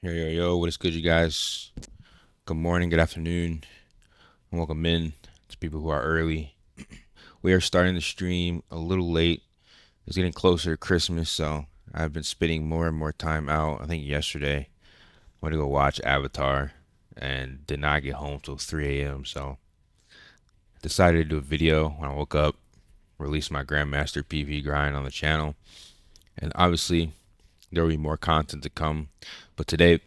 Yo, what is good, you guys? Good morning, good afternoon, and welcome in to people who are early. We are starting the stream a little late. It's getting closer to Christmas, so I've been spending more and more time out. I think yesterday I went to go watch Avatar and did not get home till 3 a.m. So decided to do a video when I woke up, release my Grandmaster PvP grind on the channel, and obviously there will be more content to come. But today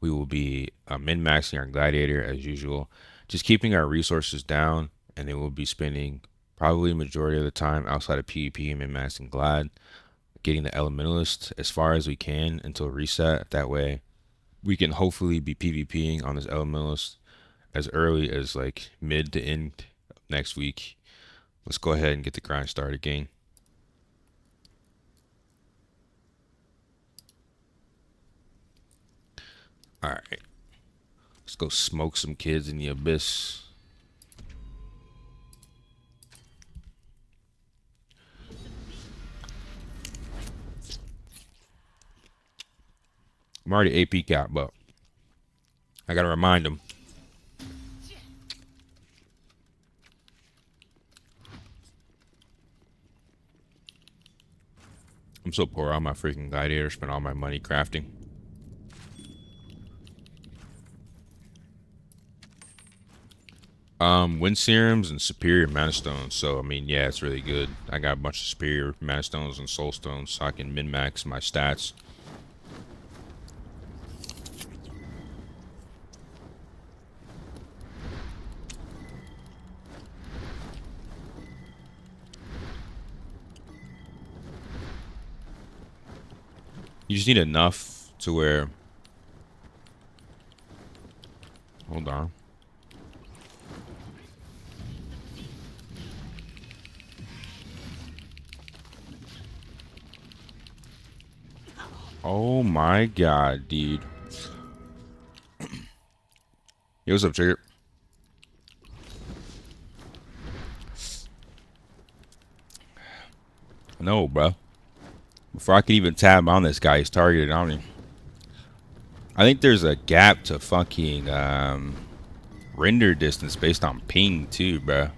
we will be min-maxing our Gladiator as usual, just keeping our resources down, and then we'll be spending probably majority of the time outside of PvP and min-maxing Glad, getting the Elementalist as far as we can until reset. That way we can hopefully be PvPing on this Elementalist as early as like mid to end next week. Let's go ahead and get the grind started again. All right, let's go smoke some kids in the abyss. I'm already AP cap, but I gotta remind them. I'm so poor on my freaking Gladiator. Spent all my money crafting. Wind serums and superior mana stones. So I mean, yeah, it's really good. I got a bunch of superior mana stones and soul stones, so I can min max my stats. You just need enough to where. Hold on. Oh my god, dude. Yo, what's up, Trigger? No, bro. Before I could even tab on this guy, he's targeted on me. I think there's a gap to fucking render distance based on ping too, bro.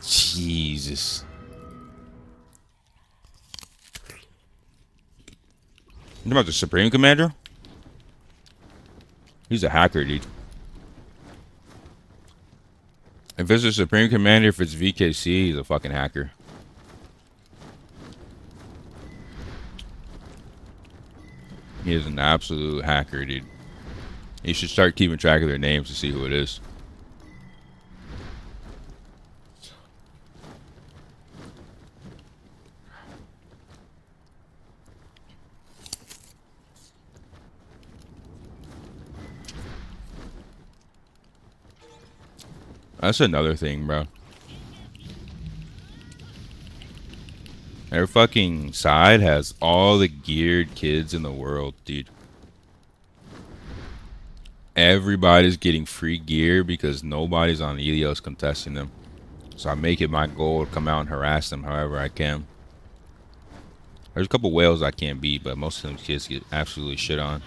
Jesus. You about the Supreme Commander? He's a hacker, dude. If it's a Supreme Commander, if it's VKC, he's a fucking hacker. He is an absolute hacker, dude. You should start keeping track of their names to see who it is. That's another thing, bro. Their fucking side has all the geared kids in the world, dude. Everybody's getting free gear because nobody's on Elios contesting them. So I make it my goal to come out and harass them however I can. There's a couple whales I can't beat, but most of them kids get absolutely shit on.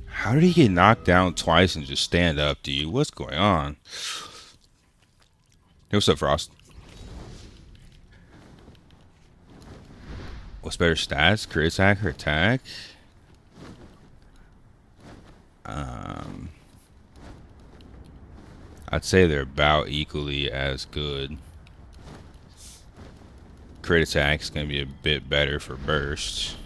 How did he get knocked down twice and just stand up, dude? What's going on? Hey, what's up, Frost? What's better stats? Crit attack or attack? I'd say they're about equally as good. Crit attack's gonna be a bit better for burst.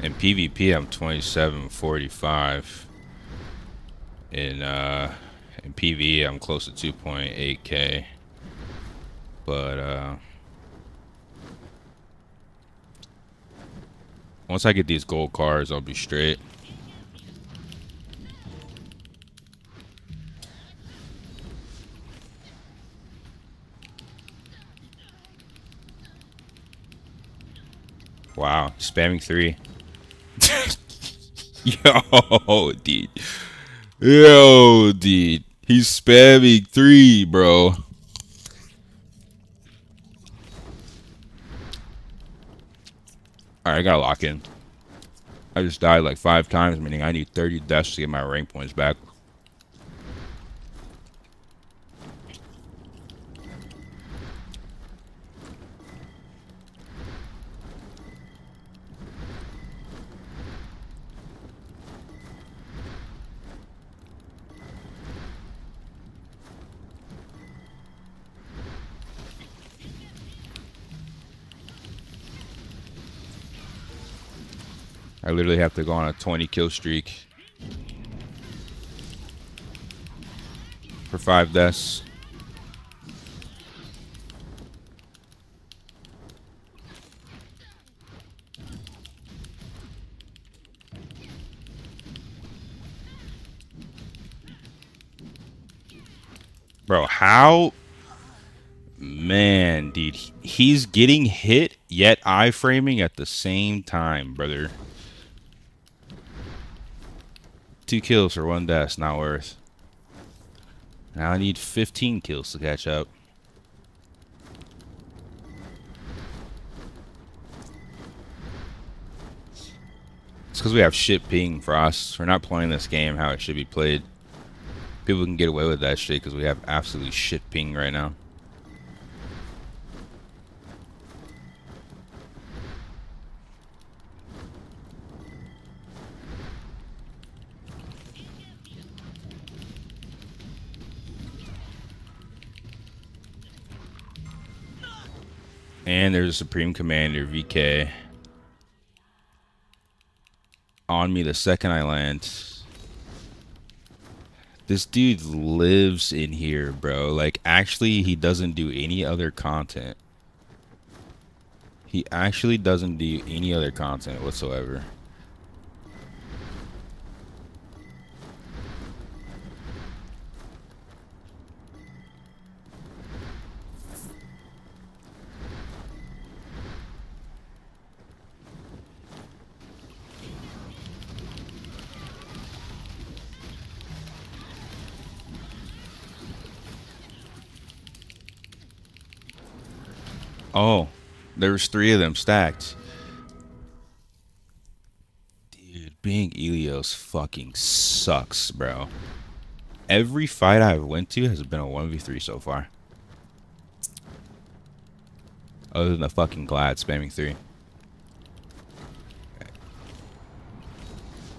In PvP, I'm 2745. In PvE, I'm close to 2.8k. But once I get these gold cards, I'll be straight. Wow, spamming 3. Yo, dude. Yo, dude. He's spamming 3, bro. Alright, I gotta lock in. I just died like 5 times, meaning I need 30 deaths to get my rank points back. I literally have to go on a 20 kill streak for 5 deaths. Bro, how? Man, dude, he's getting hit yet iframing at the same time, brother. 2 kills for 1 death, not worth. Now I need 15 kills to catch up. It's because we have shit ping for us. We're not playing this game how it should be played. People can get away with that shit because we have absolutely shit ping right now. And there's a Supreme Commander, VK. On me the second I land. This dude lives in here, bro. Like, actually, he doesn't do any other content. He actually doesn't do any other content whatsoever. Oh, there's 3 of them stacked. Dude, being Elios fucking sucks, bro. Every fight I've went to has been a 1v3 so far. Other than the fucking Glad spamming 3. Okay.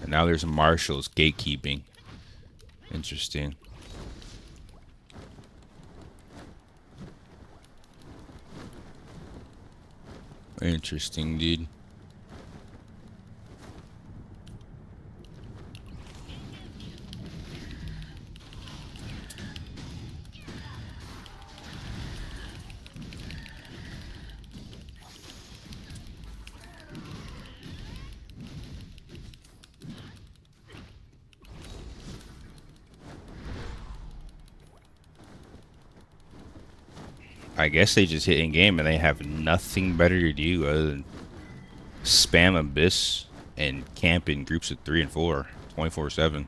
And now there's Marshall's gatekeeping. Interesting. Interesting, dude. I guess they just hit in game and they have nothing better to do other than spam Abyss and camp in groups of 3 and 4, 24/7.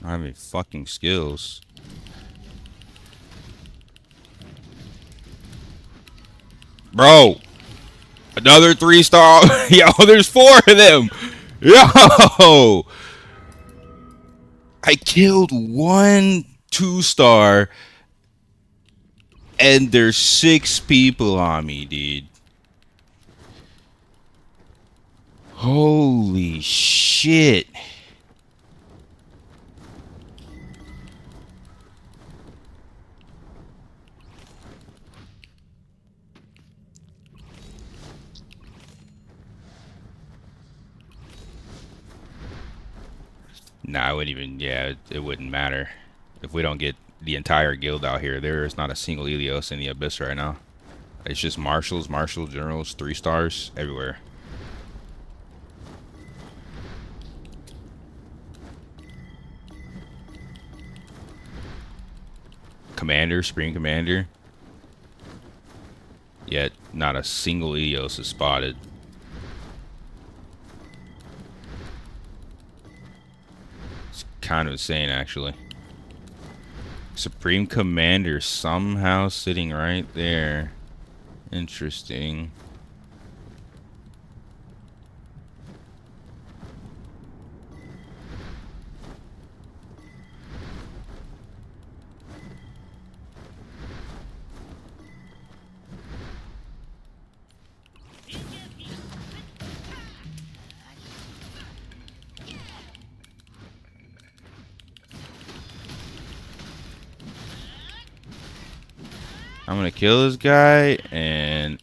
I have any fucking skills. Bro! Another 3-star. Yo, there's 4 of them! Yo! I killed one 2-star and there's 6 people on me, dude. Holy shit. Nah, I wouldn't even, yeah, it wouldn't matter. If we don't get the entire guild out here, there is not a single Elios in the Abyss right now. It's just marshals, generals, 3 stars, everywhere. Commander, Supreme Commander. Yet, not a single Elios is spotted. It's kind of insane, actually. Supreme Commander somehow sitting right there. Interesting. I'm gonna kill this guy, and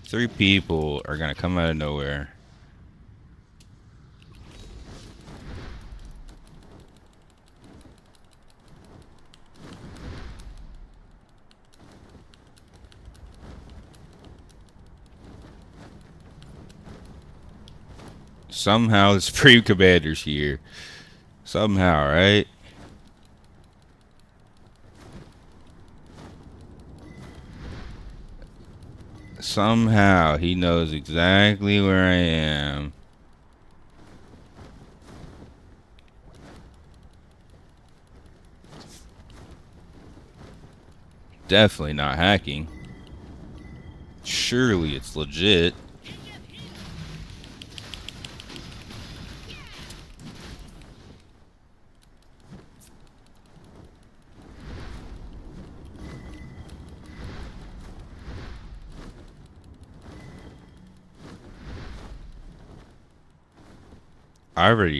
3 people are gonna come out of nowhere. Somehow the Supreme Commander's here. Somehow, right? Somehow he knows exactly where I am. Definitely not hacking. Surely it's legit.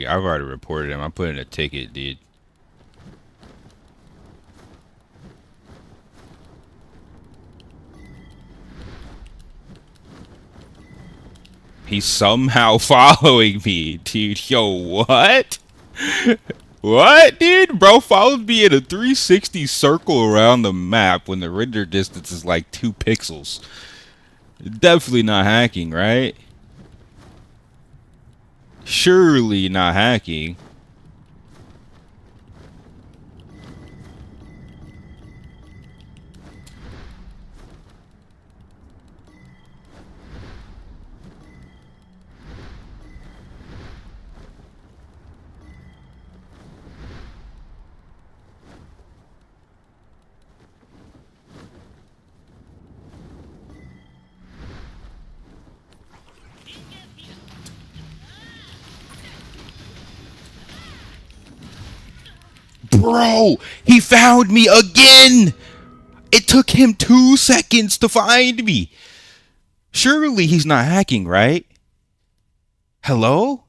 I've already reported him. I'm putting a ticket, dude. He's somehow following me, dude. Yo, what? What, dude? Bro followed me in a 360 circle around the map when the render distance is like 2 pixels. Definitely not hacking, right? Surely not hacking. Bro, he found me again! It took him 2 seconds to find me. Surely he's not hacking, right? Hello?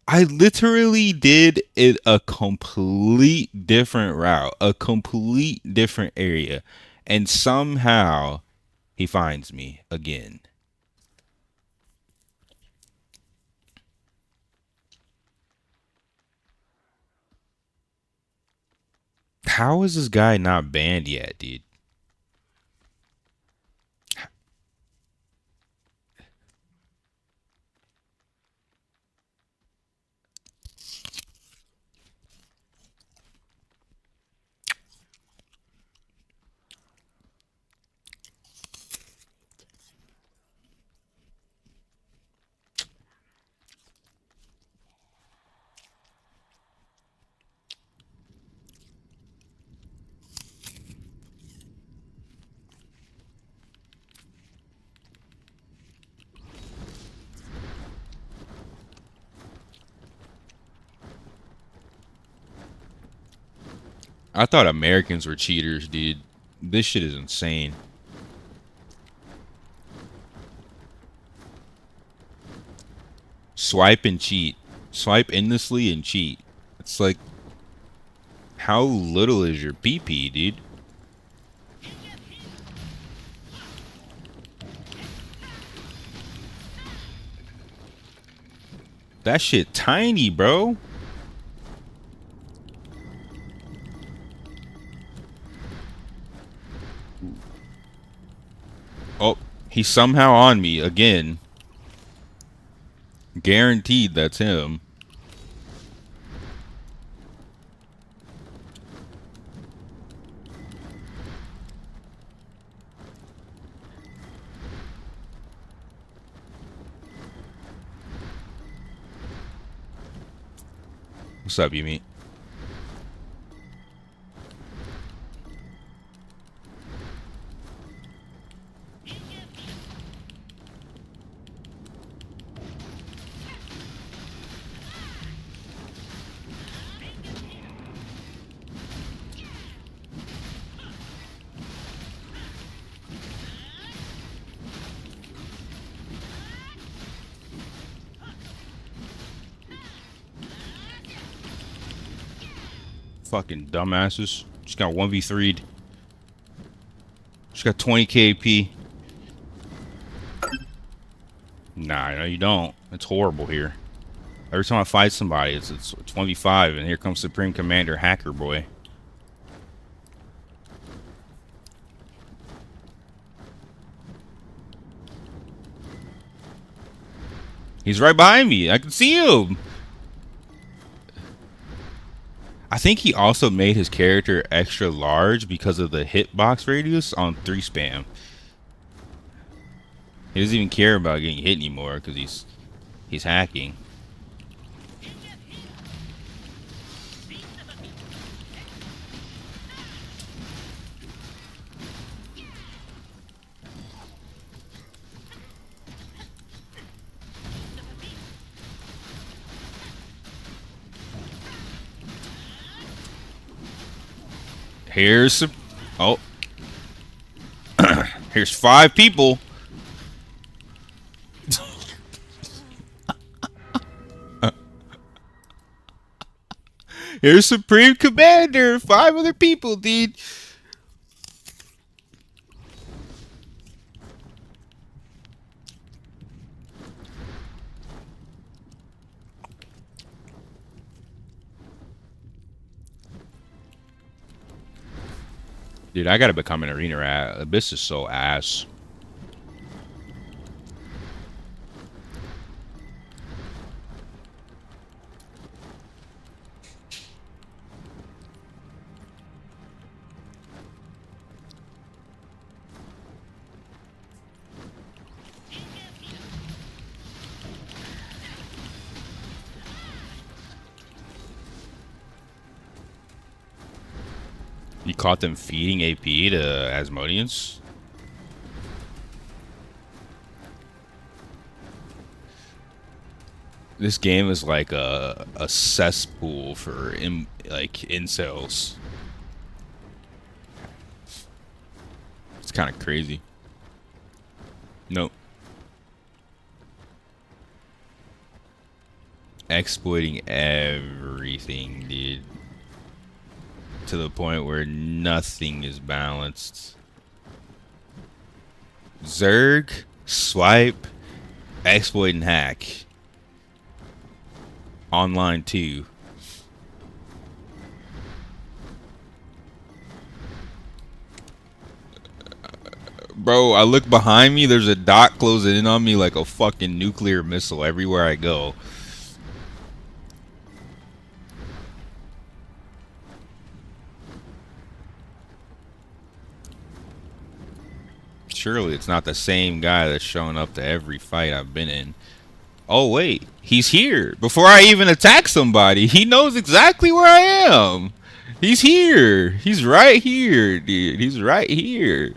I literally did it a complete different route, a complete different area, and somehow he finds me again. How is this guy not banned yet, dude? I thought Americans were cheaters, dude. This shit is insane. Swipe and cheat. Swipe endlessly and cheat. It's like, how little is your PP, dude? That shit tiny, bro. Oh, he's somehow on me again. Guaranteed that's him. What's up, you mean? Fucking dumbasses. Just got 1v3'd. Just got 20 KP. Nah, no, you don't. It's horrible here. Every time I fight somebody, it's 1v5, and here comes Supreme Commander Hacker Boy. He's right behind me. I can see him. I think he also made his character extra large because of the hitbox radius on 3 spam. He doesn't even care about getting hit anymore because he's hacking. Here's some. Oh. Here's 5 people. Here's Supreme Commander. 5 other people, dude. Dude, I gotta become an arena rat. Abyss is so ass. You caught them feeding AP to Asmodeans? This game is like a cesspool for incels. It's kind of crazy. Nope. Exploiting everything, dude. To the point where nothing is balanced. Zerg, swipe, exploit, and hack. Online too. Bro, I look behind me, there's a dot closing in on me like a fucking nuclear missile everywhere I go. Surely it's not the same guy that's showing up to every fight I've been in. Oh wait, he's here. Before I even attack somebody, he knows exactly where I am. He's here. He's right here, dude. He's right here.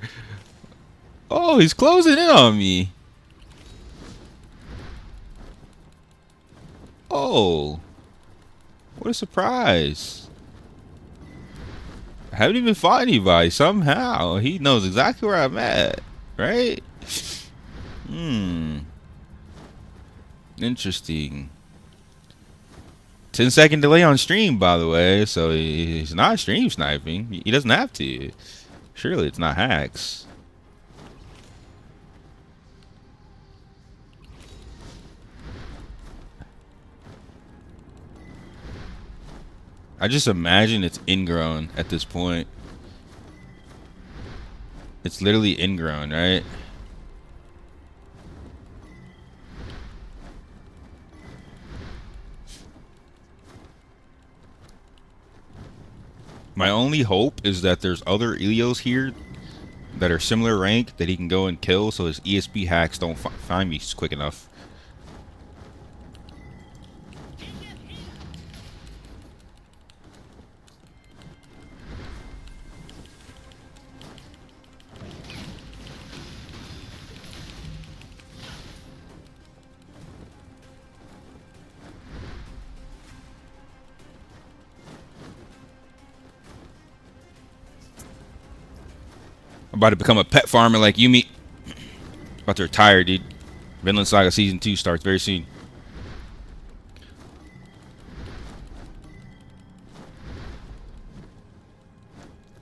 Oh, he's closing in on me. Oh, what a surprise. I haven't even fought anybody. Somehow he knows exactly where I'm at, right? Interesting. 10-second delay on stream, by the way, so he's not stream sniping. He doesn't have to. Surely it's not hacks. I just imagine it's ingrown at this point. It's literally ingrown, right? My only hope is that there's other Elios here that are similar rank that he can go and kill, so his ESP hacks don't find me quick enough. I'm about to become a pet farmer like Yumi. About to retire, dude. Vinland Saga Season 2 starts very soon.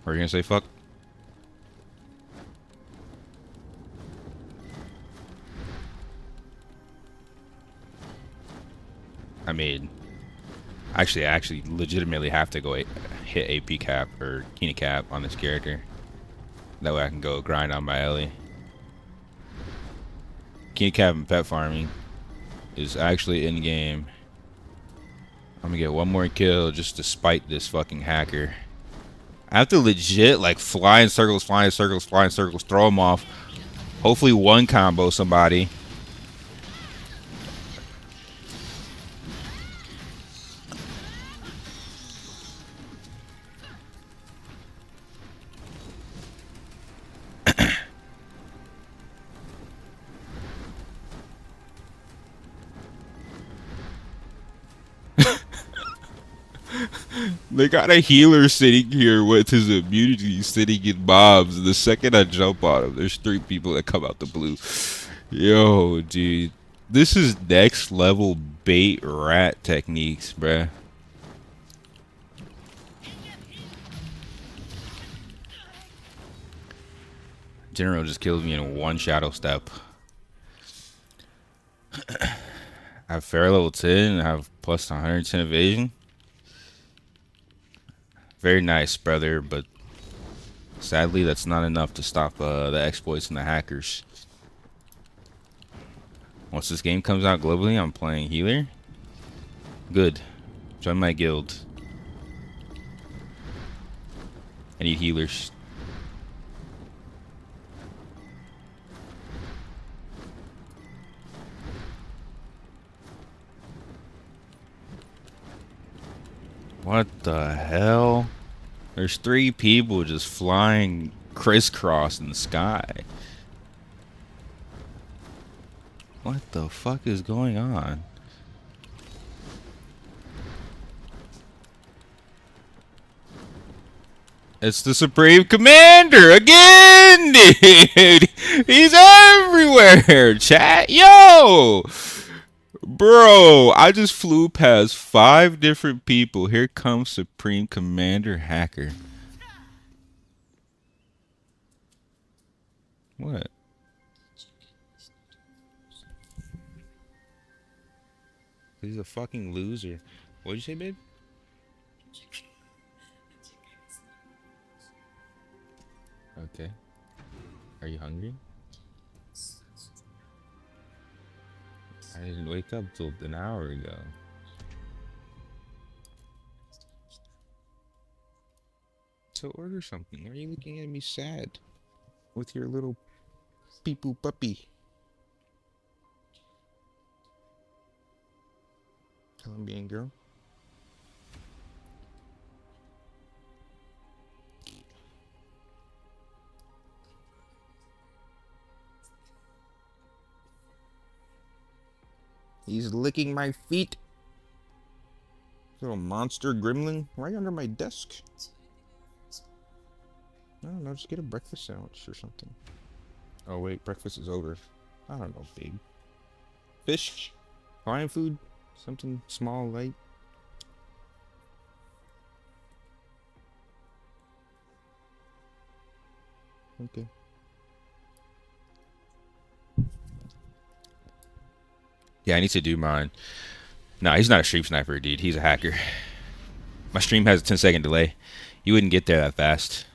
Are you gonna say fuck? I mean, I actually legitimately have to go hit AP cap or Kina cap on this character. That way I can go grind on my Ellie. Kina cap and pet farming is actually in game. I'm gonna get one more kill just to spite this fucking hacker. I have to legit like fly in circles, fly in circles, fly in circles, throw them off. Hopefully one combo somebody. They got a healer sitting here with his immunity sitting in mobs. The second I jump on him, there's 3 people that come out the blue. Yo, dude. This is next level bait rat techniques, bruh. General just kills me in one shadow step. I have fair level 10. I have plus 110 evasion. Very nice, brother, but sadly that's not enough to stop the exploits and the hackers. Once this game comes out globally, I'm playing healer. Good. Join my guild. I need healers. What the hell? There's 3 people just flying crisscross in the sky. What the fuck is going on? It's the Supreme Commander again, dude. He's everywhere. Chat, yo. Bro, I just flew past 5 different people. Here comes Supreme Commander Hacker. What? He's a fucking loser. What'd you say, babe? Okay. Are you hungry? I didn't wake up till an hour ago. So order something. Why are you looking at me sad? With your little pee-poo puppy. Colombian girl. He's licking my feet. Little monster gremlin. Right under my desk. I don't know, just get a breakfast sandwich or something. Oh wait, breakfast is over. I don't know, babe. Fish? Hawaiian food? Something small, light? Okay. Yeah, I need to do mine. Nah, he's not a stream sniper, dude. He's a hacker. My stream has a 10-second delay. You wouldn't get there that fast.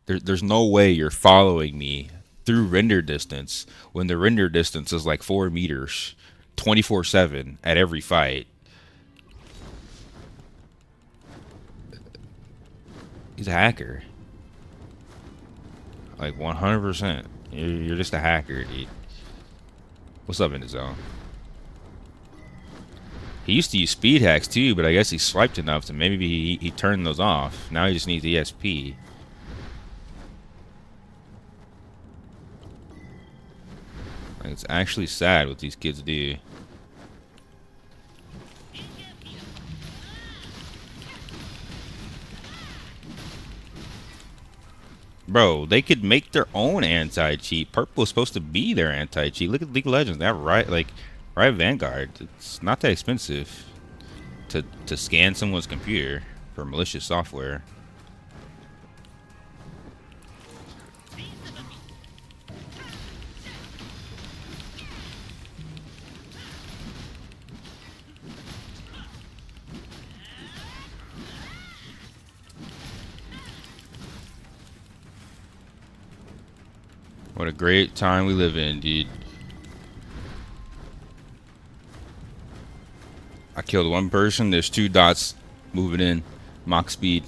There's no way you're following me through render distance when the render distance is like 4 meters, 24/7 at every fight. He's a hacker. Like 100%. You're just a hacker, dude. What's up in the zone? He used to use speed hacks too, but I guess he swiped enough to maybe he turned those off. Now he just needs ESP. Like, it's actually sad what these kids do. Bro, they could make their own anti-cheat. Purple is supposed to be their anti-cheat. Look at League of Legends. They have Riot Vanguard. It's not that expensive to scan someone's computer for malicious software. What a great time we live in, dude. I killed one person. There's 2 dots moving in. Mach speed.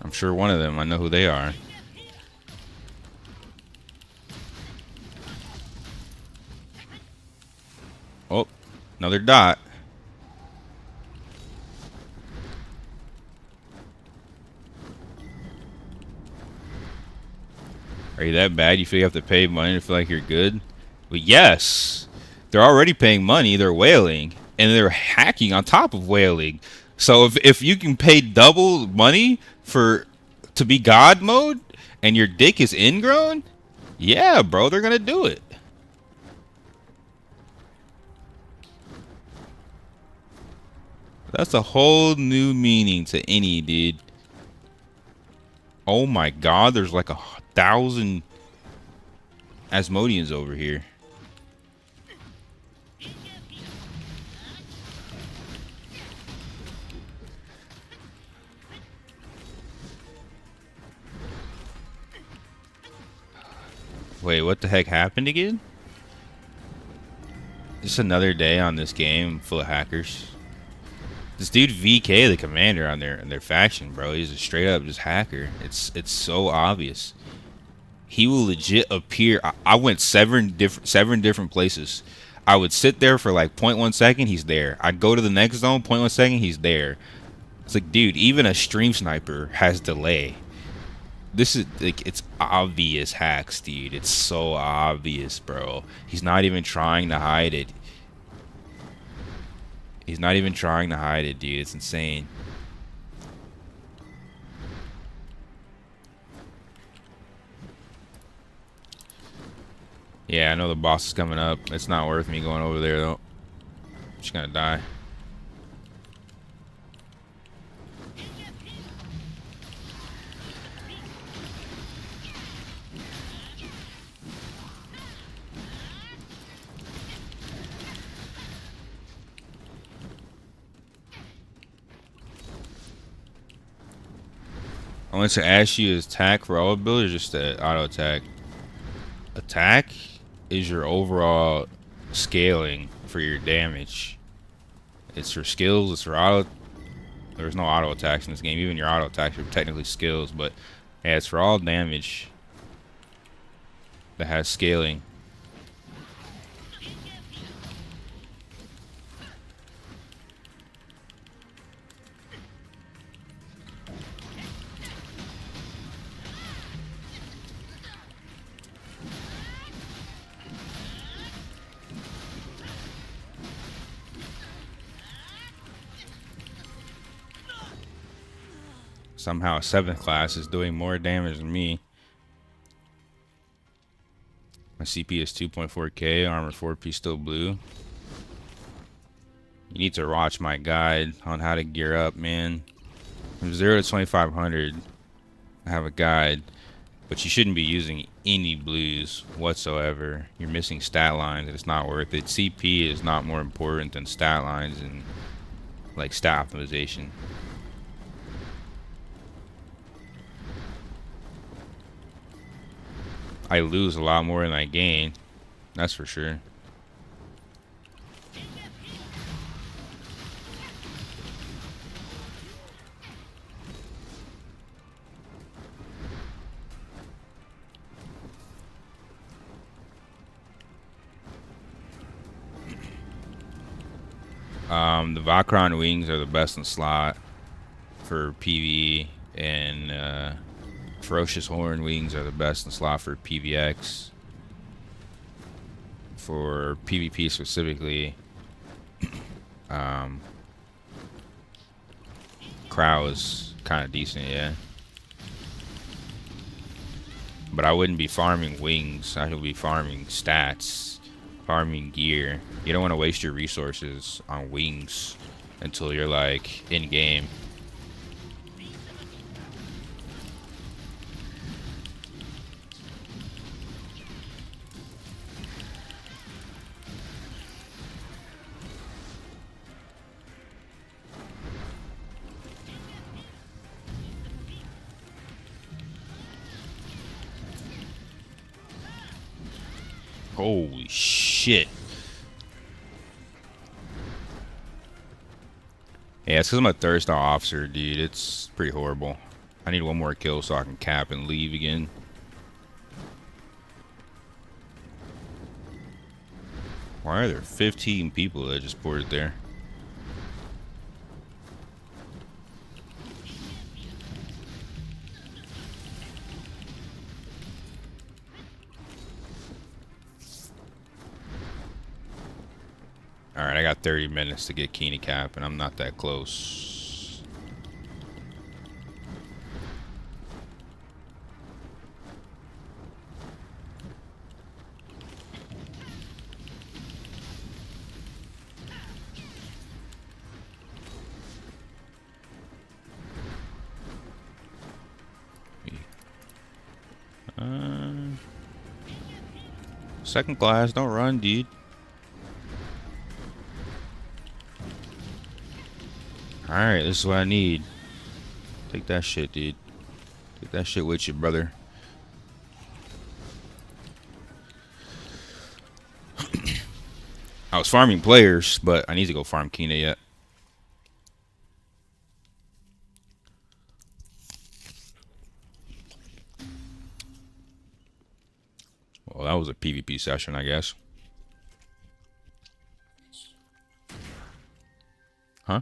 I'm sure one of them, I know who they are. Oh, another dot. Are you that bad? You feel you have to pay money to feel like you're good? But yes, they're already paying money. They're whaling, and they're hacking on top of whaling. So if you can pay double money to be God mode, and your dick is ingrown, yeah, bro, they're gonna do it. That's a whole new meaning to any, dude. Oh my God, there's like 1,000 Asmodeans over here. Wait, what the heck happened again? Just another day on this game full of hackers. This dude VK, the commander on their faction, bro, he's a straight up just hacker. It's so obvious. He will legit appear. I went seven different places. I would sit there for like 0.1 second, he's there. I'd go to the next zone, 0.1 second, he's there. It's like, dude, even a stream sniper has delay. This is like, it's obvious hacks, dude. It's so obvious, bro. He's not even trying to hide it. He's not even trying to hide it, dude. It's insane. Yeah, I know the boss is coming up. It's not worth me going over there, though. I'm just gonna die. I want to ask you, is attack for all abilities or just the auto attack? Attack is your overall scaling for your damage. It's for skills, it's for auto. There's no auto attacks in this game. Even your auto attacks are technically skills, but yeah, it's for all damage that has scaling. Somehow a 7th class is doing more damage than me. My CP is 2.4k, armor 4p still blue. You need to watch my guide on how to gear up, man. From 0 to 2500, I have a guide. But you shouldn't be using any blues whatsoever. You're missing stat lines and it's not worth it. CP is not more important than stat lines and like stat optimization. I lose a lot more than I gain. That's for sure. The Vakron wings are the best in slot for PvE, and Ferocious Horn wings are the best in slot for PvX. For PvP specifically, Crow is kind of decent, yeah. But I wouldn't be farming wings. I would be farming stats, farming gear. You don't want to waste your resources on wings until you're like in game. Holy shit. Yeah, it's because I'm a third star officer, dude. It's pretty horrible. I need one more kill so I can cap and leave again. Why are there 15 people that just boarded there? Alright, I got 30 minutes to get Keeney cap, and I'm not that close. Second class, don't run, dude. Alright, this is what I need. Take that shit, dude. Take that shit with you, brother. I was farming players, but I need to go farm Kina yet. Well, that was a PvP session, I guess. Huh?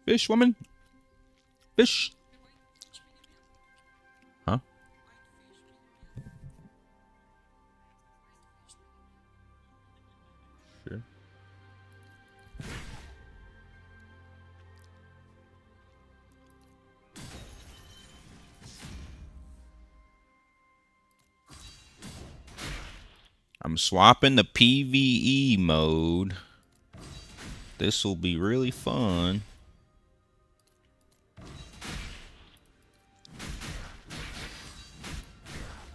Fish, woman? Fish? Huh? Sure. I'm swapping the PvE mode. This will be really fun.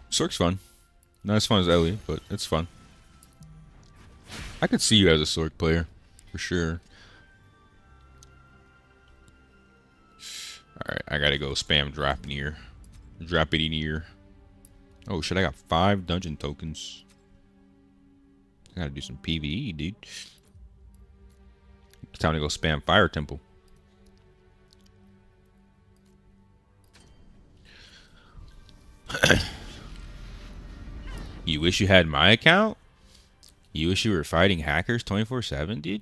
Sork's fun. Not as fun as Ellie, but it's fun. I could see you as a Sork player, for sure. Alright, I gotta go spam drop near. Drop it in here. Oh shit, I got 5 dungeon tokens. I gotta do some PvE, dude. It's time to go spam Fire Temple. You wish you had my account? You wish you were fighting hackers 24/7, dude?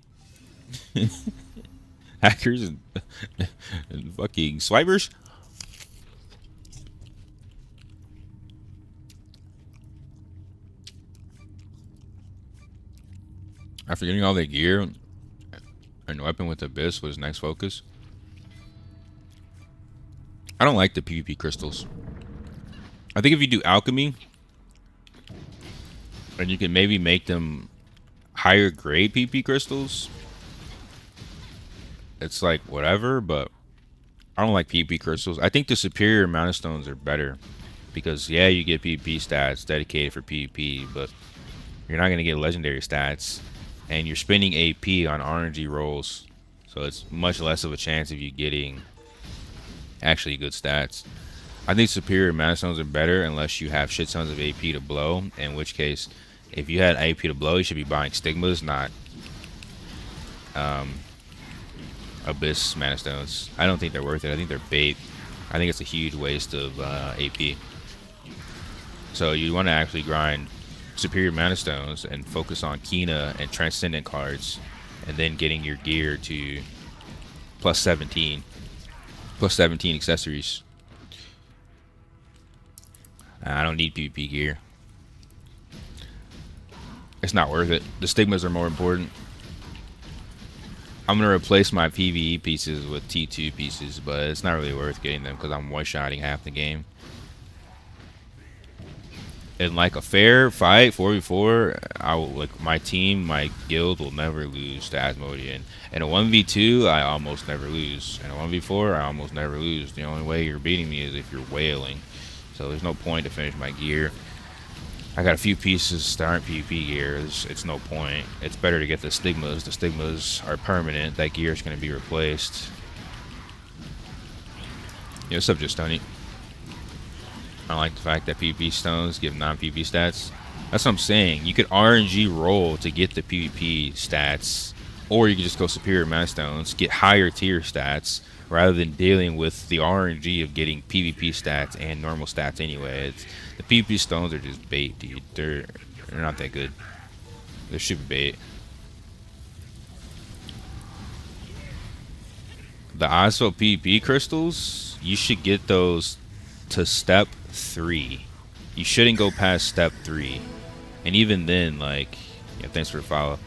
Hackers and fucking swipers? After getting all the gear and weapon with Abyss was next focus. I don't like the PvP crystals. I think if you do alchemy, and you can maybe make them higher grade PvP crystals, it's like whatever, but I don't like PvP crystals. I think the superior mana stones are better because yeah, you get PvP stats dedicated for PvP, but you're not gonna get legendary stats, and you're spending AP on RNG rolls, so it's much less of a chance of you getting actually good stats. I think superior mana stones are better unless you have shit tons of AP to blow, in which case, if you had AP to blow, you should be buying stigmas, not abyss mana stones. I don't think they're worth it. I think they're bait. I think it's a huge waste of AP. So you want to actually grind superior mana stones and focus on Kina and transcendent cards, and then getting your gear to plus 17 accessories. I don't need PvP gear. It's not worth it. The stigmas are more important. I'm going to replace my PvE pieces with T2 pieces, but it's not really worth getting them because I'm one-shotting half the game. In like a fair fight, 4v4, I will, like, my team, my guild will never lose to Asmodean. In a 1v2, I almost never lose. In a 1v4, I almost never lose. The only way you're beating me is if you're wailing. So there's no point to finish my gear. I got a few pieces that aren't PvP gear. It's no point. It's better to get the stigmas. The stigmas are permanent. That gear is going to be replaced. Yeah, what's up, Just Tony? I don't like the fact that PvP stones give non-PvP stats. That's what I'm saying. You could RNG roll to get the PvP stats, or you could just go superior mana stones, get higher tier stats, rather than dealing with the RNG of getting PvP stats and normal stats anyway. The PvP stones are just bait, dude. They're not that good. They're super bait. The Oswald PvP crystals, you should get those to step 3. You shouldn't go past step 3. And even then, like, yeah, thanks for the follow.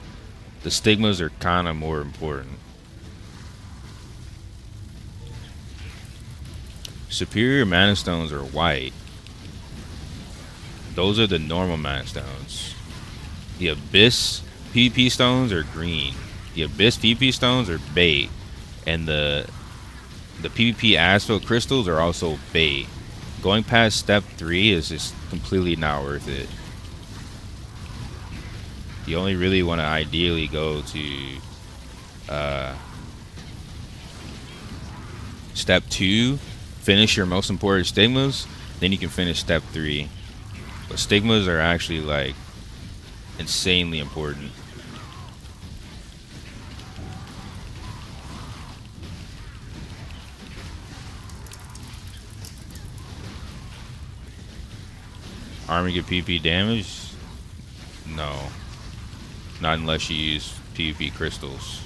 The stigmas are kind of more important. Superior mana stones are white. Those are the normal mana stones. The Abyss PvP stones are green. The Abyss PvP stones are bait. And the PvP asphalt crystals are also bait. Going past step 3 is just completely not worth it. You only really want to ideally go to step 2, finish your most important stigmas, then you can finish step 3. But stigmas are actually like insanely important. Armor get PvP damage? No. Not unless you use PvP crystals.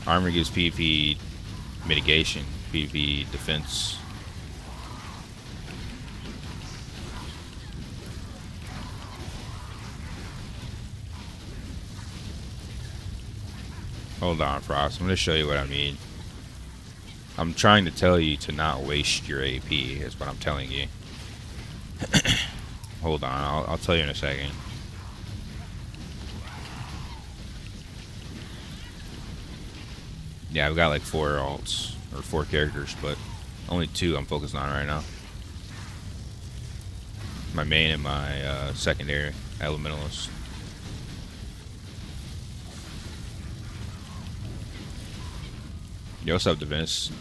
Armor gives PvP mitigation, PvP defense. Hold on, Frost. I'm going to show you what I mean. I'm trying to tell you to not waste your AP, is what I'm telling you. Hold on, I'll tell you in a second. Yeah, I've got like 4 alts, or 4 characters, but only 2 I'm focused on right now. My main and my secondary, Elementalist. Yo, what's up, Devinus?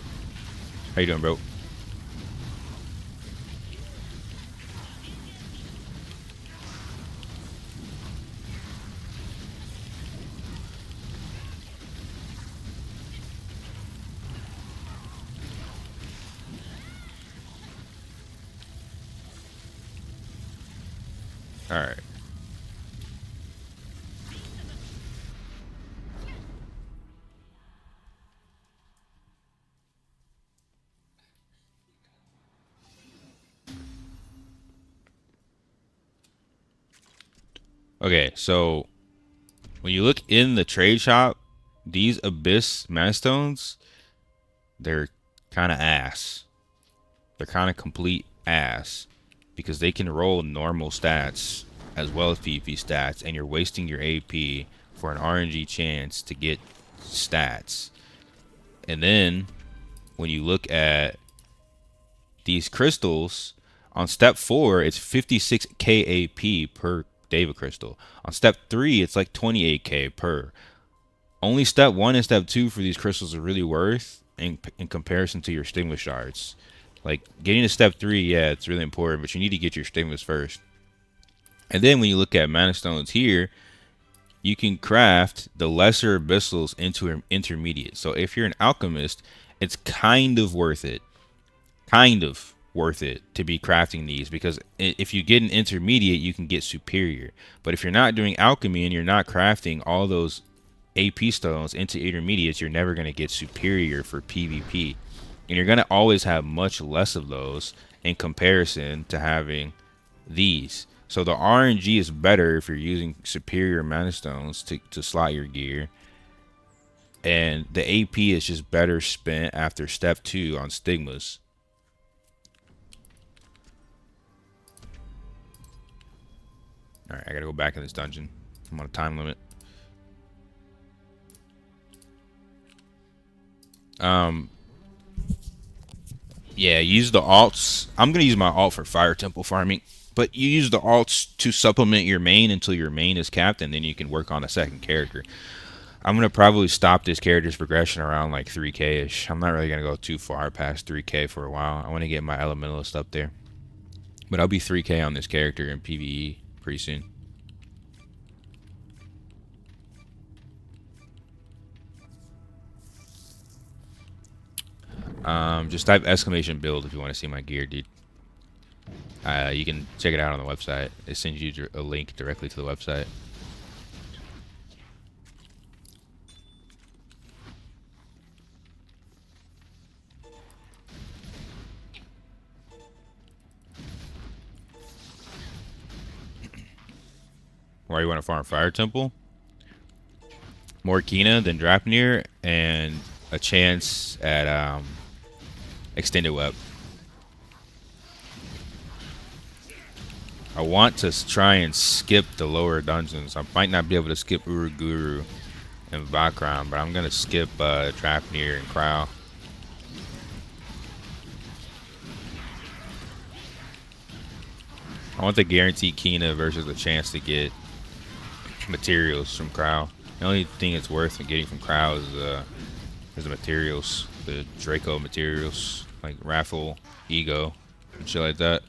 How you doing, bro? All right. Okay, so when you look in the trade shop, these Abyss mana stones, they're kind of ass. they're kind of complete ass because they can roll normal stats as well as PvP stats, and you're wasting your AP for an RNG chance to get stats. And then when you look at these crystals, on step 4, it's 56k AP per David crystal. On step 3, it's like 28k per. Only step 1 and step 2 for these crystals are really worth in comparison to your stigma shards. Like, getting to step 3, yeah, it's really important, but you need to get your stigmas first. And then when you look at mana stones here, you can craft the lesser abyssals into intermediate. So if you're an alchemist, it's kind of worth it. Kind of worth it to be crafting these, because if you get an intermediate, you can get superior. But if you're not doing alchemy and you're not crafting all those AP stones into intermediates, you're never going to get superior for PvP. And you're going to always have much less of those in comparison to having these. So the RNG is better if you're using superior mana stones to slot your gear. And the AP is just better spent after step 2 on stigmas. Alright, I gotta go back in this dungeon. I'm on a time limit. Yeah, use the alts. I'm gonna use my alt for Fire Temple farming. But you use the alts to supplement your main until your main is capped, and then you can work on a second character. I'm going to probably stop this character's progression around like 3k-ish. I'm not really going to go too far past 3k for a while. I want to get my Elementalist up there. But I'll be 3k on this character in PvE pretty soon. Just type exclamation build if you want to see my gear, dude. You can check it out on the website. It sends you a link directly to the website. Why you want to farm Fire Temple? More Kina than Drapnir and a chance at Extended Web. I want to try and skip the lower dungeons. I might not be able to skip Uruguru and Vakram, but I'm going to skip Drapnir and Crow. I want the guaranteed Kina versus the chance to get materials from Crow. The only thing it's worth getting from Crow is the materials, the Draco materials, like Raffle, Ego, and shit like that.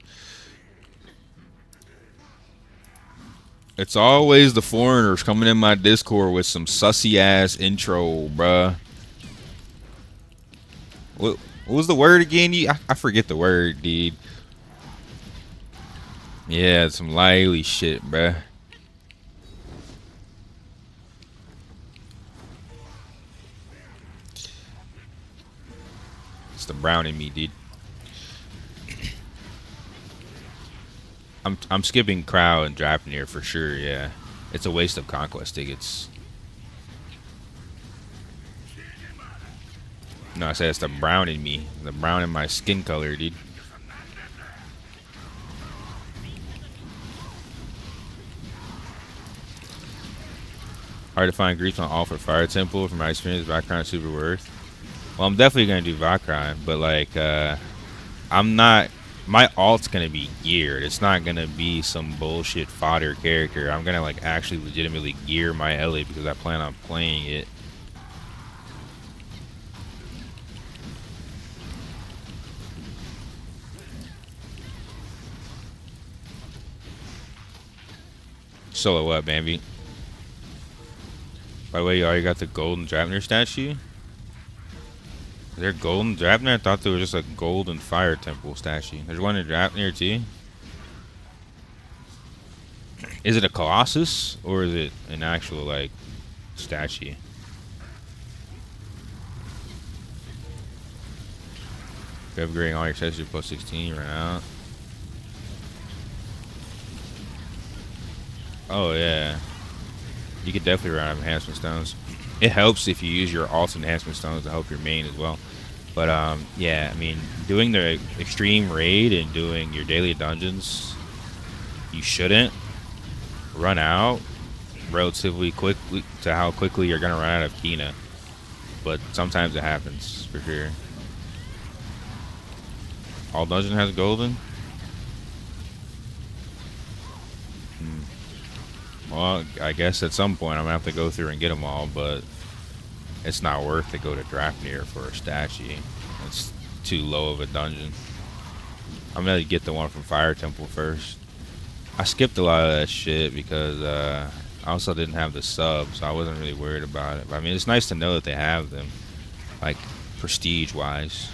It's always the foreigners coming in my Discord with some sussy ass intro, bruh. What was the word again? I forget the word, dude. Yeah, some lively shit, bruh. It's the brown in me, dude. I'm skipping Crow and Drapnir for sure, yeah. It's a waste of conquest tickets. No, I said it's the brown in me. The brown in my skin color, dude. Hard to find griefs on all for Fire Temple. From my experience, Vakram is super worth. Well, I'm definitely going to do Vakram, but like, I'm not... My alt's gonna be geared. It's not gonna be some bullshit fodder character. I'm gonna like actually legitimately gear my Ellie because I plan on playing it. Solo what, Bambi? By the way, you already got the golden Drapnir statue? Is there golden Drapnir? I thought there was just a golden Fire Temple statue. There's one in Drapnir too. Is it a Colossus or is it an actual like statue? If you're upgrading all your accessories plus 16, you run out. Oh yeah. You could definitely run out of enhancement stones. It helps if you use your alt enhancement stones to help your main as well. But yeah, I mean, doing the extreme raid and doing your daily dungeons, you shouldn't run out relatively quickly to how quickly you're gonna run out of Kina. But sometimes it happens for sure. All dungeon has golden. Well, I guess at some point I'm gonna have to go through and get them all, but it's not worth to go to Drafnir for a statue. It's too low of a dungeon. I'm gonna get the one from Fire Temple first. I skipped a lot of that shit because I also didn't have the sub, so I wasn't really worried about it. But I mean, it's nice to know that they have them, like prestige-wise.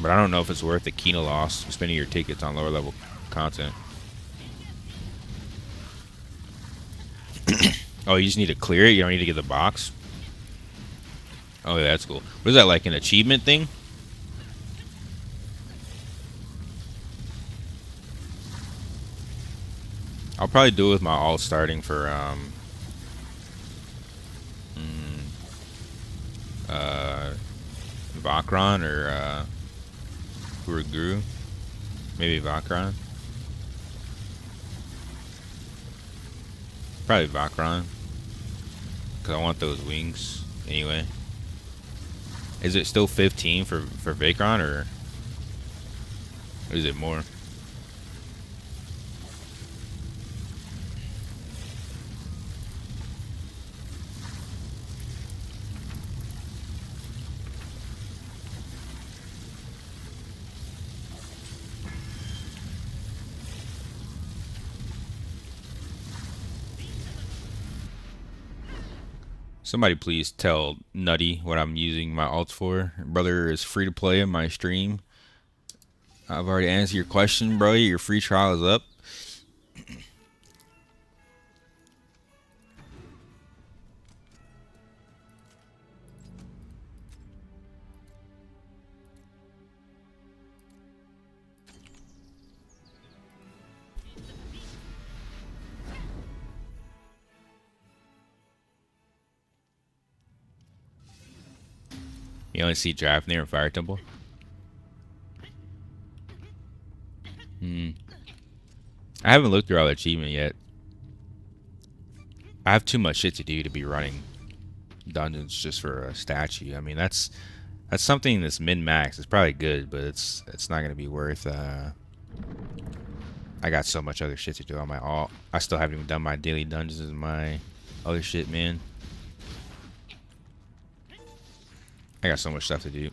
But I don't know if it's worth the Kina loss, spending your tickets on lower level content. Oh, you just need to clear it? You don't need to get the box? Oh, yeah, that's cool. What is that, like an achievement thing? I'll probably do it with my alt starting for Vakron or Guru. Maybe Vakron. Probably Vakron. Because I want those wings anyway. Is it still 15 for Vakron or is it more? Somebody please tell Nutty what I'm using my alts for. Brother is free to play in my stream. I've already answered your question, bro. Your free trial is up. You only see Drafnir and Fire Temple? I haven't looked through all the achievement yet. I have too much shit to do to be running dungeons just for a statue. I mean, that's something that's min-max. It's probably good, but it's not gonna be worth. I got so much other shit to do on my alt. I still haven't even done my daily dungeons and my other shit, man. I got so much stuff to do.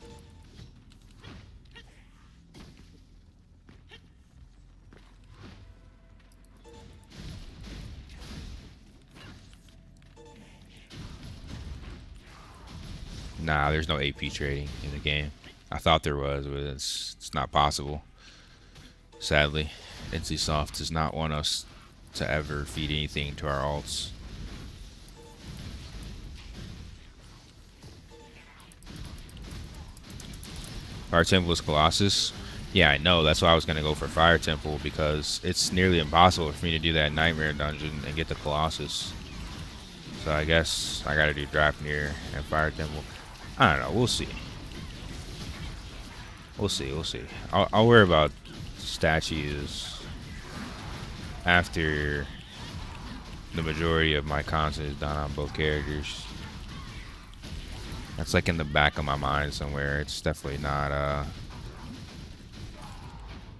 Nah, there's no AP trading in the game. I thought there was, but it's not possible. Sadly, NCSoft does not want us to ever feed anything to our alts. Fire Temple is Colossus. Yeah, I know. That's why I was going to go for Fire Temple, because it's nearly impossible for me to do that Nightmare Dungeon and get the Colossus. So I guess I got to do Drafnir and Fire Temple. I don't know. We'll see. We'll see. We'll see. I'll worry about statues after the majority of my content is done on both characters. That's like in the back of my mind somewhere. It's definitely not a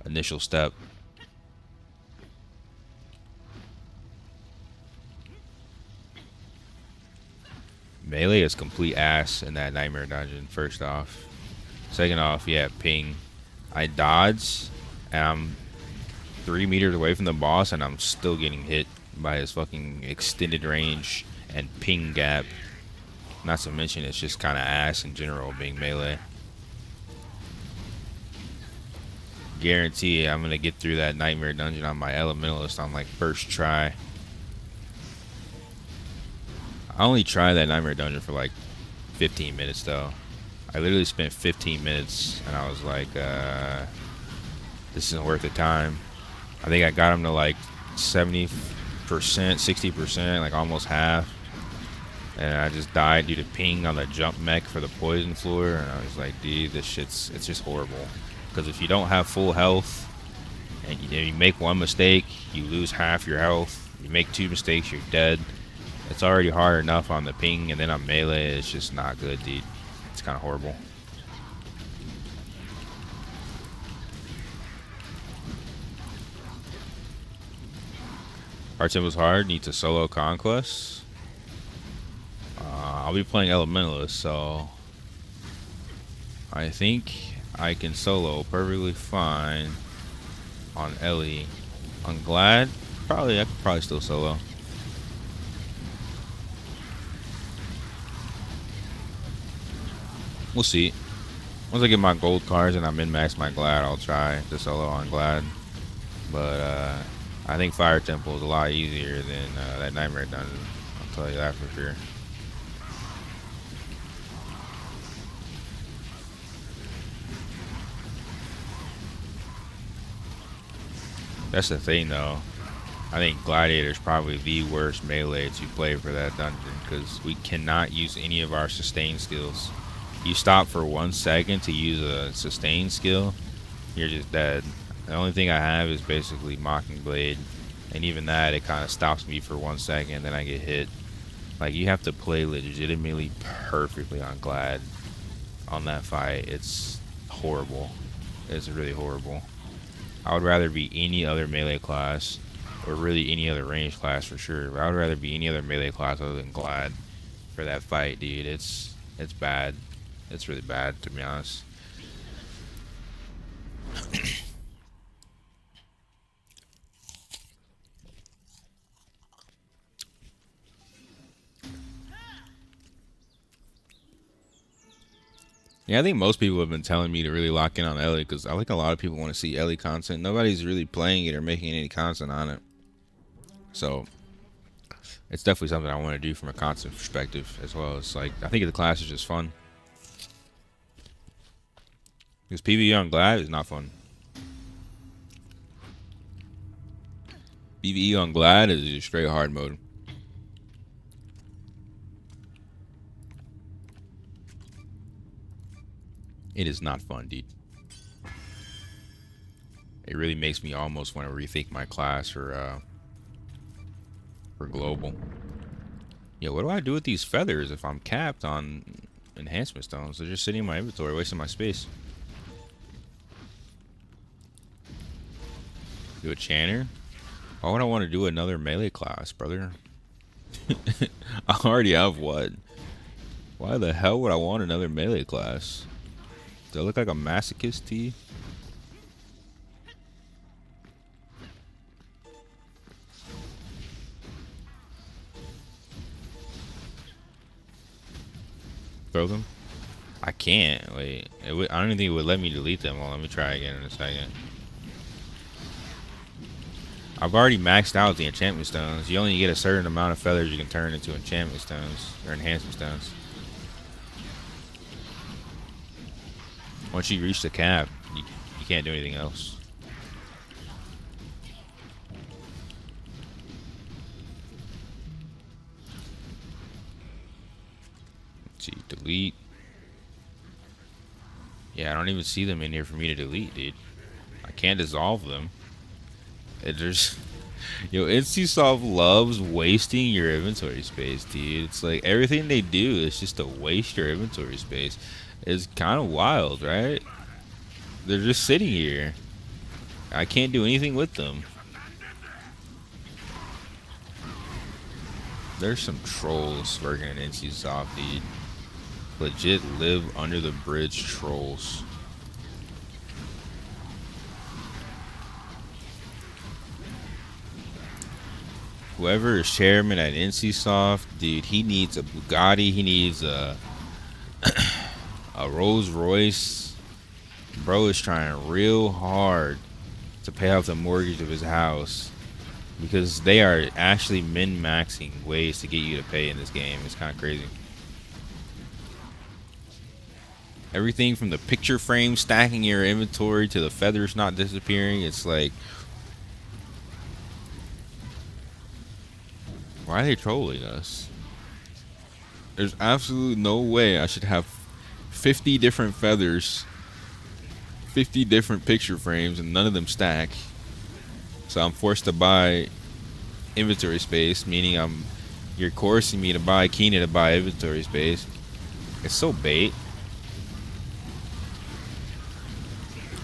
initial step. Melee is complete ass in that Nightmare Dungeon, first off. Second off, yeah, ping. I dodge, and I'm 3 meters away from the boss, and I'm still getting hit by his fucking extended range and ping gap. Not to mention, it's just kind of ass in general being melee. Guarantee I'm going to get through that Nightmare Dungeon on my Elementalist on like first try. I only tried that Nightmare Dungeon for like 15 minutes though. I literally spent 15 minutes and I was like, this isn't worth the time. I think I got him to like 70%, 60%, like almost half. And I just died due to ping on the jump mech for the poison floor, and I was like, dude, this shit's, it's just horrible. Because if you don't have full health, and you make one mistake, you lose half your health. You make 2 mistakes, you're dead. It's already hard enough on the ping, and then on melee, it's just not good, dude. It's kind of horrible. Our team was hard, need to solo conquest. I'll be playing Elementalist, so I think I can solo perfectly fine on Ellie. On Glad, I could probably still solo. We'll see. Once I get my gold cards and I min-max my Glad, I'll try to solo on Glad. But I think Fire Temple is a lot easier than that Nightmare Dungeon. I'll tell you that for sure. That's the thing, though. I think Gladiator is probably the worst melee to play for that dungeon because we cannot use any of our sustain skills. You stop for 1 second to use a sustain skill, you're just dead. The only thing I have is basically Mockingblade, and even that, it kind of stops me for 1 second, then I get hit. Like, you have to play legitimately perfectly on Glad on that fight. It's horrible. It's really horrible. I would rather be any other melee class, or really any other range class for sure. But I would rather be any other melee class other than Glad for that fight, dude. It's bad. It's really bad, to be honest. Yeah, I think most people have been telling me to really lock in on Ellie because I think a lot of people want to see Ellie content. Nobody's really playing it or making any content on it. So it's definitely something I want to do from a content perspective as well. It's like, I think the class is just fun. Because PvE on Glad is not fun. PvE on Glad is just straight hard mode. It is not fun, dude. It really makes me almost want to rethink my class for global. Yeah, what do I do with these feathers if I'm capped on enhancement stones? They're just sitting in my inventory, wasting my space. Do a chanter? Why would I want to do another melee class, brother? I already have one. Why the hell would I want another melee class? Do I look like a masochist to you? Throw them? I can't. Wait. I don't even think it would let me delete them. Well, let me try again in a second. I've already maxed out the enchantment stones. You only get a certain amount of feathers you can turn into enchantment stones or enhancement stones. Once you reach the cap, you can't do anything else. Let's see, delete. Yeah, I don't even see them in here for me to delete, dude. I can't dissolve them. It just, yo, NCSoft loves wasting your inventory space, dude. It's like everything they do is just to waste your inventory space. It's kind of wild, right? They're just sitting here. I can't do anything with them. There's some trolls working at NCSoft, dude. Legit live under the bridge trolls. Whoever is chairman at NCSoft, dude, he needs a Bugatti. He needs a Rolls Royce. Bro is trying real hard to pay off the mortgage of his house because they are actually min-maxing ways to get you to pay in this game. It's kind of crazy. Everything from the picture frame stacking your inventory to the feathers not disappearing. It's like, why are they trolling us? There's absolutely no way I should have 50 different feathers, 50 different picture frames, and none of them stack. So I'm forced to buy inventory space, meaning you're forcing me to buy Keenan to buy inventory space. It's so bait.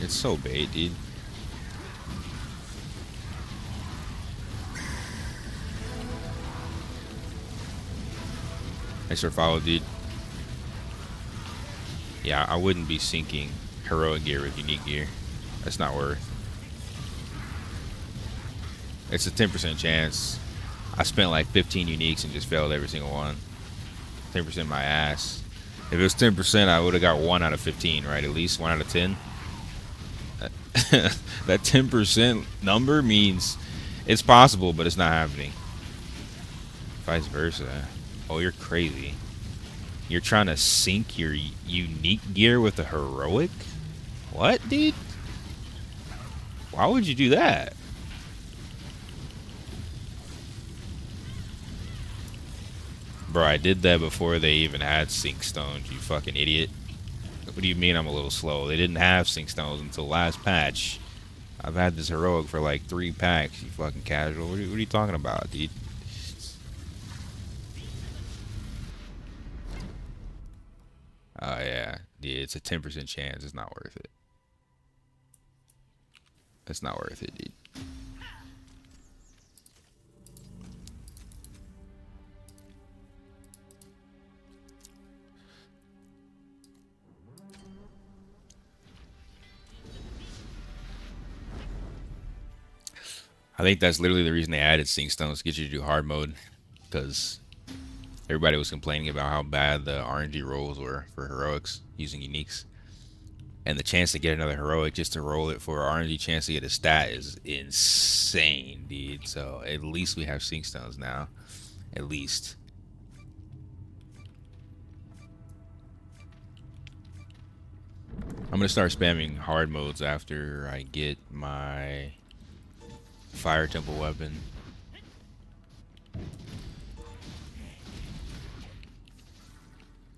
It's so bait, dude. Thanks for follow, dude. Yeah, I wouldn't be sinking heroic gear with unique gear. That's not worth. It's a 10% chance. I spent like 15 uniques and just failed every single one. 10% my ass. If it was 10%, I would have got 1 out of 15, right? At least 1 out of 10. That 10% number means it's possible, but it's not happening. Vice versa. Oh, you're crazy. You're trying to sync your unique gear with a heroic? What, dude? Why would you do that? Bro, I did that before they even had sync stones, you fucking idiot. What do you mean I'm a little slow? They didn't have sync stones until last patch. I've had this heroic for like 3 packs, you fucking casual. What are you talking about, dude? Oh, yeah. Yeah, it's a 10% chance. It's not worth it. It's not worth it, dude. I think that's literally the reason they added sync stones to get you to do hard mode, because everybody was complaining about how bad the RNG rolls were for heroics using uniques. And the chance to get another heroic just to roll it for RNG chance to get a stat is insane, dude. So at least we have sync stones now. At least. I'm gonna start spamming hard modes after I get my fire temple weapon.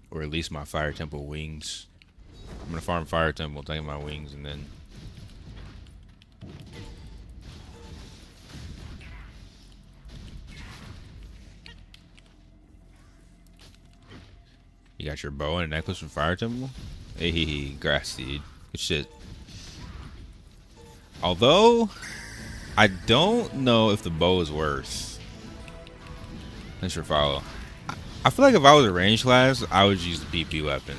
Or at least my fire temple wings. I'm gonna farm fire temple, take my wings, and then you got your bow and a necklace from fire temple. Hey, grass seed, good shit. Although I don't know if the bow is worth. Thanks for follow. I feel like if I was a range class, I would use the PP weapon.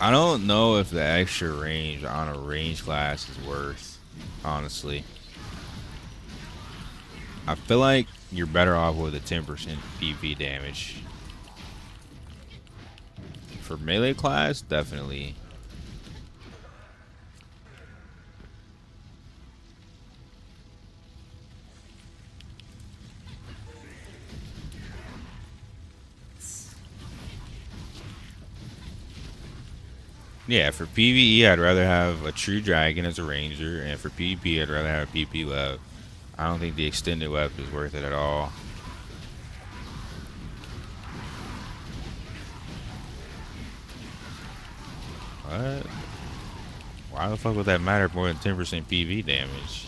I don't know if the extra range on a range class is worth, honestly. I feel like you're better off with a 10% PvP damage. For melee class, definitely. Yeah, for PvE, I'd rather have a true dragon as a ranger, and for PvP, I'd rather have a PP web. I don't think the extended web is worth it at all. What? Why the fuck would that matter more than 10% PV damage?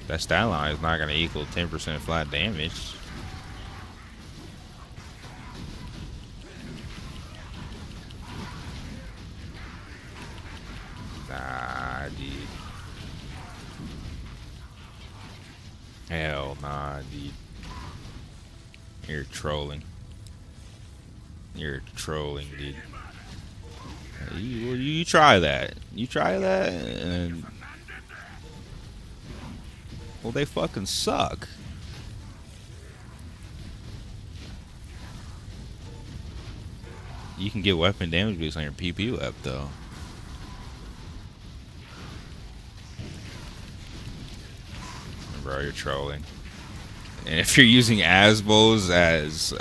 That stat line is not going to equal 10% flat damage. Nah, dude. Hell nah, dude. You're trolling. You're trolling, dude. You try that. You try that, and well, they fucking suck. You can get weapon damage boost on your PP web, though. Bro, you're trolling. And if you're using Asbos as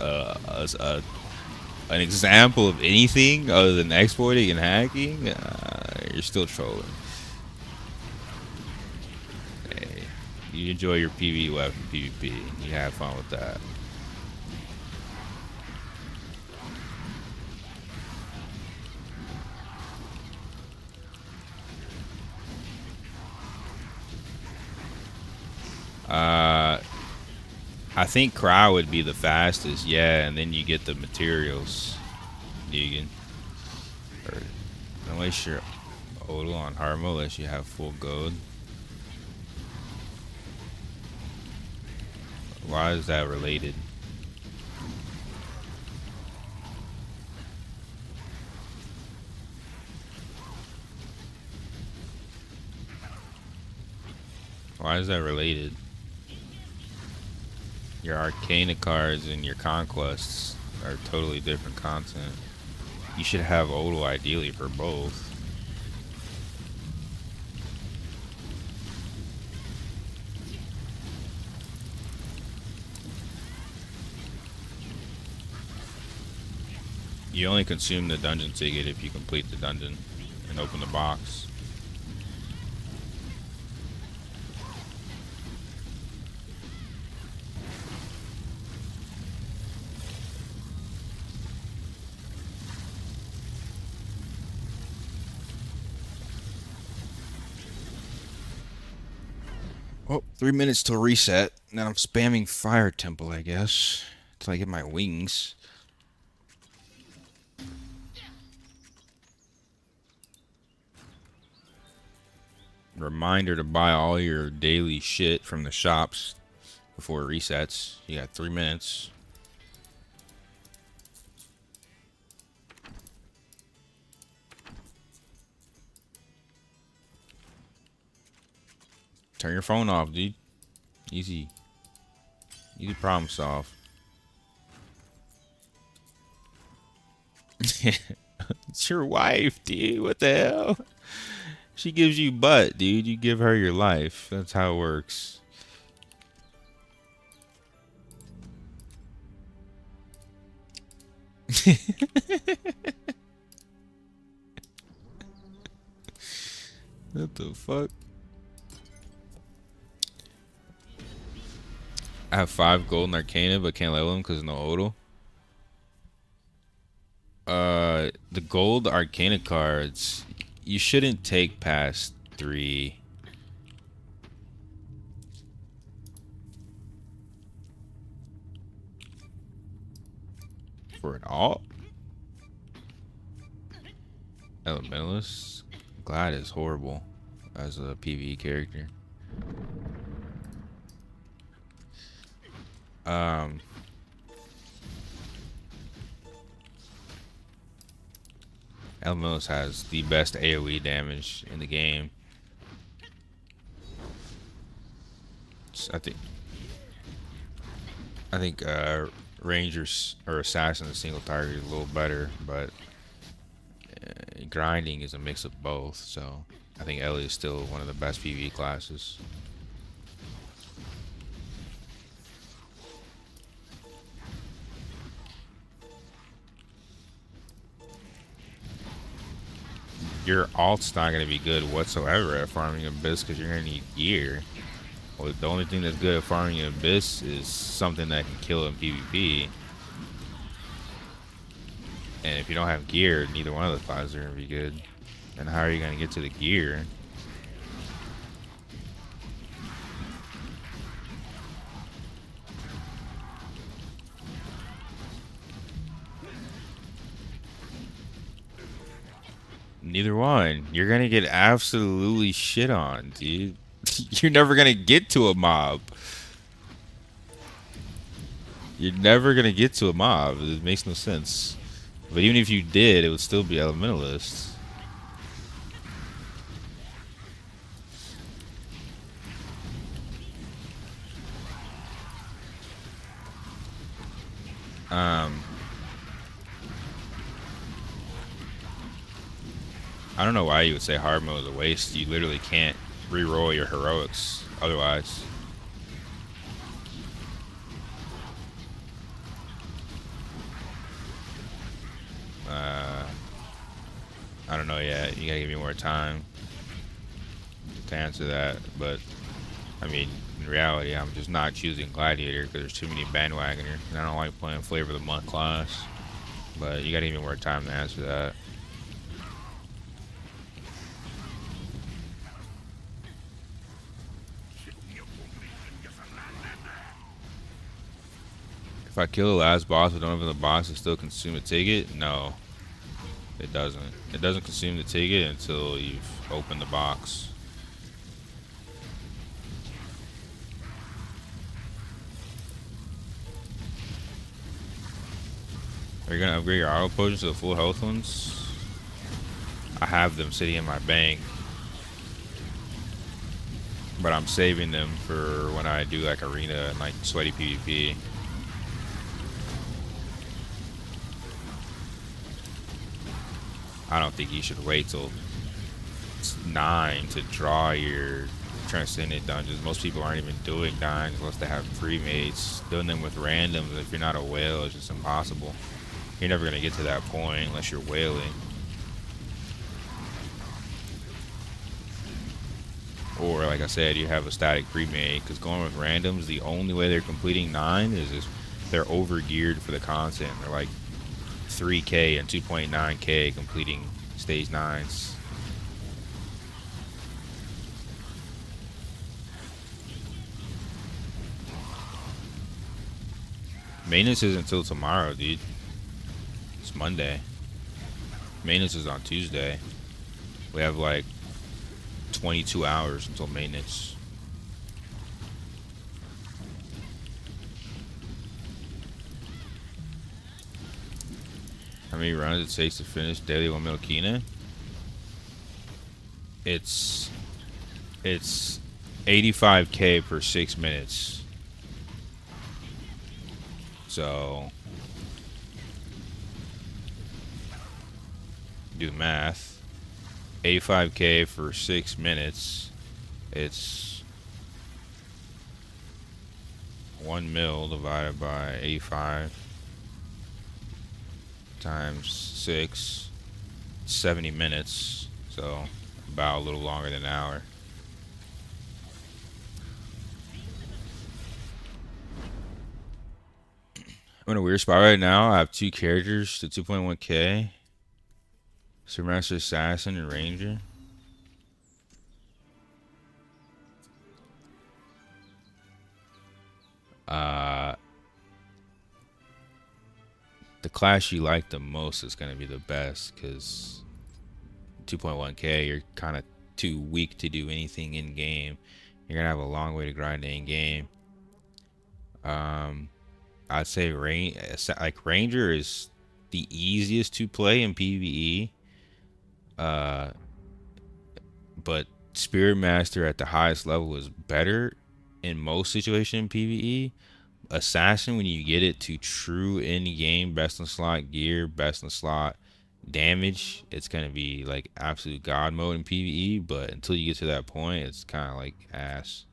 an example of anything other than exploiting and hacking, you're still trolling. Hey, you enjoy your PvE weapon PvP. You have fun with that. I think Cry would be the fastest, yeah, and then you get the materials. You can, or unless you're Odal on Harmo, unless you have full gold. Why is that related? Why is that related? Your Arcana cards and your Conquests are totally different content. You should have Odal ideally for both. You only consume the dungeon ticket if you complete the dungeon and open the box. Oh, 3 minutes till reset. And then I'm spamming Fire Temple, I guess, until I get my wings. Reminder to buy all your daily shit from the shops before it resets. You got 3 minutes. Turn your phone off, dude. Easy. Easy problem solve. It's your wife, dude. What the hell? She gives you butt, dude. You give her your life. That's how it works. What the fuck? I have 5 golden arcana, but can't level them because no Odal. The gold arcana cards, you shouldn't take past 3. For an alt? Elementalist? Glad is horrible as a PvE character. Elementalist has the best AoE damage in the game. I think Rangers or Assassin a single target is a little better, but grinding is a mix of both. So I think Ellie is still one of the best PvE classes. Your alt's not going to be good whatsoever at farming Abyss because you're going to need gear. Well, the only thing that's good at farming Abyss is something that can kill in PvP. And if you don't have gear, neither one of the classes are going to be good. And how are you going to get to the gear? Neither one. You're gonna get absolutely shit on, dude. You're never gonna get to a mob. You're never gonna get to a mob. It makes no sense. But even if you did, it would still be Elementalist. I don't know why you would say hard mode is a waste. You literally can't re-roll your heroics otherwise. I don't know yet. You gotta give me more time to answer that. But I mean, in reality, I'm just not choosing Gladiator because there's too many bandwagoners, and I don't like playing Flavor of the Month class. But you gotta give me more time to answer that. I kill the last boss but don't open the box, it still consume a ticket? No, it doesn't. It doesn't consume the ticket until you've opened the box. Are you gonna upgrade your auto potions to the full health ones? I have them sitting in my bank, but I'm saving them for when I do like arena and like sweaty PvP. I don't think you should wait till 9 to draw your transcendent dungeons. Most people aren't even doing 9s unless they have pre-mates. Doing them with randoms, if you're not a whale, is just impossible. You're never gonna get to that point unless you're whaling. Or, like I said, you have a static pre-made, because going with randoms, the only way they're completing 9 is if they're over-geared for the content. They're like 3K and 2.9K completing stage 9s. Maintenance isn't until tomorrow, dude. It's Monday. Maintenance is on Tuesday. We have like 22 hours until maintenance. How many runs it takes to finish daily 1 mil Kina? It's 85K per 6 minutes. So do the math. 85K for 6 minutes. It's 1 mil divided by 85 times 6. 70 minutes. So about a little longer than an hour. I'm in a weird spot right now. I have 2 characters to 2.1K. Supermaster Assassin and Ranger. The class you like the most is going to be the best, because 2.1K, you're kind of too weak to do anything in game. You're going to have a long way to grind in game. I'd say Ranger is the easiest to play in PvE. But Spirit Master at the highest level is better in most situations in PvE. Assassin, when you get it to true in-game best in slot gear, best in slot damage, it's gonna be like absolute god mode in PvE. But until you get to that point, it's kind of like ass.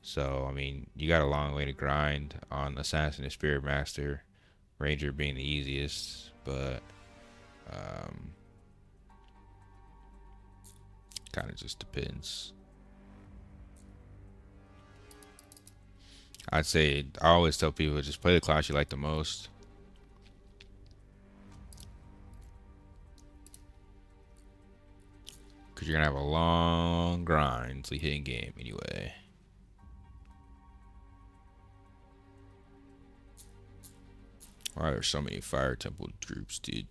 So I mean, you got a long way to grind on Assassin and Spirit Master. Ranger being the easiest, but kind of just depends. I'd say, I always tell people, just play the class you like the most. Because you're going to have a long grind until you hit in game anyway. Why there's so many Fire Temple groups, dude.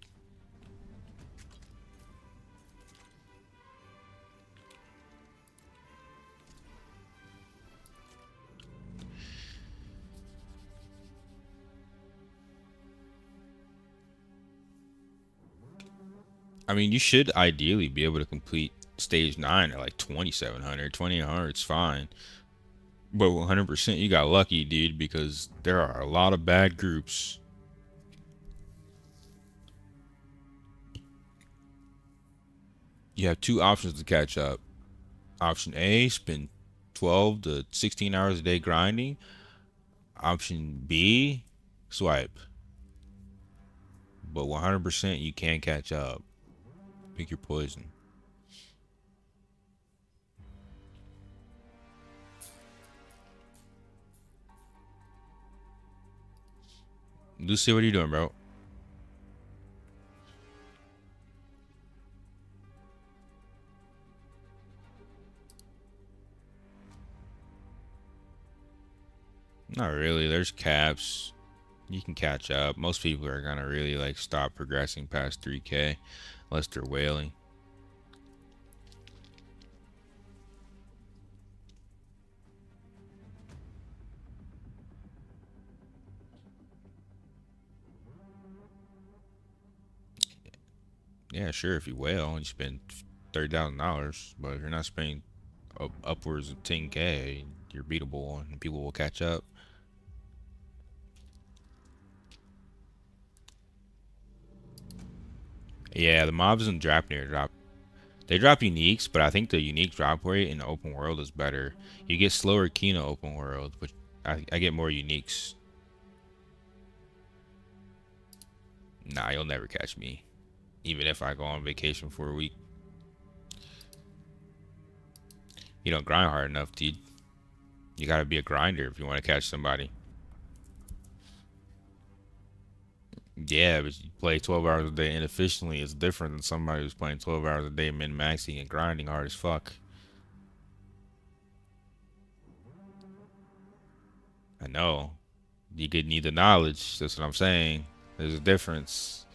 I mean, you should ideally be able to complete stage 9 at like 2700, 2800, it's fine. But 100% you got lucky, dude, because there are a lot of bad groups. You have 2 options to catch up. Option A, spend 12 to 16 hours a day grinding. Option B, swipe. But 100% you can catch up. Pick your poison. Lucy, what are you doing, bro? Not really. There's caps. You can catch up. Most people are gonna really like stop progressing past 3K unless they're whaling. Yeah, sure. If you whale and you spend $30,000, but if you're not spending upwards of 10K, you're beatable and people will catch up. Yeah, the mobs in Draupnir drop. They drop uniques, but I think the unique drop rate in the open world is better. You get slower key in the open world, but I get more uniques. Nah, you'll never catch me. Even if I go on vacation for a week. You don't grind hard enough, dude. You gotta be a grinder if you want to catch somebody. Yeah, but you play 12 hours a day inefficiently is different than somebody who's playing 12 hours a day min-maxing and grinding hard as fuck. I know. You could need the knowledge. That's what I'm saying. There's a difference.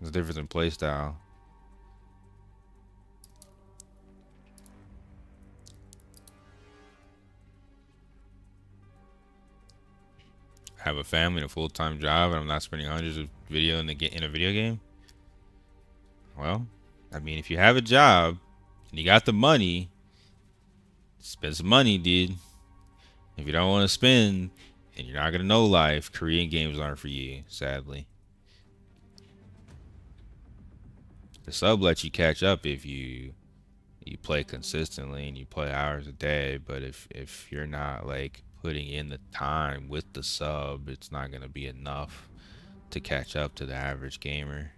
There's a difference in playstyle. I have a family and a full-time job, and I'm not spending hundreds of video in a video game. Well, I mean, if you have a job and you got the money, spend some money, dude. If you don't want to spend and you're not gonna know life, Korean games aren't for you, sadly. The sub lets you catch up if you play consistently and you play hours a day, but if you're not like putting in the time with the sub, it's not gonna be enough to catch up to the average gamer.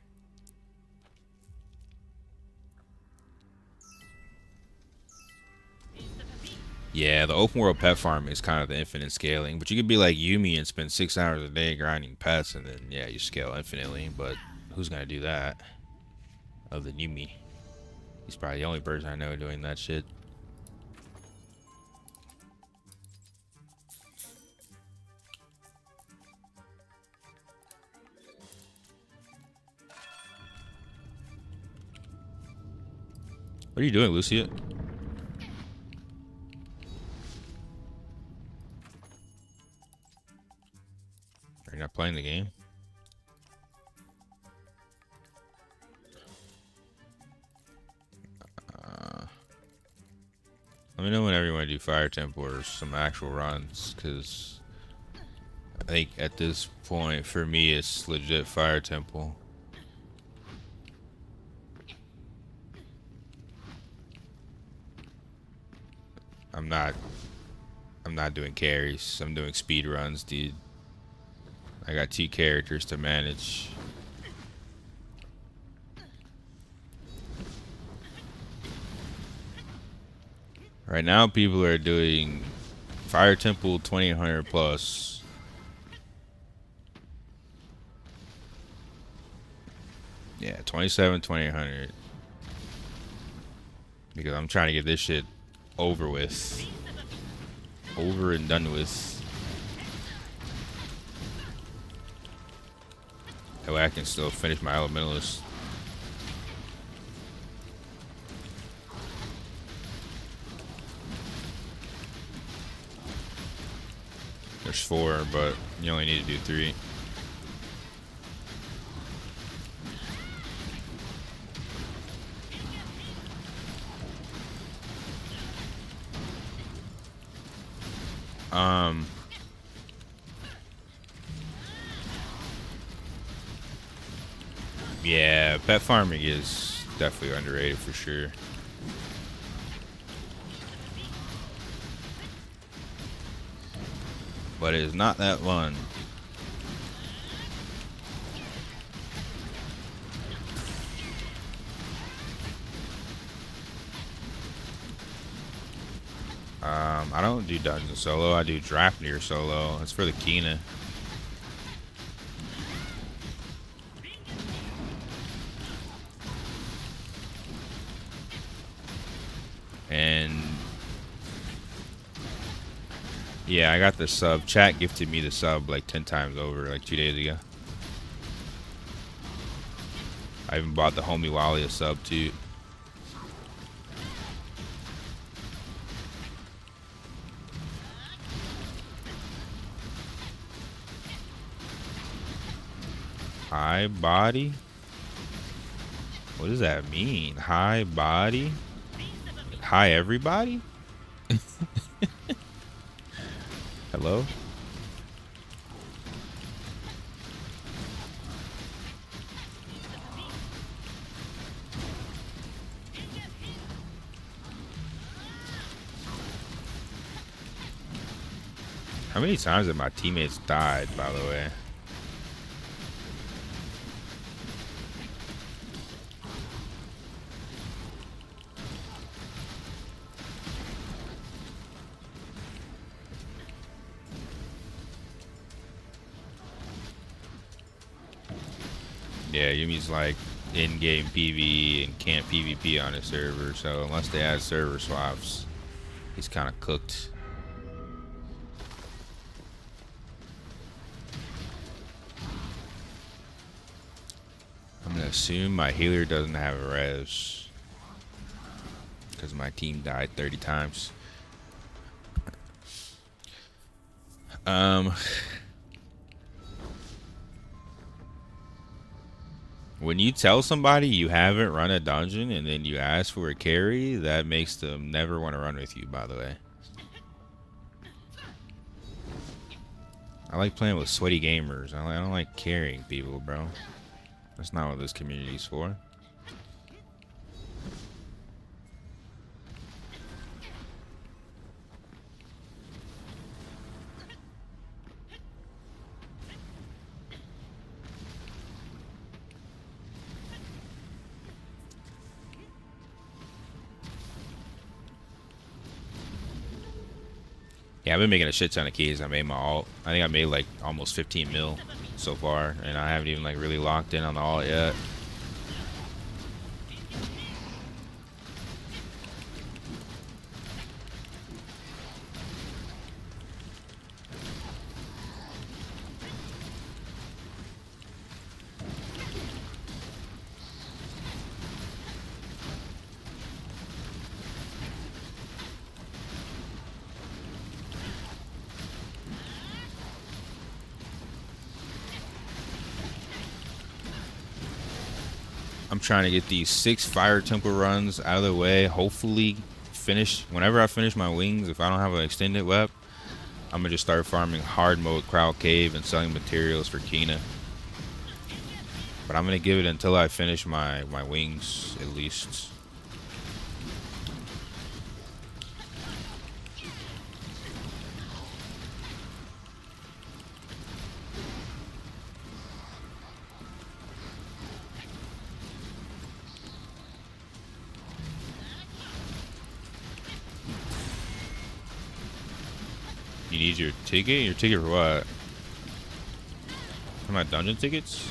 Yeah, the open world pet farm is kind of the infinite scaling, but you could be like Yumi and spend 6 hours a day grinding pets, and then yeah, you scale infinitely. But who's gonna do that? Other than Yumi, he's probably the only person I know doing that shit. What are you doing, Lucia? Are you not playing the game? Let me know whenever you want to do Fire Temple or some actual runs, because I think at this point, for me, it's legit Fire Temple. I'm not doing carries. I'm doing speed runs, dude. I got 2 characters to manage. Right now, people are doing Fire Temple 2800 plus. Yeah, 27, 2800. Because I'm trying to get this shit over with. Over and done with. That way I can still finish my Elementalist. There's 4, but you only need to do 3. Yeah, pet farming is definitely underrated for sure. But it's not that fun. I don't do dungeon solo. I do Draupnir solo. It's for the Kina. And Yeah, I got the sub. Chat gifted me the sub like 10 times over like 2 days ago. I even bought the homie Wally a sub too. High body? What does that mean? High body? Hi everybody? Hello? How many times have my teammates died, by the way? Yeah, Yumi's like in-game PvE and can't PvP on his server, so unless they add server swaps, he's kind of cooked. I'm gonna assume my healer doesn't have a res because my team died 30 times. When you tell somebody you haven't run a dungeon and then you ask for a carry, that makes them never want to run with you, by the way. I like playing with sweaty gamers. I don't like carrying people, bro. That's not what this community's for. Yeah, I've been making a shit ton of keys. I made my alt. I think I made like almost 15 mil so far, and I haven't even like really locked in on the alt yet. I'm trying to get these 6 fire temple runs out of the way. Hopefully finish whenever I finish my wings. If I don't have an extended web, I'm gonna just start farming hard mode crowd cave and selling materials for Kina. But I'm gonna give it until I finish my wings at least. You need your ticket? Your ticket for what? For my dungeon tickets?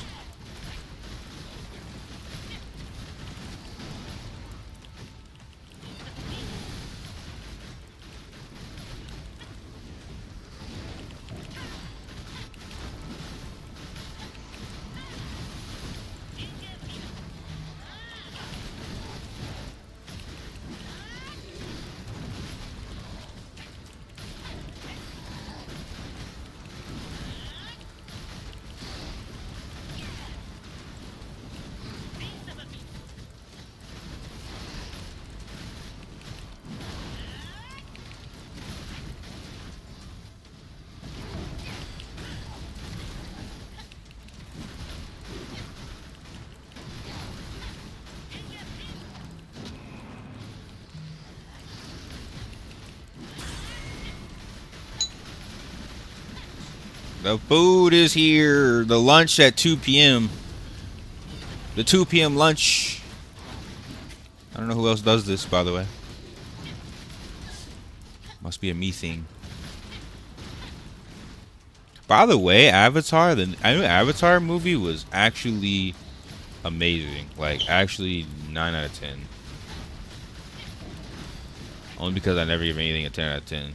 The food is here. The lunch at 2 p.m. The 2 p.m. lunch. I don't know who else does this, by the way. Must be a me thing. By the way, Avatar, the new Avatar movie was actually amazing. Like, actually 9 out of 10. Only because I never give anything a 10 out of 10.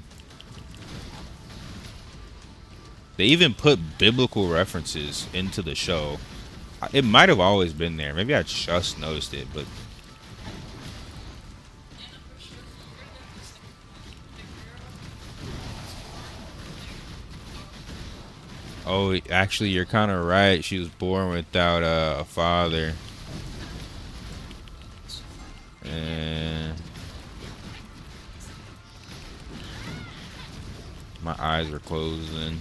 They even put biblical references into the show. It might have always been there. Maybe I just noticed it, but oh, actually, you're kind of right. She was born without a father. And my eyes were closed then.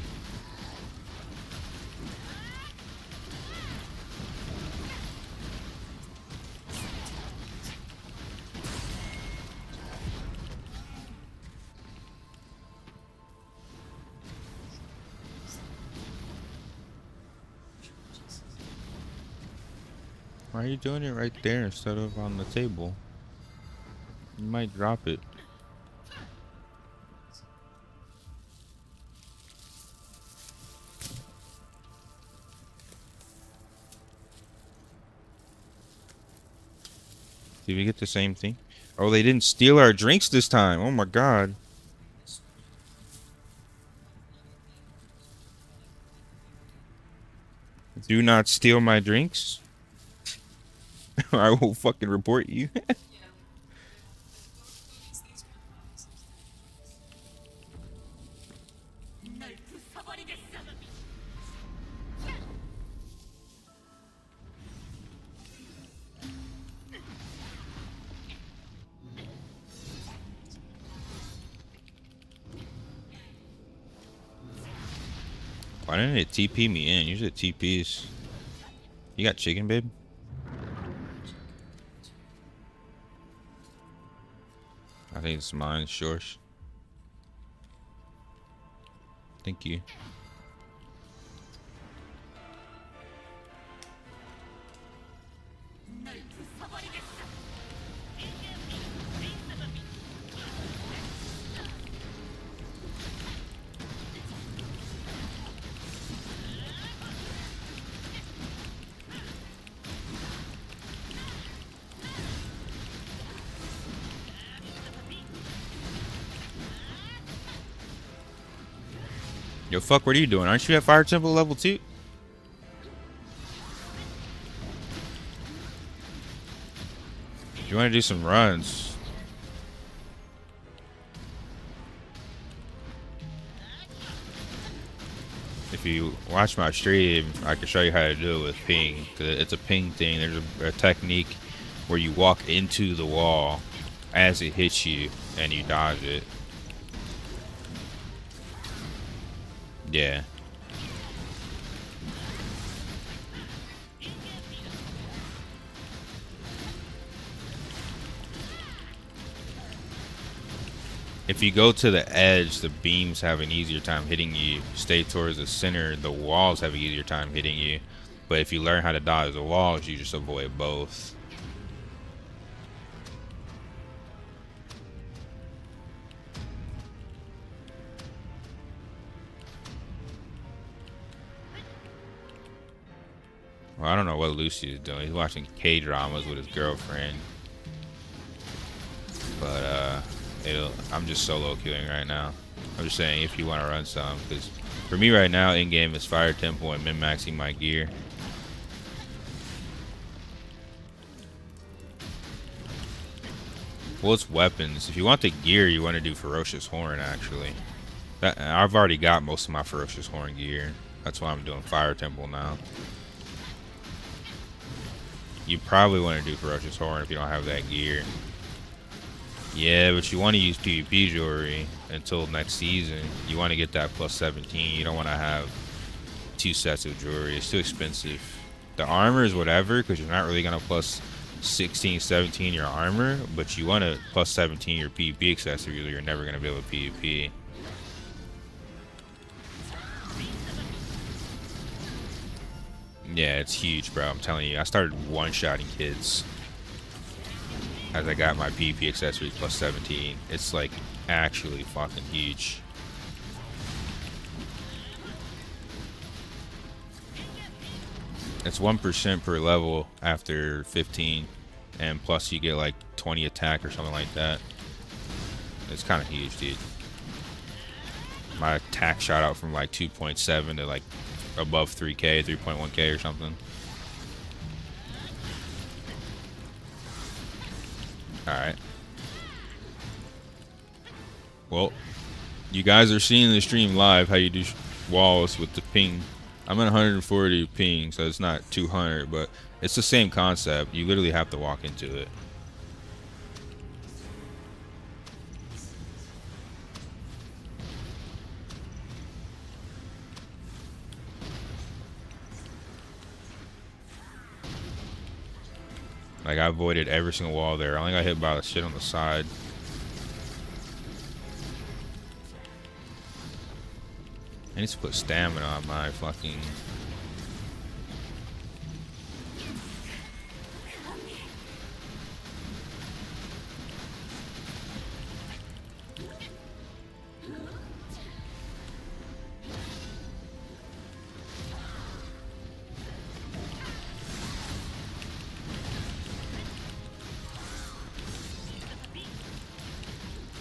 Why are you doing it right there instead of on the table? You might drop it. Did we get the same thing? Oh, they didn't steal our drinks this time. Oh my god. Do not steal my drinks. I will fucking report you. Why didn't it TP me in? Usually it TPs. You got chicken, babe? I think it's mine, Shorsh. Thank you. Yo, fuck, what are you doing? Aren't you at Fire Temple level 2? You want to do some runs? If you watch my stream, I can show you how to do it with ping. Cause it's a ping thing. There's a technique where you walk into the wall as it hits you and you dodge it. Yeah. If you go to the edge, the beams have an easier time hitting you. Stay towards the center, the walls have an easier time hitting you. But if you learn how to dodge the walls, you just avoid both. Well, I don't know what Lucy is doing. He's watching K-dramas with his girlfriend. But, I'm just solo queuing right now. I'm just saying if you want to run some. Because for me right now, in-game is Fire Temple and min-maxing my gear. Well, it's weapons. If you want the gear, you want to do Ferocious Horn, actually. I've already got most of my Ferocious Horn gear. That's why I'm doing Fire Temple now. You probably want to do Ferocious Horn if you don't have that gear. Yeah, but you want to use PvP jewelry until next season. You want to get that plus 17. You don't want to have 2 sets of jewelry. It's too expensive. The armor is whatever, because you're not really going to plus 16, 17 your armor, but you want to plus 17 your PvP accessories or you're never going to be able to PvP. Yeah, it's huge, bro. I'm telling you. I started one-shotting kids as I got my PvP accessories plus 17. It's like actually fucking huge. It's 1% per level after 15, and plus you get like 20 attack or something like that. It's kind of huge, dude. My attack shot out from like 2.7 to like above 3k, 3.1k or something. Alright. Well, you guys are seeing the stream live how you do walls with the ping. I'm at 140 ping, so it's not 200, but it's the same concept. You literally have to walk into it. Like, I avoided every single wall there. I only got hit by the shit on the side. I need to put stamina on my fucking...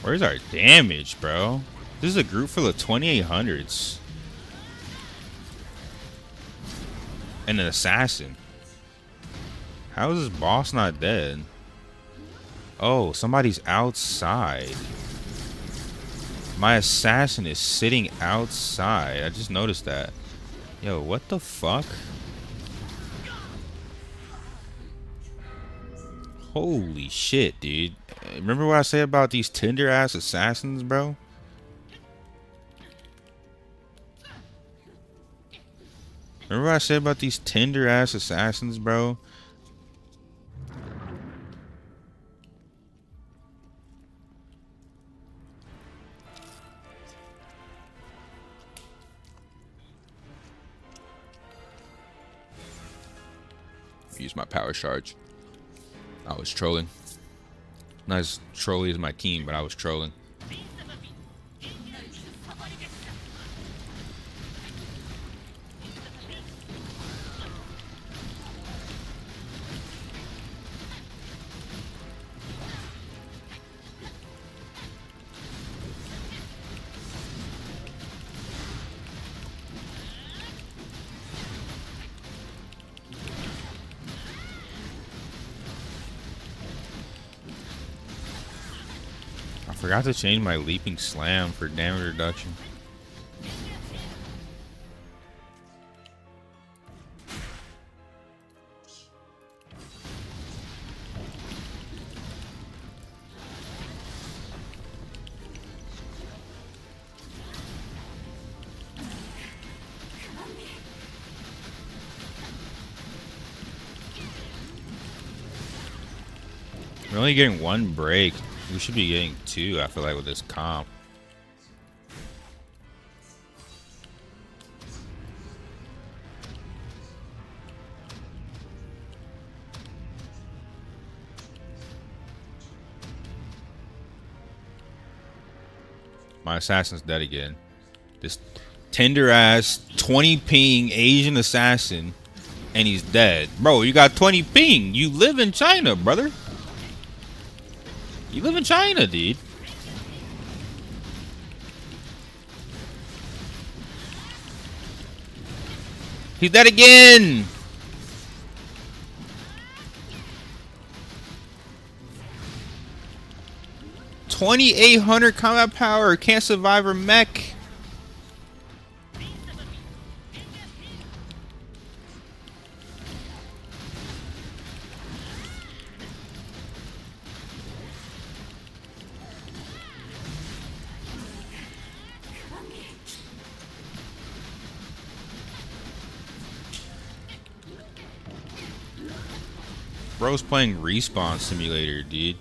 Where's our damage, bro? This is a group full of 2800s. And an assassin. How is this boss not dead? Oh, somebody's outside. My assassin is sitting outside. I just noticed that. Yo, what the fuck? Holy shit, dude. Remember what I said about these tender ass assassins, bro? Remember what I said about these tender ass assassins, bro? Use my power charge. I was trolling. Not as trolly as my team, but I was trolling. I forgot to change my leaping slam for damage reduction. We're only getting one break. We should be getting two, I feel like, with this comp. My assassin's dead again. This tender ass 20 ping Asian assassin, and he's dead. Bro, you got 20 ping. You live in China, brother. You live in China, dude. He's dead again. $2,800 combat power. Can't survive her mech. Bro's playing Respawn Simulator, dude.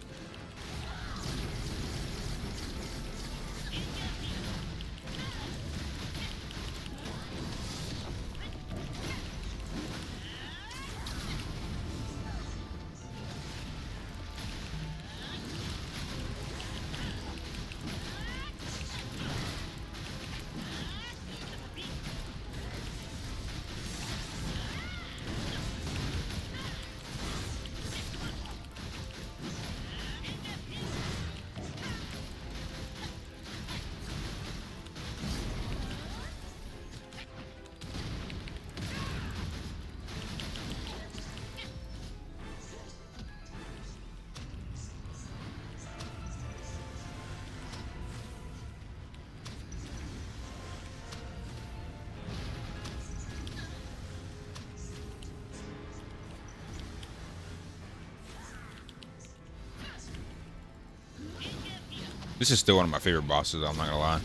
This is still one of my favorite bosses, I'm not gonna lie.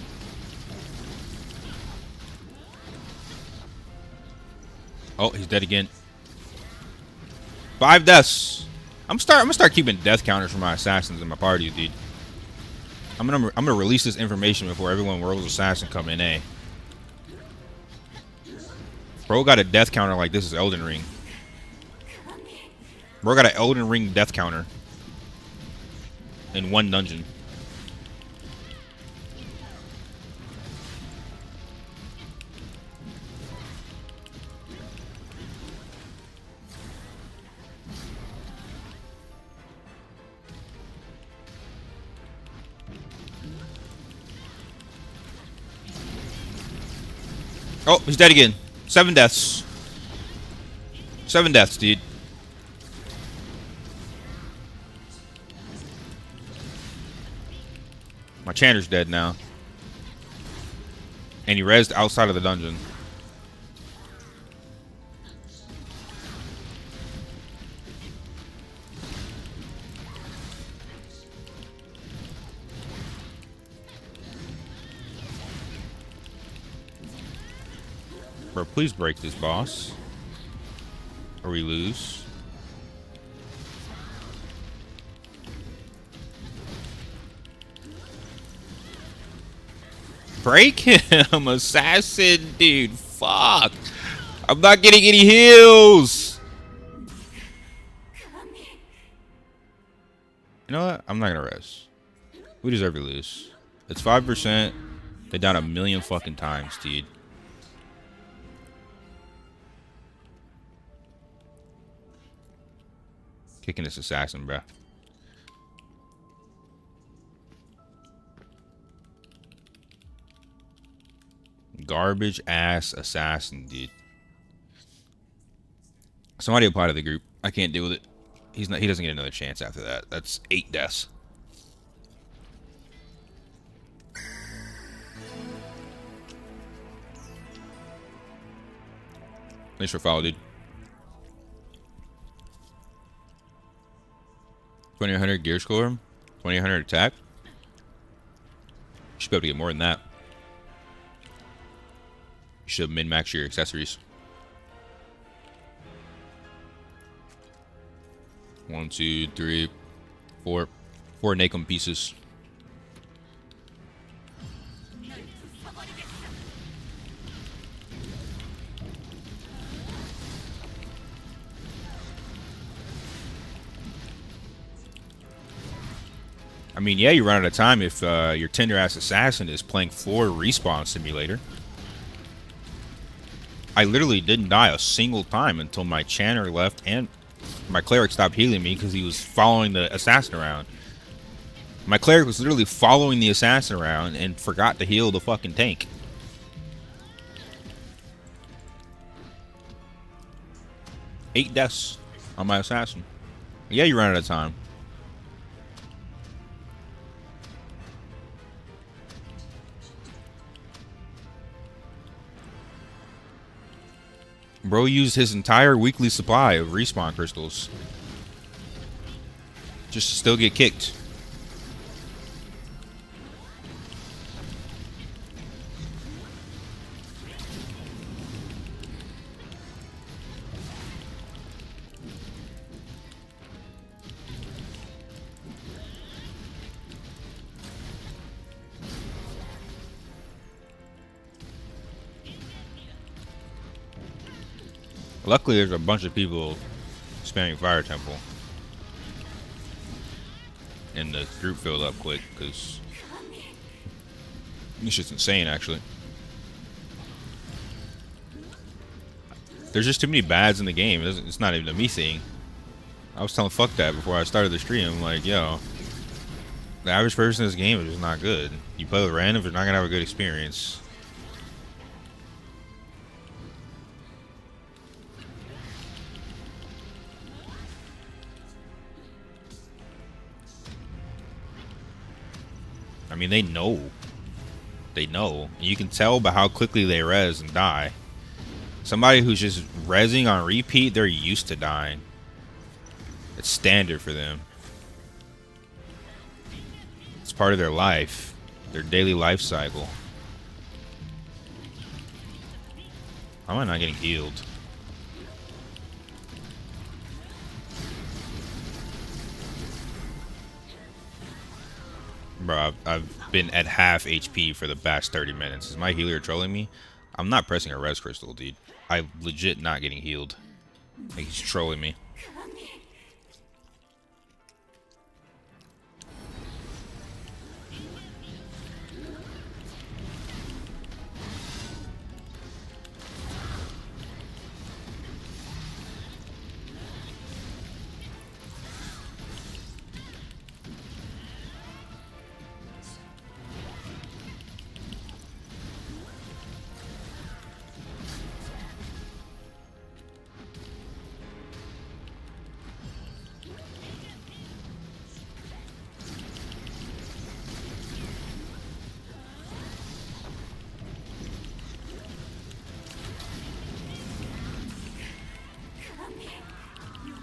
Oh, he's dead again. 5 deaths. I'm gonna start keeping death counters for my assassins in my party, dude. I'm gonna release this information before everyone rolls assassin come in, eh? Bro got a death counter like this is Elden Ring. Bro got an Elden Ring death counter in one dungeon. Oh, he's dead again. 7 deaths. 7 deaths, dude. My Chanter's dead now. And he rezzed outside of the dungeon. Bro, please break this boss. Or we lose. Break him, assassin, dude. Fuck. I'm not getting any heals. You know what? I'm not gonna rest. We deserve to lose. It's 5%. They down 1,000,000 fucking times, dude. Kicking this assassin, bro. Garbage ass assassin, dude. Somebody apply to the group. I can't deal with it. He doesn't get another chance after that. That's 8 deaths. Thanks for follow, dude. 2,800 gear score, 2,800 attack. You should be able to get more than that. You should min-max your accessories. 1, 2, 3, 4. 4 Nakum pieces. I mean, yeah, you run out of time if your tender-ass assassin is playing floor respawn simulator. I literally didn't die a single time until my Chanter left and my cleric stopped healing me because he was following the assassin around. My cleric was literally following the assassin around and forgot to heal the fucking tank. Eight deaths on my assassin. Yeah, you run out of time. Bro used his entire weekly supply of respawn crystals. Just to still get kicked. Luckily, there's a bunch of people spamming Fire Temple. And the group filled up quick, because this shit's insane, actually. There's just too many bads in the game. It's not even a me thing. I was telling fuck that before I started the stream. I'm like, yo, the average person in this game is just not good. You play with randoms, you're not going to have a good experience. I mean, they know. They know. You can tell by how quickly they res and die. Somebody who's just rezzing on repeat, they're used to dying. It's standard for them. part of their life, their daily life cycle. How am I not getting healed? Bro, I've been at half HP for the past 30 minutes. Is my healer trolling me? I'm not pressing a res crystal, dude. I'm legit not getting healed. Like, he's trolling me.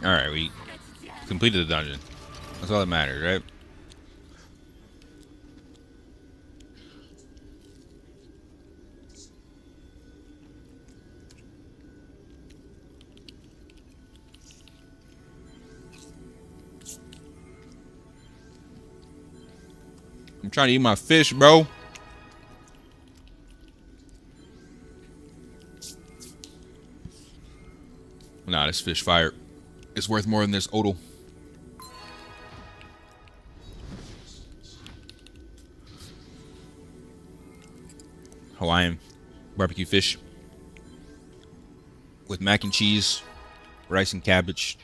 Alright, we completed the dungeon. That's all that matters, right? I'm trying to eat my fish, bro. Nah, this fish fire. It's worth more than this odal. Hawaiian barbecue fish with mac and cheese, rice and cabbage.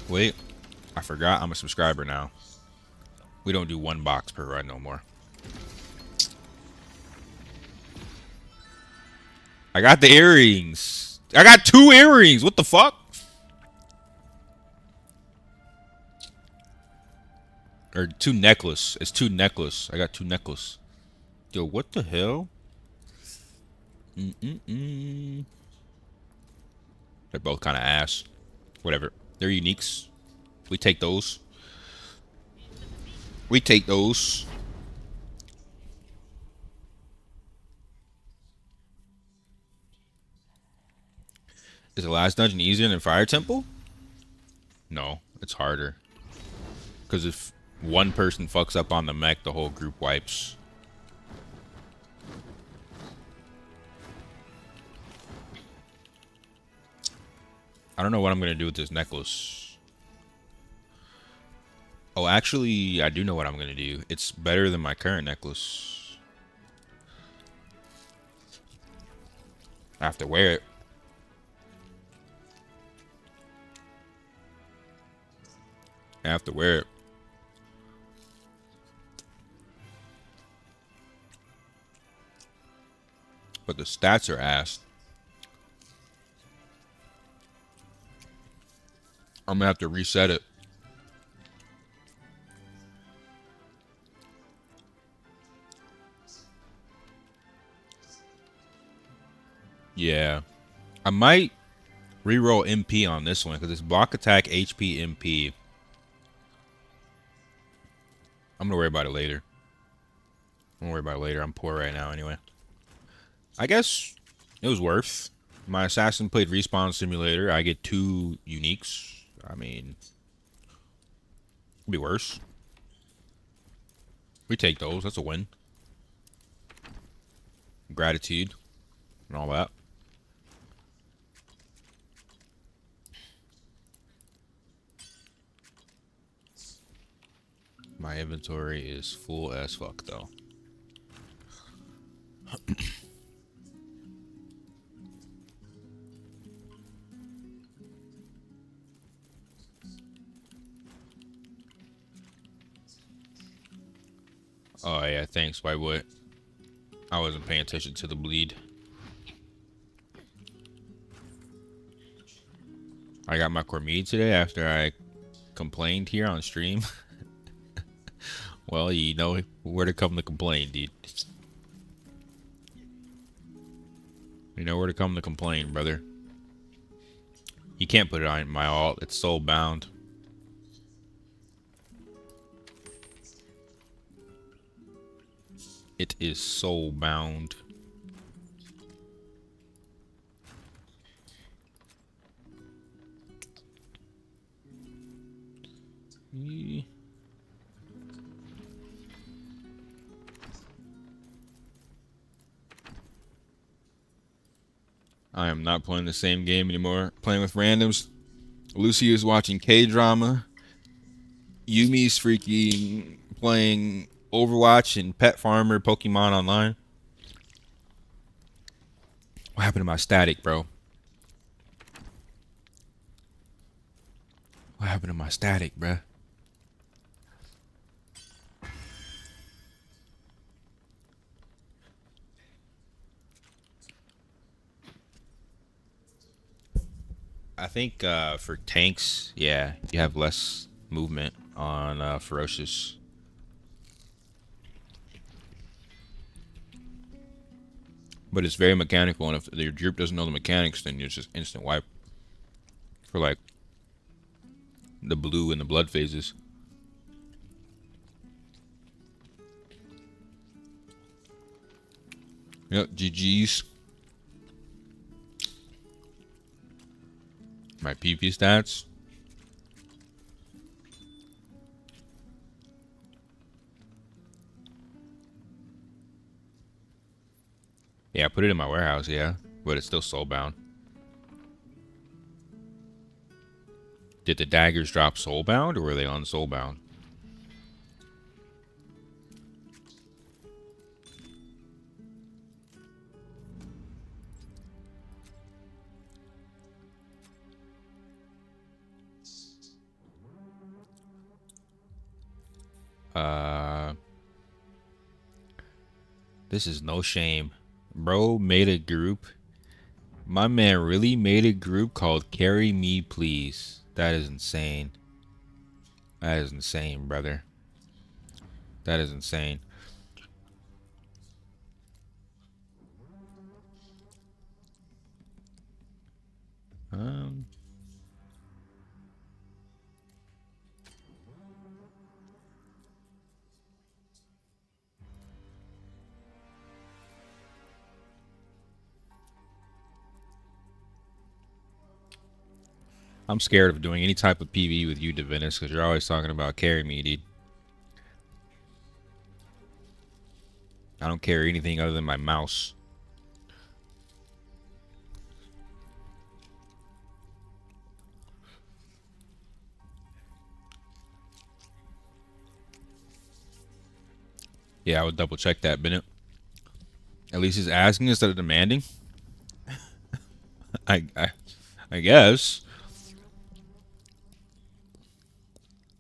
Wait, I forgot I'm a subscriber now. We don't do one box per run no more. I got the earrings. I got 2 earrings. What the fuck? Or 2 necklace. It's 2 necklace. I got 2 necklace. Yo, what the hell? They're both kind of ass. Whatever. They're uniques. We take those. We take those. Is the last dungeon easier than Fire Temple? No, it's harder. Because if one person fucks up on the mech, the whole group wipes. I don't know what I'm going to do with this necklace. Oh, actually, I do know what I'm going to do. It's better than my current necklace. I have to wear it. I have to wear it. But the stats are ass. I'm gonna have to reset it. Yeah. I might reroll MP on this one because it's block attack, HP, MP. I'm gonna worry about it later. I'm gonna worry about it later. I'm poor right now anyway. I guess it was worth. My assassin played Respawn Simulator. I get 2 uniques. I mean, could be worse. We take those. That's a win. Gratitude and all that. My inventory is full as fuck though. Oh yeah, thanks. Why would? I wasn't paying attention to the bleed. I got my Cormide today after I complained here on stream. Well, you know where to come to complain, dude. You know where to come to complain, brother. You can't put it on my alt. It's soul bound. It is soul bound. I am not playing the same game anymore. Playing with randoms. Lucy is watching K-drama. Yumi's freaking playing Overwatch and Pet Farmer Pokemon Online. What happened to my static, bro? What happened to my static, bruh? I think for tanks, yeah, you have less movement on Ferocious. But it's very mechanical, and if your group doesn't know the mechanics, then it's just instant wipe. For like the blue and the blood phases. Yep, GG's. My PP stats. Yeah, I put it in my warehouse, yeah. But it's still soulbound. Did the daggers drop soulbound, or were they on soulbound? This is no shame. Bro made a group. My man really made a group called Carry Me Please. That is insane. That is insane, brother. That is insane. I'm scared of doing any type of PvE with you, Divinus, because you're always talking about carry me, dude. I don't carry anything other than my mouse. Yeah, I would double check that, Bennett. At least he's asking instead of demanding. I guess.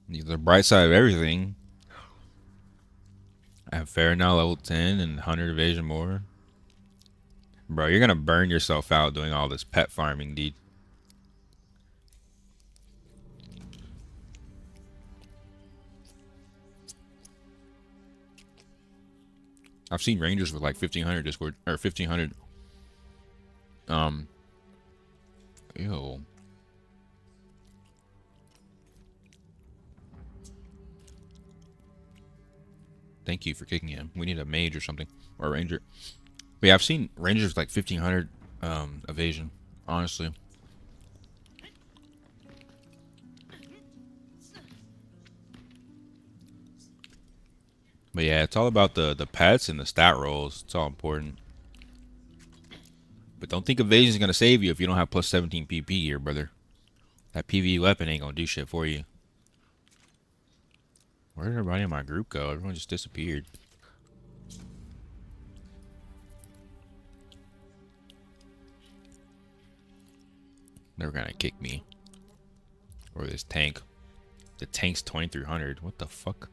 The bright side of everything. I have Fair now level 10 and 100 evasion more. Bro, you're gonna burn yourself out doing all this pet farming, dude. I've seen rangers with like 1500 Discord or 1500. Ew. Thank you for kicking him. We need a mage or something, or a ranger. But yeah, I've seen rangers with like 1500 evasion. Honestly. But yeah, it's all about the pets and the stat rolls. It's all important. But don't think evasion is gonna save you if you don't have plus 17 PP here, brother. That PvE weapon ain't gonna do shit for you. Where did everybody in my group go? Everyone just disappeared. They're gonna kick me. Or this tank. The tank's 2300. What the fuck?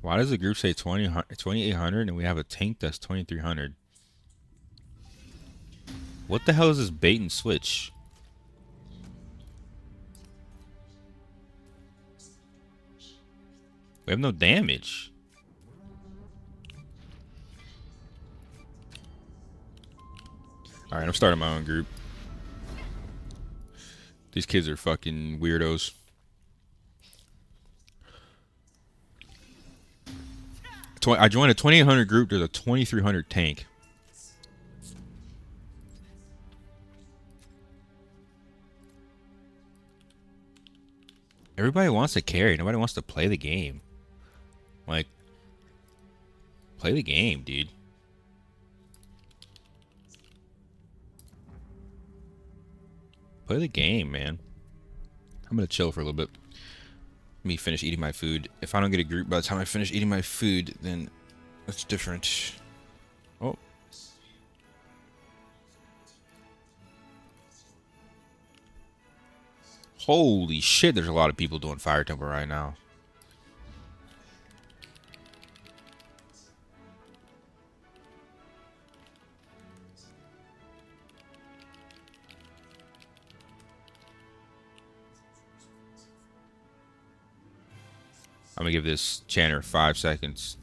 Why does the group say 2800 and we have a tank that's 2300? What the hell is this bait and switch? We have no damage. Alright, I'm starting my own group. These kids are fucking weirdos. I joined a 2800 group. There's a 2300 tank. Everybody wants to carry. Nobody wants to play the game. Like, play the game, dude. Play the game, man. I'm gonna chill for a little bit. Let me finish eating my food. If I don't get a group by the time I finish eating my food, then that's different. Oh. Holy shit, there's a lot of people doing Fire Temple right now. I'm gonna give this chanter 5 seconds.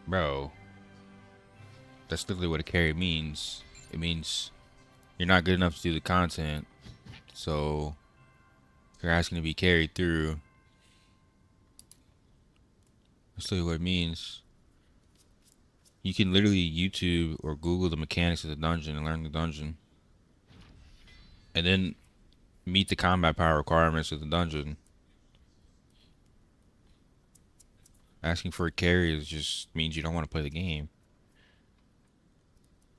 Bro, that's literally what a carry means. It means you're not good enough to do the content, so you're asking to be carried through. That's literally what it means. You can literally YouTube or Google the mechanics of the dungeon and learn the dungeon, and then meet the combat power requirements of the dungeon. Asking for a carry is just means you don't want to play the game.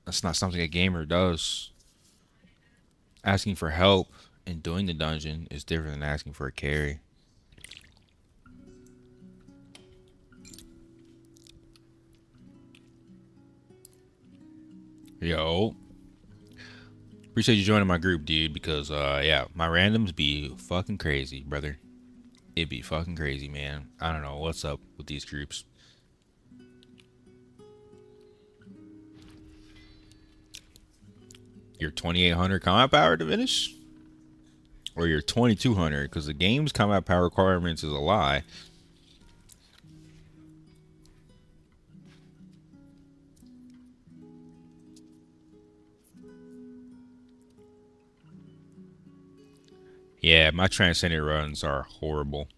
That's not something a gamer does. Asking for help in doing the dungeon is different than asking for a carry. Yo. Appreciate you joining my group, dude, because, yeah, my randoms be fucking crazy, brother. It'd be fucking crazy, man. I don't know what's up with these groups. Your 2800 combat power to finish? Or your 2200? Because the game's combat power requirements is a lie. Yeah, my transcendent runs are horrible.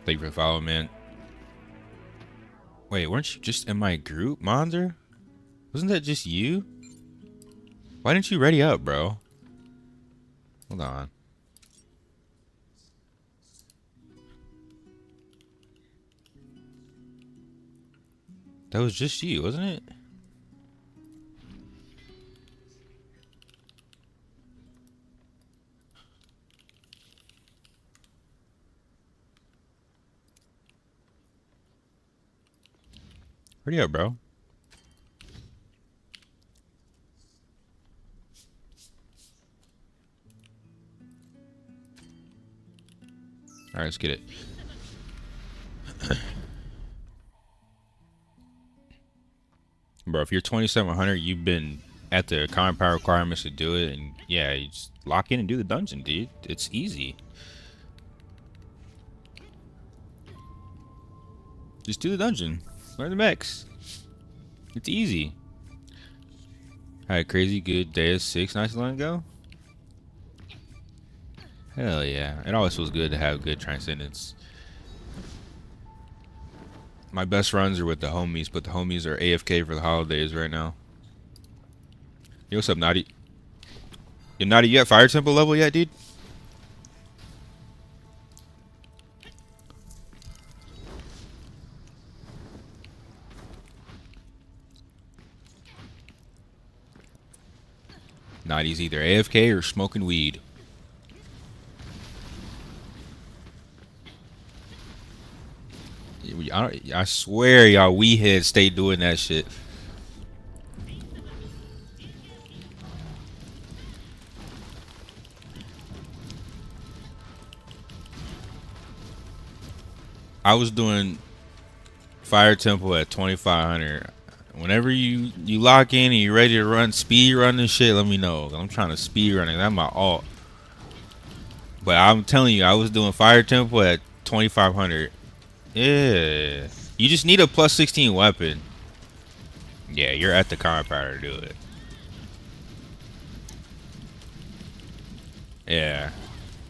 Thank you for the follow, man. Wait, weren't you just in my group, Monzer? Wasn't that just you? Why didn't you ready up, bro? Hold on. That was just you, wasn't it? Ready up, bro. All right, let's get it. Bro, if you're 2700, you've been at the common power requirements to do it, and yeah, you just lock in and do the dungeon, dude. It's easy. Just do the dungeon. Learn the mechs. It's easy. Alright, crazy good day of 6 nights long ago. Hell yeah. It always feels good to have good transcendence. My best runs are with the homies, but the homies are AFK for the holidays right now. Yo, what's up, Naughty? You Naughty, you at Fire Temple level yet, dude? Not he's either AFK or smoking weed. I swear y'all we heads stay doing that shit. I was doing Fire Temple at 2500. Whenever you lock in and you're ready to run speed run this shit, let me know. I'm trying to speed run it. That's my alt. But I'm telling you, I was doing Fire Temple at 2500. Yeah. You just need a plus 16 weapon. Yeah, you're at the compound to do it. Yeah.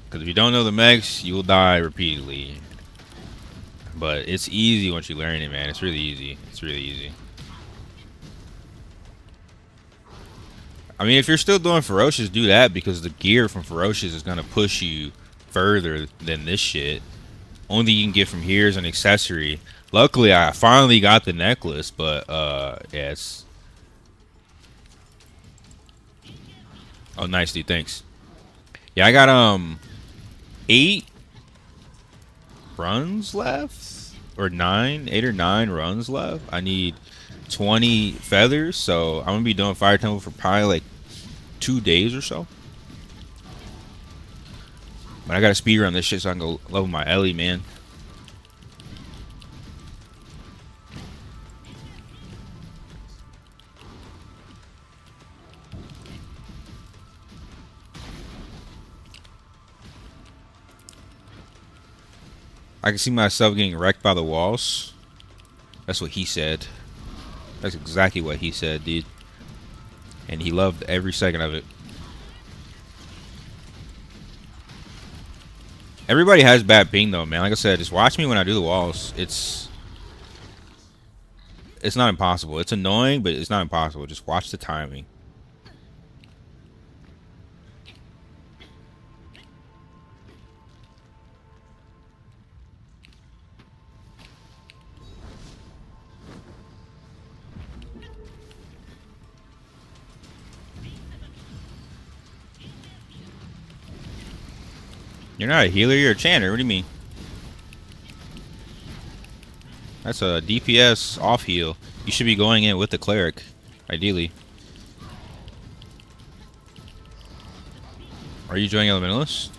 Because if you don't know the mechs, you will die repeatedly. But it's easy once you learn it, man. It's really easy. It's really easy. I mean, if you're still doing Ferocious, do that because the gear from Ferocious is going to push you further than this shit. Only thing you can get from here is an accessory. Luckily, I finally got the necklace, but, yeah, it's... Oh, nice, dude. Thanks. Yeah, I got, 8 runs left? Or 9? 8 or 9 runs left. I need 20 feathers, so I'm gonna be doing Fire Temple for probably like 2 days or so. But I gotta speed run this shit so I can go level my Ellie, man. I can see myself getting wrecked by the walls. That's what he said. That's exactly what he said, dude. And he loved every second of it. Everybody has bad ping though, man. Like I said, just watch me when I do the walls. It's not impossible. It's annoying, but it's not impossible. Just watch the timing. You're not a healer, you're a chanter. What do you mean? That's a DPS off heal. You should be going in with the cleric, ideally. Are you joining Elementalist?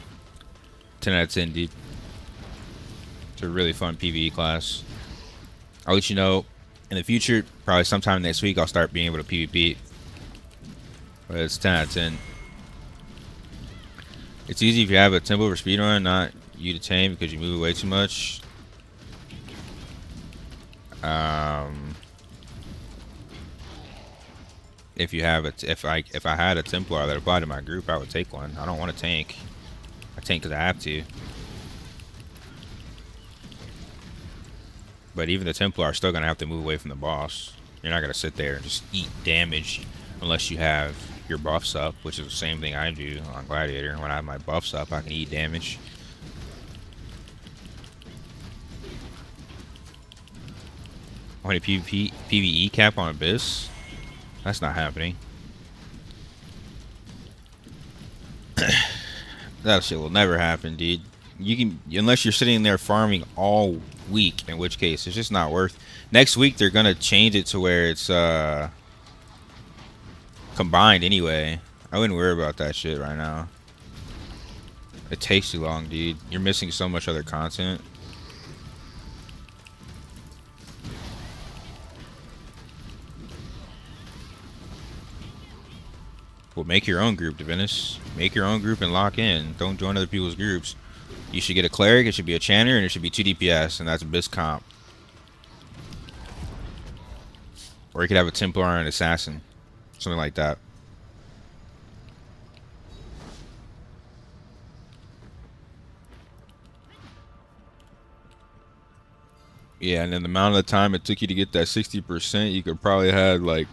10 out of 10, dude. It's a really fun PvE class. I'll let you know in the future, probably sometime next week, I'll start being able to PvP. But it's 10 out of 10. It's easy if you have a tempo for speedrun, not you to tame because you move away too much. If you have if I had a Templar that applied to my group, I would take one. I don't want to tank. I tank because I have to. But even the Templar are still gonna have to move away from the boss. You're not gonna sit there and just eat damage unless you have your buffs up, which is the same thing I do on Gladiator. When I have my buffs up, I can eat damage. When a PvE cap on Abyss, that's not happening. That shit will never happen, dude. You can, unless you're sitting there farming all week, in which case it's just not worth. Next week they're gonna change it to where it's combined anyway. I wouldn't worry about that shit right now. It takes too long, dude. You're missing so much other content. Well, make your own group, Divinus. Make your own group and lock in. Don't join other people's groups. You should get a cleric, it should be a chanter, and it should be 2 DPS, and that's Abyss comp. Or you could have a Templar and an assassin. Something like that. Yeah, and then the amount of the time it took you to get that 60%, you could probably have like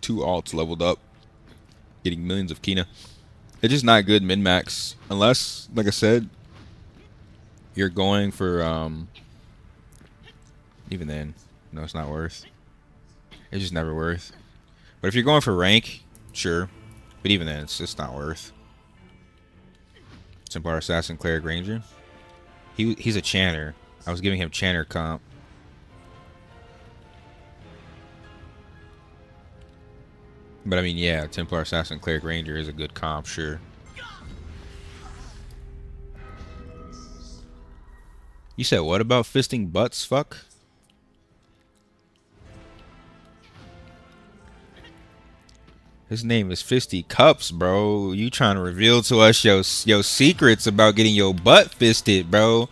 2 alts leveled up. Getting millions of Kina. It's just not good min-max. Unless, like I said, you're going for, even then, no, it's not worth. It's just never worth. But if you're going for rank, sure. But even then, it's not worth. Templar Assassin, Cleric, Ranger. He's a Chanter. I was giving him Chanter comp. But I mean, yeah, Templar Assassin, Cleric, Ranger is a good comp, sure. You said what about fisting butts? Fuck. His name is Fisty Cups, bro. You trying to reveal to us your secrets about getting your butt fisted, bro.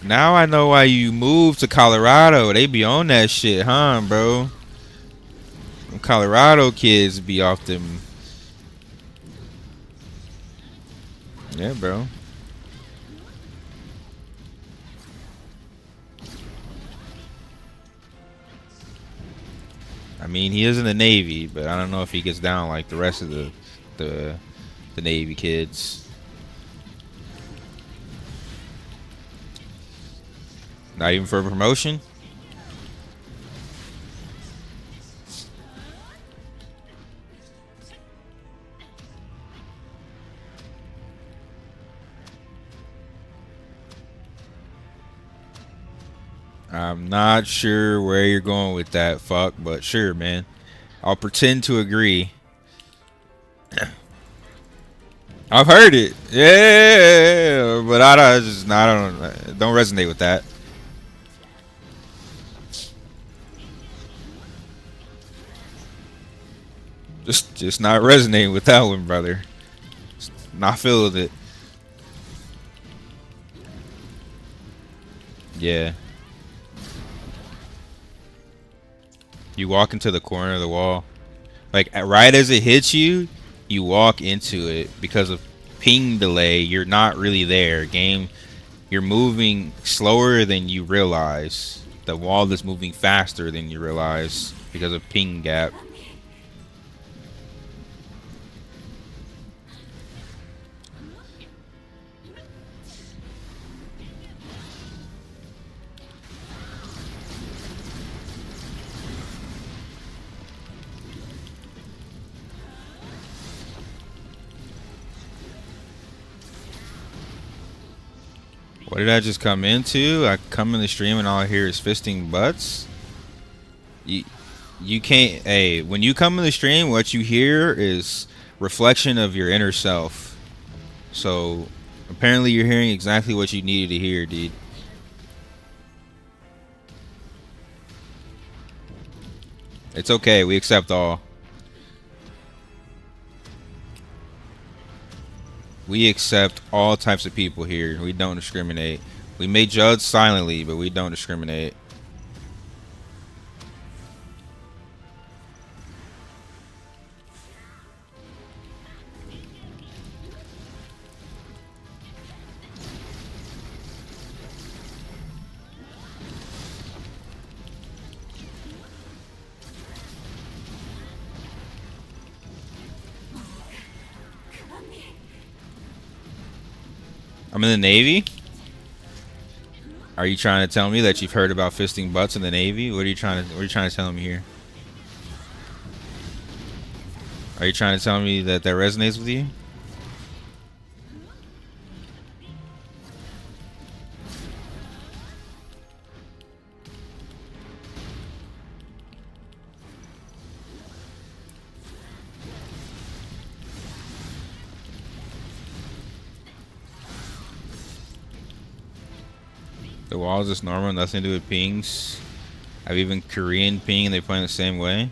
Now I know why you moved to Colorado. They be on that shit, huh, bro? Them Colorado kids be off them. Yeah, bro. I mean, he is in the Navy, but I don't know if he gets down like the rest of the Navy kids. Not even for a promotion? I'm not sure where you're going with that, fuck, but sure, man. I'll pretend to agree. I've heard it, yeah, but I don't resonate with that. Just not resonating with that one, brother. Just not feeling it. Yeah. You walk into the corner of the wall. Like, right as it hits you, you walk into it. Because of ping delay, you're not really there. Game, you're moving slower than you realize. The wall is moving faster than you realize because of ping gap. What did I just come into? I come in the stream and all I hear is fisting butts. You can't. Hey, when you come in the stream, what you hear is reflection of your inner self. So apparently you're hearing exactly what you needed to hear, dude. It's okay. We accept all. We accept all types of people here. We don't discriminate. We may judge silently, but we don't discriminate. I'm in the Navy? Are you trying to tell me that you've heard about fisting butts in the Navy? What are you trying to tell me here? Are you trying to tell me that resonates with you? The wall is just normal, nothing to do with pings. I've even Korean ping and they play in the same way.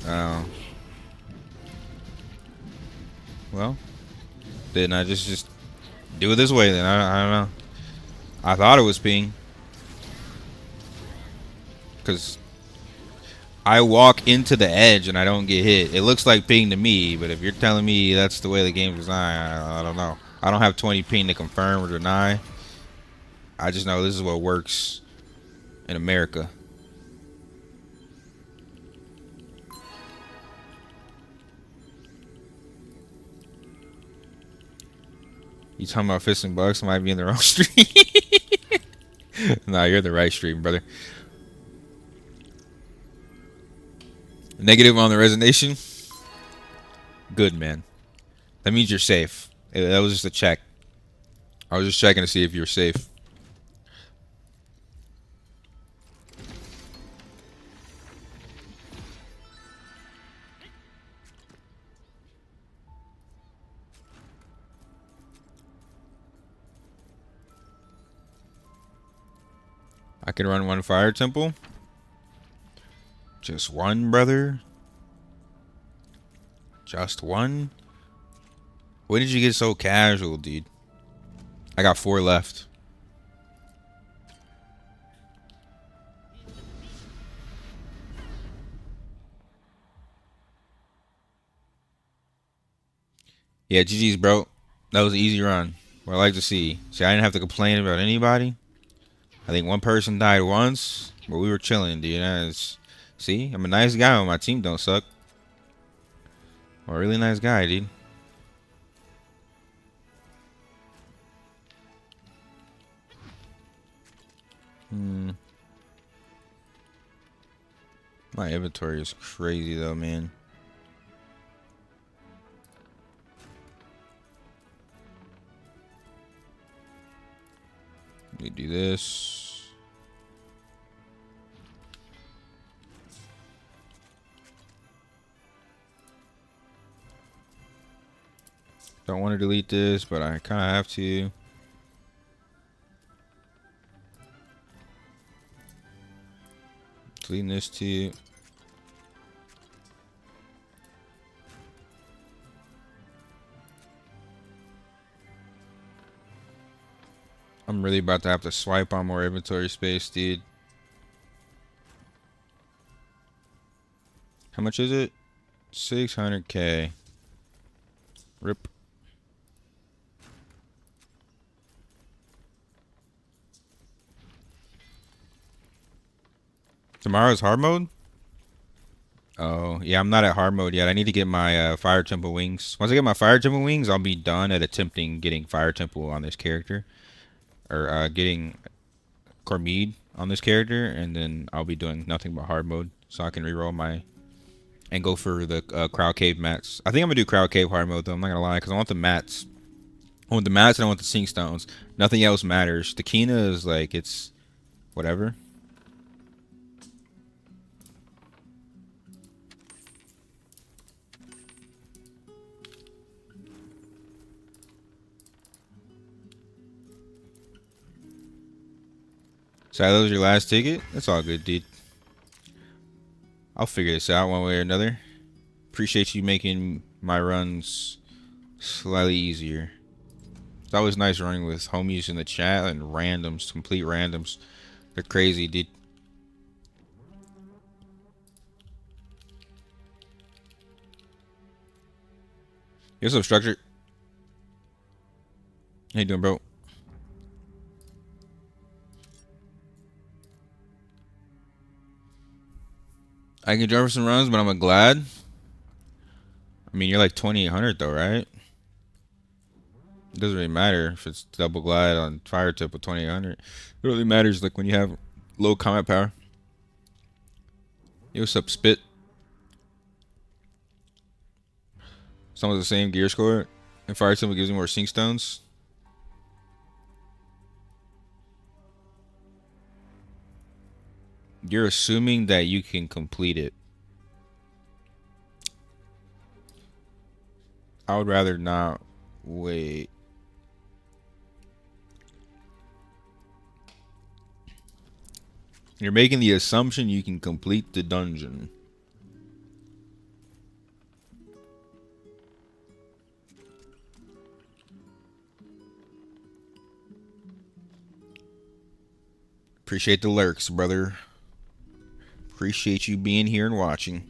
Oh. Well, then I just do it this way then. I don't know. I thought it was ping. Because I walk into the edge and I don't get hit. It looks like ping to me, but if you're telling me that's the way the game's designed, I don't know. I don't have 20 ping to confirm or deny. I just know this is what works in America. You talking about fisting bucks? Might be in the wrong stream. Nah, you're the right stream, brother. Negative on the resignation. Good, man. That means you're safe. That was just a check. I was just checking to see if you're safe. I can run one fire temple. Just one, brother. Just one. When did you get so casual, dude? I got 4 left. Yeah, GG's, bro. That was an easy run. What I like to see. See, I didn't have to complain about anybody. I think one person died once, but we were chilling, dude. See, I'm a nice guy when my team don't suck. I'm a really nice guy, dude. My inventory is crazy, though, man. Let me do this. Don't want to delete this, but I kind of have to. Deleting this too. I'm really about to have to swipe on more inventory space, dude. How much is it? 600k. Rip. Tomorrow's hard mode? Oh, yeah, I'm not at hard mode yet. I need to get my fire temple wings. Once I get my fire temple wings, I'll be done at attempting getting fire temple on this character. Or getting Cormide on this character, and then I'll be doing nothing but hard mode, so I can reroll my and go for the crowd cave mats. I think I'm gonna do crowd cave hard mode though. I'm not gonna lie, because I want the mats. I want the mats and I want the sink stones. Nothing else matters. The Kina is like, it's whatever. So that was your last ticket? That's all good, dude. I'll figure this out one way or another. Appreciate you making my runs slightly easier. It's always nice running with homies in the chat and randoms, complete randoms. They're crazy, dude. What's up, Structure? How you doing, bro? I can jump for some runs, but I'm a glad. I mean, you're like 2800 though, right? It doesn't really matter if it's double glide on fire tip with 2800. It really matters like when you have low combat power. Yo, what's up, Spit? Some of the same gear score, and fire temple gives me more sink stones. You're assuming that you can complete it. I would rather not wait. You're making the assumption you can complete the dungeon. Appreciate the lurks, brother. Appreciate you being here and watching.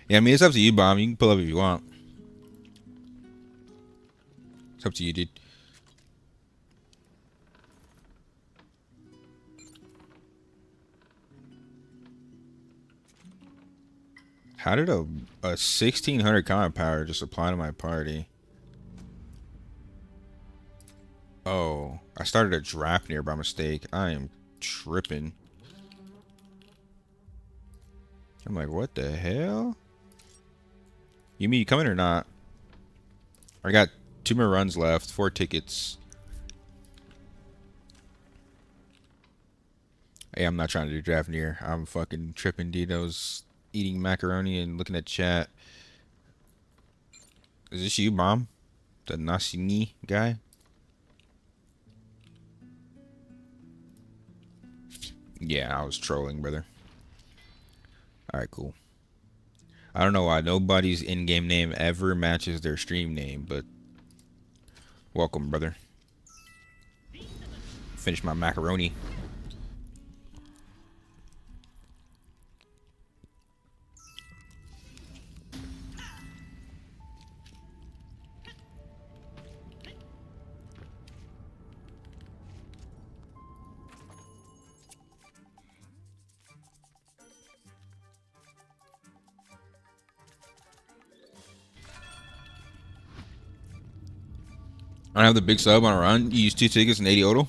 Yeah, I mean, it's up to you, Bomb. You can pull up if you want. It's up to you, dude. How did a 1600 combat power just apply to my party? Oh, I started a draft near by mistake. I am tripping. I'm like, what the hell? You mean you coming or not? I got 2 more runs left, 4 tickets. Hey, I'm not trying to do draft near. I'm fucking tripping Dino's eating macaroni and looking at chat. Is this you, Mom? The Nasini guy? Yeah, I was trolling, brother. Alright, cool. I don't know why nobody's in-game name ever matches their stream name, but welcome, brother. Finish my macaroni. I don't have the big sub on a run. You use 2 tickets and 80 auto?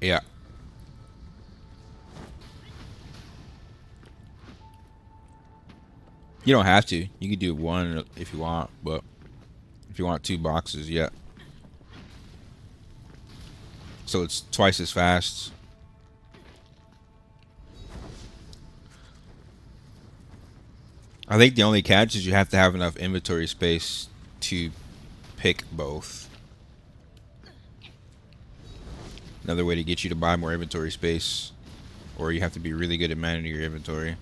Yeah. You don't have to. You could do 1 if you want, but if you want 2 boxes, yeah. So it's twice as fast. I think the only catch is you have to have enough inventory space to pick both. Another way to get you to buy more inventory space, or you have to be really good at managing your inventory.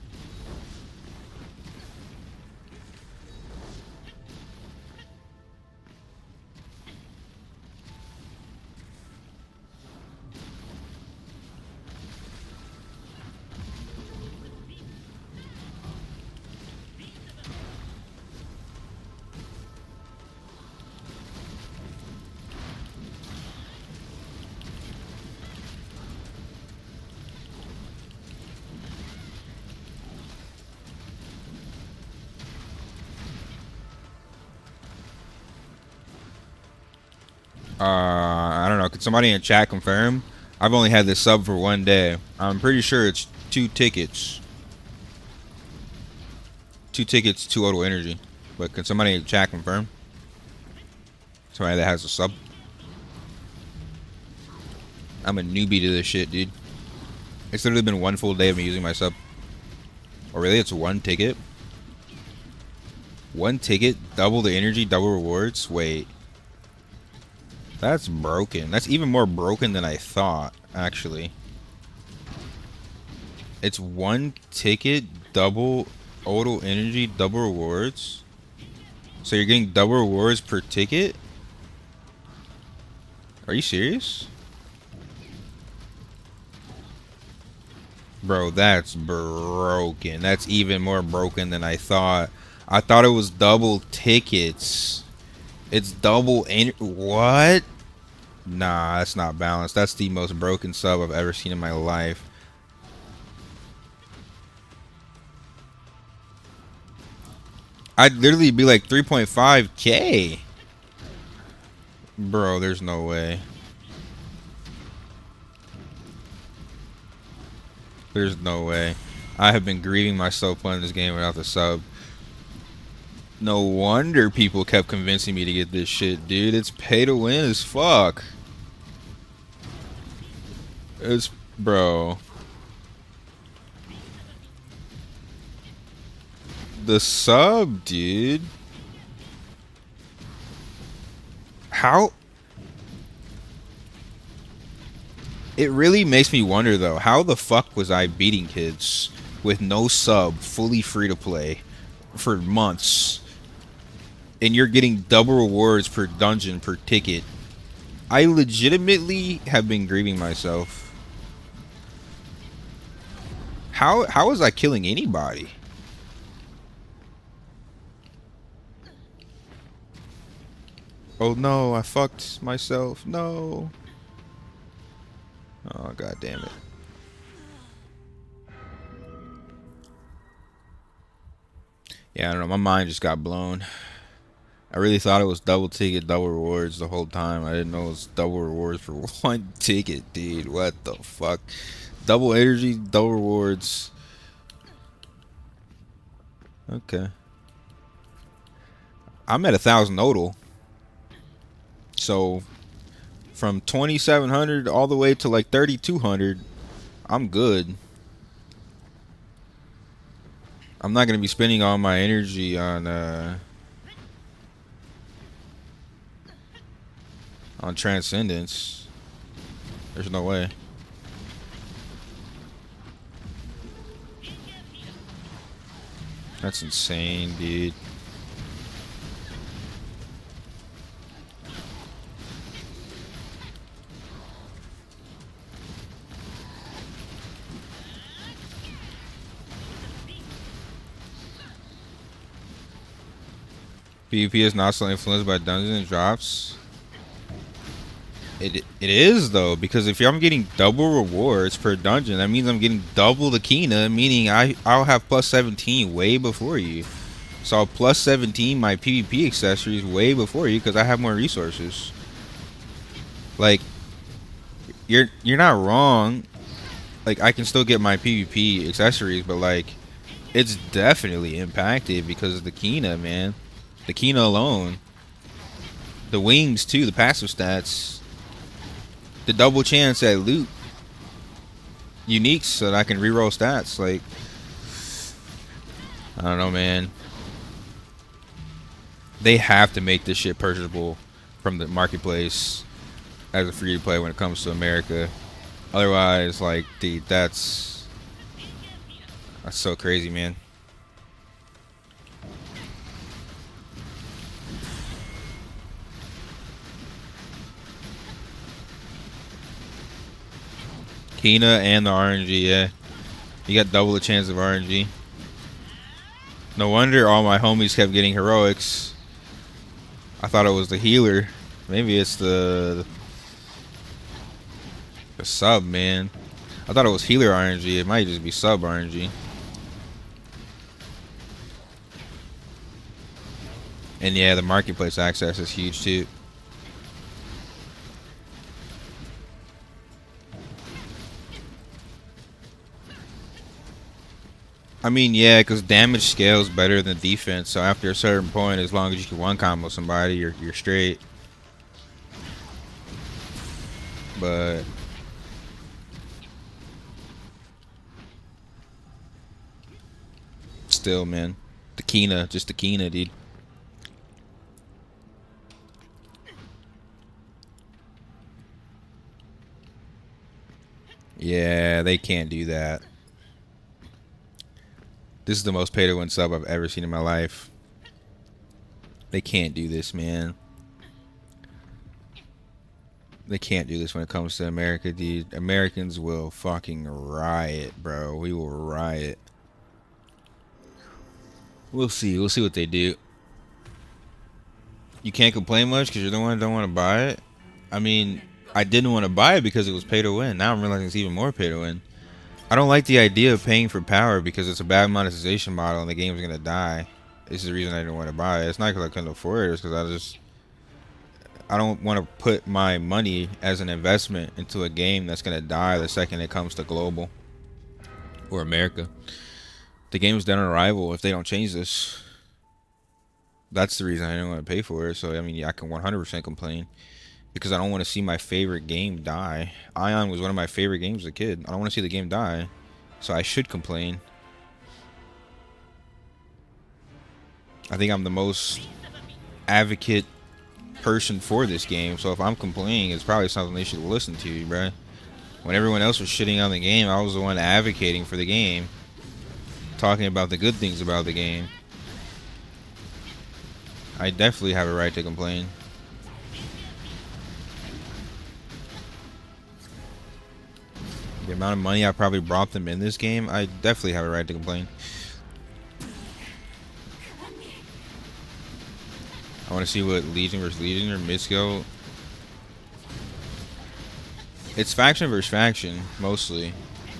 I don't know. Could somebody in chat confirm? I've only had this sub for 1 day. I'm pretty sure it's 2 tickets. 2 tickets, 2 auto energy. But can somebody in chat confirm? Somebody that has a sub. I'm a newbie to this shit, dude. It's literally been 1 full day of me using my sub. Oh, really? It's 1 ticket? 1 ticket, double the energy, double rewards? Wait. That's broken. That's even more broken than I thought, actually. It's 1 ticket, double auto energy, double rewards. So you're getting double rewards per ticket? Are you serious? Bro, that's broken. That's even more broken than I thought. I thought it was double tickets. It's double what? Nah, that's not balanced. That's the most broken sub I've ever seen in my life. I'd literally be like 3.5k. Bro, there's no way. There's no way. I have been grieving myself playing this game without the sub. No wonder people kept convincing me to get this shit, dude. It's pay to win as fuck. It's, bro. The sub, dude. How? It really makes me wonder, though. How the fuck was I beating kids with no sub, fully free to play, for months? And you're getting double rewards per dungeon, per ticket. I legitimately have been grieving myself. How was I killing anybody? Oh no, I fucked myself. No. Oh, god damn it. Yeah, I don't know. My mind just got blown. I really thought it was double ticket, double rewards the whole time. I didn't know it was double rewards for 1 ticket, dude. What the fuck? Double energy, double rewards. Okay. I'm at 1,000 total. So from 2,700 all the way to like 3,200, I'm good. I'm not gonna be spending all my energy on Transcendence. There's no way. That's insane, dude. PvP is not so influenced by dungeon drops. It is though, because if I'm getting double rewards per dungeon, that means I'm getting double the Kina, meaning I'll have plus 17 way before you. So I'll plus 17 my PvP accessories way before you because I have more resources. Like you're not wrong. Like I can still get my PvP accessories, but like it's definitely impacted because of the Kina, man. The Kina alone. The wings too, the passive stats. The double chance at loot. Uniques so that I can reroll stats. Like I don't know, man. They have to make this shit purchasable from the marketplace as a free to play when it comes to America. Otherwise, like, dude, that's so crazy, man. Kina and the RNG, yeah. You got double the chance of RNG. No wonder all my homies kept getting heroics. I thought it was the healer. Maybe it's the sub, man. I thought it was healer RNG. It might just be sub RNG. And yeah, the marketplace access is huge too. I mean, yeah, because damage scales better than defense. So after a certain point, as long as you can one combo somebody, you're straight. But still, man, the Kina, just the Kina, dude. Yeah, they can't do that. This is the most pay-to-win sub I've ever seen in my life. They can't do this, man. They can't do this when it comes to America, dude. Americans will fucking riot, bro. We will riot. We'll see. We'll see what they do. You can't complain much because you're the one that don't want to buy it. I mean, I didn't want to buy it because it was pay to win. Now I'm realizing it's even more pay to win. I don't like the idea of paying for power because it's a bad monetization model and the game's gonna die. This is the reason I didn't want to buy it. It's not because I couldn't afford it. It's because I don't want to put my money as an investment into a game that's gonna die the second it comes to global or America. The game's dead on arrival if they don't change this. That's the reason I didn't want to pay for it. So I mean, I can 100% complain. Because I don't want to see my favorite game die. Aion was one of my favorite games as a kid. I don't want to see the game die. So I should complain. I think I'm the most advocate person for this game. So if I'm complaining, it's probably something they should listen to, bro. When everyone else was shitting on the game, I was the one advocating for the game. Talking about the good things about the game. I definitely have a right to complain. The amount of money I probably brought them in this game, I definitely have a right to complain. I want to see what Legion versus Legion or Misco. It's faction versus faction, mostly.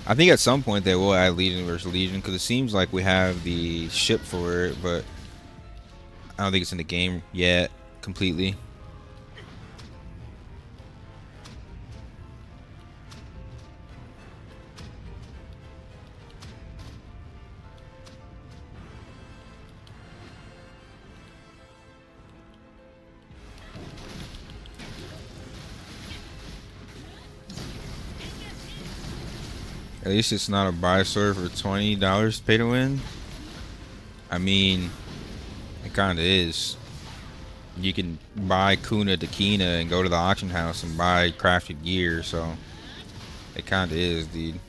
I think at some point they will add Legion versus Legion, because it seems like we have the ship for it, but I don't think it's in the game yet, completely. At least it's not a buy sword for $20 pay to win. I mean, it kinda is. You can buy Kuna Dakina and go to the auction house and buy crafted gear, so it kinda is, dude.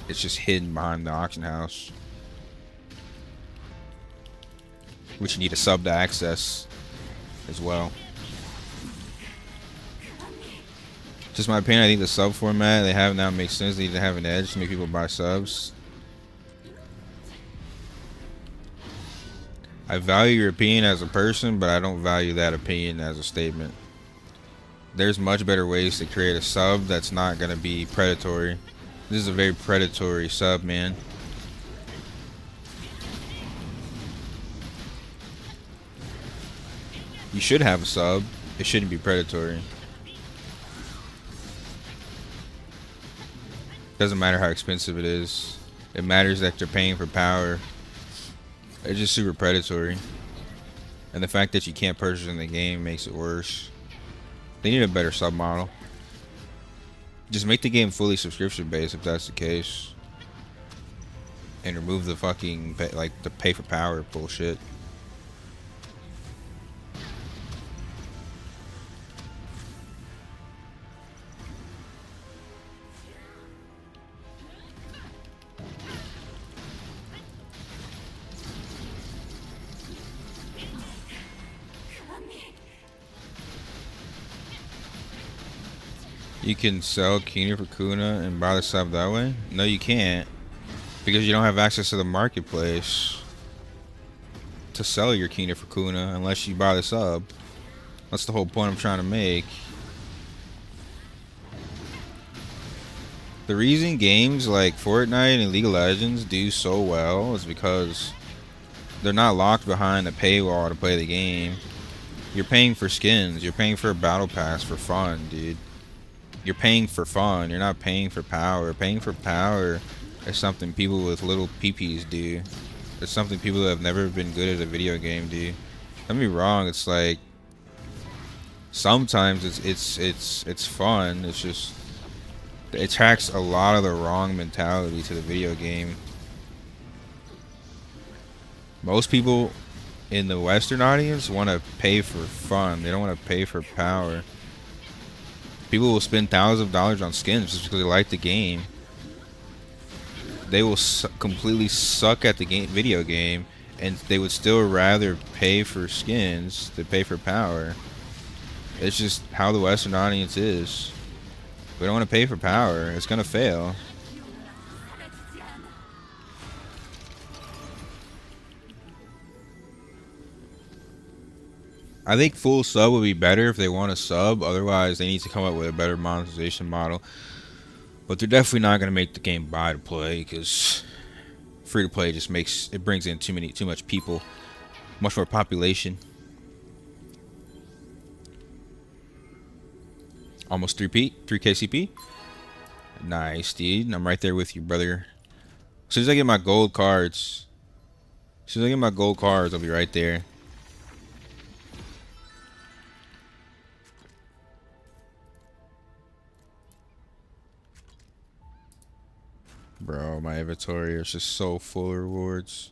It's just hidden behind the auction house, which you need a sub to access as well. Just my opinion, I think the sub format they have now makes sense. They need to have an edge to make people buy subs. I value your opinion as a person, but I don't value that opinion as a statement. There's much better ways to create a sub that's not going to be predatory. This is a very predatory sub, man. You should have a sub. It shouldn't be predatory. Doesn't matter how expensive it is. It matters that you're paying for power. It's just super predatory. And the fact that you can't purchase in the game makes it worse. They need a better sub model. Just make the game fully subscription based if that's the case. And remove the fucking the pay for power bullshit. You can sell Kina for Kuna and buy the sub that way? No, you can't. Because you don't have access to the marketplace to sell your Kina for Kuna unless you buy the sub. That's the whole point I'm trying to make. The reason games like Fortnite and League of Legends do so well is because they're not locked behind a paywall to play the game. You're paying for skins. You're paying for a battle pass for fun, dude. You're paying for fun. You're not paying for power. Paying for power is something people with little peepees do. It's something people that have never been good at a video game do. Don't be wrong. It's like sometimes it's fun. It's just it attracts a lot of the wrong mentality to the video game. Most people in the Western audience want to pay for fun. They don't want to pay for power. People will spend thousands of dollars on skins just because they like the game. They will completely suck at the video game, and they would still rather pay for skins than pay for power. It's just how the Western audience is. We don't want to pay for power. It's gonna fail. I think full sub would be better if they want a sub. Otherwise, they need to come up with a better monetization model. But they're definitely not going to make the game buy to play, because free to play just brings in too much people, much more population. Almost 3 KCP. Nice, dude. I'm right there with you, brother. As soon as I get my gold cards, I'll be right there. Bro, my inventory is just so full of rewards.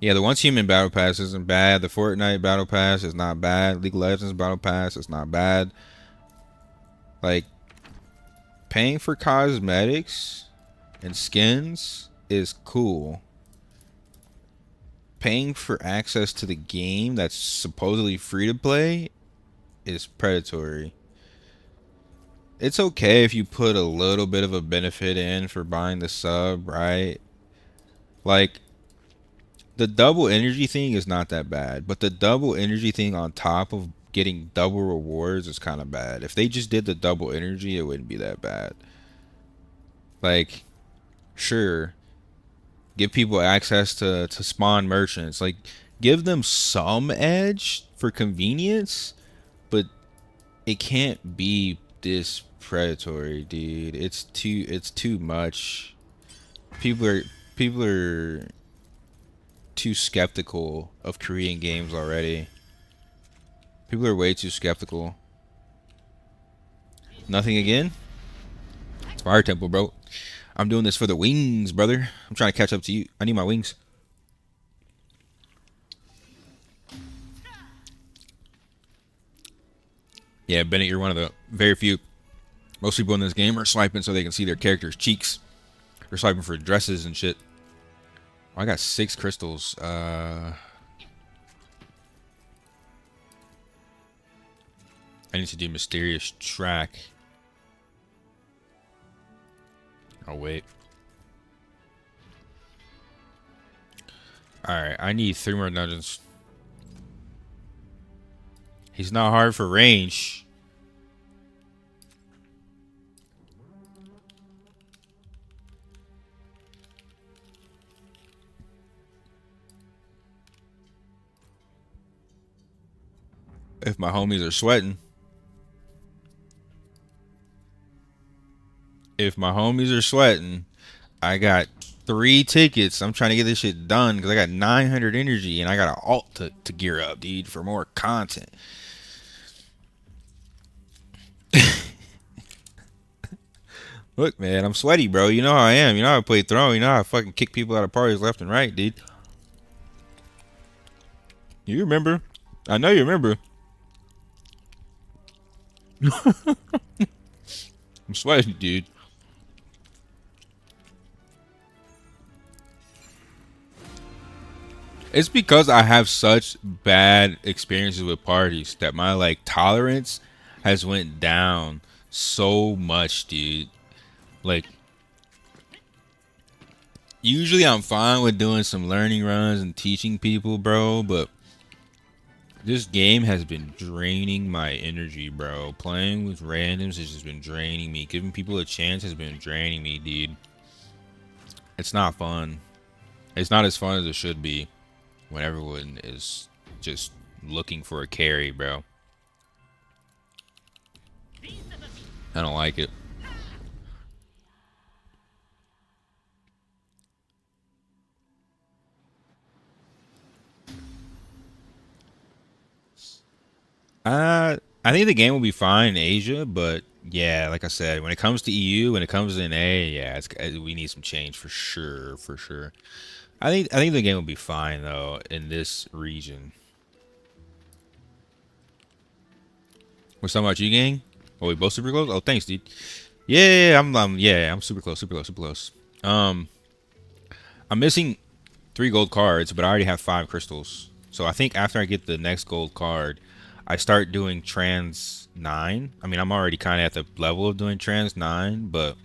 Yeah, the Once Human Battle Pass isn't bad. The Fortnite Battle Pass is not bad. League of Legends Battle Pass is not bad. Like, paying for cosmetics and skins is cool. Paying for access to the game that's supposedly free to play is predatory. It's okay if you put a little bit of a benefit in for buying the sub, right? Like, the double energy thing is not that bad, but the double energy thing on top of getting double rewards is kind of bad. If they just did the double energy, it wouldn't be that bad. Like, sure, give people access to spawn merchants. Like, give them some edge for convenience, but it can't be this predatory, dude. It's too much. People are too skeptical of Korean games already. People are way too skeptical. Nothing again? It's Fire Temple, bro. I'm doing this for the wings, brother. I'm trying to catch up to you. I need my wings. Yeah, Bennett, you're one of the very few. Most people in this game are swiping so they can see their character's cheeks. They're swiping for dresses and shit. Oh, I got 6 crystals. I need to do mysterious track. Oh, wait. Alright, I need 3 more dungeons. He's not hard for range. If my homies are sweating. If my homies are sweating, I got 3 tickets. I'm trying to get this shit done because I got 900 energy and I got an alt to gear up, dude, for more content. Look, man, I'm sweaty, bro. You know how I am. You know how I play Throne. You know how I fucking kick people out of parties left and right, dude. You remember? I know you remember. I'm sweating, dude. It's because I have such bad experiences with parties that my like tolerance has went down so much, dude. Like usually I'm fine with doing some learning runs and teaching people, bro, but this game has been draining my energy, bro. Playing with randoms has just been draining me. Giving people a chance has been draining me, dude. It's not fun. It's not as fun as it should be when everyone is just looking for a carry, bro. I don't like it. I think the game will be fine in Asia, but yeah, like I said, when it comes to EU, when it comes to NA, yeah, we need some change for sure, for sure. I think the game will be fine though in this region. What's talking about you, gang? Oh, we both super close. Oh, thanks, dude. Yeah, I'm super close, super close, super close. Um, I'm missing 3 gold cards, but I already have 5 crystals. So I think after I get the next gold card, I start doing trans 9. I mean, I'm already kind of at the level of doing trans 9, but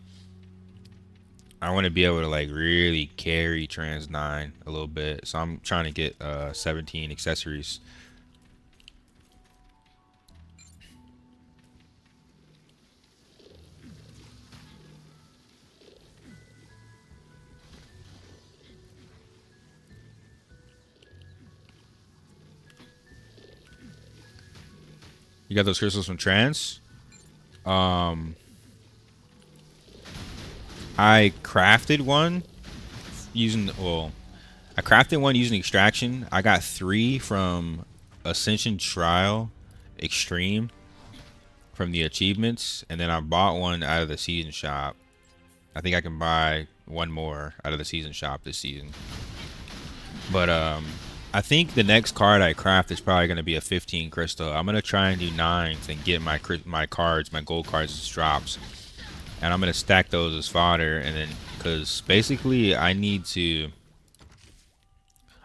I want to be able to like really carry trans 9 a little bit. So I'm trying to get 17 accessories. You got those crystals from trans? I crafted one using, well, I crafted one using extraction. I got 3 from Ascension Trial Extreme from the achievements, and then I bought one out of the season shop. I think I can buy one more out of the season shop this season. But I think the next card I craft is probably going to be a 15 crystal. I'm going to try and do 9s and get my cards, my gold cards as drops. And I'm going to stack those as fodder, and then because basically I need to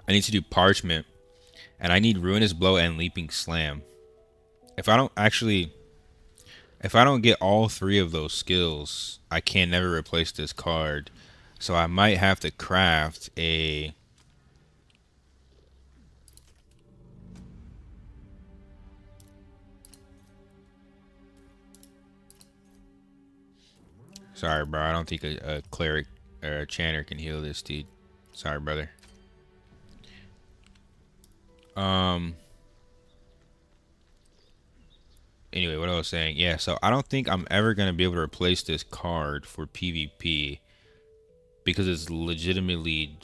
do parchment, and I need ruinous blow and leaping slam. If I don't get all 3 of those skills, I can never replace this card. So I might have to craft a sorry, bro. I don't think a cleric or a chanter can heal this, dude. Sorry, brother. Anyway, what I was saying, yeah. So I don't think I'm ever gonna be able to replace this card for PvP because it's legitimately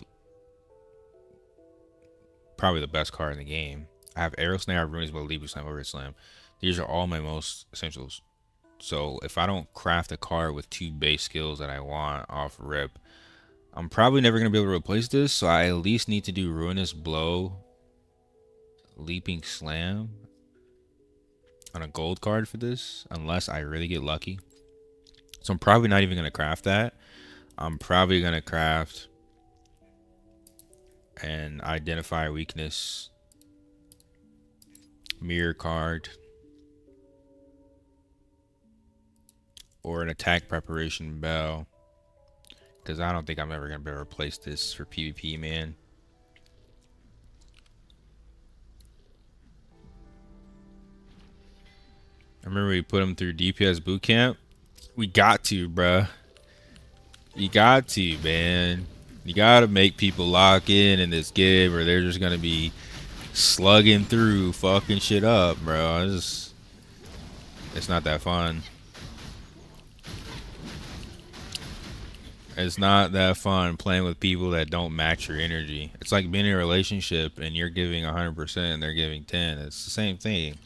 probably the best card in the game. I have arrow slam, I have runes, but leap slam, over slam. These are all my most essentials. So if I don't craft a card with 2 base skills that I want off rip, I'm probably never gonna be able to replace this. So I at least need to do ruinous blow, leaping slam on a gold card for this, unless I really get lucky. So I'm probably not even gonna craft that. I'm probably gonna craft an identify weakness mirror card or an attack preparation bell, because I don't think I'm ever gonna be able to replace this for PvP, man. I remember we put him through DPS bootcamp. We got to, bruh. You got to, man. You gotta make people lock in this game, or they're just gonna be slugging through, fucking shit up, bro. It's not that fun. It's not that fun playing with people that don't match your energy. It's like being in a relationship and you're giving 100% and they're giving 10. It's the same thing.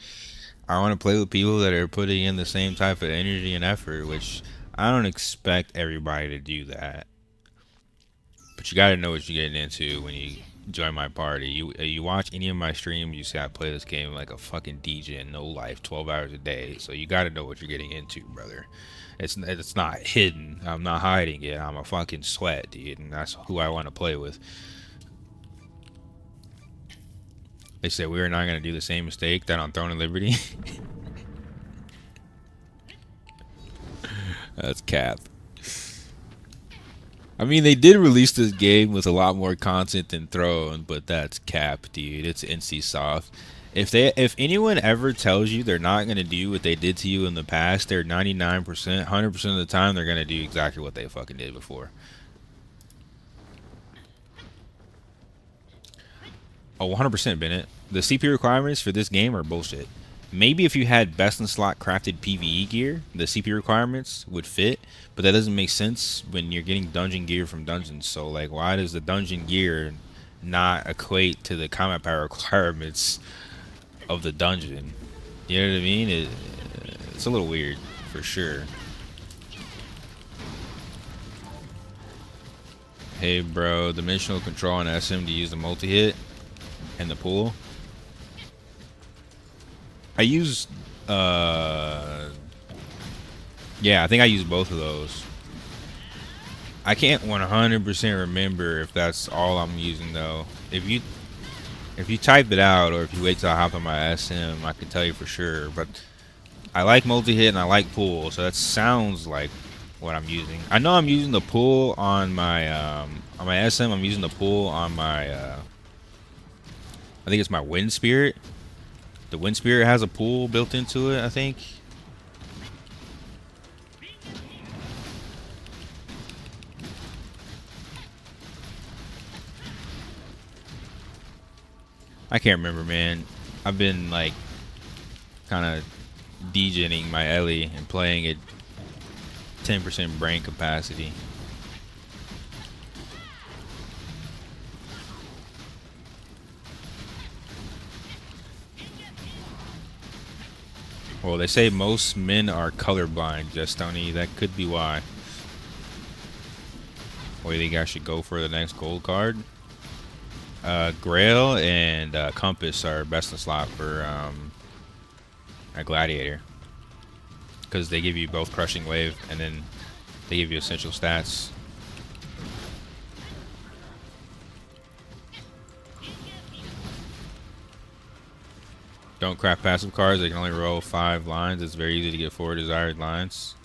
I want to play with people that are putting in the same type of energy and effort, which I don't expect everybody to do that. But you got to know what you're getting into when you join my party. You watch any of my streams, you see I play this game like a fucking DJ in no life, 12 hours a day. So you got to know what you're getting into, brother. It's not hidden. I'm not hiding it. I'm a fucking sweat, dude, and that's who I want to play with. They said we were not going to do the same mistake that on Throne of Liberty. That's cap. I mean, they did release this game with a lot more content than Throne, but that's cap, dude. It's NC soft. If anyone ever tells you they're not gonna do what they did to you in the past, they're 99%, 100% of the time they're gonna do exactly what they fucking did before. Oh, 100%, Bennett. The CP requirements for this game are bullshit. Maybe if you had best in slot crafted PvE gear, the CP requirements would fit, but that doesn't make sense when you're getting dungeon gear from dungeons. So, like, why does the dungeon gear not equate to the combat power requirements of the dungeon? You know what I mean? It's a little weird, for sure. Hey, bro, dimensional control on SM to use the multi-hit and the pool. I use, yeah, I think I use both of those. I can't 100% remember if that's all I'm using, though. If you type it out, or if you wait till I hop on my SM, I can tell you for sure. But I like multi-hit and I like pool, so that sounds like what I'm using. I know I'm using the pool on my SM. I'm using the pool on my, I think it's my Wind Spirit. The Wind Spirit has a pool built into it, I think. I can't remember, man. I've been like kind of degening my Ellie and playing at 10% brain capacity. Well, they say most men are colorblind, Jestoni. That could be why. Or you think I should go for the next gold card? Grail and Compass are best in slot for a Gladiator, because they give you both Crushing Wave and then they give you essential stats. Don't craft passive cards. They can only roll 5 lines. It's very easy to get 4 desired lines.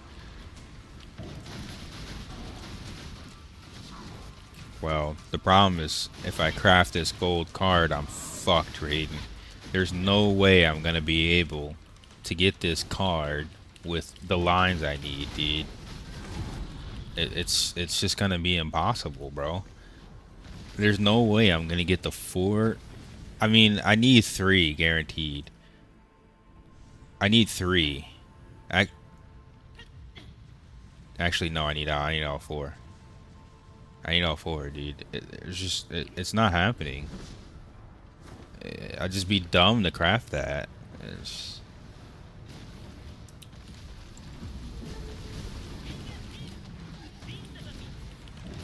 Well, the problem is if I craft this gold card, I'm fucked, Raiden. There's no way I'm gonna be able to get this card with the lines I need, dude. It's just gonna be impossible, bro. There's no way I'm gonna get the 4. I mean, I need 3 guaranteed. I need 3. Actually, no, I need all 4. I need all 4, dude. It's not happening. I'd just be dumb to craft that.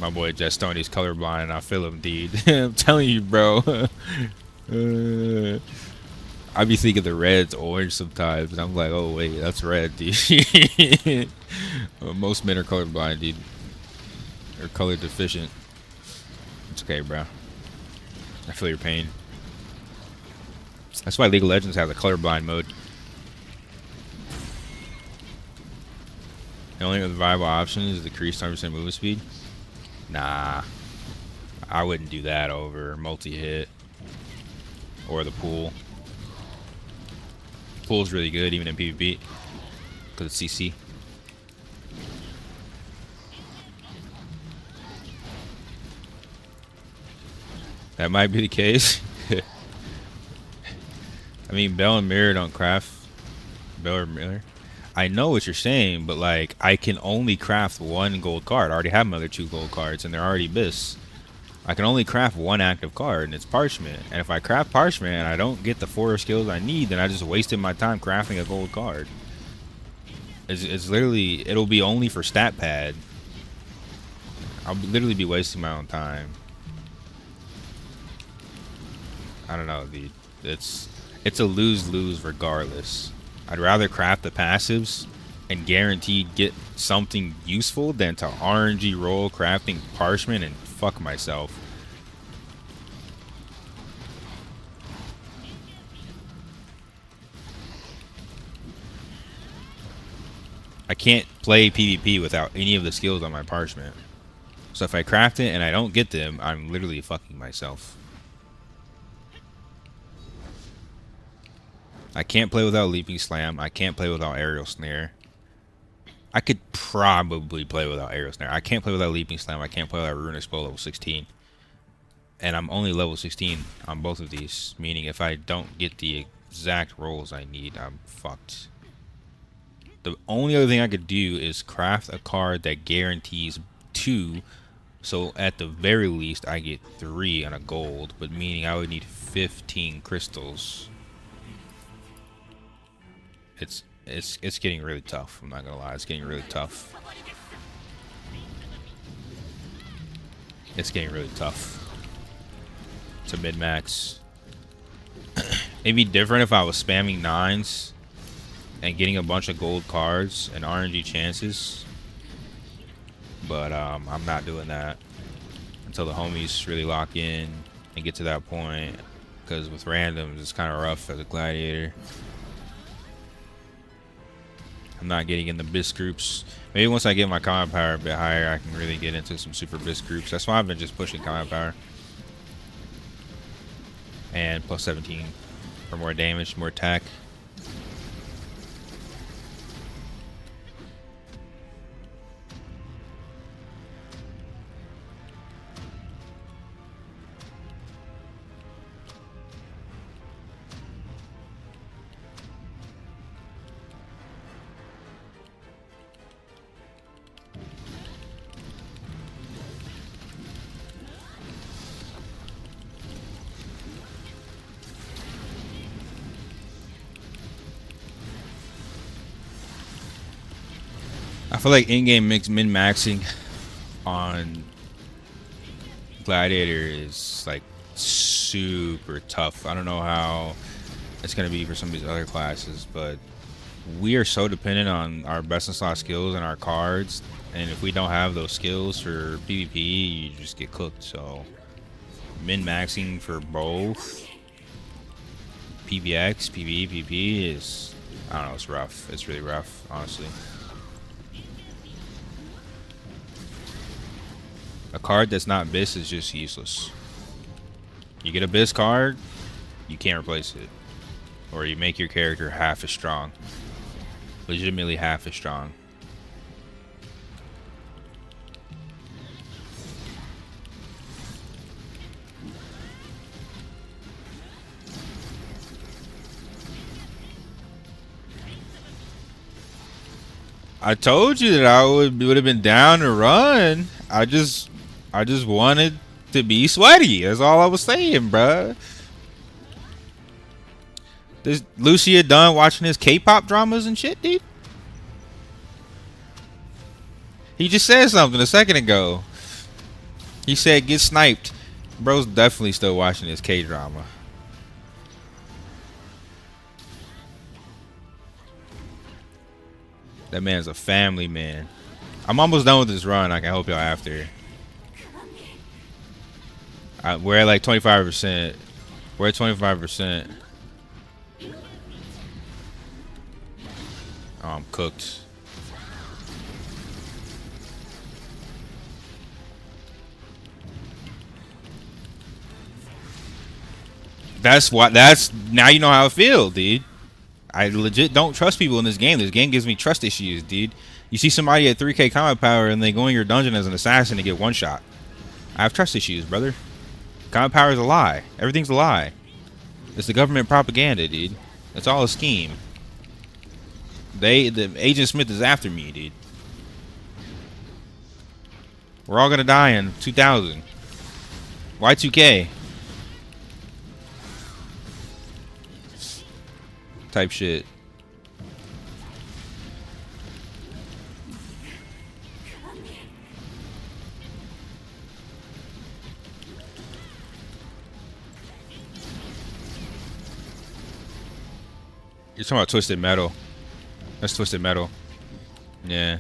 My boy Jet Stoney's colorblind, and I feel him, dude. I'm telling you, bro. I be thinking the red's orange sometimes, and I'm like, oh wait, that's red, dude. Most men are colorblind, dude. Or color deficient. It's okay, bro. I feel your pain. That's why League of Legends has a colorblind mode. The only viable option is decrease 10% movement speed. Nah, I wouldn't do that over multi-hit or the pool. Pool's really good even in PvP because it's CC. That might be the case. I mean, Bell and Mirror don't craft. Bell or Mirror. I know what you're saying, but like, I can only craft one gold card. I already have my other 2 gold cards, and they're already bis. I can only craft one active card, and it's Parchment. And if I craft Parchment and I don't get the 4 skills I need, then I just wasted my time crafting a gold card. It's literally, it'll be only for stat pad. I'll literally be wasting my own time. I don't know, dude. It's a lose-lose regardless. I'd rather craft the passives and guaranteed get something useful than to RNG roll crafting Parchment and fuck myself. I can't play PvP without any of the skills on my Parchment. So if I craft it and I don't get them, I'm literally fucking myself. I can't play without Leaping Slam. I can't play without Aerial Snare. I could probably play without Aerial Snare. I can't play without Leaping Slam. I can't play without Rune Expo level 16. And I'm only level 16 on both of these. Meaning if I don't get the exact rolls I need, I'm fucked. The only other thing I could do is craft a card that guarantees 2. So at the very least, I get 3 on a gold. But meaning I would need 15 crystals. It's getting really tough. I'm not gonna lie, it's getting really tough. It's getting really tough to mid-max. It'd be different if I was spamming 9s and getting a bunch of gold cards and RNG chances. But I'm not doing that until the homies really lock in and get to that point. Because with randoms, it's kind of rough as a gladiator. I'm not getting in the BIS groups. Maybe once I get my combat power a bit higher, I can really get into some super BIS groups. That's why I've been just pushing combat power. And plus 17 for more damage, more attack. I feel like in-game min-maxing on Gladiator is like super tough. I don't know how it's gonna be for some of these other classes, but we are so dependent on our best in slot skills and our cards, and if we don't have those skills for PvP, you just get cooked. So min-maxing for both PvX, PvE, PvP is, I don't know, it's rough. It's really rough, honestly. A card that's not BIS is just useless. You get a BIS card, you can't replace it. Or you make your character half as strong. Legitimately half as strong. I told you that I would have been down to run. I just wanted to be sweaty. That's all I was saying, bruh. Is Lucia done watching his K-pop dramas and shit, dude? He just said something a second ago. He said get sniped. Bro's definitely still watching his K-drama. That man's a family man. I'm almost done with this run. I can help y'all after. We're at like 25%. We're at 25%. Oh, I'm cooked. That's what. That's now you know how I feel, dude. I legit don't trust people in this game. This game gives me trust issues, dude. You see somebody at 3K combat power and they go in your dungeon as an assassin and get one shot. I have trust issues, brother. Combat power is a lie. Everything's a lie. It's the government propaganda, dude. It's all a scheme. The Agent Smith is after me, dude. We're all gonna die in 2000. Y2K. Type shit. You're talking about Twisted Metal. That's Twisted Metal. Yeah.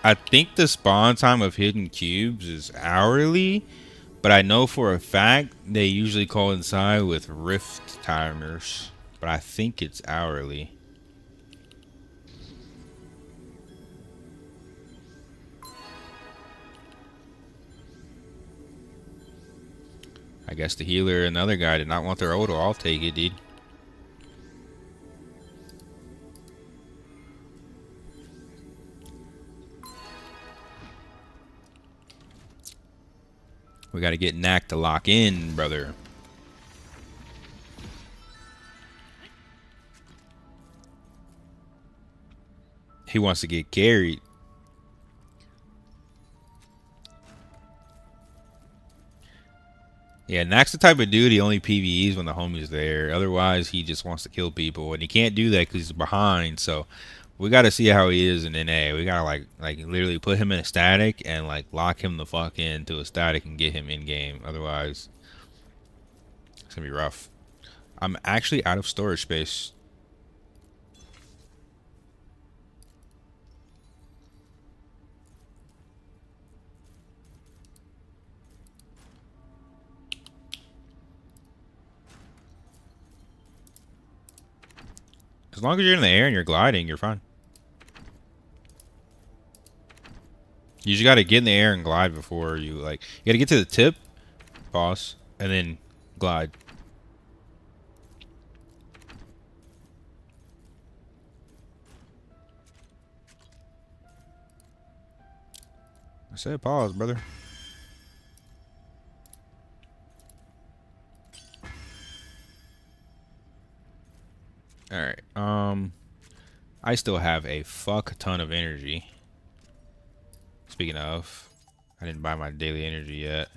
I think the spawn time of hidden cubes is hourly, but I know for a fact they usually coincide with rift timers. But I think it's hourly. I guess the healer and the other guy did not want their auto. I'll take it, dude. We gotta get Knack to lock in, brother. He wants to get carried. Yeah, Knack's the type of dude he only PvEs when the homie's there. Otherwise, he just wants to kill people, and he can't do that because he's behind. So we got to see how he is in NA. We gotta like literally put him in a static and like lock him the fuck into a static and get him in game. Otherwise, it's gonna be rough. I'm actually out of storage space. As long as you're in the air and you're gliding, you're fine. You just gotta get in the air and glide before you like. You gotta get to the tip, pause, and then glide. I said pause, brother. Alright, I still have a fuck ton of energy. Speaking of, I didn't buy my daily energy yet.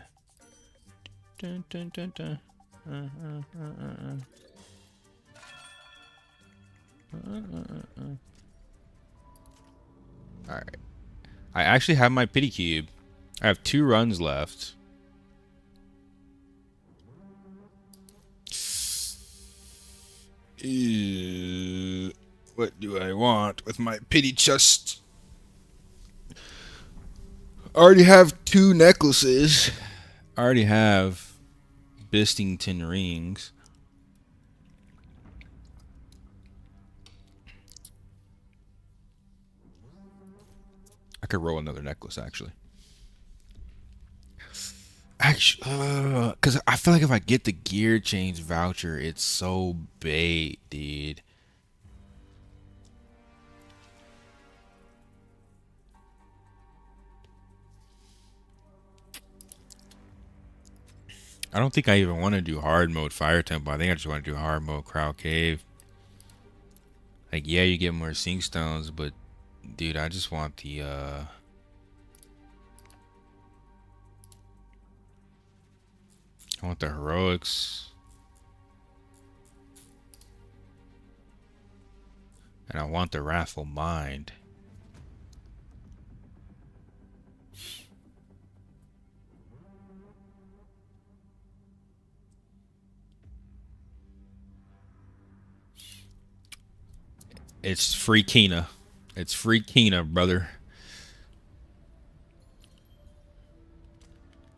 Dun, dun, dun, dun. Alright. I actually have my pity cube. I have 2 runs left. What do I want with my pity chest? I already have 2 necklaces. I already have Bistington rings. I could roll another necklace, actually. Because I feel like if I get the gear change voucher, it's so bait, dude. I don't think I even want to do hard mode Fire Temple. I think I just want to do hard mode Crowd Cave. Like, yeah, you get more Sink Stones, but dude, I just want the I want the heroics. And I want the Wrathful Mind. It's free Kina. It's free Kina, brother.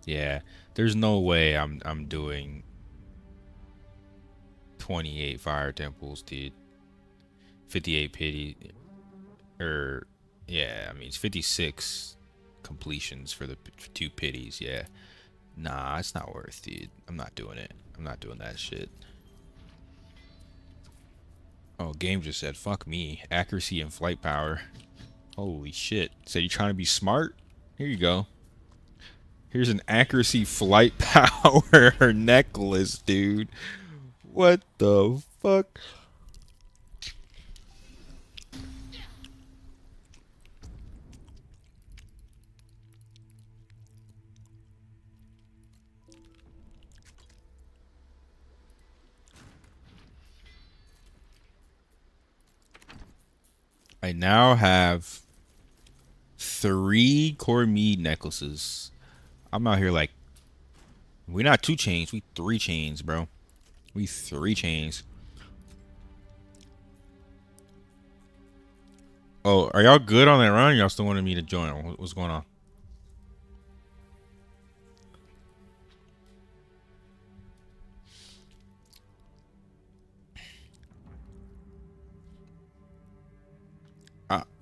Yeah, there's no way I'm doing 28 Fire Temples, dude. 58 pity, or yeah, I mean it's 56 completions for the 2 pities. Yeah, nah, it's not worth, dude. I'm not doing it. I'm not doing that shit. Oh, game just said fuck me. Accuracy and flight power. Holy shit. So you trying to be smart? Here you go. Here's an accuracy flight power necklace, dude. What the fuck? I now have 3 core mead necklaces. I'm out here like, we're not 2 chains, we 3 chains, bro. We 3 chains. Oh, are y'all good on that run? Y'all still wanted me to join? What's going on?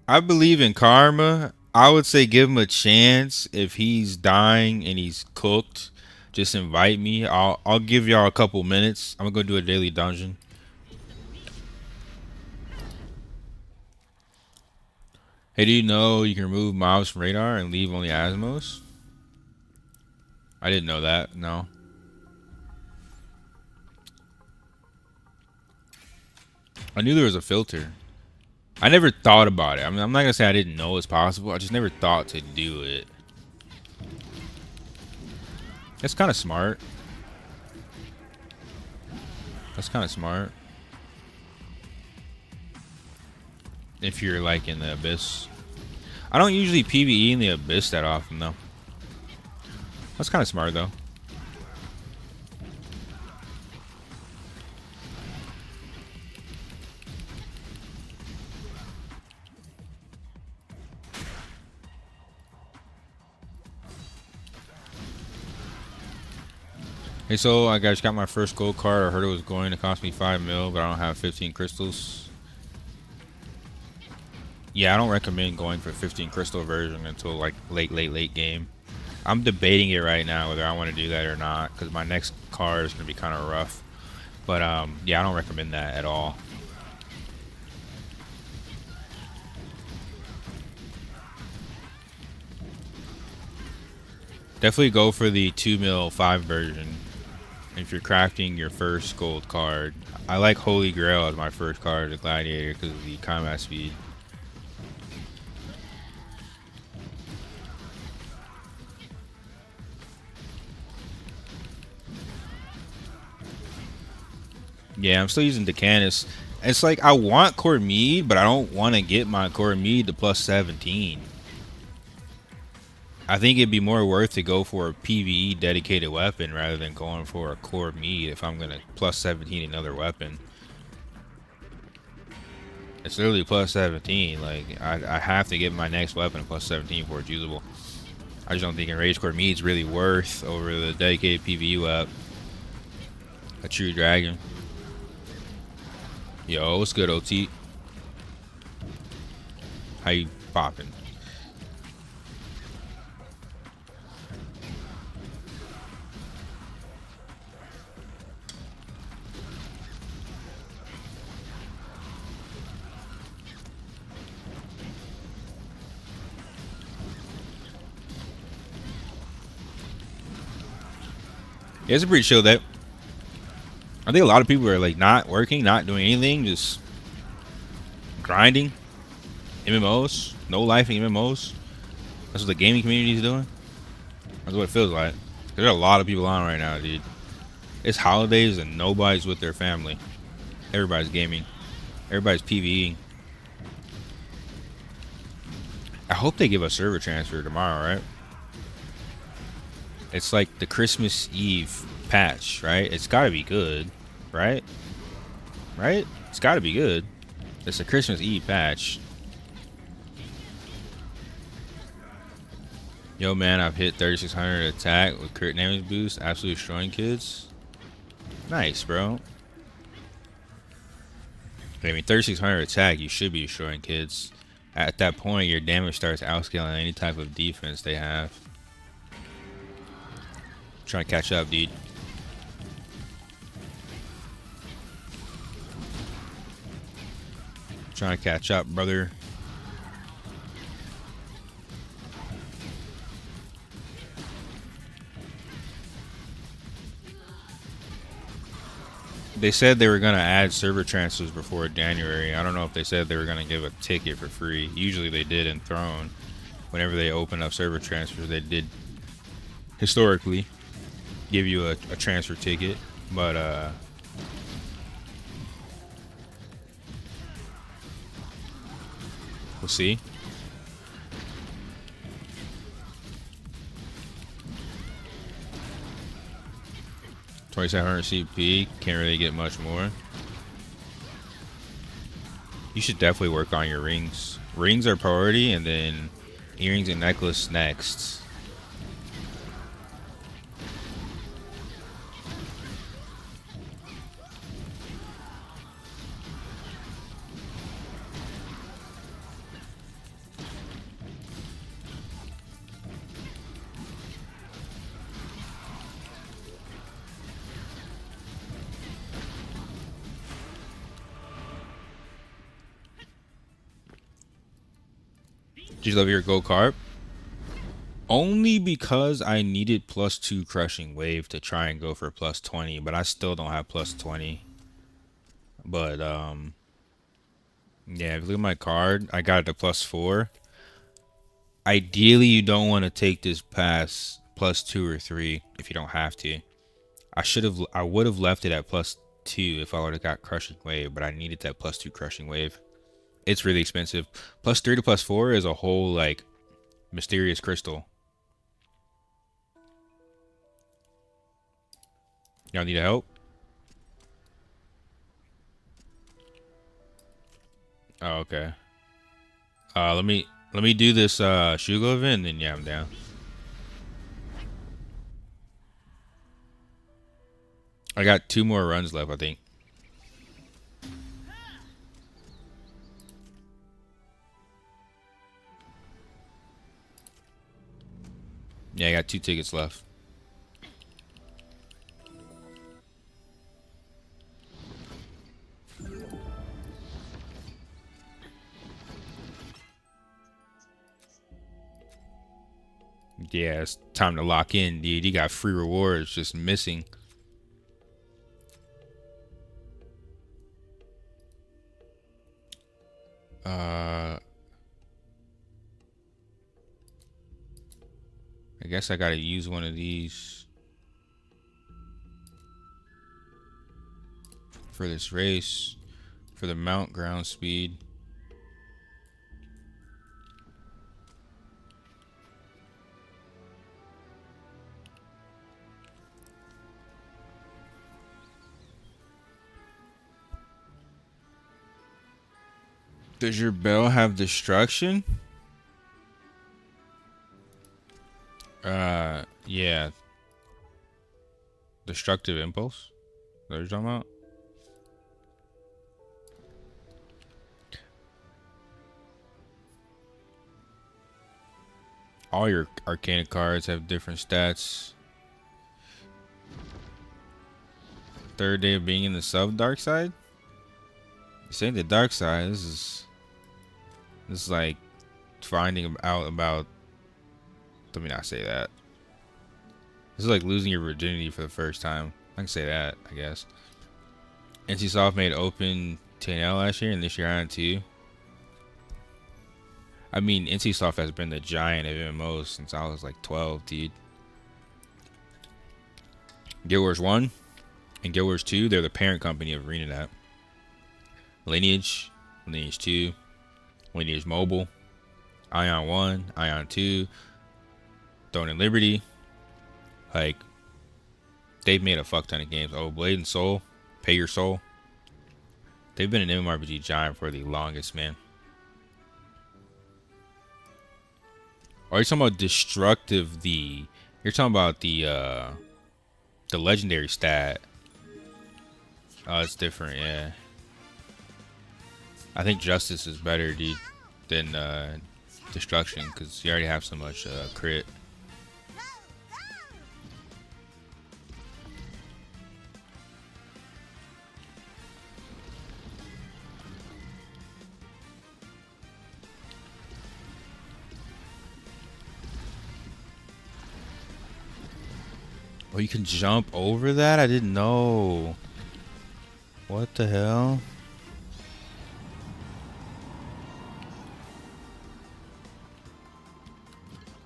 I believe in karma. I would say give him a chance. If he's dying and he's cooked, just invite me. I'll give y'all a couple minutes. I'm gonna go do a daily dungeon. Hey, do you know you can remove mobs from radar and leave only Asmos? I didn't know that. No. I knew there was a filter. I never thought about it. I mean, I'm not gonna say I didn't know it's possible. I just never thought to do it. That's kind of smart. That's kind of smart. If you're like in the abyss. I don't usually PvE in the abyss that often though. That's kind of smart though. Hey, so I just got my first gold card. I heard it was going to cost me 5 mil, but I don't have 15 crystals. Yeah, I don't recommend going for 15 crystal version until like late game. I'm debating it right now whether I want to do that or not because my next card is going to be kind of rough. But yeah, I don't recommend that at all. Definitely go for the 2 mil 5 version if you're crafting your first gold card. I like Holy Grail as my first card, the Gladiator, because of the combat speed. Yeah, I'm still using Decanus. It's like I want core mead, but I don't want to get my core mead to plus 17. I think it'd be more worth to go for a PvE dedicated weapon rather than going for a core mead if I'm gonna plus 17 another weapon. It's literally plus 17. Like I have to get my next weapon plus 17 before it's usable. I just don't think Enraged Core Mead's really worth over the dedicated PvE weapon. A true dragon. Yo, what's good, OT? How you popping? Yeah, it's a pretty chill day. I think a lot of people are like not working, not doing anything, just grinding. MMOs, no life in MMOs. That's what the gaming community is doing. That's what it feels like. There are a lot of people on right now, dude. It's holidays and nobody's with their family. Everybody's gaming. Everybody's PvEing. I hope they give us server transfer tomorrow, right? It's like the Christmas Eve patch, right? It's gotta be good, right? Right? It's gotta be good. It's a Christmas Eve patch. Yo, man, I've hit 3600 attack with crit damage boost. Absolutely destroying kids. Nice, bro. I mean, 3600 attack, you should be destroying kids. At that point, your damage starts outscaling any type of defense they have. Trying to catch up, dude. Trying to catch up, brother. They said they were going to add server transfers before January. I don't know if they said they were going to give a ticket for free. Usually they did in Throne. Whenever they open up server transfers, they did historically give you a transfer ticket. But, we'll see. $2,700 CP, can't really get much more. You should definitely work on your rings. Rings are priority, and then earrings and necklace next. Did you love your gold carp? Only because I needed +2 crushing wave to try and go for +20, but I still don't have +20. But yeah, if you look at my card, I got it to +4. Ideally, you don't want to take this past +2 or 3 if you don't have to. I would have left it at +2 if I would have got crushing wave, but I needed that +2 crushing wave. It's really expensive. +3 to +4 is a whole like mysterious crystal. Y'all need help? Oh, okay. Let me do this Shugo event, and then yeah, I'm down. I got 2 more runs left, I think. Yeah, I got 2 tickets left. Yeah, it's time to lock in, dude. You got free rewards just missing. I guess I gotta use one of these for this race, for the mount ground speed. Does your bell have destruction? Yeah. Destructive impulse? Is that what you're talking about? All your arcana cards have different stats. Third day of being in the sub-dark side? This ain't the dark side. This is like finding out about. Let me not say that. This is like losing your virginity for the first time. I can say that, I guess. NCSoft made open 10L last year, and this year on too. I mean, NCSoft has been the giant of MMOs since I was like 12, dude. Guild Wars 1 and Guild Wars 2, they're the parent company of ArenaNet. Lineage, Lineage 2, Lineage Mobile, Aion 1, Aion 2, Throne and Liberty. Like, they've made a fuck ton of games. Oh, Blade and Soul, Pay Your Soul. They've been an mmorpg giant for the longest, man. Or you're talking about destructive the... You're talking about the legendary stat. Oh, it's different, yeah. I think Justice is better, dude, than Destruction, because you already have so much crit. Oh, you can jump over that? I didn't know. What the hell?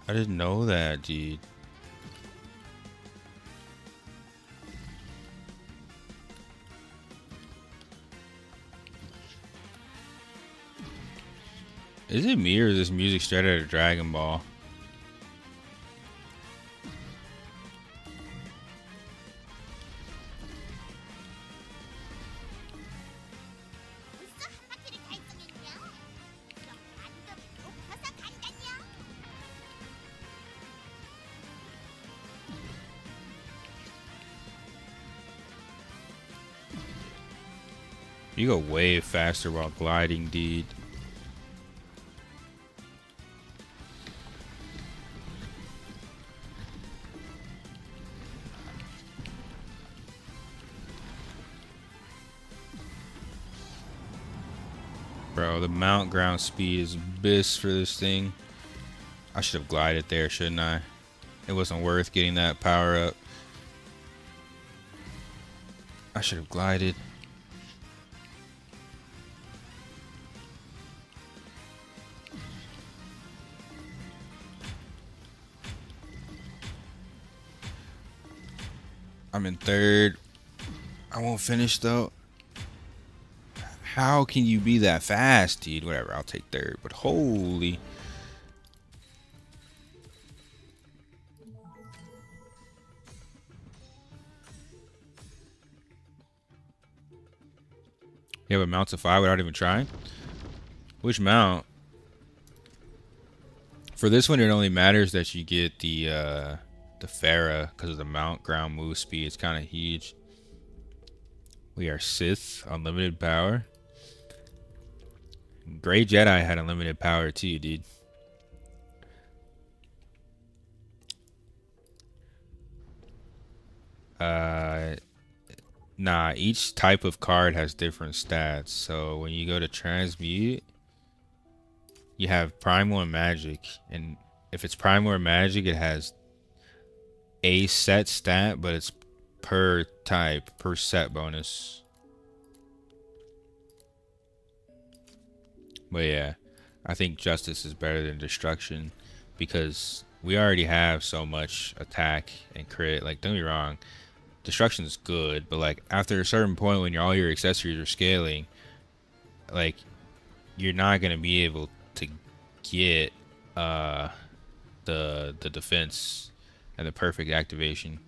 I didn't know that, dude. Is it me or is this music straight out of Dragon Ball? You go way faster while gliding, dude. Bro, the mount ground speed is abyss for this thing. I should have glided there, shouldn't I? It wasn't worth getting that power up. I should have glided. I'm in third. I won't finish though. How can you be that fast, dude? Whatever, I'll take third. But holy. You have a mount to 5 without even trying? Which mount? For this one, it only matters that you get the Pharah because of the mount ground move speed. It's kind of huge. We are Sith, unlimited power. Grey Jedi had unlimited power too, dude. Nah, each type of card has different stats. So when you go to transmute, you have primal and magic, and if it's primal or magic, it has a set stat, but it's per type, per set bonus. But yeah, I think Justice is better than Destruction because we already have so much attack and crit. Like, don't get me wrong, Destruction is good, but like after a certain point when all your accessories are scaling, like you're not gonna be able to get the defense and the perfect activation.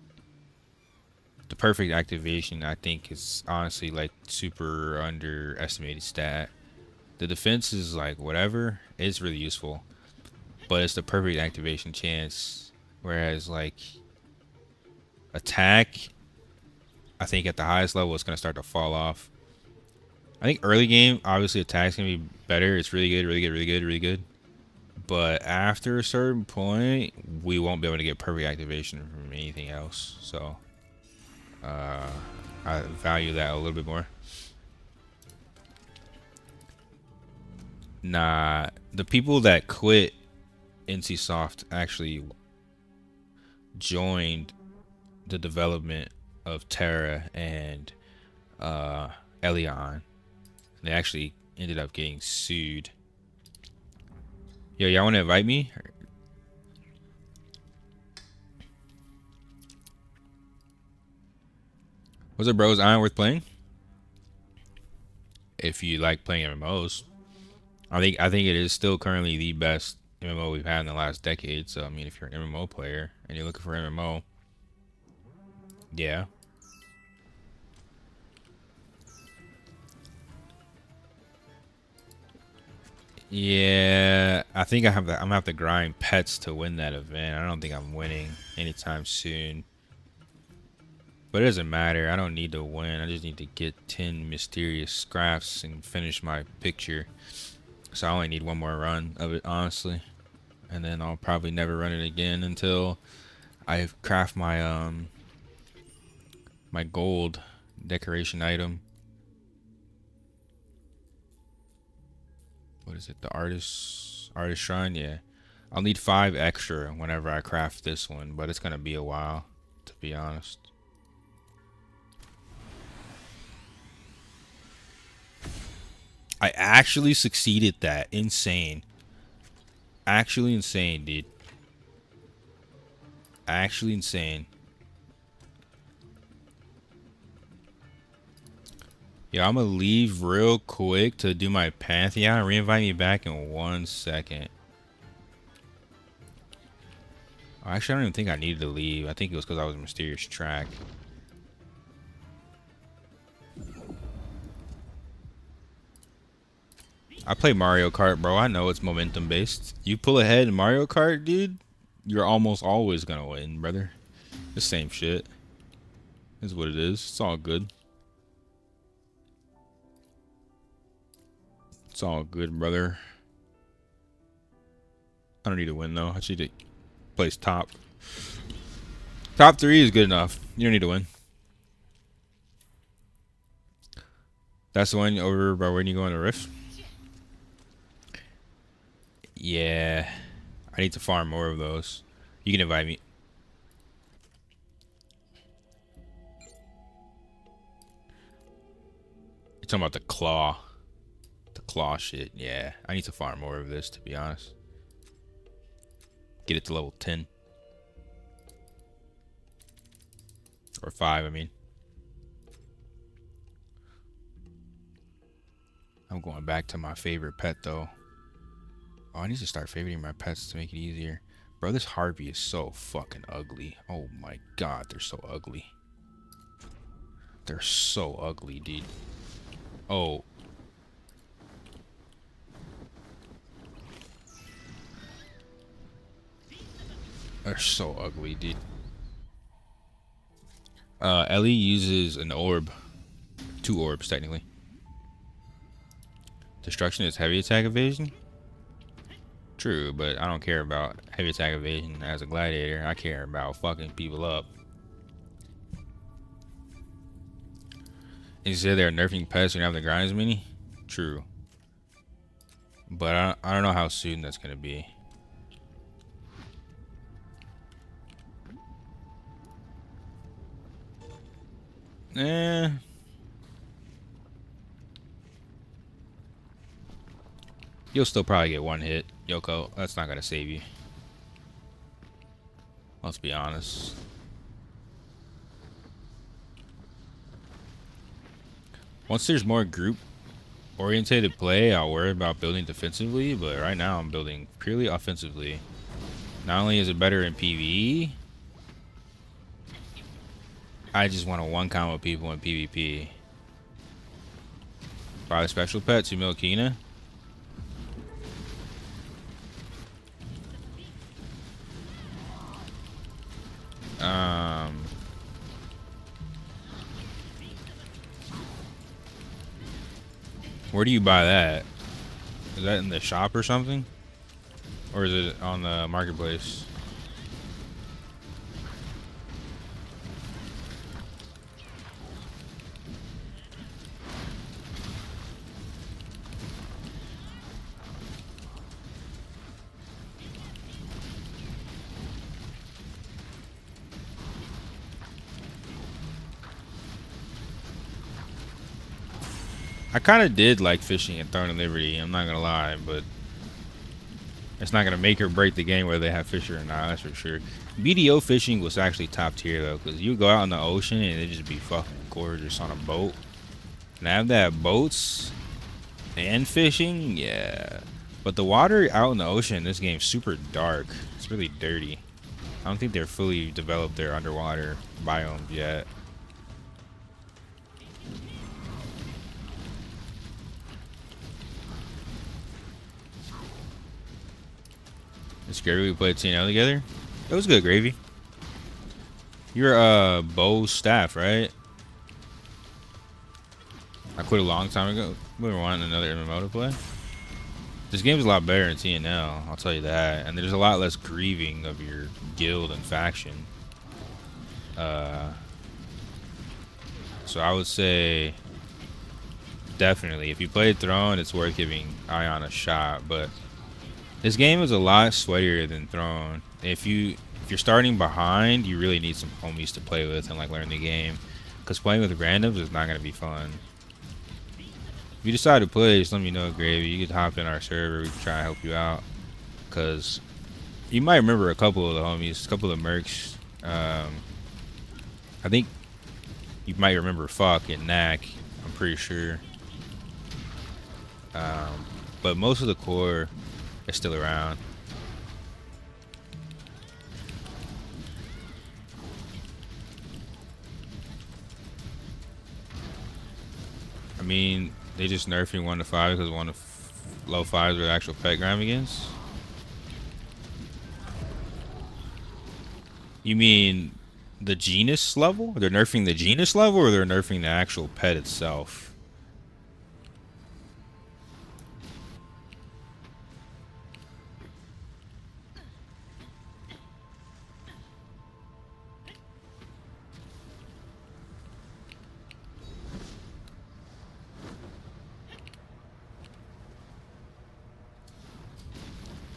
The perfect activation, I think, is honestly like super underestimated stat. The defense is like whatever, it's really useful, but it's the perfect activation chance. Whereas like attack, I think at the highest level it's gonna start to fall off. I think early game, obviously attack's gonna be better. It's really good, really good, really good, really good. But after a certain point, we won't be able to get perfect activation from anything else. So I value that a little bit more. Nah, the people that quit NCSoft actually joined the development of Terra and Aion. They actually ended up getting sued. Yo, y'all want to invite me? What's up, bro? Is Aion worth playing? If you like playing MMOs, I think it is still currently the best MMO we've had in the last decade. So I mean, if you're an MMO player and you're looking for MMO, yeah. Yeah, I think I'm gonna have to grind pets to win that event. I don't think I'm winning anytime soon. But it doesn't matter. I don't need to win. I just need to get 10 mysterious scraps and finish my picture. So I only need one more run of it, honestly. And then I'll probably never run it again until I craft my my gold decoration item. What is it? The artist shrine? Yeah. I'll need 5 extra whenever I craft this one, but it's gonna be a while, to be honest. I actually succeeded that. Insane. Actually insane, dude. Actually insane. Yeah, I'm gonna leave real quick to do my Pantheon. Reinvite me back in 1 second. Actually, I don't even think I needed to leave. I think it was because I was a mysterious track. I play Mario Kart, bro. I know it's momentum based. You pull ahead in Mario Kart, dude, you're almost always gonna win, brother. The same shit. Is what it is. It's all good. It's all good, brother. I don't need to win though. I just need to place top. Top 3 is good enough. You don't need to win. That's the one over by when you go on the Rift. Yeah, I need to farm more of those. You can invite me. You're talking about the claw. The claw shit. Yeah, I need to farm more of this, to be honest. Get it to level 10. Or 5, I mean. I'm going back to my favorite pet, though. Oh, I need to start favoriting my pets to make it easier. Bro, this Harpy is so fucking ugly. Oh my god, they're so ugly. They're so ugly, dude. Oh. They're so ugly, dude. Ellie uses an orb. 2 orbs, technically. Destruction is heavy attack evasion? True, but I don't care about heavy attack evasion as a gladiator. I care about fucking people up. You said they're nerfing pets and have the grinds mini? True. But I don't know how soon that's gonna be. You'll still probably get 1 hit, Yoko. That's not gonna save you. Let's be honest. Once there's more group-orientated play, I'll worry about building defensively, but right now I'm building purely offensively. Not only is it better in PvE, I just want to one-combo people in PvP. Buy the special pet to Milkina. Where do you buy that? Is that in the shop or something? Or is it on the marketplace? I kind of did like fishing at Throne of Liberty, I'm not gonna lie, but it's not gonna make or break the game whether they have fisher or not, that's for sure. BDO fishing was actually top tier though, because you go out in the ocean and it just be fucking gorgeous on a boat. And have that boats and fishing, yeah. But the water out in the ocean in this game is super dark. It's really dirty. I don't think they're fully developed their underwater biomes yet. It's Gravy, we played TNL together. It was good, Gravy. You're Bow staff, right? I quit a long time ago. We were wanting another MMO to play. This game's a lot better in TNL, I'll tell you that. And there's a lot less grieving of your guild and faction. So I would say definitely, if you played Throne, it's worth giving Aion a shot. But this game is a lot sweatier than Throne. If you're starting behind, you really need some homies to play with and like learn the game. Because playing with randoms is not gonna be fun. If you decide to play, just let me know, Gravy. You could hop in our server. We can try to help you out. Because you might remember a couple of the homies, a couple of mercs. I think you might remember Fuck and Knack. I'm pretty sure. But most of the core is still around. I mean, they just nerfing 1 to 5 because 1 to low 5s are actual pet grind against. You mean the genus level? They're nerfing the genus level, or they're nerfing the actual pet itself?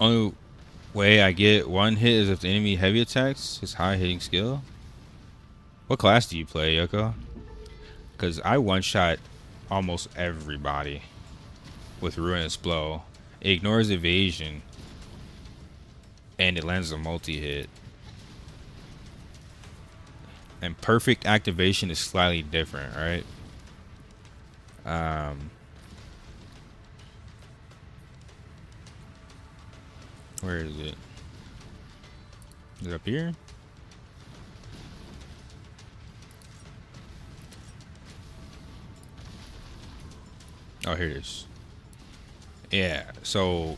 Only way I get 1 hit is if the enemy heavy attacks his high hitting skill. What class do you play, Yoko? Because I one-shot almost everybody with Ruinous Blow. It ignores evasion, and it lands a multi-hit. And perfect activation is slightly different, right? Where is it? Is it up here? Oh, here it is. Yeah, so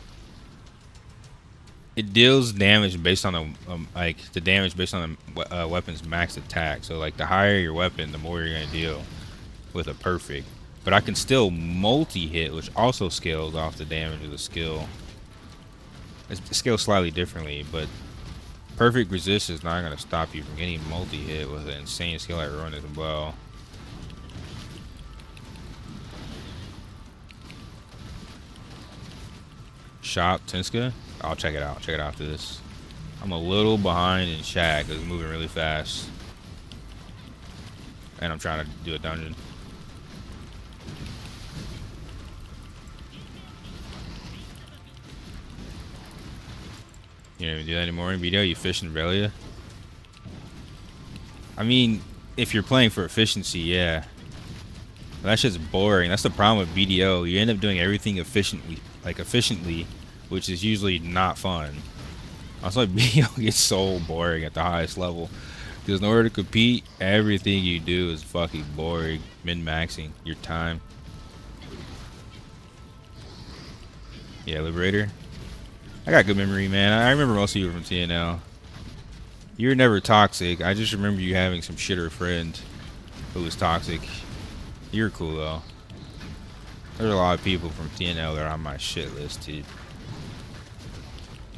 it deals damage based on the damage based on the weapon's max attack. So like the higher your weapon, the more you're gonna deal with a perfect. But I can still multi-hit, which also scales off the damage of the skill. It scales slightly differently, but perfect resist is not gonna stop you from getting multi-hit with an insane skill like Ruin as well. Shop Tinska. I'll check it out. Check it out after this. I'm a little behind in chat because it's moving really fast, and I'm trying to do a dungeon. You don't even do that anymore in video. You fish in Relia. I mean, if you're playing for efficiency, yeah. But that shit's boring. That's the problem with BDO. You end up doing everything efficiently, which is usually not fun. Also, BDO gets so boring at the highest level. Because in order to compete, everything you do is fucking boring. Min-maxing your time. Yeah, Liberator. I got good memory, man. I remember most of you from TNL. You were never toxic. I just remember you having some shitter friend who was toxic. You're cool, though. There's a lot of people from TNL that are on my shit list, dude.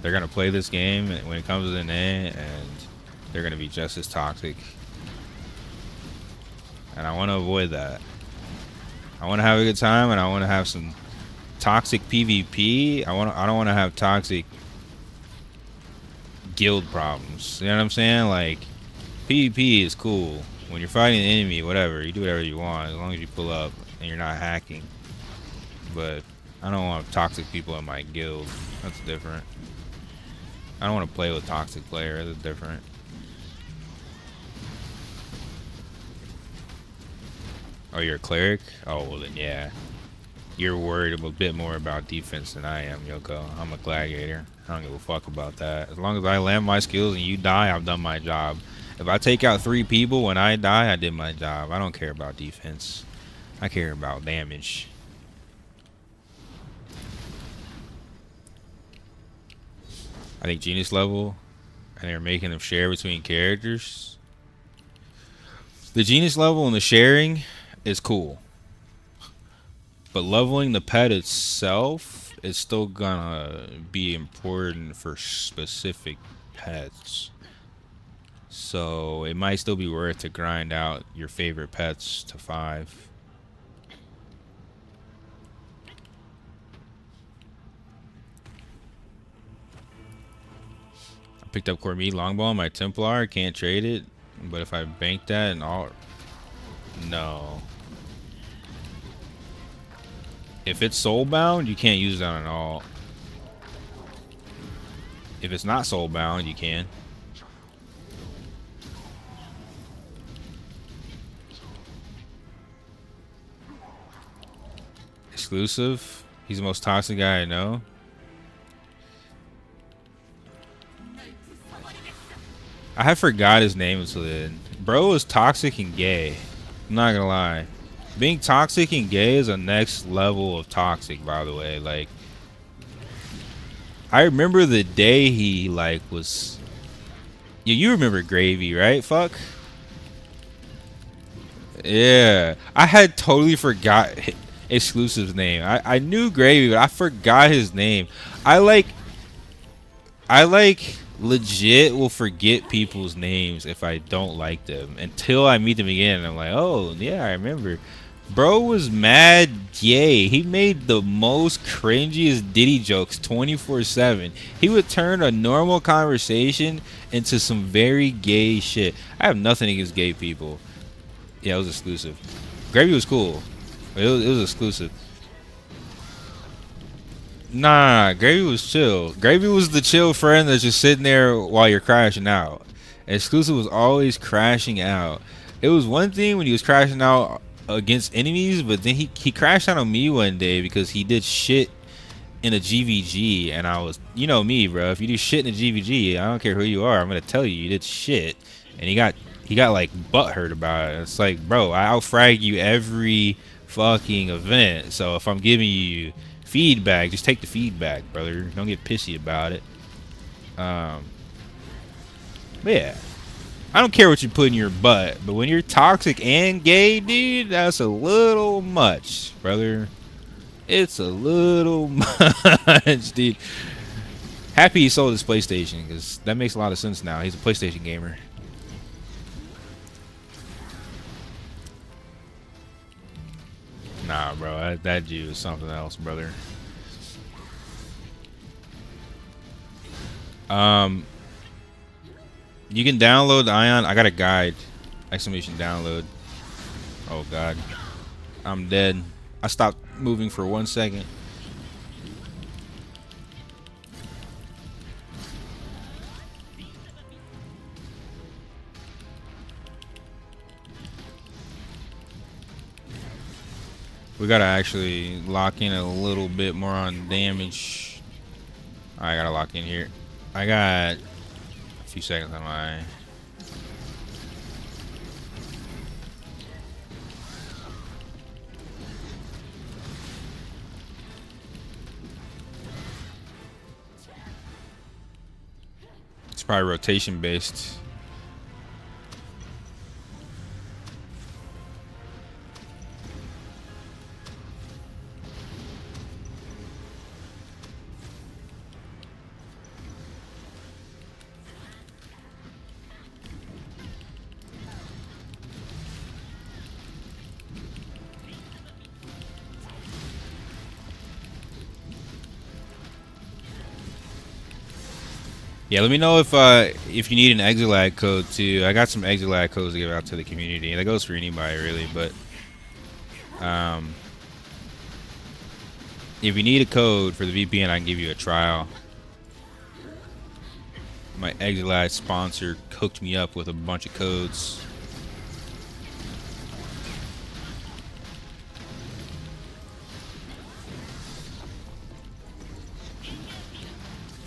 They're going to play this game when it comes to an A, and they're going to be just as toxic. And I want to avoid that. I want to have a good time, and I want to have some toxic PvP. I don't want to have toxic guild problems. You know what I'm saying? Like, PvP is cool. When you're fighting an enemy, whatever, you do whatever you want as long as you pull up and you're not hacking. but I don't want toxic people in my guild. That's different. I don't want to play with toxic players. That's different. Oh, you're a cleric? Oh, well then yeah. You're worried a bit more about defense than I am, Yoko. I'm a gladiator. I don't give a fuck about that. As long as I land my skills and you die, I've done my job. If I take out 3 people when I die, I did my job. I don't care about defense. I care about damage. I think genius level, and they're making them share between characters. The genius level and the sharing is cool. But leveling the pet itself is still gonna be important for specific pets. So it might still be worth to grind out your favorite pets to 5. I picked up Cormie Longbow on my Templar, can't trade it. But if I bank that and all... No. If it's soulbound, you can't use that at all. If it's not soulbound, you can. Exclusive. He's the most toxic guy I know. I have forgot his name until then. Bro is toxic and gay. I'm not gonna lie. Being toxic and gay is a next level of toxic, by the way. Like, I remember the day he like was... Yeah, you remember Gravy, right? Fuck. Yeah, I had totally forgot Exclusive's name. I knew Gravy, but I forgot his name. I like legit will forget people's names if I don't like them until I meet them again. And I'm like, oh yeah, I remember. Bro was mad gay. He made the most cringiest Diddy jokes 24/7. He would turn a normal conversation into some very gay shit. I have nothing against gay people. Yeah, it was exclusive. Gravy was cool. It was exclusive. Nah, Gravy was chill. Gravy was the chill friend that's just sitting there while you're crashing out. Exclusive was always crashing out. It was one thing when he was crashing out against enemies, but then he crashed out on me one day because he did shit in a GVG, and I was, you know me, bro. If you do shit in a GVG, I don't care who you are, I'm gonna tell you did shit. And he got like butthurt about it. It's like, bro, I outfrag you every fucking event. So if I'm giving you feedback, just take the feedback, brother. Don't get pissy about it. But yeah, I don't care what you put in your butt, but when you're toxic and gay, dude, that's a little much, brother. It's a little much, dude. Happy he sold his PlayStation, because that makes a lot of sense now. He's a PlayStation gamer. Nah, bro, that Jew is something else, brother. You can download the Aion. I got a guide. Exclamation download. Oh god, I'm dead. I stopped moving for 1 second. We gotta actually lock in a little bit more on damage. I gotta lock in here. I got a few seconds on my... It's probably rotation based. Yeah, let me know if you need an Exilad code too. I got some Exilad codes to give out to the community. That goes for anybody really, but If you need a code for the VPN, I can give you a trial. My Exilite sponsor hooked me up with a bunch of codes.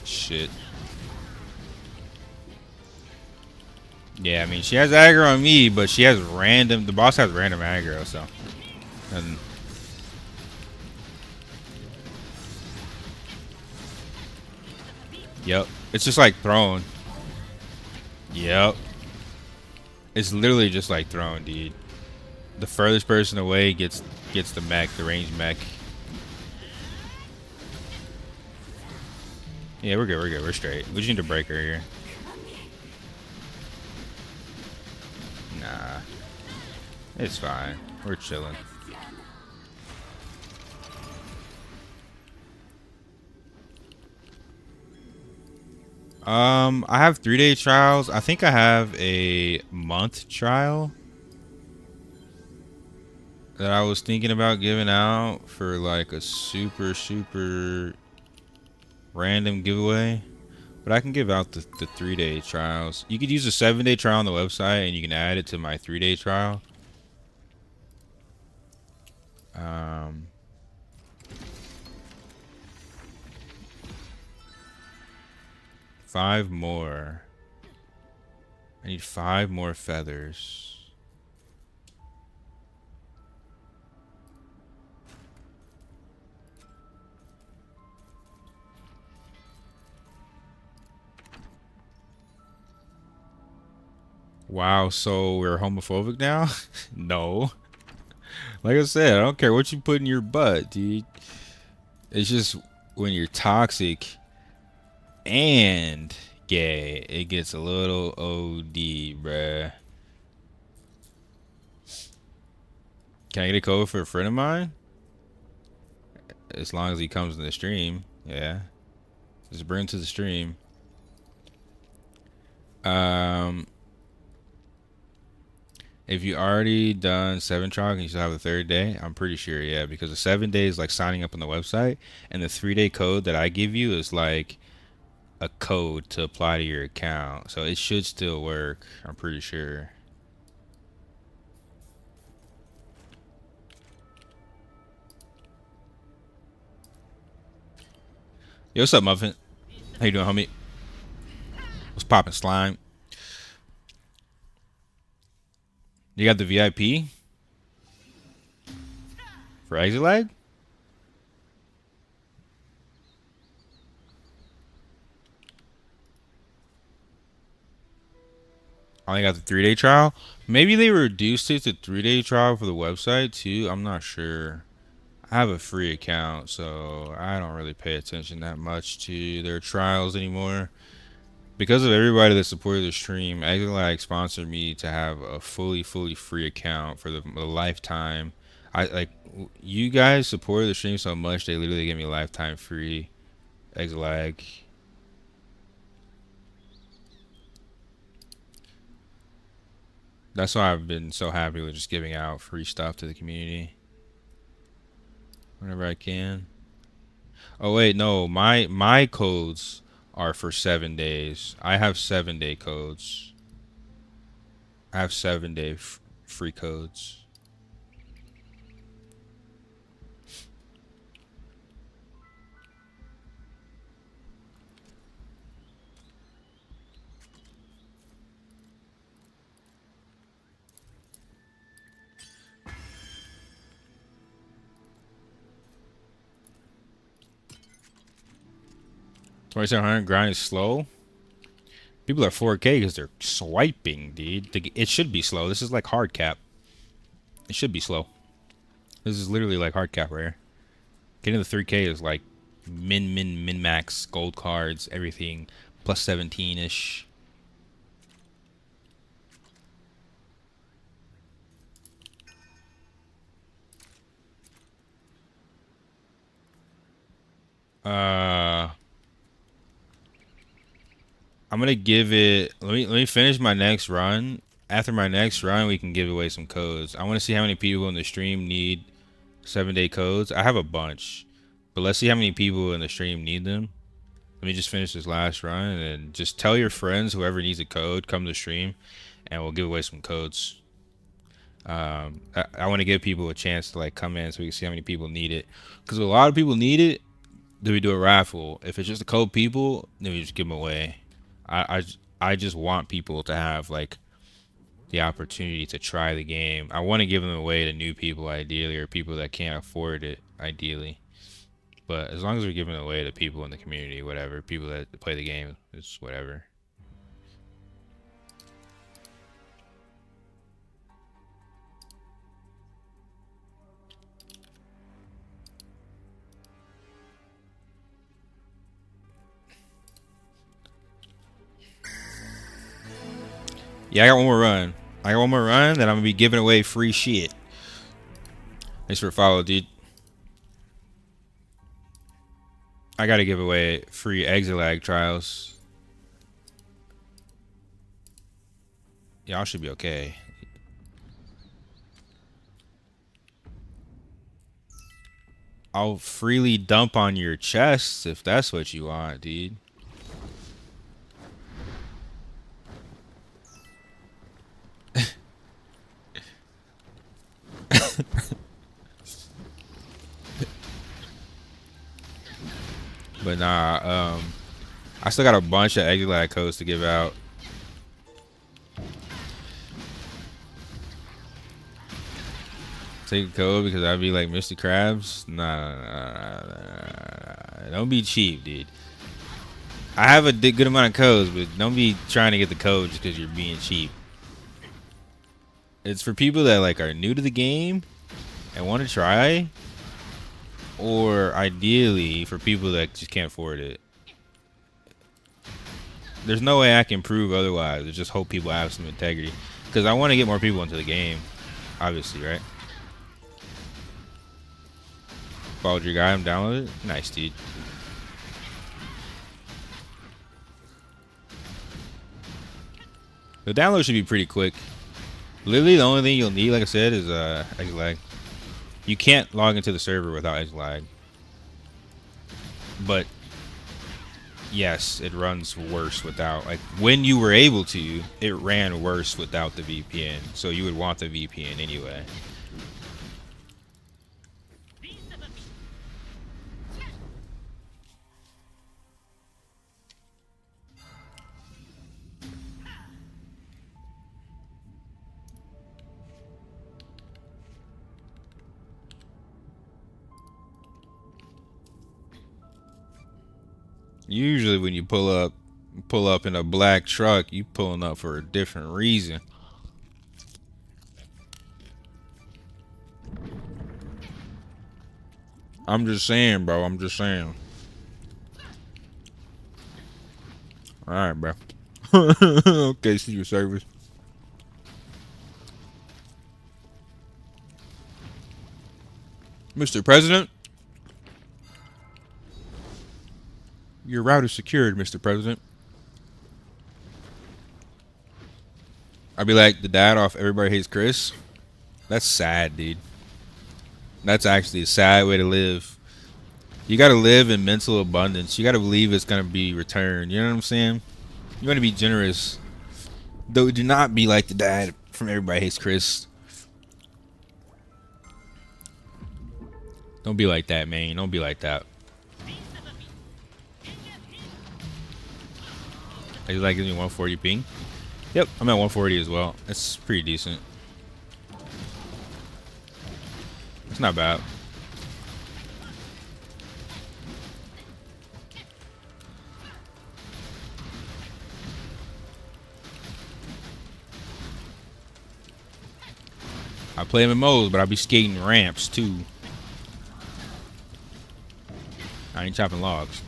Shit. Yeah, I mean, she has aggro on me, but she has random... The boss has random aggro, so... And... Yep. It's just like throwing. Yep. It's literally just like throwing, dude. The furthest person away gets the mech, the ranged mech. Yeah, we're good, we're straight. We just need to break her here. Nah. It's fine. We're chilling. I have 3-day trials. I think I have a month trial that I was thinking about giving out for like a super random giveaway. But I can give out the 3-day trials. You could use a 7-day trial on the website and you can add it to my 3-day trial. 5 more. I need 5 more feathers. Wow, so we're homophobic now? No. Like I said, I don't care what you put in your butt, dude. It's just when you're toxic and gay, it gets a little OD, bruh. Can I get a code for a friend of mine? As long as he comes in the stream, yeah. Just bring him to the stream. If you already done 7 trial and you still have the 3rd day, I'm pretty sure, yeah, because the 7 days is like signing up on the website, and the 3-day code that I give you is like a code to apply to your account, so it should still work. I'm pretty sure. Yo, what's up, Muffin? How you doing, homie? What's poppin', slime? You got the VIP for exit lag? I only got the 3-day trial. Maybe they reduced it to 3-day trial for the website too. I'm not sure. I have a free account, so I don't really pay attention that much to their trials anymore. Because of everybody that supported the stream, Exit sponsored me to have a fully free account for the lifetime. You guys supported the stream so much, they literally gave me a lifetime free Exit. That's why I've been so happy with just giving out free stuff to the community whenever I can. Oh wait, no, my codes are for 7 days. I have 7-day codes. I have 7-day free codes. $2,700 grind is slow. People are 4K because they're swiping, dude. It should be slow. This is like hard cap. It should be slow. This is literally like hard cap right here. Getting the 3K is like min max gold cards, everything plus 17-ish. I'm gonna give it. Let me finish my next run. After my next run, we can give away some codes. I want to see how many people in the stream need 7-day codes. I have a bunch, But let's see how many people in the stream need them. Let me just finish this last run and then just tell your friends, whoever needs a code, come to the stream and we'll give away some codes. I want to give people a chance to like come in so we can see how many people need it. Because a lot of people need it, then we do a raffle. If it's just a code people, then we just give them away. I just want people to have like the opportunity to try the game. I want to give them away to new people ideally, or people that can't afford it ideally. But as long as we're giving it away to people in the community, whatever, people that play the game, it's whatever. Yeah, I got one more run. Then I'm gonna be giving away free shit. Thanks for the follow, dude. I gotta give away free Exilag trials. Y'all should be okay. I'll freely dump on your chest if that's what you want, dude. But nah, I still got a bunch of Exilag codes to give out. Take a code because I'd be like Mr. Krabs. Nah. Don't be cheap, dude. I have a good amount of codes, but don't be trying to get the code just because you're being cheap. It's for people that like are new to the game and want to try, or ideally for people that just can't afford it. There's no way I can prove otherwise. I just hope people have some integrity, because I want to get more people into the game, obviously, right? Followed your guy, I'm downloaded it. Nice, dude. The download should be pretty quick. Literally, the only thing you'll need, like I said, is Exilag. You can't log into the server without Exilag. But yes, it runs worse without. Like when you were able to, it ran worse without the VPN. So you would want the VPN anyway. Usually when you pull up in a black truck, you pulling up for a different reason. I'm just saying, bro. I'm just saying. All right, bro. Okay, see your service. Mr. President, your route is secured, Mr. President. I'd be like the dad off Everybody Hates Chris. That's sad, dude. That's actually a sad way to live. You gotta live in mental abundance. You gotta believe it's gonna be returned. You know what I'm saying? You wanna be generous. Though do not be like the dad from Everybody Hates Chris. Don't be like that, man. Don't be like that. I just like giving me 140 ping. Yep, I'm at 140 as well. It's pretty decent. It's not bad. I play MMOs, but I be skating ramps too. I ain't chopping logs.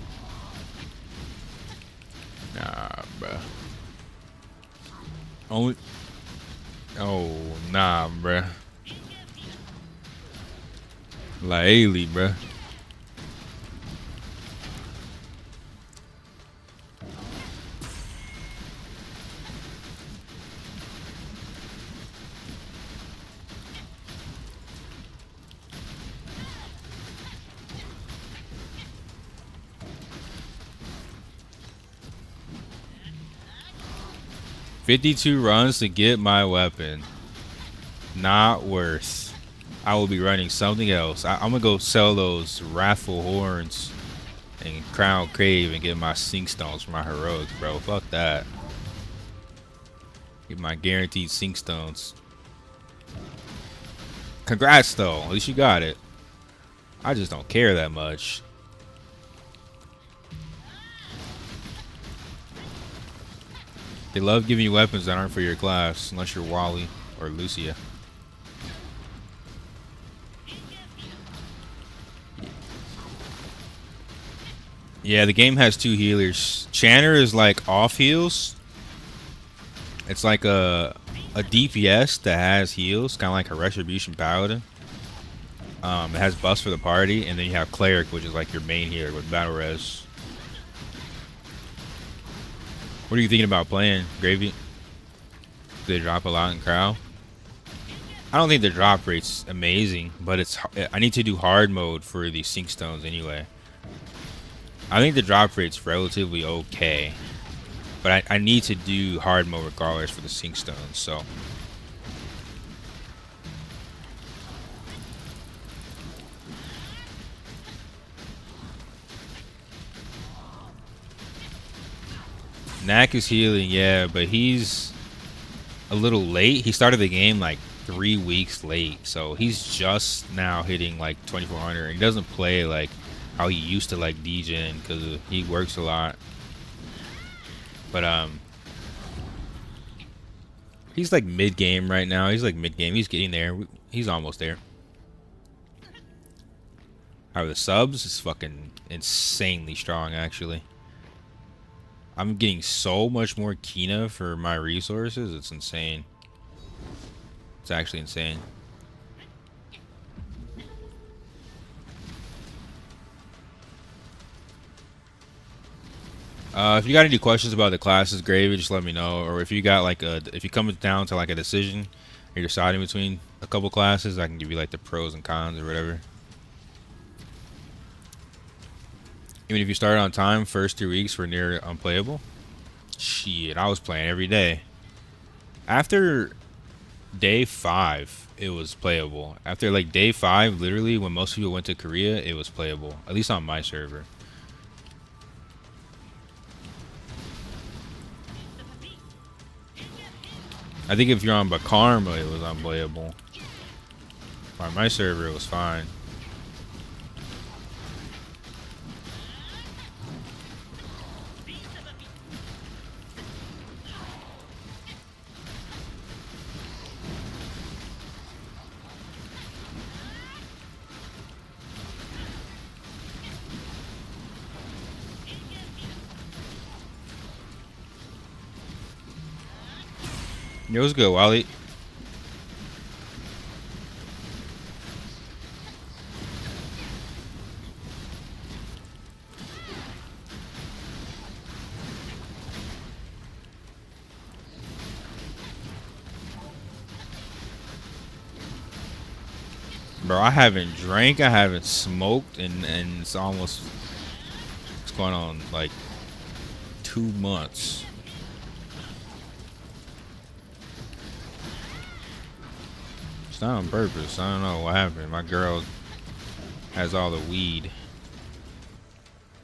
Nah, bruh. Only. Oh, nah, bruh. Laeli, bruh. 52 runs to get my weapon. Not worth. I will be running something else. I'm gonna go sell those wrathful horns and crown crave and get my sink stones for my heroics, bro. Fuck that. Get my guaranteed sink stones. Congrats though, at least you got it. I just don't care that much. They love giving you weapons that aren't for your class, unless you're Wally or Lucia. Yeah, the game has 2 healers. Channer is like off heals. It's like a DPS that has heals, kind of like a Retribution Paladin. It has buffs for the party, and then you have Cleric, which is like your main healer with battle res. What are you thinking about playing, Gravy? Do they drop a lot in Crow? I don't think the drop rate's amazing, but I need to do hard mode for the sink stones anyway. I think the drop rate's relatively okay, but I need to do hard mode regardless for the sink stones, so. Knack is healing, yeah, but he's a little late. He started the game like 3 weeks late, so he's just now hitting like 2400. He doesn't play like how he used to like DJing because he works a lot. But he's like mid game right now. He's like mid game. He's getting there. He's almost there. The subs is fucking insanely strong actually. I'm getting so much more Kina for my resources. It's insane. It's actually insane. If you got any questions about the classes, Gravy, just let me know. Or if you got like if you come down to like a decision, you're deciding between a couple classes, I can give you like the pros and cons or whatever. Even if you started on time, first 2 weeks were near unplayable. Shit, I was playing every day. After day 5, it was playable. After like day 5, literally, when most people went to Korea, it was playable. At least on my server. I think if you're on Bakarma, it was unplayable. On my server, it was fine. It was good, Wally. Bro, I haven't drank, I haven't smoked, and it's almost, it's going on like 2 months. It's not on purpose. I don't know what happened. My girl has all the weed,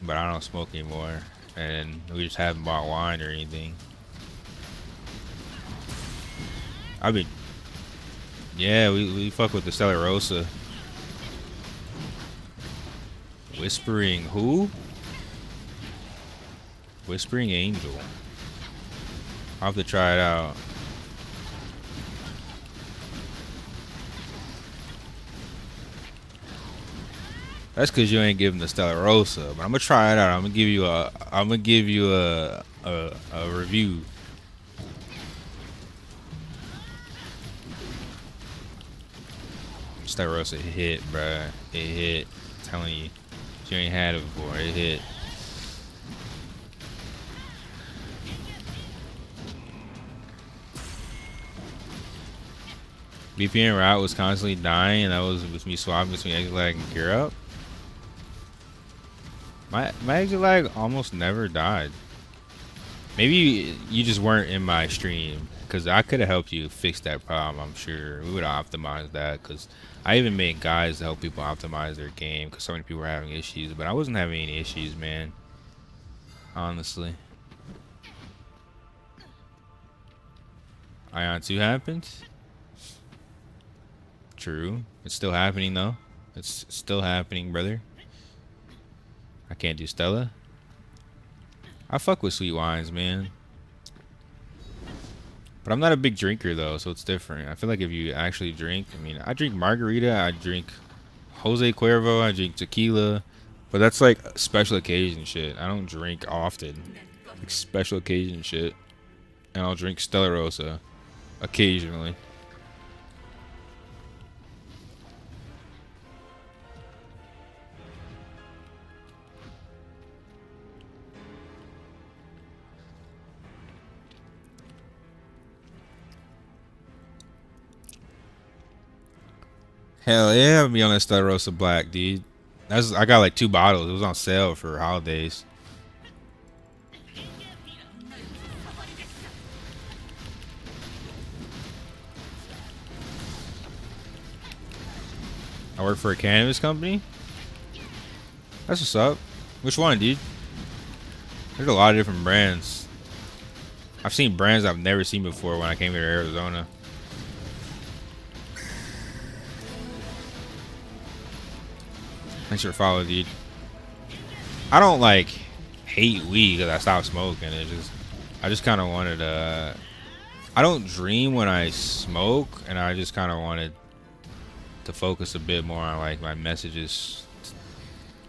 but I don't smoke anymore, and we just haven't bought wine or anything. Yeah, we fuck with the Stella Rosa. Whispering who? Whispering Angel. I'll have to try it out. That's because you ain't giving the Stella Rosa, but I'm gonna try it out. I'm gonna give you a review. Stella Rosa hit, bruh. It hit. I'm telling you. You ain't had it before. It hit. VPN route was constantly dying, and that was with me swapping between exit lag and gear up. My exit lag almost never died. Maybe you just weren't in my stream, because I could have helped you fix that problem. I'm sure we would have optimized that, because I even made guides to help people optimize their game, because so many people were having issues, but I wasn't having any issues, man. Honestly. Aion 2 happened. True. It's still happening though. It's still happening, brother. I can't do Stella. I fuck with sweet wines, man. But I'm not a big drinker though, so it's different. I feel like if you actually drink, I mean, I drink margarita, I drink Jose Cuervo, I drink tequila, but that's like special occasion shit. I don't drink often. Like special occasion shit. And I'll drink Stella Rosa occasionally. Hell yeah, I'll be on that Stella Rosa Black, dude. I got like 2 bottles. It was on sale for holidays. I work for a cannabis company. That's what's up. Which one, dude? There's a lot of different brands. I've seen brands I've never seen before when I came here to Arizona. Thanks for following, dude. I don't like hate weed because I stopped smoking. I just kind of wanted to. I don't dream when I smoke, and I just kind of wanted to focus a bit more on like my messages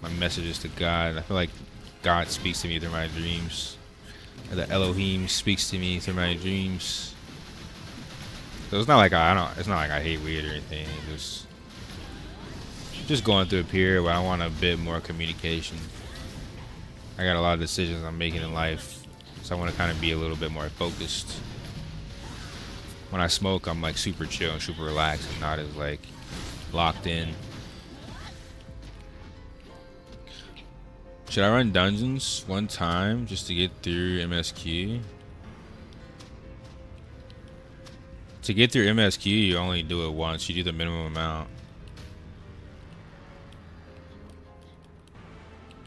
to God. I feel like God speaks to me through my dreams. Or the Elohim speaks to me through my dreams. So it's not like it's not like I hate weed or anything. It's just going through a period where I want a bit more communication. I got a lot of decisions I'm making in life, so I want to kind of be a little bit more focused. When I smoke, I'm like super chill and super relaxed and not as like locked in. Should I run dungeons one time just to get through MSQ? To get through MSQ, you only do it once. You do the minimum amount.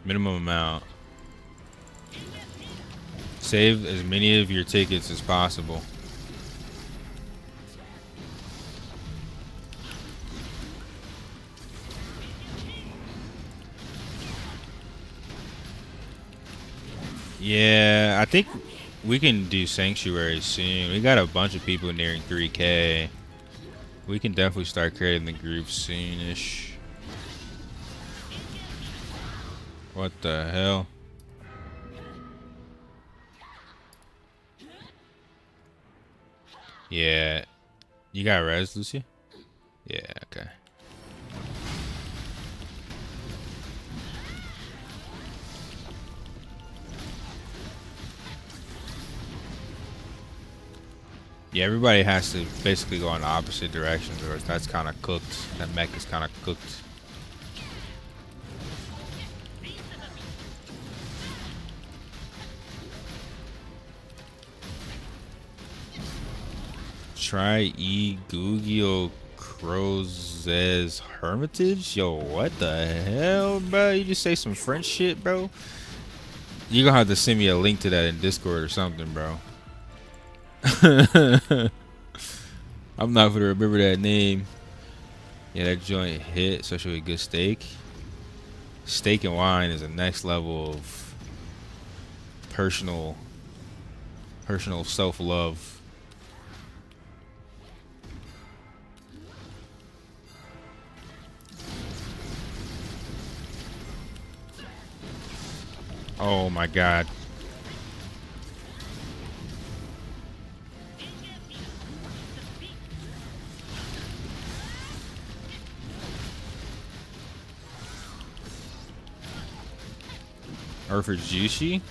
Minimum amount. Save as many of your tickets as possible. Yeah, I think we can do Sanctuary soon. We got a bunch of people nearing 3K. We can definitely start creating the group soonish. What the hell? Yeah. You got res, Lucia? Yeah, okay. Yeah, everybody has to basically go in opposite directions or that's kind of cooked. That mech is kind of cooked. Try Gugio Croz's Hermitage? Yo, what the hell, bro? You just say some French shit, bro? You're gonna have to send me a link to that in Discord or something, bro. I'm not gonna remember that name. Yeah, that joint hit, especially with good steak. Steak and wine is the next level of personal self-love. Oh my god. Or for Juicy?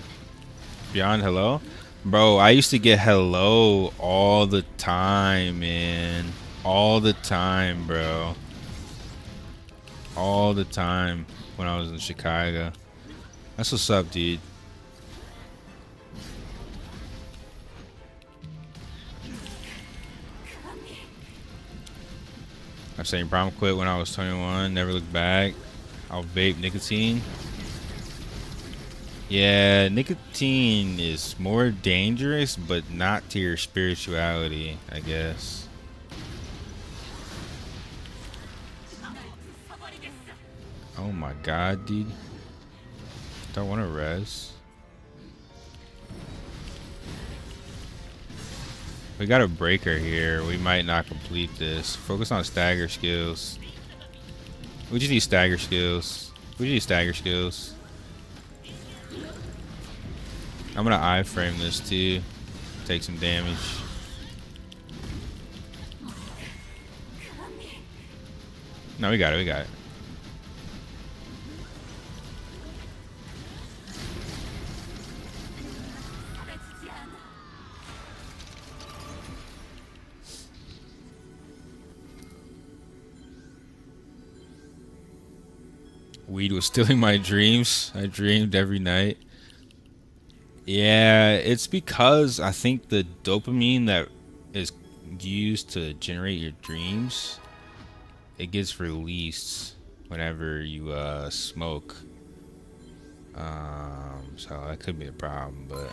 Beyond hello? Bro, I used to get hello all the time, man. All the time, bro. All the time when I was in Chicago. That's what's up, dude. I saying prom quit when I was 21. Never looked back. I'll vape nicotine. Yeah, nicotine is more dangerous, but not to your spirituality, I guess. Oh my god, dude. Don't want to res. We got a breaker here. We might not complete this. Focus on stagger skills. We just need stagger skills. We just need stagger skills. I'm gonna iframe this too. Take some damage. No, we got it. We got it. Weed was stealing my dreams. I dreamed every night. Yeah, it's because I think the dopamine that is used to generate your dreams, it gets released whenever you smoke. So that could be a problem, but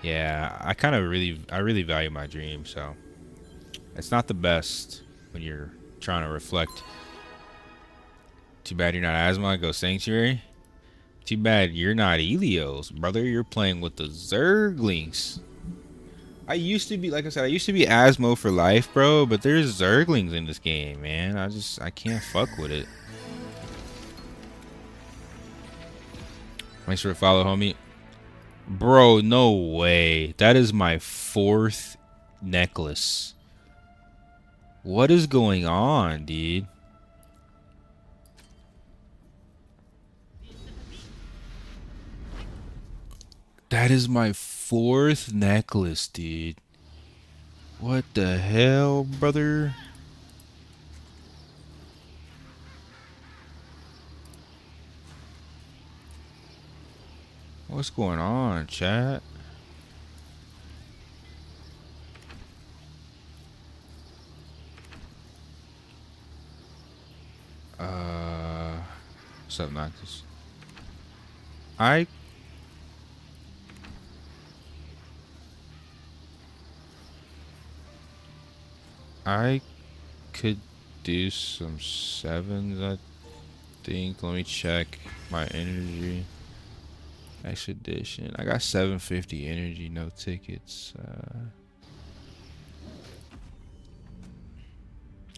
yeah, I really value my dreams, so it's not the best when you're trying to reflect. Too bad you're not Asthma, go Sanctuary. Too bad you're not Elios, brother. You're playing with the Zerglings. I used to be, like I said, I used to be Asmo for life, bro, but there's Zerglings in this game, man. I can't fuck with it. Thanks for the follow, homie. Bro, no way. That is my 4th necklace. What is going on, dude? That is my 4th necklace, dude. What the hell, brother? What's going on, chat? What's up, Noctis? I could do some 7s, I think. Let me check my energy. Expedition. I got 750 energy, no tickets.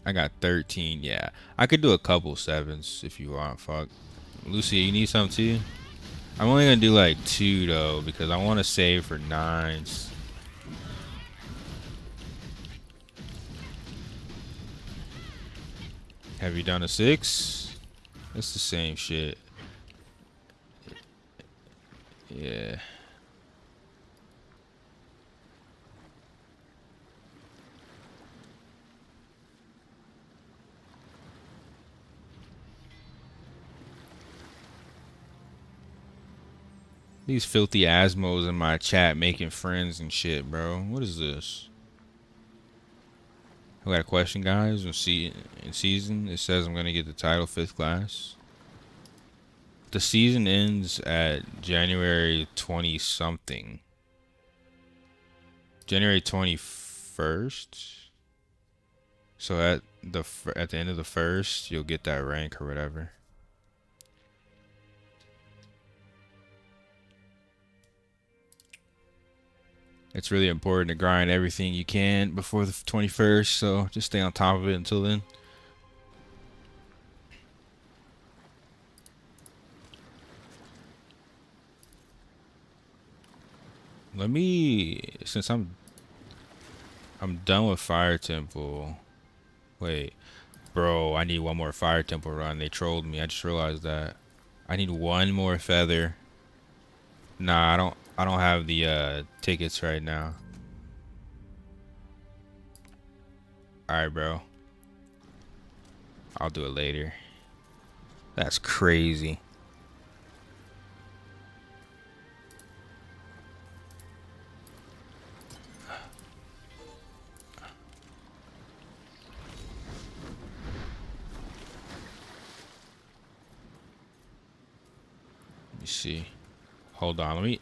I got 13. Yeah, I could do a couple 7s if you want. Fuck, Lucy, you need some too? I'm only gonna do like 2 though because I want to save for 9s. Have you done a 6? It's the same shit. Yeah. These filthy asmos in my chat making friends and shit, bro. What is this? I got a question, guys. In season, it says I'm gonna get the title 5th class. The season ends at January 20 something. January 21st. So at the end of the 1st, you'll get that rank or whatever. It's really important to grind everything you can before the 21st, so just stay on top of it until then. Let me, since I'm done with Fire Temple. Wait, bro, I need one more Fire Temple run. They trolled me. I just realized that. I need one more feather. Nah, I don't have the tickets right now. Alright, bro. I'll do it later. That's crazy. Let me see. Hold on.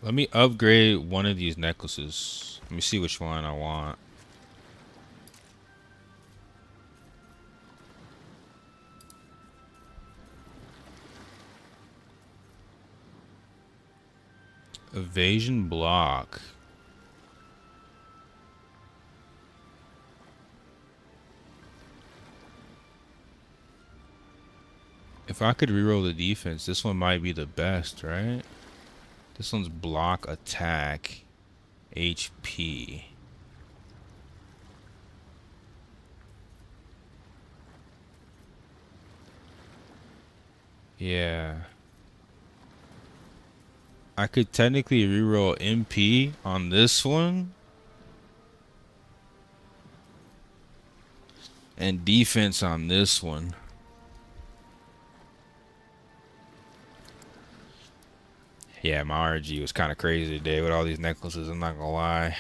Let me upgrade one of these necklaces. Let me see which one I want. Evasion block. If I could reroll the defense, this one might be the best, right? This one's block, attack, HP. Yeah. I could technically reroll MP on this one. And defense on this one. Yeah, my RG was kind of crazy today with all these necklaces, I'm not gonna lie.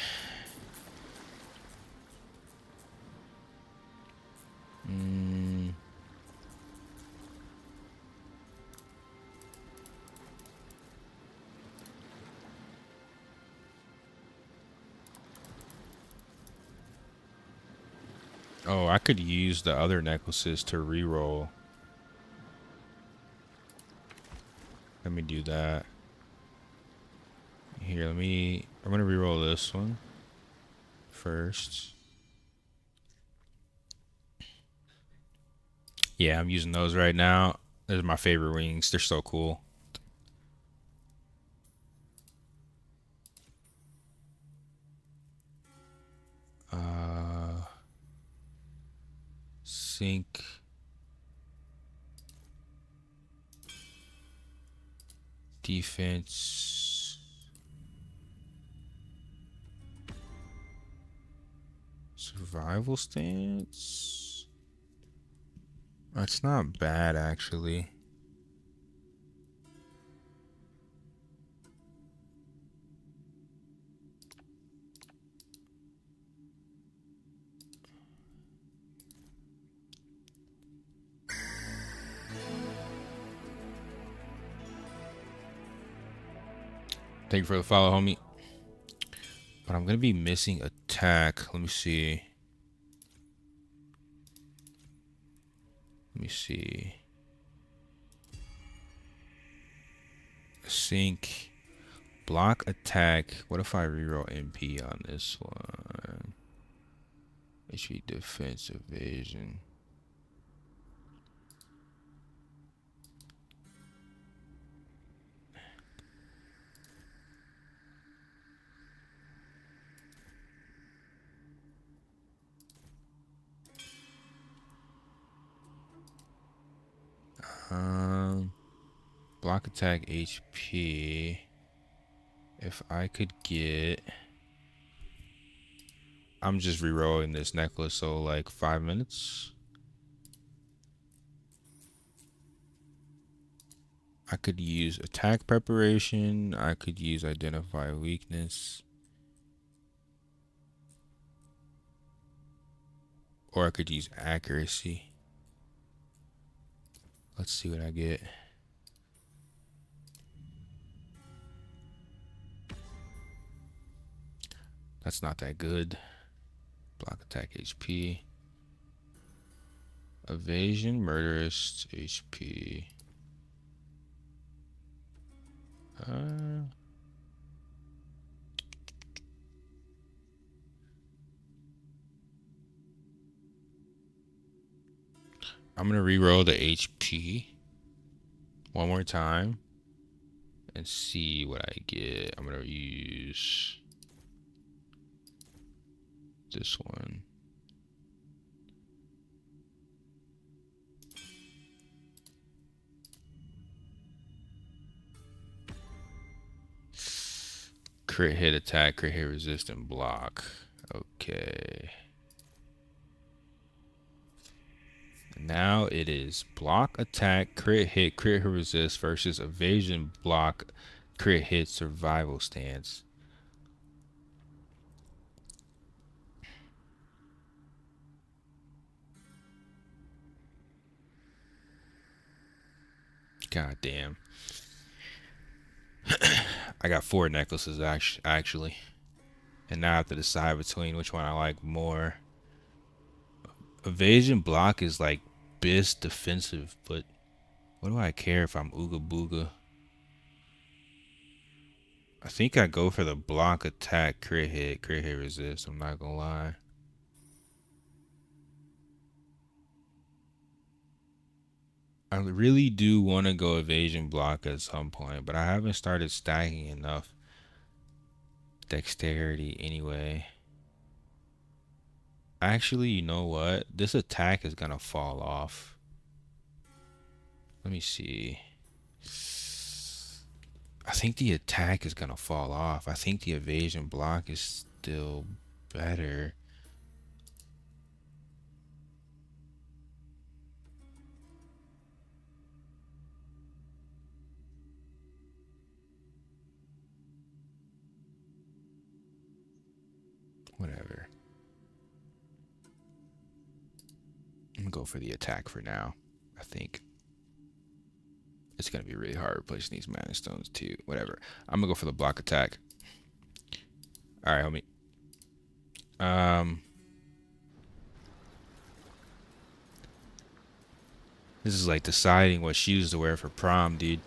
Oh, I could use the other necklaces to reroll. Let me do that. Here, I'm gonna reroll this one first. Yeah, I'm using those right now. Those are my favorite wings. They're so cool. Sync. Defense. Survival stance. That's not bad, actually. Thank you for the follow, homie. But I'm gonna be missing attack. Let me see. Let me see. Sync. Block attack. What if I reroll MP on this one? HP defense evasion. Block attack HP. If I could get, I'm just rerolling this necklace, so like 5 minutes. I could use attack preparation. I could use identify weakness. Or I could use accuracy. Let's see what I get. That's not that good. Block attack HP. Evasion, murderous HP. I'm gonna reroll the HP one more time and see what I get. I'm gonna use this one. Crit hit attack, crit hit resist, and block. Okay. Now it is block attack, crit hit resist versus evasion block, crit hit survival stance. God damn. I got 4 necklaces actually. And now I have to decide between which one I like more. Evasion block is like best defensive, but what do I care if I'm Ooga Booga? I think I go for the block attack crit hit resist, I'm not gonna lie. I really do want to go evasion block at some point, but I haven't started stacking enough dexterity anyway. Actually, you know what? This attack is gonna fall off. Let me see. I think the attack is gonna fall off. I think the evasion block is still better. Whatever. I'm gonna go for the attack for now. I think it's gonna be really hard replacing these mana stones too. Whatever. I'm gonna go for the block attack. All right, homie. This is like deciding what shoes to wear for prom, dude.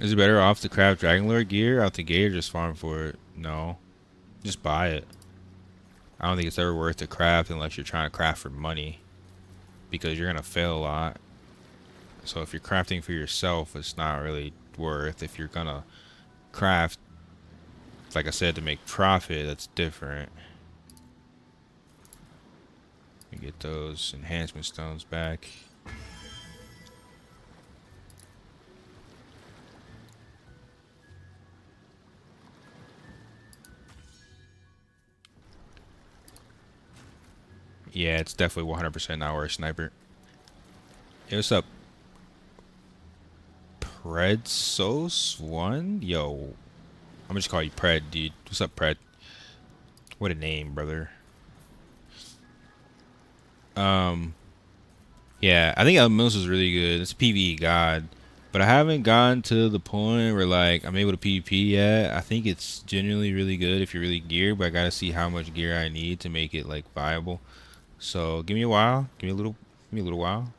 Is it better off to craft Dragonlord gear out the gate or just farm for it? No. Just buy it. I don't think it's ever worth to craft unless you're trying to craft for money. Because you're going to fail a lot. So if you're crafting for yourself, it's not really worth. If you're going to craft, like I said, to make profit, that's different. You get those enhancement stones back. Yeah, it's definitely 100% not worth sniper. Hey, what's up? Predsos1? Yo, I'm just call you Pred, dude. What's up, Pred? What a name, brother. Yeah, I think Elementalist is really good. It's a PvE god. But I haven't gotten to the point where like I'm able to PvP yet. I think it's genuinely really good if you're really geared, but I gotta see how much gear I need to make it like viable. So give me a while. Give me a little while.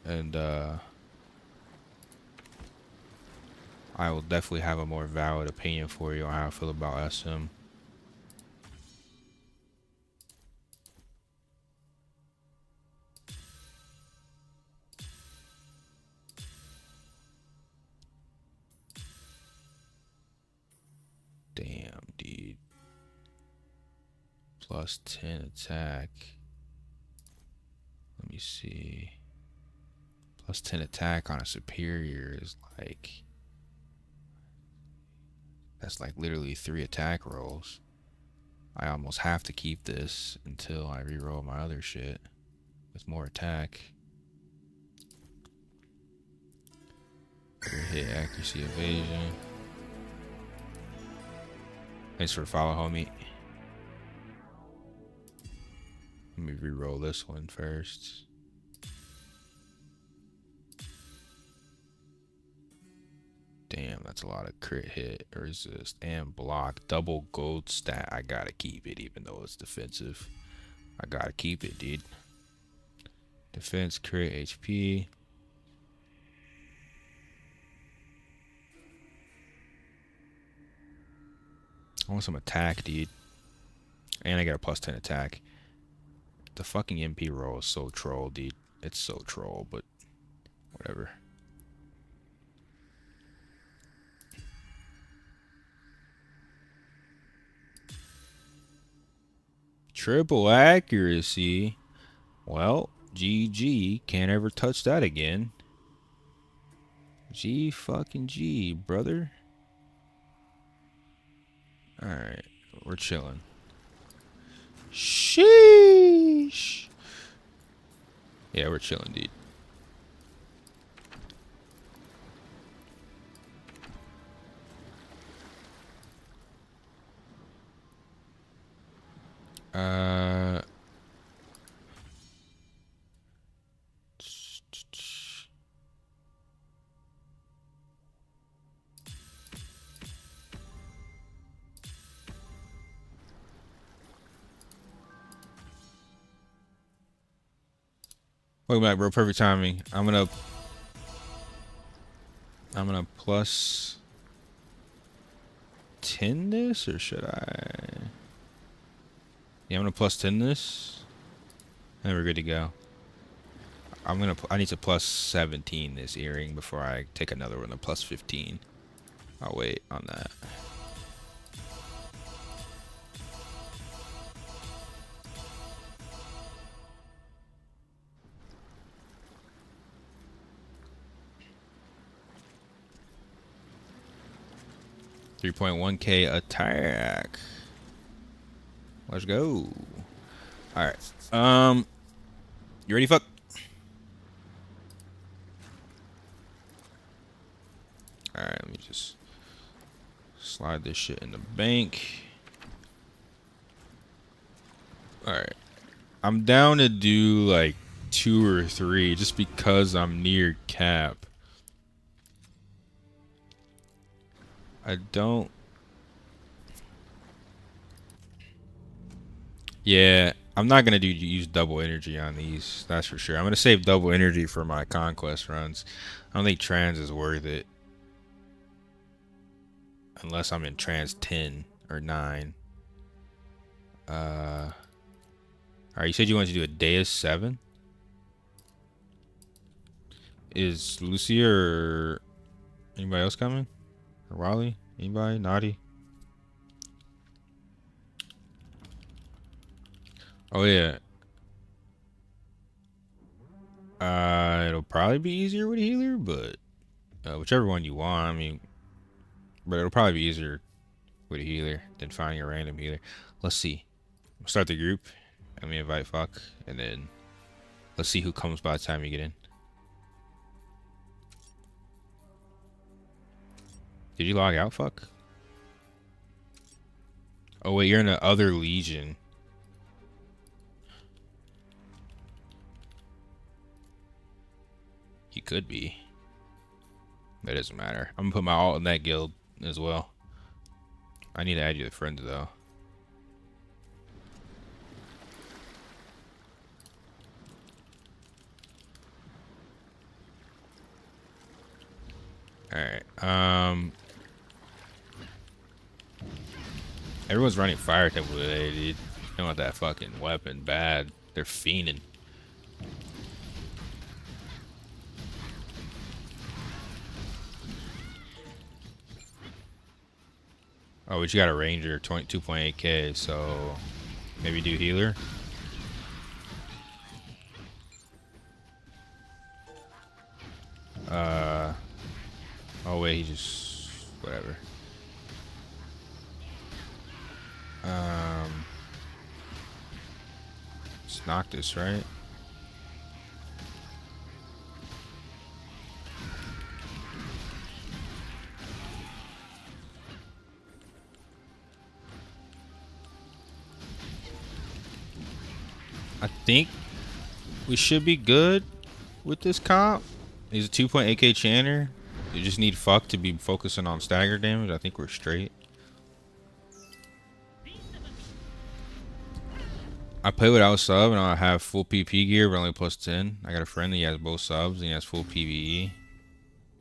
And I will definitely have a more valid opinion for you on how I feel about SM. Damn, dude. Plus 10 attack. Let me see. Plus 10 attack on a superior is like... That's like literally 3 attack rolls. I almost have to keep this until I reroll my other shit with more attack. Better hit, accuracy, evasion. Thanks for the follow, homie. Let me reroll this one first. Damn, that's a lot of crit hit, resist, and block. Double gold stat. I gotta keep it even though it's defensive. I gotta keep it, dude. Defense, crit, HP. I want some attack, dude. And I got a plus 10 attack. The fucking MP roll is so troll, dude. It's so troll, but whatever. Triple accuracy. Well, GG. Can't ever touch that again. G fucking G, brother. Alright, we're chilling. Sheesh. Yeah, we're chilling, dude. Welcome back, bro. Perfect timing. I'm gonna plus 10 this, or should I? Yeah, I'm gonna plus 10 this, and we're good to go. I need to plus 17 this earring before I take another one to plus 15. I'll wait on that. $3.1K attack. Let's go. All right. You ready, fuck? All right. Let me just slide this shit in the bank. All right. I'm down to do like 2 or 3 just because I'm near cap. I don't. Yeah, I'm not gonna use double energy on these. That's for sure. I'm gonna save double energy for my conquest runs. I don't think trans is worth it unless I'm in trans 10 or 9. Alright, you said you wanted to do a Deus 7? Is Lucia or anybody else coming? Or Wally? Anybody? Naughty? Oh yeah. It'll probably be easier with a healer, but whichever one you want. I mean, but it'll probably be easier with a healer than finding a random healer. Let's see. Start the group. Let me invite fuck, and then let's see who comes by the time you get in. Did you log out, fuck? Oh wait, you're in the other legion. You could be. That doesn't matter. I'm gonna put my alt in that guild as well. I need to add you to friends though. Alright. Everyone's running fire temple today, dude. They want that fucking weapon bad. They're fiending. Oh, but you got a ranger, 2.8K, so maybe do healer. Oh wait, he just whatever. Let's knock this, right? I think we should be good with this comp. He's a 2.8K chanter. You just need fuck to be focusing on stagger damage. I think we're straight. I play without sub and I have full PP gear, but only plus 10. I got a friend that he has both subs and he has full PvE.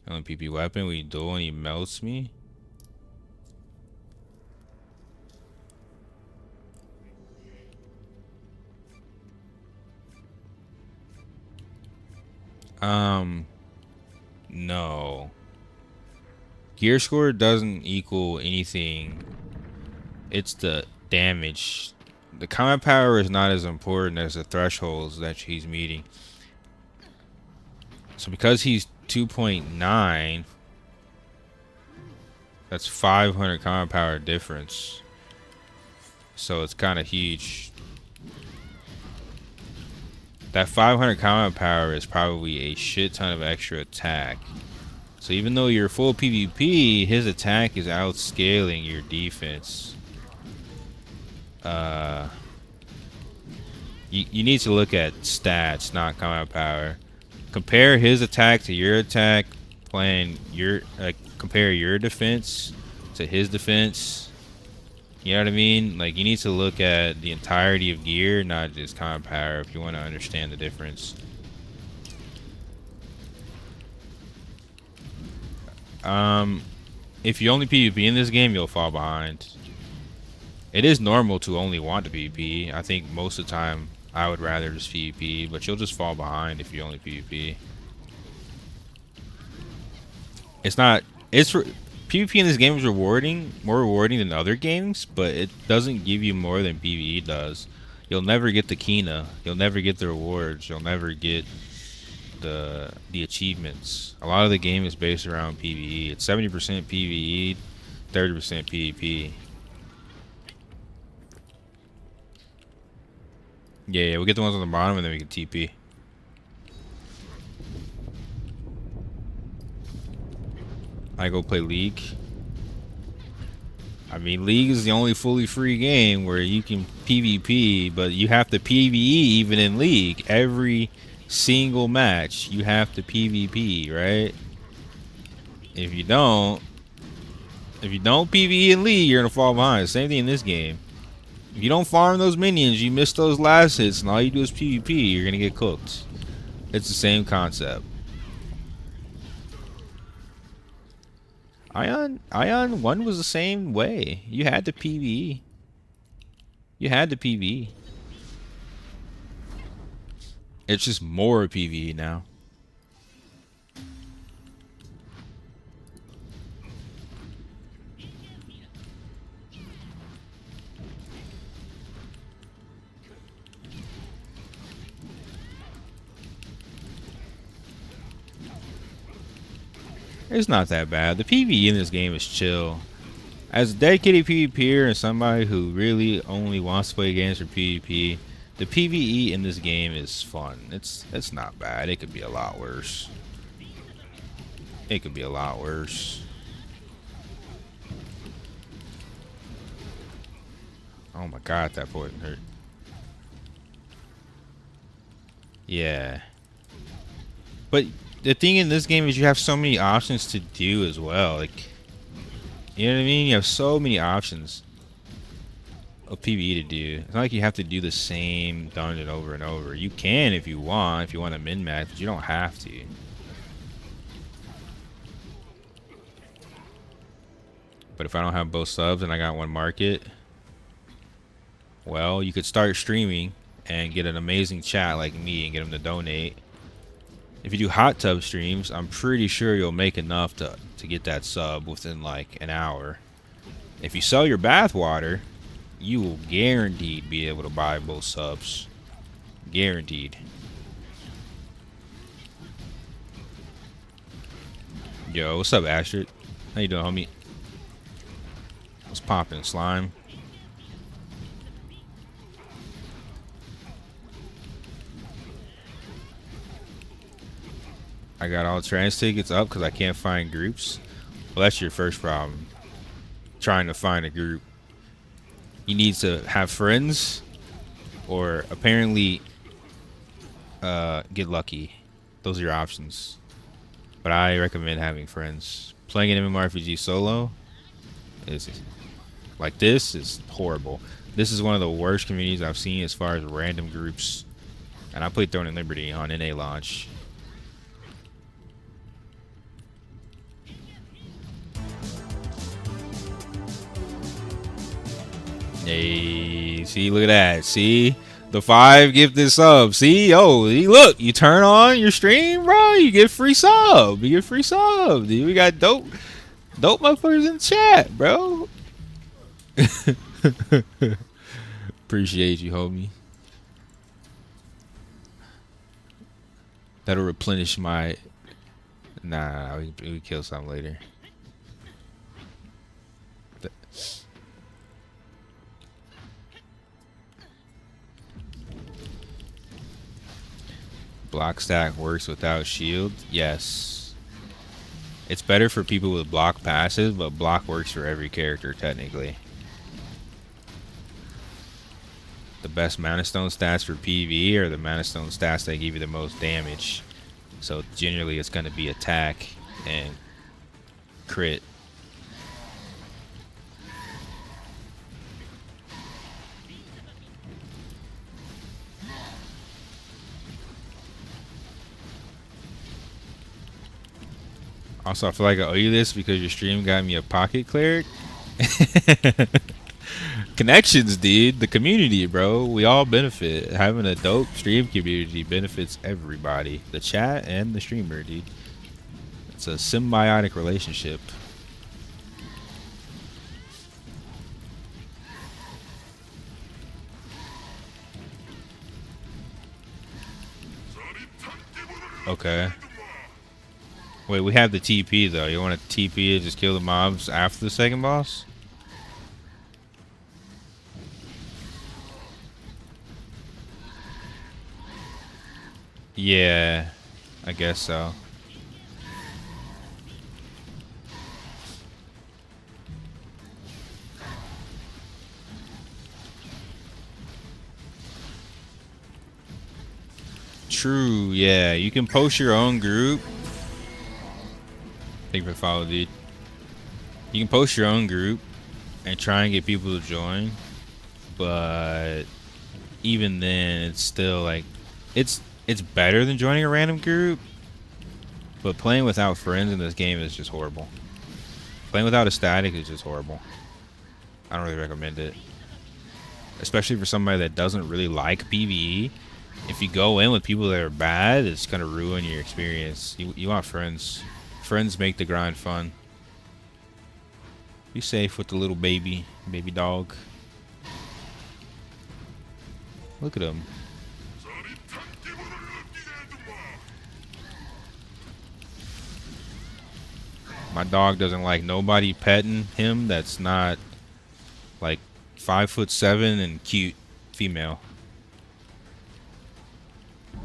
Only PP weapon. We duel and he melts me. No. Gear score doesn't equal anything. It's the damage. The combat power is not as important as the thresholds that he's meeting. So because he's 2.9, that's 500 combat power difference. So it's kind of huge. that 500 combat power is probably a shit ton of extra attack. So even though you're full PvP, his attack is outscaling your defense. You need to look at stats, not combat power. Compare his attack to your attack. Compare your defense to his defense. You know what I mean? Like, you need to look at the entirety of gear, not just combat power, if you want to understand the difference. If you only PvP in this game, you'll fall behind. It is normal to only want to PvP. I think most of the time I would rather just PvP, but you'll just fall behind if you only PvP. PvP in this game is more rewarding than other games, but it doesn't give you more than PvE does. You'll never get the Kina. You'll never get the rewards. You'll never get the achievements. A lot of the game is based around PvE. It's 70% PvE, 30% PvP. Yeah, we'll get the ones on the bottom and then we can TP. I go play League. I mean, League is the only fully free game where you can PvP, but you have to PvE even in League. Every single match, you have to PvP, right? If you don't PvE in League, you're gonna fall behind. Same thing in this game. If you don't farm those minions, you miss those last hits, and all you do is PvP, you're gonna get cooked. It's the same concept. Aion 1 was the same way. You had to PvE. You had to PvE. It's just more PvE now. It's not that bad. The PvE in this game is chill. As a dedicated PvPer and somebody who really only wants to play games for PvP, the PvE in this game is fun. It's not bad. It could be a lot worse. It could be a lot worse. Oh my god, that poison hurt. Yeah. But the thing in this game is you have so many options to do as well. Like, you know what I mean? You have so many options of PvE to do. It's not like you have to do the same dungeon over and over. You can if you want to min-max, but you don't have to. But if I don't have both subs and I got one market, well, you could start streaming and get an amazing chat like me and get them to donate. If you do hot tub streams, I'm pretty sure you'll make enough to get that sub within like an hour. If you sell your bath water, you will guaranteed be able to buy both subs. Guaranteed. Yo, what's up, Astrid? How you doing, homie? What's poppin', slime? I got all trans tickets up because I can't find groups. Well, that's your first problem. Trying to find a group. You need to have friends or apparently get lucky. Those are your options. But I recommend having friends. Playing an mmorpg solo is like this is horrible. This is one of the worst communities I've seen as far as random groups. And I played Throne and Liberty on NA launch. Hey, see, look at that. See, the 5 gifted sub. See, oh, look, you turn on your stream, bro, you get free sub. You get free sub, dude. We got dope motherfuckers in the chat, bro. Appreciate you, homie. That'll replenish my. Nah, we kill some later. Block stack works without shield. Yes. It's better for people with block passive, but block works for every character technically. The best mana stone stats for PvE are the mana stone stats that give you the most damage. So generally it's going to be attack and crit. Also, I feel like I owe you this because your stream got me a pocket cleric. Connections, dude. The community, bro. We all benefit. Having a dope stream community benefits everybody. The chat and the streamer, dude. It's a symbiotic relationship. Okay. Wait, we have the TP though. You want to TP and just kill the mobs after the second boss? Yeah, I guess so. True, yeah. You can post your own group. Thank you for the follow, dude. You can post your own group and try and get people to join, but even then, it's still like it's better than joining a random group. But playing without friends in this game is just horrible. Playing without a static is just horrible. I don't really recommend it, especially for somebody that doesn't really like PvE. If you go in with people that are bad, it's gonna ruin your experience. You want friends. Friends make the grind fun. Be safe with the little baby dog. Look at him. My dog doesn't like nobody petting him that's not like 5'7" and cute female.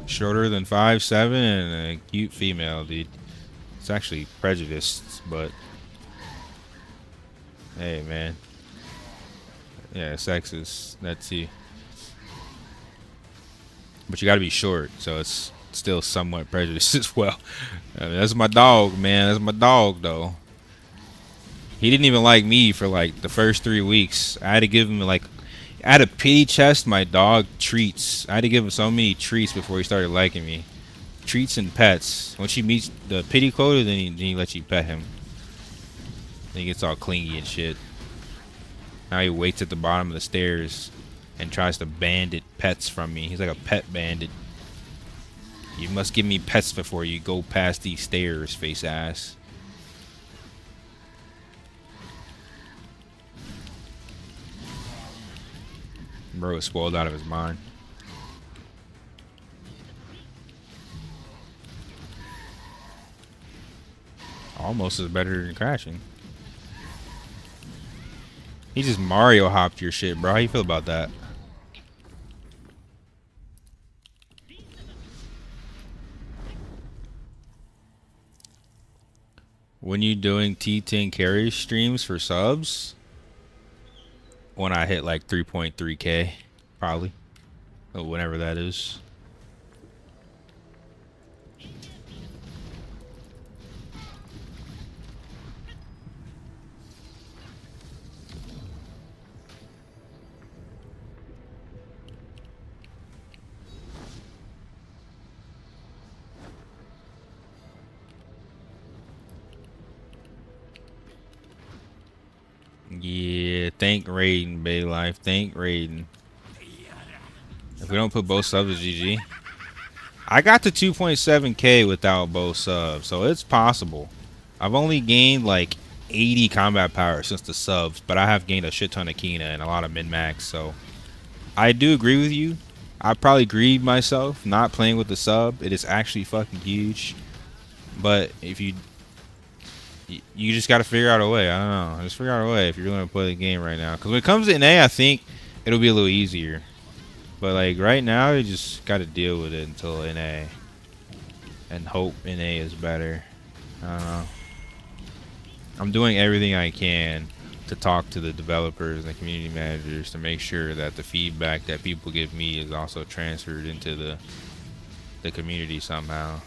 Shorter than 5'7" and a cute female, dude. It's actually prejudiced, but hey, man. Yeah, sexist. That too. But you gotta be short, so it's still somewhat prejudiced as well. I mean, that's my dog, man. That's my dog, though. He didn't even like me for like the first 3 weeks. I had to give him like, I had to pity chest my dog treats. I had to give him so many treats before he started liking me. Treats and pets. Once he meets the pity quota, then he lets you pet him. Then he gets all clingy and shit. Now he waits at the bottom of the stairs and tries to bandit pets from me. He's like a pet bandit. You must give me pets before you go past these stairs, face ass. Bro is spoiled out of his mind. Almost is better than crashing. He just Mario hopped your shit, bro. How you feel about that? When you doing T10 carry streams for subs? When I hit like 3.3k, probably. Or whenever that is. Yeah, thank Raiden, Bay Life. Thank Raiden. If we don't put both subs, it's GG. I got to 2.7k without both subs, so it's possible. I've only gained like 80 combat power since the subs, but I have gained a shit ton of Kina and a lot of min-max, so I do agree with you. I probably grieved myself not playing with the sub. It is actually fucking huge. But if you just got to figure out a way. I don't know. Just figure out a way if you're going to play the game right now. Because when it comes to NA, I think it'll be a little easier. But like right now, you just got to deal with it until NA. and hope NA is better. I don't know. I'm doing everything I can to talk to the developers and the community managers to make sure that the feedback that people give me is also transferred into the community somehow.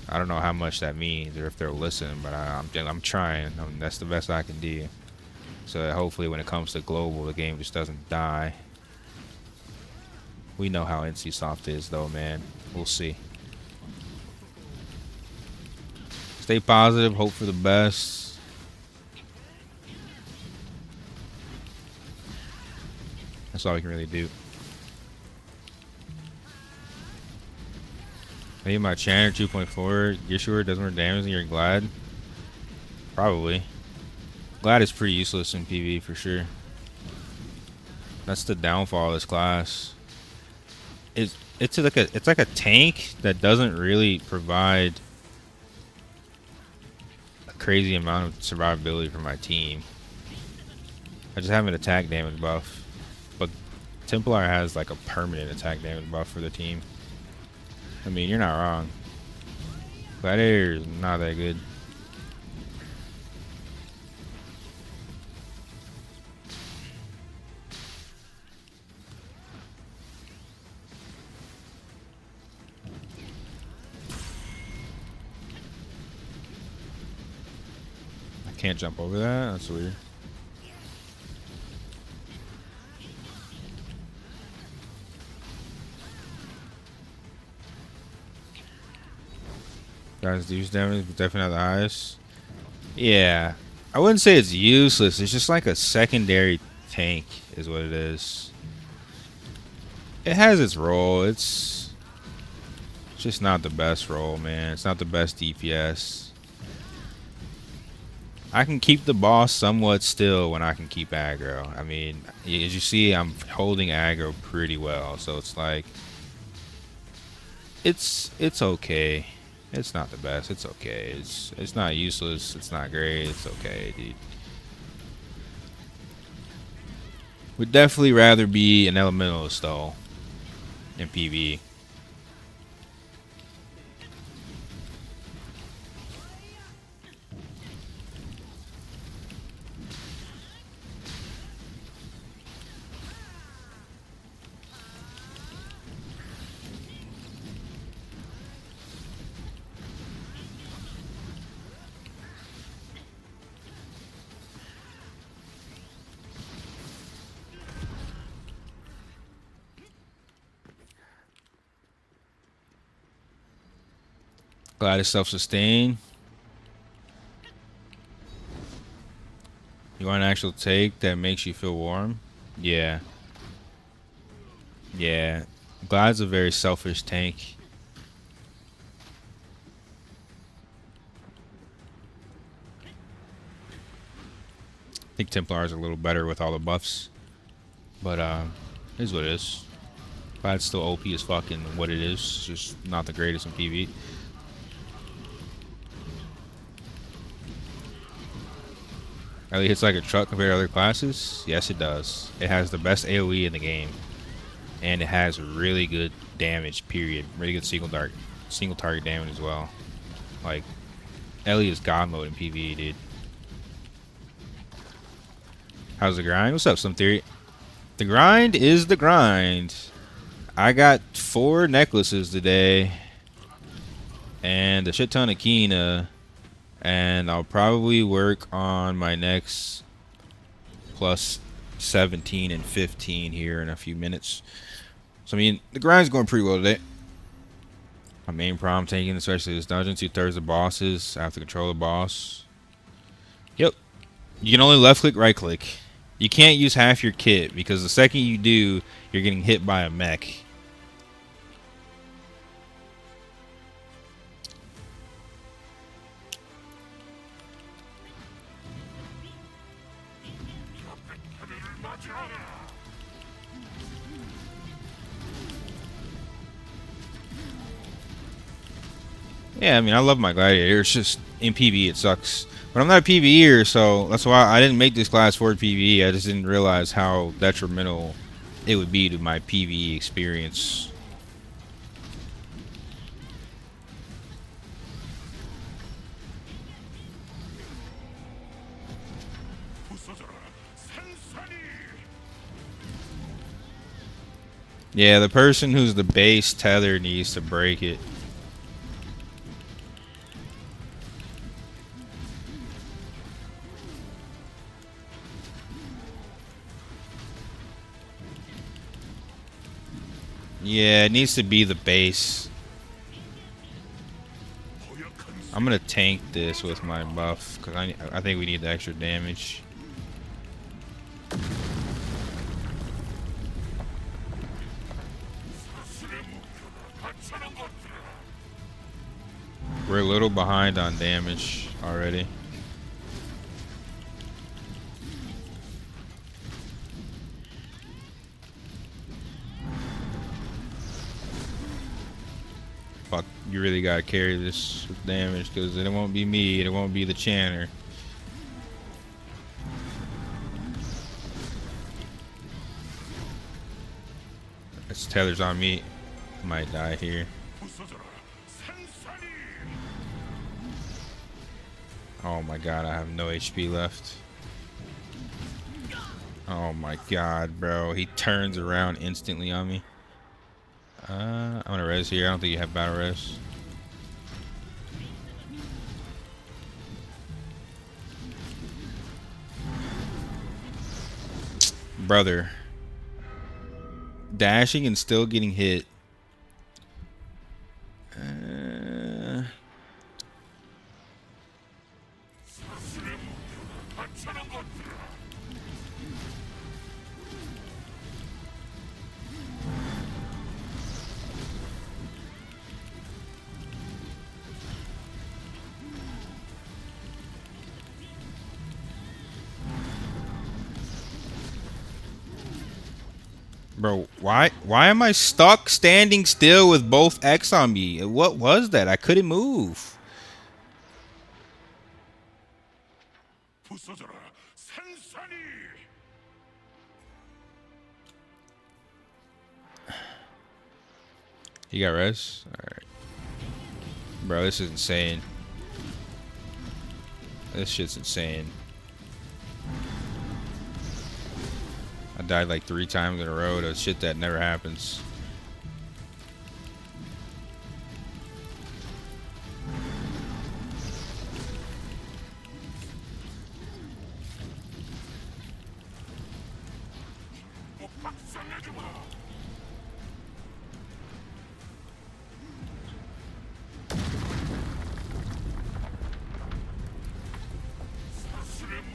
I don't know how much that means or if they'll listen, but I'm trying. That's the best I can do. So that hopefully when it comes to global, the game just doesn't die. We know how NCSoft is though, man. We'll see. Stay positive, hope for the best. That's all we can really do. Maybe my Chandler 2.4, you sure it does more damage than your Glad? Probably. Glad is pretty useless in PvP for sure. That's the downfall of this class. It's like a tank that doesn't really provide a crazy amount of survivability for my team. I just have an attack damage buff, but Templar has like a permanent attack damage buff for the team. I mean, you're not wrong. Gladiator is not that good. I can't jump over that. That's weird. Guys, use damage, but definitely not the highest. Yeah, I wouldn't say it's useless. It's just like a secondary tank, is what it is. It has its role. It's just not the best role, man. It's not the best DPS. I can keep the boss somewhat still when I can keep aggro. I mean, as you see, I'm holding aggro pretty well, so it's like it's okay. It's not the best. It's okay. It's not useless. It's not great. It's okay, dude. Would definitely rather be an Elementalist though in PvE. Glad it's self-sustain. You want an actual take that makes you feel warm? Yeah. Yeah. Glad's a very selfish tank. I think Templar's a little better with all the buffs. But it is what it is. Glad's still OP as fuck in what it is. It's just not the greatest in PvE. Really hits like a truck compared to other classes? Yes, it does. It has the best AoE in the game. And it has really good damage, period. Really good single target damage as well. Like, Ellie is god mode in PvE, dude. How's the grind? What's up, Some Theory? The grind is the grind. I got 4 necklaces today. And a shit ton of Kina. And I'll probably work on my next plus 17 and 15 here in a few minutes. So, I mean, the grind's going pretty well today. My main problem taking, especially this dungeon, 2/3 of bosses. I have to control the boss. Yep. You can only left click, right click. You can't use half your kit because the second you do, you're getting hit by a mech. Yeah, I mean, I love my Gladiator. It's just, in PvE, it sucks. But I'm not a PvEer, so that's why I didn't make this class for PvE. I just didn't realize how detrimental it would be to my PvE experience. Yeah, the person who's the base tether needs to break it. Yeah, it needs to be the base. I'm gonna tank this with my buff because I think we need the extra damage. We're a little behind on damage already. Fuck, you really gotta carry this with damage because it won't be me, it won't be the chanter. This tether's on me. I might die here. Oh my god, I have no HP left. Oh my god, bro. He turns around instantly on me. I'm gonna res here. I don't think you have battle res. Brother. Dashing and still getting hit. Bro, why am I stuck standing still with both X on me? What was that? I couldn't move. You got res? Alright. Bro, this is insane. This shit's insane. I died like 3 times in a row to shit that never happens.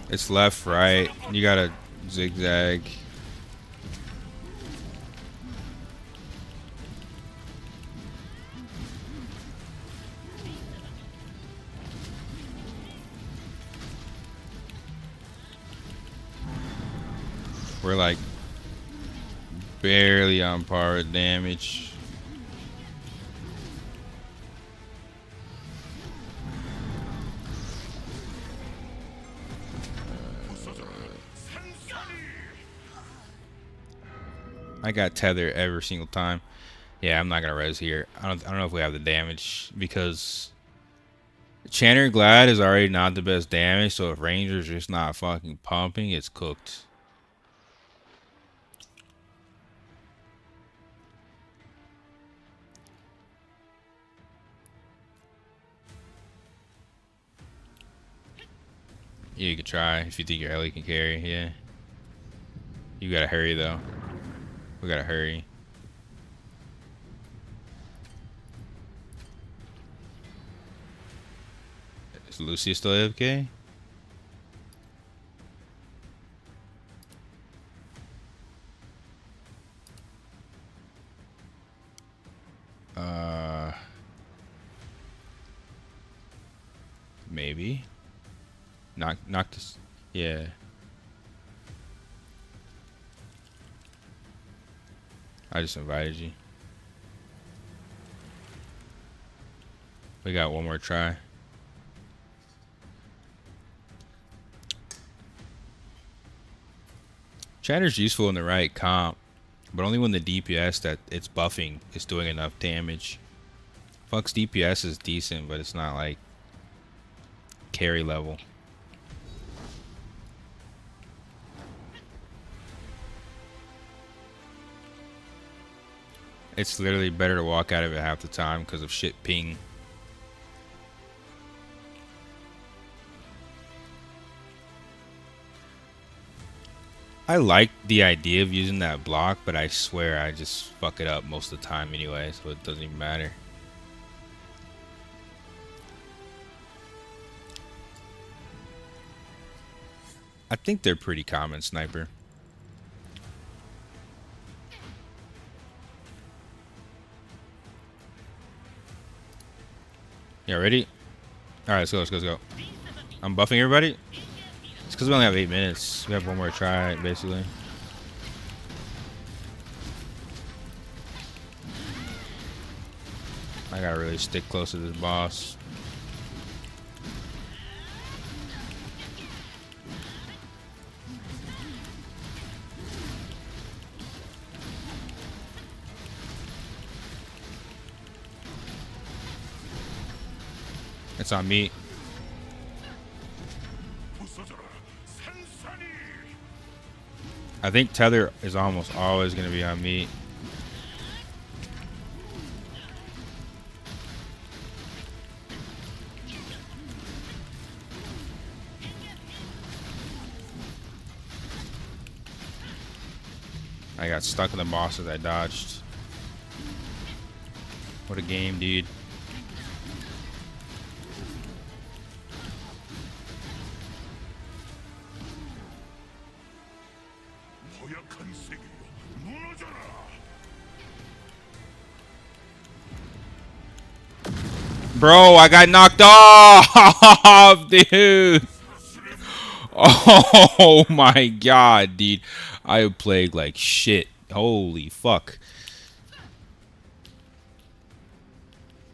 It's left, right. You gotta zigzag. We're like barely on par with damage. I got tether every single time. Yeah, I'm not gonna res here. I don't know if we have the damage because Chanter and Glad is already not the best damage, so if Ranger's just not fucking pumping, it's cooked. Yeah, you could try if you think your Ellie can carry, yeah. You gotta hurry though. We gotta hurry. Is Lucy still AFK? Maybe. Knock this. Yeah. I just invited you. We got one more try. Chatter's useful in the right comp, but only when the DPS that it's buffing is doing enough damage. Fuck's DPS is decent, but it's not like carry level. It's literally better to walk out of it half the time because of shit ping. I like the idea of using that block, but I swear I just fuck it up most of the time anyway, so it doesn't even matter. I think they're pretty common, sniper. Yeah, ready? Alright, let's go, let's go, let's go. I'm buffing everybody. It's because we only have 8 minutes. We have one more try, basically. I gotta really stick close to this boss. It's on me. I think tether is almost always going to be on me. I got stuck in the bosses I dodged. What a game, dude. Bro, I got knocked off, dude. Oh my god, dude. I played like shit. Holy fuck.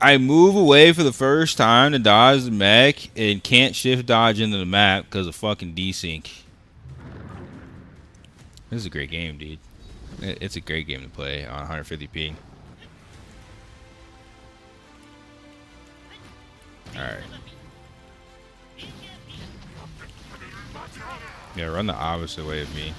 I move away for the first time to dodge the mech and can't shift dodge into the map because of fucking desync. This is a great game, dude. It's a great game to play on 150p. Alright. Yeah, run the opposite way of me.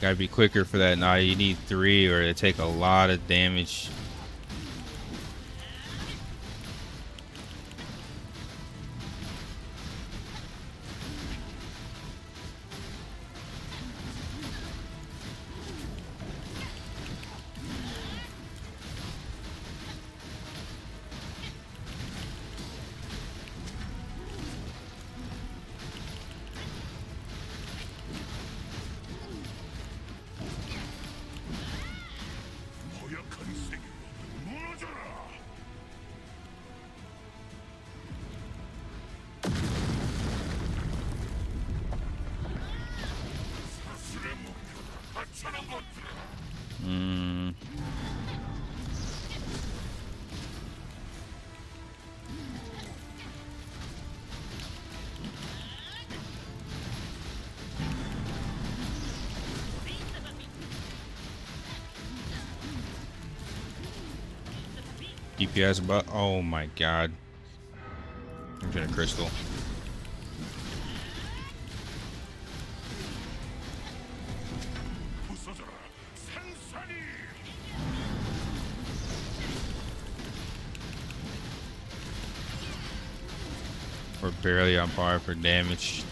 Gotta be quicker for that. Nah, you need 3 or they take a lot of damage. DPS about. Oh my god. I'm getting a crystal. We're barely on par for damage.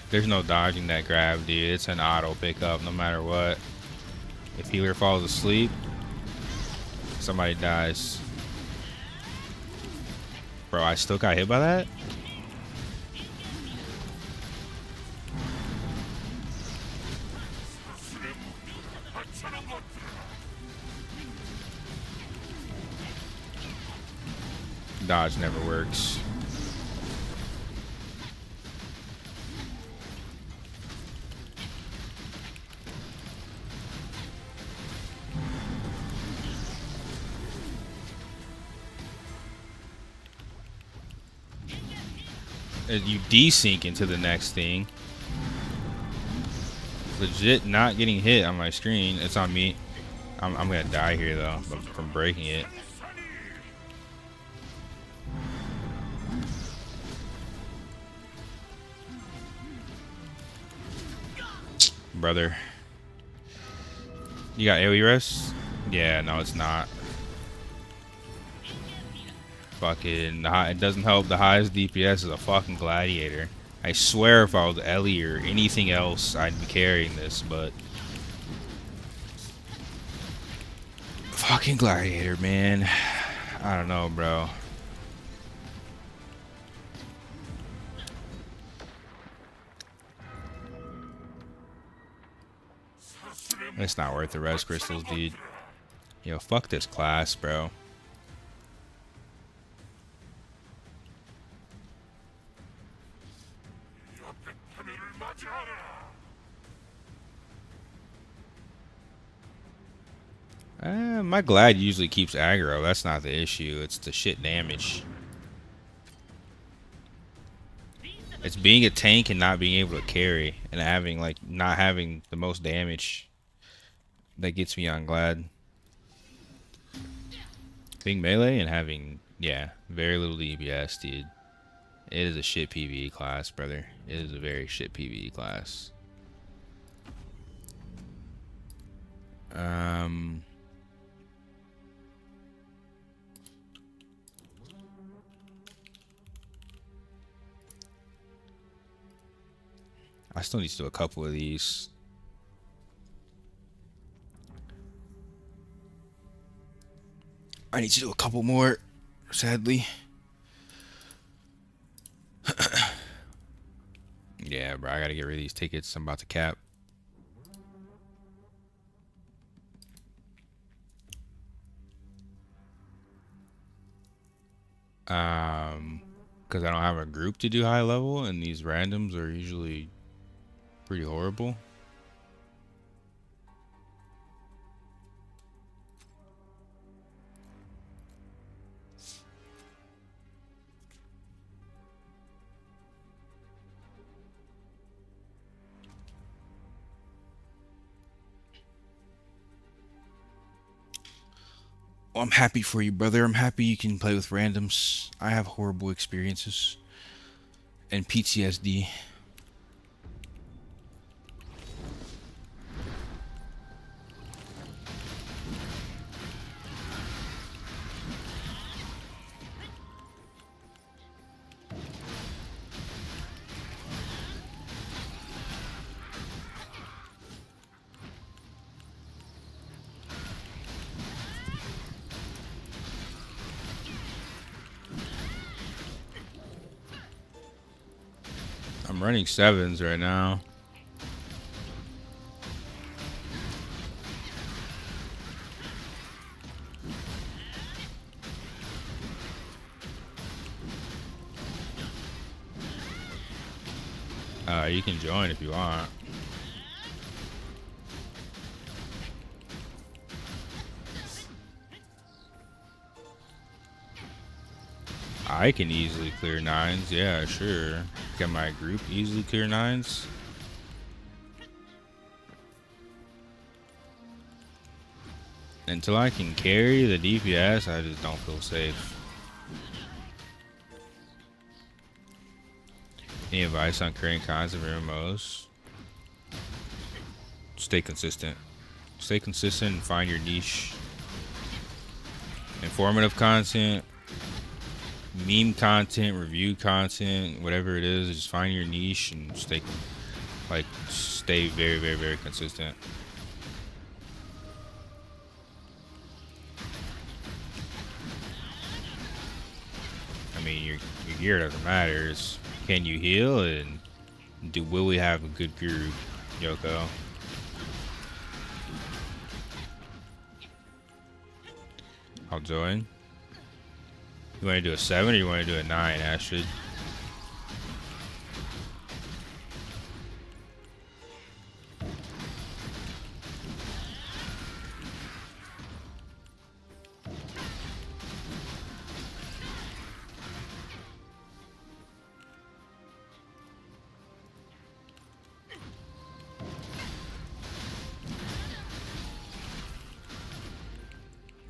There's no dodging that grab, dude. It's an auto pickup no matter what. If healer falls asleep, somebody dies. Bro, I still got hit by that? Dodge never works. You desync into the next thing. Legit not getting hit on my screen. It's on me. I'm gonna die here though from breaking it. Brother. You got AoE rest? Yeah, no, it's not. Fucking, it doesn't help. The highest DPS is a fucking Gladiator. I swear if I was Ellie or anything else, I'd be carrying this, but... Fucking Gladiator, man. I don't know, bro. It's not worth the res crystals, dude. Yo, fuck this class, bro. My Glad usually keeps aggro. That's not the issue. It's the shit damage. It's being a tank and not being able to carry and having not having the most damage that gets me on Glad. Being melee and having, yeah, very little DPS, dude. It is a shit PvE class, brother. It is a very shit PvE class. I still need to do a couple of these. I need to do a couple more, sadly. Yeah, bro, I gotta get rid of these tickets. I'm about to cap. Because I don't have a group to do high level, and these randoms are usually pretty horrible. Well, I'm happy for you, brother. I'm happy you can play with randoms. I have horrible experiences and PTSD. I'm running 7s right now. You can join if you want. I can easily clear 9s, yeah, sure. Can my group easily clear 9s? Until I can carry the DPS, I just don't feel safe. Any advice on creating content for MMOs? Stay consistent. Stay consistent and find your niche. Informative content, meme content, review content, whatever it is, just find your niche and stay very, very, very consistent. I mean, your gear doesn't matter. It's, can you heal and will we have a good group, Yoko? I'll join. You want to do a 7 or you want to do a 9, Astrid?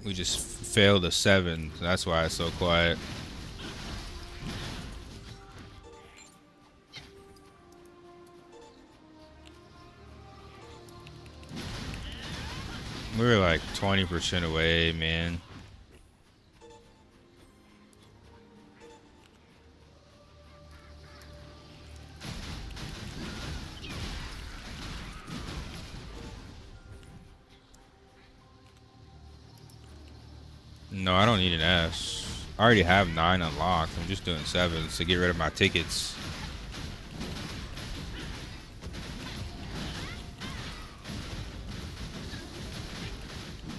We just failed a 7. So that's why it's so quiet. We were like 20% away, man. No, I don't need an S. I already have 9 unlocked. I'm just doing 7s to get rid of my tickets.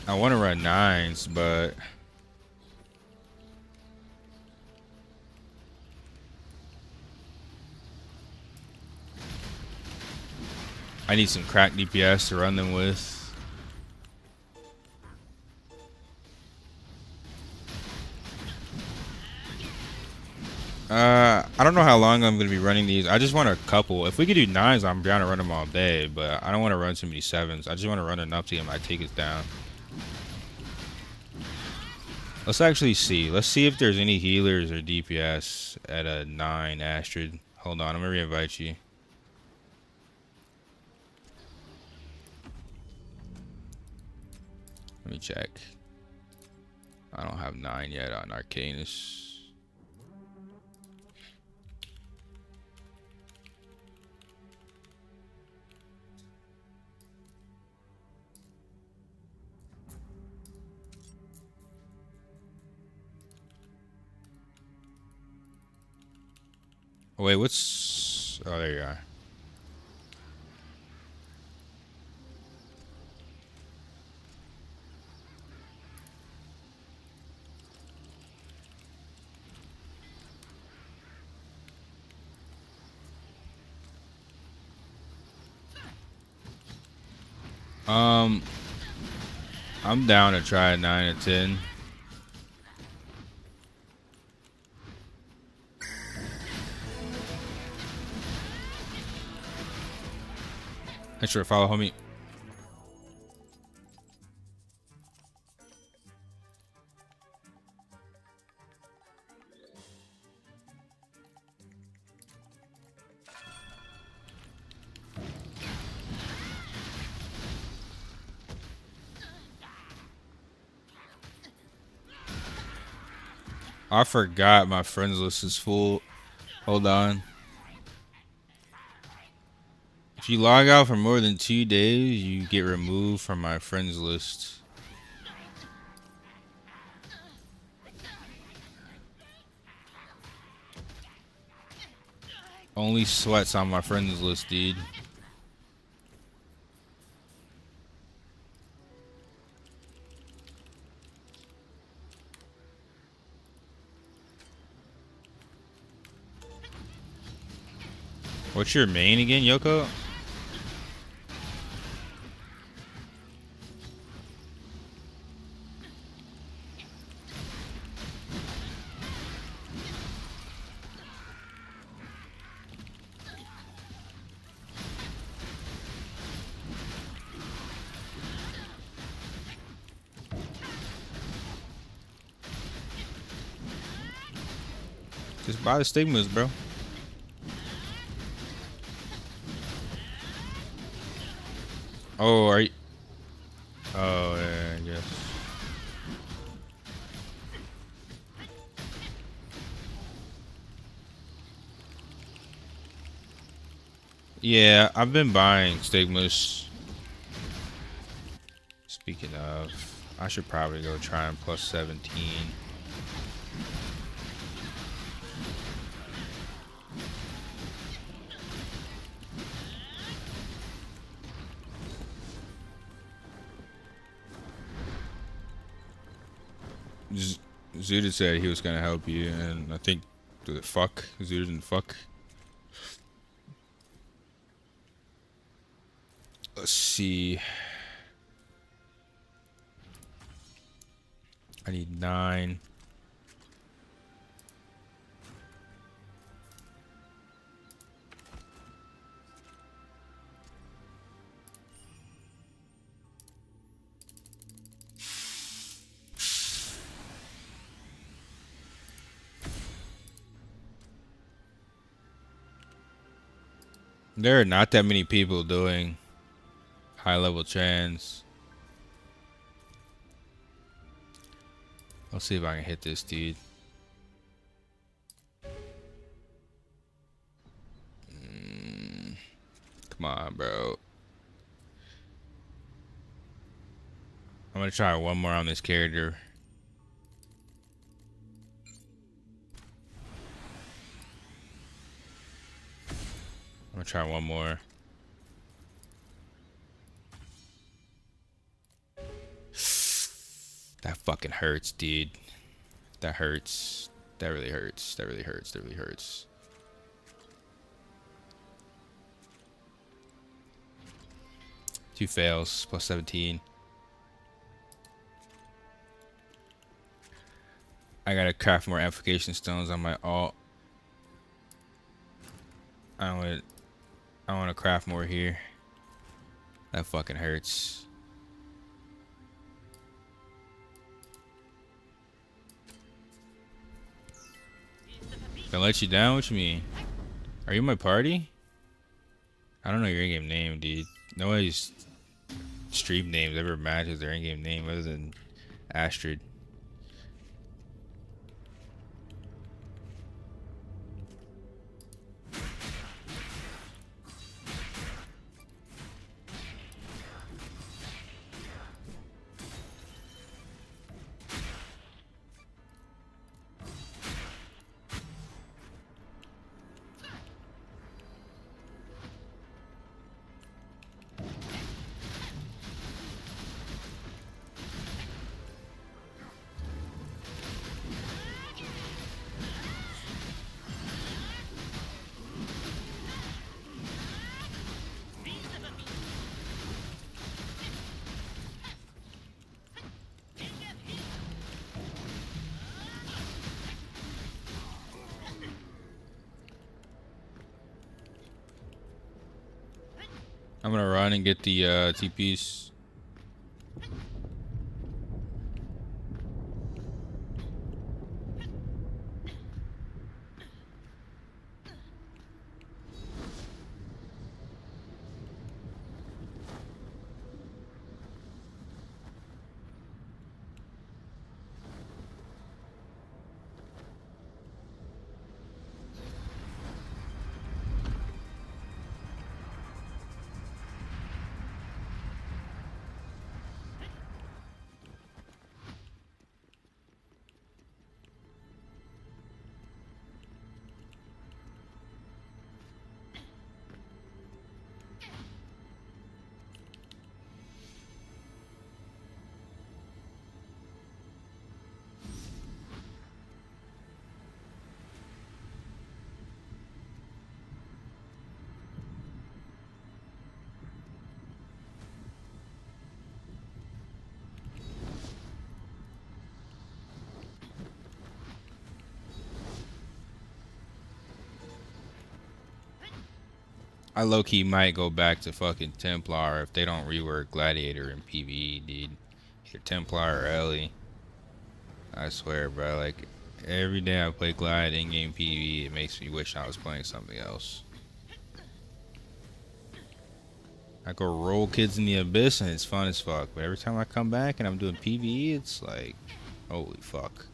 I want to run 9s, but I need some crack DPS to run them with. I don't know how long I'm gonna be running these. I just want a couple. If we could do 9s, I'm down to run them all day, but I don't want to run too many 7s. I just want to run enough to get my tickets down. Let's actually see. Let's see if there's any healers or DPS at a 9 Astrid. Hold on, I'm gonna re-invite you. Let me check. I don't have 9 yet on Arcanus. Oh, wait, what's... Oh, there you are. I'm down to try a 9 or 10. Make sure to follow, homie. I forgot my friends list is full. Hold on. If you log out for more than 2 days, you get removed from my friends list. Only sweats on my friends list, dude. What's your main again, Yoko? Just buy the stigmas, bro. Oh, are you? Oh, yeah, I guess. Yeah, I've been buying stigmas. Speaking of, I should probably go try and plus 17. Zuda said he was gonna help you, and I think the fuck Zuda didn't fuck. Let's see. I need 9. There are not that many people doing high level trans. Let's see if I can hit this dude. Come on, bro. I'm gonna try one more on this character. I'm gonna try one more. That fucking hurts, dude. That hurts. That really hurts. That really hurts. That really hurts. Two fails, plus 17. I gotta craft more amplification stones on my alt. I want to craft more here. That fucking hurts. Gonna let you down? What you mean? Are you in my party? I don't know your in-game name, dude. Nobody's stream names ever matches their in-game name other than Astrid. I'm gonna run and get the TPs. I low-key might go back to fucking Templar if they don't rework Gladiator in PvE, dude. Either Templar or Ellie. I swear, bro. Like, every day I play Glad in-game PvE, it makes me wish I was playing something else. I go roll kids in the abyss and it's fun as fuck. But every time I come back and I'm doing PvE, it's like, holy fuck.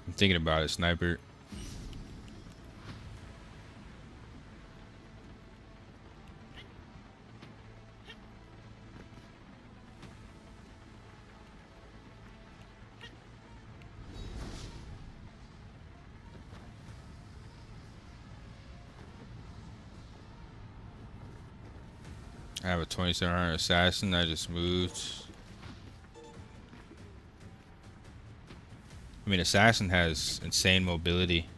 I'm thinking about it, sniper. I have a 2700 assassin I just moved. I mean, assassin has insane mobility.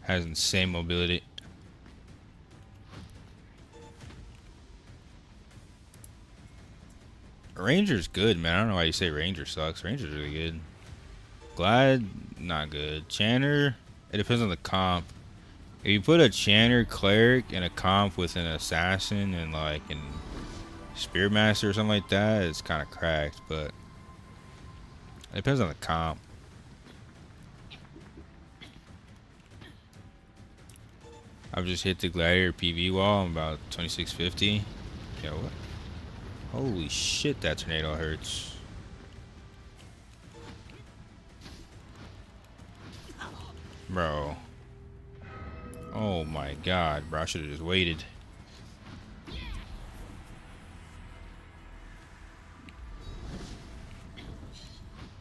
Has insane mobility. Ranger's good, man. I don't know why you say Ranger sucks. Ranger's really good. Glad, not good. Chanter, it depends on the comp. If you put a Chanter cleric in a comp with an assassin and like an Spearmaster or something like that, it's kind of cracked, but it depends on the comp. I've just hit the Gladiator PV wall. I'm about 2650. Yo, what? Holy shit, that tornado hurts. Bro. Oh my god, bro. I should have just waited.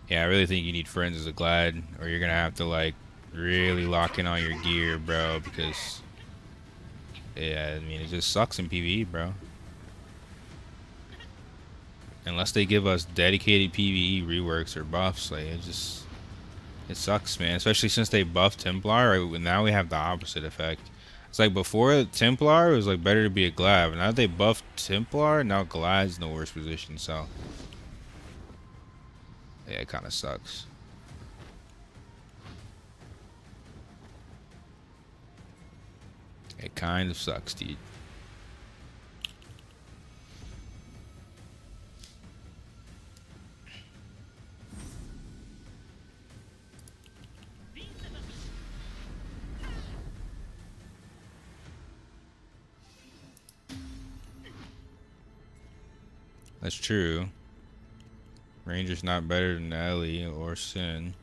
Yeah, I really think you need friends as a Glad, or you're gonna have to like really lock in on your gear, bro, because yeah, I mean it just sucks in PvE, bro. Unless they give us dedicated PvE reworks or buffs, like it sucks, man. Especially since they buffed Templar, right? Now we have the opposite effect. It's like before Templar, it was like better to be a Glad, but now that they buffed Templar, now Glad's in the worst position, so yeah, it kind of sucks. It kind of sucks, dude. That's true. Ranger's not better than Ellie or Sin.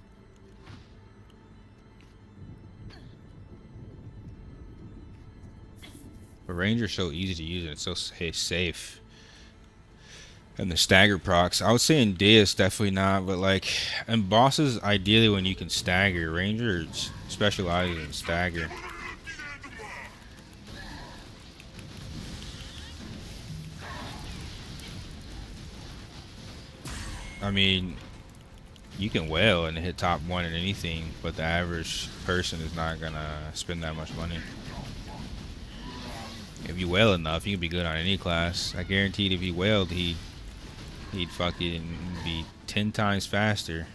But Ranger's so easy to use and it's so safe. And the stagger procs, I would say in Deus definitely not, but like in bosses, ideally when you can stagger, Ranger specializes in stagger. I mean, you can wail and hit top 1 in anything, but the average person is not gonna spend that much money. If you wail enough, you can be good on any class. I guaranteed if he wailed, he'd fucking be 10 times faster.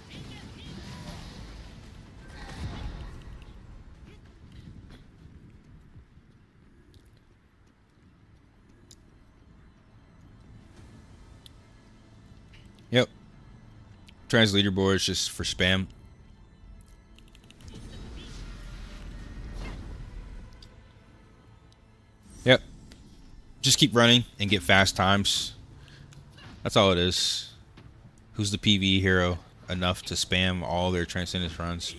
Yep. Trans leaderboard is just for spam. Yep. Just keep running and get fast times. That's all it is. Who's the PvE hero enough to spam all their Transcendence runs?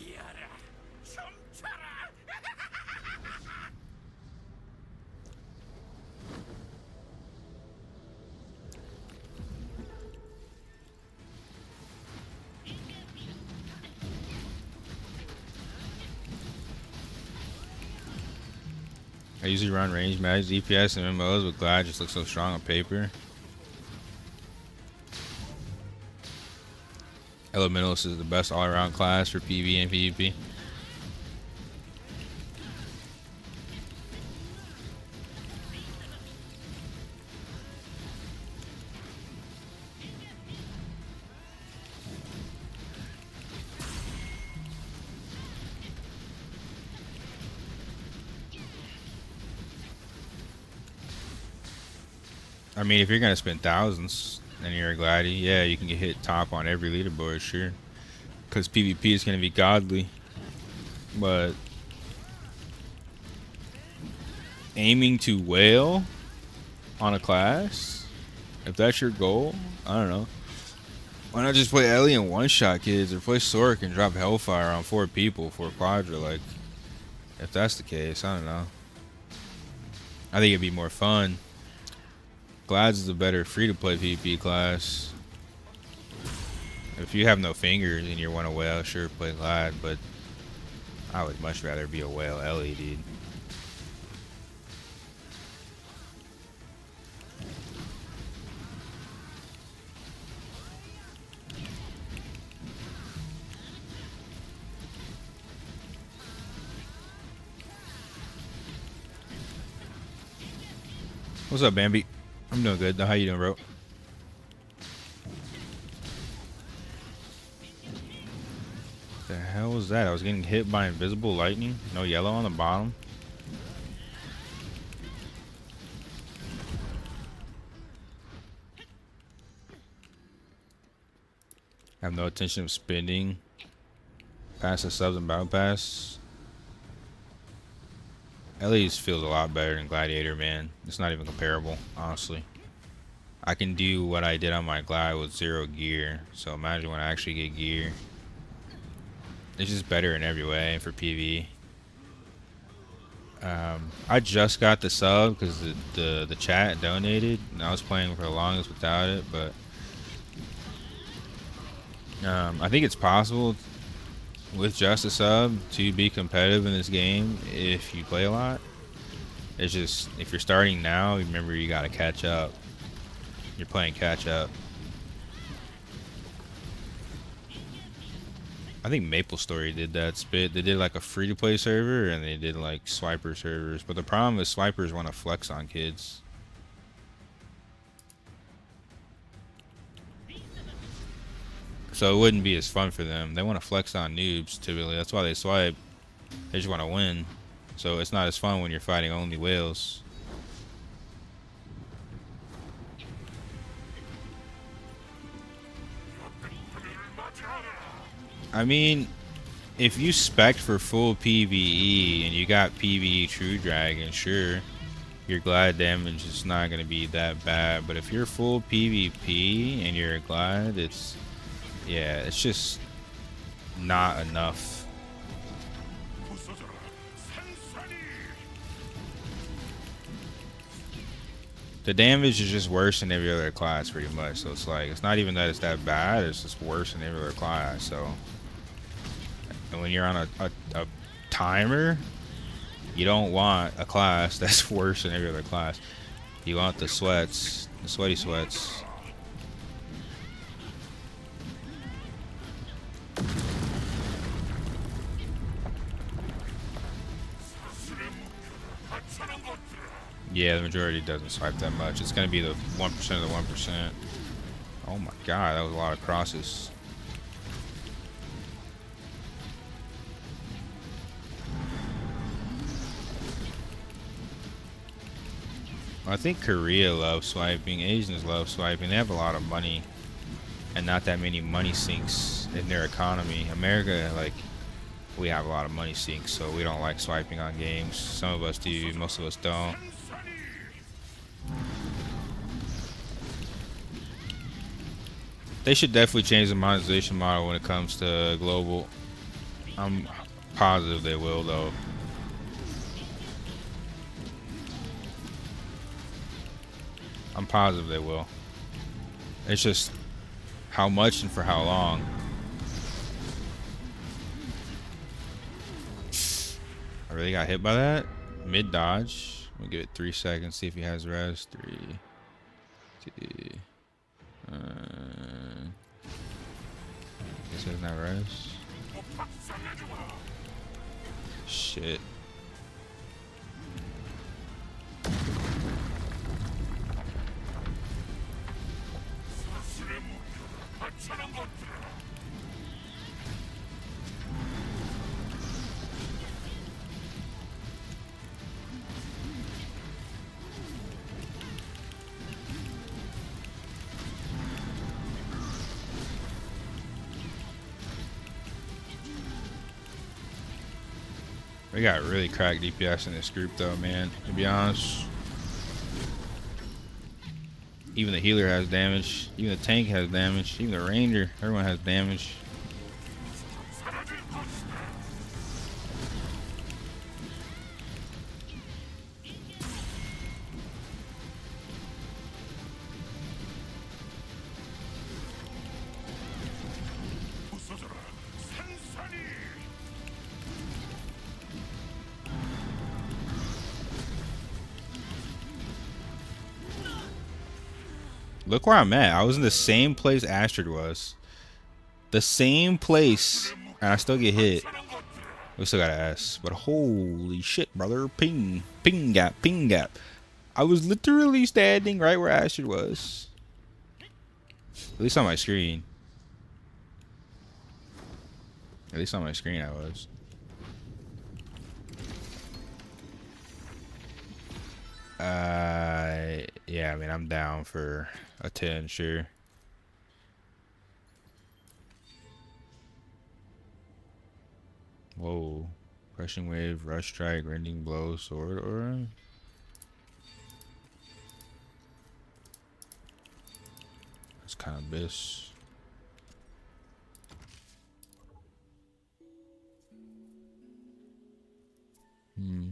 I usually run range match DPS and MMOs, but Glad just looks so strong on paper. Elementalist is the best all-around class for PvE and PvP. I mean, if you're gonna spend thousands and you're a Gladi, yeah, you can get hit top on every leaderboard, sure. Because PvP is gonna be godly. But aiming to whale on a class, if that's your goal, I don't know. Why not just play Ellie and one-shot kids, or play Sork and drop Hellfire on 4 people for a Quadra? Like, if that's the case, I don't know. I think it'd be more fun. Glad's is a better free-to-play PvP class. If you have no fingers and you want a whale, sure, play Glad, but I would much rather be a whale Ellie, dude. What's up, Bambi? I'm doing good. How you doing, bro? The hell was that? I was getting hit by invisible lightning. No yellow on the bottom. Have no intention of spending past the subs and battle pass. At least feels a lot better than Gladiator, man. It's not even comparable, honestly. I can do what I did on my Glide with 0 gear. So imagine when I actually get gear. It's just better in every way for PvE. I just got the sub because the chat donated. And I was playing for the longest without it, but I think it's possible with just a sub to be competitive in this game if you play a lot. It's just if you're starting now, remember you gotta catch up. You're playing catch up. I think MapleStory did that spit. They did like a free-to-play server and they did like swiper servers. But the problem is swipers want to flex on kids. So it wouldn't be as fun for them. They want to flex on noobs typically. That's why they swipe. They just want to win. So it's not as fun when you're fighting only whales. I mean, if you spec for full PvE and you got PvE True Dragon, sure, your glide damage is not going to be that bad. But if you're full PvP and you're a glide, it's just not enough. The damage is just worse than every other class pretty much. So it's like, it's not even that it's that bad, it's just worse than every other class. So, and when you're on a timer, you don't want a class that's worse than every other class. You want the sweats, the sweaty sweats. Yeah, the majority doesn't swipe that much. It's going to be the 1% of the 1%. Oh my god, that was a lot of crosses. I think Korea loves swiping. Asians love swiping. They have a lot of money and not that many money sinks in their economy. America, like, we have a lot of money sinks, so we don't like swiping on games. Some of us do, most of us don't. They should definitely change the monetization model when it comes to global. I'm positive they will, though. I'm positive they will. It's just how much and for how long. I really got hit by that. Mid dodge. We'll give it 3 seconds. See if he has res. 3, 2. Guess he doesn't have res. Shit. We got really cracked DPS in this group though, man, to be honest. Even the healer has damage, even the tank has damage, even the ranger, everyone has damage. Look where I'm at. I was in the same place Astrid was. The same place. And I still get hit. We still got an S. But holy shit, brother. Ping. Ping gap. Ping gap. I was literally standing right where Astrid was. At least on my screen. At least on my screen I was. Yeah, I mean, I'm down for a 10, sure. Whoa. Crushing wave, rush strike, rending blow, sword aura. That's kind of abyss. Hmm.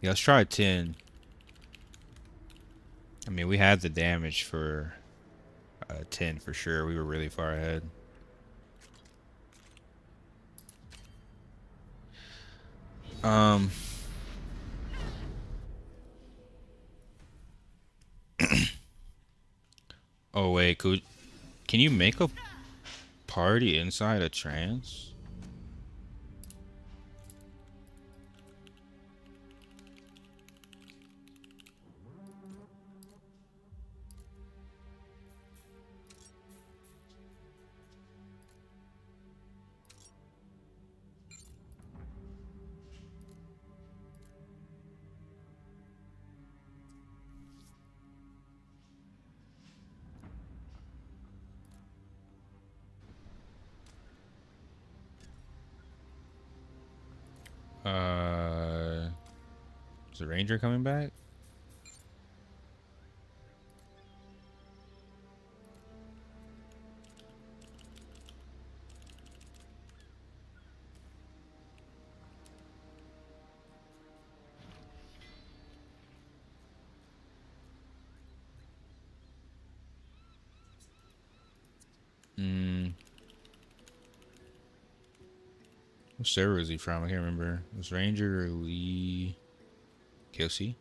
Yeah, let's try 10. I mean, we had the damage for 10 for sure. We were really far ahead. Oh wait, can you make a party inside a trance? Is the ranger coming back? What server is he from? I can't remember. Was Ranger or Lee? KOC?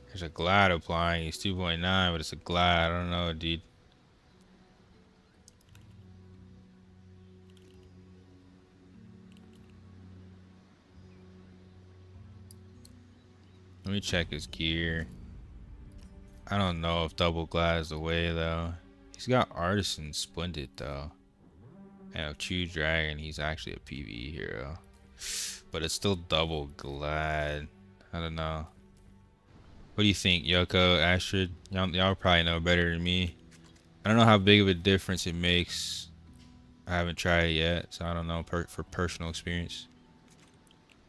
There's a glide applying. He's 2.9, but it's a glide. I don't know, dude. Let me check his gear. I don't know if double glide is the way though. He's got Artisan Splendid though. And with Chew Dragon, he's actually a PvE hero. But it's still double glide. I don't know. What do you think, Yoko, Astrid? Y'all probably know better than me. I don't know how big of a difference it makes. I haven't tried it yet, so I don't know for personal experience.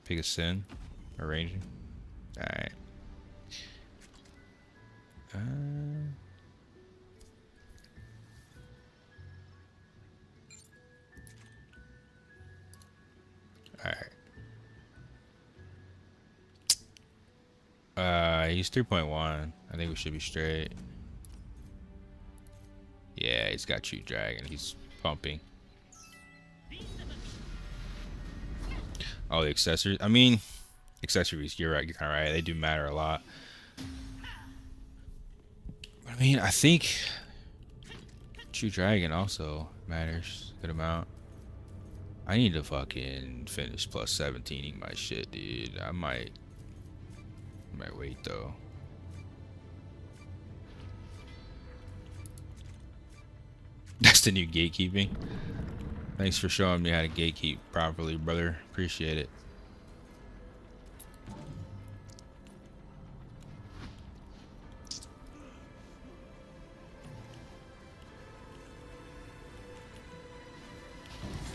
Pick a Sin or Ranger. Alright. Alright. He's 3.1. I think we should be straight. Yeah, he's got Chew Dragon. He's pumping. Oh, the accessories. I mean, accessories. You're right. You're kind of right. They do matter a lot. But I mean, I think Chew Dragon also matters a good amount. I need to fucking finish plus 17ing my shit, dude. I might wait though. That's the new gatekeeping. Thanks for showing me how to gatekeep properly, brother. Appreciate it.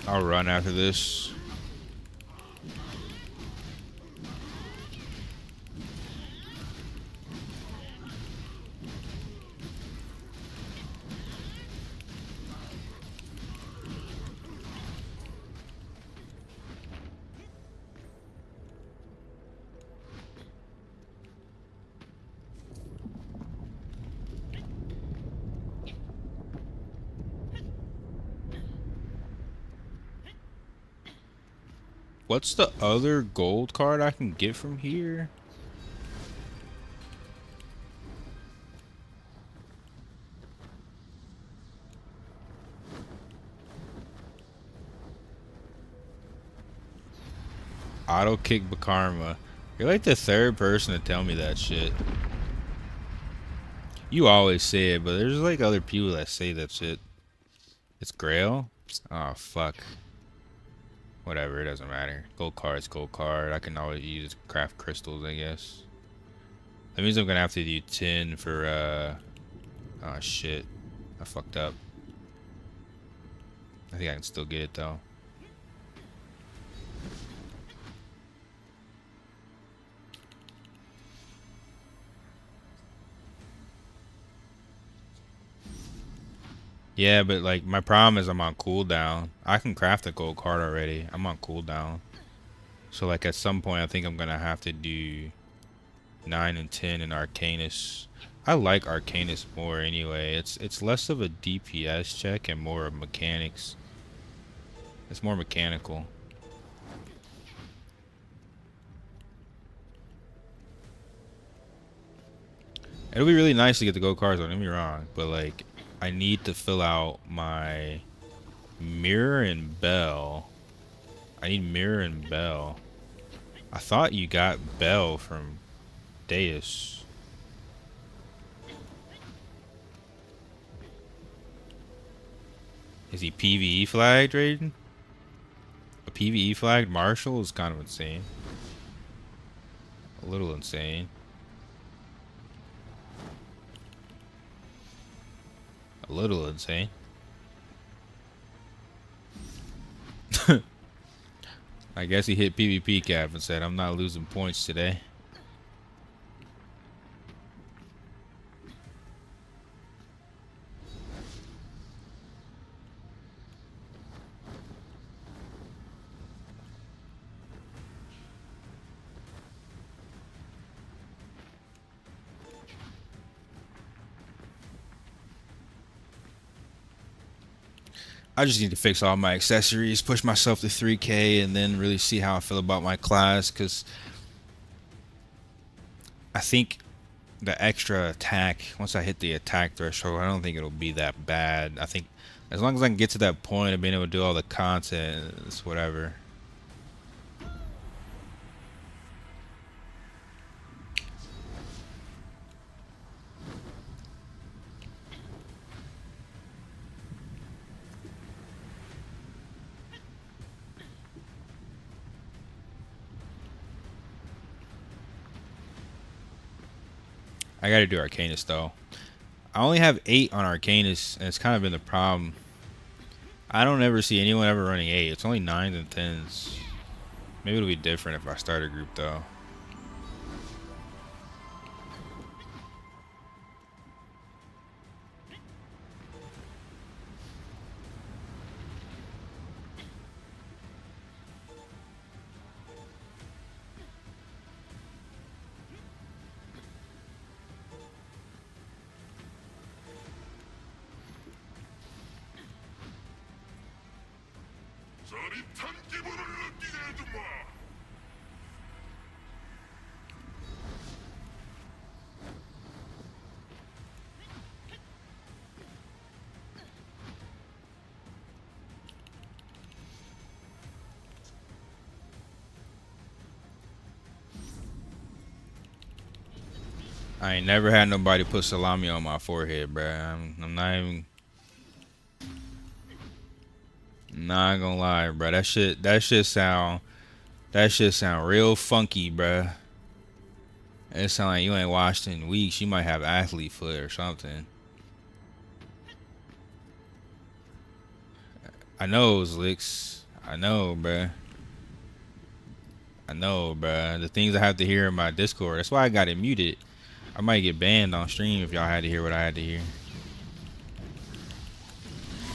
I'll run after this. What's the other gold card I can get from here? Auto kick Bakarma. You're like the third person to tell me that shit. You always say it, but there's like other people that say that shit. It's Grail? Oh, fuck. Whatever, it doesn't matter. Gold card's gold card. I can always use craft crystals, I guess. That means I'm gonna have to do 10 for, oh, shit. I fucked up. I think I can still get it, though. Yeah, but like my problem is I'm on cooldown. I can craft a gold card already. I'm on cooldown. So like at some point I think I'm gonna have to do 9 and 10 in Arcanus. I like Arcanus more anyway. It's less of a DPS check and more of mechanics. It's more mechanical. It'll be really nice to get the gold cards, don't get me wrong, but like I need to fill out my mirror and bell. I need mirror and bell. I thought you got bell from Deus. Is he PvE flagged, Raiden? A PvE flagged Marshall is kind of insane. A little insane. A little insane. I guess he hit PvP cap and said, I'm not losing points today. I just need to fix all my accessories, push myself to 3K, and then really see how I feel about my class, because I think the extra attack, once I hit the attack threshold, I don't think it'll be that bad. I think as long as I can get to that point of being able to do all the content, it's whatever. I gotta do Arcanus though. I only have 8 on Arcanus, and it's kind of been the problem. I don't ever see anyone ever running 8. It's only 9s and 10s. Maybe it'll be different if I start a group though. I ain't never had nobody put salami on my forehead, bruh. I'm not even. Not gonna lie, bruh. That shit sound real funky, bruh. It sound like you ain't washed in weeks. You might have athlete foot or something. I know it was licks. I know, bruh. I know, bruh. The things I have to hear in my Discord. That's why I got it muted. I might get banned on stream if y'all had to hear what I had to hear.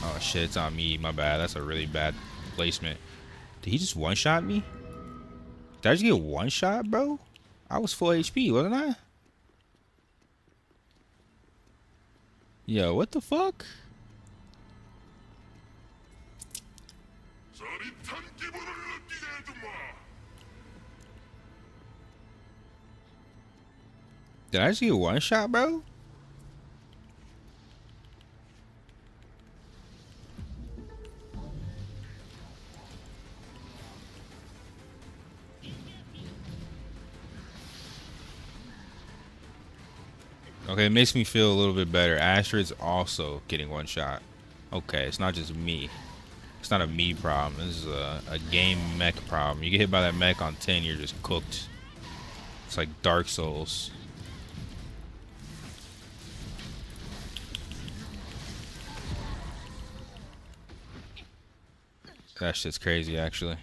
Oh shit, it's on me. My bad. That's a really bad placement. Did he just one-shot me? Did I just get one-shot, bro? I was full HP, wasn't I? Yo, what the fuck? Did I see a one shot, bro? Okay, it makes me feel a little bit better. Astrid's also getting one shot. Okay, it's not just me. It's not a me problem. This is a game mech problem. You get hit by that mech on 10, you're just cooked. It's like Dark Souls. That shit's crazy, actually.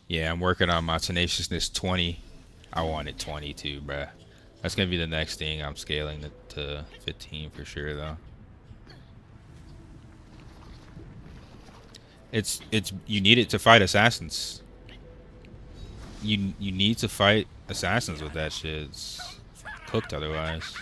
Yeah, I'm working on my tenaciousness 20. I wanted 22, bruh. That's gonna be the next thing. I'm scaling it to 15 for sure, though. It's you need it to fight assassins. You need to fight assassins with that shit. It's cooked otherwise.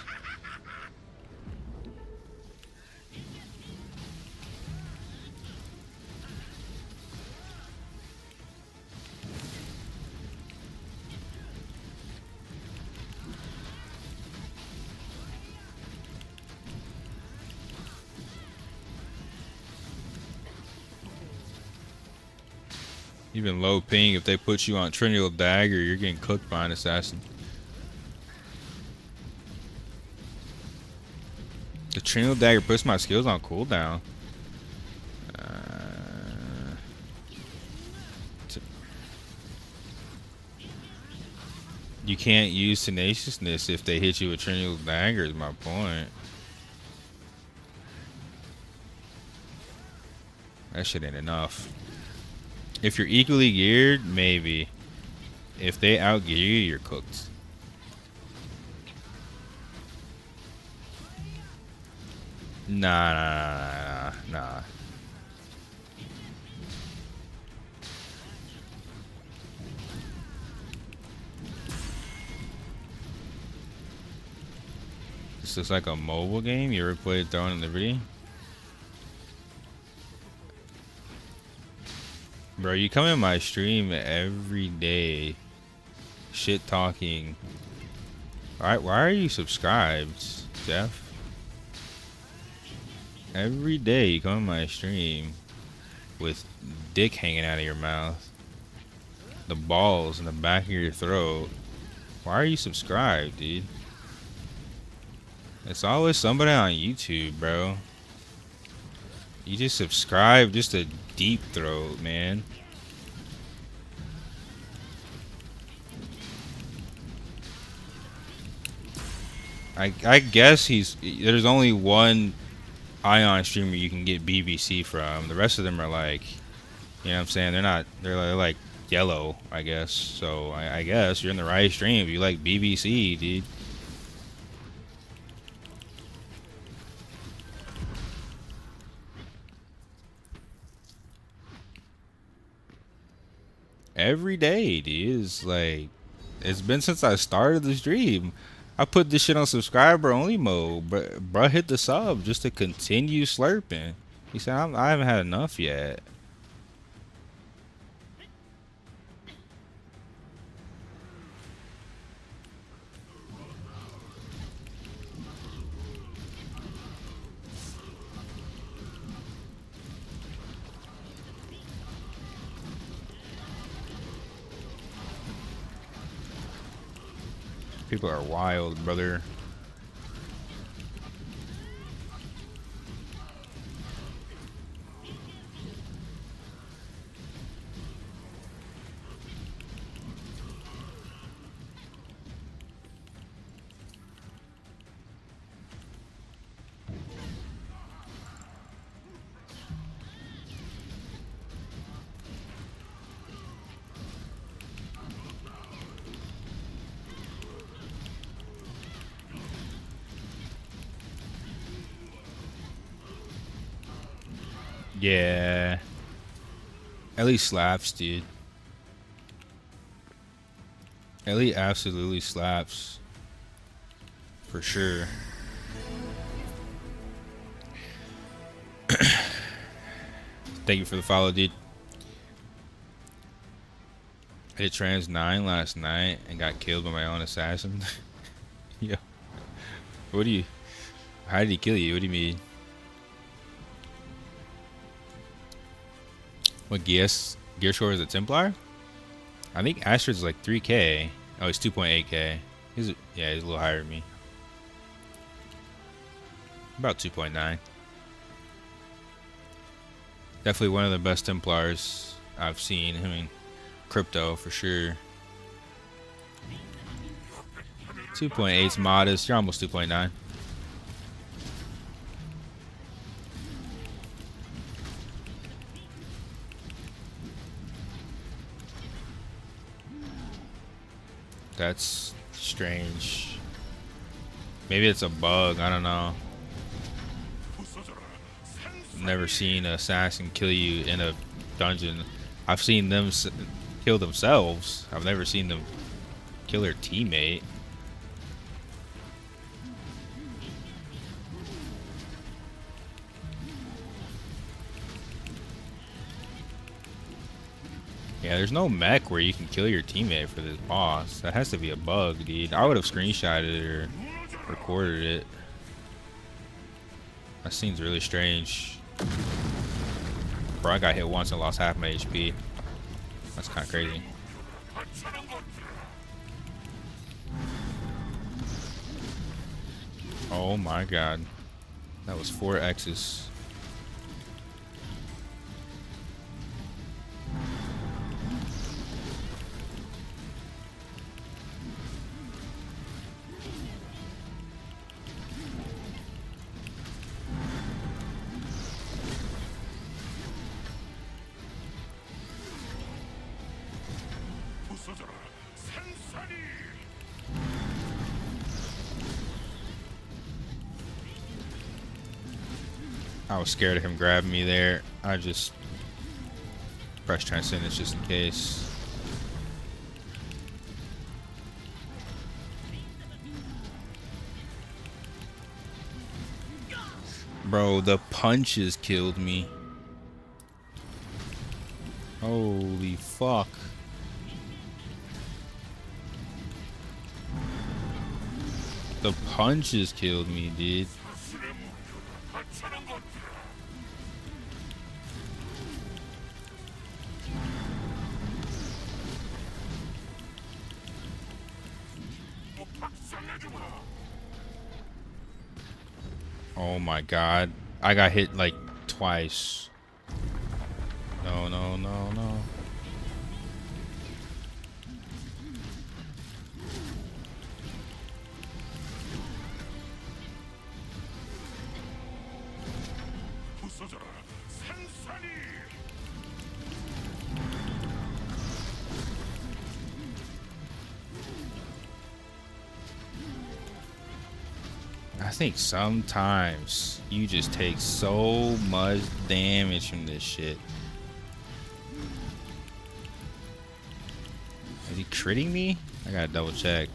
Even low ping, if they put you on Trinity Dagger, you're getting cooked by an assassin. The Trinity Dagger puts my skills on cooldown. You can't use tenaciousness if they hit you with Trinity Dagger, is my point. That shit ain't enough. If you're equally geared, maybe. If they outgear you, you're cooked. Nah. This looks like a mobile game. You ever played Throne and Liberty? Bro, you come in my stream every day, shit talking. Alright, why are you subscribed, Jeff? Every day you come in my stream with dick hanging out of your mouth, the balls in the back of your throat. Why are you subscribed, dude? It's always somebody on YouTube, bro. You just subscribe just to deep throat, man. I guess there's only one Aion streamer you can get BBC from. The rest of them are like, you know what I'm saying? They're like yellow, I guess. So I guess you're in the right stream if you like BBC, dude. Every day, dude. It's like, it's been since I started the stream. I put this shit on subscriber only mode, but bruh hit the sub just to continue slurping. He said, I haven't had enough yet. People are wild, brother. Yeah. Ellie slaps, dude. Ellie absolutely slaps. For sure. Thank you for the follow, dude. I hit trans 9 last night and got killed by my own assassin. Yeah. What do you... How did he kill you? What do you mean? What gear score is a Templar? I think Astrid's like 3k. Oh, he's 2.8k. He's a little higher than me. About 2.9. Definitely one of the best Templars I've seen. I mean, crypto for sure. 2.8's modest. You're almost 2.9. That's strange. Maybe it's a bug. I don't know. Never seen an assassin kill you in a dungeon. I've seen them kill themselves. I've never seen them kill their teammate. Yeah, there's no mech where you can kill your teammate for this boss. That has to be a bug, dude. I would have screenshotted it or recorded it. That seems really strange. Bro, I got hit once and lost half my HP. That's kind of crazy. Oh my god. That was 4 X's. I was scared of him grabbing me there. I just pressed Transcendence just in case. Bro, the punches killed me. Holy fuck. The punches killed me, dude. Oh my god. I got hit like twice. No, no, no, no. I think sometimes you just take so much damage from this shit. Is he critting me? I gotta double check.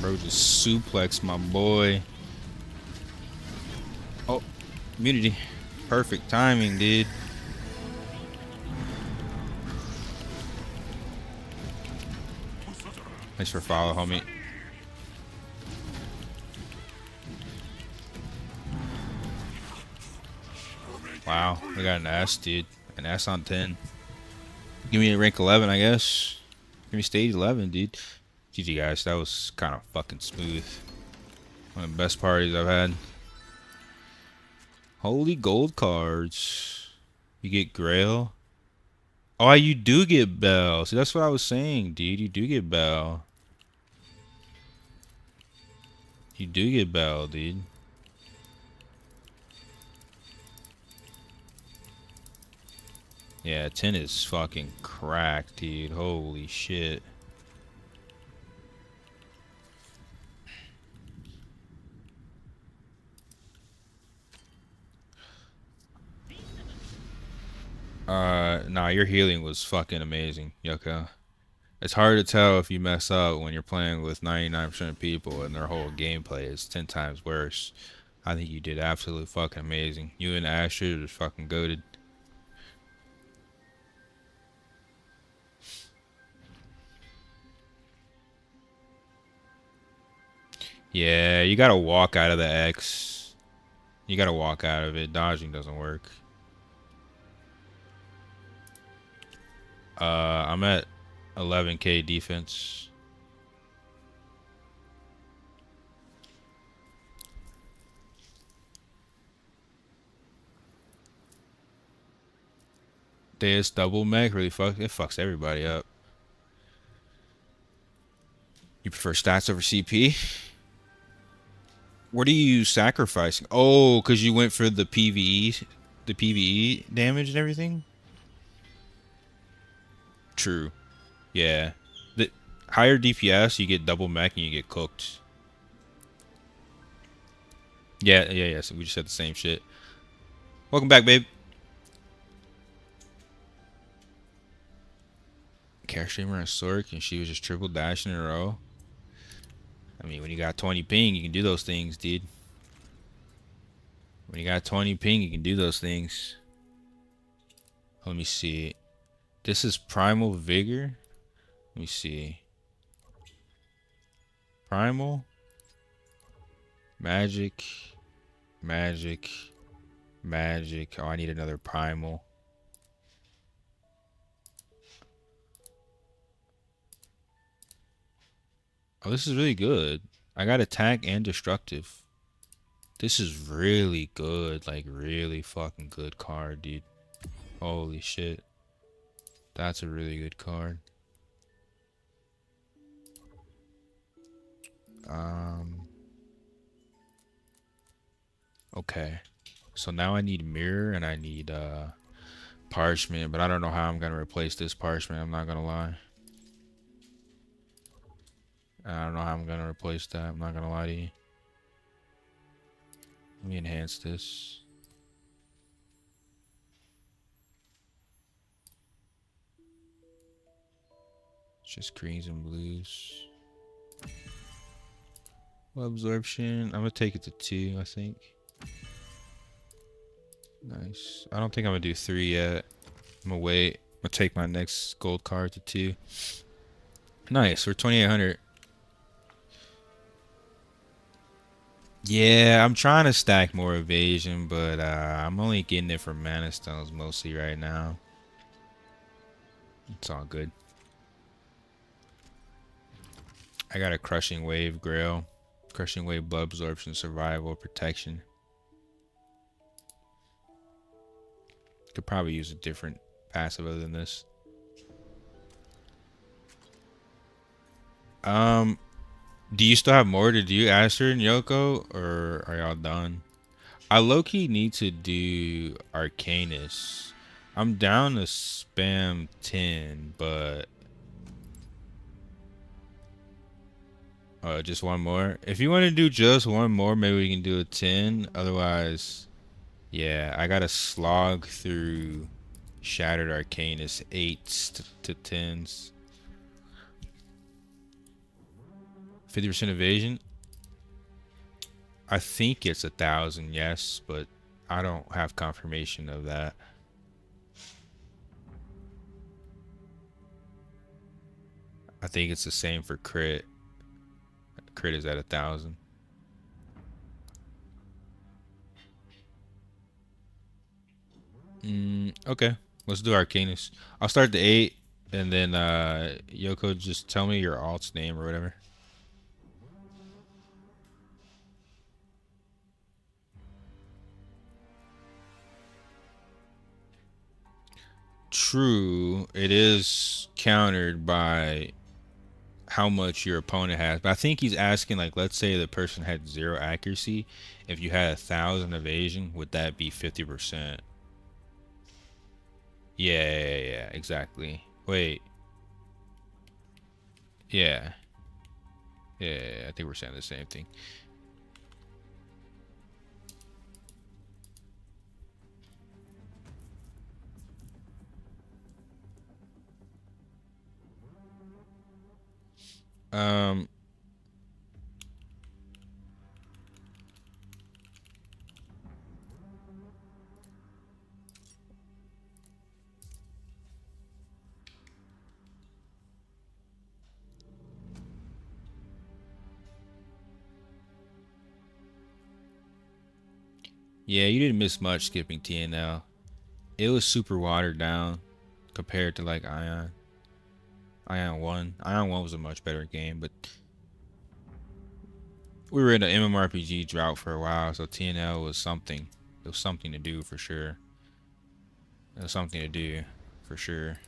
Bro just suplexed my boy. Oh, immunity. Perfect timing, dude. Thanks for follow, homie. Wow, we got an S, dude. An S on 10. Give me a rank 11, I guess. Give me stage 11, dude. GG, guys. That was kind of fucking smooth. One of the best parties I've had. Holy gold cards. You get Grail. Oh, you do get Bell. See, that's what I was saying, dude. You do get Bell. You do get Bell, dude. Yeah, 10 is fucking cracked, dude. Holy shit. Nah, your healing was fucking amazing, Yoko. It's hard to tell if you mess up when you're playing with 99% of people and their whole gameplay is 10 times worse. I think you did absolutely fucking amazing. You and Astrid are fucking goated. Yeah, you gotta walk out of the X. You gotta walk out of it. Dodging doesn't work. I'm at 11k defense. Deus double mech really fucks everybody up. You prefer stats over CP? What are you sacrificing? Oh, because you went for the PvE damage and everything? True. Yeah. The higher DPS, you get double mech and you get cooked. Yeah. So we just said the same shit. Welcome back, babe. Care streamer and Sork, and she was just triple dashing in a row. I mean, when you got 20 ping, you can do those things, dude. When you got 20 ping, you can do those things. Let me see. This is Primal Vigor. Let me see. Primal. Magic. Magic. Magic. Oh, I need another Primal. Oh, this is really good. I got attack and destructive. This is really good. Like, really fucking good card, dude. Holy shit. That's a really good card. Okay. So now I need mirror and I need parchment, but I don't know how I'm gonna replace this parchment, I'm not gonna lie. I don't know how I'm gonna replace that, I'm not gonna lie to you. Let me enhance this. It's just greens and blues. Well, absorption, I'm gonna take it to 2, I think. Nice. I don't think I'm gonna do 3 yet. I'm gonna wait. I'm gonna take my next gold card to 2. Nice, we're 2800. Yeah, I'm trying to stack more evasion, but I'm only getting it from mana stones mostly right now. It's all good. I got a crushing wave grail. Crushing wave, blood absorption, survival, protection. Could probably use a different passive other than this. Do you still have more to do, Aster and Yoko, or are y'all done? I low-key need to do Arcanus. I'm down to spam 10, but just one more. If you want to do just one more, maybe we can do a 10. Otherwise, yeah, I gotta slog through Shattered Arcanus 8s to 10s. 50% evasion. I think it's 1,000, yes, but I don't have confirmation of that. I think it's the same for crit. Crit is at 1,000. Okay, let's do Arcanus. I'll start the 8, and then Yoko, just tell me your alt's name or whatever. True, it is countered by how much your opponent has, but I think he's asking, like, let's say the person had 0 accuracy. If you had 1,000 evasion, would that be 50%? Yeah, exactly. Wait. Yeah, I think we're saying the same thing. Um, yeah, you didn't miss much skipping TNL. It was super watered down compared to like Aion. Aion 1. Aion 1 was a much better game, but we were in an mmorpg drought for a while, so TNL was something. It was something to do for sure. It was something to do for sure.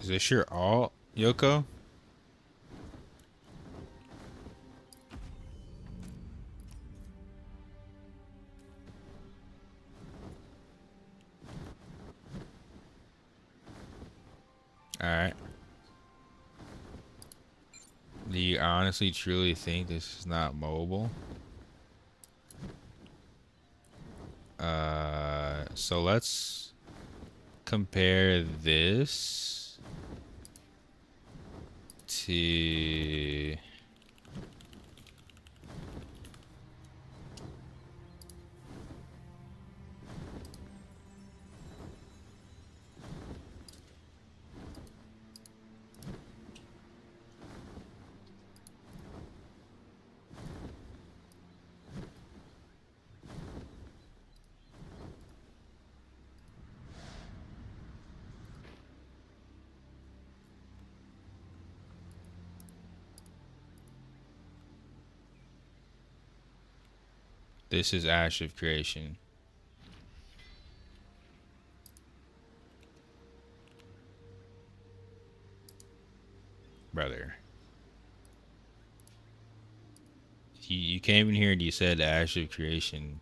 Is this your alt, Yoko? Alright. Do you honestly truly think this is not mobile? So let's compare this to this is Ash of Creation. Brother. You came in here and you said Ash of Creation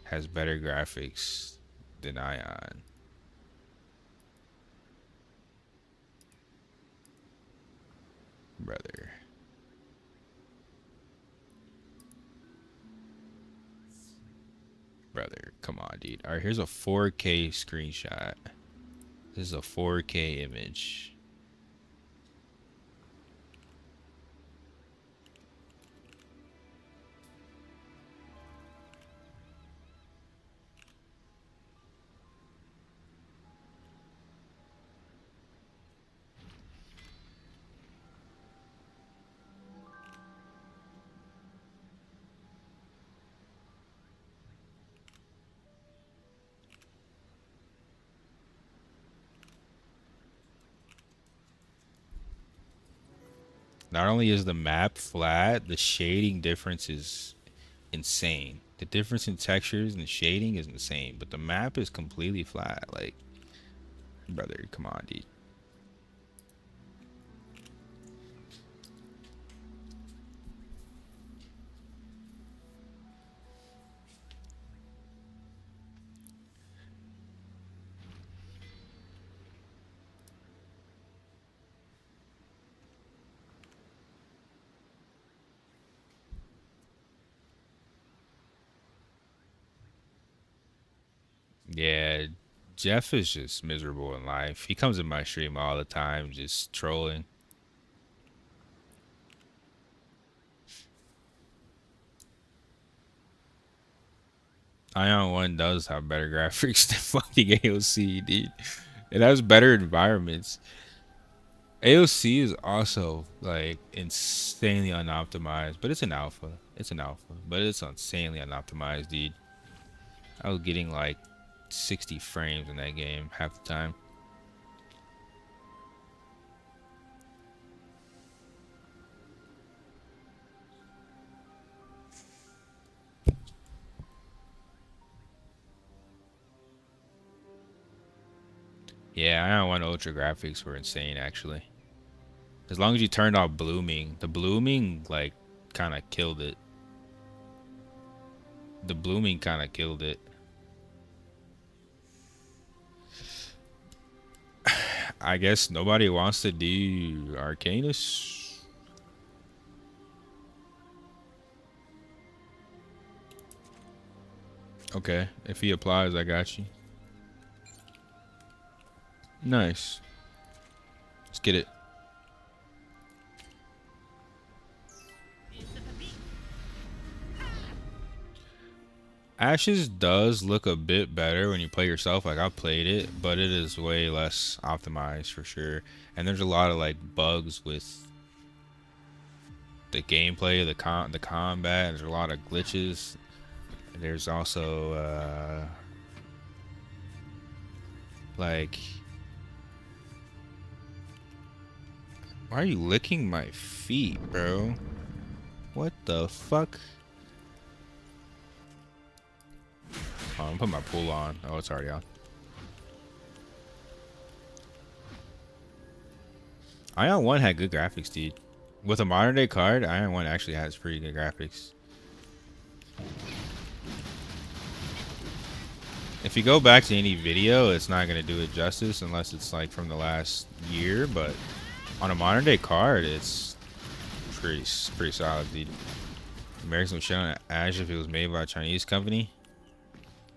has better graphics than Aion. Brother. Brother, come on, dude. Alright, here's a 4K screenshot. This is a 4K image. Not only is the map flat, the shading difference is insane. The difference in textures and shading is insane, but the map is completely flat. Like, brother, come on, dude. Yeah, Jeff is just miserable in life. He comes in my stream all the time, just trolling. Ion 1 does have better graphics than fucking AOC, dude. It has better environments. AOC is also like insanely unoptimized, but it's an alpha. It's an alpha, but it's insanely unoptimized, dude. I was getting like 60 frames in that game half the time. Yeah, Ion 1 Ultra graphics were insane actually. As long as you turned off blooming, the blooming like kind of killed it. The blooming kind of killed it. I guess nobody wants to do Arcanus. Okay, if he applies, I got you. Nice. Let's get it. Ashes does look a bit better when you play yourself. Like, I played it, but it is way less optimized for sure. And there's a lot of like bugs with the gameplay, the combat. There's a lot of glitches. There's also like, why are you licking my feet, bro? What the fuck? Oh, I'm putting my pool on. Oh, it's already on. Aion 1 had good graphics, dude. With a modern day card, Aion 1 actually has pretty good graphics. If you go back to any video, it's not going to do it justice unless it's like from the last year, but on a modern day card, it's pretty solid, dude. Americans would shit on Ash if it was made by a Chinese company.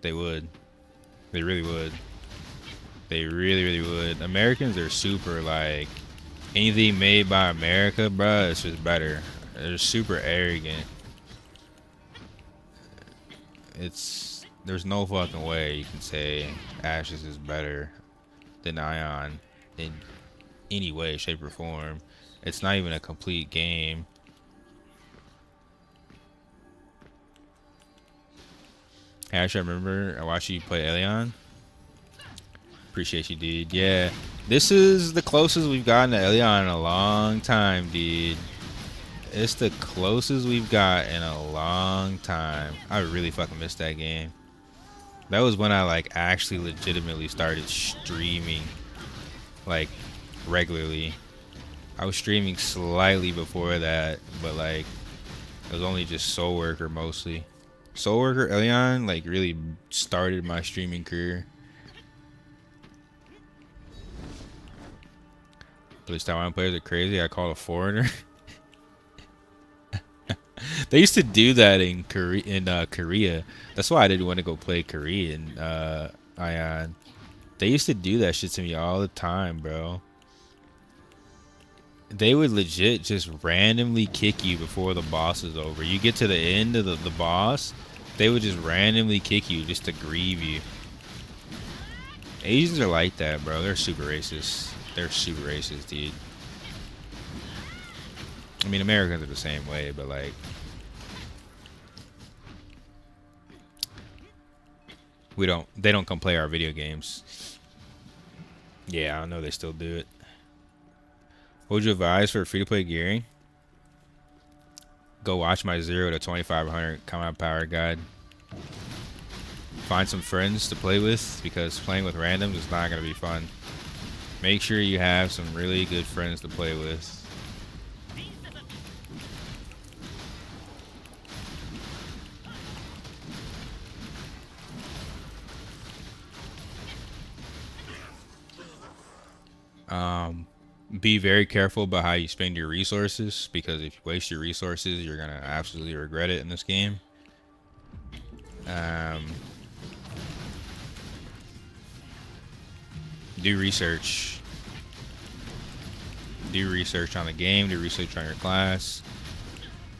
They would. They really would. They really would. Americans are super like, anything made by America, bruh, it's just better. They're super arrogant. There's no fucking way you can say Ashes is better than Aion in any way, shape, or form. It's not even a complete game. Ash, I remember I watched you play Aion. Appreciate you, dude. Yeah, this is the closest we've gotten to Aion in a long time, dude. It's the closest we've got in a long time. I really fucking missed that game. That was when I like actually legitimately started streaming like regularly. I was streaming slightly before that, but like it was only just Soul Worker mostly. Soul Worker Aion like really started my streaming career. Those Taiwan players are crazy. I call a foreigner. They used to do that in Korea. That's why I didn't want to go play Korean Aion. They used to do that shit to me all the time, bro. They would legit just randomly kick you before the boss is over. You get to the end of the boss, they would just randomly kick you just to grieve you. Asians are like that, bro. They're super racist. They're super racist, dude. I mean, Americans are the same way, but like, they don't come play our video games. Yeah, I know they still do it. What would you advise for free-to-play gearing? Go watch my 0 to 2500 combat power guide. Find some friends to play with, because playing with randoms is not going to be fun. Make sure you have some really good friends to play with. Be very careful about how you spend your resources, because if you waste your resources, you're gonna absolutely regret it in this game. Do research. Do research on the game. Do research on your class.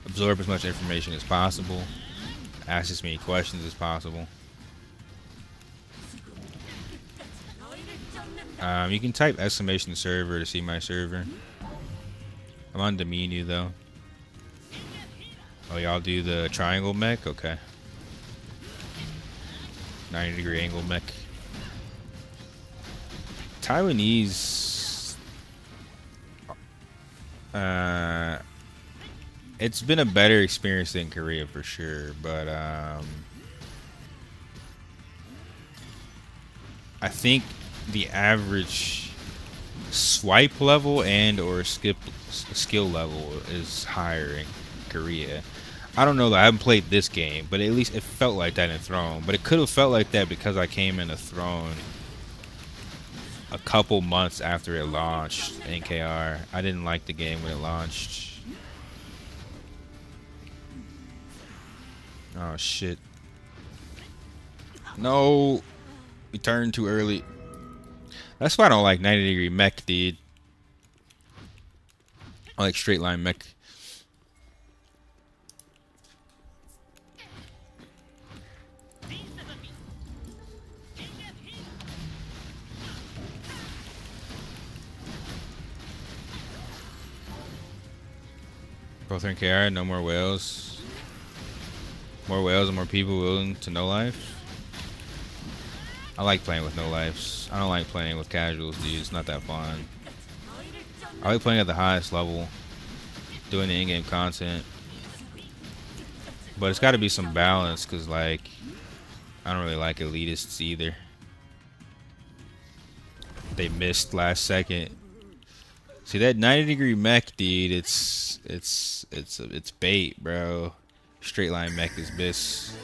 Absorb as much information as possible. Ask as many questions as possible. You can type !server to see my server. I'm on the menu though. Oh, y'all do the triangle mech? Okay. 90-degree angle mech. Taiwanese. It's been a better experience than Korea for sure, but I think the average swipe level and or skill level is higher in Korea. I don't know though, I haven't played this game, but at least it felt like that in Throne. But it could have felt like that because I came into Throne a couple months after it launched in KR. I didn't like the game when it launched. Oh shit. No, we turned too early. That's why I don't like 90-degree mech, dude. I like straight line mech. Both are in KR, no more whales. More whales and more people willing to no life. I like playing with no lives. I don't like playing with casuals, dude. It's not that fun. I like playing at the highest level, doing the in-game content. But it's got to be some balance, because, like, I don't really like elitists either. They missed last second. See that 90-degree mech, dude? It's bait, bro. Straight line mech is bis.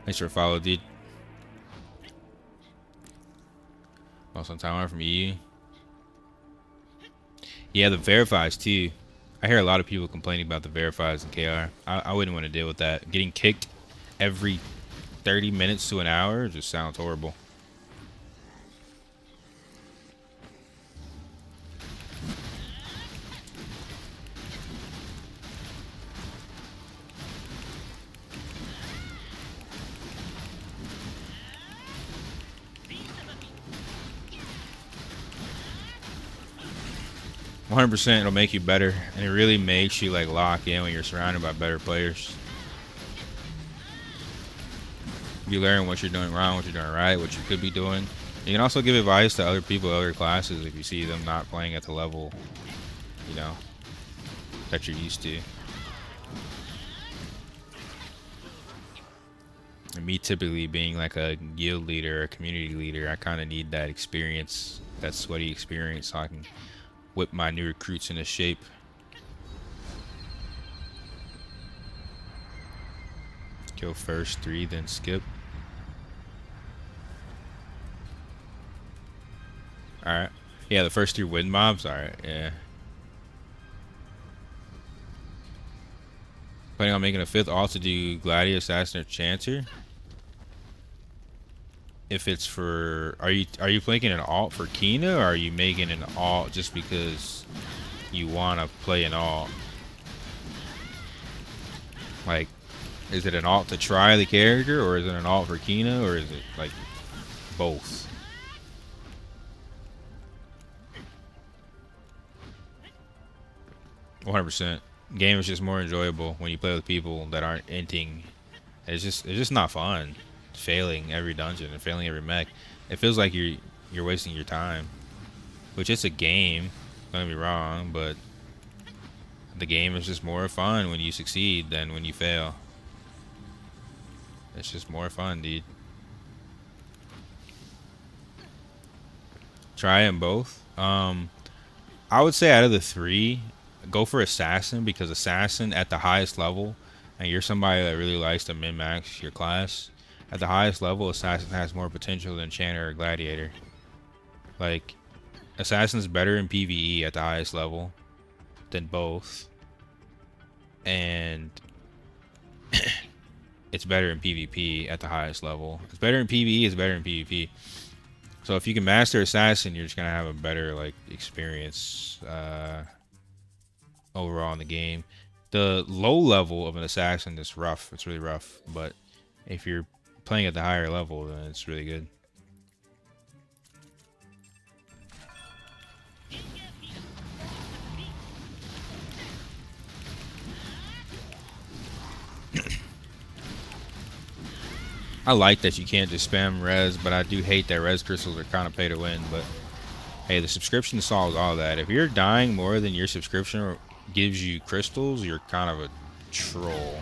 Thanks for a follow, dude. Also, Taiwan from EU. Yeah, the verifies too. I hear a lot of people complaining about the verifies in KR. I wouldn't want to deal with that. Getting kicked every 30 minutes to an hour just sounds horrible. %, it'll make you better, and it really makes you like lock in when you're surrounded by better players. You learn what you're doing wrong, what you're doing right, what you could be doing. You can also give advice to other people, other classes, if you see them not playing at the level, you know, that you're used to. And me typically being like a guild leader, a community leader, I kind of need that experience, that sweaty experience, so I can whip my new recruits into shape. Kill first 3, then skip. Alright. Yeah, the first 3 win mobs. Alright, yeah. Planning on making a 5th alt to do Gladiator, Assassin, or Chancer. If it's for, are you making an alt for Kina, or are you making an alt just because you want to play an alt? Like, is it an alt to try the character, or is it an alt for Kina, or is it like both? %. Game is just more enjoyable when you play with people that aren't inting. It's just not fun. Failing every dungeon and failing every mech. It feels like you're wasting your time. Which it's a game, don't get me wrong, but the game is just more fun when you succeed than when you fail. It's just more fun, dude. Try them both. I would say out of the 3, go for Assassin, because Assassin at the highest level, and you're somebody that really likes to min-max your class, at the highest level, Assassin has more potential than Chanter or Gladiator. Like, Assassin's better in PvE at the highest level than both. And it's better in PvP at the highest level. It's better in PvE, it's better in PvP. So if you can master Assassin, you're just going to have a better, like, experience overall in the game. The low level of an Assassin is rough. It's really rough. But if you're playing at the higher level, then it's really good. I like that you can't just spam res, but I do hate that res crystals are kind of pay to win. But hey, the subscription solves all that. If you're dying more than your subscription gives you crystals, you're kind of a troll.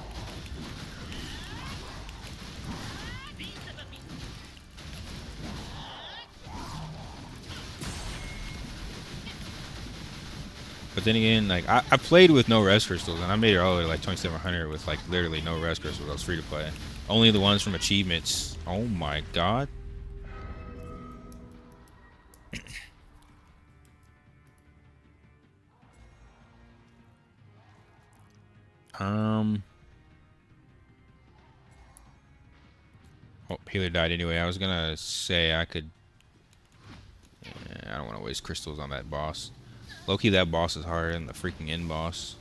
But then again, like I played with no rest crystals, and I made it all the way to like 2700 with like literally no rest crystals. I was free to play. Only the ones from achievements. Oh my god. Oh, healer died anyway. I was gonna say I could. I don't want to waste crystals on that boss. Low-key, that boss is harder than the freaking end boss.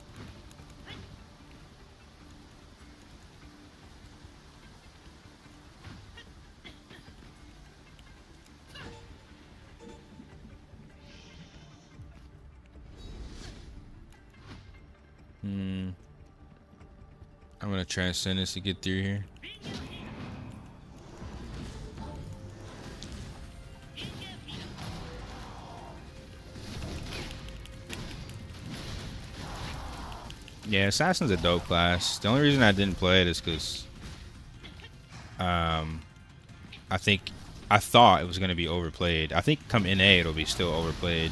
I'm gonna transcend this to get through here. Yeah, Assassin's a dope class. The only reason I didn't play it is because I thought it was gonna be overplayed. I think come NA it'll be still overplayed.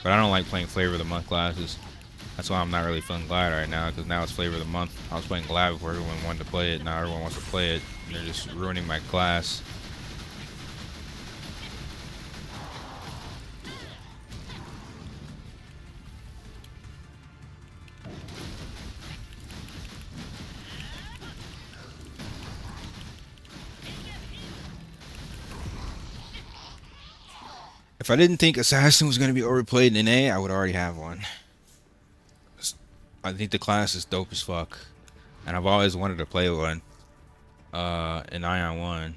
But I don't like playing flavor of the month classes. That's why I'm not really feeling Glad right now, because now it's flavor of the month. I was playing Glad before everyone wanted to play it. Now everyone wants to play it. And they're just ruining my class. If I didn't think Assassin was going to be overplayed in NA, I would already have one. I think the class is dope as fuck. And I've always wanted to play one. In Aion 1.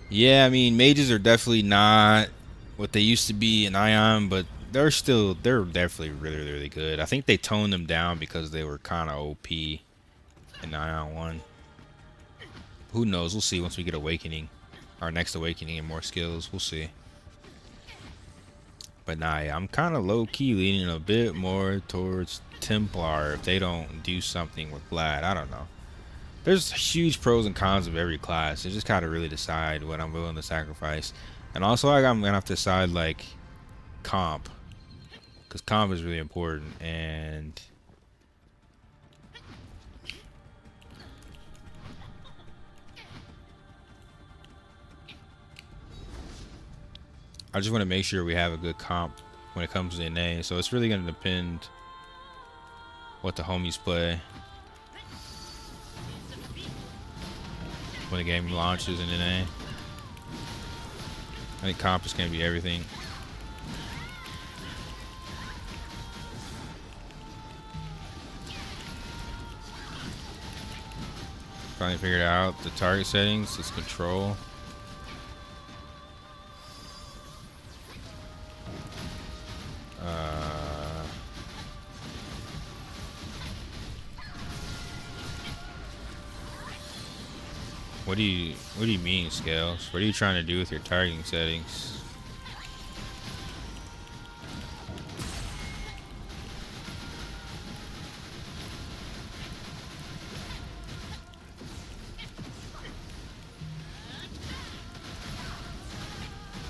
Yeah, I mean, mages are definitely not what they used to be in Aion, but they're definitely really, really good. I think they toned them down because they were kind of OP in Aion 1. Who knows? We'll see once we get Awakening. Our next Awakening and more skills. We'll see. But nah, yeah, I'm kind of low-key leaning a bit more towards Templar if they don't do something with Glad. I don't know. There's huge pros and cons of every class. You just gotta really decide what I'm willing to sacrifice. And also, I'm gonna have to decide, like, comp. Because comp is really important. And I just want to make sure we have a good comp when it comes to NA. So it's really going to depend what the homies play when the game launches in NA. I think comp is going to be everything. Finally figured out the target settings. It's control. What do you mean, Scales? What are you trying to do with your targeting settings?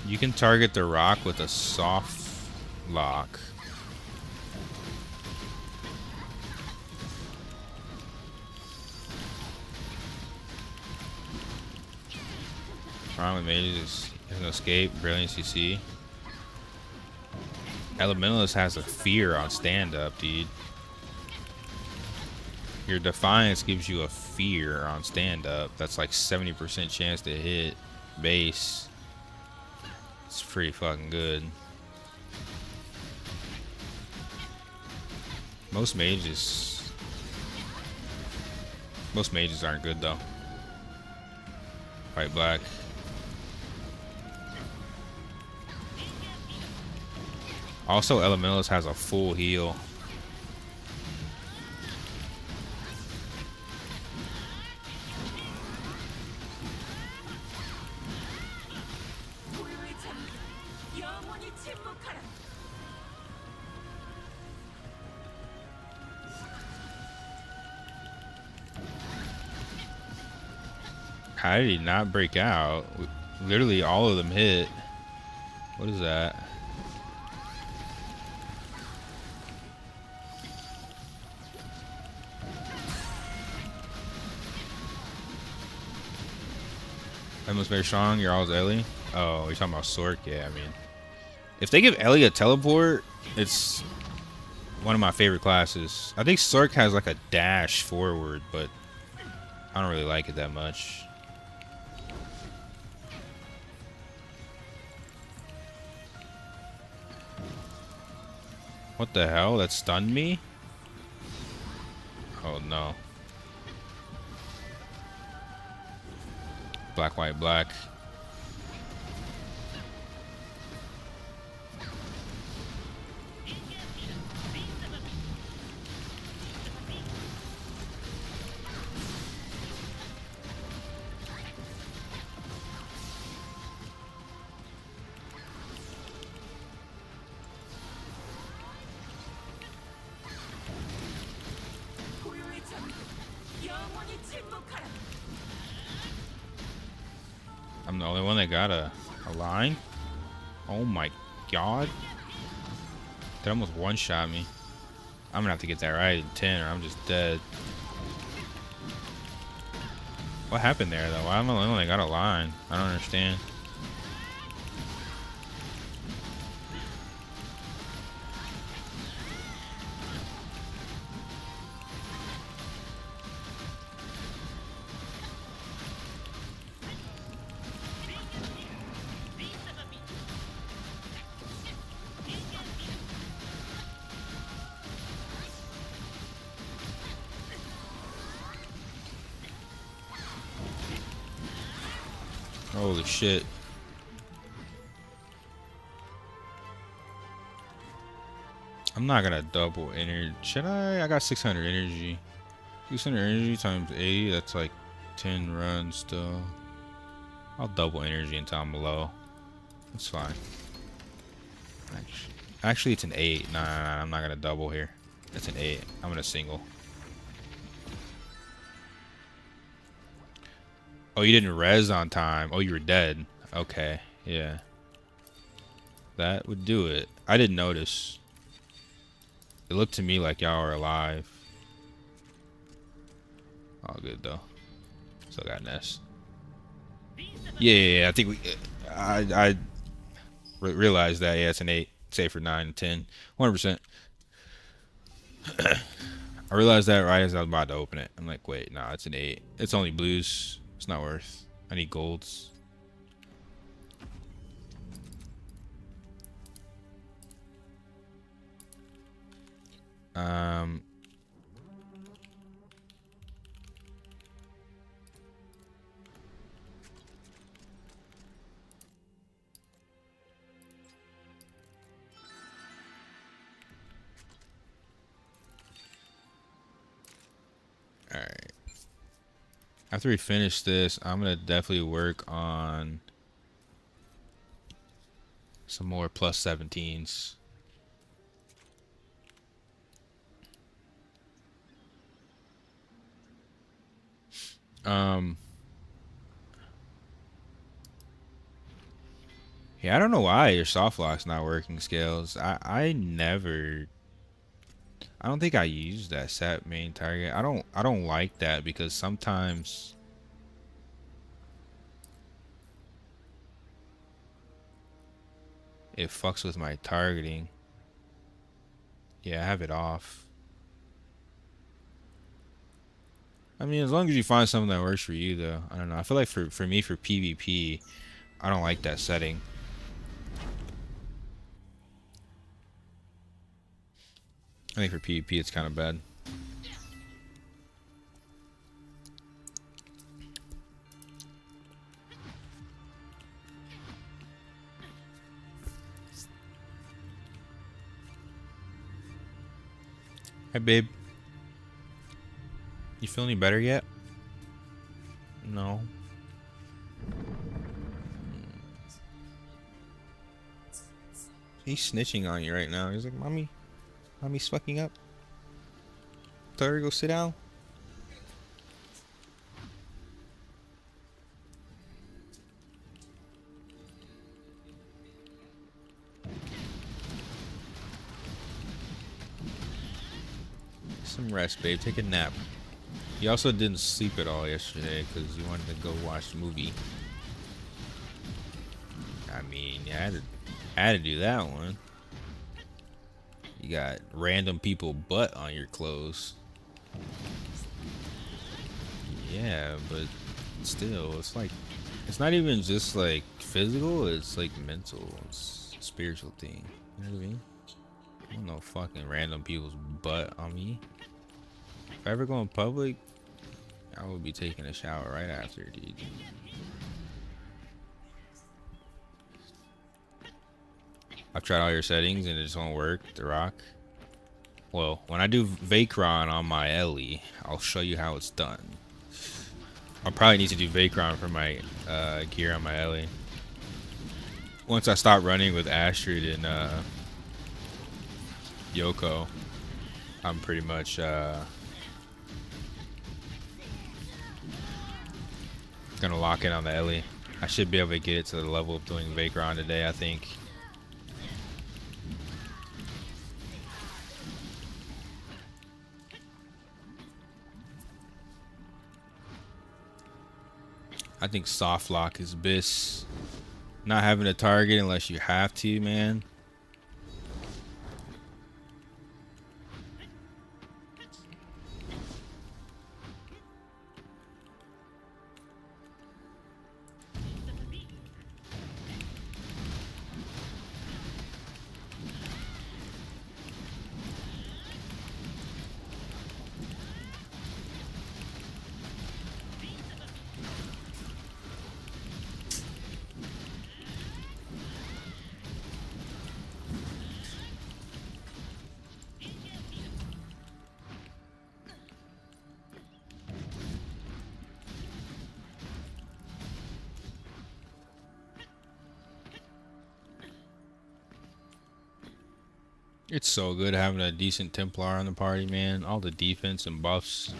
You can target the rock with a soft lock. Problem with mages is there's no escape, brilliance CC. Elementalist has a fear on stand up, dude. Your defiance gives you a fear on stand up. That's like 70% chance to hit base. It's pretty fucking good. Most mages aren't good though. Fight black. Also, Elementalist has a full heal. How did he not break out? Literally all of them hit. What is that? Emma's very strong. You're always Ellie. Oh, you're talking about Sork? Yeah, I mean, if they give Ellie a teleport, it's one of my favorite classes. I think Sork has like a dash forward, but I don't really like it that much. What the hell? That stunned me? Oh no. Black, white, black. I'm the only one that got a line? Oh my god. That almost one-shot me. I'm gonna have to get that right in 10 or I'm just dead. What happened there though? Why am I the only one that got a line? I don't understand. Holy shit. I'm not gonna double energy. Should I? I got 600 energy. 600 energy times 80, that's like 10 runs still. I'll double energy until I'm low. That's fine. Actually it's an 8. Nah, I'm not gonna double here. It's an 8. I'm gonna single. Oh, you didn't res on time. Oh, you were dead. Okay, yeah. That would do it. I didn't notice. It looked to me like y'all were alive. All good though. Still got nest. Yeah. I think I realized that. Yeah, it's an 8. Safe for 9 and 10. 100%. I realized that right as I was about to open it. I'm like, wait, nah, it's an 8. It's only blues. It's not worth. I need golds. Alright. After we finish this, I'm gonna definitely work on some more plus 17s. Yeah, I don't know why your soft lock's not working, Scales. I don't think I use that set main target. I don't like that because sometimes it fucks with my targeting. Yeah, I have it off. I mean, as long as you find something that works for you, though. I don't know. I feel like for me, for PvP, I don't like that setting. I think for PvP, it's kind of bad. Hey, babe. You feel any better yet? No. He's snitching on you right now. He's like, Mommy's fucking up. Tell her to go sit down. rest, babe. Take a nap. You also didn't sleep at all yesterday because you wanted to go watch the movie. I mean, yeah, I had to do that one. You got random people butt on your clothes. Yeah, but still, it's like, it's not even just like physical, it's like mental, it's a spiritual thing. You know what I mean? I don't know fucking random people's butt on me. If I ever go in public, I would be taking a shower right after, dude. I've tried all your settings and it just won't work, The Rock. Well, when I do Vacron on my Ellie, I'll show you how it's done. I'll probably need to do Vacron for my gear on my Ellie. Once I stop running with Astrid and Yoko, I'm pretty much gonna lock in on the Ellie. I should be able to get it to the level of doing Vacron today, I think. I think soft lock is bis. Not having a target unless you have to, man. It's so good having a decent Templar on the party, man. All the defense and buffs.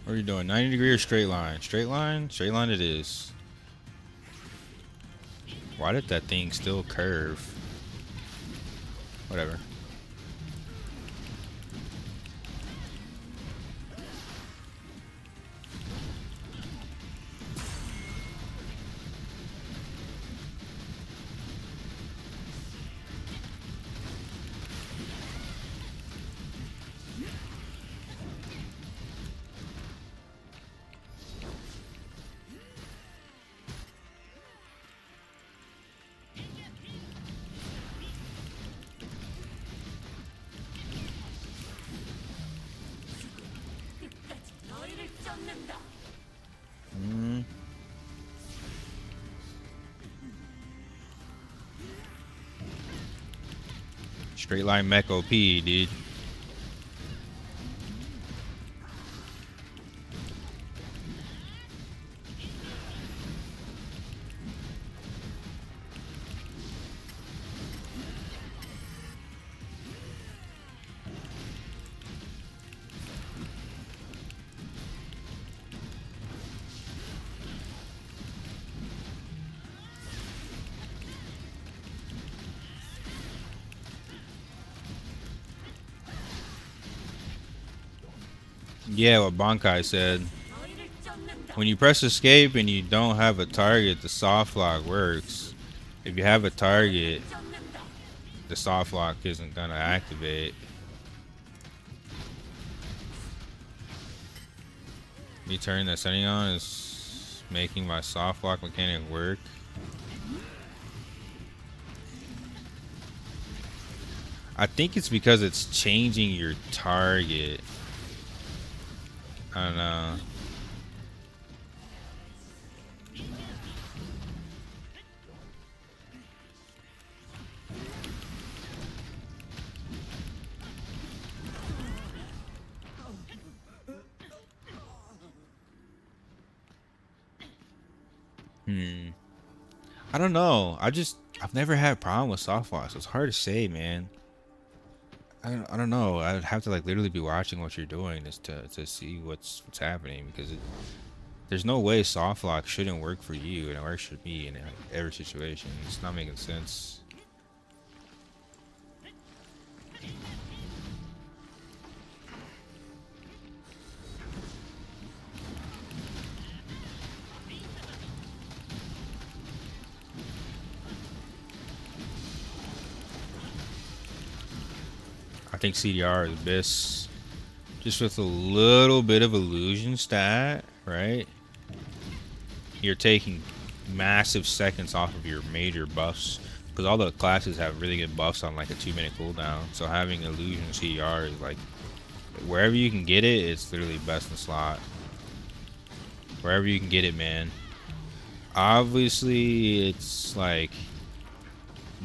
What are you doing? 90 degree or straight line? Straight line? Straight line it is. Why did that thing still curve? Whatever. Straight line mech OP, dude. Yeah, what Bankai said. When you press escape and you don't have a target, the soft lock works. If you have a target, the soft lock isn't gonna activate. Me turning that setting on is making my soft lock mechanic work. I think it's because it's changing your target. I don't know. I don't know. I've never had a problem with soft locks. It's hard to say, man. I don't know. I would have to like literally be watching what you're doing just to see what's happening, because there's no way soft lock shouldn't work for you and it works for me in every situation. It's not making sense. I think CDR is best, just with a little bit of illusion stat, right? You're taking massive seconds off of your major buffs, because all the classes have really good buffs on like a 2-minute cooldown. So having illusion CDR is like, wherever you can get it, it's literally best in slot. Wherever you can get it, man. Obviously, it's like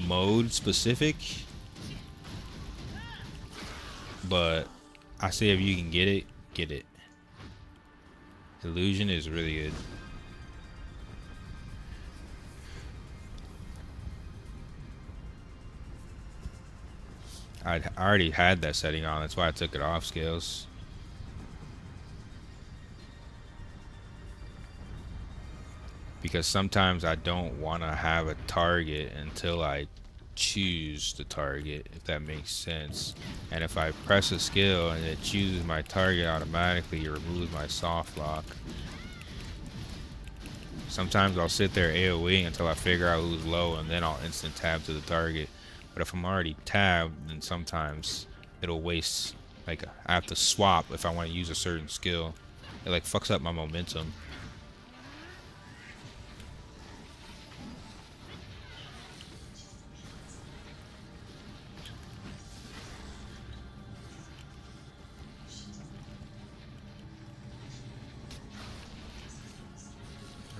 mode specific, but I say if you can get it, get it. Illusion is really good. I already had that setting on, that's why I took it off scales. Because sometimes I don't want to have a target until I choose the target, if that makes sense. And if I press a skill and it chooses my target automatically, it removes my soft lock. Sometimes I'll sit there AoEing until I figure out who's low, and then I'll instant tab to the target. But if I'm already tabbed, then sometimes it'll waste, like I have to swap if I want to use a certain skill. It like fucks up my momentum.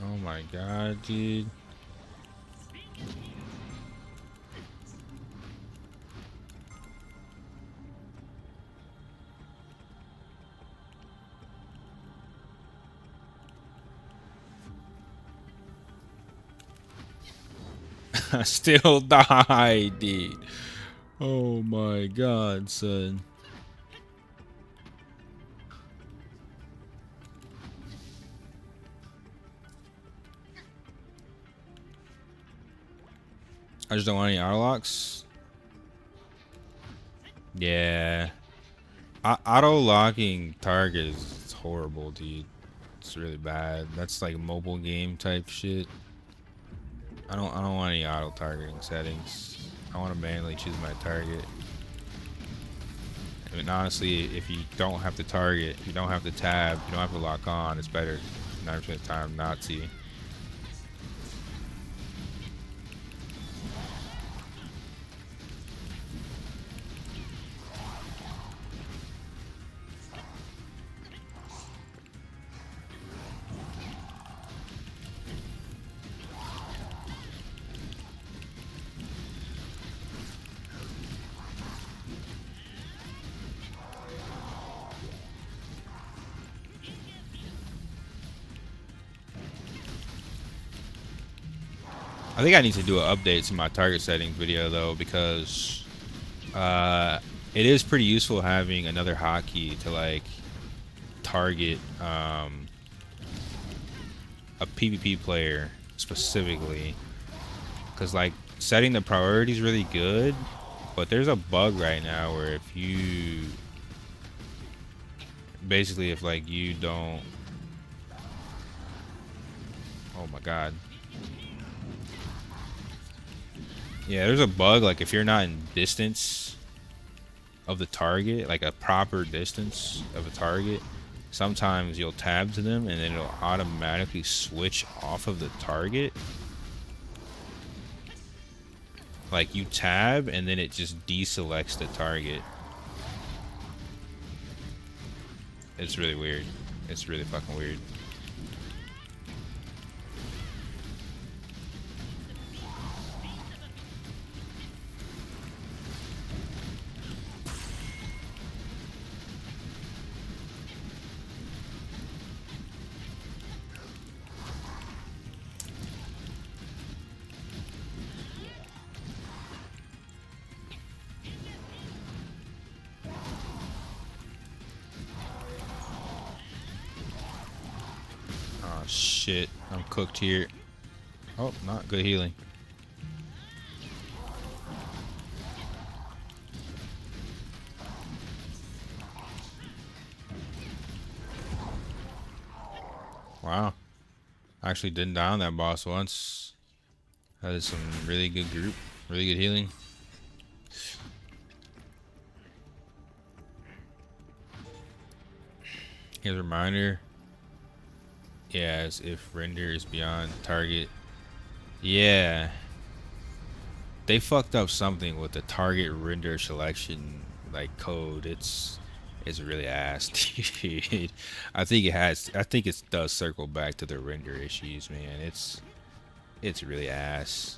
Oh my god, dude. I still died, dude. Oh my god, son. I just don't want any auto locks. Yeah. Auto locking target is horrible, dude. It's really bad. That's like mobile game type shit. I don't want any auto targeting settings. I want to manually choose my target. I mean, honestly, if you don't have to target, you don't have to tab, you don't have to lock on, it's better 90% of the time not to. I think I need to do an update to my target settings video though, because it is pretty useful having another hotkey to like target a PvP player specifically, because like setting the priority is really good, but there's a bug right now where if you basically if like you don't, oh my god, Yeah, there's a bug, like if you're not in distance of the target, like a proper distance of a target, sometimes you'll tab to them and then it'll automatically switch off of the target. Like you tab and then it just deselects the target. It's really weird. It's really fucking weird. Oh shit, I'm cooked here. Oh, not good healing. Wow. I actually didn't down that boss once. That is some really good group. Really good healing. Here's a reminder. Yeah, as if render is beyond target. Yeah. They fucked up something with the target render selection like code. It's really ass, dude. I think it does circle back to the render issues, man. It's really ass.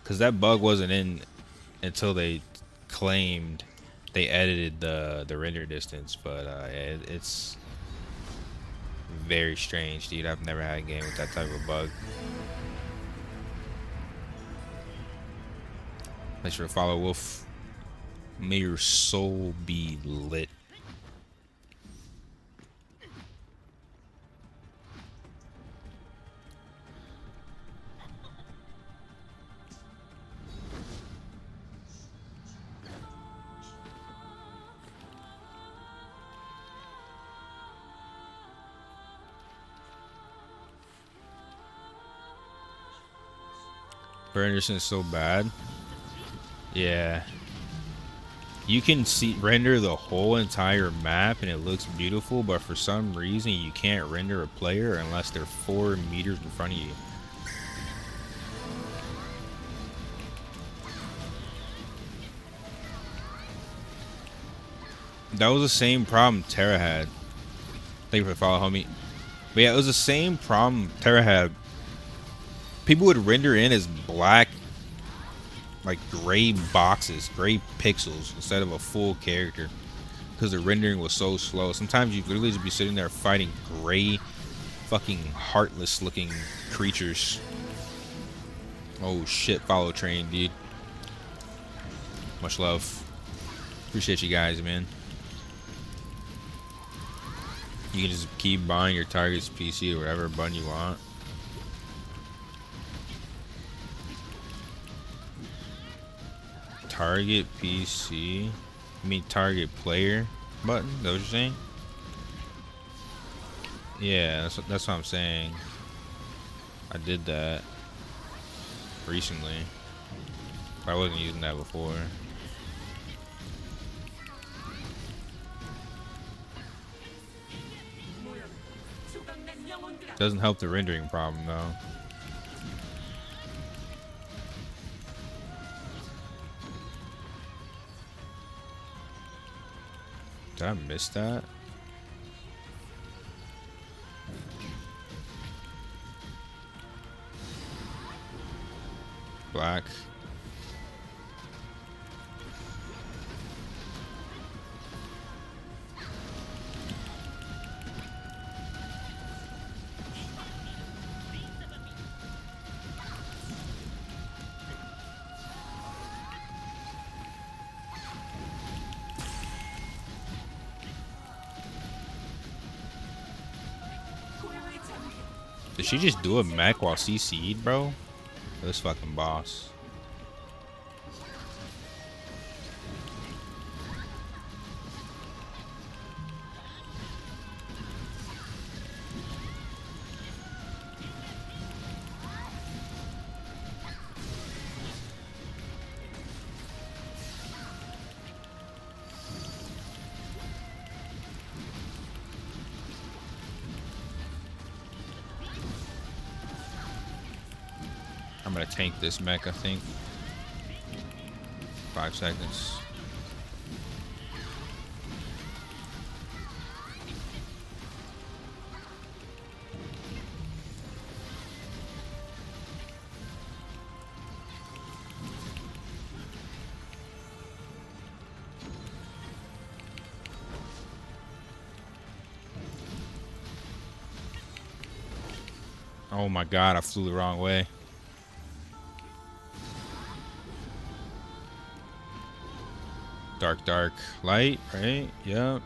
Cause that bug wasn't in until they claimed they edited the render distance, but it's very strange, dude. I've never had a game with that type of bug. Make sure to follow Wolf. May your soul be lit. Anderson is so bad. Yeah. You can see render the whole entire map and it looks beautiful, but for some reason you can't render a player unless they're 4 meters in front of you. That was the same problem Terra had. Thank you for the follow, homie. But yeah, it was the same problem Terra had. People would render in as black, like gray boxes, gray pixels, instead of a full character, because the rendering was so slow. Sometimes you literally just be sitting there fighting gray, fucking heartless looking creatures. Oh shit, follow train, dude. Much love. Appreciate you guys, man. You can just keep buying your target's PC or whatever button you want. Target PC? You mean target player button? Is that what you're saying? Yeah, that's what I'm saying. I did that recently. I wasn't using that before. Doesn't help the rendering problem though. Did I miss that? Black. Did she just do a mech while CC'd, bro? This fucking boss. gonna tank this mech, I think. 5 seconds. Oh my god, I flew the wrong way. Dark, dark, light, right? Yep.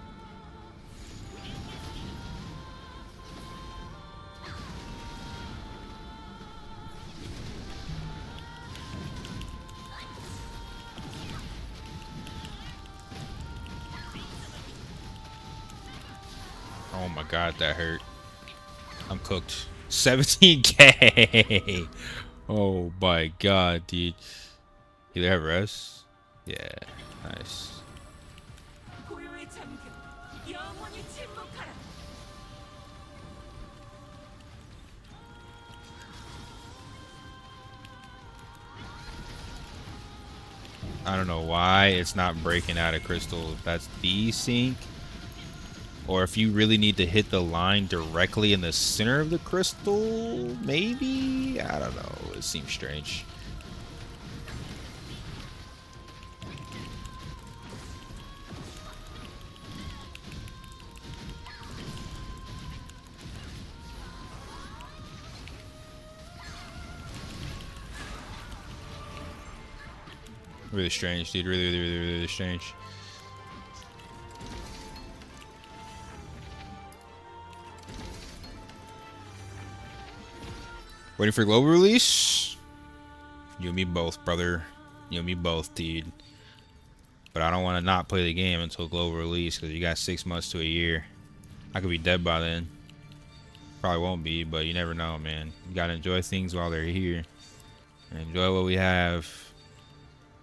Oh my god, that hurt. I'm cooked. 17k. Oh my god, dude. You have res? Yeah, nice. I don't know why it's not breaking out of crystal. If that's desync, or if you really need to hit the line directly in the center of the crystal, maybe? I don't know. It seems strange. Really strange, dude. Really strange. Waiting for global release? You and me both, brother. You and me both, dude. But I don't want to not play the game until global release because you got 6 months to a year. I could be dead by then. Probably won't be, but you never know, man. You gotta enjoy things while they're here. And enjoy what we have.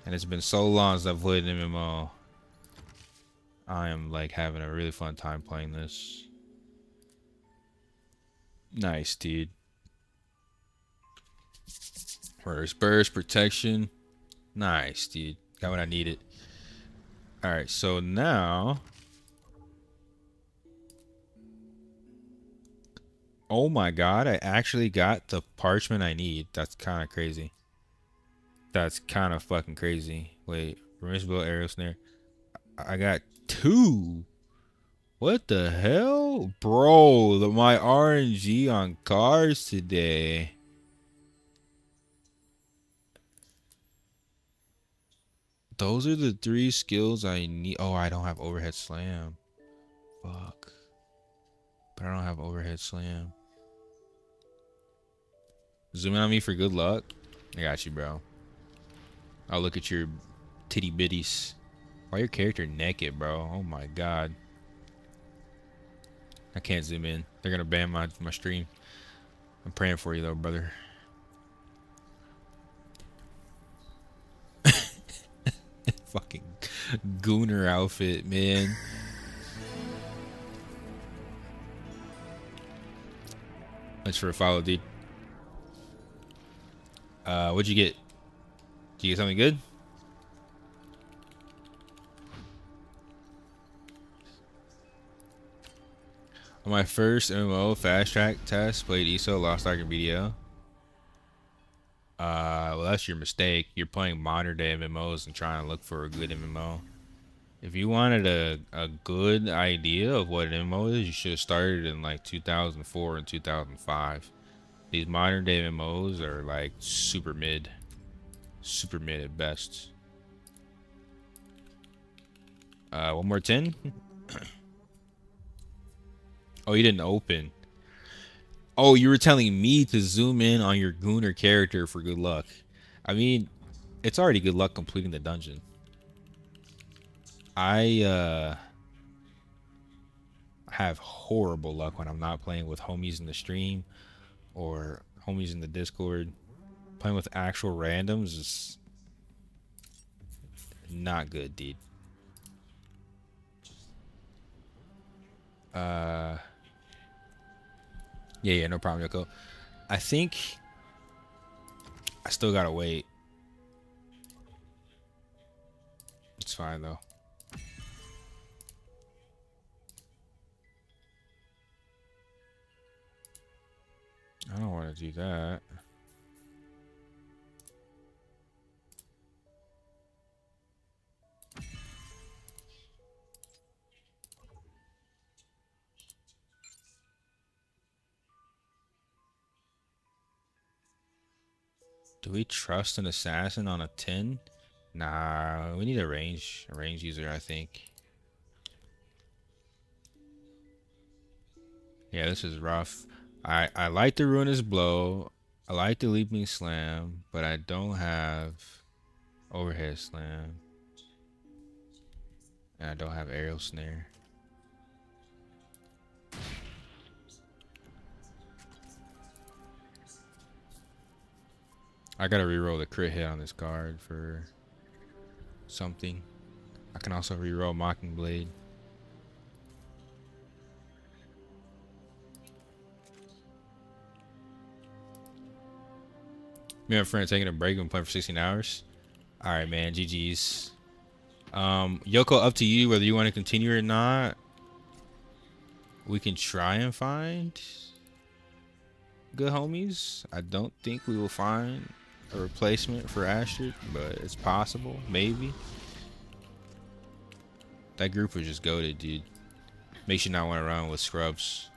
And it's been so long since I've played an MMO. I am like having a really fun time playing this. Nice, dude. First burst protection. Nice, dude. Got what I needed. Alright, so now. Oh my god, I actually got the parchment I need. That's kind of crazy. That's kind of fucking crazy. Wait, permissible arrow snare. I got 2. What the hell? Bro, my RNG on cars today. Those are the 3 skills I need. Oh, I don't have overhead slam. Fuck. But I don't have overhead slam. Zoom in on me for good luck. I got you, bro. I'll look at your titty bitties. Why your character naked, bro? Oh my god. I can't zoom in. They're gonna ban my stream. I'm praying for you though, brother. Fucking gooner outfit, man. Thanks for a follow, dude. What'd you get? Did you get something good? On my first MMO fast track test, played ESO, lost Ark and BDO. Well, that's your mistake. You're playing modern day MMOs and trying to look for a good MMO. If you wanted a good idea of what an MMO is, you should have started in like 2004 and 2005. These modern day MMOs are like super mid at best. One more 10. Oh, you didn't open. Oh, you were telling me to zoom in on your Gooner character for good luck. I mean, it's already good luck completing the dungeon. I have horrible luck when I'm not playing with homies in the stream or homies in the Discord. Playing with actual randoms is not good, dude. Yeah, no problem, Yoko. I think I still gotta wait. It's fine though. I don't want to do that. Do we trust an assassin on a 10? Nah, we need a range user, I think. Yeah, this is rough. I like the Ruinous Blow. I like the Leaping Slam, but I don't have Overhead Slam. And I don't have Aerial Snare. I gotta reroll the crit hit on this card for something. I can also reroll Mocking Blade. Me and my friend taking a break and playing for 16 hours. Alright, man. GG's. Yoko, up to you whether you want to continue or not. We can try and find good homies. I don't think we will find a replacement for Astrid, but it's possible. Maybe. That group was just goated, dude. Makes you not want to run with scrubs.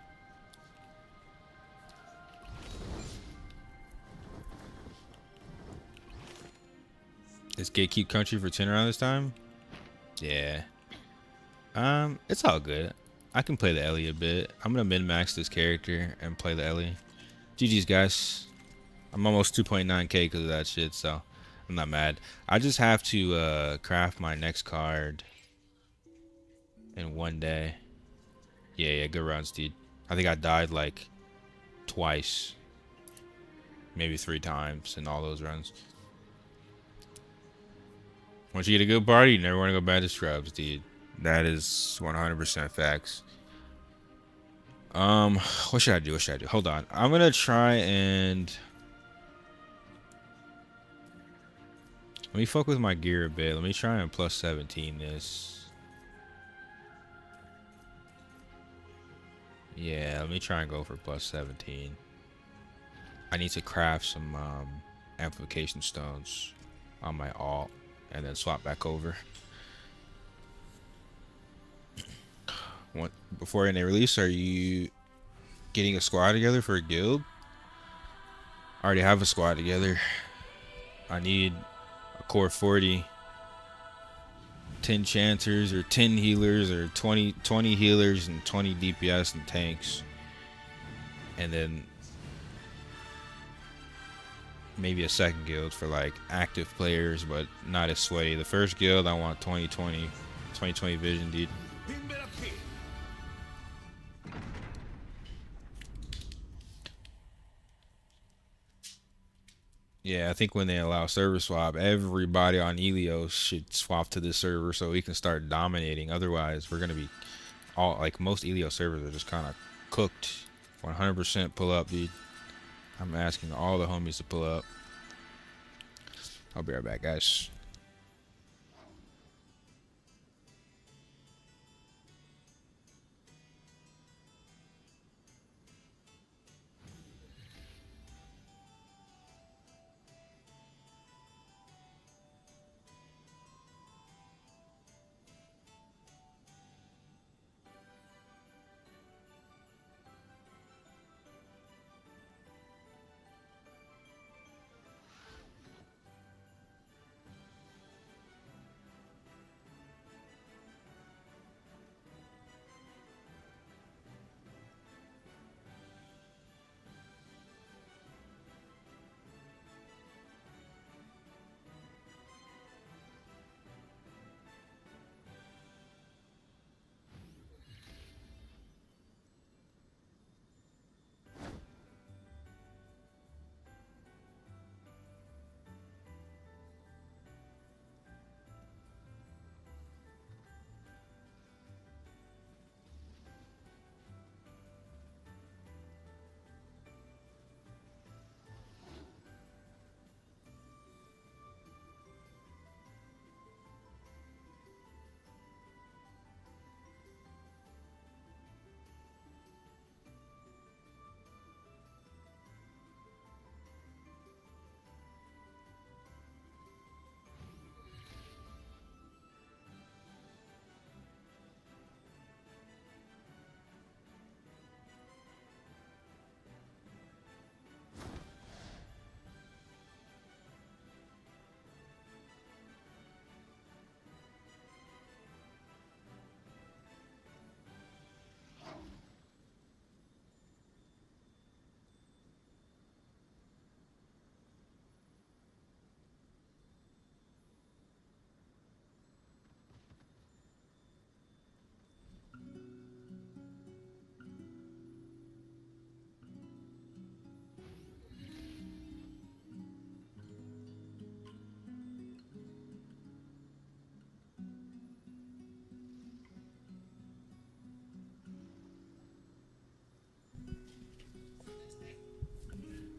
Is Gatekeep Country for 10 around this time? Yeah. It's all good. I can play the Ellie a bit. I'm gonna min-max this character and play the Ellie. GG's, guys. I'm almost 2.9k because of that shit, so I'm not mad. I just have to craft my next card in one day. Yeah, good runs, dude. I think I died like twice, maybe 3 times in all those runs. Once you get a good party, you never want to go back to scrubs, dude. That is 100% facts. What should I do? What should I do? Hold on. I'm gonna try and let me fuck with my gear a bit. Let me try and plus 17 this. Yeah, let me try and go for plus 17. I need to craft some amplification stones on my alt and then swap back over. Before any release, are you getting a squad together for a guild? I already have a squad together. I need a core 40, 10 chanters or 10 healers or 20 healers and 20 DPS and tanks. And then maybe a second guild for like active players but not as sweaty. The first guild I want 2020 vision, dude. Yeah, I think when they allow server swap, everybody on Helios should swap to this server so we can start dominating. Otherwise, we're gonna be all like most Helios servers are just kind of cooked. 100% pull up, dude. I'm asking all the homies to pull up. I'll be right back, guys.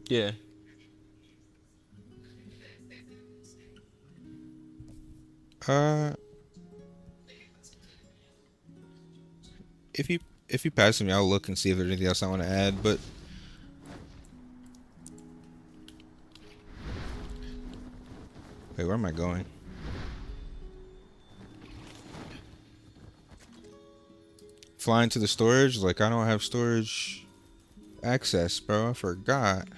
Yeah. Uh, if you pass me, I'll look and see if there's anything else I want to add. But wait, where am I going? Flying to the storage? Like, I don't have storage access, bro. I forgot.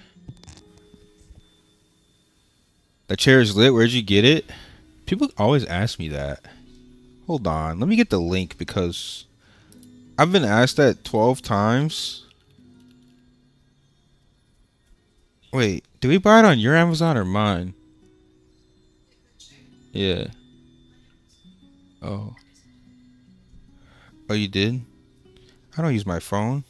That chair is lit. Where'd you get it? People always ask me that. Hold on. Let me get the link because I've been asked that 12 times. Wait, did we buy it on your Amazon or mine? Yeah. Oh. Oh, you did? I don't use my phone.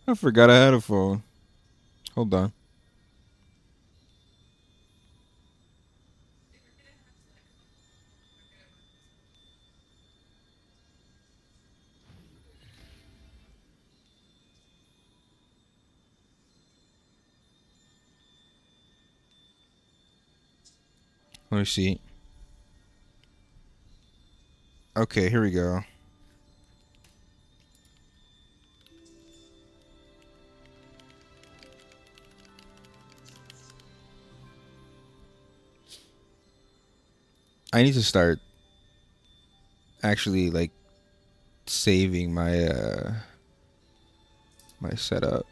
I forgot I had a phone. Hold on. Let me see. Okay, here we go. I need to start actually like saving my setup.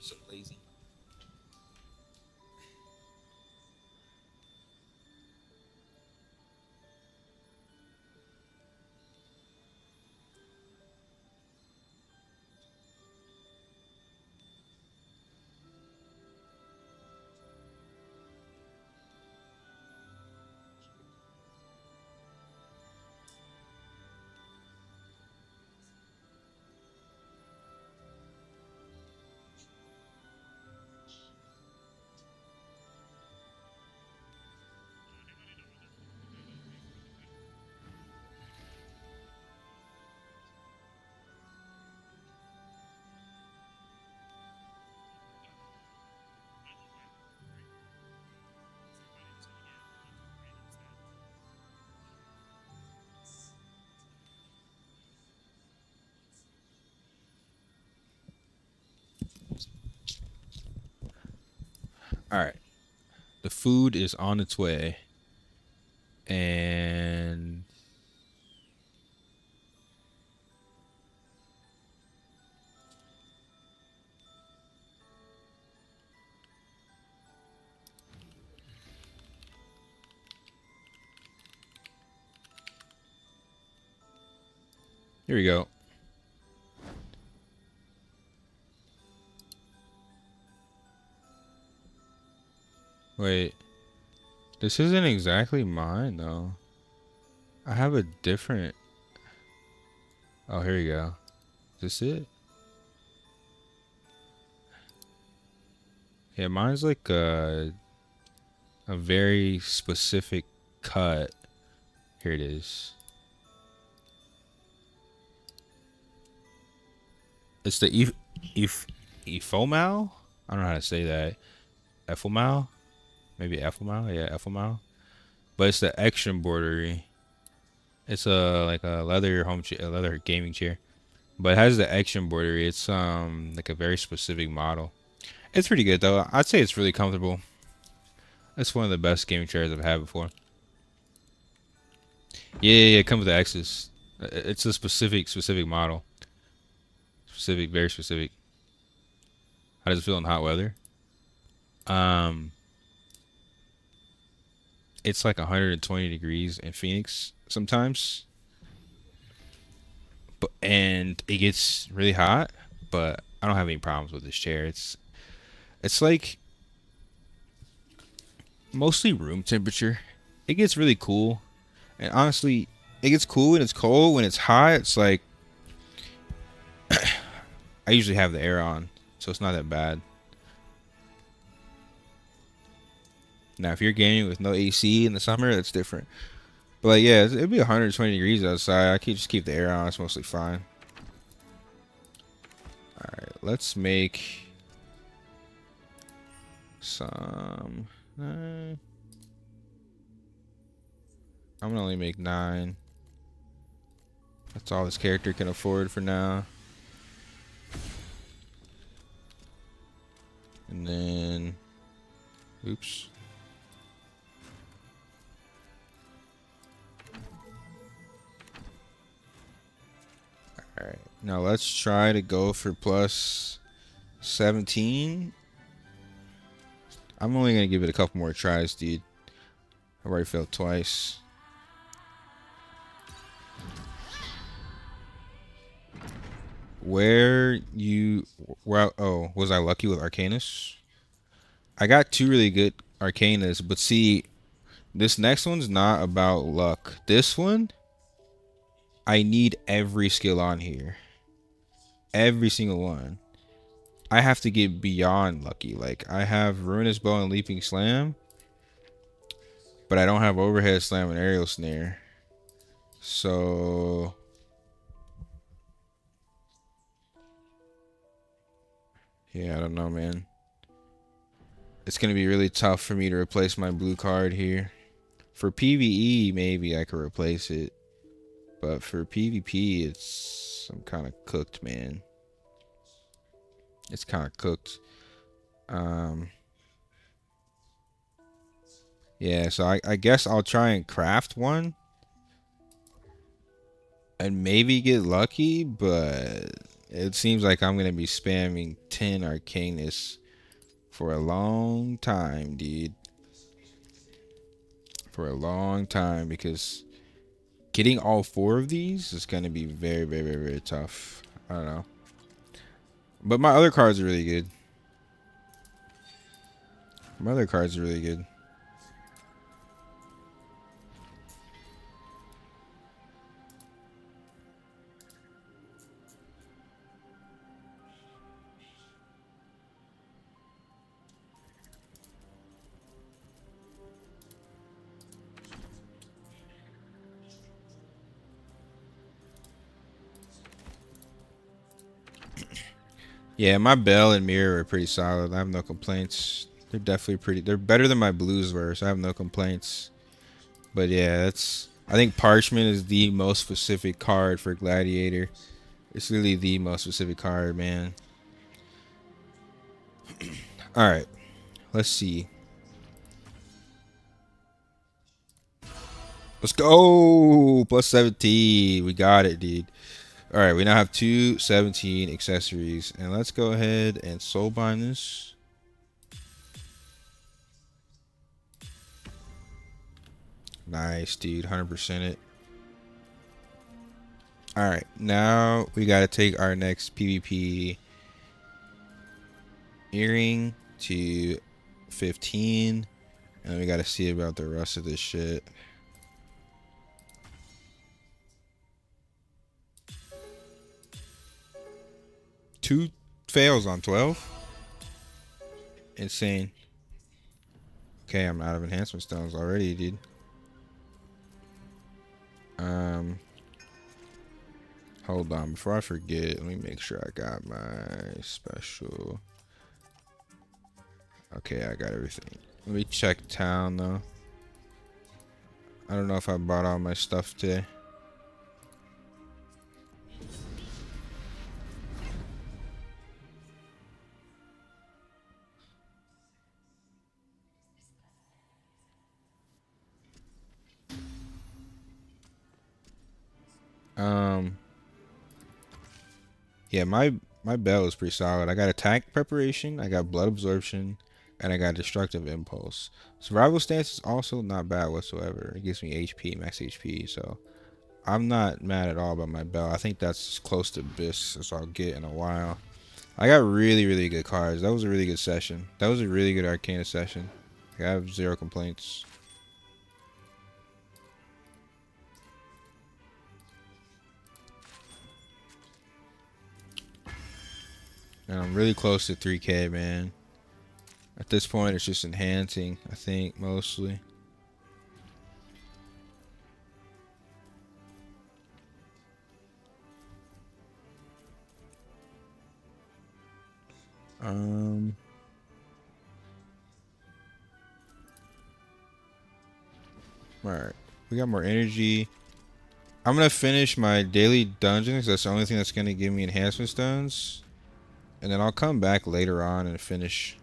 So lazy. All right. The food is on its way. And here we go. Wait. This isn't exactly mine though. I have a different. Oh, here you go. Is this it? Yeah, mine's like a very specific cut. Here it is. It's the Efomal? I don't know how to say that. Effelmal? Maybe Effelmal? Yeah, Effelmal. But it's the extra embroidery. It's a like a leather a leather gaming chair. But it has the extra embroidery. It's like a very specific model. It's pretty good though. I'd say it's really comfortable. It's one of the best gaming chairs I've had before. Yeah, it comes with the X's. It's a specific model. Specific, very specific. How does it feel in hot weather? Um, it's like 120 degrees in Phoenix sometimes, and it gets really hot. But I don't have any problems with this chair. It's like mostly room temperature. It gets really cool, and honestly, it gets cool when it's cold. When it's hot, it's like I usually have the air on, so it's not that bad. Now, if you're gaming with no AC in the summer, that's different. But like, yeah, it'd be 120 degrees outside. I could just keep the air on. It's mostly fine. All right, let's make some. I'm gonna only make 9. That's all this character can afford for now. And then, oops. Alright, now let's try to go for plus 17. I'm only going to give it a couple more tries, dude. I've already failed twice. Oh, was I lucky with Arcanus? I got 2 really good Arcanus, but see, this next one's not about luck. This one, I need every skill on here. Every single one. I have to get beyond lucky. Like, I have Ruinous Bow and Leaping Slam, but I don't have Overhead Slam and Aerial Snare. So yeah, I don't know, man. It's gonna be really tough for me to replace my blue card here. For PvE, maybe I could replace it, but for PvP, I'm kind of cooked, man. It's kind of cooked. Yeah, so I guess I'll try and craft one and maybe get lucky, but it seems like I'm gonna be spamming 10 Arcanus for a long time, dude. For a long time, because getting all 4 of these is gonna be very, very, very, very tough. I don't know. But my other cards are really good. My other cards are really good. Yeah, my Bell and Mirror are pretty solid. I have no complaints. They're definitely pretty. They're better than my Blues were, so I have no complaints. But yeah, I think Parchment is the most specific card for Gladiator. It's really the most specific card, man. All right, let's see. Let's go. Plus 17. We got it, dude. All right, we now have 217 accessories, and let's go ahead and soulbind this. Nice, dude. 100% it. All right, now we got to take our next PvP earring to 15, and we got to see about the rest of this shit. Two fails on 12. Insane. Okay, I'm out of enhancement stones already, dude. Hold on, before I forget, let me make sure I got my special. Okay, I got everything. Let me check town though. I don't know if I bought all my stuff today. Yeah, my bell is pretty solid. I got attack preparation, I got blood absorption, and I got destructive impulse. Survival stance is also not bad whatsoever. It gives me HP, max HP, so I'm not mad at all about my bell. I think that's as close to Abyss as I'll get in a while. I got really, really good cards. That was a really good session. That was a really good Arcana session. I have 0 complaints. And I'm really close to 3K, man. At this point, it's just enhancing, I think, mostly. Alright. We got more energy. I'm gonna finish my daily dungeons. That's the only thing that's gonna give me enhancement stones. And then I'll come back later on and finish.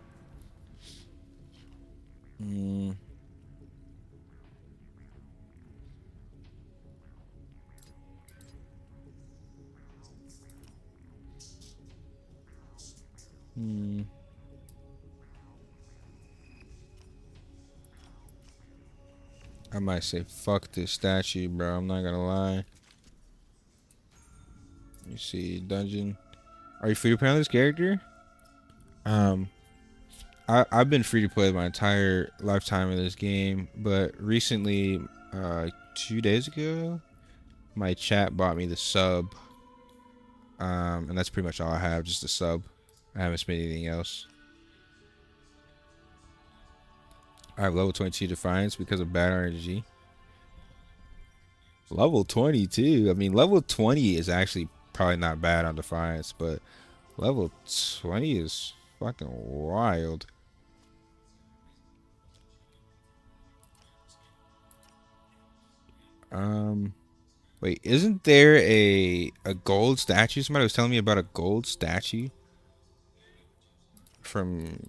I might say fuck this statue, bro. I'm not gonna lie. Let me see. Dungeon. Are you free to play on this character? I've been free to play my entire lifetime of this game, but recently, 2 days ago, my chat bought me the sub. And that's pretty much all I have, just a sub. I haven't spent anything else. I have level 22 Defiance because of bad RNG. Level 22? I mean, level 20 is actually probably not bad on Defiance, but level 20 is fucking wild. Wait, isn't there a gold statue? Somebody was telling me about a gold statue from...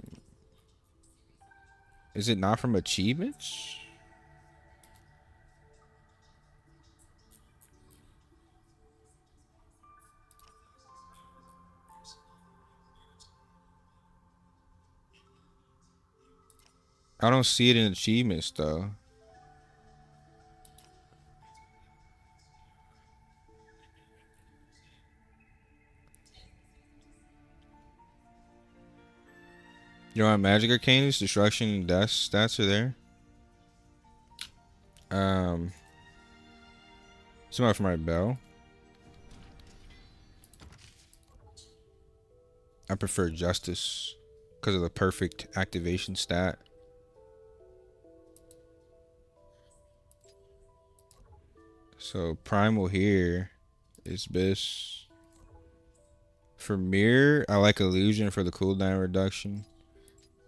Is it not from achievements? I don't see it in achievements though. You know what Magic Arcanus, Destruction, and Death stats are there? Somebody for my bell. I prefer Justice because of the perfect activation stat. So Primal here is this. For Mirror, I like Illusion for the cooldown reduction.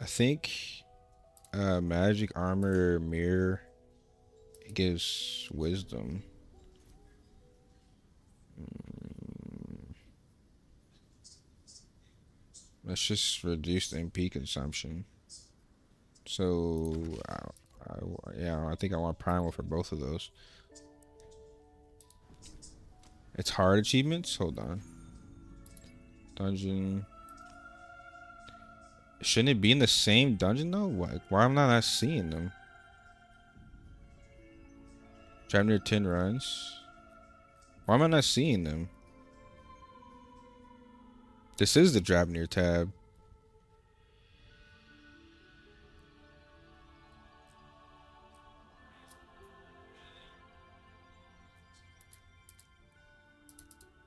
I think Magic Armor Mirror gives Wisdom. Let's just reduce the MP consumption. So, yeah, I think I want Primal for both of those. It's hard achievements? Hold on. Dungeon. Shouldn't it be in the same dungeon though? Why am I not seeing them? Drive near 10 runs. Why am I not seeing them? This is the Drive near tab.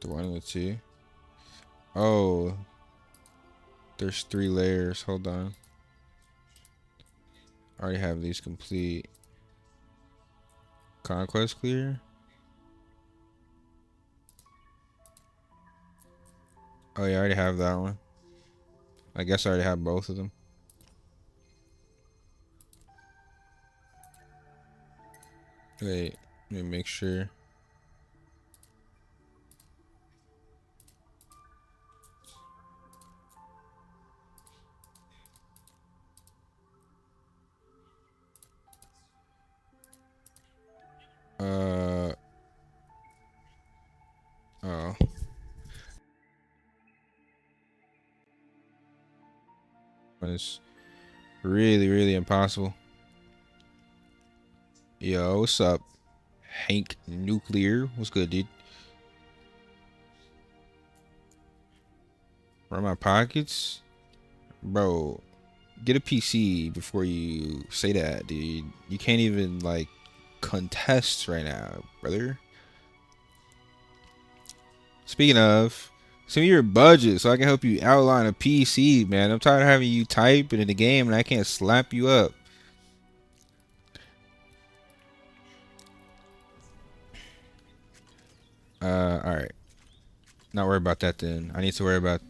The 1 and the 2. Oh. There's 3 layers. Hold on. I already have these complete. Conquest clear. Oh yeah, I already have that one. I guess I already have both of them. Wait, let me make sure. Oh. It's really impossible. Yo, what's up? Hank Nuclear. What's good, dude? Run my pockets? Bro, get a PC before you say that, dude. You can't even, like, contest right now, brother. Speaking of, Send me your budget so I can help you outline a PC, man. I'm tired of having you type in the game and I can't slap you up. Alright. Not worry about that then. I need to worry about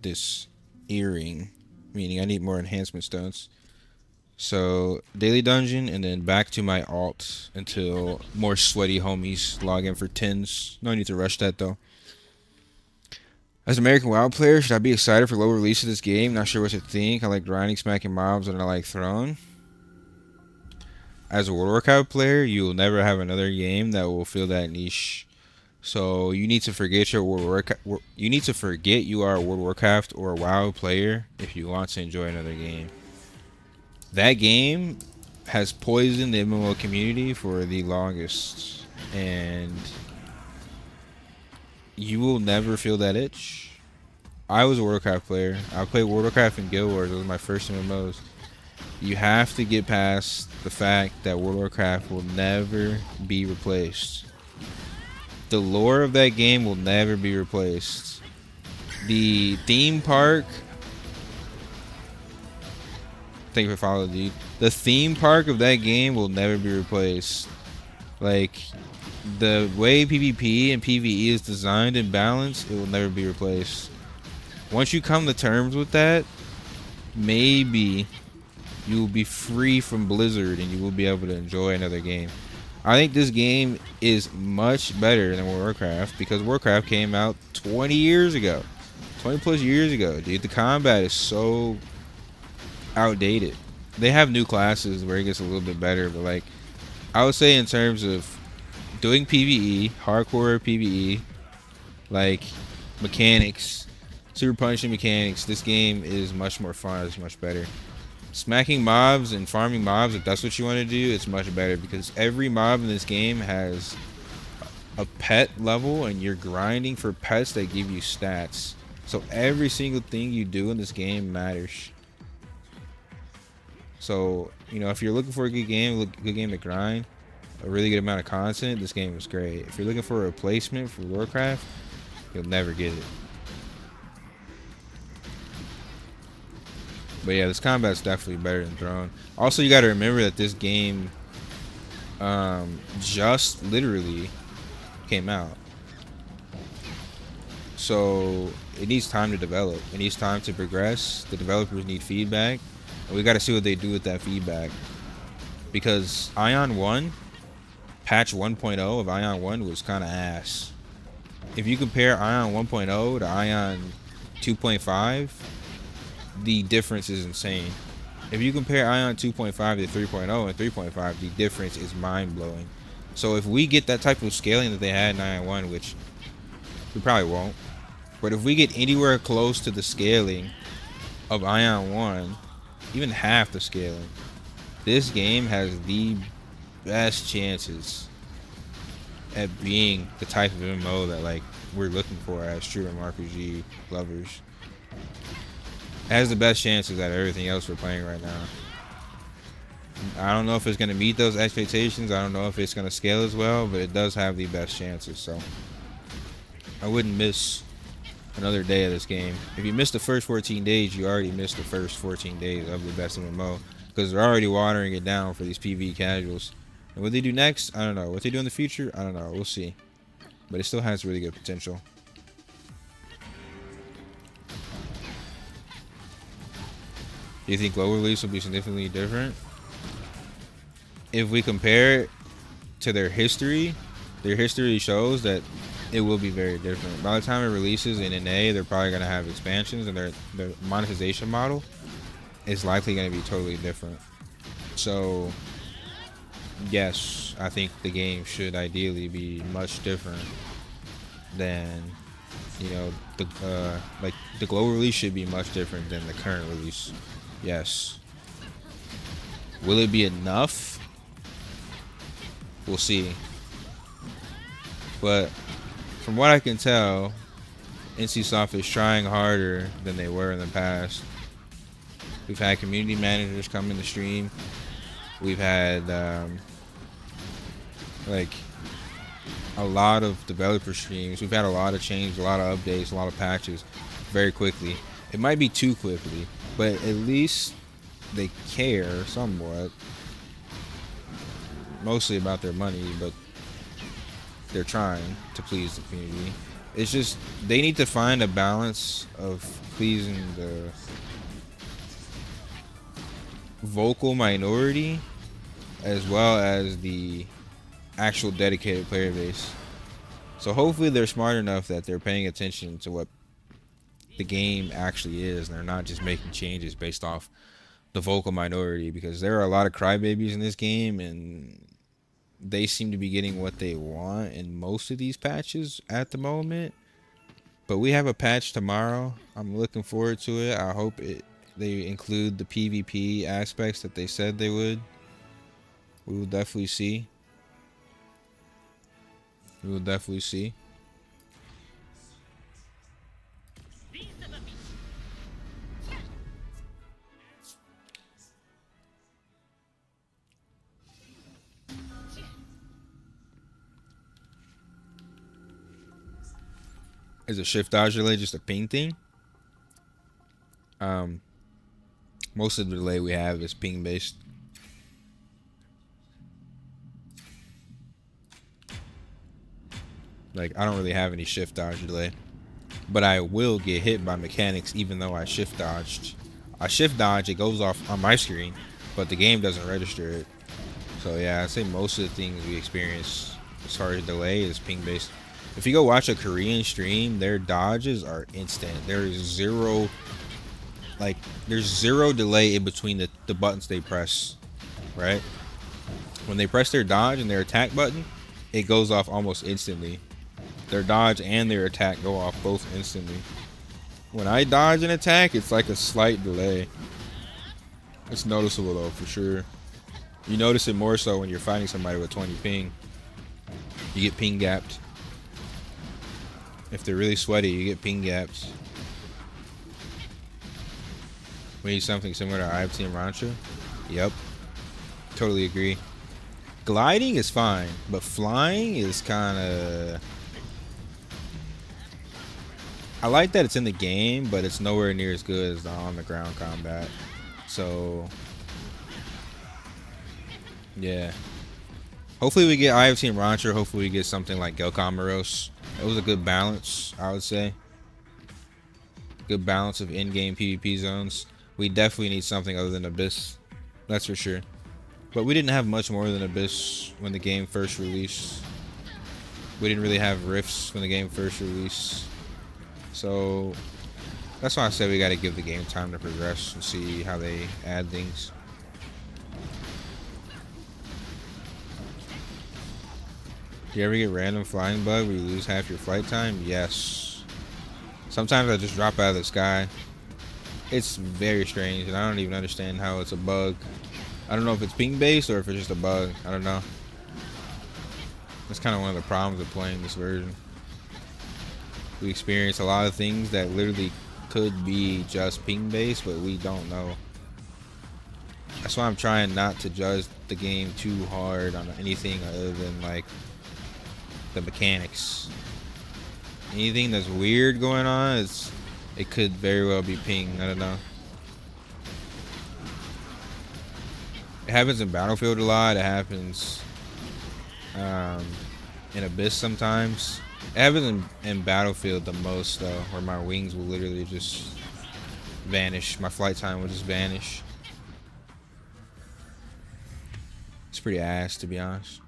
this earring. Meaning I need more enhancement stones. So, daily dungeon and then back to my alt until more sweaty homies log in for 10s. No need to rush that though. As an American WoW player, should I be excited for lower release of this game? Not sure what to think. I like grinding, smacking mobs, and I like throne. As a World of Warcraft player, you will never have another game that will fill that niche. So you need to forget your World of Warcraft. You need to forget you are a World of Warcraft or a WoW player if you want to enjoy another game. That game has poisoned the MMO community for the longest, and you will never feel that itch. I was a World of Warcraft player. I played World of Warcraft and Guild Wars. Those were my first MMOs. You have to get past the fact that World of Warcraft will never be replaced. The lore of that game will never be replaced. The theme park. Thank you for following, dude. The theme park of that game will never be replaced. Like, the way PvP and PvE is designed and balanced, it will never be replaced. Once you come to terms with that, maybe you will be free from Blizzard and you will be able to enjoy another game. I think this game is much better than World of Warcraft because Warcraft came out 20 years ago. 20 plus years ago, dude. The combat is so outdated. They have new classes where it gets a little bit better, but like, I would say in terms of doing PvE, hardcore PvE, like mechanics, super punishing mechanics, this game is much more fun. It's much better. Smacking mobs and farming mobs, if that's what you want to do, it's much better because every mob in this game has a pet level and you're grinding for pets that give you stats. So every single thing you do in this game matters. So, you know, if you're looking for a good game to grind, a really good amount of content, this game is great. If you're looking for a replacement for Warcraft, you'll never get it. But yeah, this combat's definitely better than Throne. Also, you got to remember that this game just literally came out. So it needs time to develop. It needs time to progress. The developers need feedback. And we got to see what they do with that feedback. Because Aion 1, patch 1.0 of Aion 1 was kind of ass. If you compare Aion 1.0 to Aion 2.5, the difference is insane. If you compare Aion 2.5 to 3.0 and 3.5, the difference is mind-blowing. So if we get that type of scaling that they had in Aion 1, which we probably won't, but if we get anywhere close to the scaling of Aion 1, even half the scaling, this game has the best chances at being the type of MMO that like we're looking for as true mmorpg lovers. It has the best chances out of everything else we're playing right now. I don't know if it's going to meet those expectations. I don't know if it's going to scale as well, but it does have the best chances. So I wouldn't miss another day of this game. If you missed the first 14 days, you already missed the first 14 days of the best MMO because they're already watering it down for these PvE casuals. And what they do next, I don't know. What they do in the future, I don't know. We'll see. But it still has really good potential. Do you think global release will be significantly different? If we compare it to their history shows that it will be very different. By the time it releases in NA, they're probably going to have expansions, and their monetization model is likely going to be totally different. So, yes, I think the game should ideally be much different than, you know, like the global release should be much different than the current release. Yes. Will it be enough? We'll see. But from what I can tell, NCSoft is trying harder than they were in the past. We've had community managers come in the stream. We've had like a lot of developer streams. We've had a lot of changes, a lot of updates, a lot of patches very quickly. It might be too quickly, but at least they care somewhat. Mostly about their money, but they're trying to please the community. It's just they need to find a balance of pleasing the vocal minority as well as the actual dedicated player base. So hopefully they're smart enough that they're paying attention to what the game actually is, and they're not just making changes based off the vocal minority, because there are a lot of crybabies in this game, and they seem to be getting what they want in most of these patches at the moment. But we have a patch tomorrow. I'm looking forward to it. I hope they include the PvP aspects that they said they would. We will definitely see. We will definitely see. Is a shift dodge delay just a ping thing? Most of the delay we have is ping based. Like, I don't really have any shift dodge delay, but I will get hit by mechanics even though I shift dodged. I shift dodge, it goes off on my screen, but the game doesn't register it. So yeah, I'd say most of the things we experience as far as delay is ping based. If you go watch a Korean stream, their dodges are instant. There's zero delay in between the buttons they press, right? When they press their dodge and their attack button, it goes off almost instantly. Their dodge and their attack go off both instantly. When I dodge an attack, it's like a slight delay. It's noticeable though, for sure. You notice it more so when you're fighting somebody with 20 ping. You get ping gapped. If they're really sweaty, you get ping gaps. We need something similar to IFT and Rancha. Yep. Totally agree. Gliding is fine, but flying is kind of... I like that it's in the game, but it's nowhere near as good as the on-the-ground combat. So... yeah. Hopefully we get IFT and Rancher. Hopefully we get something like Gelkamaros. It was a good balance, I would say. Good balance of in-game PvP zones. We definitely need something other than Abyss. That's for sure. But we didn't have much more than Abyss when the game first released. We didn't really have Rifts when the game first released. So that's why I said we got to give the game time to progress and see how they add things. You ever get random flying bug where you lose half your flight time? Yes. Sometimes I just drop out of the sky. It's very strange, and I don't even understand how it's a bug. I don't know if it's ping based or if it's just a bug. I don't know. That's kind of one of the problems of playing this version. We experience a lot of things that literally could be just ping based, but we don't know. That's why I'm trying not to judge the game too hard on anything other than like the mechanics. Anything that's weird going on, it could very well be ping. I don't know. It happens in Battlefield a lot. It happens in Abyss sometimes. It happens in Battlefield the most though, where my wings will literally just vanish. My flight time will just vanish. It's pretty ass, to be honest.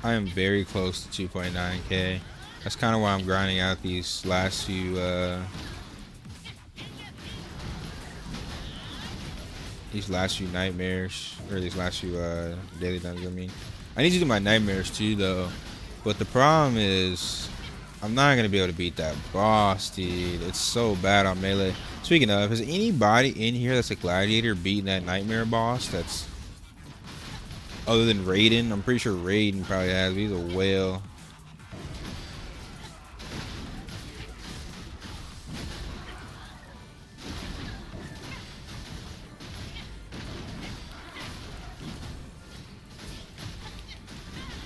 I am very close to 2.9k. That's kind of why I'm grinding out these last few nightmares, or these last few daily dungeons. I mean, I need to do my nightmares too though, but the problem is I'm not gonna be able to beat that boss, dude. It's so bad on melee. Speaking of, has anybody in here that's a gladiator beating that nightmare boss? That's other than Raiden. I'm pretty sure Raiden probably has. He's a whale.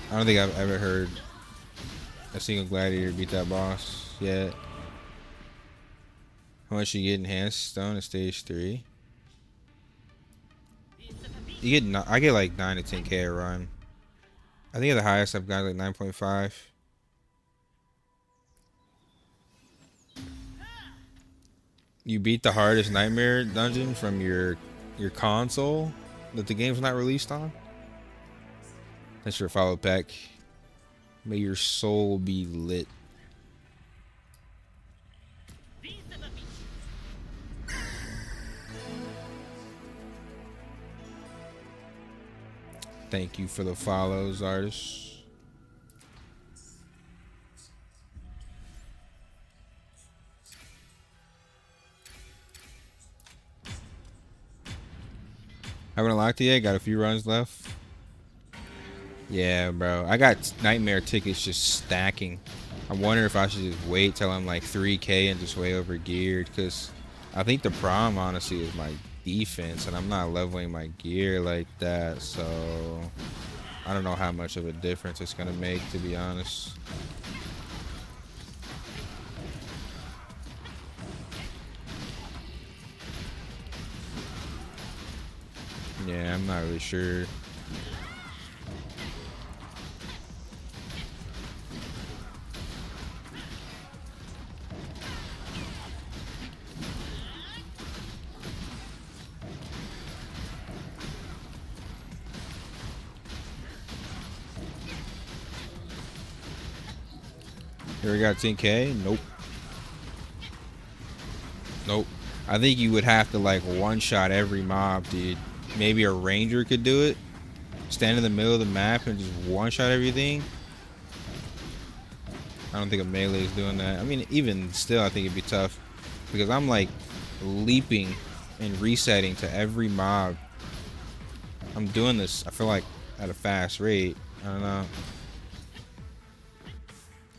I don't think I've ever heard a single gladiator beat that boss yet. How much you get enhanced stone at stage 3? You get I get like 9 to 10k a run. I think the highest I've got is like 9.5. You beat the hardest nightmare dungeon from your console that the game's not released on. That's your follow pack. May your soul be lit. Thank you for the follows, artists. Haven't unlocked it yet. Got a few runs left. Yeah, bro. I got nightmare tickets just stacking. I wonder if I should just wait till I'm like 3k and just way over geared, because I think the problem honestly is my defense, and I'm not leveling my gear like that, so I don't know how much of a difference it's gonna make, to be honest. Yeah, I'm not really sure. Here we got 10k. Nope. Nope. I think you would have to like one-shot every mob, dude. Maybe a ranger could do it. Stand in the middle of the map and just one-shot everything. I don't think a melee is doing that. I mean, even still, I think it'd be tough, because I'm like leaping and resetting to every mob. I'm doing this, I feel like, at a fast rate. I don't know.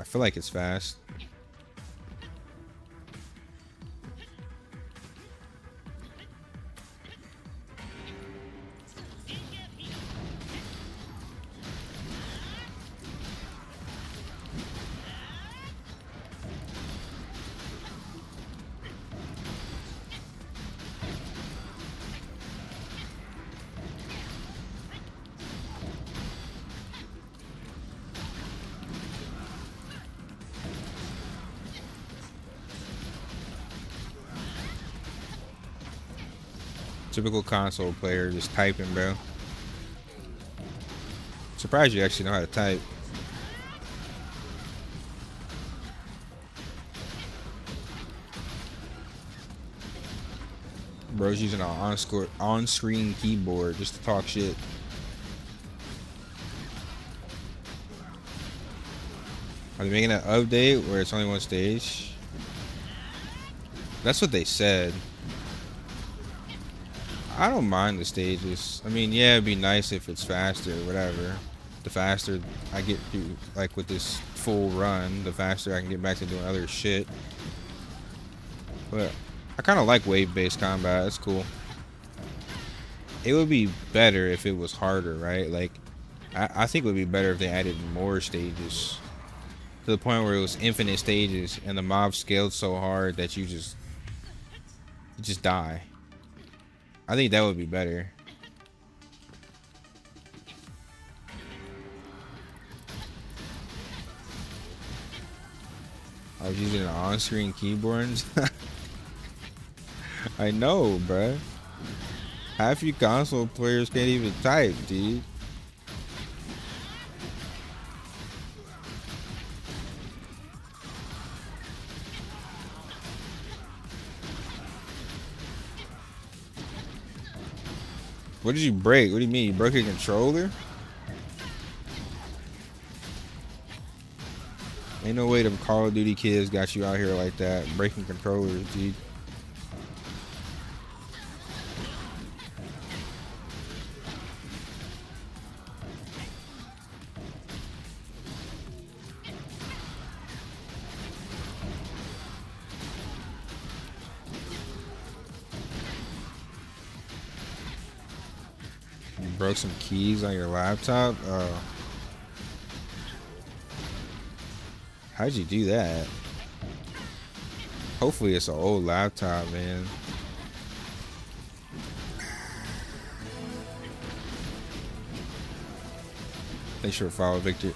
I feel like it's fast. Typical console player, just typing, bro. Surprised you actually know how to type. Bro's using an on-screen keyboard just to talk shit. Are they making an update where it's only one stage? That's what they said. I don't mind the stages. I mean, yeah, it'd be nice if it's faster or whatever. The faster I get through, like with this full run, the faster I can get back to doing other shit. But I kind of like wave-based combat. It's cool. It would be better if it was harder, right? Like, I think it would be better if they added more stages, to the point where it was infinite stages and the mob scaled so hard that you just die. I think that would be better. I was using an on-screen keyboard. I know, bruh. Half you console players can't even type, dude. What did you break? What do you mean? You broke your controller? Ain't no way them Call of Duty kids got you out here like that, breaking controllers, dude. You broke some keys on your laptop? How'd you do that? Hopefully it's an old laptop, man. Thanks for follow, Victor.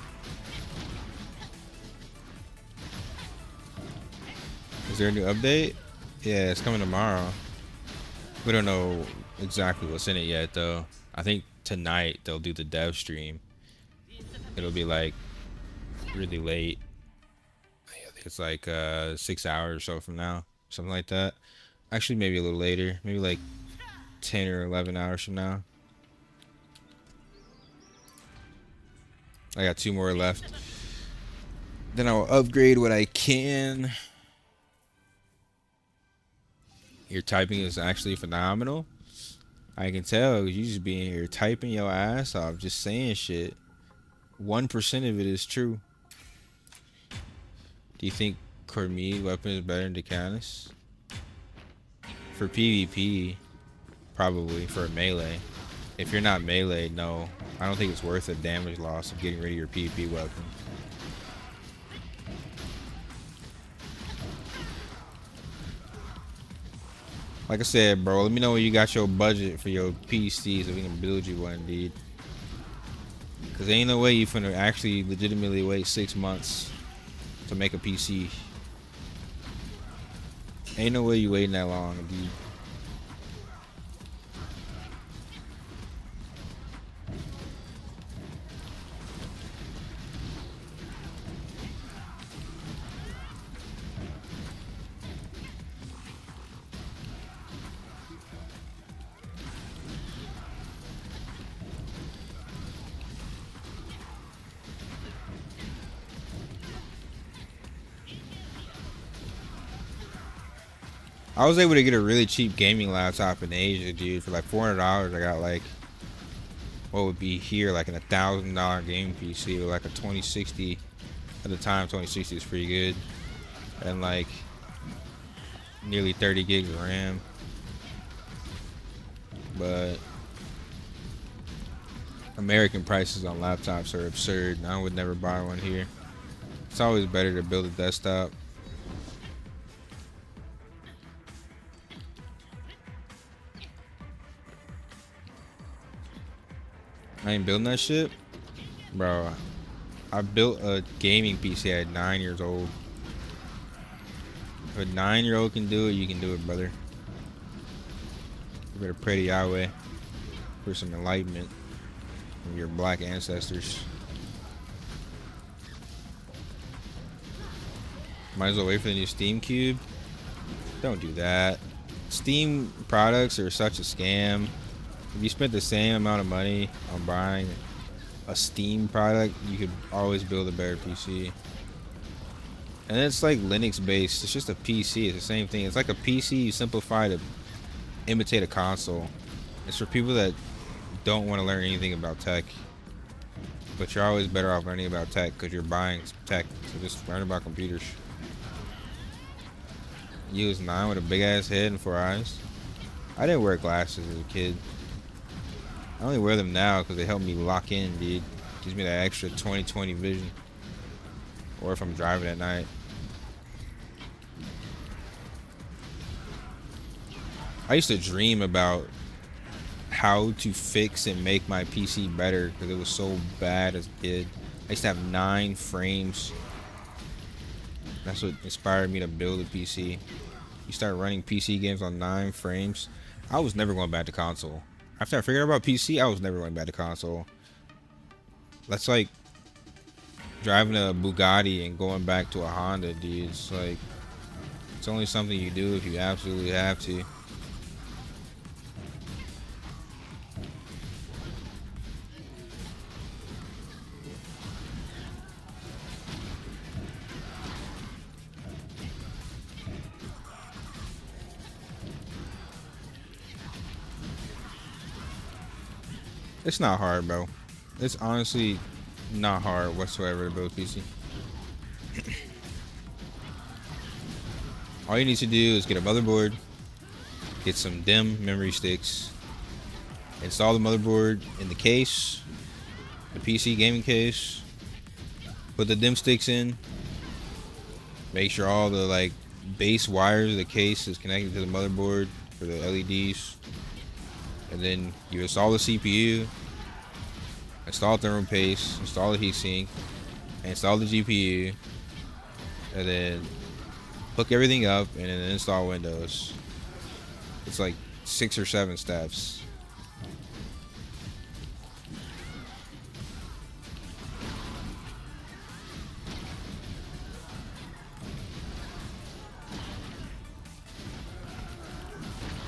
Is there a new update? Yeah, it's coming tomorrow. We don't know exactly what's in it yet, though. I think tonight they'll do the dev stream. It'll be like really late. It's like 6 hours or so from now, something like that. Actually, maybe a little later, maybe like 10 or 11 hours from now. I got 2 more left. Then I'll upgrade what I can. Your typing is actually phenomenal. I can tell you just being here typing your ass off, just saying shit. 1% of it is true. Do you think Cormide weapon is better than Decanus? For PvP, probably. For a melee. If you're not melee, no. I don't think it's worth the damage loss of getting rid of your PvP weapon. Like I said, bro, let me know when you got your budget for your PC so we can build you one, dude. Because ain't no way you finna actually legitimately wait 6 months to make a PC. Ain't no way you waiting that long, dude. I was able to get a really cheap gaming laptop in Asia, dude, for like $400. I got like what would be here like an $1,000 gaming PC with like a 2060. At the time, 2060 was pretty good, and like nearly 30 gigs of RAM. But American prices on laptops are absurd. I would never buy one here. It's always better to build a desktop. I ain't building that shit, bro. I built a gaming PC at 9 years old. If a 9-year-old can do it, you can do it, brother. You better pray to Yahweh for some enlightenment from your black ancestors. Might as well wait for the new Steam Cube. Don't do that. Steam products are such a scam. If you spent the same amount of money on buying a Steam product, you could always build a better PC. And it's like Linux based. It's just a PC. It's the same thing. It's like a PC you simplify to imitate a console. It's for people that don't want to learn anything about tech. But you're always better off learning about tech because you're buying tech. So just learn about computers. You was 9 with a big ass head and 4 eyes. I didn't wear glasses as a kid. I only wear them now because they help me lock in, dude. Gives me that extra 20/20 vision. Or if I'm driving at night. I used to dream about how to fix and make my PC better because it was so bad as a kid. I used to have 9 frames. That's what inspired me to build a PC. You start running PC games on 9 frames. I was never going back to console. After I figured out about PC, I was never going back to console. That's like driving a Bugatti and going back to a Honda, dude. It's like, it's only something you do if you absolutely have to. It's not hard, bro. It's honestly not hard whatsoever to build PC. All you need to do is get a motherboard, get some DIMM memory sticks, install the motherboard in the case, the PC gaming case, put the DIMM sticks in, make sure all the like base wires of the case is connected to the motherboard for the LEDs, and then you install the CPU, install thermal paste, install the heatsink, install the GPU, and then hook everything up and then install Windows. It's like 6 or 7 steps.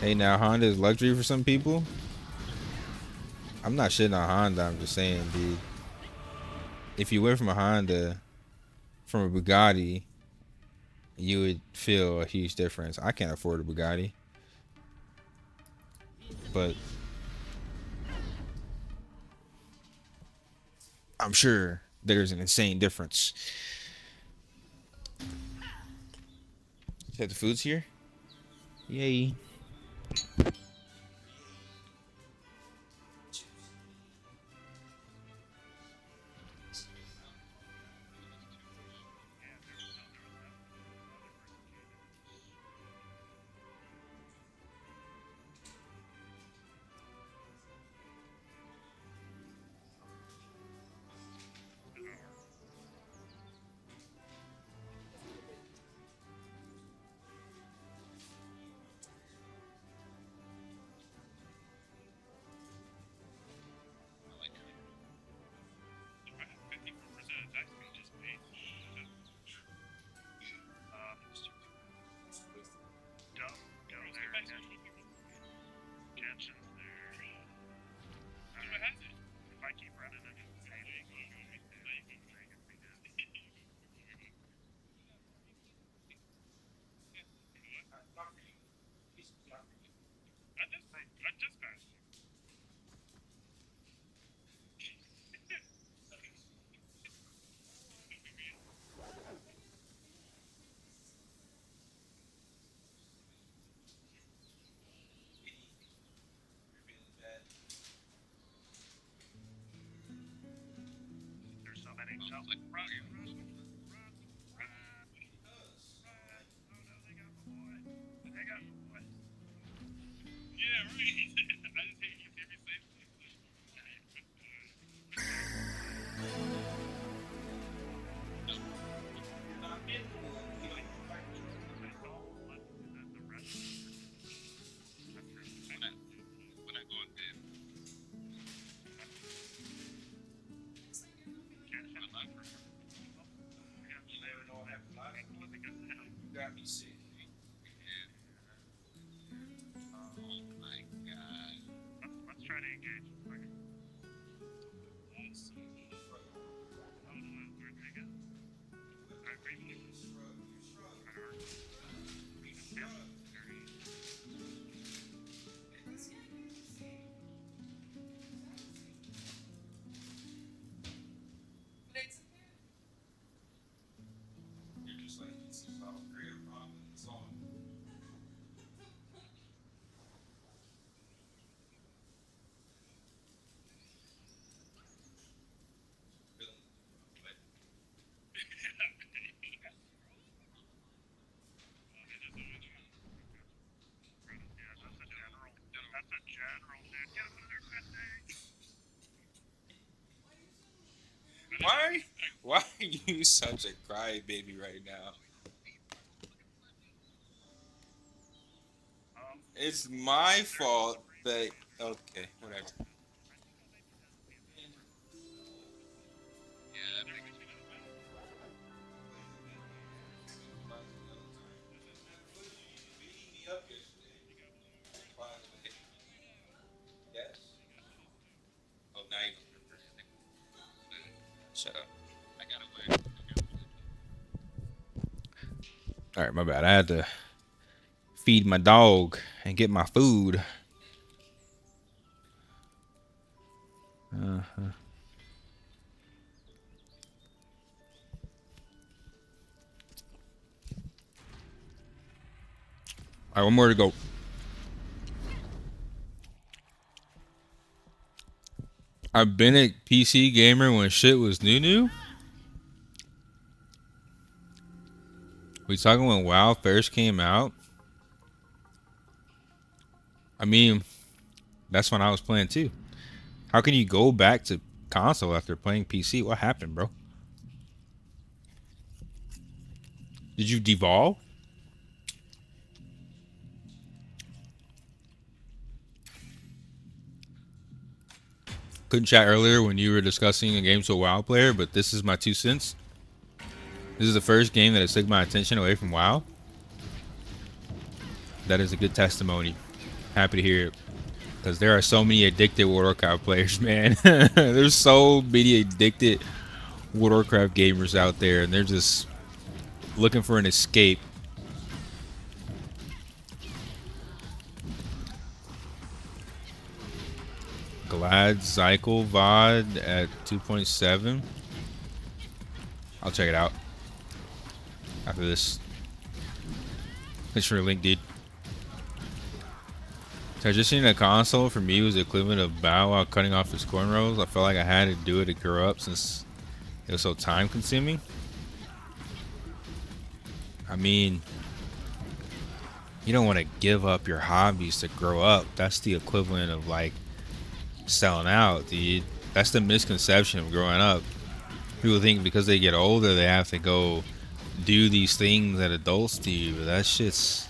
Hey, now Honda is luxury for some people. I'm not shitting on Honda, I'm just saying, dude. If you went from a Honda, from a Bugatti, you would feel a huge difference. I can't afford a Bugatti, but I'm sure there's an insane difference. Have the food's here? Yay. Why are you such a crybaby right now? It's my fault that. Okay, whatever. Oh, now you shut up. All right, my bad. I had to feed my dog and get my food. Uh-huh. All right, one more to go. I've been a PC gamer when shit was new. We talking when WoW first came out? I mean, that's when I was playing too. How can you go back to console after playing PC? What happened, bro? Did you devolve? Couldn't chat earlier when you were discussing a game to a WoW player, but this is my 2 cents. This is the first game that has taken my attention away from WoW. That is a good testimony. Happy to hear it. Because there are so many addicted World of Warcraft players, man. There's so many addicted World of Warcraft gamers out there, and they're just looking for an escape. Gladiator VOD at 2.7. I'll check it out after this. Thanks for the link, dude. Transitioning to console for me was the equivalent of Bow while cutting off his cornrows. I felt like I had to do it to grow up since it was so time consuming. I mean, you don't want to give up your hobbies to grow up. That's the equivalent of like selling out, dude. That's the misconception of growing up. People think because they get older they have to go do these things that adults do, but that shit's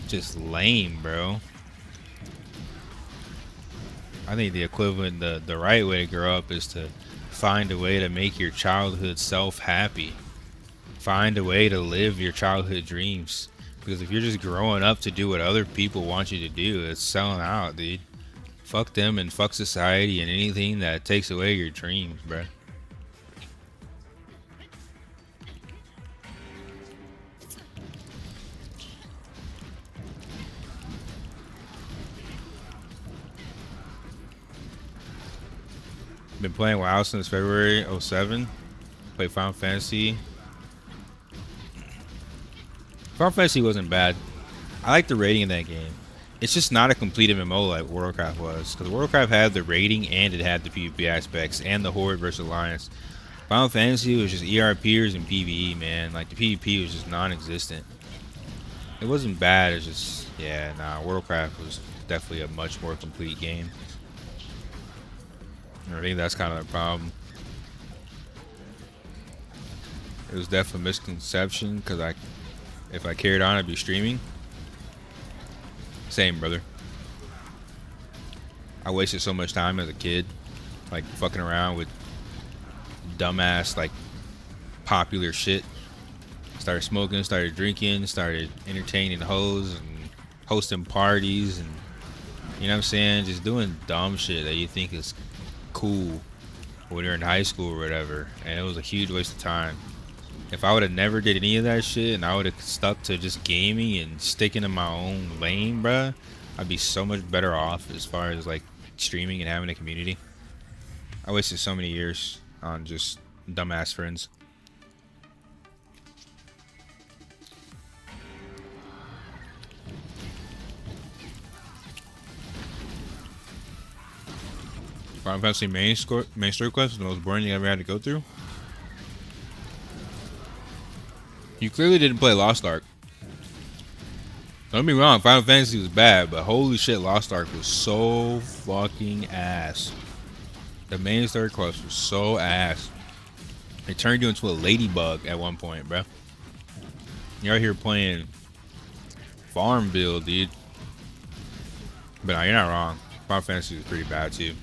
just lame, bro. I think the equivalent, the right way to grow up is to find a way to make your childhood self happy. Find a way to live your childhood dreams. Because if you're just growing up to do what other people want you to do, it's selling out, dude. Fuck them and fuck society and anything that takes away your dreams, bro. Been playing WoW since February 07. Played Final Fantasy. Final Fantasy wasn't bad. I like the rating in that game. It's just not a complete MMO like World of Warcraft was. Because World of Warcraft had the rating and it had the PvP aspects and the Horde versus Alliance. Final Fantasy was just ERPers and PvE, man. Like the PvP was just non-existent. It wasn't bad, it's just, yeah, nah, World of Warcraft was definitely a much more complete game. I think that's kind of the problem. It was definitely a misconception because if I carried on, I'd be streaming. Same, brother. I wasted so much time as a kid, like fucking around with dumbass, like popular shit. Started smoking, started drinking, started entertaining hoes and hosting parties, and you know what I'm saying, just doing dumb shit that you think is cool when you're in high school or whatever, and it was a huge waste of time. If I would have never did any of that shit and I would have stuck to just gaming and sticking to my own lane, bruh, I'd be so much better off as far as like streaming and having a community. I wasted so many years on just dumbass friends. Final Fantasy main story quest was the most boring thing I ever had to go through. You clearly didn't play Lost Ark. Don't get me wrong, Final Fantasy was bad, but holy shit, Lost Ark was so fucking ass. The main story quest was so ass. It turned you into a ladybug at one point, bro. You're out here playing Farmville, dude. But no, you're not wrong. Final Fantasy was pretty bad too.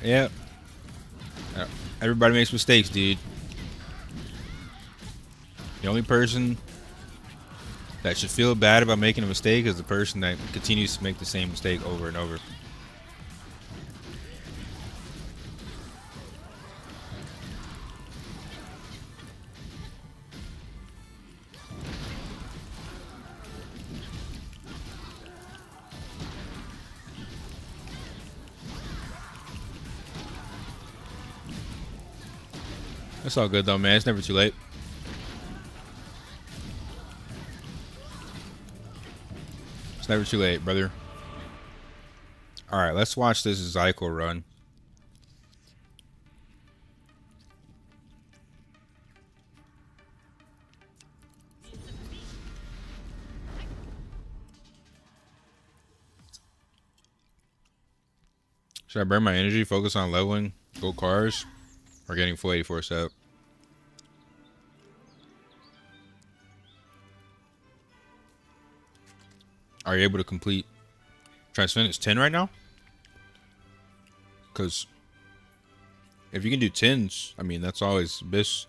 Yep. Everybody makes mistakes, dude. The only person that should feel bad about making a mistake is the person that continues to make the same mistake over and over. That's all good though, man. It's never too late. It's never too late, brother. Alright, let's watch this Zykel run. Should I burn my energy, focus on leveling, go cars, or getting full 84 set? Are you able to complete Transcendence 10 right now? Because if you can do 10s, I mean, that's always best.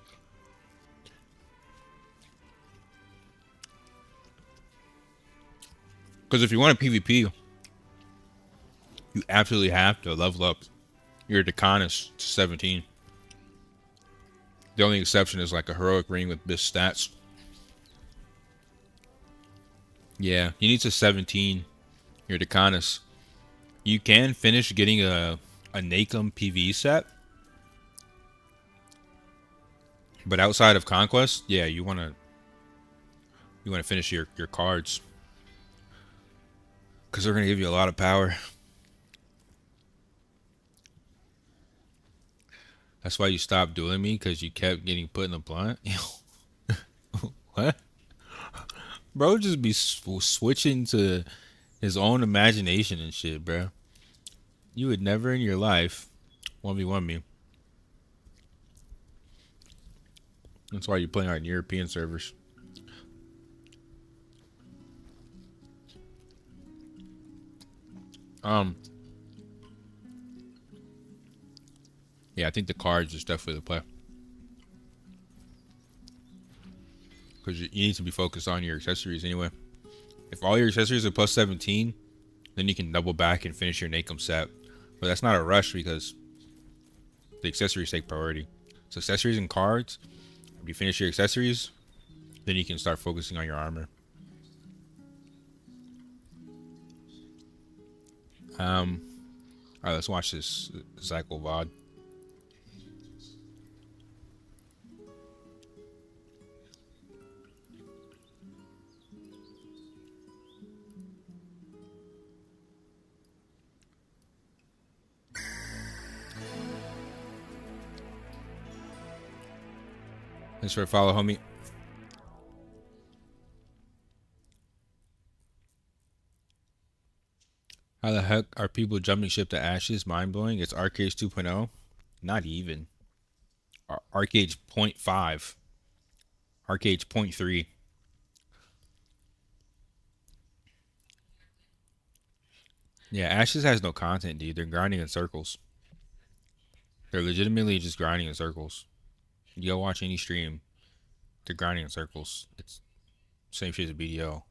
Because if you want a PvP, you absolutely have to level up your Decanus to 17. The only exception is like a heroic ring with best stats. Yeah, you need to 17 your Decanus. You can finish getting a Nakum PV set. But outside of Conquest, yeah, you wanna finish your cards. Because they're gonna give you a lot of power. That's why you stopped dueling me, because you kept getting put in the blunt. What? Bro just be switching to his own imagination and shit, bro. You would never in your life 1v1 me. That's why you're playing on European servers. Yeah, I think the cards is definitely the play. Because you need to be focused on your accessories anyway. If all your accessories are plus 17, then you can double back and finish your Nakum set. But that's not a rush because the accessories take priority. So accessories and cards, if you finish your accessories, then you can start focusing on your armor. Alright, let's watch this Zykel VOD. Thanks for a follow, homie. How the heck are people jumping ship to Ashes? Mind-blowing. It's Arcade 2.0. Not even. Arcade 0.5. Arcade 0.3. Yeah, Ashes has no content, dude. They're grinding in circles. They're legitimately just grinding in circles. You go watch any stream, they're grinding in circles. It's same shit as a BDO.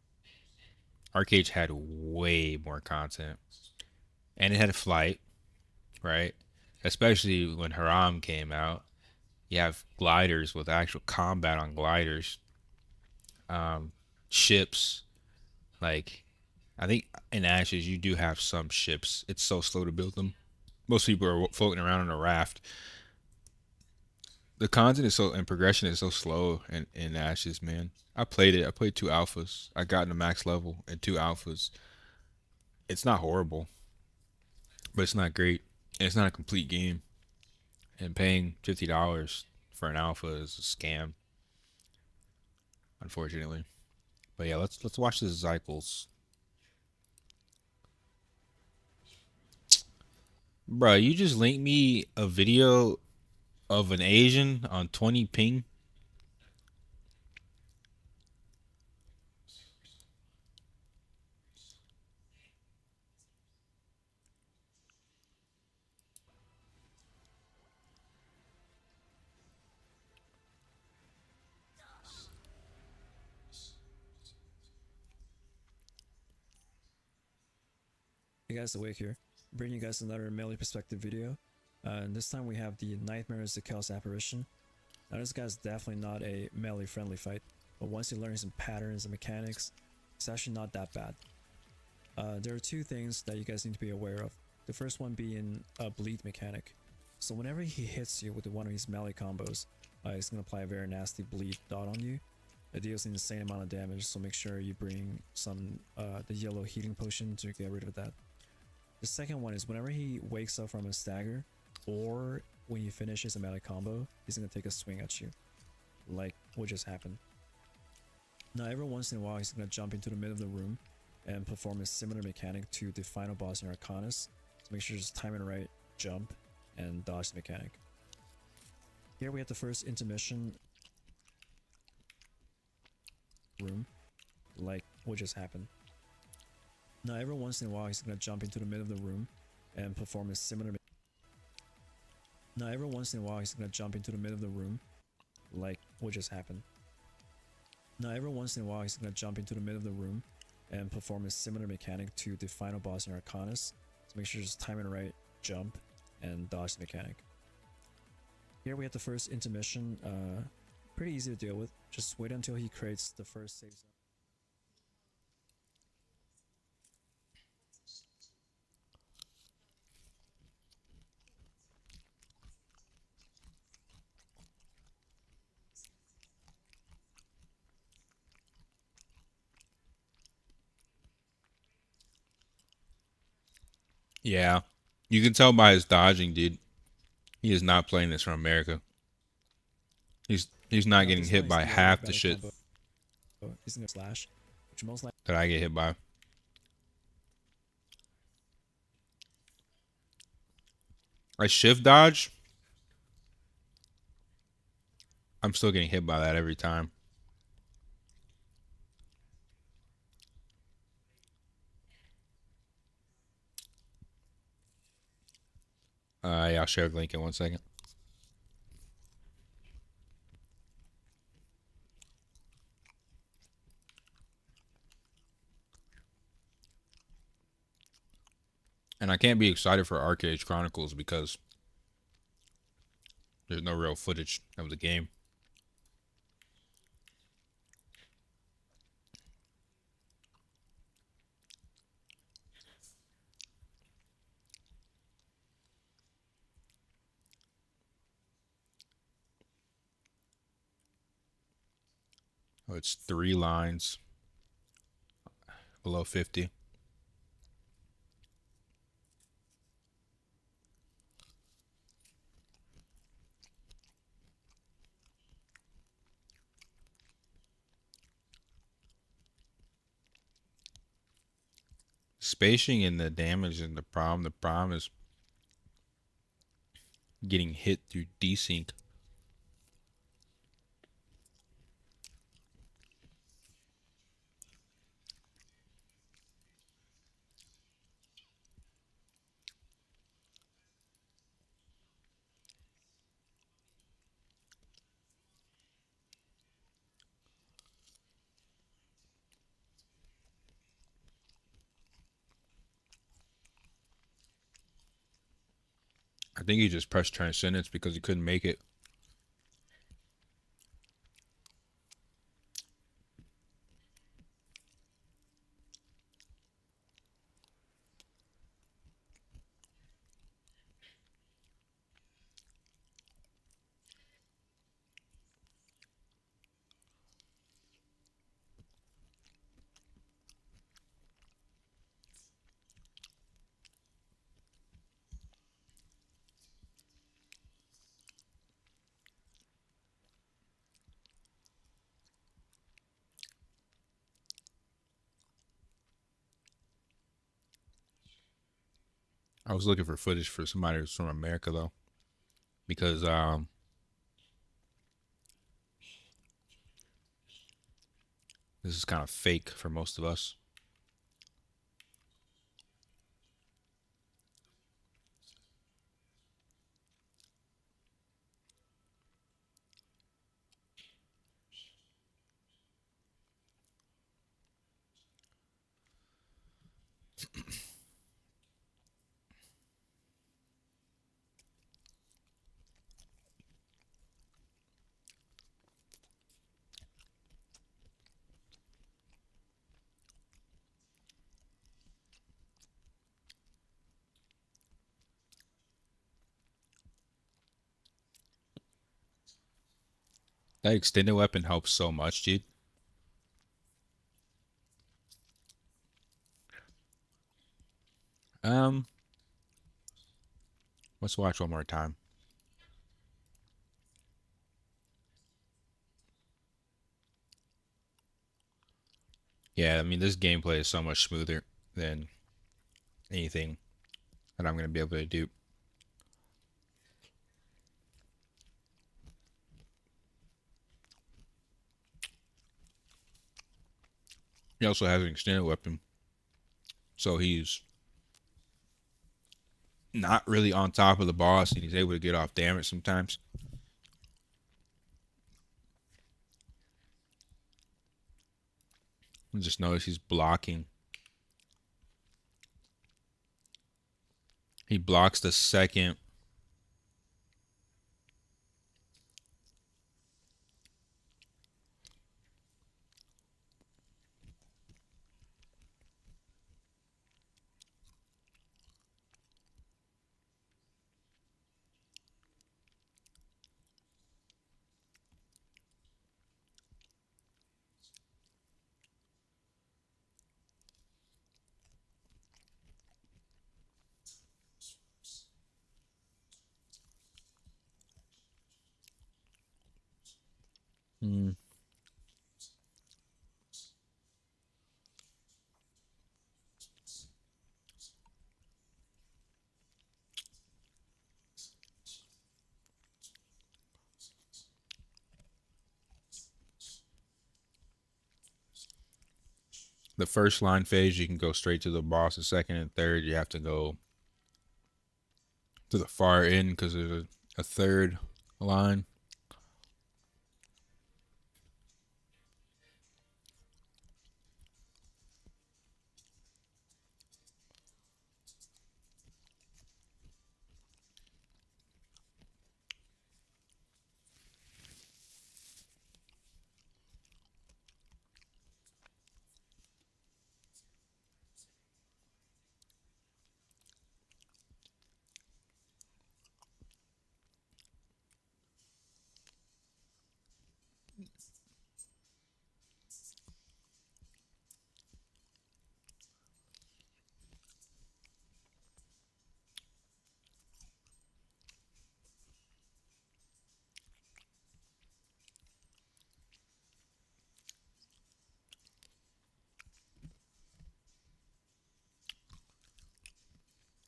Arcade had way more content. And it had a flight, right? Especially when Haram came out. You have gliders with actual combat on gliders. Ships. Like, I think in Ashes you do have some ships. It's so slow to build them. Most people are floating around on a raft. The content is so, and progression is so slow in Ashes, man. I played it. I played 2 alphas. I got into max level in 2 alphas. It's not horrible, but it's not great. And it's not a complete game. And paying $50 for an alpha is a scam, unfortunately. But yeah, let's watch the Zykels. Bruh, you just linked me a video of an Asian on 20 ping. Hey guys, Awake here, bringing you guys another melee perspective video. And this time we have the Nightmare is the Chaos Apparition. Now this guy's definitely not a melee friendly fight, but once you learn some patterns and mechanics, it's actually not that bad. There are 2 things that you guys need to be aware of. The first one being a bleed mechanic. So whenever he hits you with one of his melee combos, It's gonna apply a very nasty bleed dot on you. It deals an insane amount of damage, so make sure you bring some the yellow healing potion to get rid of that. The second one is whenever he wakes up from a stagger, or when he finishes a melee combo, he's gonna take a swing at you, like what just happened. Now every once in a while he's gonna jump into the middle of the room and perform a similar mechanic to the final boss in Arcanus. So make sure to just time it right, jump, and dodge the mechanic. Here we have the first intermission room, like what just happened. Now every once in a while he's gonna jump into the middle of the room and perform a similar Now every once in a while he's gonna jump into the middle of the room, like what just happened. Now every once in a while he's gonna jump into the middle of the room and perform a similar mechanic to the final boss in Arcanus. So make sure to just time it right, jump, and dodge the mechanic. Here we have the first intermission, pretty easy to deal with. Just wait until he creates the first save zone. Yeah. You can tell by his dodging, dude. He is not playing this from America. He's not getting hit by half the shit He's gonna slash, which most likely that I get hit by. I shift dodge. I'm still getting hit by that every time. Yeah, I'll share the link in 1 second. And I can't be excited for Arcade Chronicles because there's no real footage of the game. Oh, it's 3 lines below 50. Spacing and the damage and the problem. The problem is getting hit through desync. I think he just pressed Transcendence because he couldn't make it. I was looking for footage for somebody who's from America though, because this is kind of fake for most of us. That extended weapon helps so much, dude. Um, let's watch one more time. Yeah, I mean, this gameplay is so much smoother than anything that I'm going to be able to do. He also has an extended weapon, so he's not really on top of the boss, and he's able to get off damage sometimes. Just notice he's blocking. He blocks the second. Hmm. The first line phase, you can go straight to the boss. The second and third, you have to go to the far end because there's a third line.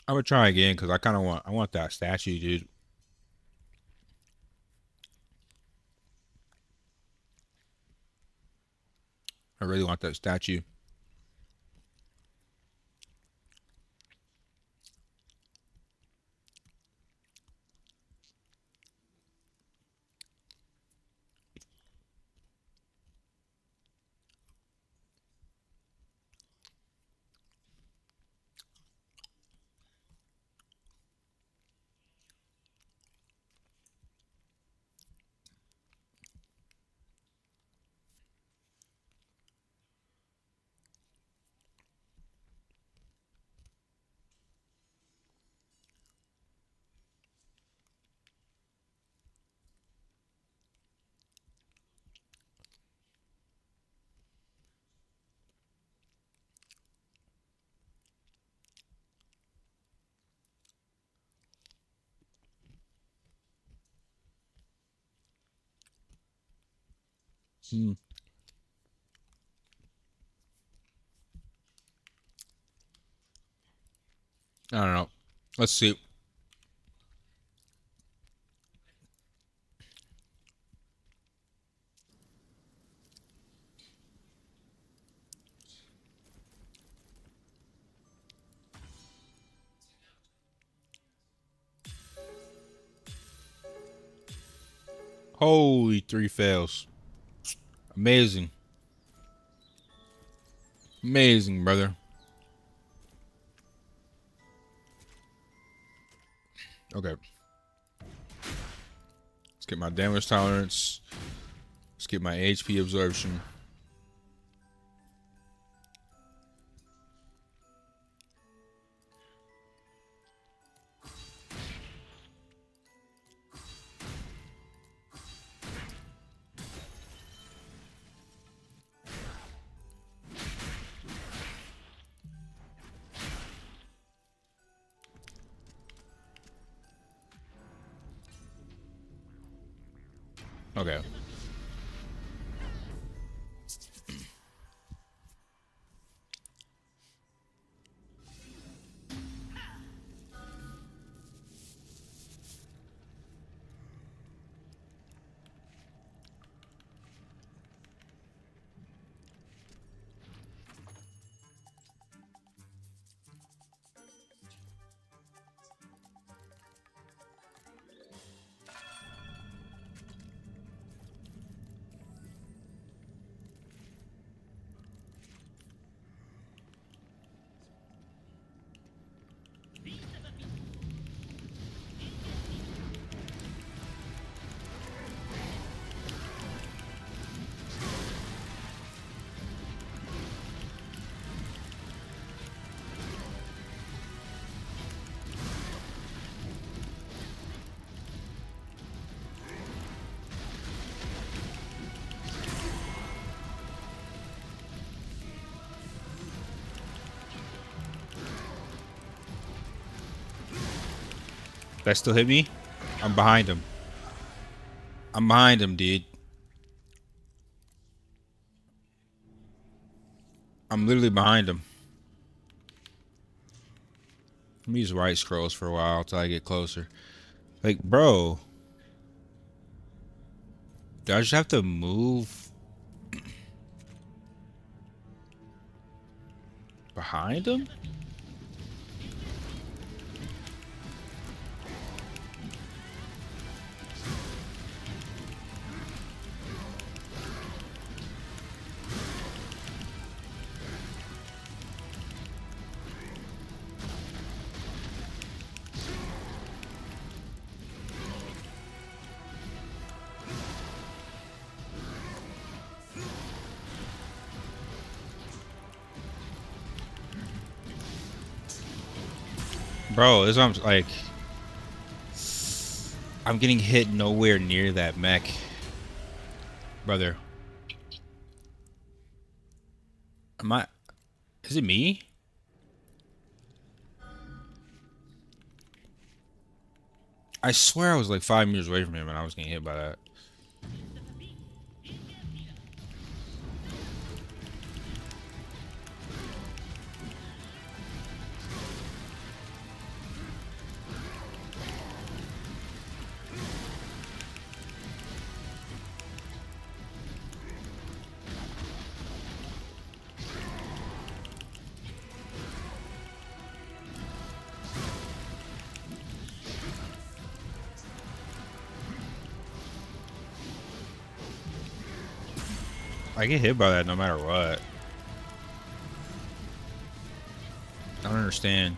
I would try again because I want that statue, dude. I really want that statue. Hmm. I don't know. Let's see. Holy, 3 fails. Amazing. Amazing, brother. Okay. Let's get my damage tolerance. Let's get my HP absorption. Okay. That still hit me? I'm behind him. I'm behind him, dude. I'm literally behind him. Let me use right scrolls for a while until I get closer. Like, bro. Do I just have to move behind him? Bro, this I'm like, I'm getting hit nowhere near that mech. Brother. Am I, is it me? I swear I was like 5 meters away from him and I was getting hit by that. I get hit by that no matter what. I don't understand.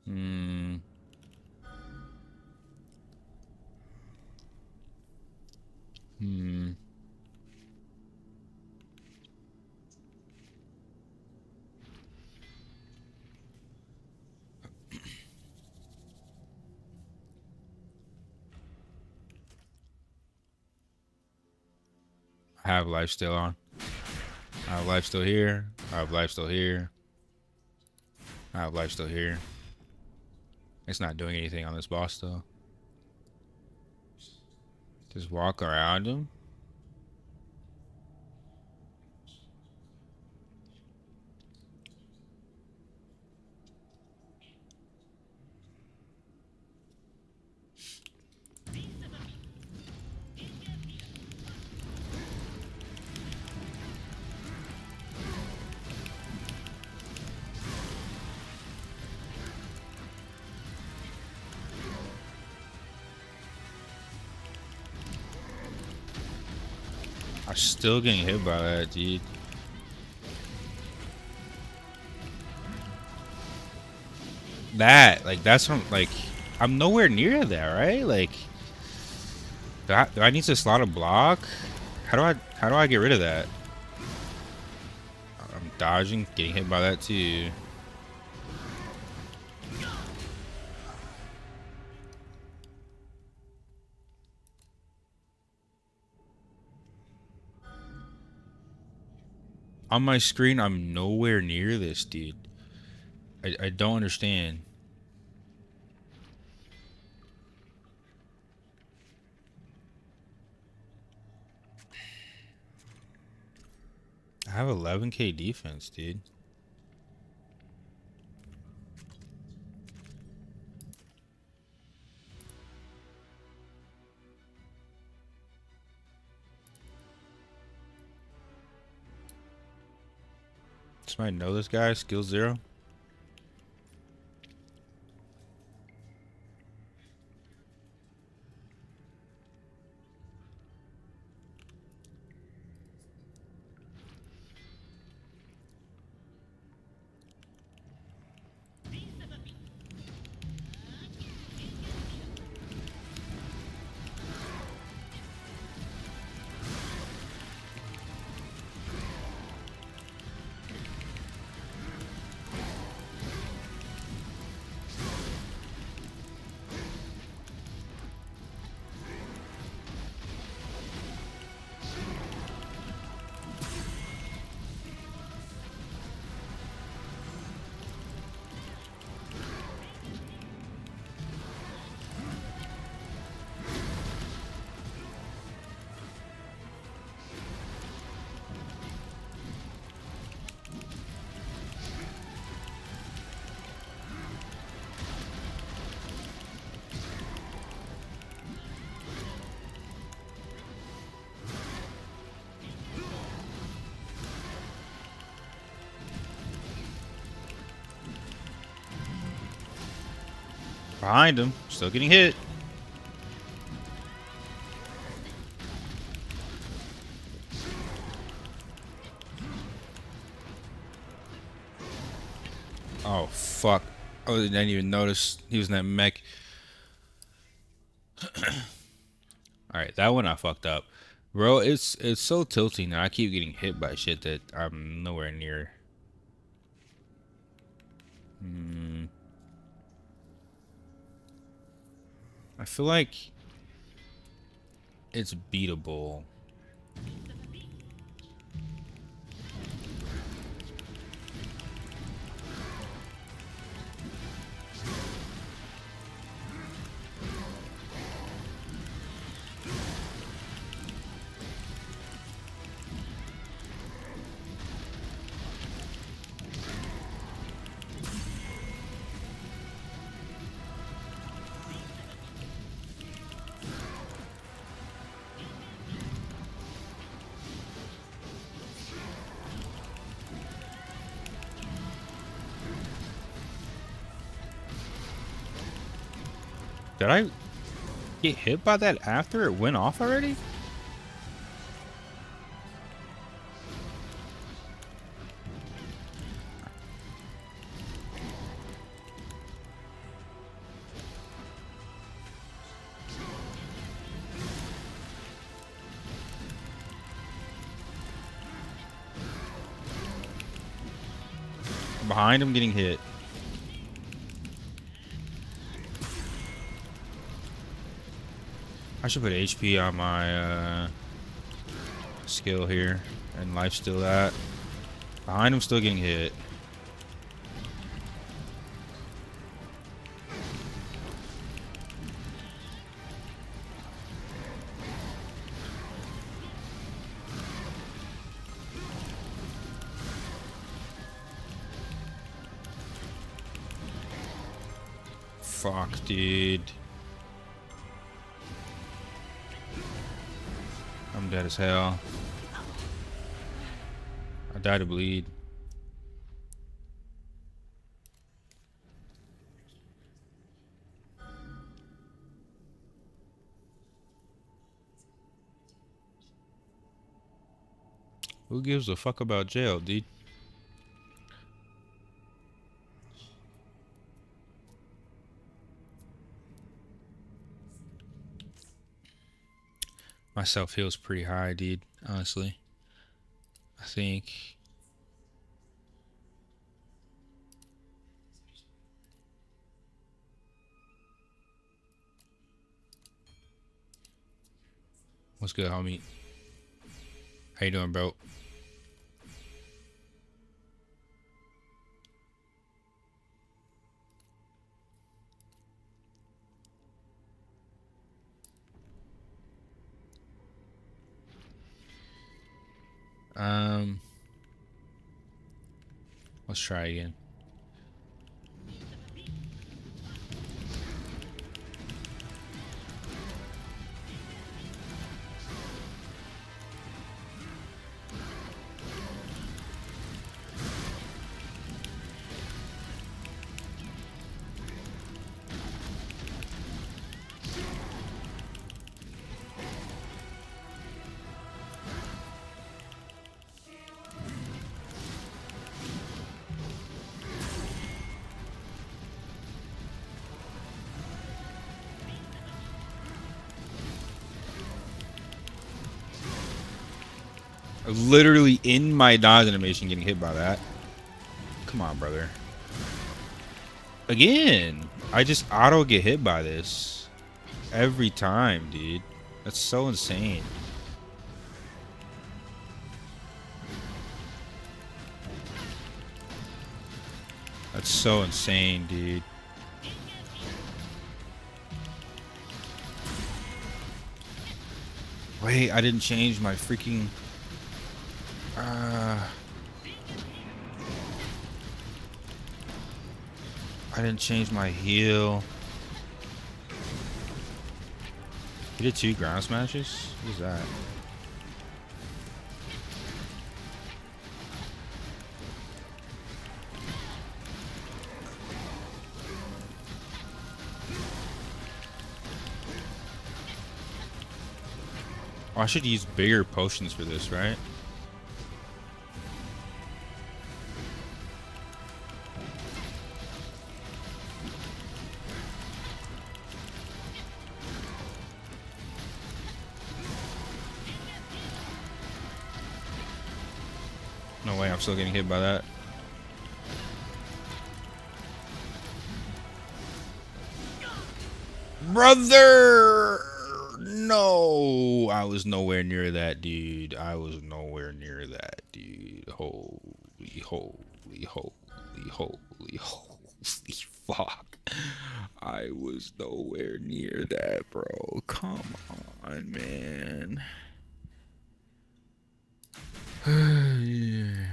Hmm. Hmm. I have life still on. I have life still here. I have life still here. I have life still here. It's not doing anything on this boss though. Just walk around him. I'm still getting hit by that, dude. That, like, that's from, like, I'm nowhere near that, right? Like, do I need to slot a block? How do I get rid of that? I'm dodging, getting hit by that too. on my screen, I'm nowhere near this, dude. I don't understand. I have 11k defense, dude. Somebody know this guy? Skill 0? Behind him. Still getting hit. Oh, fuck. Oh, I didn't even notice he was in that mech. Alright, that one I fucked up. Bro, it's so tilting that I keep getting hit by shit that I'm nowhere near. I feel like it's beatable. Did I get hit by that after it went off already? Behind him getting hit. I should put HP on my skill here and life still at. Behind him still getting hit. Fuck, dude. I'm dead as hell. I died to bleed. Who gives a fuck about jail, dude? My self heal's pretty high, dude. Honestly, I think. What's good, homie? How you doing, bro? Let's try again. Literally in my dodge animation getting hit by that. Come on, brother. Again, I just auto get hit by this every time, dude. That's so insane. That's so insane, dude. Wait, I didn't change my freaking... I didn't change my heal. He did 2 ground smashes? What is that? Oh, I should use bigger potions for this, right? No way, I'm still getting hit by that. Brother! No! I was nowhere near that, dude. I was nowhere near that, dude. Holy, holy, holy, holy, holy fuck. I was nowhere near that, bro. Come on, man. I'm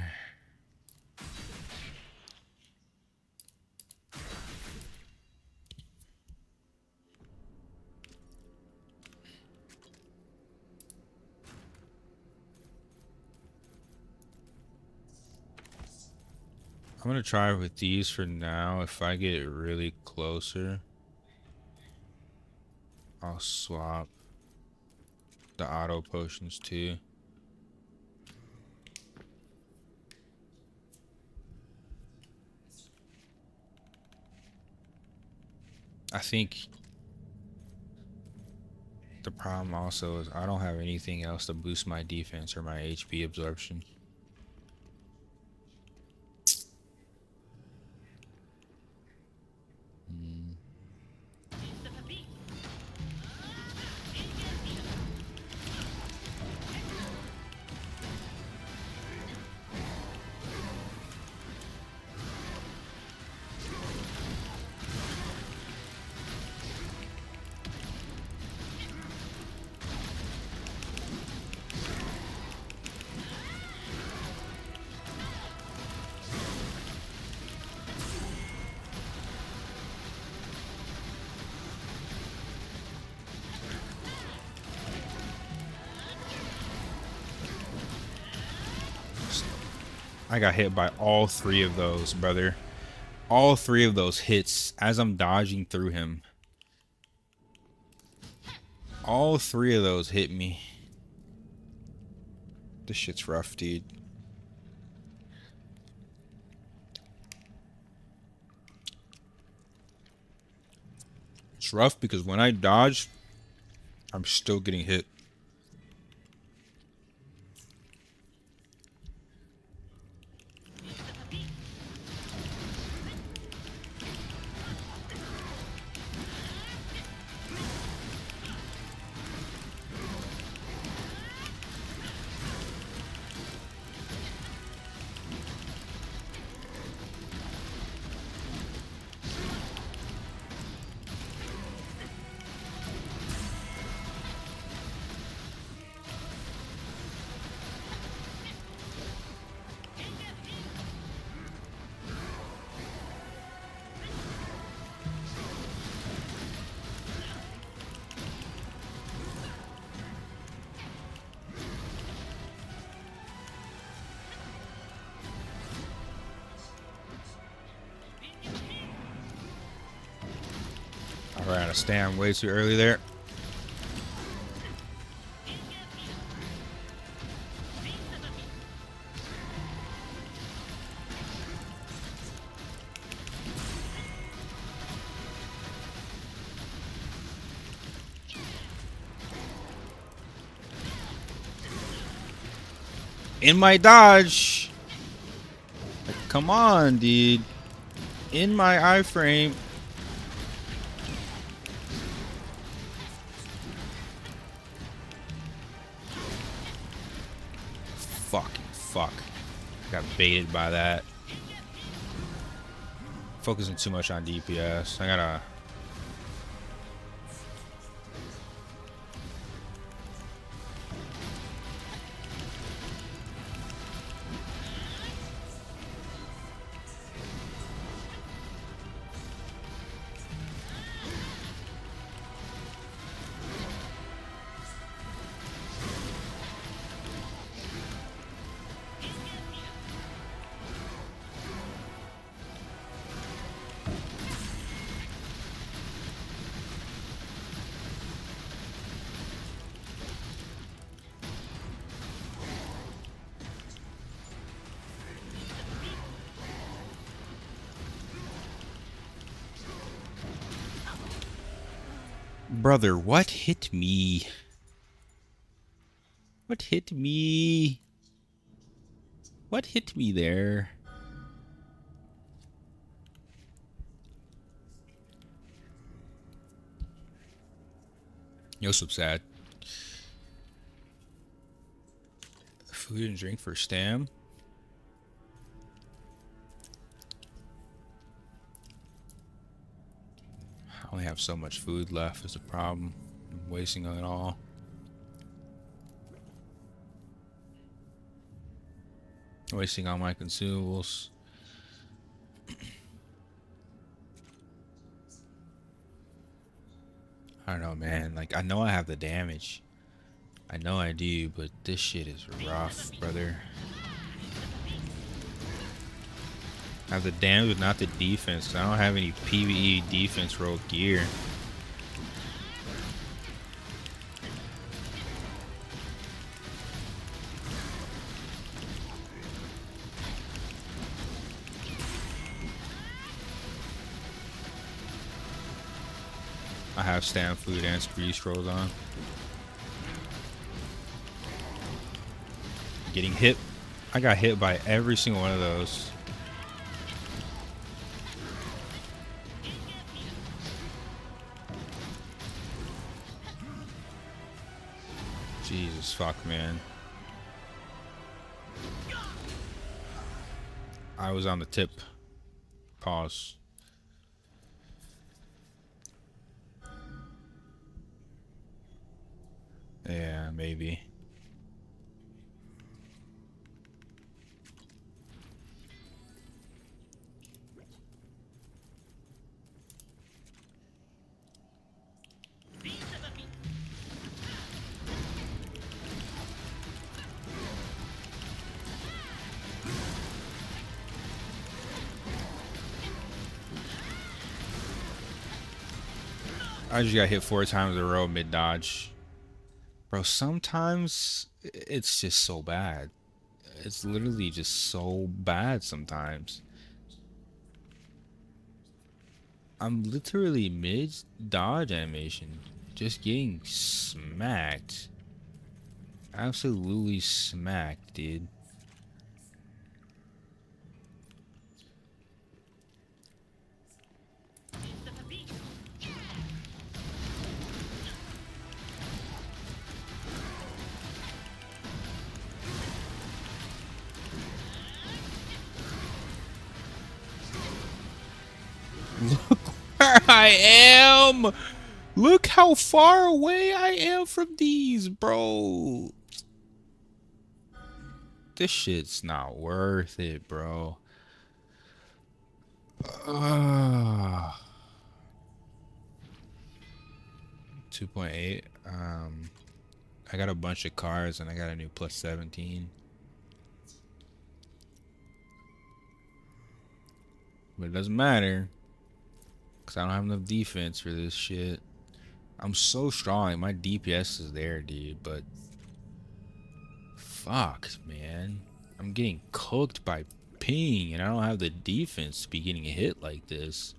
gonna try with these for now. If I get really closer, I'll swap the auto potions too. I think the problem also is I don't have anything else to boost my defense or my HP absorption. I got hit by all 3 of those, brother. All 3 of those hits as I'm dodging through him. All 3 of those hit me. This shit's rough, dude. It's rough because when I dodge, I'm still getting hit. Ran out of stam way too early there. In my dodge. Like, come on, dude. In my iframe. Fucking fuck. Got baited by that. Focusing too much on DPS. I gotta... Brother, what hit me? What hit me? What hit me there? Yo, so sad. Food and drink for Stam. I only have so much food left is a problem. I'm wasting it all. Wasting all my consumables. I don't know, man. Like, I know I have the damage. I know I do, but this shit is rough, brother. I have the damage, but not the defense. 'Cause I don't have any PvE defense roll gear. I have stand food and grease rolls on. Getting hit. I got hit by every single one of those. Jesus fuck, man. I was on the tip. Pause. Yeah, maybe. I just got hit 4 times in a row mid dodge. Bro, sometimes it's just so bad. It's literally just so bad sometimes. I'm literally mid dodge animation, just getting smacked. Absolutely smacked, dude. Look where I am! Look how far away I am from these, bro. This shit's not worth it, bro. 2.8. I got a bunch of cards and I got a new plus 17. But it doesn't matter. Cause I don't have enough defense for this shit. I'm so strong. My DPS is there, dude. But fuck, man. I'm getting cooked by ping, and I don't have the defense to be getting hit like this.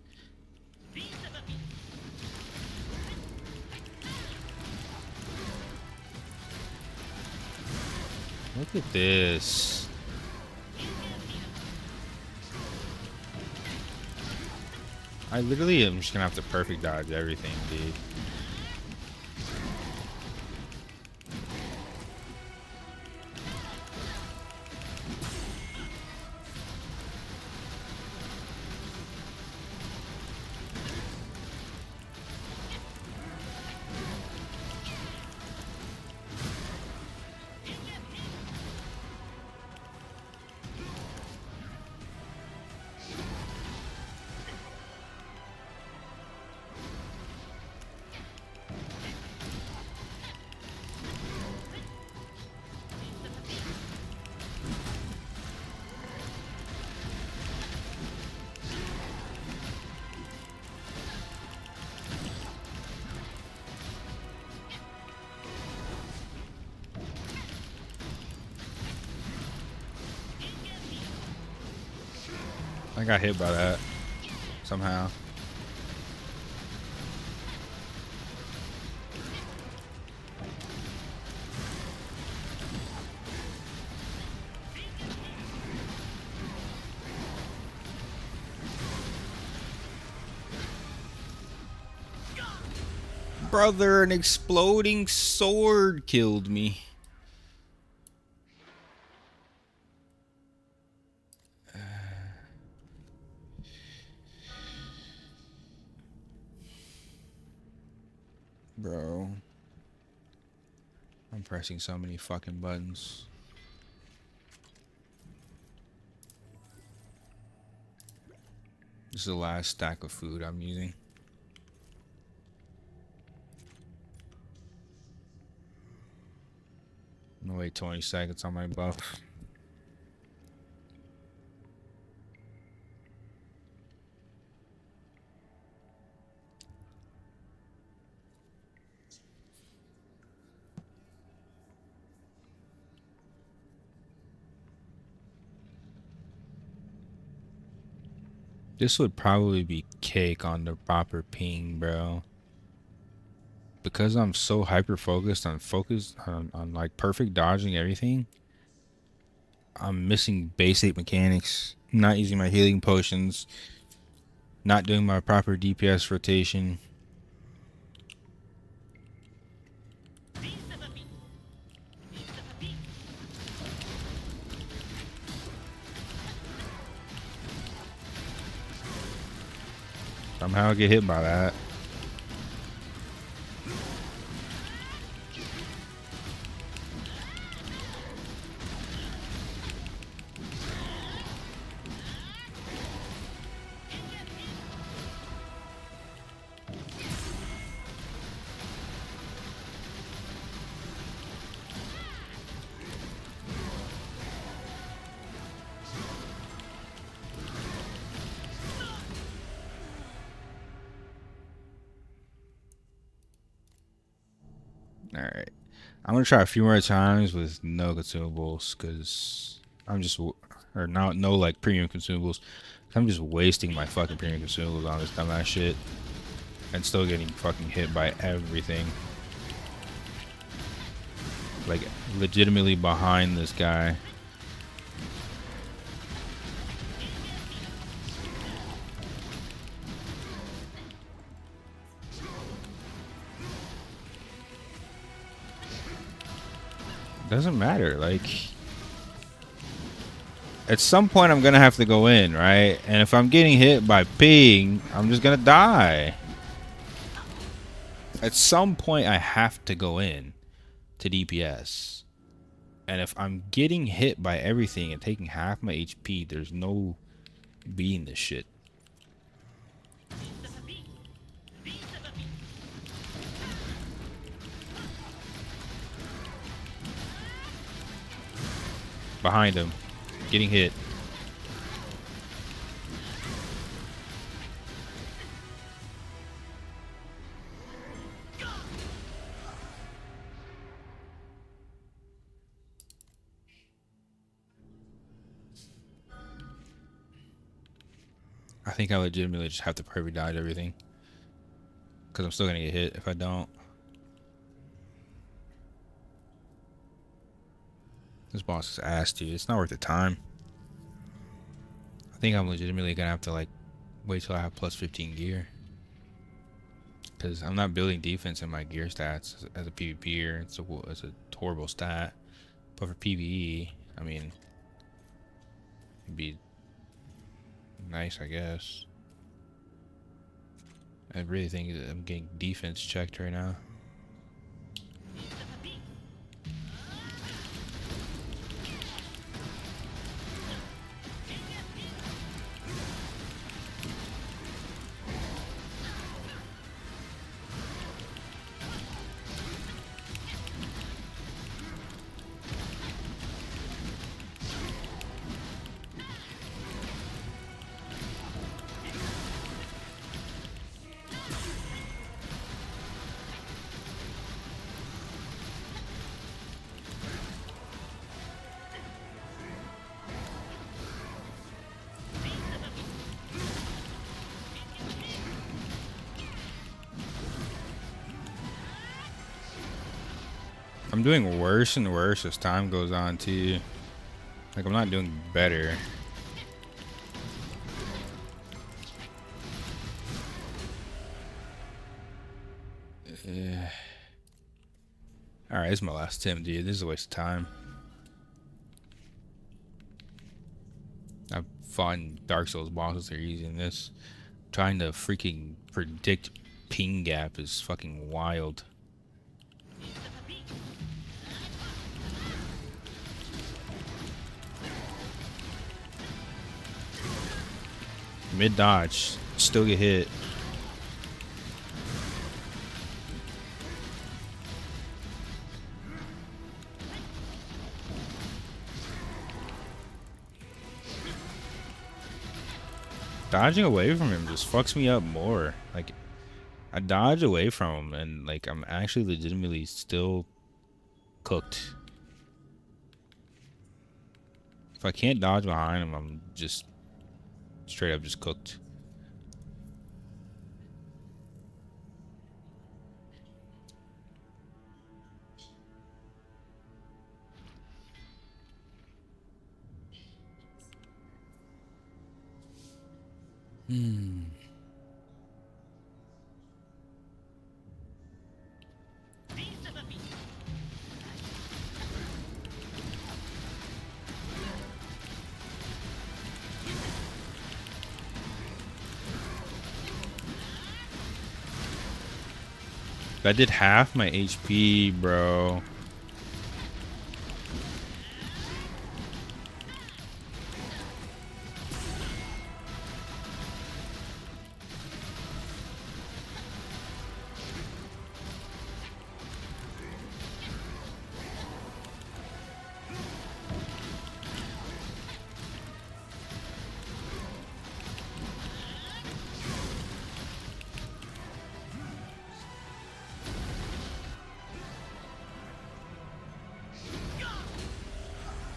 Look at this. I literally am just gonna have to perfect dodge everything, dude. I got hit by that somehow. Brother, an exploding sword killed me. Bro. I'm pressing so many fucking buttons. This is the last stack of food I'm using. I'm gonna wait 20 seconds on my buff. This would probably be cake on the proper ping, bro. Because I'm so hyper focused on like perfect dodging everything, I'm missing basic mechanics. Not using my healing potions, not doing my proper DPS rotation. Somehow I get hit by that. Alright. I'm gonna try a few more times with no consumables, because I'm just, or no like premium consumables. I'm just wasting my fucking premium consumables on this dumbass shit. And still getting fucking hit by everything. Like, legitimately behind this guy. Doesn't matter, like, at some point I'm gonna have to go in, right? And if I'm getting hit by ping, I'm just gonna die. At some point I have to go in to DPS. And if I'm getting hit by everything and taking half my HP, there's no beating this shit. Behind him. Getting hit. I think I legitimately just have to perfect dodge everything. Because I'm still going to get hit if I don't. This boss is ass, dude. It's not worth the time. I think I'm legitimately going to have to, like, wait till I have plus 15 gear. Because I'm not building defense in my gear stats as a PvPer. It's a horrible stat. But for PvE, I mean, it'd be nice, I guess. I really think I'm getting defense checked right now. I'm doing worse and worse as time goes on too. Like, I'm not doing better. Alright, this is my last attempt, dude. This is a waste of time. I've fought in Dark Souls bosses that are using this. Trying to freaking predict ping gap is fucking wild. Mid dodge, still get hit. Dodging away from him just fucks me up more. Like, I dodge away from him and, like, I'm actually legitimately still cooked. If I can't dodge behind him, I'm just straight up just cooked. That did half my HP, bro.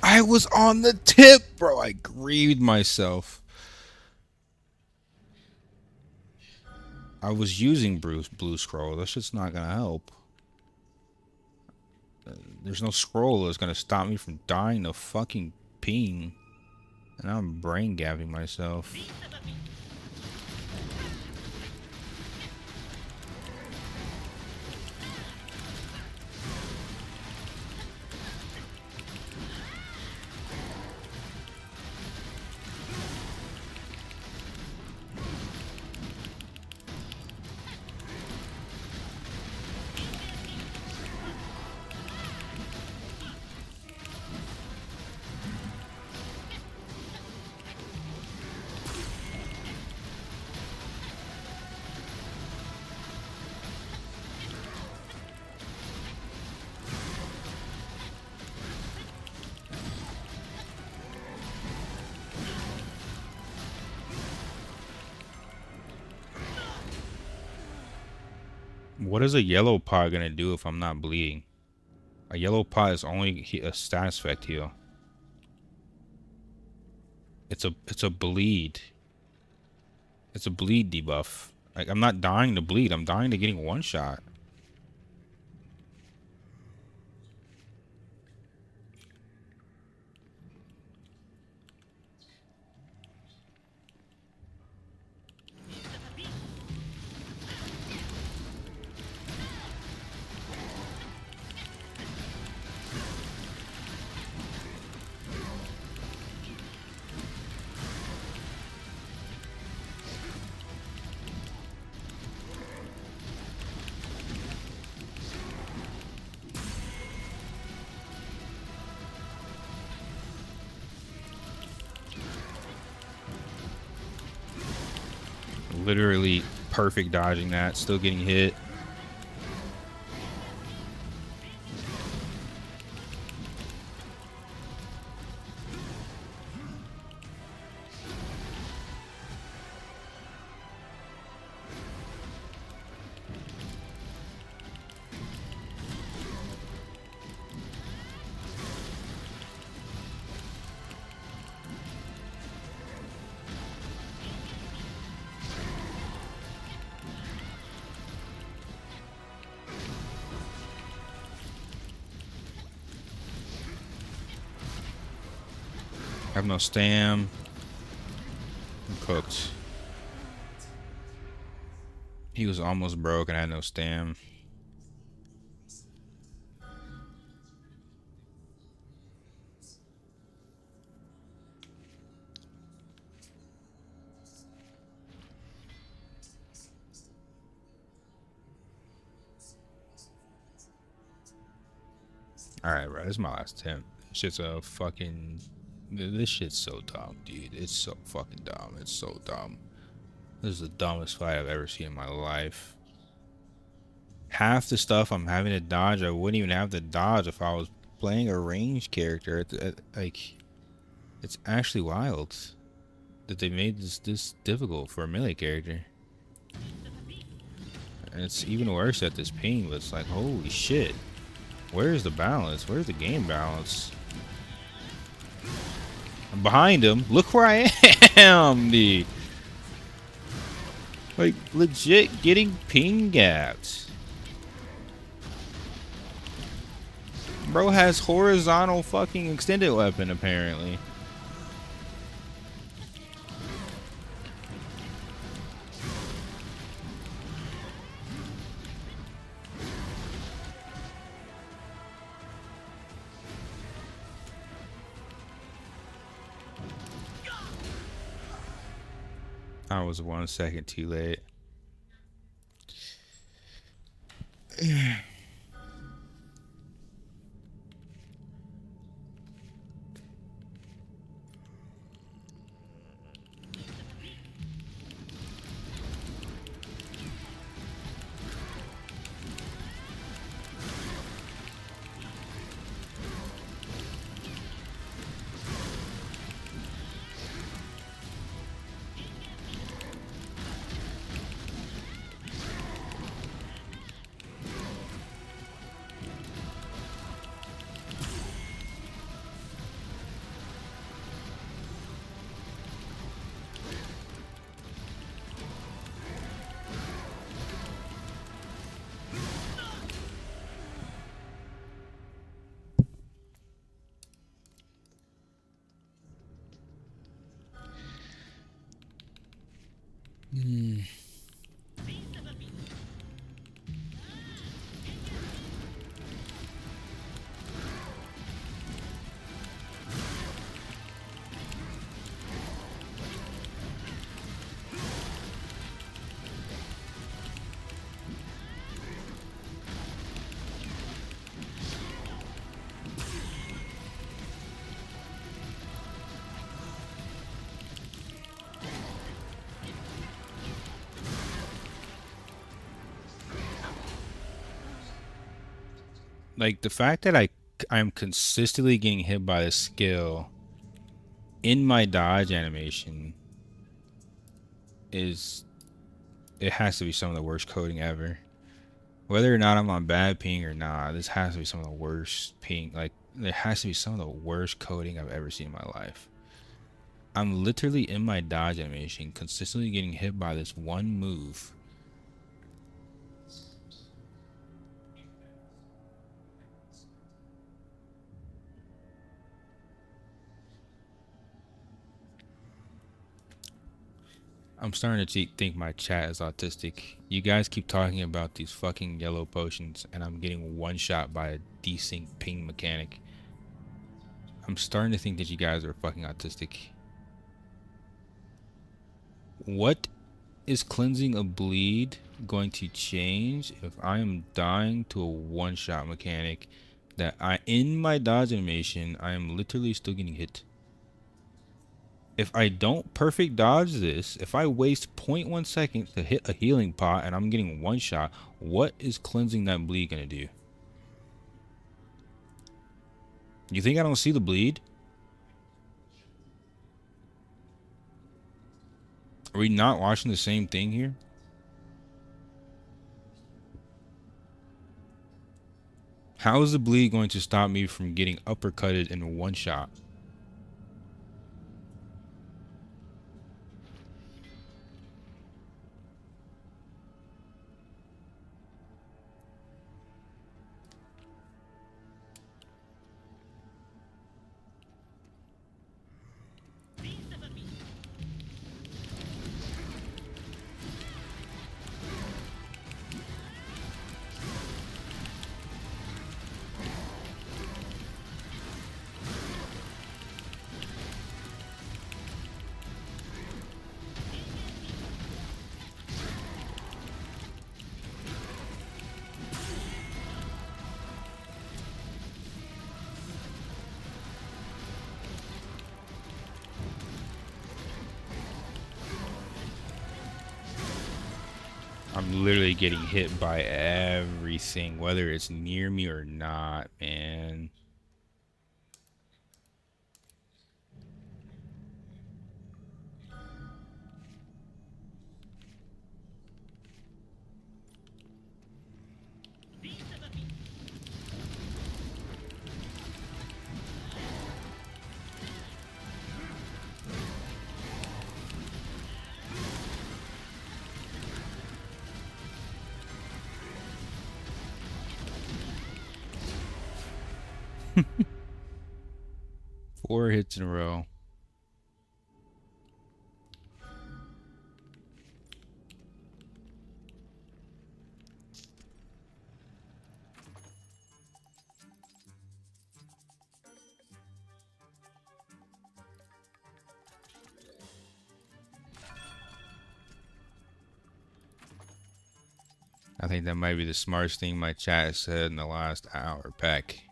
I was on the tip, bro. I grieved myself. I was using blue scroll. That shit's not gonna help. There's no scroll that's gonna stop me from dying to fucking ping. And I'm brain gapping myself. What is a yellow pot gonna do if I'm not bleeding? A yellow pot is only a status effect heal. It's a bleed. It's a bleed debuff. Like, I'm not dying to bleed. I'm dying to getting one shot. Literally perfect dodging that. Still getting hit. I have no stam. I'm cooked. He was almost broke and I had no stam. Alright, bro. This is my last attempt. Shit's a fucking... This shit's so dumb, dude. It's so fucking dumb. It's so dumb. This is the dumbest fight I've ever seen in my life. Half the stuff I'm having to dodge, I wouldn't even have to dodge if I was playing a ranged character. Like, it's actually wild that they made this difficult for a melee character. And it's even worse at this ping, but it's like, holy shit. Where's the balance? Where's the game balance? I'm behind him. Look where I am, dude. Like, legit getting ping gapped. Bro has horizontal fucking extended weapon, apparently. I was 1 second too late. Like, the fact that I'm consistently getting hit by this skill in my dodge animation is... It has to be some of the worst coding ever. Whether or not I'm on bad ping or not, this has to be some of the worst ping. Like, there has to be some of the worst coding I've ever seen in my life. I'm literally in my dodge animation, consistently getting hit by this one move. I'm starting to think my chat is autistic. You guys keep talking about these fucking yellow potions, and I'm getting one shot by a desync ping mechanic. I'm starting to think that you guys are fucking autistic. What is cleansing a bleed going to change if I am dying to a one-shot mechanic that in my dodge animation, I am literally still getting hit? If I don't perfect dodge this, if I waste 0.1 second to hit a healing pot and I'm getting one shot, what is cleansing that bleed gonna do? You think I don't see the bleed? Are we not watching the same thing here? How is the bleed going to stop me from getting uppercutted in one shot? I'm literally getting hit by everything, whether it's near me or not, man. Four hits in a row. I think that might be the smartest thing my chat has said in the last hour pack.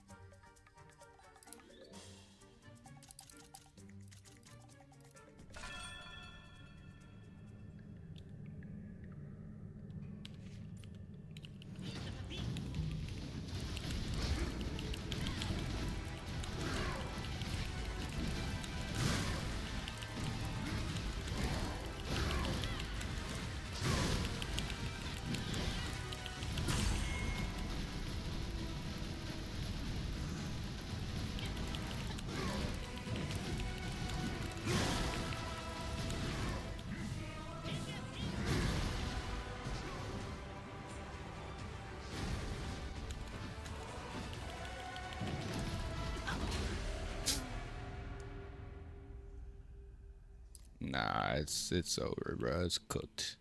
Nah, it's over, bro. It's cooked.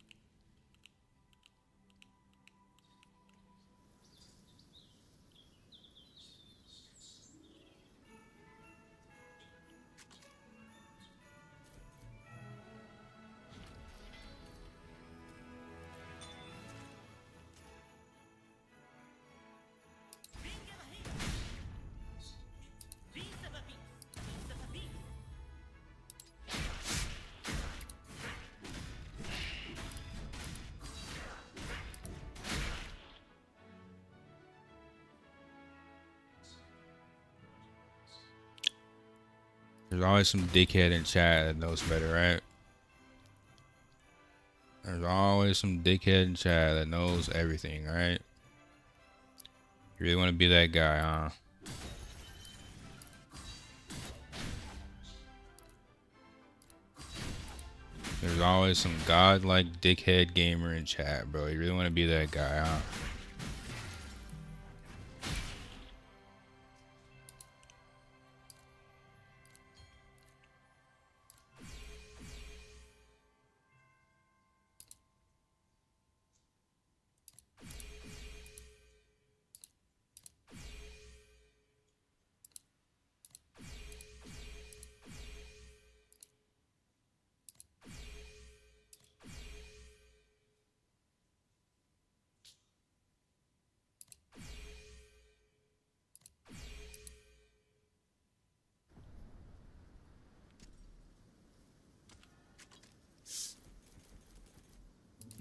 There's always some dickhead in chat that knows better, right? There's always some dickhead in chat that knows everything, right? You really want to be that guy, huh? There's always some godlike dickhead gamer in chat, bro. You really want to be that guy, huh?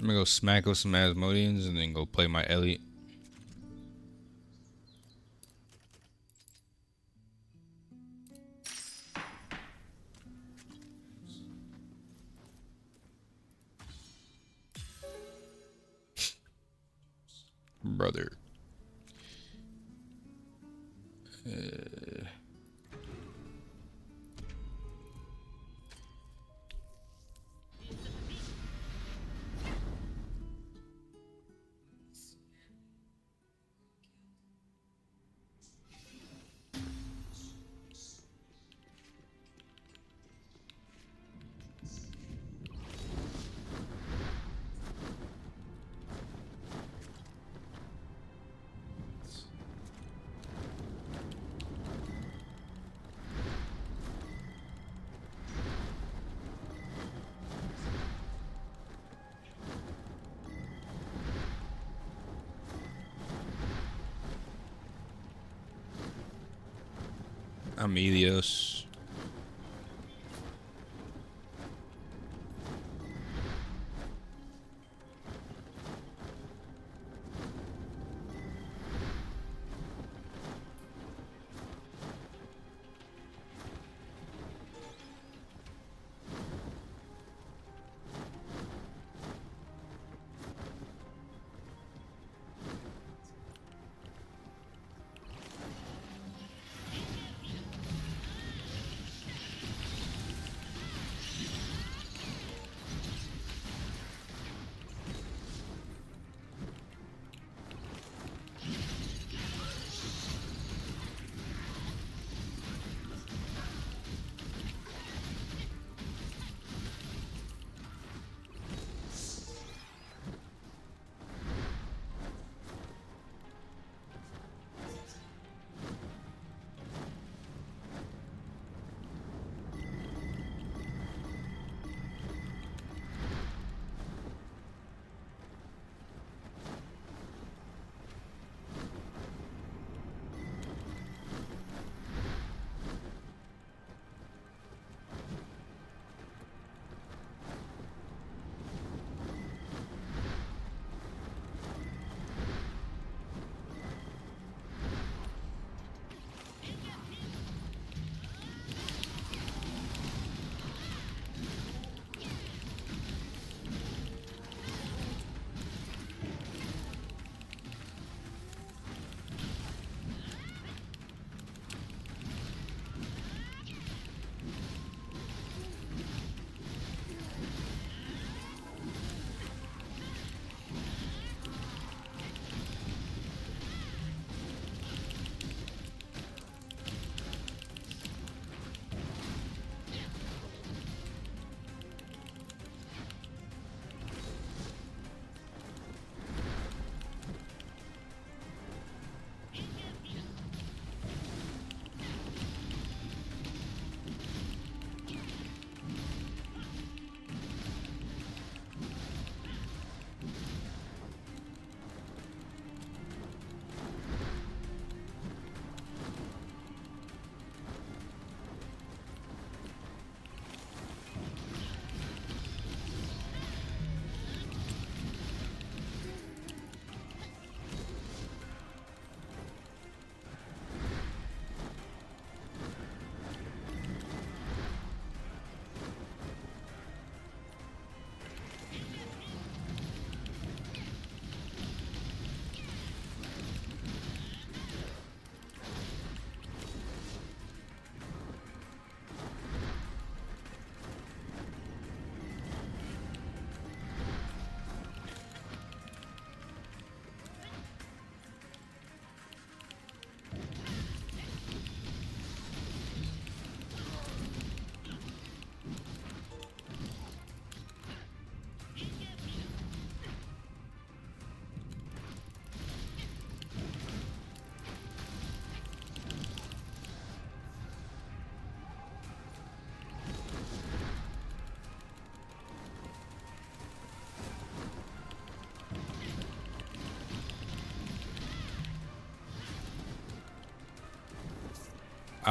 I'm gonna go smack with some Asmodeans and then go play my Elite. Brother. I'm Elios.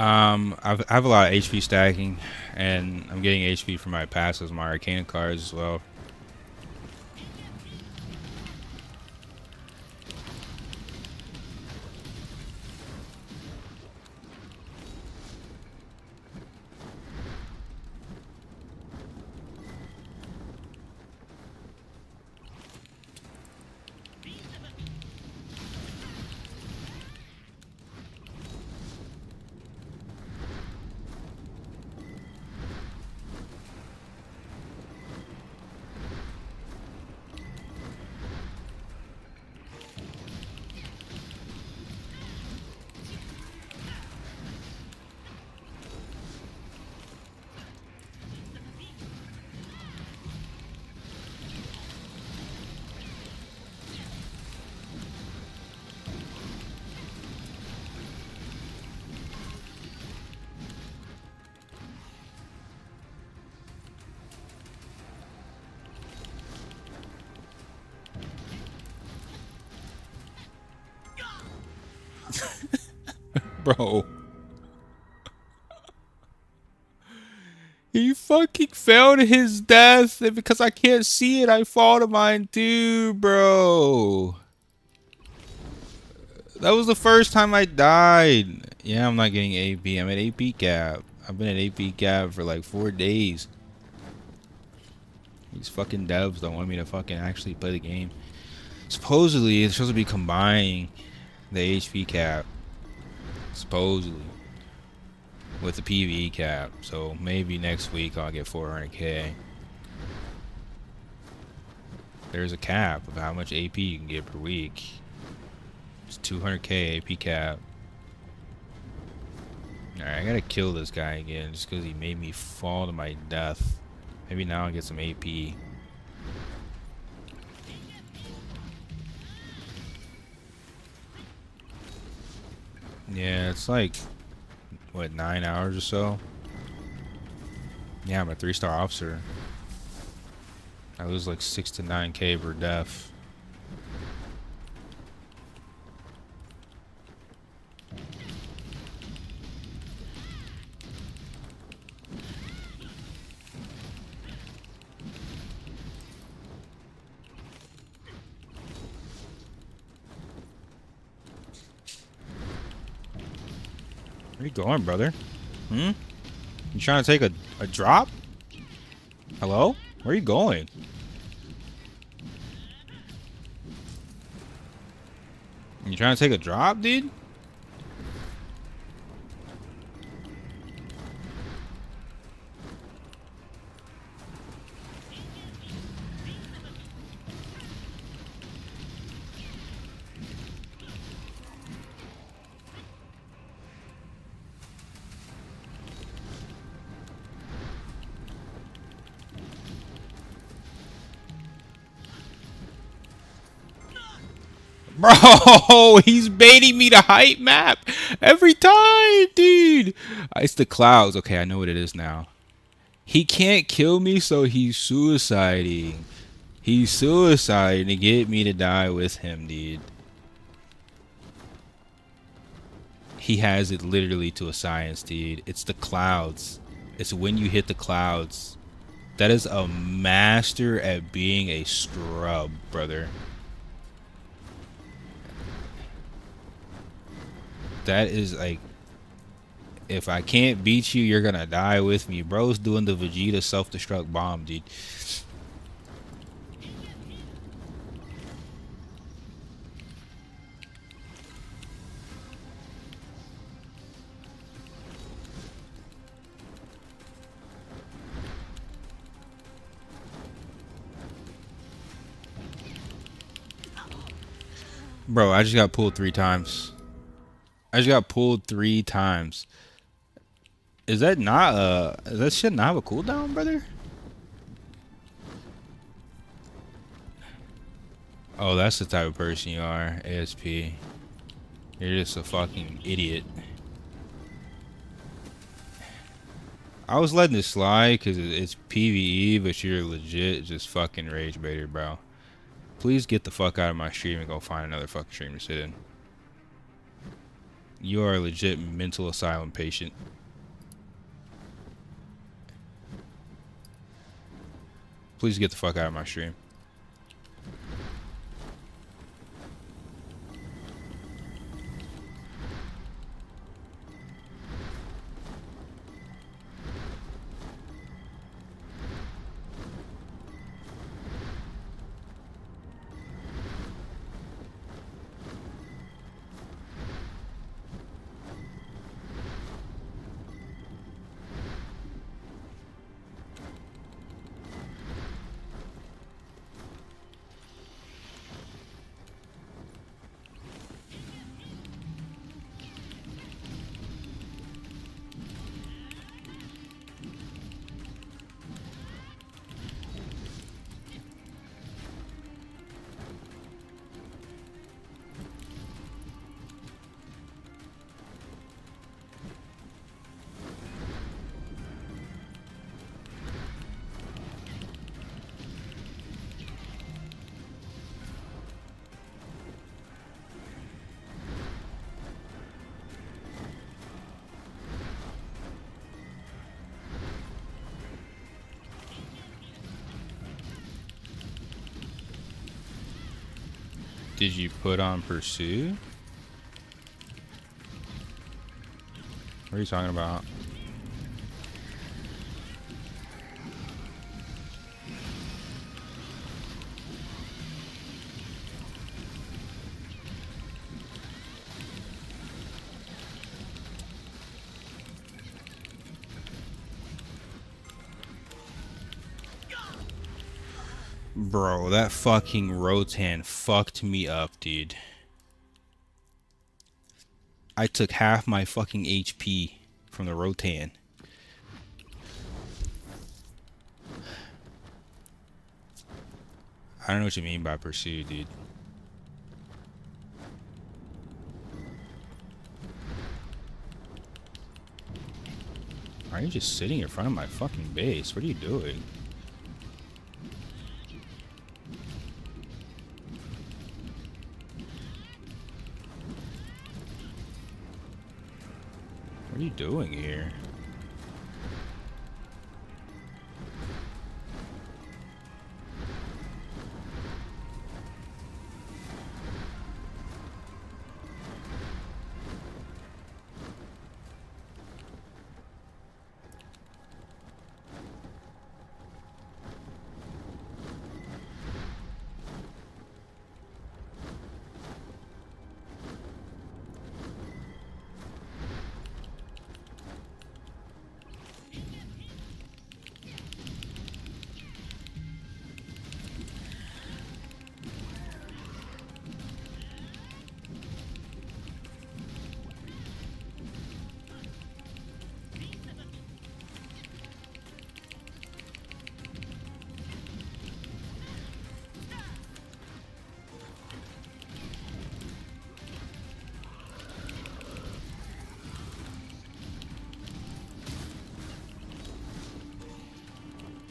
I have a lot of HP stacking, and I'm getting HP from my passes, my Arcana cards as well. Bro. He fucking fell to his death, and because I can't see it, I fall to mine too, bro. That was the first time I died. Yeah, I'm not getting AP. I'm at AP cap. I've been at AP cap for like 4 days. These fucking devs don't want me to fucking actually play the game. Supposedly, it's supposed to be combining the HP cap. Supposedly. With the PvE cap. So maybe next week I'll get 400k. There's a cap of how much AP you can get per week. It's 200k AP cap. Alright, I gotta kill this guy again just because he made me fall to my death. Maybe now I'll get some AP. Yeah, it's like, what, 9 hours or so? Yeah, I'm a 3-star officer. I lose like 6 to 9k per death. Where you going, brother? Hmm? You trying to take a drop? Hello? Where are you going? You trying to take a drop, dude? Bro, he's baiting me to hype map every time, dude. It's the clouds. Okay, I know what it is now. He can't kill me, so he's suiciding. He's suiciding to get me to die with him, dude. He has it literally to a science, dude. It's the clouds. It's when you hit the clouds. That is a master at being a scrub, brother. That is like, if I can't beat you, you're gonna die with me. Bro's doing the Vegeta self-destruct bomb, dude. Bro, I just got pulled 3 times. I just got pulled 3 times. Is that not is that shit not have a cooldown, brother? Oh, that's the type of person you are, ASP. You're just a fucking idiot. I was letting this slide because it's PvE, but you're legit just fucking rage baiter, bro. Please get the fuck out of my stream and go find another fucking stream to sit in. You are a legit mental asylum patient. Please get the fuck out of my stream. Did you put on Pursue? What are you talking about? Bro, that fucking Rotan fucked me up, dude. I took half my fucking HP from the Rotan. I don't know what you mean by Pursue, dude. Why are you just sitting in front of my fucking base? What are you doing? What are you doing here?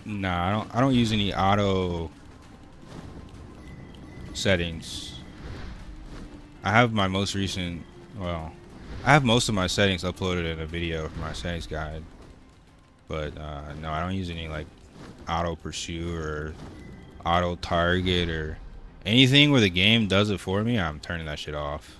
Nah, I don't use any auto settings. I have my most recent, well, I have most of my settings uploaded in a video from my settings guide. But no, I don't use any like auto pursue or auto target or anything where the game does it for me. I'm turning that shit off.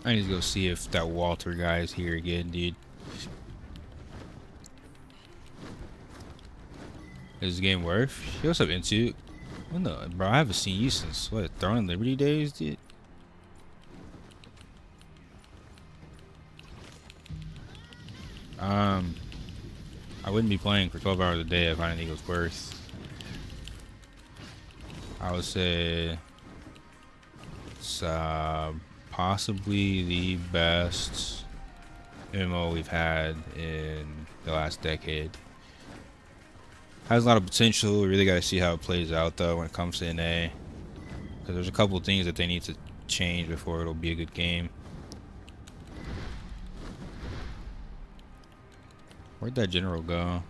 I need to go see if that Walter guy is here again, dude. Is this game worth? Yo, what's up, Into? What the, bro? I haven't seen you since what? Throne and Liberty days, dude. I wouldn't be playing for 12 hours a day if I didn't think it was worth. I would say it's possibly the best MMO we've had in the last decade. Has a lot of potential. We really got to see how it plays out though when it comes to NA, because there's a couple of things that they need to change before it'll be a good game. Where'd that general go?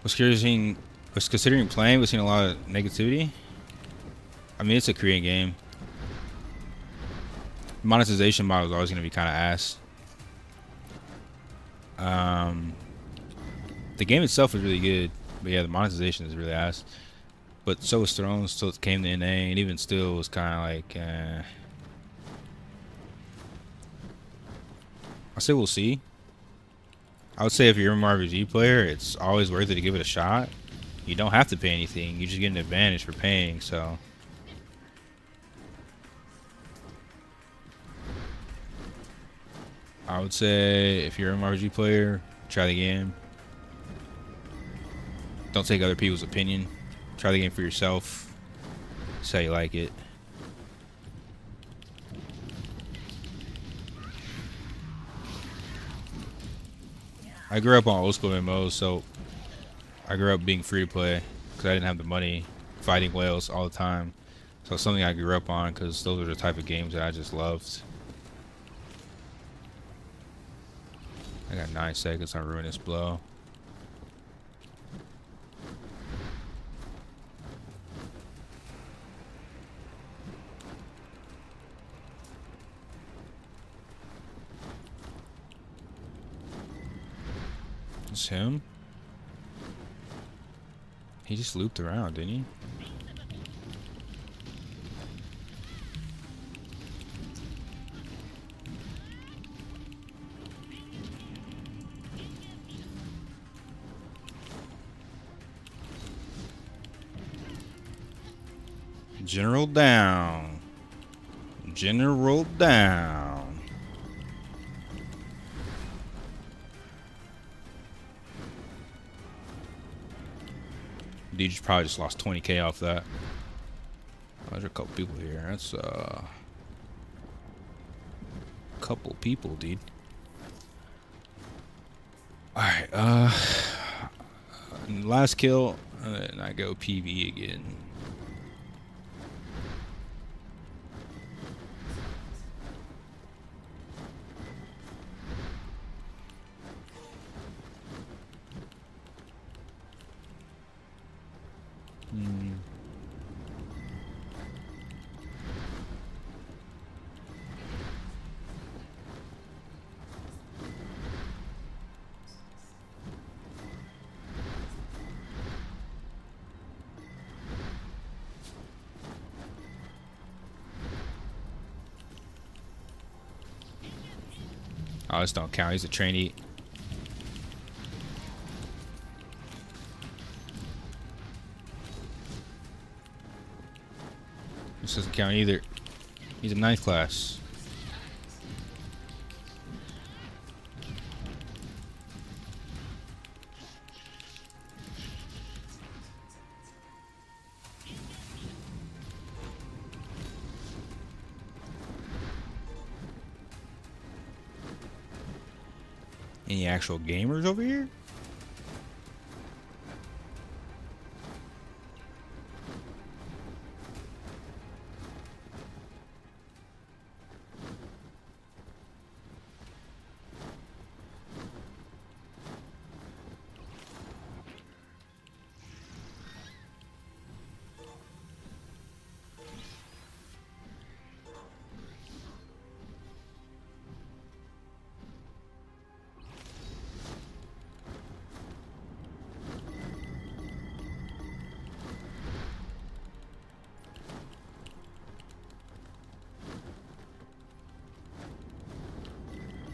Was considering playing, we've seen a lot of negativity. I mean, it's a Korean game. Monetization model is always going to be kind of ass. The game itself is really good, but yeah, the monetization is really ass. But so was Thrones, so it came to NA, and even still was kind of like, I say we'll see. I would say if you're an mmorpg player, it's always worth it to give it a shot. You don't have to pay anything. You just get an advantage for paying, so. I would say if you're an mmorpg player, try the game. Don't take other people's opinion. Try the game for yourself. See how you like it. I grew up on old school MMOs, so I grew up being free to play because I didn't have the money, fighting whales all the time. So it's something I grew up on because those are the type of games that I just loved. I got 9 seconds on Ruinous Blow. It's him? He just looped around, didn't he? General down. General down. Dude, you probably just lost 20k off that. Oh, there's a couple people here. That's a couple people, dude. Alright, last kill, and I go PV again. Oh, this don't count. He's a trainee. This doesn't count either. He's a 9th class. Any actual gamers over here?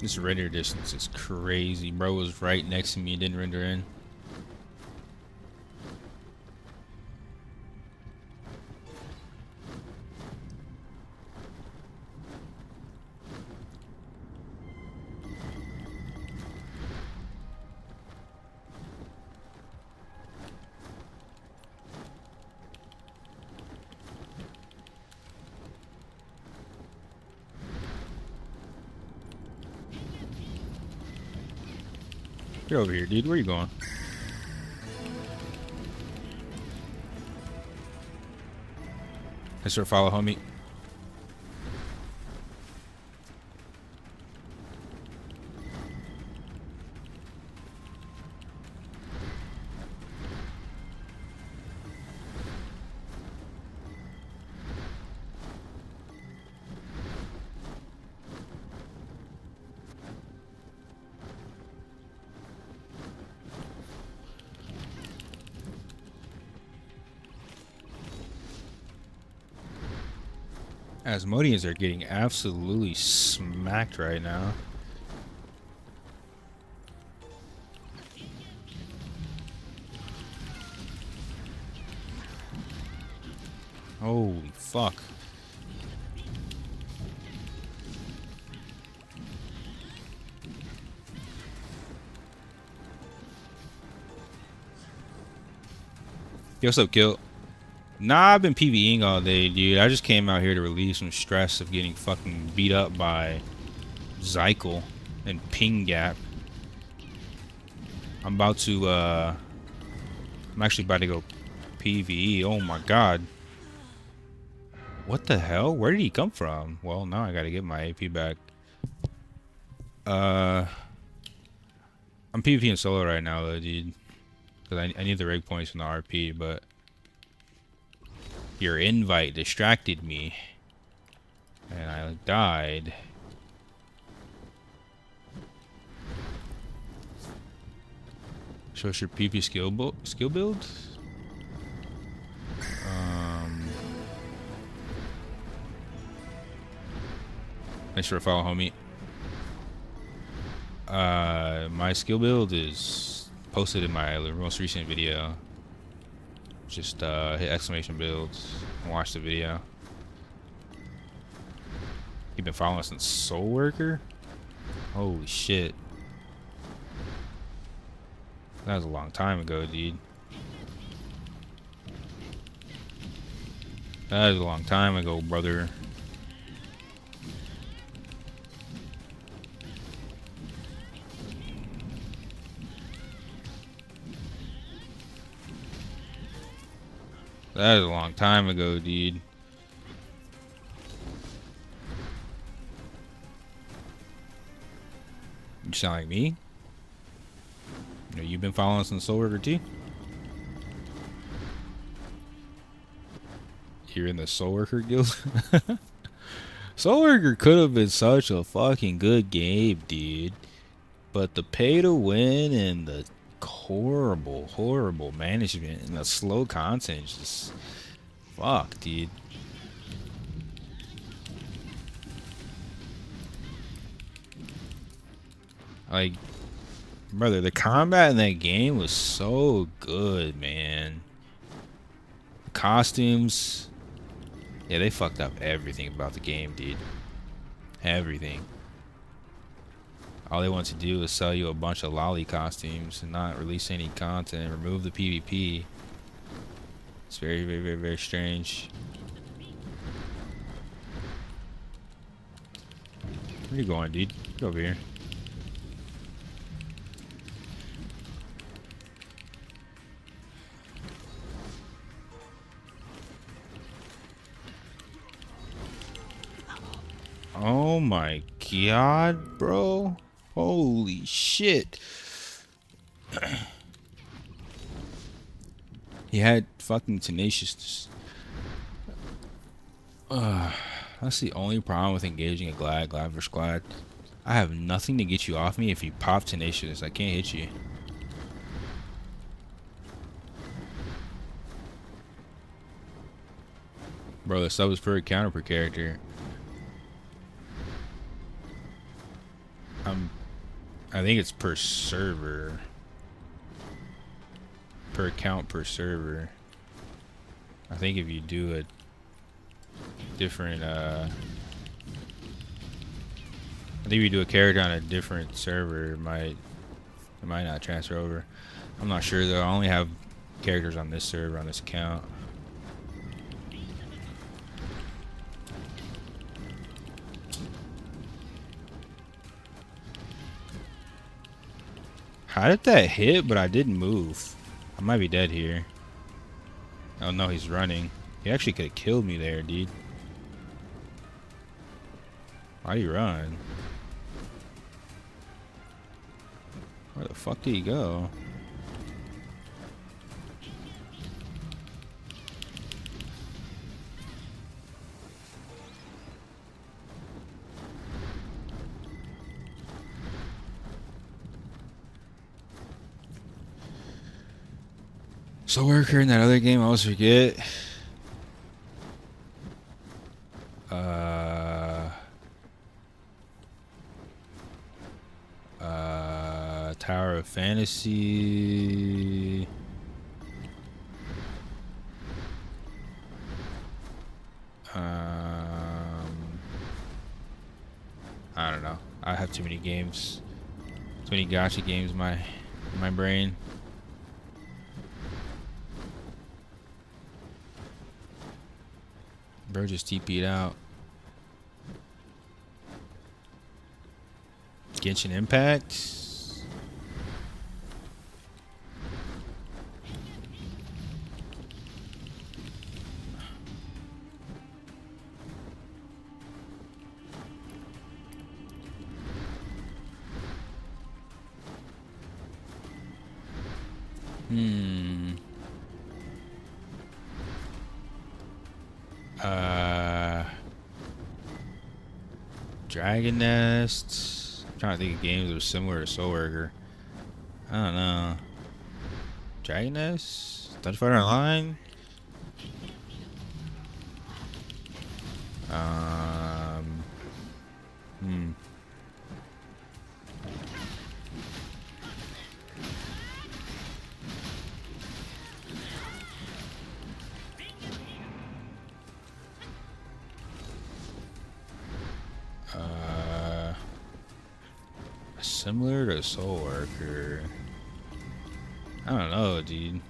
This render distance is crazy. Bro was right next to me, didn't render in. Get over here, dude. Where you going? Let's sort of follow, homie. Asmodians are getting absolutely smacked right now. Holy fuck. Yo, what's up, Kill? Nah, I've been PvEing all day, dude. I just came out here to relieve some stress of getting fucking beat up by Zykel and Ping Gap. I'm actually about to go PvE. Oh my god. What the hell? Where did he come from? Well, now I gotta get my AP back. I'm PvPing solo right now, though, dude. Because I need the rig points from the RP, but your invite distracted me. And I died. Show us your PP skill build? Thanks for a follow, homie. My skill build is posted in my most recent video. Just hit exclamation builds and watch the video. You've been following us since Soul Worker? Holy shit. That was a long time ago, dude. That was a long time ago, brother. That was a long time ago, dude. You sound like me? You know, you've been following us in Soul Worker too? You're in the Soul Worker guild? Soul Worker could have been such a fucking good game, dude. But the pay to win and the horrible management and the slow content just fuck, dude. Like, brother, the combat in that game was so good, man. The costumes, yeah, they fucked up everything about the game, dude. Everything. All they want to do is sell you a bunch of lolly costumes and not release any content, remove the PvP. It's very strange. Where you going, dude? Get over here. Oh my god, bro. Holy shit. He had fucking tenacious. That's the only problem with engaging a glad versus glad. I have nothing to get you off me if you pop tenacious. I can't hit you. Bro, the sub is per counter per character. I think it's per server. Per account per server. I think if you do a different I think if you do a character on a different server, it might not transfer over. I'm not sure though. I only have characters on this server on this account. How did that hit? But I didn't move. I might be dead here. Oh no, he's running. He actually could have killed me there, dude. Why'd he run? Where the fuck did he go? So worker in that other game, I always forget. Tower of Fantasy. I don't know. I have too many games. Too many gacha games in my brain. Bro just TP'd out. Genshin Impact. Dragon Nest. I'm trying to think of games that are similar to Soul Worker. I don't know. Dragon Nest? Dungeon Fighter Online? Hmm. Similar to Soul Worker. I don't know, dude.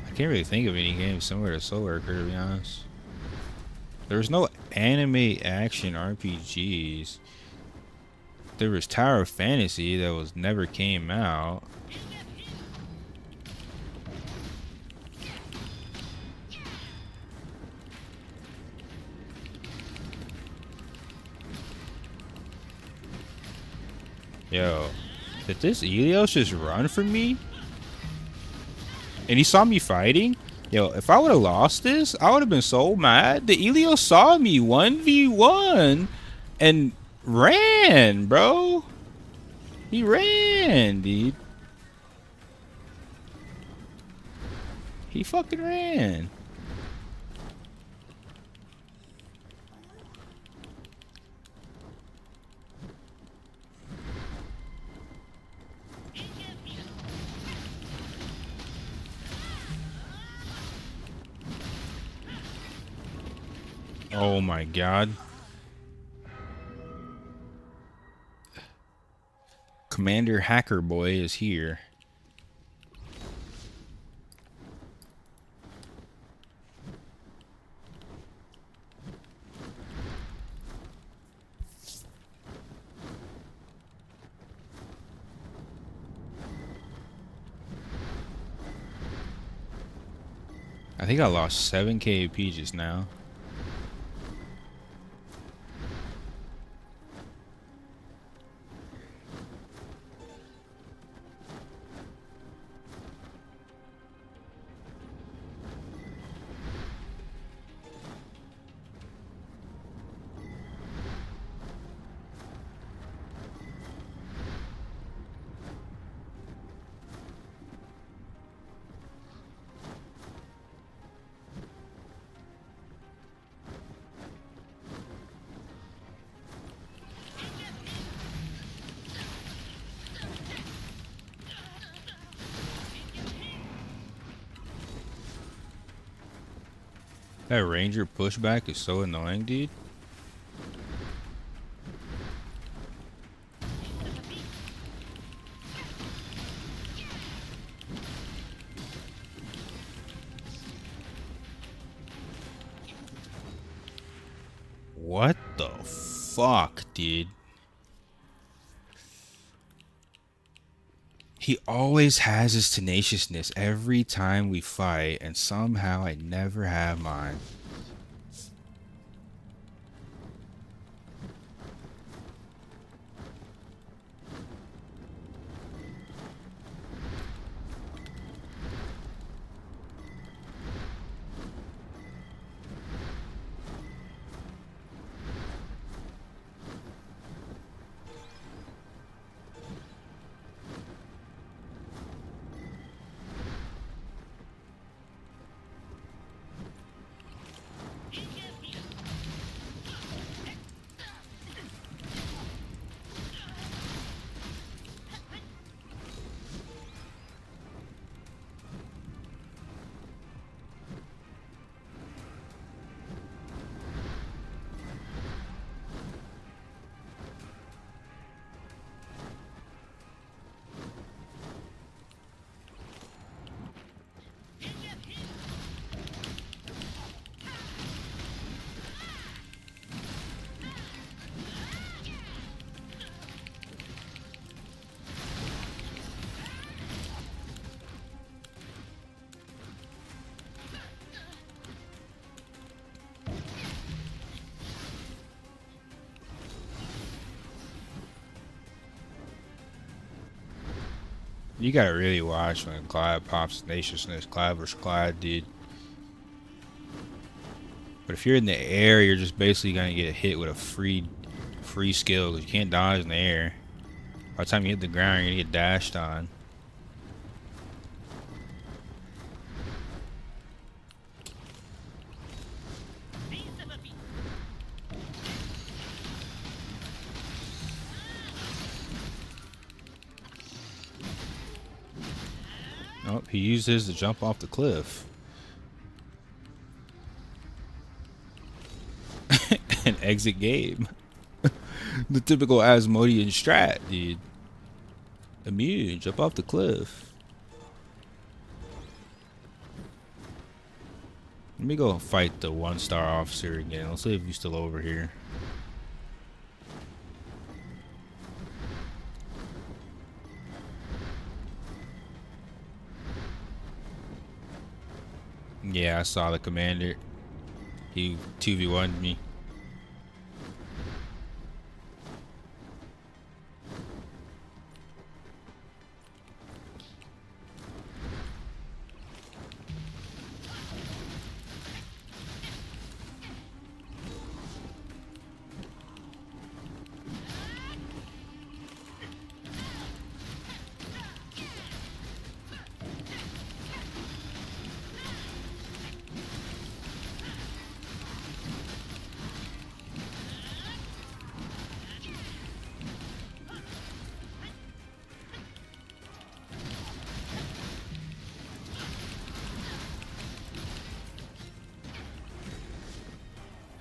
I can't really think of any games similar to Soul Worker, to be honest. There was no anime action RPGs. There was Tower of Fantasy that was never came out. Yo, did this Elios just run from me? And he saw me fighting? Yo, if I would have lost this, I would have been so mad. The Elios saw me 1v1 and ran, bro. He ran, dude. He fucking ran. Oh my god. Commander Hacker Boy is here. I think I lost 7 KP just now. That ranger pushback is so annoying, dude. What the fuck, dude? He always has his tenaciousness every time we fight, and somehow I never have mine. You gotta really watch when Glad pops tenaciousness, Glad versus Glad, dude. But if you're in the air, you're just basically gonna get hit with a free skill because you can't dodge in the air. By the time you hit the ground, you're gonna get dashed on. Oh, he used his to jump off the cliff. And exit game. The typical Asmodean strat, dude. Immune, jump off the cliff. Let me go fight the 1-star officer again. Let's see if he's still over here. Yeah, I saw the commander. He 2v1'd me.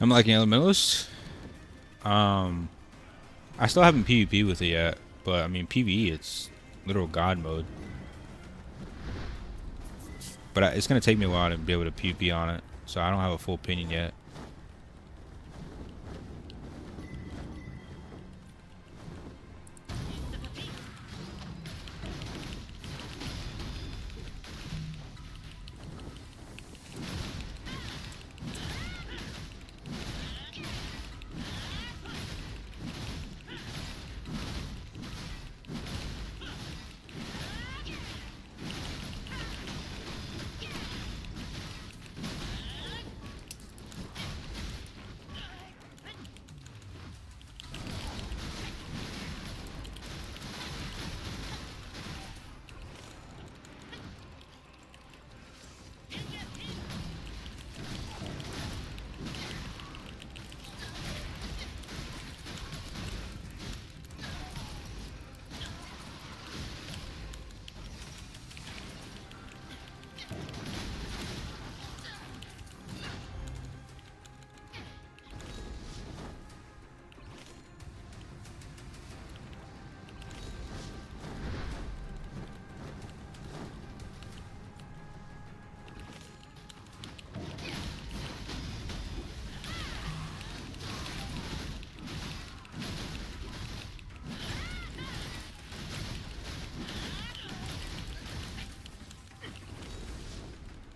I'm liking Elementalist. I still haven't PvP with it yet, but I mean PvE, it's literal god mode. But it's gonna take me a while to be able to PvP on it, so I don't have a full opinion yet.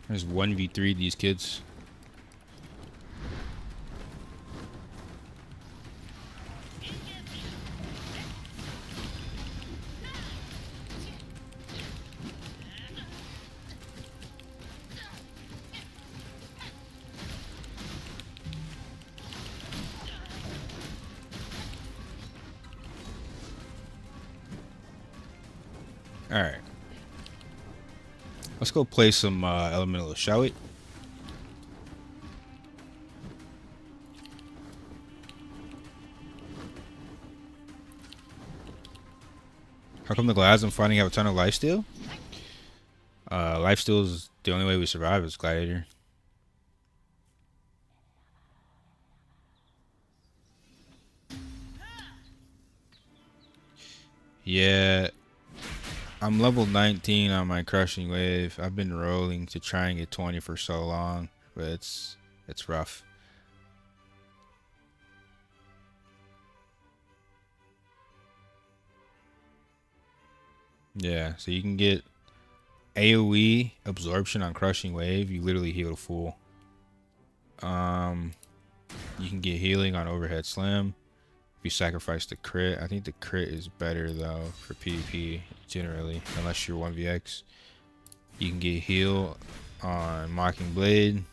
There's 1v3 these kids. Alright. Let's go play some Elementalist, shall we? How come the Glads I'm fighting have a ton of lifesteal? Lifesteal is the only way we survive as Gladiator. Yeah, I'm level 19 on my crushing wave. I've been rolling to try and get 20 for so long, but it's rough. Yeah, so you can get AoE absorption on crushing wave. You literally heal full. You can get healing on overhead slam. If you sacrifice the crit, I think the crit is better though for PvP generally, unless you're 1vx. You can get heal on mocking blade,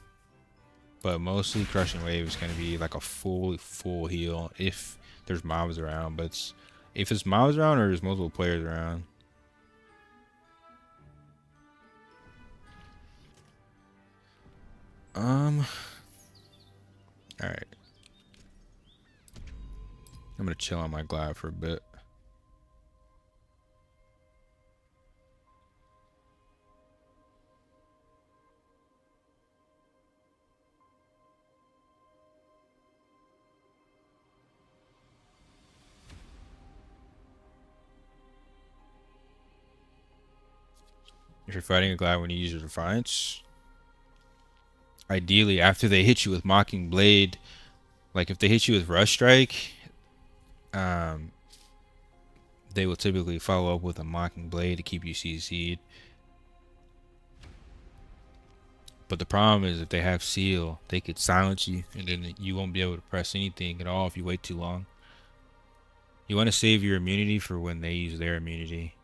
but mostly crushing wave is going to be like a full heal if there's mobs around. But if it's mobs around or there's multiple players around. Alright. I'm gonna chill on my glide for a bit. If you're fighting a glide when you use your defiance, ideally after they hit you with mocking blade, like if they hit you with rush strike, they will typically follow up with a mocking blade to keep you CC'd. But the problem is if they have seal, they could silence you and then you won't be able to press anything at all if you wait too long. You want to save your immunity for when they use their immunity.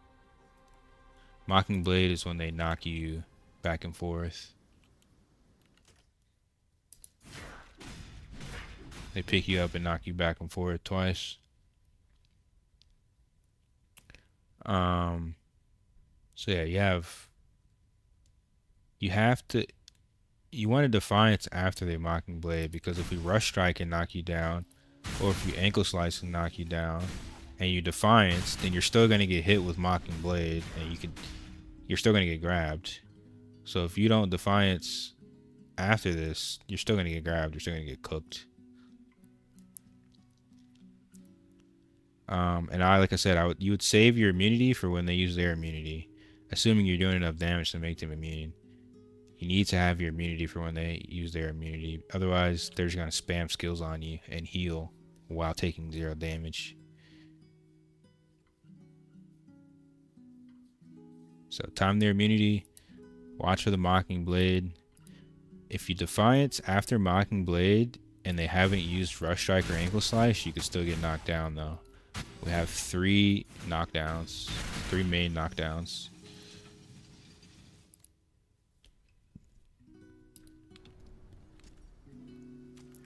Mocking blade is when they knock you back and forth. They pick you up and knock you back and forth twice. So yeah, you want a defiance after they mocking blade, because if we rush strike and knock you down, or if you ankle slice and knock you down, and you defiance, then you're still gonna get hit with mocking blade, and you're still gonna get grabbed. So if you don't defiance after this, you're still gonna get grabbed. You're still gonna get cooked. And like I said, you would save your immunity for when they use their immunity, assuming you're doing enough damage to make them immune. You need to have your immunity for when they use their immunity. Otherwise, they're just gonna spam skills on you and heal while taking 0 damage. So time their immunity. Watch for the mocking blade. If you defiance after mocking blade and they haven't used rush strike or ankle slice, you could still get knocked down though. We have 3 knockdowns, 3 main knockdowns.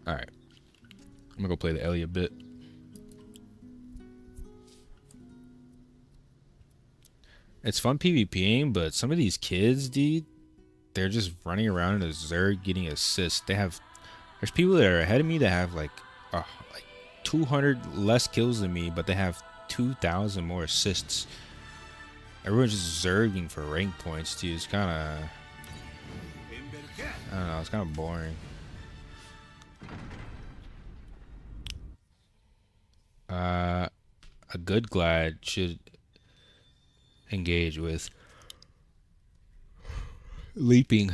Alright. I'm gonna go play the Ellie a bit. It's fun PvPing, but some of these kids, dude, they're just running around in a Zerg getting assists. There's people that are ahead of me that have like 200 less kills than me, but they have 2,000 more assists. Everyone's just zerging for rank points, too. It's kind of, I don't know, it's kind of boring. A good glad should engage with leaping.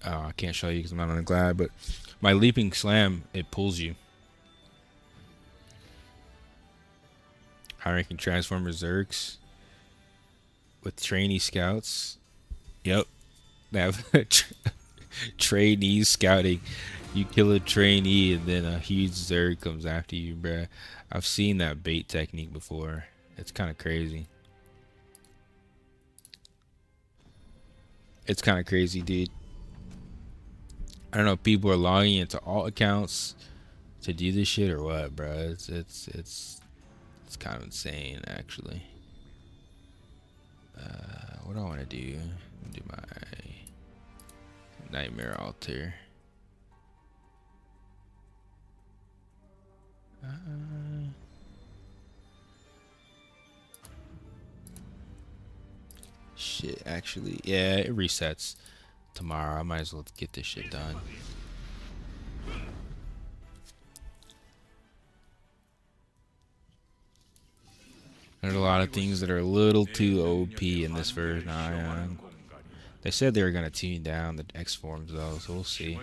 I can't show you because I'm not on a glad, but my leaping slam, it pulls you. High ranking transformer zergs with trainee scouts. Yep. have trainees scouting. You kill a trainee and then a huge Zerg comes after you, bruh. I've seen that bait technique before. It's kind of crazy. It's kind of crazy, dude. I don't know if people are logging into alt accounts to do this shit or what, bro. It's kind of insane, actually. What do I want to do? Do my nightmare altar. Shit, actually, yeah, it resets tomorrow. I might as well get this shit done. There's a lot of things that are a little too OP in this version of Aion. They said they were gonna tune down the X forms though, so we'll see.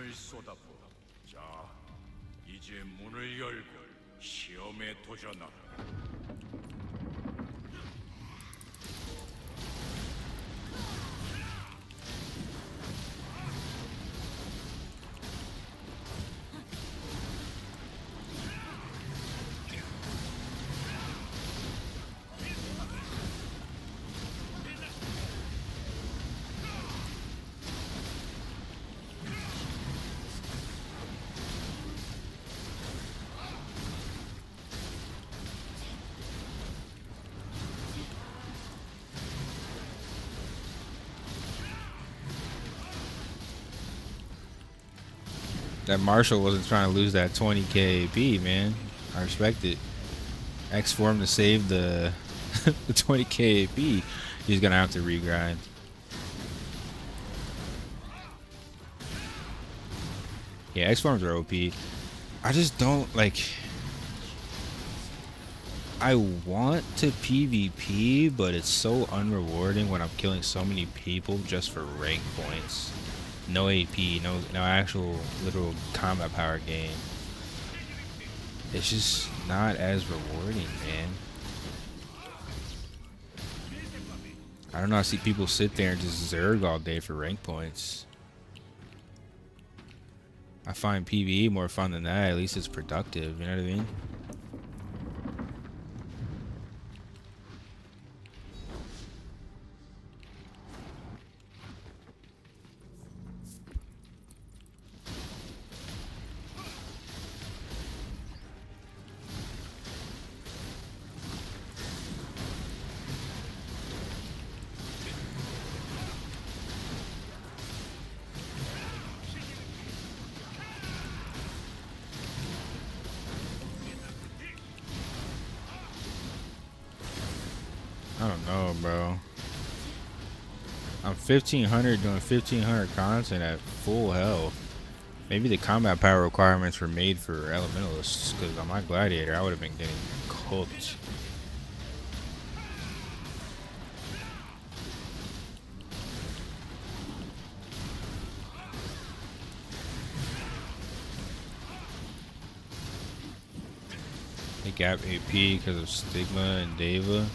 That Marshall wasn't trying to lose that 20k AP, man. I respect it. X form to save the the 20k AP. He's gonna have to regrind. Yeah, X forms are OP. I just don't like. I want to PvP, but it's so unrewarding when I'm killing so many people just for rank points. No AP, no actual literal combat power gain. It's just not as rewarding, man. I don't know, I see people sit there and just zerg all day for rank points. I find PvE more fun than that, at least it's productive, you know what I mean? I don't know, bro. I'm 1500 doing 1500 content at full health. Maybe the combat power requirements were made for Elementalists, because on my Gladiator, I would have been getting cooked. They gap AP because of Stigma and Deva.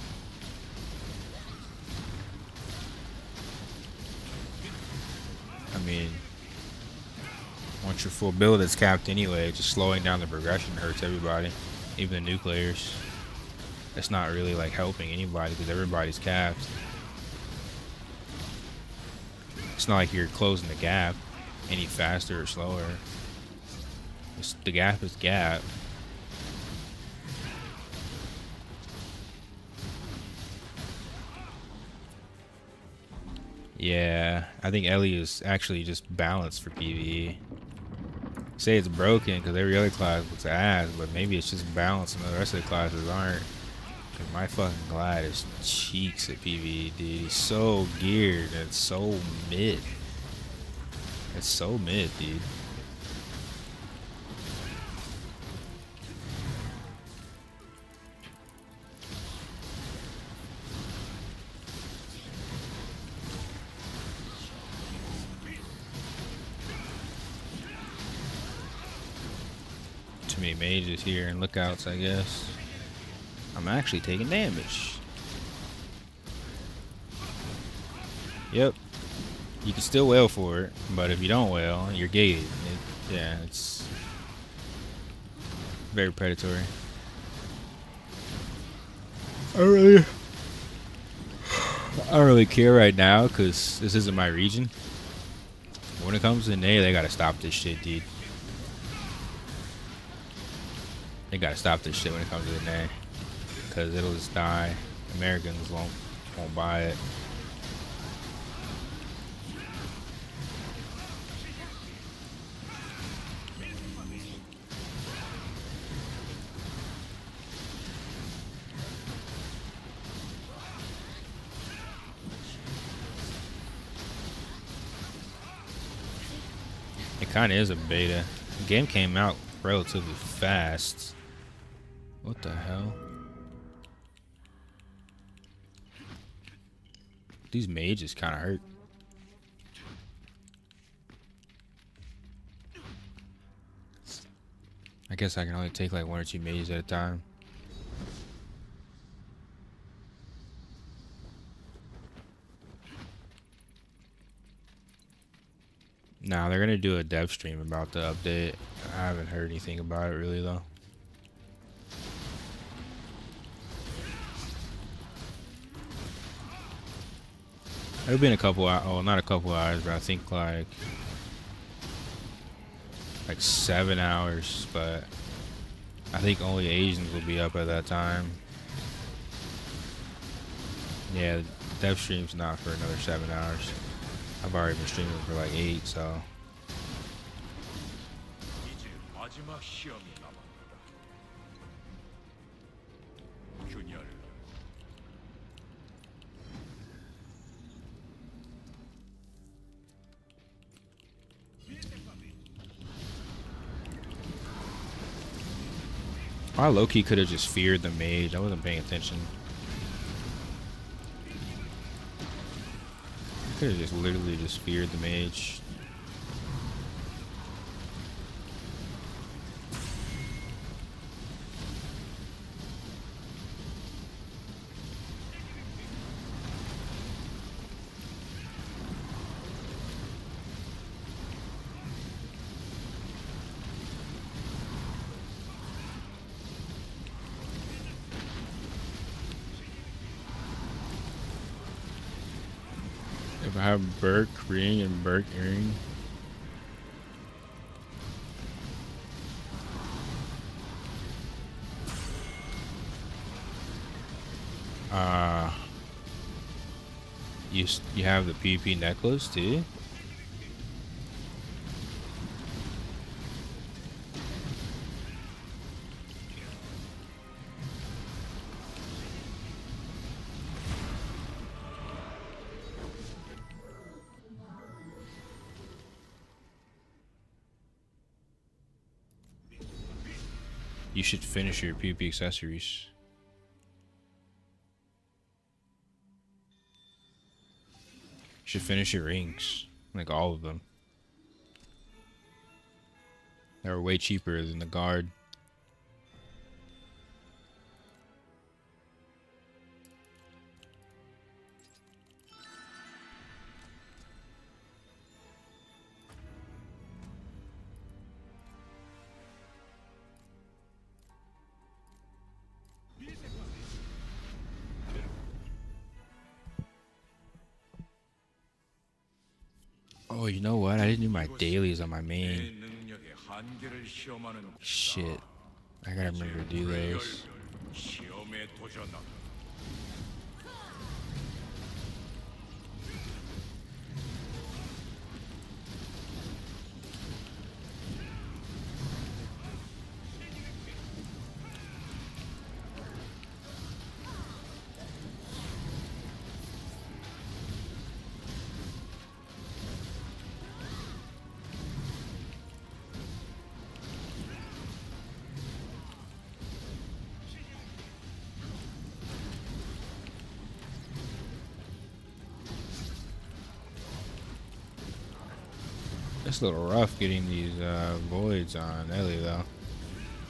I mean, once your full build is capped anyway, just slowing down the progression hurts everybody, even the nuclears. It's not really like helping anybody because everybody's capped. It's not like you're closing the gap any faster or slower. The gap is gap. Yeah, I think Ellie is actually just balanced for PvE. Say it's broken because every other class looks ass, but maybe it's just balanced and the rest of the classes aren't. Cause my fucking Glad is cheeks at PvE, dude. He's so geared and it's so mid. It's so mid, dude. Too many mages here and lookouts, I guess. I'm actually taking damage. Yep. You can still whale for it, but if you don't whale, you're gated. Yeah, it's very predatory. I don't really care right now because this isn't my region. But when it comes to Nay, they gotta stop this shit, dude. They gotta stop this shit when it comes to the Nay, because it'll just die. Americans won't buy it. It kind of is a beta. The game came out relatively fast. What the hell? These mages kind of hurt. I guess I can only take like 1 or 2 mages at a time. Nah, they're gonna do a dev stream about the update. I haven't heard anything about it really though. It'll be in a couple hours. Oh, not a couple hours, but I think like 7 hours. But I think only Asians will be up at that time. Yeah, dev stream's not for another 7 hours. I've already been streaming for like 8, so. I low-key could have just feared the mage. I wasn't paying attention. I could have just literally just feared the mage. If I have Burke Ring and Burke Earring. You have the PvP necklace too? You should finish your PvP accessories. You should finish your rings. Like all of them. They're way cheaper than the guard. Oh, you know what? I didn't do my dailies on my main. Shit. I gotta remember to do those. It's a little rough getting these voids on Ellie though.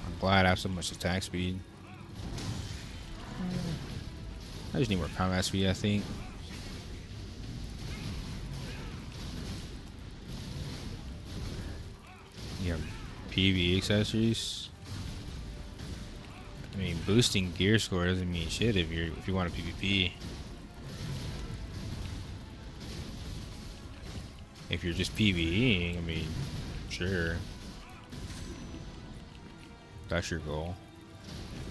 I'm glad I have so much attack speed. I just need more combat speed, I think. PvE accessories. I mean, boosting gear score doesn't mean shit if you want a PvP. If you're just PvEing, I mean, sure, that's your goal.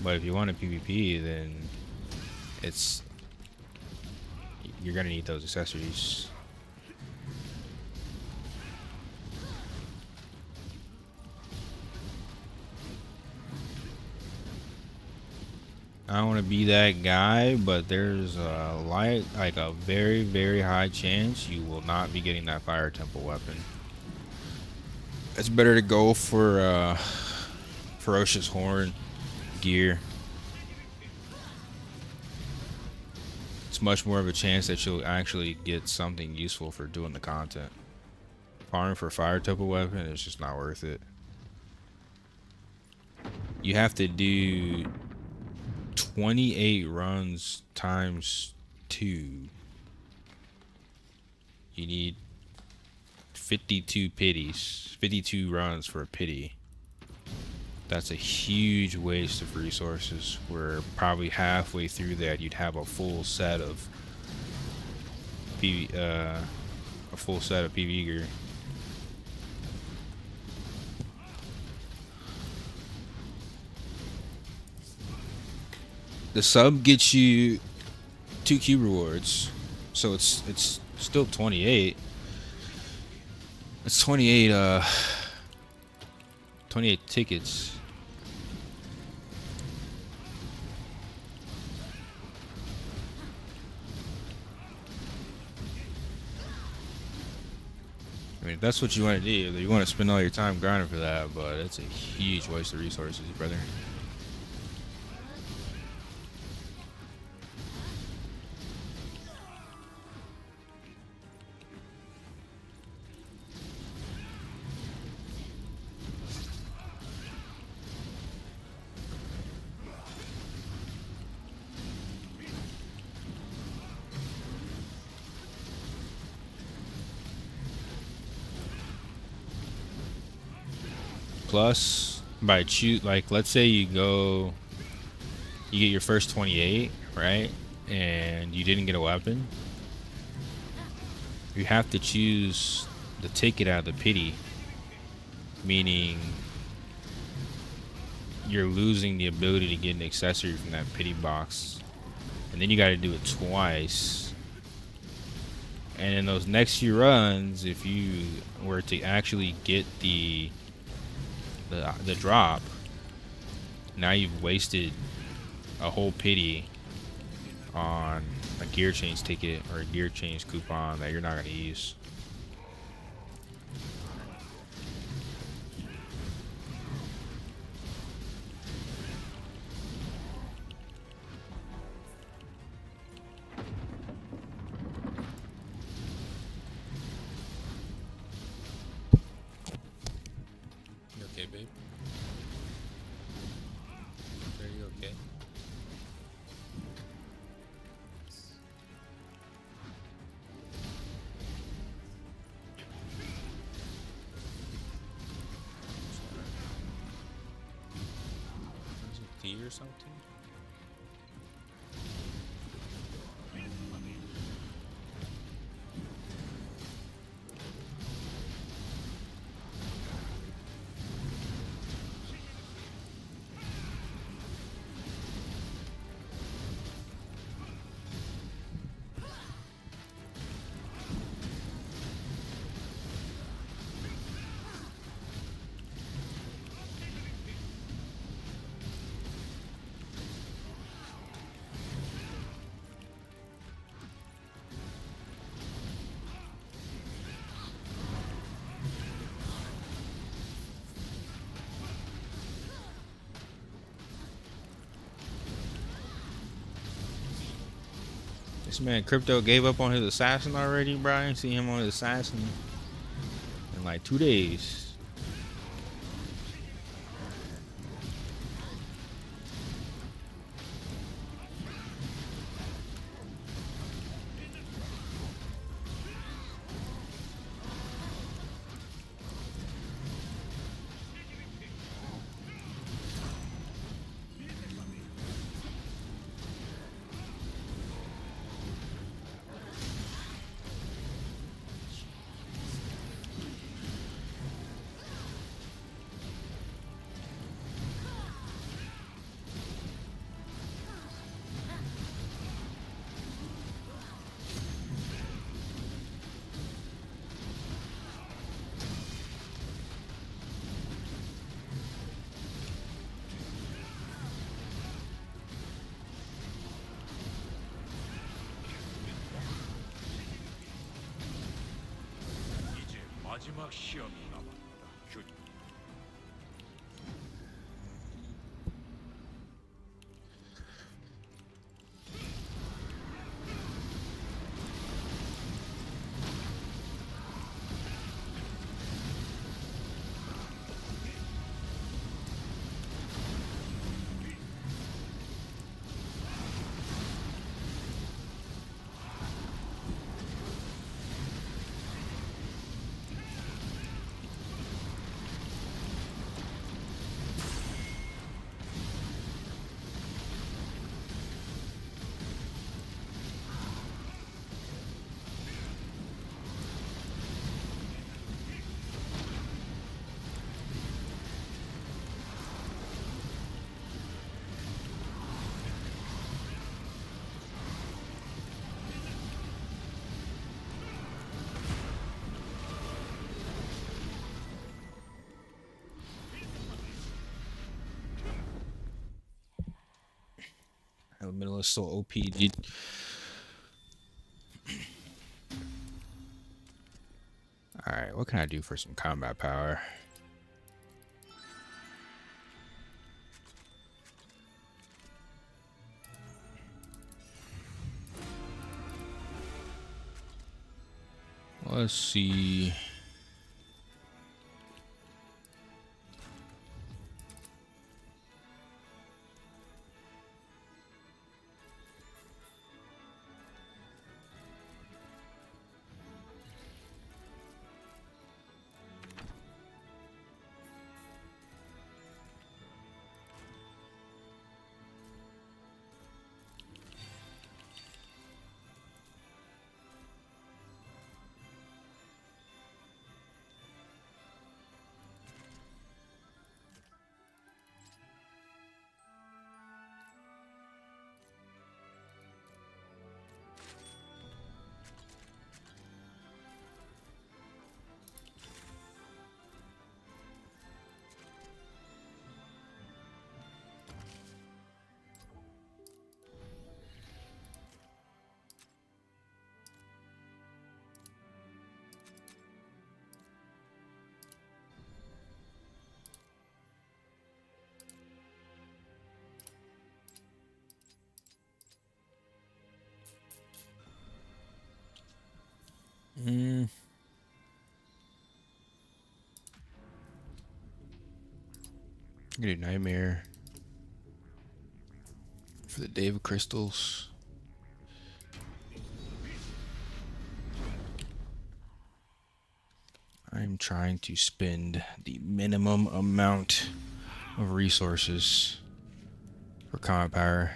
But if you want a PvP, then you're gonna need those accessories. I don't want to be that guy, but there's like a very, very high chance you will not be getting that fire temple weapon. It's better to go for ferocious horn gear. It's much more of a chance that you'll actually get something useful for doing the content. Farming for fire temple weapon is just not worth it. You have to do 28 runs times 2. You need 52 pities, 52 runs for a pity. That's a huge waste of resources, where probably halfway through that you'd have a full set of PvE gear. The sub gets you 2 cube rewards, so it's still 28. It's 28 28 tickets. I mean, if that's what you want to do, you want to spend all your time grinding for that, but it's a huge waste of resources, brother. Plus, by like, let's say you get your first 28, right? And you didn't get a weapon. You have to choose the ticket out of the pity, meaning you're losing the ability to get an accessory from that pity box, and then you got to do it twice. And in those next few runs, if you were to actually get the drop, now you've wasted a whole pity on a gear change ticket or a gear change coupon that you're not going to use. You okay, babe? Are you okay? Is it tea or something? This man Crypto gave up on his assassin already, bro. I ain't seen him on his assassin in like 2 days. 마지막 시험이 남았다. Elementalist so OP, dude. Alright, what can I do for some combat power? Let's see. I'm gonna do Nightmare for the Day of Crystals. I'm trying to spend the minimum amount of resources for combat power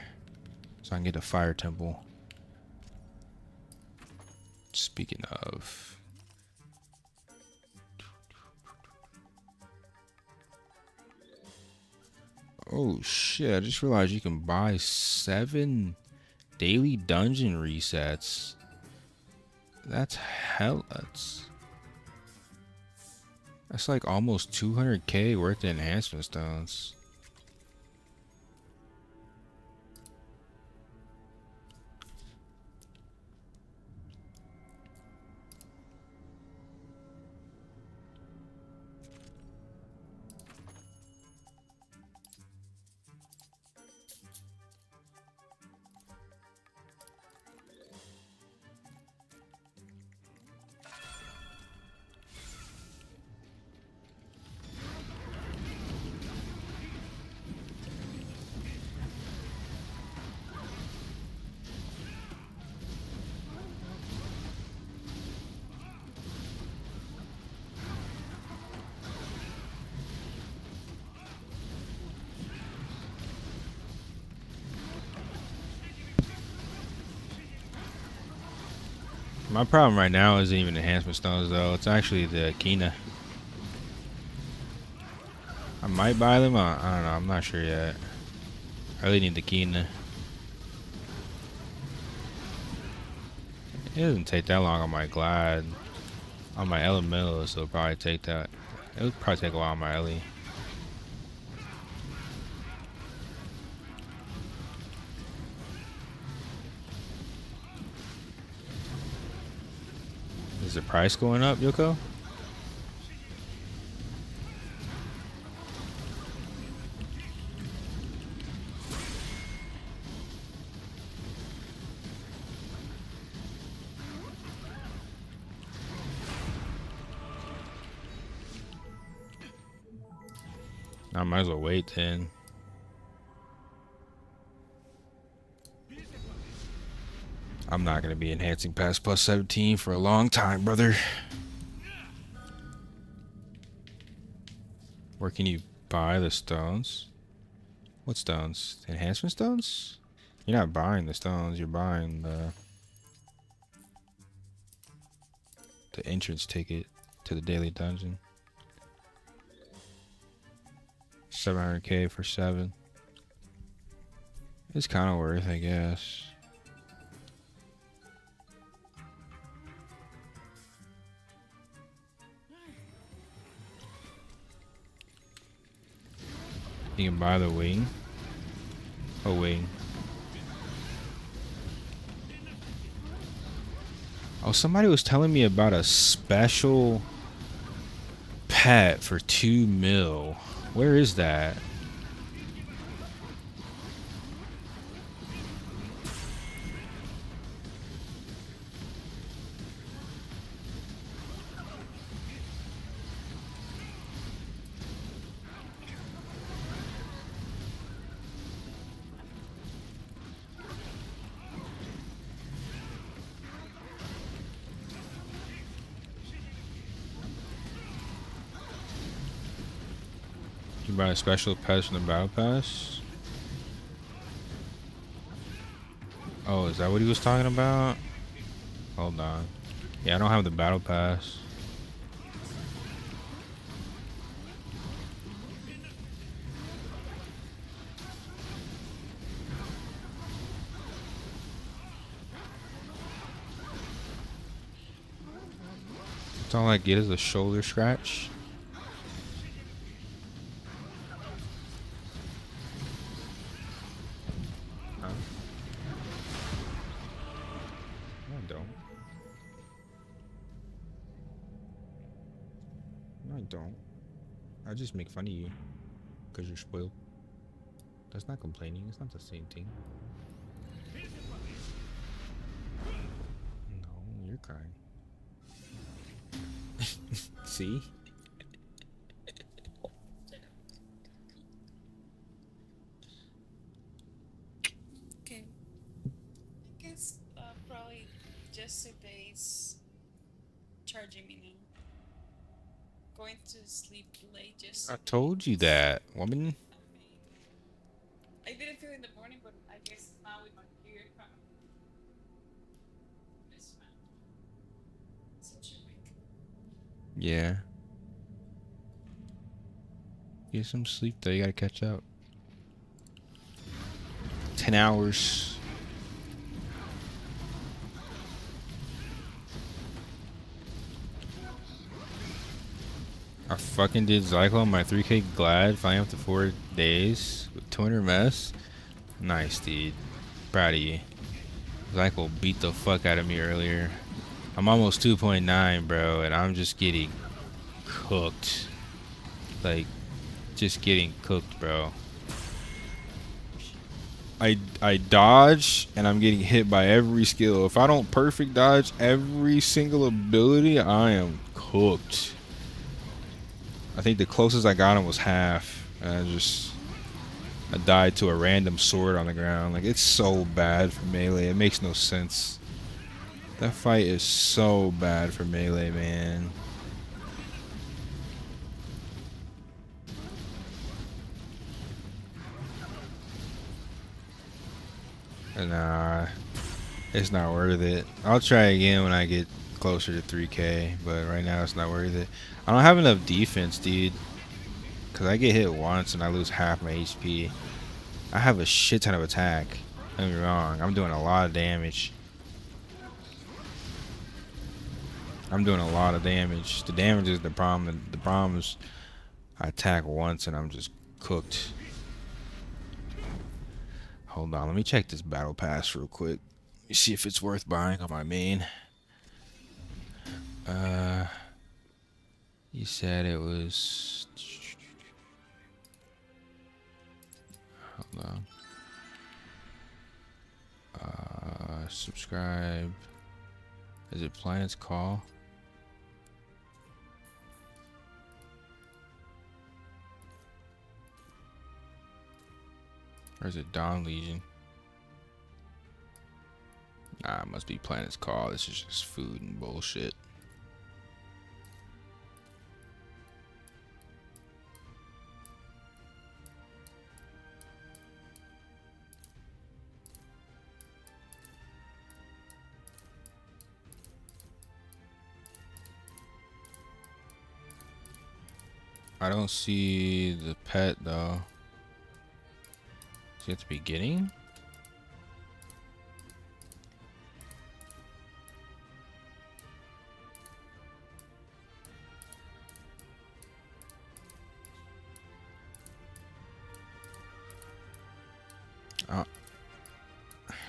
so I can get a fire temple. Speaking of, oh shit, I just realized you can buy 7 daily dungeon resets. That's hell. That's like almost 200k worth of enhancement stones. My problem right now isn't even enhancement stones though, it's actually the Kina. I might buy them, I don't know, I'm not sure yet. I really need the Kina. It doesn't take that long on my Glad. On my Elementalist, it'll probably take that. It would probably take a while on my Ellie. Is the price going up, Yoko? I might as well wait then. I'm not gonna be enhancing past plus 17 for a long time, brother. Where can you buy the stones? What stones? Enhancement stones? You're not buying the stones, you're buying the entrance ticket to the daily dungeon. 700k for 7. It's kind of worth, I guess. You can buy the wing. A wing. Oh, somebody was telling me about a special pet for 2 mil. Where is that? You buy a special pet from the battle pass? Oh, is that what he was talking about? Hold on. Yeah, I don't have the battle pass. That's all I get is a shoulder scratch. Huh? No, I don't. No, I don't. I just make fun of you because you're spoiled. That's not complaining. It's not the same thing. No, you're crying. See? Okay. I guess probably just today's charging me now. Going to sleep late just I told you that, woman. I mean, I didn't feel in the morning, but I guess now with my period kind of this man. Such a week. Yeah. Get some sleep though. You gotta catch up. 10 hours. I fucking did Zyklon my 3k Glad finally after 4 days with 200 mess. Nice, dude. Proud of you. Zyklon beat the fuck out of me earlier. I'm almost 2.9, bro, and I'm just getting cooked. Like, just getting cooked, bro. I dodge and I'm getting hit by every skill. If I don't perfect dodge every single ability, I am cooked. I think the closest I got him was half. And I died to a random sword on the ground. Like, it's so bad for melee. It makes no sense. That fight is so bad for melee, man. Nah, it's not worth it. I'll try again when I get closer to 3k, but right now it's not worth it. I don't have enough defense, dude. Because I get hit once and I lose half my HP. I have a shit ton of attack. Don't get me wrong. I'm doing a lot of damage. I'm doing a lot of damage. The damage is the problem. The problem is I attack once and I'm just cooked. Hold on. Let me check this battle pass real quick. Let me see if it's worth buying on my main. You said it was... Hold on. Subscribe. Is it Planet's Call? Or is it Dawn Legion? Nah, it must be Planet's Call. This is just food and bullshit. I don't see the pet though. See at the beginning?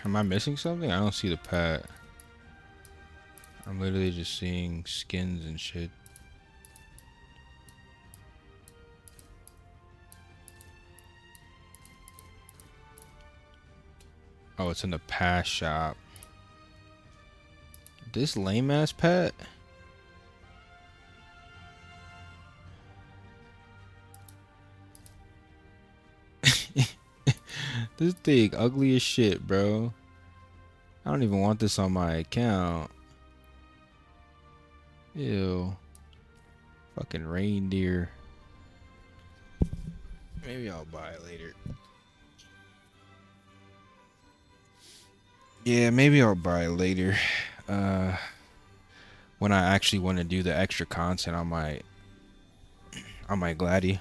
Am I missing something? I don't see the pet. I'm literally just seeing skins and shit. Oh, it's in the pass shop. This lame ass pet? This thing ugly as shit, bro. I don't even want this on my account. Ew. Fucking reindeer. Maybe I'll buy it later. Yeah, maybe I'll buy it later. When I actually want to do the extra content on my Gladi.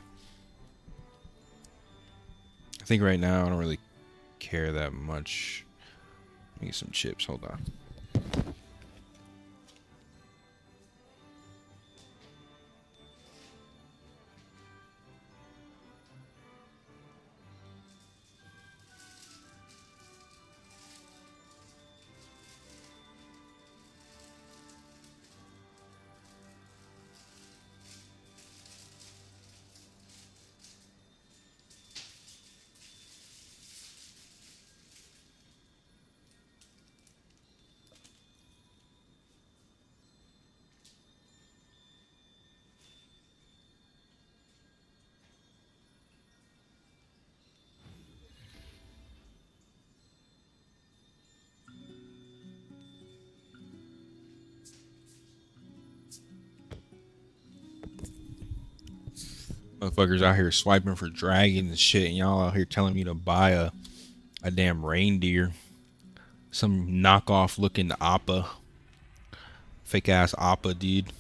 I think right now I don't really care that much. Let me get some chips. Hold on. Motherfuckers out here swiping for dragons and shit, and y'all out here telling me to buy a damn reindeer. Some knockoff looking Appa. Fake ass Appa, dude.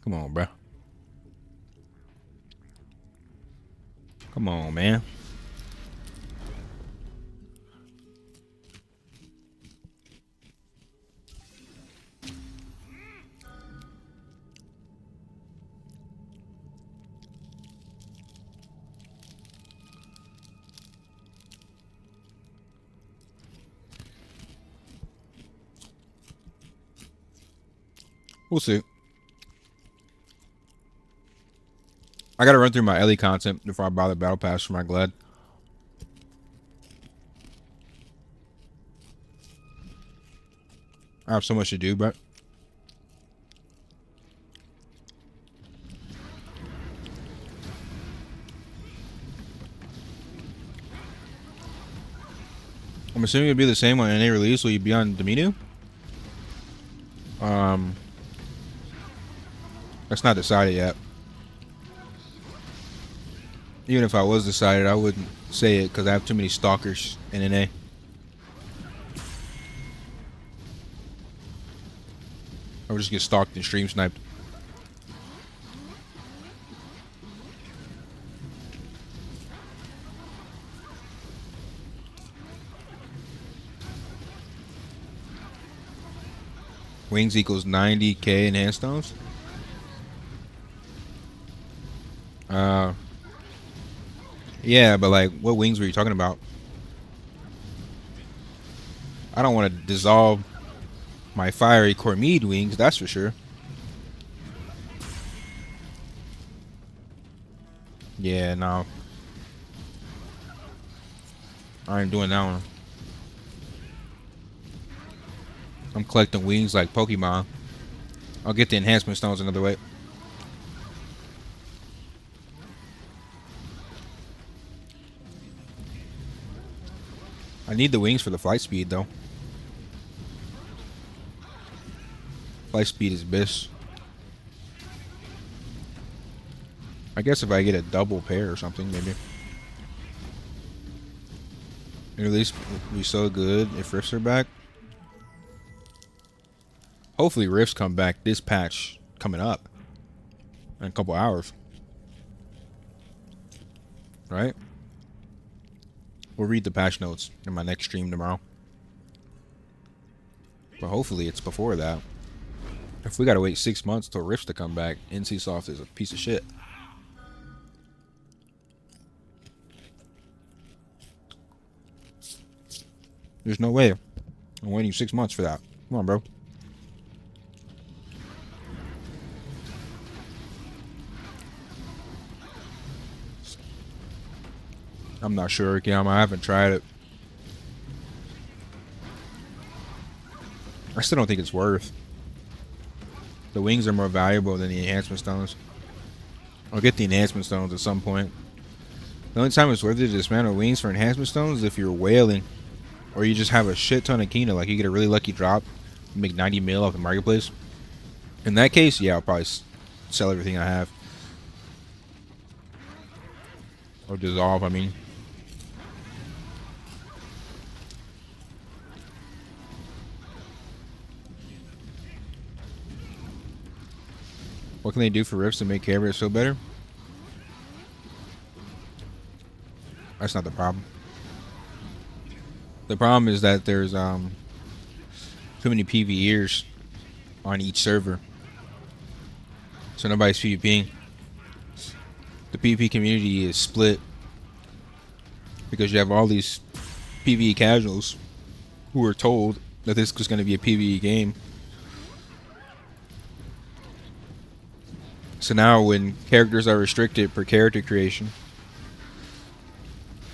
Come on, bro. Come on, man. We'll see. I gotta run through my Ellie content before I buy the battle pass for my Glad. I have so much to do, but I'm assuming it'll be the same on NA release. Will you be on Domino? That's not decided yet. Even if I was decided, I wouldn't say it because I have too many stalkers in NA. I would just get stalked and stream sniped. Wings equals 90k enhanced stones. Yeah, but like, what wings were you talking about? I don't want to dissolve my fiery Cormide wings, that's for sure. Yeah, no. I ain't doing that one. I'm collecting wings like Pokemon. I'll get the enhancement stones another way. I need the wings for the flight speed though. Flight speed is bis. I guess if I get a double pair or something, maybe. At least it'd be so good if rifts are back. Hopefully rifts come back this patch coming up in a couple hours. Right? We'll read the patch notes in my next stream tomorrow. But hopefully it's before that. If we gotta wait 6 months till rifts to come back, NCSoft is a piece of shit. There's no way I'm waiting 6 months for that. Come on, bro. I'm not sure, Cam. I haven't tried it. I still don't think it's worth. The wings are more valuable than the enhancement stones. I'll get the enhancement stones at some point. The only time it's worth it to dismantle wings for enhancement stones is if you're whaling. Or you just have a shit ton of Kina. Like you get a really lucky drop. You make 90 mil off the marketplace. In that case, yeah, I'll probably sell everything I have. Or dissolve, I mean. What can they do for rifts to make carriers feel better? That's not the problem. The problem is that there's too many PvEers on each server. So nobody's PvPing. The PvP community is split because you have all these PvE casuals who are told that this was going to be a PvE game. So now when characters are restricted per character creation,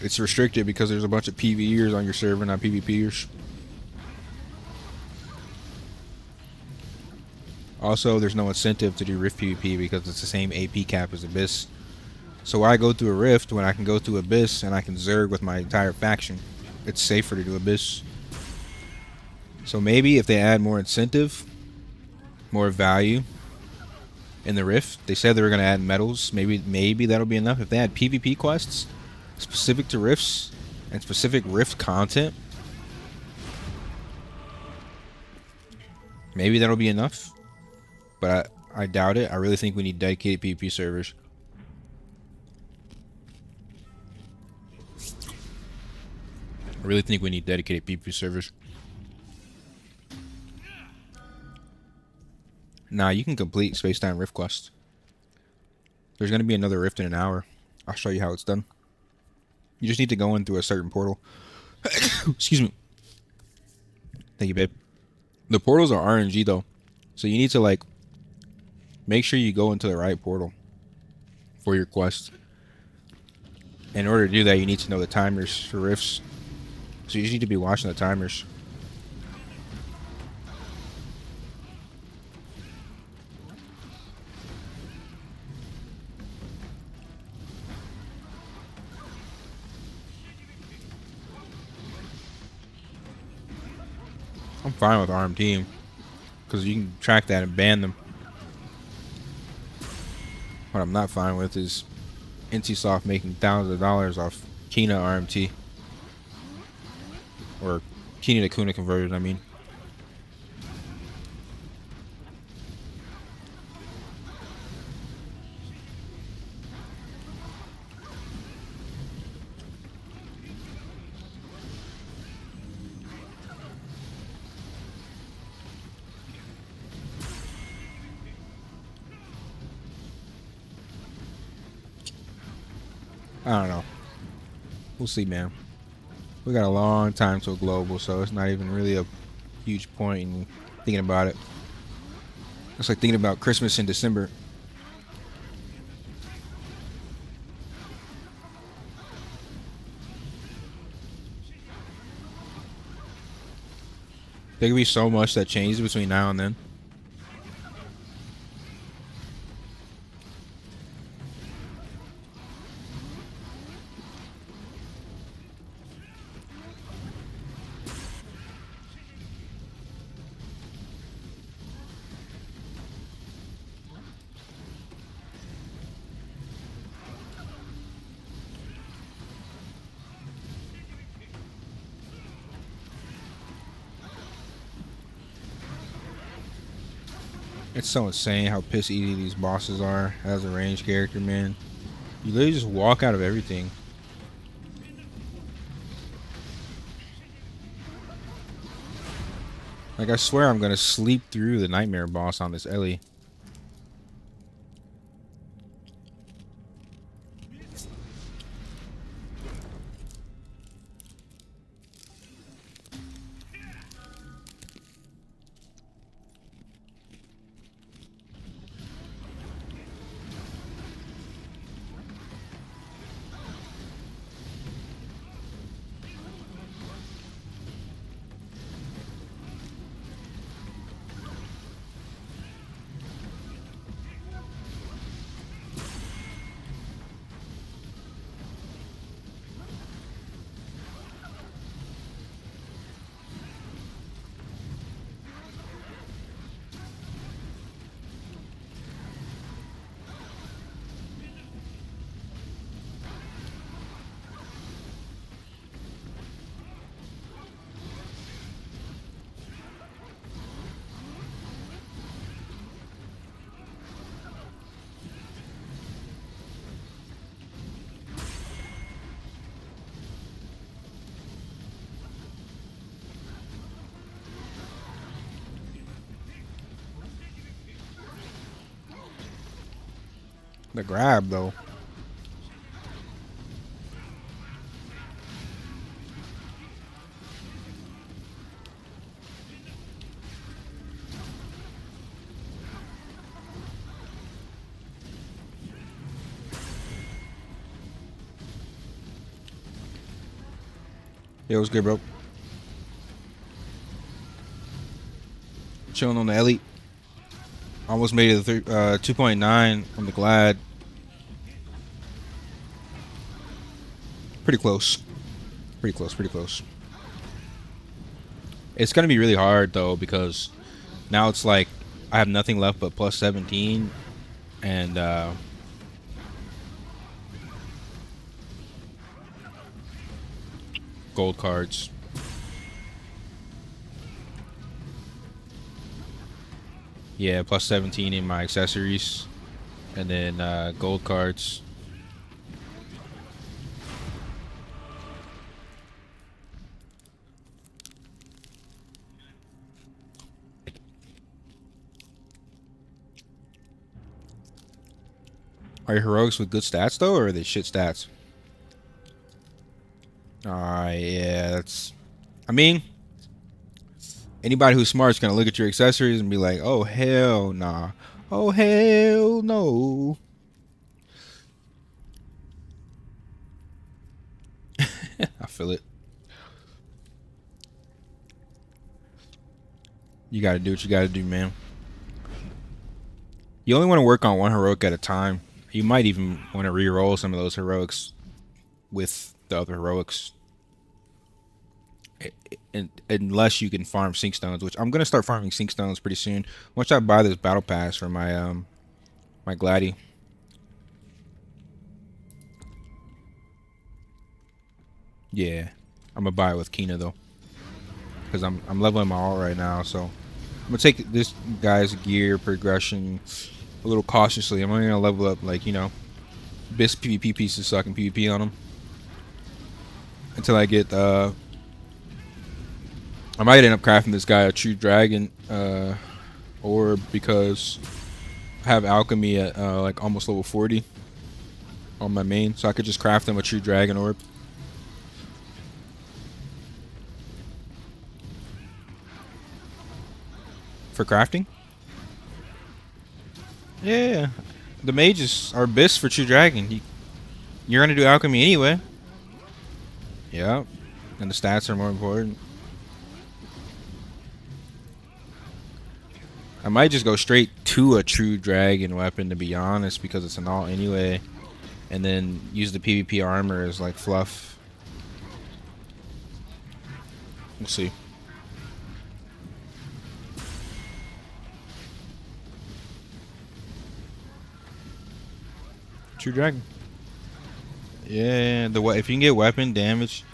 it's restricted because there's a bunch of PvEers on your server, not PvPers. Also, there's no incentive to do Rift PvP because it's the same AP cap as Abyss. So why go through a Rift when I can go through Abyss and I can Zerg with my entire faction? It's safer to do Abyss. So maybe if they add more incentive, more value in the Rift, they said they were going to add medals. Maybe that'll be enough. If they add PvP quests specific to Rifts and specific Rift content, maybe that'll be enough. But I doubt it. I really think we need dedicated PvP servers. I really think we need dedicated PvP servers. Nah, you can complete Space-Time Rift Quest. There's going to be another Rift in an hour. I'll show you how it's done. You just need to go in through a certain portal. Excuse me. Thank you, babe. The portals are RNG, though. So you need to, like, make sure you go into the right portal for your quest. In order to do that, you need to know the timers for Rifts. So you just need to be watching the timers. I'm fine with RMT because you can track that and ban them. What I'm not fine with is NCSoft making thousands of dollars off Kina RMT. Or Kina to Kuna conversion, I mean. I don't know. We'll see, man. We got a long time till global, so it's not even really a huge point in thinking about it. It's like thinking about Christmas in December. There could be so much that changes between now and then. It's so insane how piss easy these bosses are as a ranged character, man. You literally just walk out of everything. Like, I swear I'm gonna sleep through the nightmare boss on this Ellie. The grab, though. Yo, what's good, bro? Chilling on the Elite. Almost made it to 2.9 on the Glad. Pretty close. Pretty close, pretty close. It's going to be really hard, though, because now it's like I have nothing left but plus 17. And, gold cards. Yeah, plus 17 in my accessories. And then gold cards. Are your heroics with good stats, though, or are they shit stats? Alright, yeah, that's... I mean, anybody who's smart is going to look at your accessories and be like, oh, hell nah. Oh, hell no. I feel it. You got to do what you got to do, man. You only want to work on one heroic at a time. You might even want to re-roll some of those heroics with the other heroics. Unless you can farm sync stones, which I'm gonna start farming sync stones pretty soon. Once I buy this battle pass for my my Gladi. Yeah, I'm gonna buy it with Kina though, because I'm leveling my ult right now. So I'm gonna take this guy's gear progression a little cautiously. I'm only gonna level up like, you know, best PvP pieces so I can PvP on them until I get I might end up crafting this guy a true dragon orb, because I have alchemy at like almost level 40 on my main, so I could just craft him a true dragon orb. For crafting? Yeah, the mages are best for true dragon. You're gonna do alchemy anyway. Yeah, and the stats are more important. I might just go straight to a true dragon weapon, to be honest, because it's an alt anyway, and then use the PvP armor as like fluff. We'll see. True dragon. Yeah, if you can get weapon damage.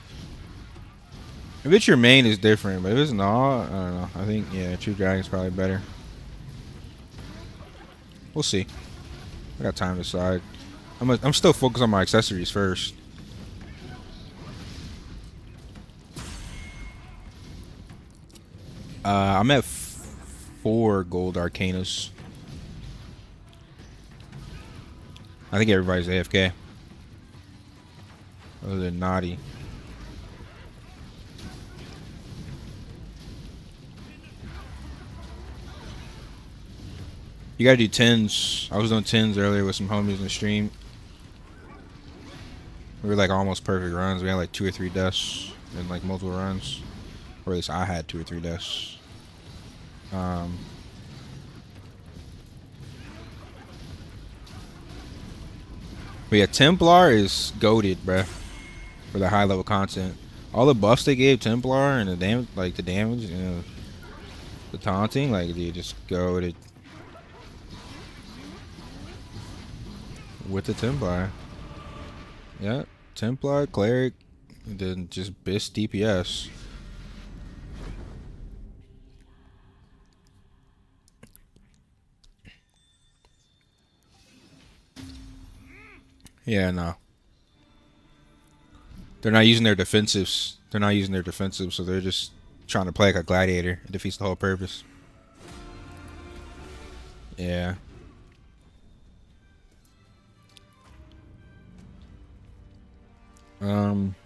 If it's your main, it's different, but if it's not, I don't know. I think, yeah, true dragon's probably better. We'll see. I got time to decide. I'm still focused on my accessories first. I'm at 4 gold arcanas. I think everybody's AFK. Other than Naughty. You gotta do 10s. I was doing 10s earlier with some homies in the stream. We were like almost perfect runs. We had like 2 or 3 deaths in like multiple runs. Or at least I had 2 or 3 deaths. But yeah, Templar is goated, bruh, for the high level content. All the buffs they gave Templar and the damage, like the damage, you know, the taunting, like dude, just goated with the Templar. Yeah, Templar, Cleric, and then just BIS DPS. Yeah, no. They're not using their defensives. They're not using their defensives, so they're just trying to play like a gladiator. It defeats the whole purpose. Yeah. I'm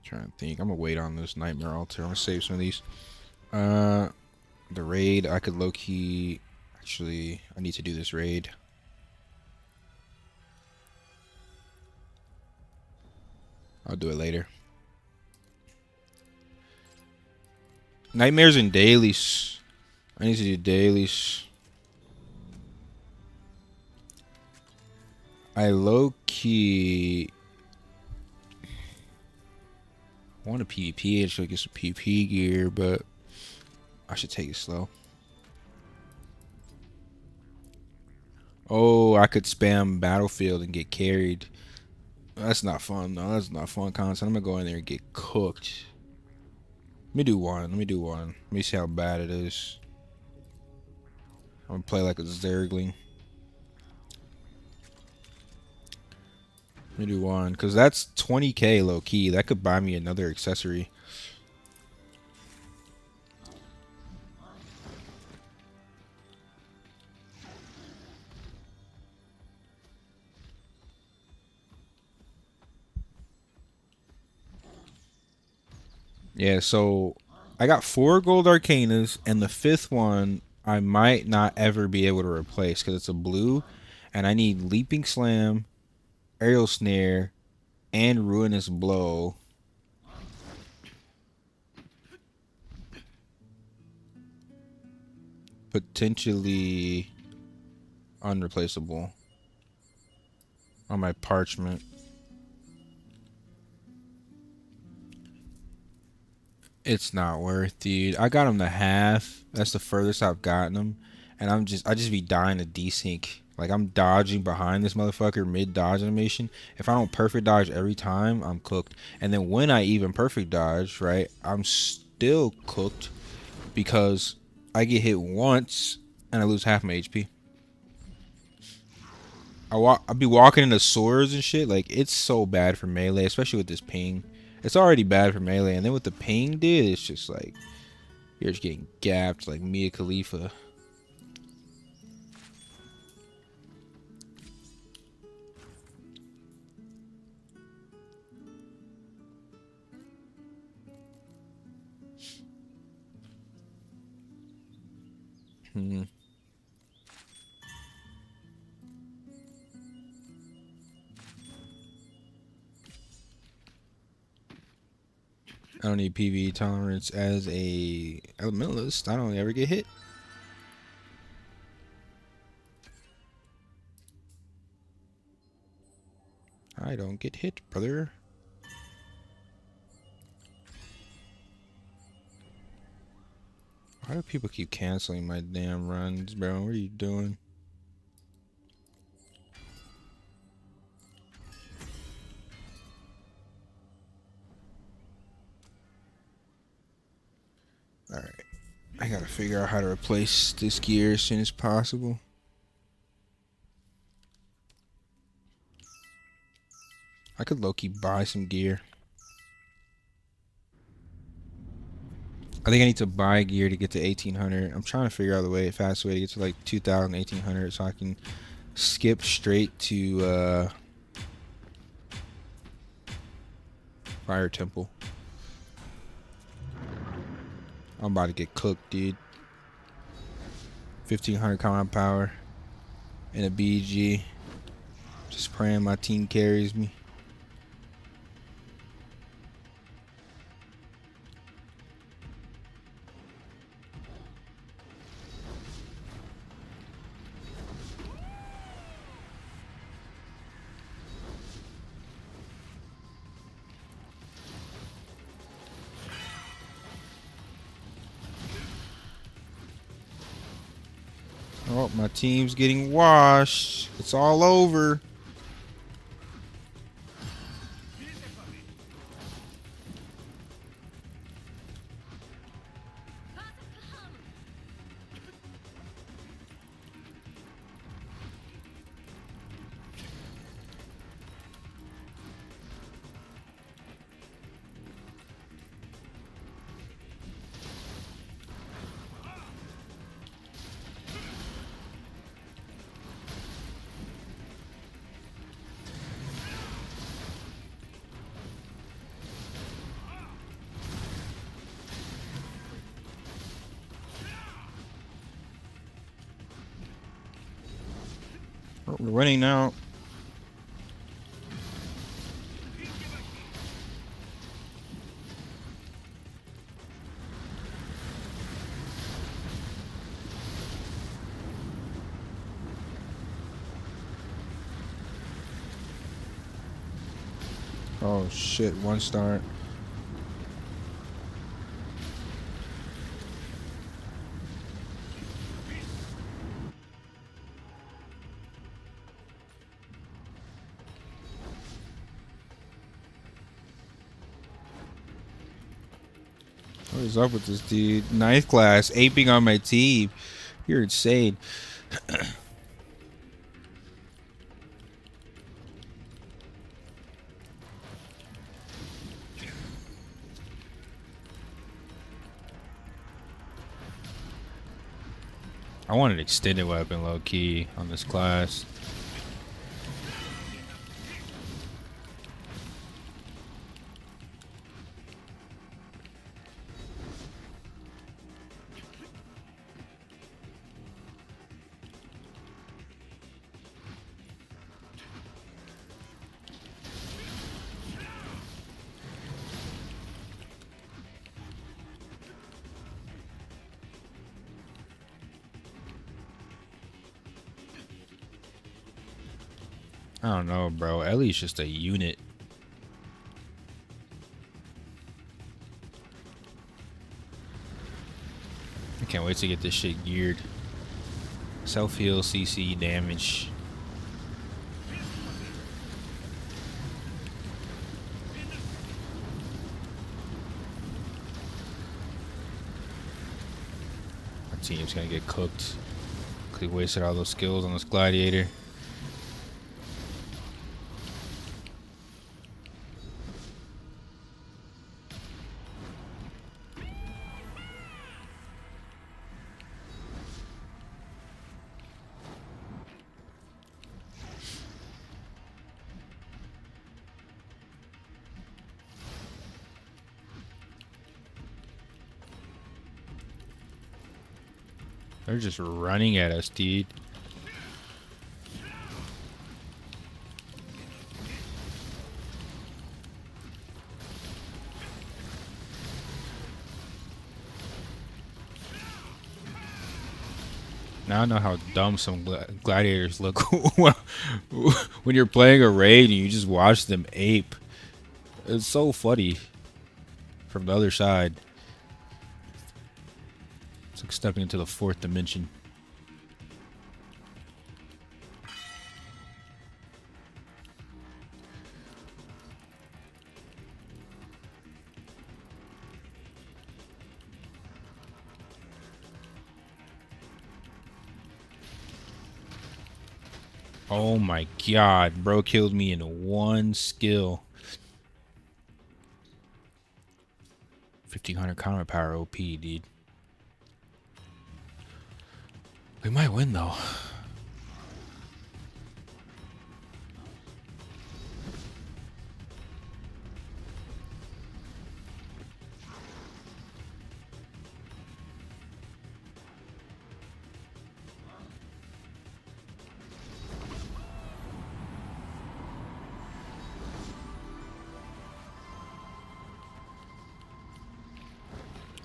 trying to think. I'm gonna wait on this Nightmare Altar. I'm gonna save some of these. The raid, I could low-key... Actually, I need to do this raid. I'll do it later. Nightmares and dailies. I need to do dailies. I low-key... want a PvP and should get some PvP gear, but I should take it slow. Oh, I could spam Battlefield and get carried. That's not fun, though. That's not fun content. I'm gonna go in there and get cooked. Let me do one. Let me see how bad it is. I'm gonna play like a Zergling. Let me do one, because that's 20k low key. That could buy me another accessory. Yeah, so I got 4 gold arcanas, and the 5th one I might not ever be able to replace because it's a blue, and I need Leaping Slam, Aerial Snare, and Ruinous Blow. Potentially unreplaceable on my parchment. It's not worth, dude. I got him to half. That's the furthest I've gotten him, and I just be dying to desync. Like I'm dodging behind this motherfucker mid dodge animation. If I don't perfect dodge every time, I'm cooked. And then when I even perfect dodge, right, I'm still cooked because I get hit once and I lose half my HP. I'll be walking into swords and shit. Like it's so bad for melee, especially with this ping. It's already bad for melee, and then with the ping, dude, it's just like you're just getting gapped like Mia Khalifa. I don't need PvE tolerance as a elementalist. I don't ever get hit. I don't get hit, brother. Why do people keep canceling my damn runs, bro? What are you doing? Alright. I gotta figure out how to replace this gear as soon as possible. I could low-key buy some gear. I think I need to buy gear to get to 1800. I'm trying to figure out the fast way to get to like 2000, 1800 so I can skip straight to Fire Temple. I'm about to get cooked, dude. 1500 combat power and a BG. Just praying my team carries me. Oh, my team's getting washed. It's all over. Oh, we're winning now. Oh shit, 1 star. What is up with this dude? 9th class, aping on my team. You're insane. I want an extended weapon low key on this class. I don't know, bro. Ellie's just a unit. I can't wait to get this shit geared. Self-heal, CC, damage. My team's gonna get cooked. He wasted all those skills on this Gladiator. They're just running at us, dude. Now I know how dumb some gladiators look when you're playing a raid and you just watch them ape. It's so funny from the other side. It's like stepping into the 4th dimension. Oh my god, bro killed me in one skill. 1500 counter power OP, dude. We might win though.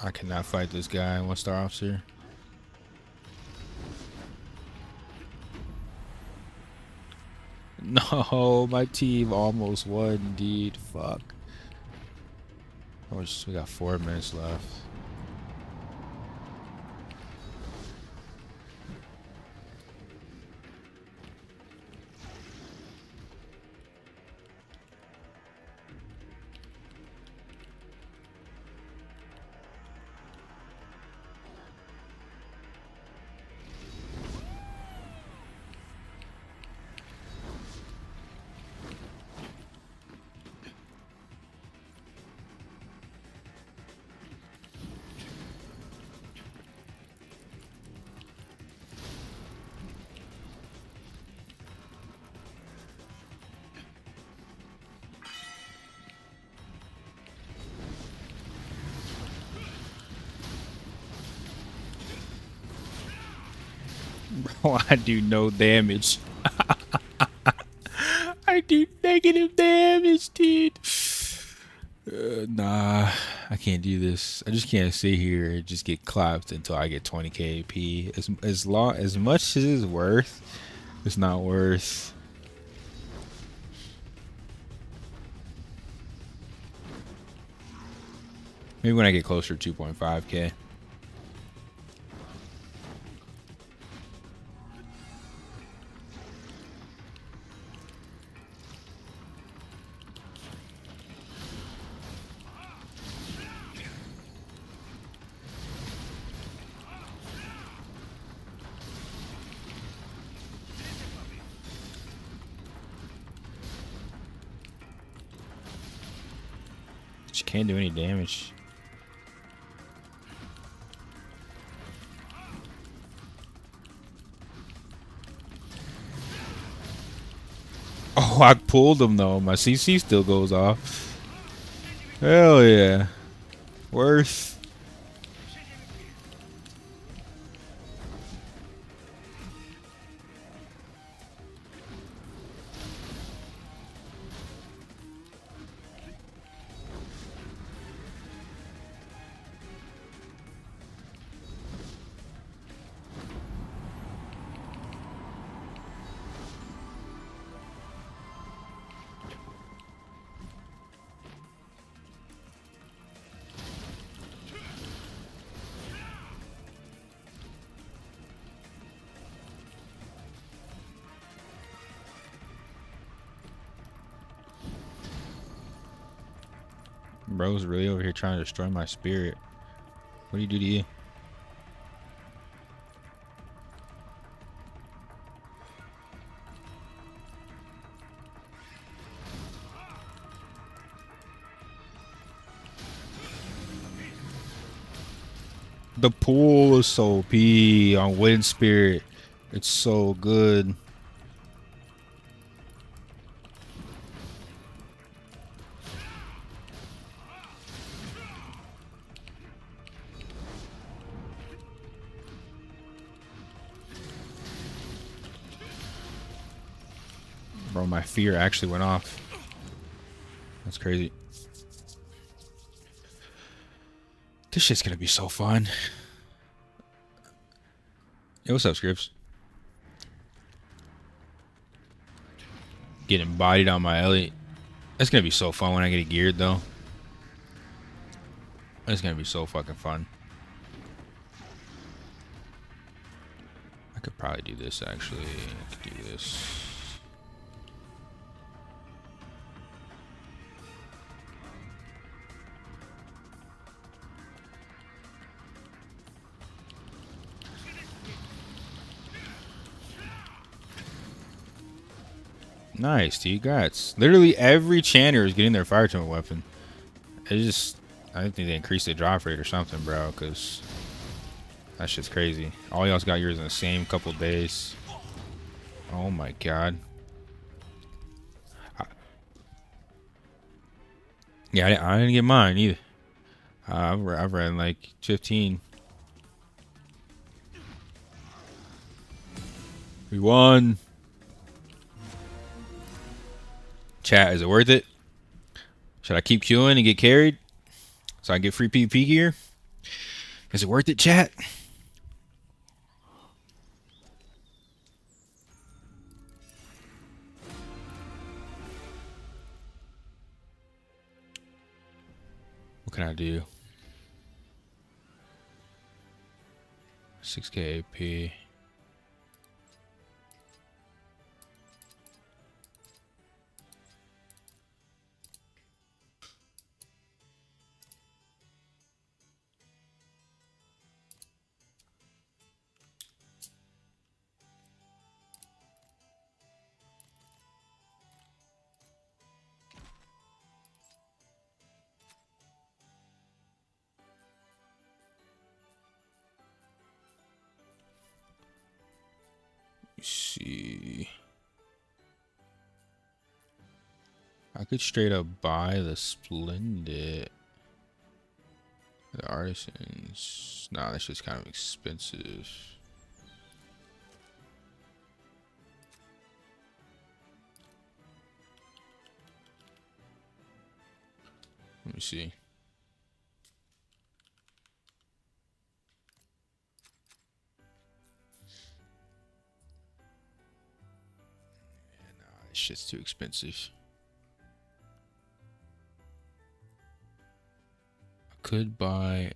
I cannot fight this guy, 1-star officer. No, my team almost won, dude. Fuck. We got 4 minutes left. Bro, I do no damage. I do negative damage, dude. Nah, I can't do this. I just can't sit here and just get clapped until I get 20k AP. As much as it's worth, it's not worth. Maybe when I get closer to 2.5k. She can't do any damage. Oh, I pulled him though. My CC still goes off. Hell yeah. Worth. Bro's really over here trying to destroy my spirit. What do you do to you? The pool is so OP on Wind Spirit. It's so good. Bro, my fear actually went off. That's crazy. This shit's gonna be so fun. Hey, what's up, Scripps? Getting bodied on my Elliot. It's gonna be so fun when I get it geared, though. It's gonna be so fucking fun. I could probably do this, actually. I could do this. Nice, dude. Congrats. Literally every chanter is getting their fire temple weapon. It's just, I think they increased the drop rate or something, bro, because that shit's crazy. All y'all's got yours in the same couple days. Oh my god. Yeah, I didn't get mine either. I've read like 15. We won. Chat, is it worth it? Should I keep queuing and get carried so I get free PvP gear? Is it worth it, chat? What can I do? 6k AP. See, I could straight up buy the Splendid, the Artisans. Nah, that's just kind of expensive. Let me see. Yeah, nah, this shit's too expensive. I could buy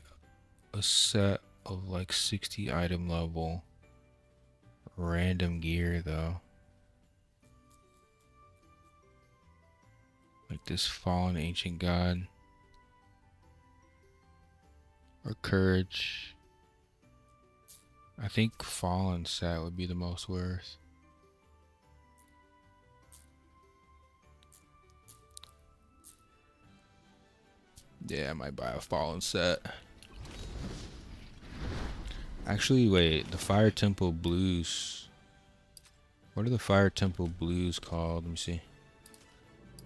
a set of like 60 item level random gear though. Like this Fallen Ancient God. Or Courage. I think Fallen set would be the most worth. Yeah, I might buy a Fallen set. Actually, wait, the Fire Temple Blues. What are the Fire Temple Blues called? Let me see.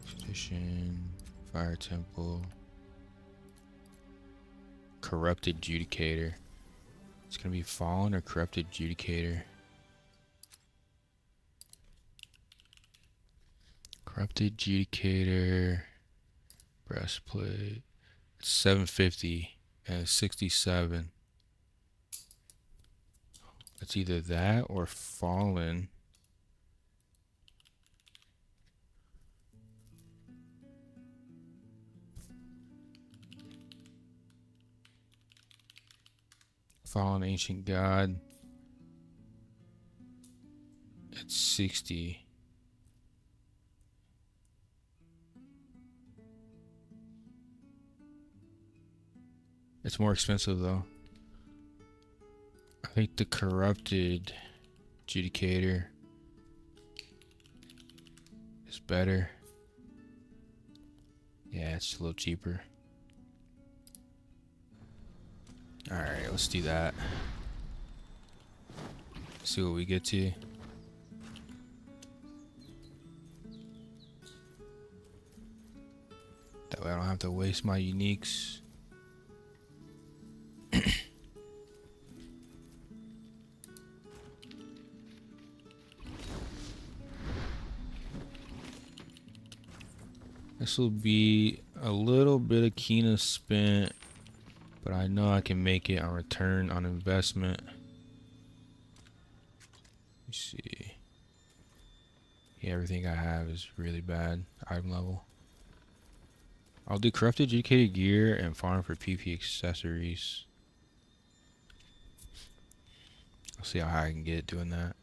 Petition, Fire Temple, Corrupted Judicator. It's gonna be Fallen or Corrupted Judicator. Corrupted Judicator, breastplate. It's 750 and it's 67. It's either that or Fallen. Fallen Ancient God. It's 60. It's more expensive though. I think the Corrupted Judicator is better. Yeah, it's a little cheaper. Alright, let's do that. See what we get to. That way I don't have to waste my uniques. This will be a little bit of Kina spent, but I know I can make it on return on investment. Let me see. Yeah, everything I have is really bad item level. I'll do Corrupted Educated Gear and farm for PP accessories. I'll see how high I can get doing that.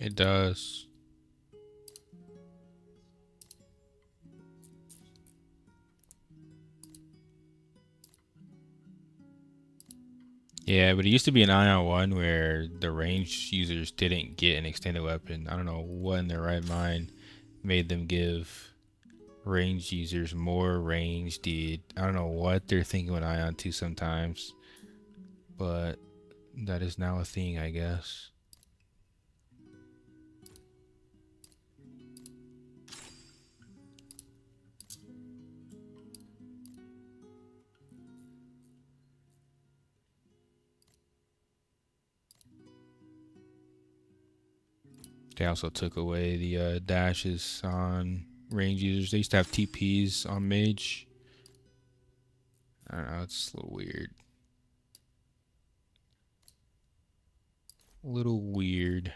It does. Yeah, but it used to be an Ion 1 where the ranged users didn't get an extended weapon. I don't know what in their right mind made them give ranged users more range, dude. I don't know what they're thinking with Ion 2 sometimes, but that is now a thing, I guess. They also took away the dashes on range users. They used to have TPs on mage. I don't know, it's a little weird. A little weird.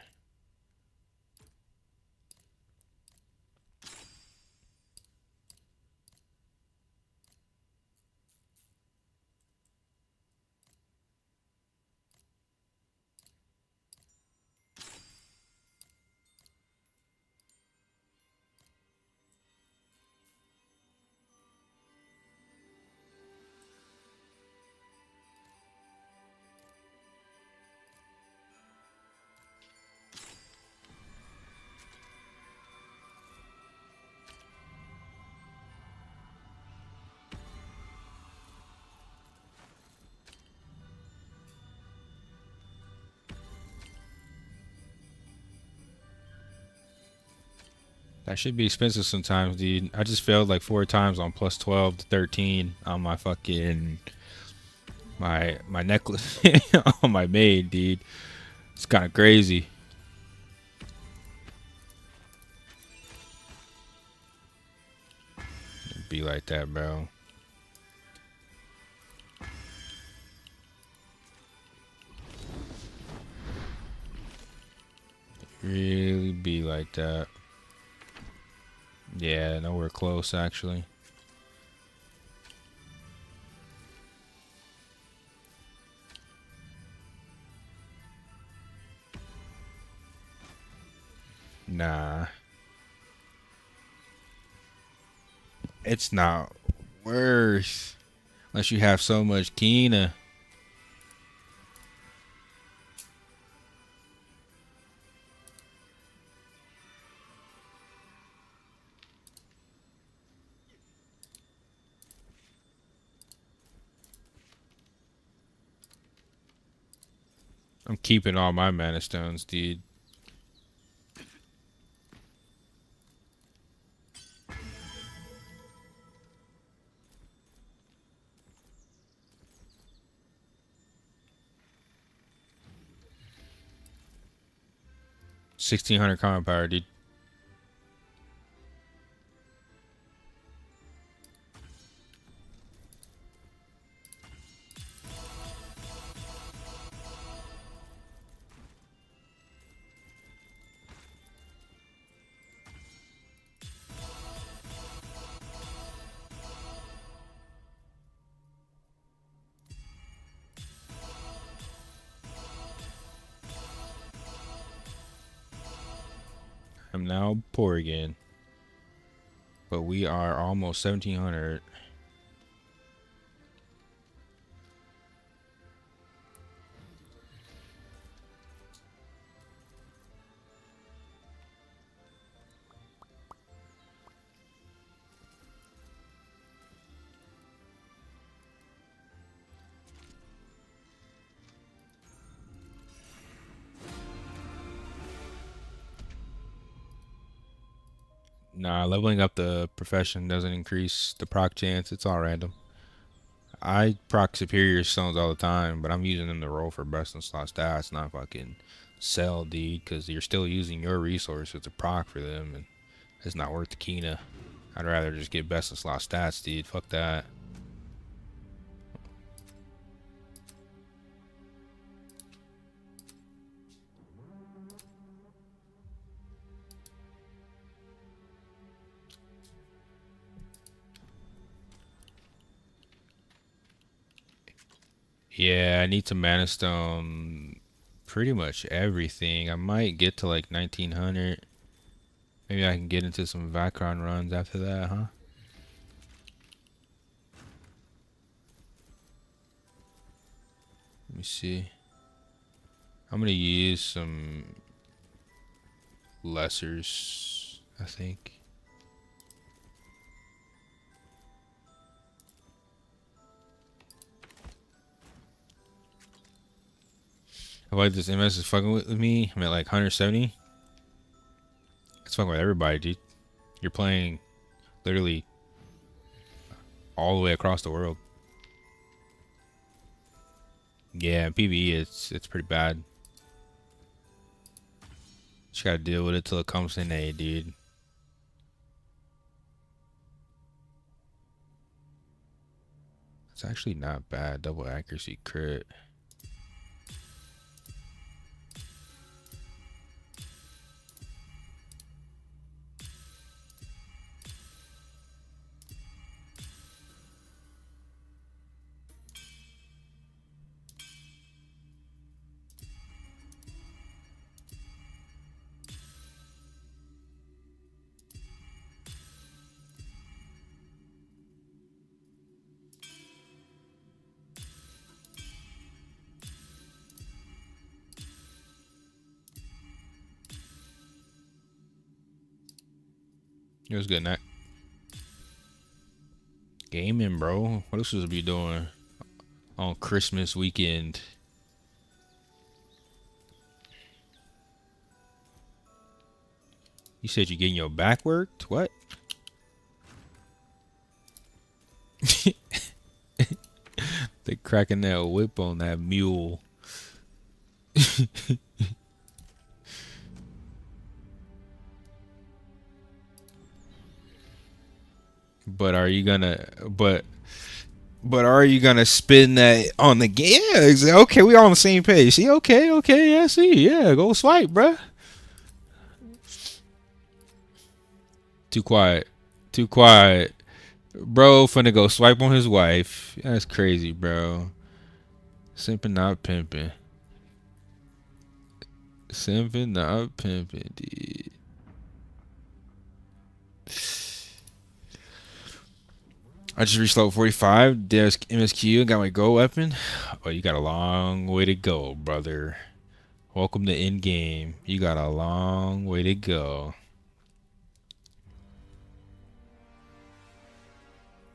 That should be expensive sometimes, dude. I just failed like 4 times on plus 12 to 13 on my fucking my necklace on my maid, dude. It's kind of crazy. It'd be like that, bro. Really be like that. Yeah, nowhere close actually. Nah. It's not worth unless you have so much Kina. I'm keeping all my mana stones, dude. $1,600 common power, dude. I'm now poor again. But we are almost 1,700. Nah, leveling up the profession doesn't increase the proc chance. It's all random. I proc superior stones all the time, but I'm using them to roll for best in slot stats, not fucking sell, dude, because you're still using your resources to proc for them, and it's not worth the Kina. I'd rather just get best in slot stats, dude. Fuck that. Yeah, I need some mana stone pretty much everything. I might get to like 1900. Maybe I can get into some Vacron runs after that, huh? Let me see. I'm gonna use some lessers, I think. I like this MS is fucking with me. I'm at like 170. It's fucking with everybody, dude. You're playing literally all the way across the world. Yeah, PvE it's pretty bad. Just gotta deal with it till it comes in A, dude. It's actually not bad. Double accuracy crit. It was good night. Gaming, bro. What else was we doing on Christmas weekend? You said you getting your back worked? What? They cracking that whip on that mule. But are you gonna are you gonna spin that on the game? Yeah, okay, we all on the same page. See, okay, yeah, see, yeah, go swipe, bruh. Too quiet. Too quiet. Bro finna go swipe on his wife. That's crazy, bro. Simping not pimping. Simping not pimping, dude. I just reached level 45. There's MSQ and got my go weapon. Oh, you got a long way to go, brother. Welcome to Endgame. You got a long way to go.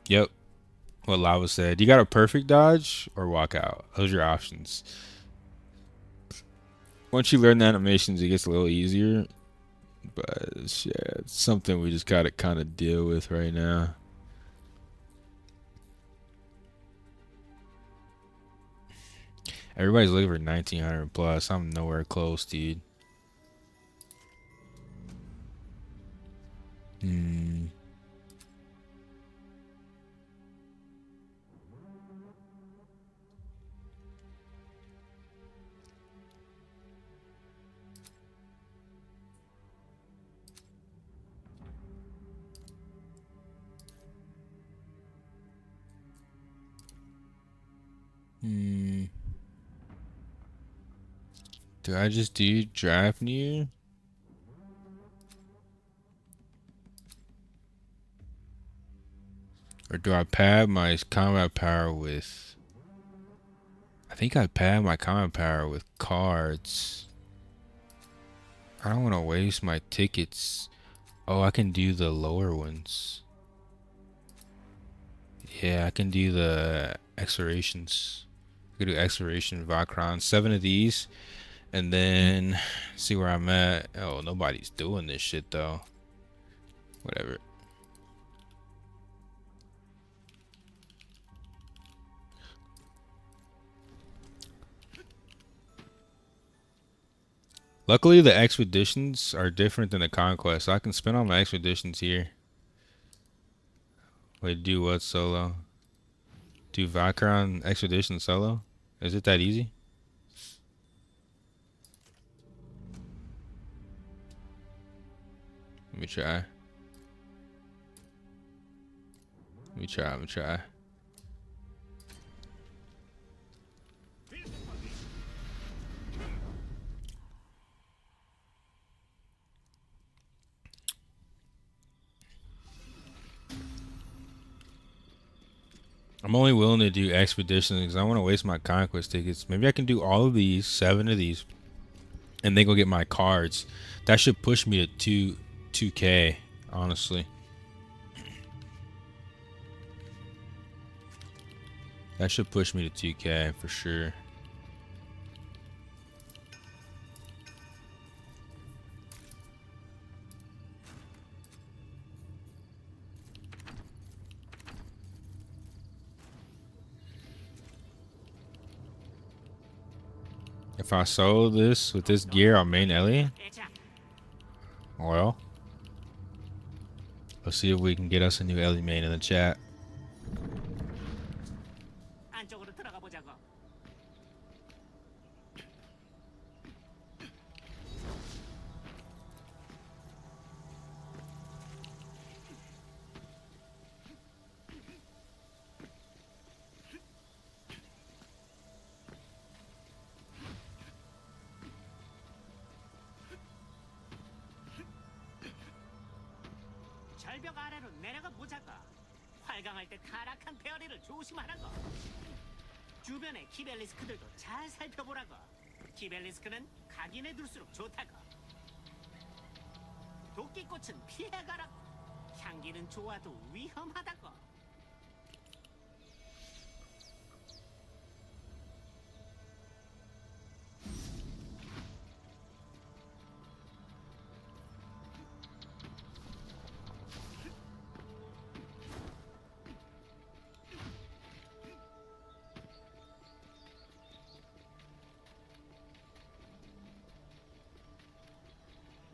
Yep. What Lava said. You got a perfect dodge or walk out. Those are your options. Once you learn the animations, it gets a little easier. But yeah, it's something we just gotta kind of deal with right now. Everybody's looking for 1900 plus. I'm nowhere close, dude. Hmm. Hmm. Do I just do draft new? Or do I pad my combat power with... I think I pad my combat power with cards. I don't want to waste my tickets. Oh, I can do the lower ones. Yeah, I can do the explorations. I can do exploration, Vacron. 7 of these. And then see where I'm at. Oh, nobody's doing this shit though. Whatever. Luckily, the expeditions are different than the conquest, so I can spend all my expeditions here. Wait, do what solo? Do Vacron expedition solo? Is it that easy? Let me try. Let me try. I'm only willing to do expeditions because I want to waste my conquest tickets. Maybe I can do all of these, 7 of these, and then go get my cards. That should push me to 2K, honestly. That should push me to 2K for sure. If I sold this with this gear on main Ellie, well, let's see if we can get us a new Ellie main in the chat. 절벽 아래로 내려가 보자고. 활강할 때 타락한 페어리를 조심하라고. 주변의 키벨리스크들도 잘 살펴보라고. 키벨리스크는 각인해 둘수록 좋다고. 도끼꽃은 피해가라고. 향기는 좋아도 위험하다고.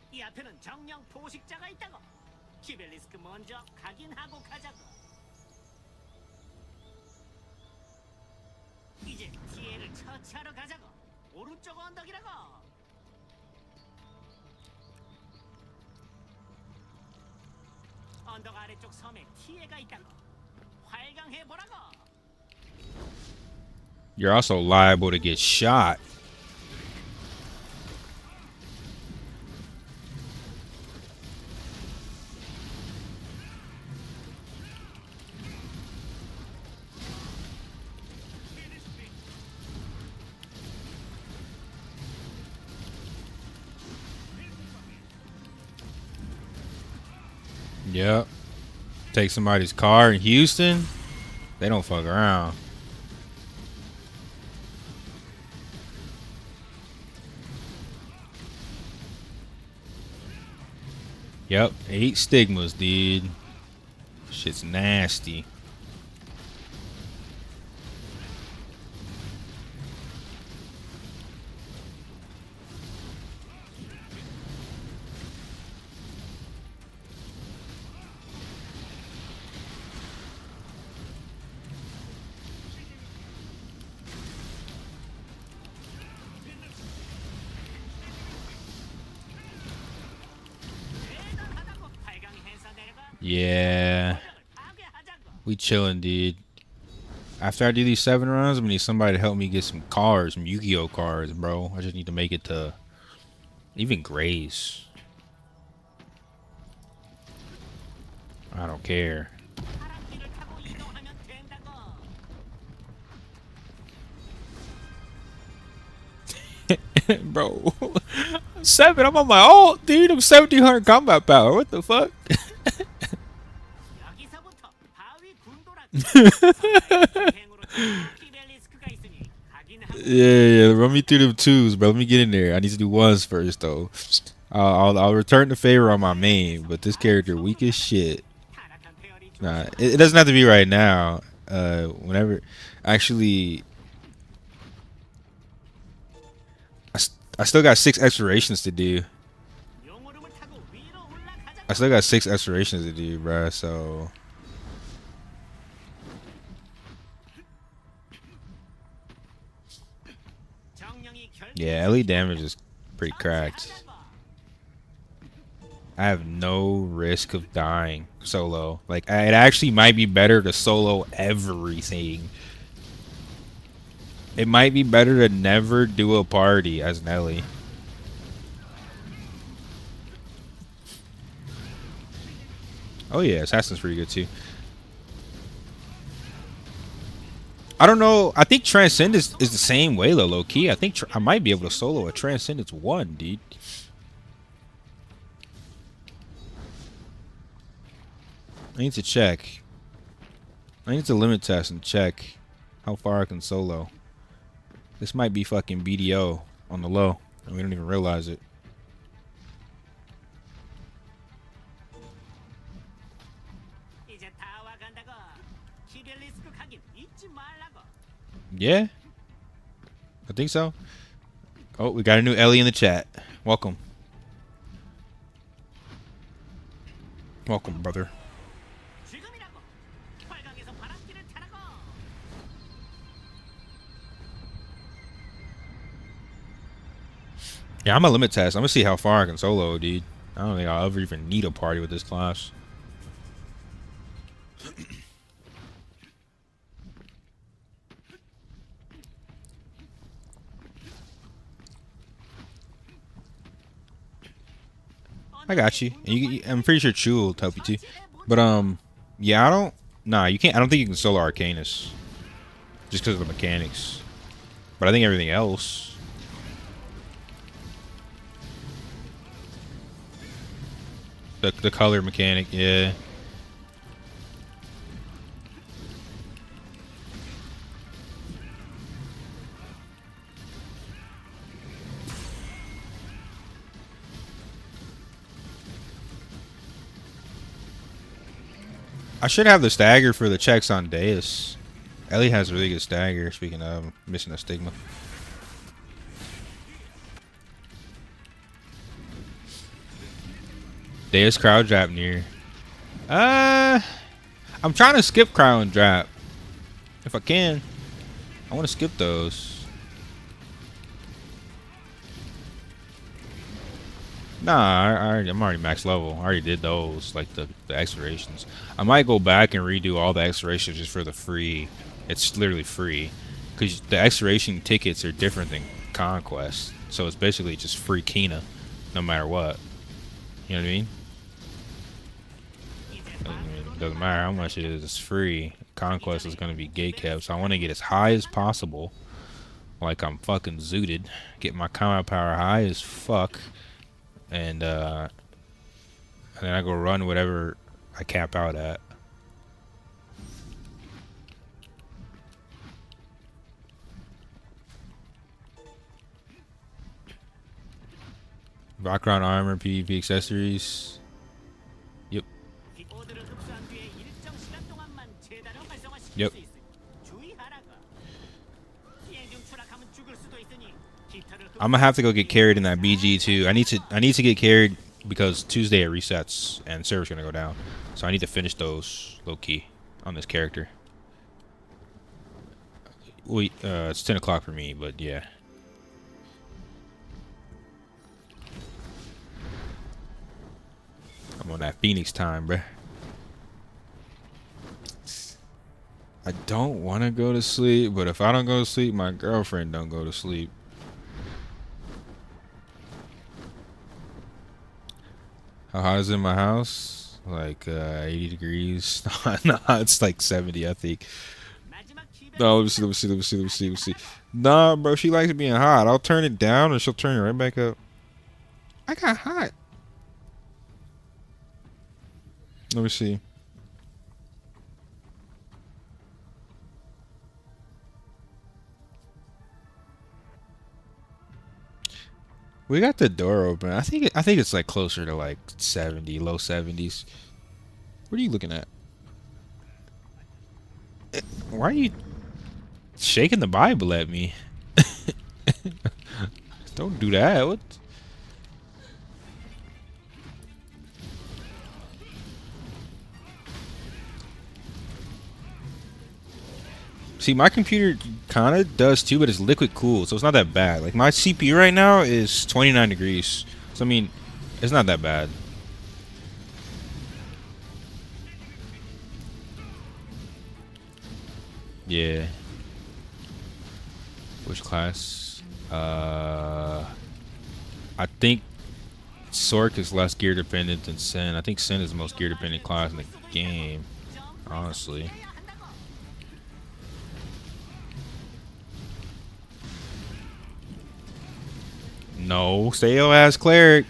이 앞에는 정령 포식자가 있다고. 키벨리스크 먼저 각인하고 가자고. 이제 티에를 처치하러 가자고. 오른쪽 언덕이라고. 언덕 아래쪽 섬에 티에가 있다고. 활강해보라고. You're also liable to get shot. Yep. Take somebody's car in Houston. They don't fuck around. Yep. 8 stigmas, dude. Shit's nasty. Yeah. We chilling, dude. After I do these 7 runs, I'm gonna need somebody to help me get some cards, some Yu-Gi-Oh cards, bro. I just need to make it to even Grays. I don't care. Bro, 7, I'm on my ult, dude. I'm 1700 combat power. What the fuck? Yeah, run me through them 2s, bro. Let me get in there. I need to do 1s first, though. I'll return the favor on my main, but this character weak as shit. Nah, it doesn't have to be right now. Whenever, actually, I still got 6 explorations to do. I still got 6 explorations to do, bruh. So. Yeah, LE damage is pretty cracked. I have no risk of dying solo. Like, it actually might be better to solo everything. It might be better to never do a party as an Ellie. Oh yeah, Assassin's pretty good too. I don't know. I think Transcendence is the same way, though, low key. I think I might be able to solo a Transcendence 1, dude. I need to check. I need to limit test and check how far I can solo. This might be fucking BDO on the low, and we don't even realize it. 이제 다 와간다고. 티벨리스크 가긴 잊지 말라고. Yeah, I think so. Oh, we got a new Ellie in the chat. Welcome. Welcome, brother. 지금이라고. 활강에서 바람길을 타라고. Yeah, I'm a limit test. I'm gonna see how far I can solo, dude. I don't think I'll ever even need a party with this class. I got you. And I'm pretty sure Chu will help you too. But yeah, I don't. Nah, you can't. I don't think you can solo Arcanus, just because of the mechanics. But I think everything else. The color mechanic, yeah. I should have the stagger for the checks on Deus. Ellie has a really good stagger, speaking of missing a stigma. Deus crowd drop near. I'm trying to skip crowd drop. If I can. I want to skip those. Nah, I'm already max level. I already did those, like the explorations. I might go back and redo all the explorations just for the free. It's literally free. Because the exploration tickets are different than Conquest. So it's basically just free Kina, no matter what. You know what I mean? Doesn't matter how much it is, it's free. Conquest is going to be gate kept, so I want to get as high as possible. Like I'm fucking zooted. Get my combat power high as fuck. And then I go run whatever I cap out at. Background armor, PvP accessories. Yep. Yep. I'm gonna have to go get carried in that BG too. I need to get carried because Tuesday it resets and server's gonna go down. So I need to finish those low key on this character. It's 10 o'clock for me, but yeah. I'm on that Phoenix time, bruh. I don't want to go to sleep, but if I don't go to sleep, my girlfriend don't go to sleep. How hot is it in my house? Like 80 degrees. No, it's like 70, I think. No, let me see. Nah, bro, she likes being hot. I'll turn it down and she'll turn it right back up. I got hot. Let me see. We got the door open. I think it's like closer to like 70, low 70s. What are you looking at? Why are you shaking the Bible at me? Don't do that. What? See, my computer kind of does too, but it's liquid cooled, so it's not that bad. Like, my CPU right now is 29 degrees. So, I mean, it's not that bad. Yeah. Which class? I think Sork is less gear dependent than Sen. I think Sen is the most gear dependent class in the game, honestly. No, stay your ass cleric.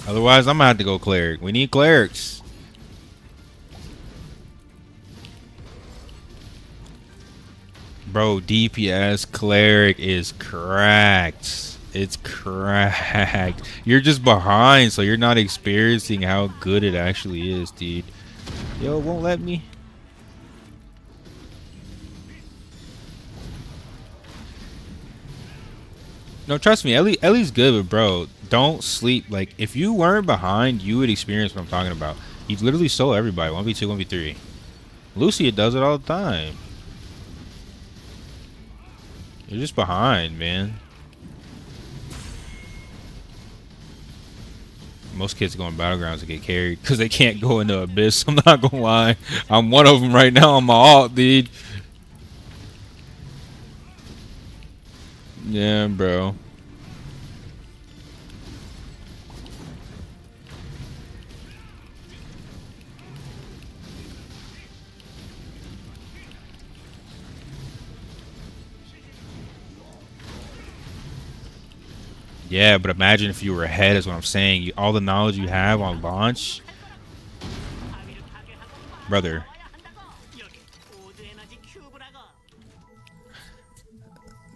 Otherwise, I'm gonna have to go cleric. We need clerics. Bro, DPS cleric is cracked. It's cracked. You're just behind, so you're not experiencing how good it actually is, dude. Yo, it won't let me. No, trust me, Ellie's good, but bro, don't sleep. Like, if you weren't behind, you would experience what I'm talking about. You literally stole everybody, 1v2, 1v3. Lucia does it all the time. You're just behind, man. Most kids go in battlegrounds to get carried because they can't go into Abyss. I'm not gonna lie. I'm one of them right now on my alt, dude. Yeah, bro. Yeah, but imagine if you were ahead, is what I'm saying. All the knowledge you have on launch. Brother.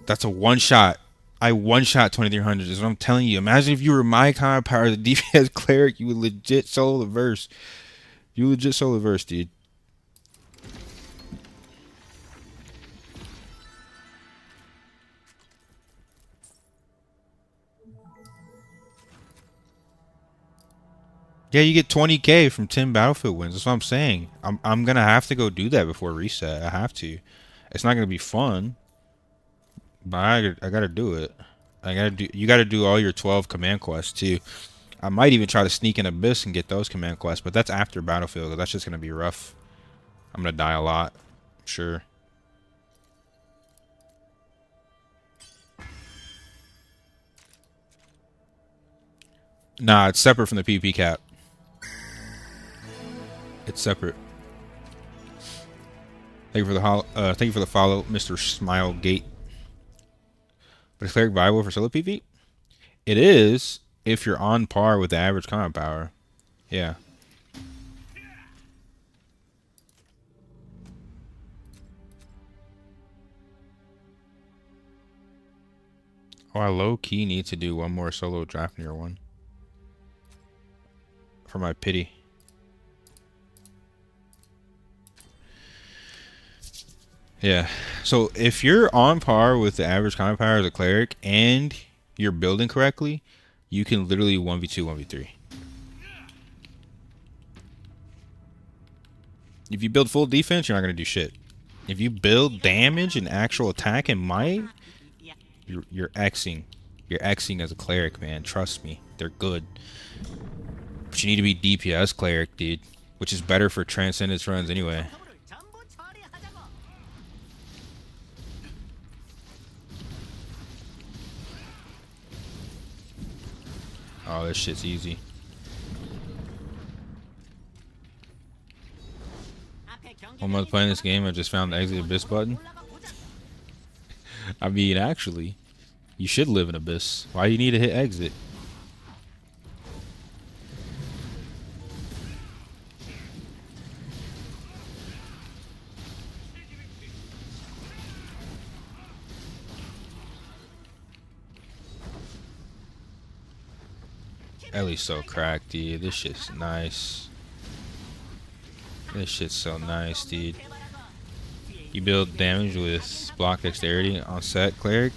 That's a one-shot. I one-shot 2300 is what I'm telling you. Imagine if you were my kind of power, the DPS cleric, you would legit solo the verse. You legit solo the verse, dude. Yeah, you get 20k from 10 battlefield wins. That's what I'm saying. I'm gonna have to go do that before reset. I have to. It's not gonna be fun, but I gotta do it. I gotta do. You gotta do all your 12 command quests too. I might even try to sneak in Abyss and get those command quests, but that's after battlefield. That's just gonna be rough. I'm gonna die a lot. Sure. Nah, it's separate from the PvP cap. It's separate. Thank you for the thank you for the follow, Mr. Smilegate. But is cleric viable for solo PvP? It is if you're on par with the average combat power. Yeah. Oh, I low key need to do one more solo draft near one. For my pity. Yeah. So if you're on par with the average combat power as a cleric and you're building correctly, you can literally 1v2, 1v3. If you build full defense, you're not going to do shit. If you build damage and actual attack and might, you're Xing. You're Xing as a cleric, man. Trust me. They're good. But you need to be DPS cleric, dude. Which is better for Transcendence runs anyway. Oh, this shit's easy. When I was playing this game, I just found the exit Abyss button. I mean, actually, you should live in Abyss. Why do you need to hit exit? Ellie's so cracked, dude. This shit's nice. This shit's so nice, dude. You build damage with block dexterity on set, cleric.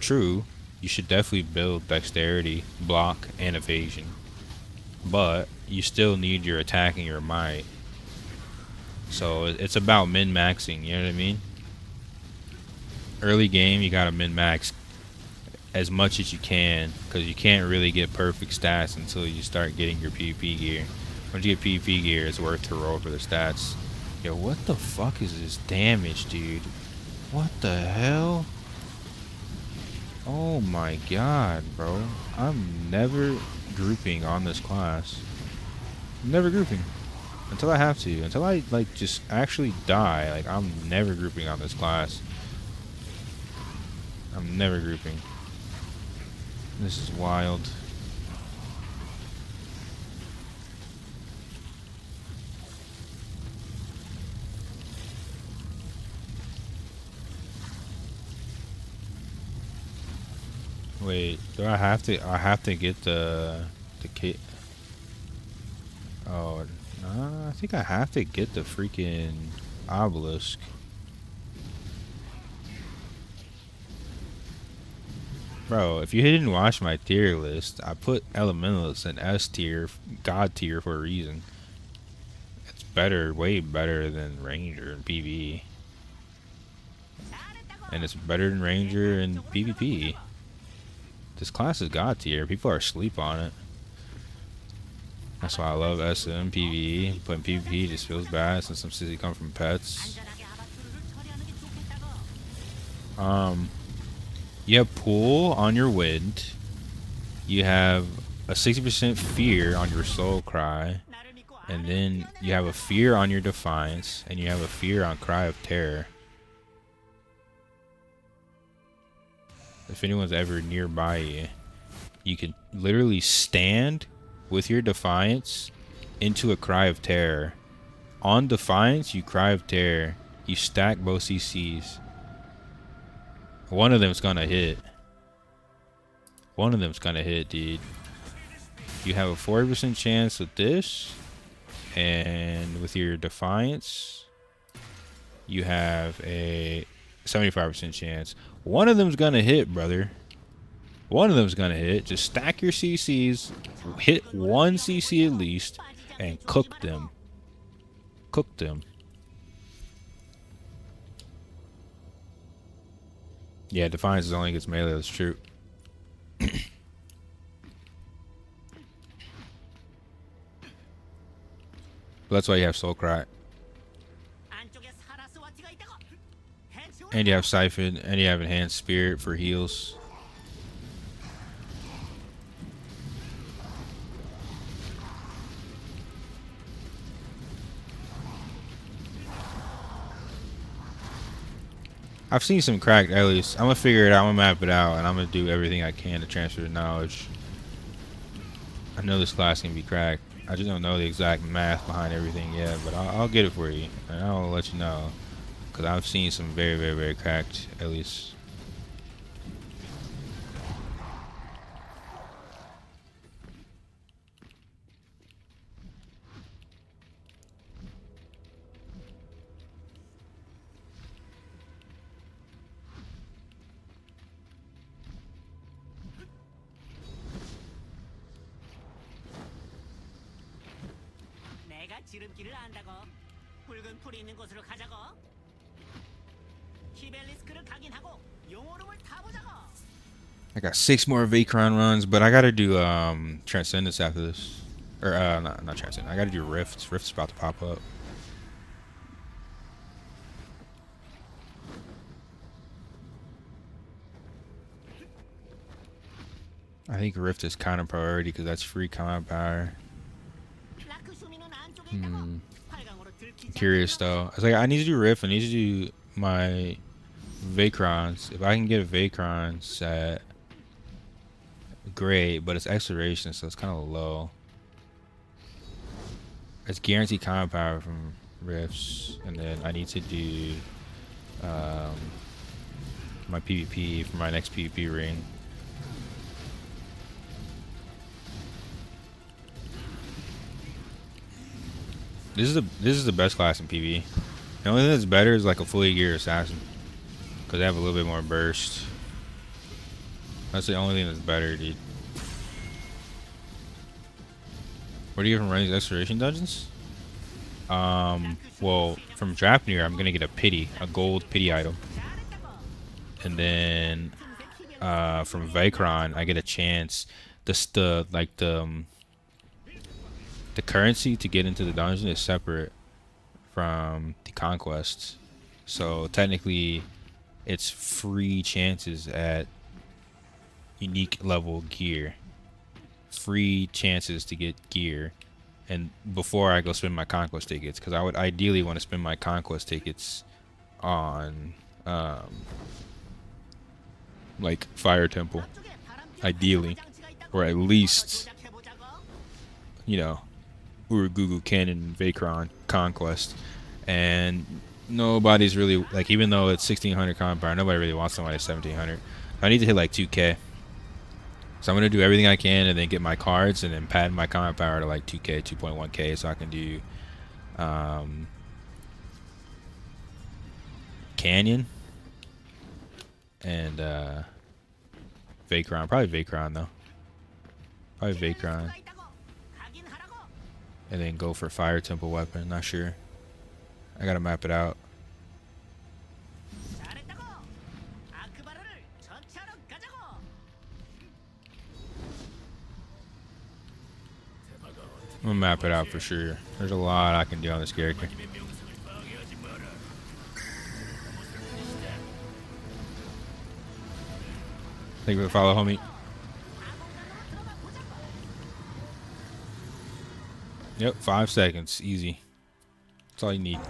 True, you should definitely build dexterity, block, and evasion. But you still need your attack and your might. So it's about min-maxing, you know what I mean? Early game, you gotta min-max as much as you can, because you can't really get perfect stats until you start getting your PvP gear. Once you get PvP gear, it's worth to roll for the stats. Yo, what the fuck is this damage, dude? What the hell? Oh my god, bro. I'm never grouping on this class. I'm never grouping. Until I have to. Until I, like, just actually die. Like, I'm never grouping on this class. I'm never grouping. This is wild. Wait, do I have to? I have to get the kit. Oh, no, I think I have to get the freaking obelisk. Bro, if you didn't watch my tier list, I put Elementalist in S tier, God tier for a reason. It's better, way better than Ranger in PvE. And it's better than Ranger in PvP. This class is God tier. People are asleep on it. That's why I love SM PvE. But in PvP just feels bad since some cities come from pets. You have Pool on your Wind. You have a 60% fear on your Soul Cry. And then you have a fear on your Defiance. And you have a fear on Cry of Terror. If anyone's ever nearby you, you can literally stand with your Defiance into a Cry of Terror. On Defiance, you Cry of Terror. You stack both CCs. One of them's gonna hit. One of them's gonna hit, dude. You have a 40% chance with this. And with your Defiance, you have a 75% chance. One of them's gonna hit, brother. One of them's gonna hit. Just stack your CCs, hit one CC at least, and cook them. Cook them. Yeah, Defiance is only against melee, that's true. But that's why you have Soul Cry. And you have Siphon, and you have Enhanced Spirit for heals. I've seen some cracked Ellie's. I'm gonna figure it out, I'm gonna map it out, and I'm gonna do everything I can to transfer the knowledge. I know this class can be cracked. I just don't know the exact math behind everything yet, but I'll get it for you, and I'll let you know. Because I've seen some very, very, very cracked Ellie's. 지름길을 안다고. 붉은 풀이 있는 곳으로 가자고. 티벨리스크를 각인하고 용오름을 타보자고. I got 6 more Vacron runs, but I gotta do Transcendence after this. Or not Transcendence. I gotta do Rifts. Rift's about to pop up. I think Rift is kind of priority because that's free combat power. Curious though. I was like, I need to do Rift. I need to do my Vacrons. If I can get a Vacron set, great. But it's exploration, so it's kind of low. It's guaranteed combat power from Rifts, and then I need to do my PvP for my next PvP ring. This is the best class in PvE. The only thing that's better is like a fully geared assassin, because they have a little bit more burst. That's the only thing that's better, dude. Where do you get from running these exploration dungeons? Well, from Drapnir, I'm gonna get a gold pity item, and then from Vacron, I get a chance. The currency to get into the dungeon is separate from the conquests, so technically it's free chances at unique level gear, free chances to get gear, and before I go spend my conquest tickets, because I would ideally want to spend my conquest tickets on like Fire Temple. ideally, or at least, you know, Urugugu Cannon, Vacron, Conquest, and nobody's really like, even though it's 1600 combat power, nobody really wants somebody at 1700. I need to hit like 2k, so I'm gonna do everything I can and then get my cards and then pad my combat power to like 2k, 2.1k, so I can do Canyon and Vacron, probably Vacron though, probably Vacron, and then go for Fire Temple weapon. Not sure. I gotta map it out. I'm gonna map it out for sure. There's a lot I can do on this character. Thank you for the follow, homie. Yep, 5 seconds. Easy. That's all you need.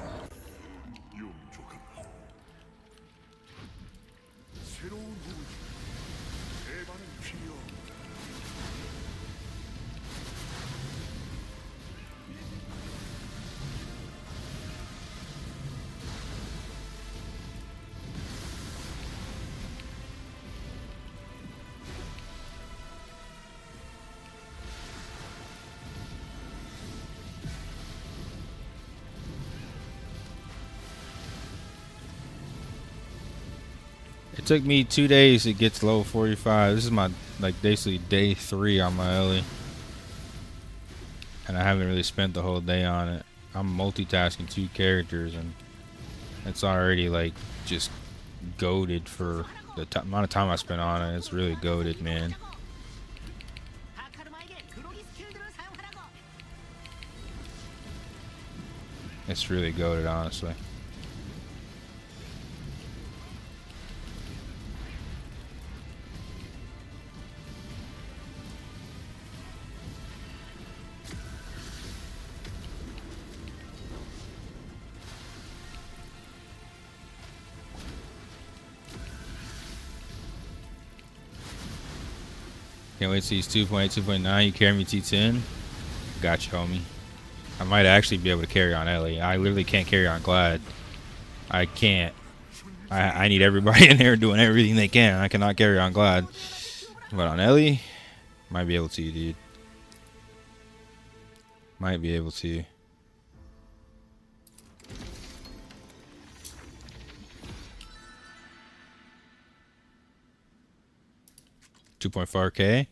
It took me 2 days to get to level 45. This is my, like, basically day 3 on my Ellie. And I haven't really spent the whole day on it. I'm multitasking 2 characters and it's already, like, just goated for the amount of time I spent on it. It's really goated, man. It's really goated, honestly. Can't wait to see these 2.8, 2.9. You carry me T10? Gotcha, homie. I might actually be able to carry on Ellie. I literally can't carry on Glad. I can't. I need everybody in there doing everything they can. I cannot carry on Glad. But on Ellie, might be able to, dude. Might be able to. $2.4K.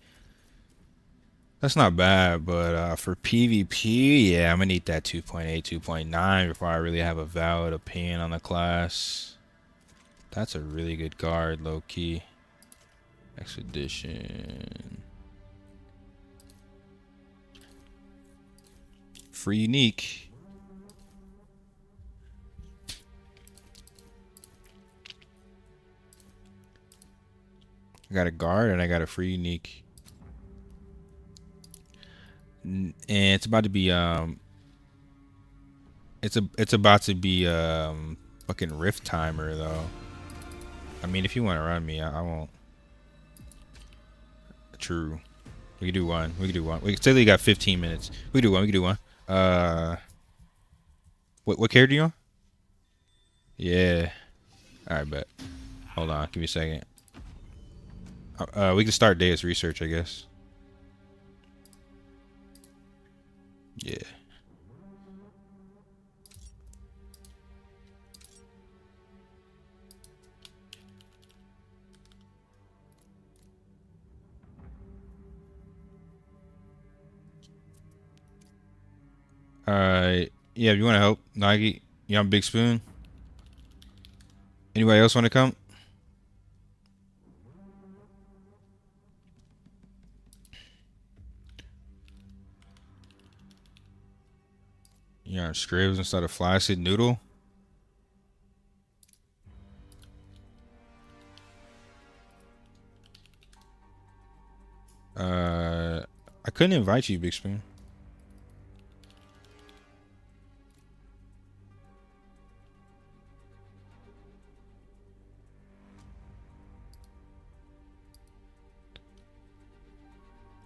That's not bad, but for PvP, yeah, I'm gonna need that 2.8, 2.9 before I really have a valid opinion on the class. That's a really good card, low key. Expedition. Free unique. I got a guard and I got a free unique. And it's about to be it's about to be fucking rift timer though. I mean, if you want to run me, I won't. True. We can do one. We can do one. We say that you got 15 minutes. We can do one. We can do one. What character you on? Yeah. All right, bet. Hold on. Give me a second. We can start Deus research, I guess. Yeah. Yeah, if you want to help, Nagi, you on Big Spoon? Anybody else want to come? You're on Scribs instead of Flaccid Noodle? I couldn't invite you, Big Spoon.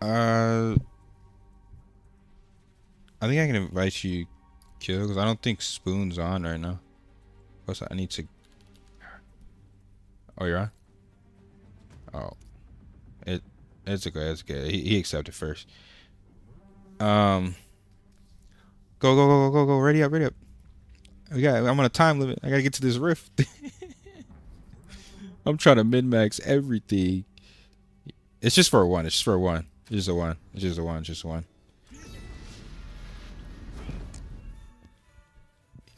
I think I can invite you, Kill, because I don't think Spoon's on right now. Plus, I need to. Oh, you're on. Oh, it's okay. It's okay. He accepted first. Go, go, go, go, go, go. Ready up, ready up. I'm on a time limit. I gotta get to this rift. I'm trying to min-max everything. It's just for one. It's just for one. It's just a one. It's just a one. It's just one.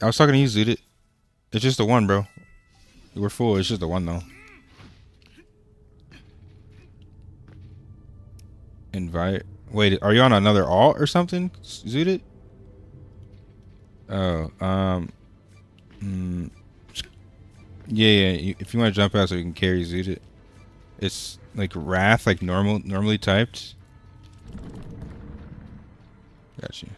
I was talking to you, Zooted. It's just a one, bro. We're full. It's just a one, though. Invite. Wait, are you on another alt or something, Zooted? Oh, yeah. If you want to jump out so you can carry Zooted. It's like Wrath, like normally typed. Got you.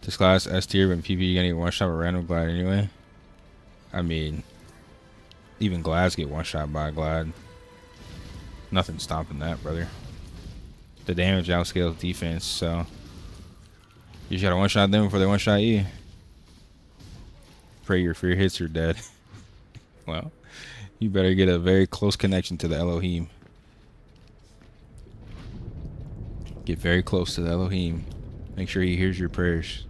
This class S tier, when PvP you're gonna get one shot with random Glad anyway. I mean, even Glads get one shot by Glad. Nothing stopping that, brother. The damage outscales defense, so you just gotta one shot them before they one shot you. Pray your fear hits are dead. Well, you better get a very close connection to the Elohim. Get very close to the Elohim. Make sure he hears your prayers.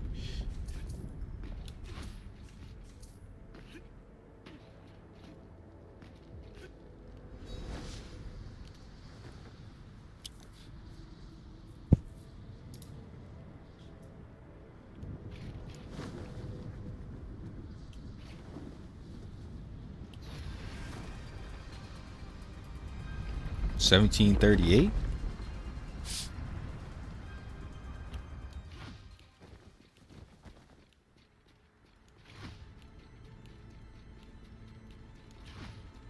$17.38.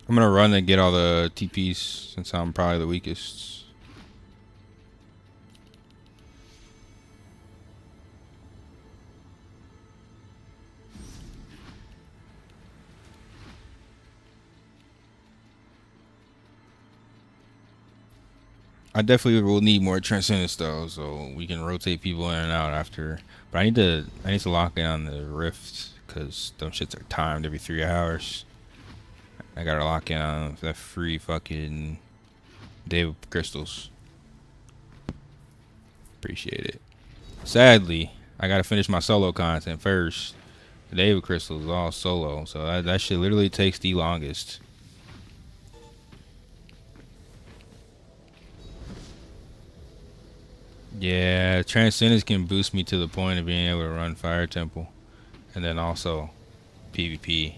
I'm gonna run and get all the TPs since I'm probably the weakest. I definitely will need more transcendence though, so we can rotate people in and out after. But I need to lock in on the rifts because them shits are timed every 3 hours. I gotta lock in on that free fucking day of crystals. Appreciate it. Sadly, I gotta finish my solo content first. The day of crystals is all solo, so that shit literally takes the longest. Yeah, Transcendence can boost me to the point of being able to run Fire Temple. And then also PvP.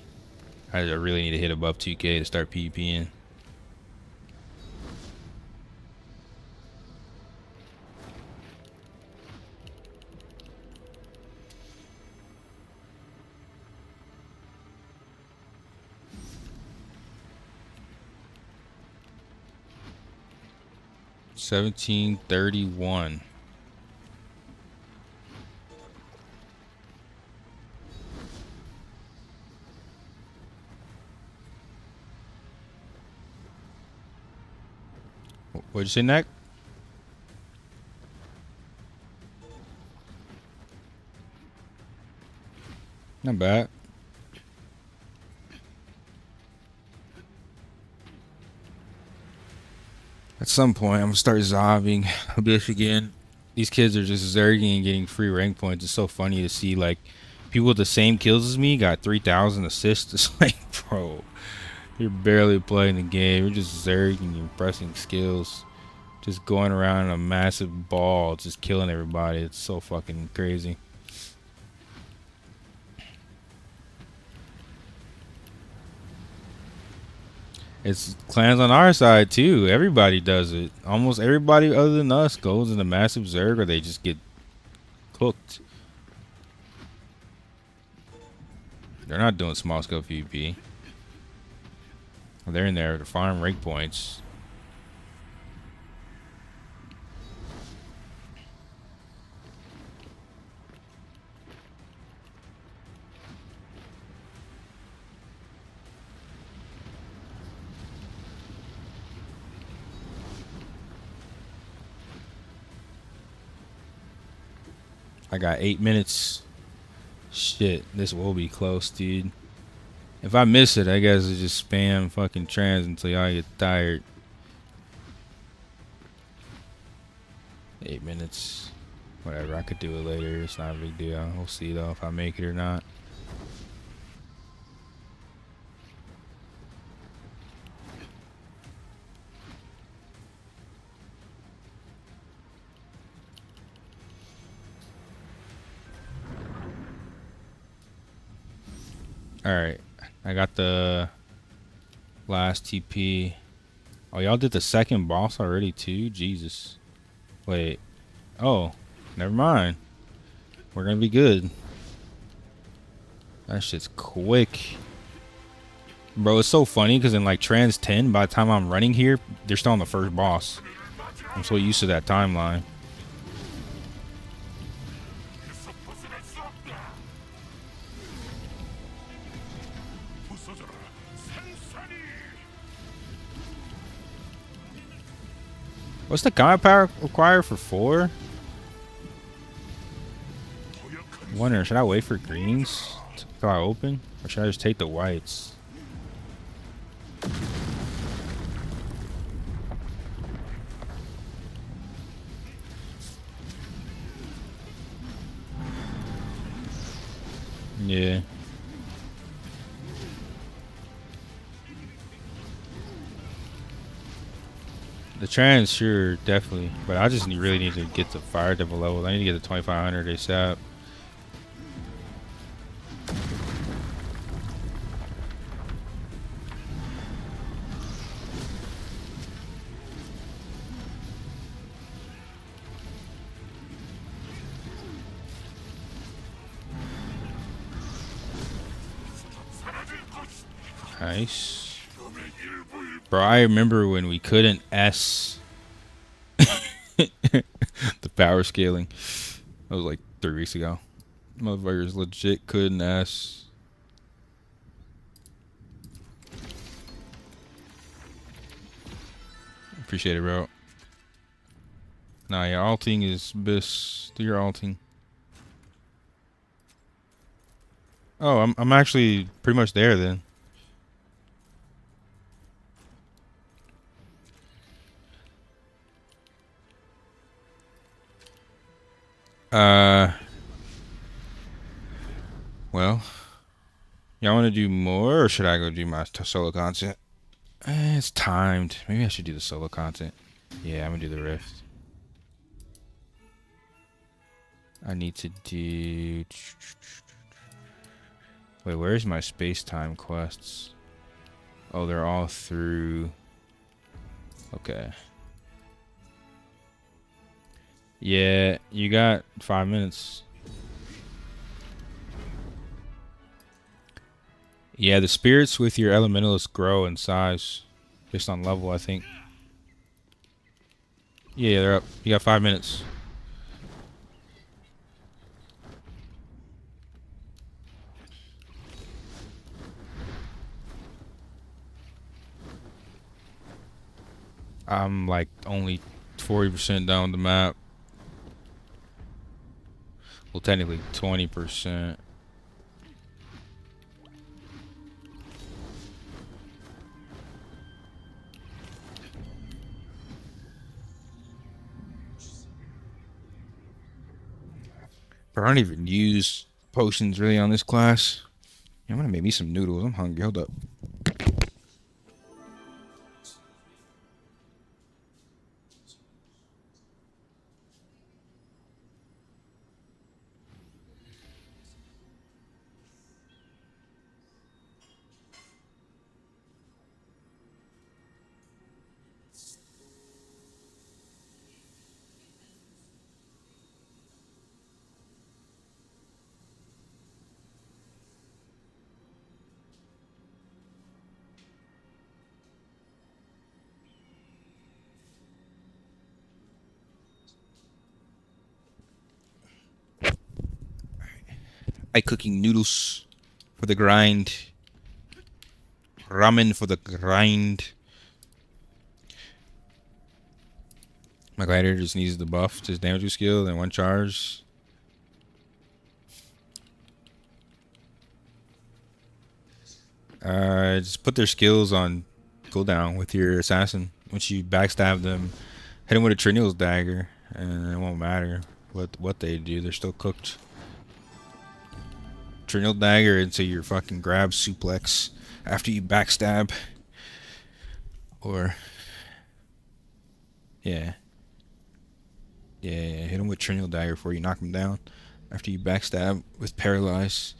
I really need to hit above 2k to start PvPing. $17.31. What'd you say, Nick? Not bad. At some point, I'm gonna start zobbing a bit again. These kids are just zerging and getting free rank points. It's so funny to see like people with the same kills as me got 3,000 assists. It's like, bro, you're barely playing the game. You're just zerging and pressing skills, just going around in a massive ball, just killing everybody. It's so fucking crazy. It's clans on our side too. Everybody does it. Almost everybody other than us goes into massive zerg or they just get cooked. They're not doing small scale PvP. They're in there to farm rank points. I got 8 minutes. Shit, this will be close, dude. If I miss it, I guess I just spam fucking trans until y'all get tired. 8 minutes. Whatever, I could do it later. It's not a big deal. We'll see though if I make it or not. Alright, I got the last TP. Oh, y'all did the second boss already too? Jesus. Wait. Oh, never mind. We're gonna be good. That shit's quick. Bro, it's so funny because in like Trans 10, by the time I'm running here, they're still on the first boss. I'm so used to that timeline. What's the combat power required for 4? I'm wondering, should I wait for greens till I open? Or should I just take the whites? Yeah. The trans, sure, definitely. But I just really need to get to Fire Devil level. I need to get to 2500 ASAP. Nice. Bro, I remember when we couldn't S the power scaling. That was like 3 weeks ago. Motherfuckers legit couldn't S. Appreciate it, bro. Nah, yeah, alting is best. Do your alting. Oh, I'm actually pretty much there then. Well, y'all want to do more, or should I go do my solo content? It's timed. Maybe I should do the solo content. Yeah, I'm gonna do the rift. I need to do... Wait, where's my space-time quests? Oh, they're all through... Okay. Yeah, you got 5 minutes. Yeah, the spirits with your elementalists grow in size based on level, I think. Yeah, they're up. You got 5 minutes. I'm like only 40% down the map. Well, technically 20%. But I don't even use potions really on this class. I'm gonna make me some noodles. I'm hungry. Hold up. I cooking noodles for the grind. Ramen for the grind. My Gladiator just needs the buff to his damage skill and 1 charge. Just put their skills on cooldown with your assassin. Once you backstab them, hit them with a Trinil's dagger, and it won't matter what they do. They're still cooked. Trinil dagger into your fucking grab suplex after you backstab. Or yeah, hit them with Trinil dagger before you knock them down. After you backstab with paralyze.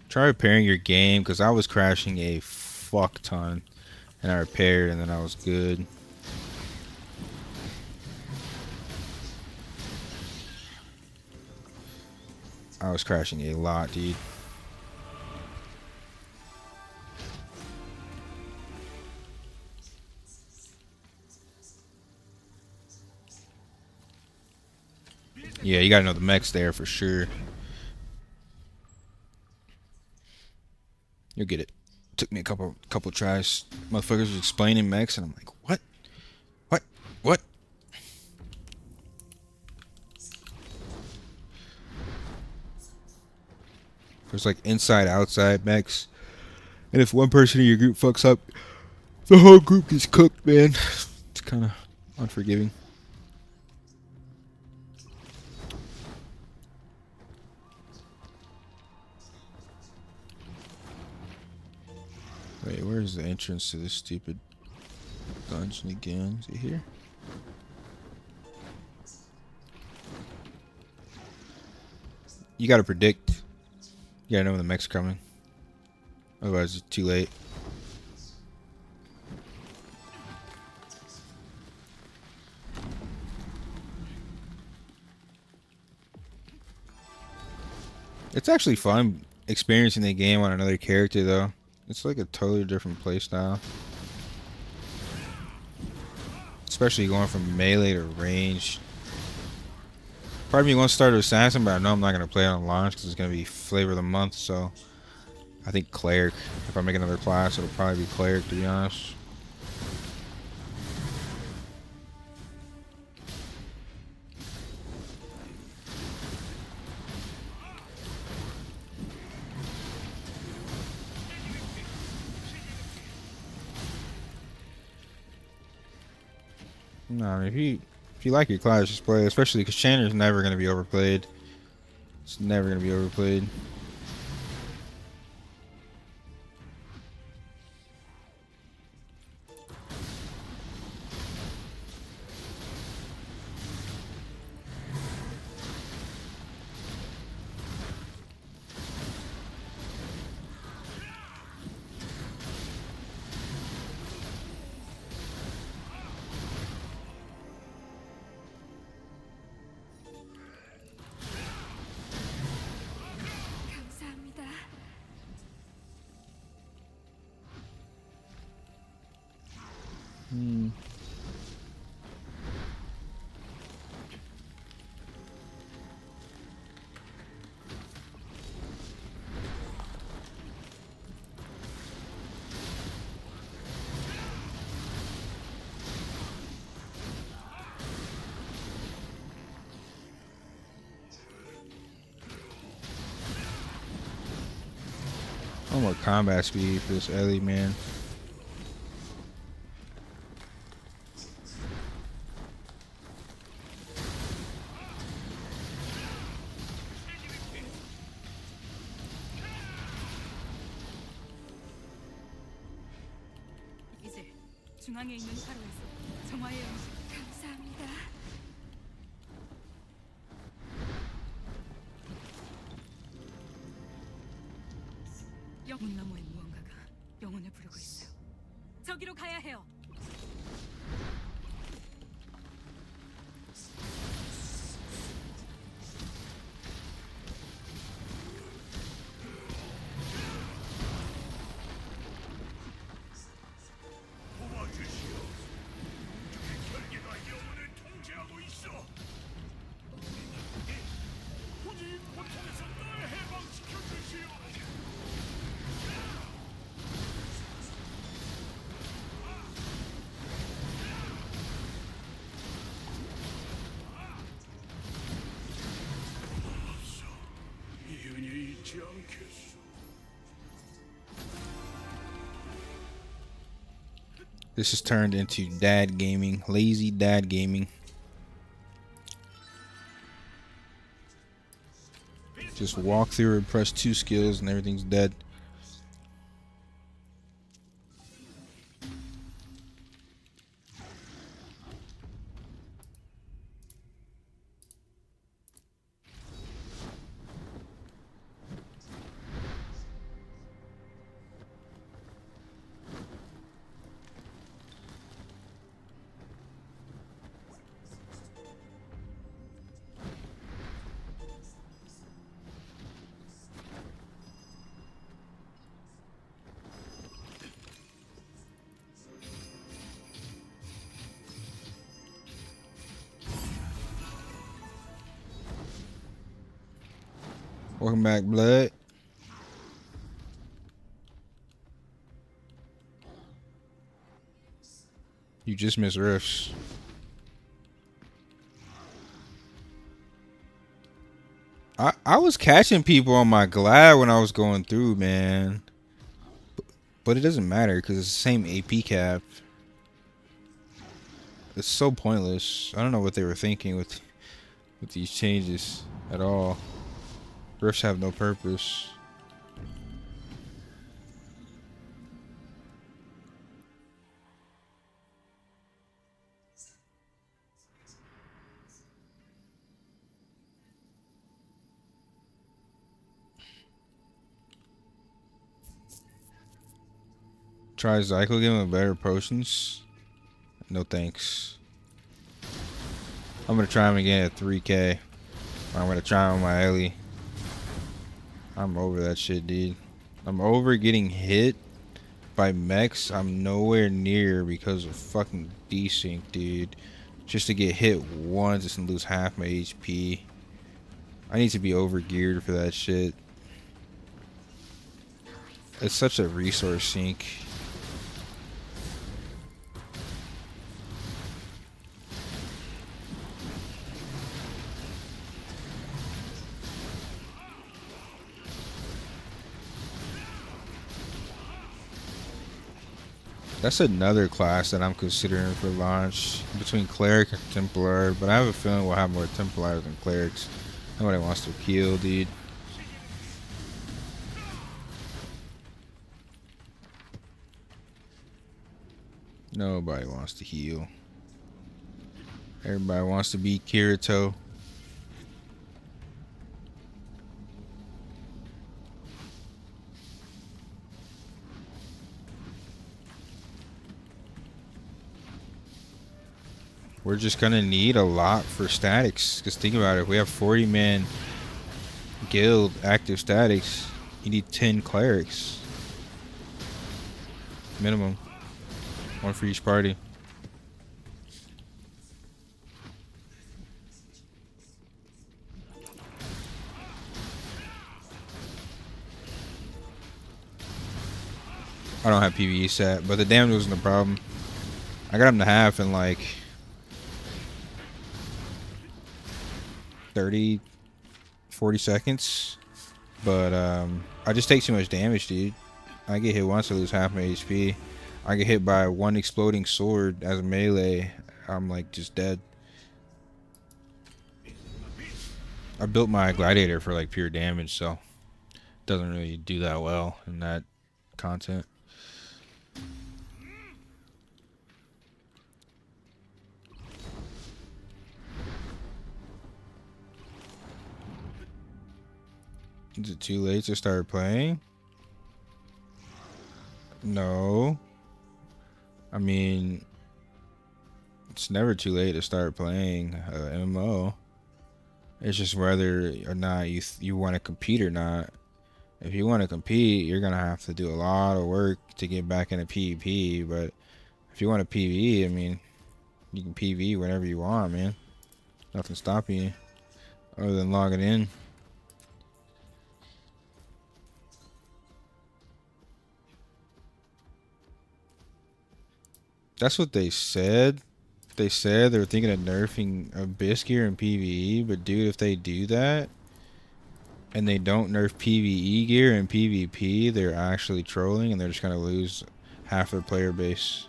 Try repairing your game, because I was crashing a fuck ton, and I repaired, and then I was good. I was crashing a lot, dude. Yeah, you gotta know the mech's there for sure. You'll get it. Took me a couple tries. Motherfuckers was explaining mechs, and I'm like, what? What? There's like inside, outside mechs, and if one person in your group fucks up, the whole group gets cooked, man. It's kind of unforgiving. Wait, where's the entrance to this stupid dungeon again? Is it here? You gotta predict. You gotta know when the mech's coming. Otherwise, it's too late. It's actually fun experiencing the game on another character, though. It's like a totally different playstyle. Especially going from melee to range. Part of me wants to start with Assassin, but I know I'm not going to play it on launch because it's going to be flavor of the month, so I think Cleric. If I make another class, it'll probably be Cleric, to be honest. No, I mean, if you like your class, just play it. Especially because Chandler's never going to be overplayed. It's never going to be overplayed. No more combat speed for this Ellie, man. 이제 중앙에 있는 화로에서 정화의 음식 감사합니다. 문 너머에 무언가가 영혼을 부르고 있어요. 저기로 가야 해요. This has turned into dad gaming, lazy dad gaming. Just walk through and press 2 skills and everything's dead. Welcome back, Blood. You just missed rifts. I was catching people on my Glad when I was going through, man. But it doesn't matter because it's the same AP cap. It's so pointless. I don't know what they were thinking with these changes at all. Rifts have no purpose. Try Zycle again with better potions. No thanks. I'm gonna try him again at 3K. I'm gonna try him on my Ellie. I'm over that shit, dude. I'm over getting hit by mechs I'm nowhere near because of fucking desync, dude. Just to get hit once and lose half my HP. I need to be over geared for that shit. It's such a resource sink. That's another class that I'm considering for launch between Cleric and Templar, but I have a feeling we'll have more Templars than Clerics. Nobody wants to heal, dude. Nobody wants to heal. Everybody wants to be Kirito. We're just gonna need a lot for statics. Because think about it, if we have 40-man guild active statics, you need 10 clerics. Minimum. One for each party. I don't have PvE set, but the damage wasn't a problem. I got him to half in like 30, 40 seconds. But I just take too much damage, dude. I get hit once, I lose half my HP. I get hit by one exploding sword as a melee, I'm like just dead. I built my Gladiator for like pure damage, so it doesn't really do that well in that content. Is it too late to start playing? No. I mean, it's never too late to start playing MMO. It's just whether or not you want to compete or not. If you want to compete, you're gonna have to do a lot of work to get back into PvP. But if you want to PvE, I mean, you can PvE whenever you want, man. Nothing stopping you other than logging in. That's what they said. They said they were thinking of nerfing Abyss gear in PvE, but dude, if they do that and they don't nerf PvE gear in PvP, they're actually trolling and they're just gonna lose half their player base.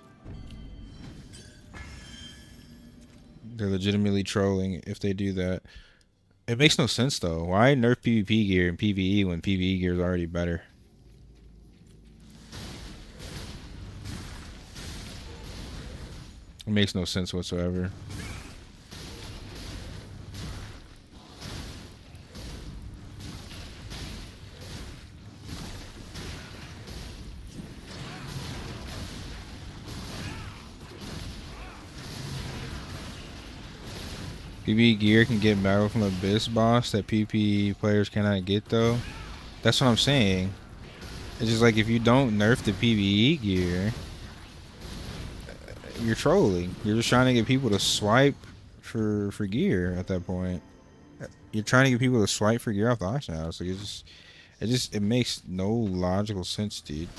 They're legitimately trolling if they do that. It makes no sense though. Why nerf PvP gear in PvE when PvE gear is already better? It makes no sense whatsoever. PvE gear can get battle from Abyss boss that PvP players cannot get though. That's what I'm saying. It's just like if you don't nerf the PvE gear, you're trolling. You're just trying to get people to swipe for gear at that point. You're trying to get people to swipe for gear off the auction house. Like it makes no logical sense, dude.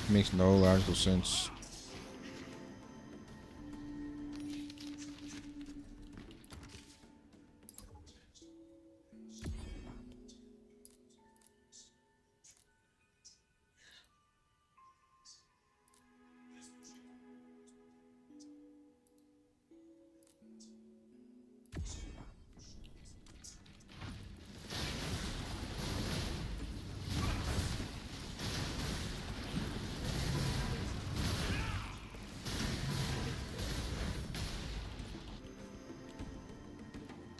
It makes no logical sense.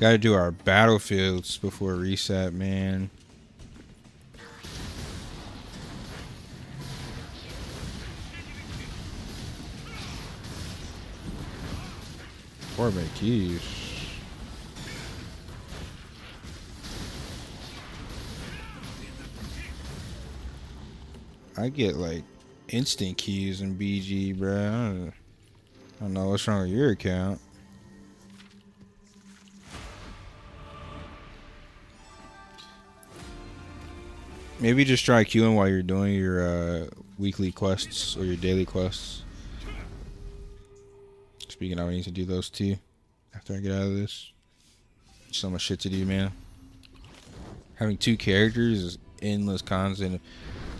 Gotta do our battlefields before reset, man. Four by keys. I get like instant keys in BG, bruh. I don't know what's wrong with your account. Maybe just try queuing while you're doing your weekly quests or your daily quests. Speaking of, I need to do those too after I get out of this. So much shit to do, man. Having 2 characters is endless content.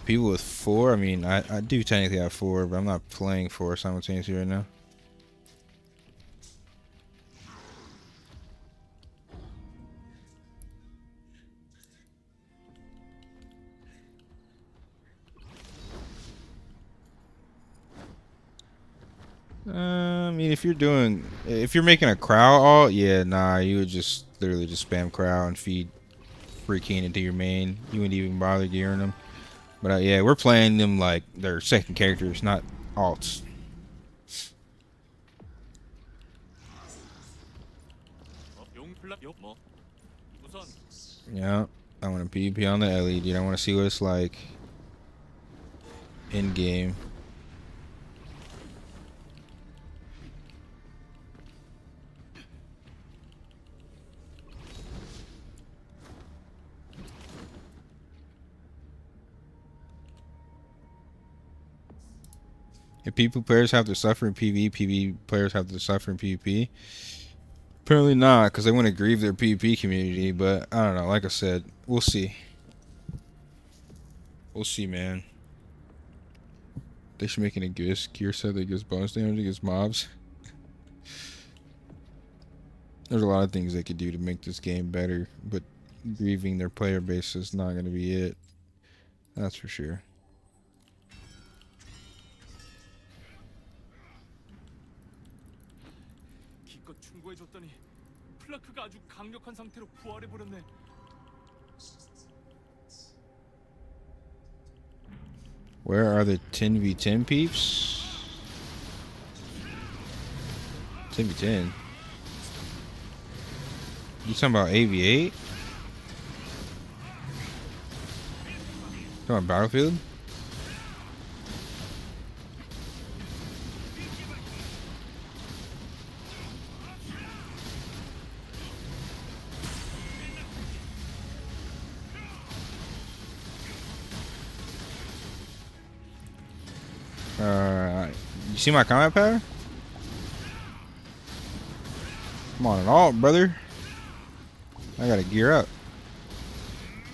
People with 4, I mean, I do technically have 4, but I'm not playing 4 simultaneously right now. I mean, if you're making a crowd alt, yeah, nah, you would just literally just spam crowd and feed freaking into your main. You wouldn't even bother gearing them. But yeah, we're playing them like they're second characters, not alts. Yeah, I want to PvP on the Ellie, dude. I want to see what it's like in game. If PvP players have to suffer in PvE, PvE players have to suffer in PvP. Apparently not, because they want to grieve their PvP community, but I don't know. Like I said, we'll see. We'll see, man. They should make an Abyss gear set that gives bonus damage against mobs. There's a lot of things they could do to make this game better, but grieving their player base is not going to be it. That's for sure. Where are the 10v10 peeps? 10v10? You talking about AV8? Talking about Battlefield? You see my combat pattern? Come on, an alt, brother. I gotta gear up.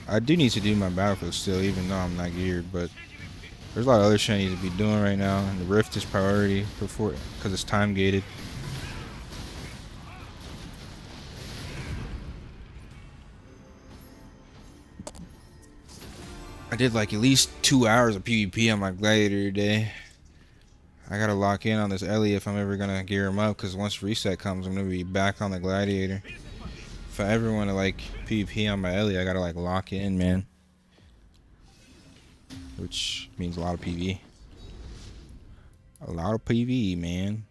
I do need to do my battlefield still, even though I'm not geared, but There's a lot of other shit I need to be doing right now, and the Rift is priority before because it's time gated. I did like at least 2 hours of PvP on my Gladiator today. I gotta lock in on this Ellie if I'm ever gonna gear him up, because once reset comes, I'm gonna be back on the Gladiator. If I ever want to like PvP on my Ellie, I gotta like lock in, man. Which means a lot of PV. A lot of PV, man.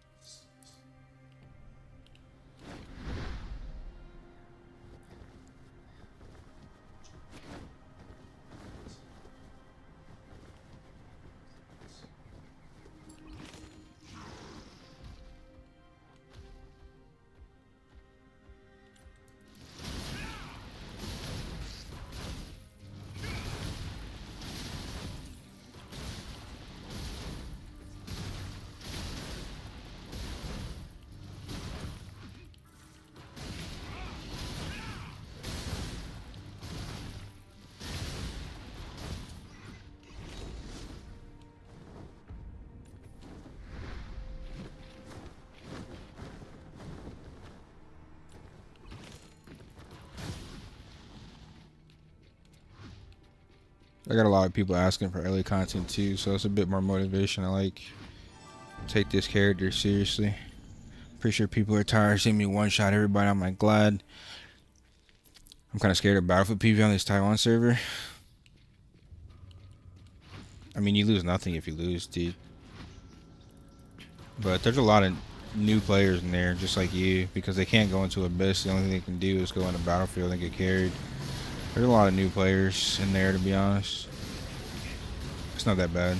I got a lot of people asking for early content too, so it's a bit more motivation. I like take this character seriously. Pretty sure people are tired of seeing me one shot everybody on my Glad. I'm kind of scared of Battlefield PvP on this Taiwan server. I mean, you lose nothing if you lose, dude. But there's a lot of new players in there, just like you, because they can't go into Abyss. The only thing they can do is go into Battlefield and get carried. There's a lot of new players in there, to be honest. It's not that bad.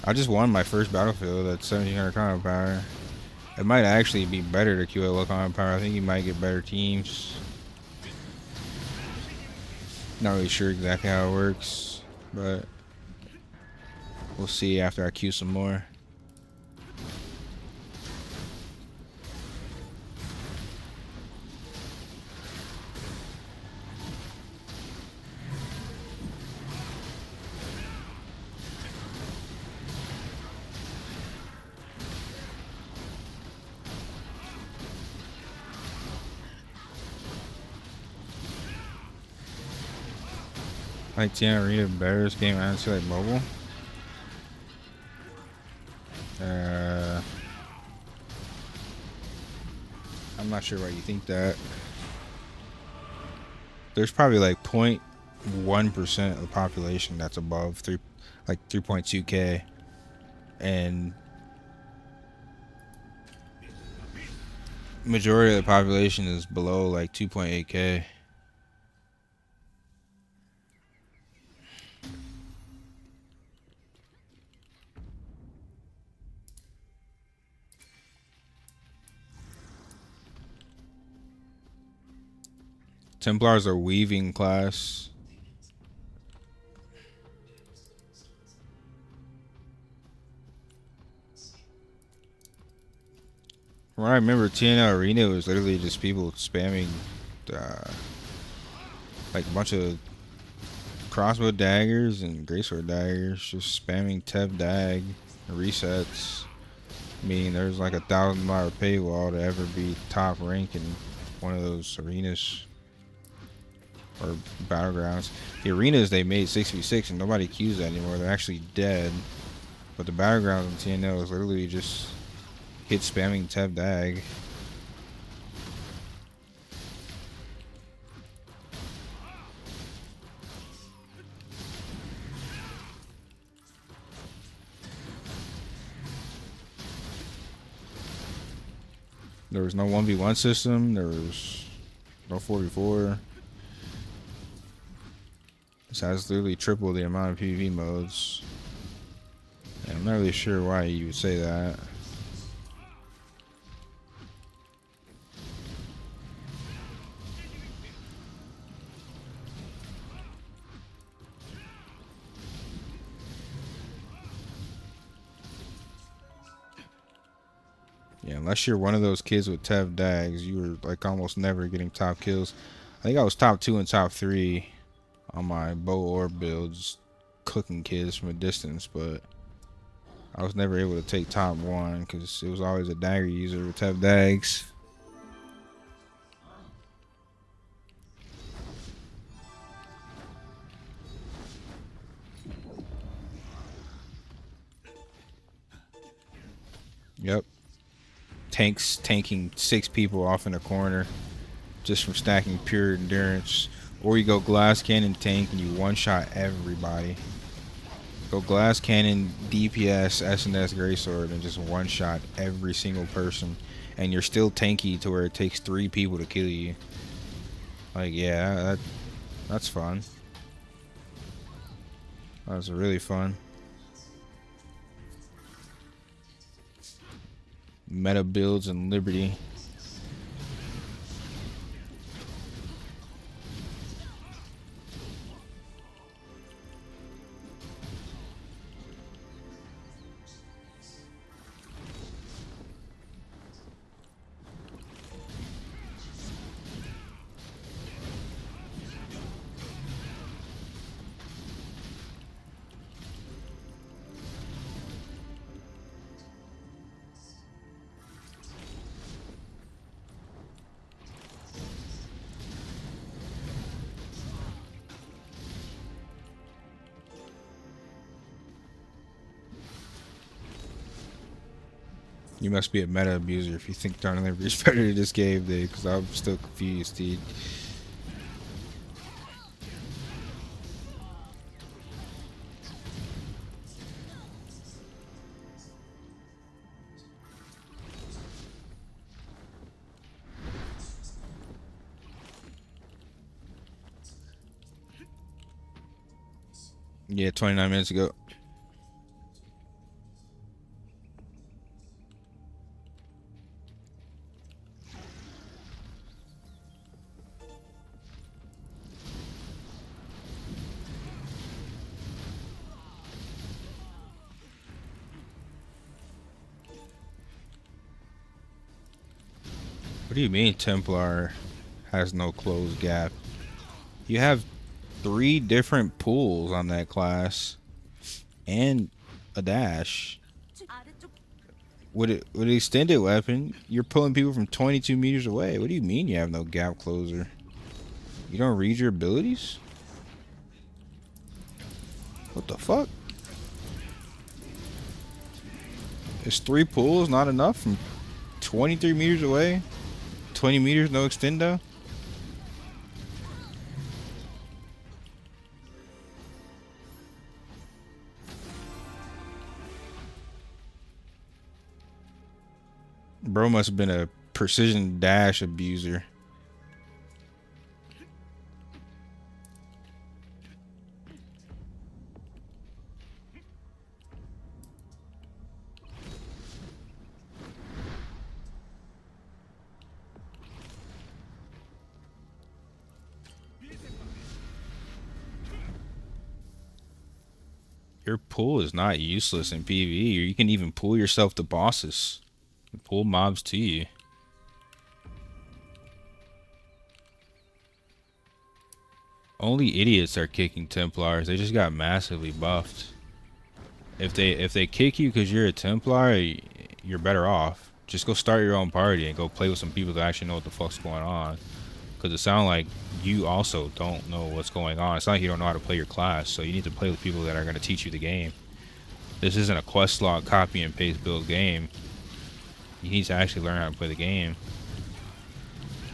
I just won my first Battlefield at 1700 combat power. It might actually be better to queue at low combat power. I think you might get better teams. Not really sure exactly how it works, but we'll see after I queue some more. Like Tiana Arena better this game honestly like mobile. I'm not sure why you think that. There's probably like 0.1% of the population that's above 3.2K, and majority of the population is below like 2.8K. Templars are weaving class. From what I remember, TNL Arena was literally just people spamming like a bunch of crossbow daggers and greatsword daggers, just spamming Tev dag resets. Meaning there's like $1,000 paywall to ever be top rank in one of those arenas or battlegrounds. The arenas they made 6v6 and nobody queues that anymore. They're actually dead. But the battlegrounds in TNL is literally just hit spamming Tev dag. There was no 1v1 system. There was no 4v4. This has literally triple the amount of PvP modes. And I'm not really sure why you would say that. Yeah, unless you're one of those kids with Tev dags, you were like almost never getting top kills. I think I was top 2 and top 3 on my bow orb builds cooking kids from a distance, but I was never able to take top 1 because it was always a dagger user with tough dags. Yep. Tanking 6 people off in a corner just from stacking pure endurance. Or you go glass cannon tank and you one-shot everybody. Go glass cannon, DPS, SNS greatsword, and just one-shot every single person. And you're still tanky to where it takes 3 people to kill you. Like, yeah, that's fun. That's really fun. Meta builds and Liberty. You must be a meta abuser if you think Darn Liberty is better to this game, dude, because I'm still confused, dude. Yeah, 29 minutes ago. What do you mean Templar has no closed gap? You have 3 different pools on that class and a dash. With an extended weapon, you're pulling people from 22 meters away. What do you mean you have no gap closer? You don't read your abilities? What the fuck? Is 3 pools not enough from 23 meters away? 20 meters, no extendo? Bro must have been a precision dash abuser. Your pull is not useless in PvE. You can even pull yourself to bosses. Pull mobs to you. Only idiots are kicking Templars. They just got massively buffed. If they kick you because you're a Templar, you're better off. Just go start your own party and go play with some people that actually know what the fuck's going on. Because it sounds like you also don't know what's going on. It's not like you don't know how to play your class. So you need to play with people that are going to teach you the game. This isn't a quest log copy and paste build game. You need to actually learn how to play the game.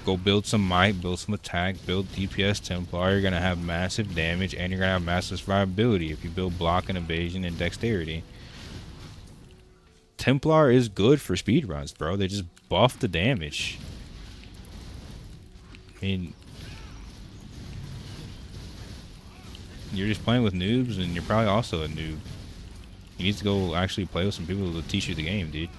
Go build some might, build some attack, build DPS Templar. You're going to have massive damage and you're going to have massive survivability if you build block and evasion and dexterity. Templar is good for speedruns, bro. They just buff the damage. I mean, you're just playing with noobs and you're probably also a noob. You need to go actually play with some people who will teach you the game, dude.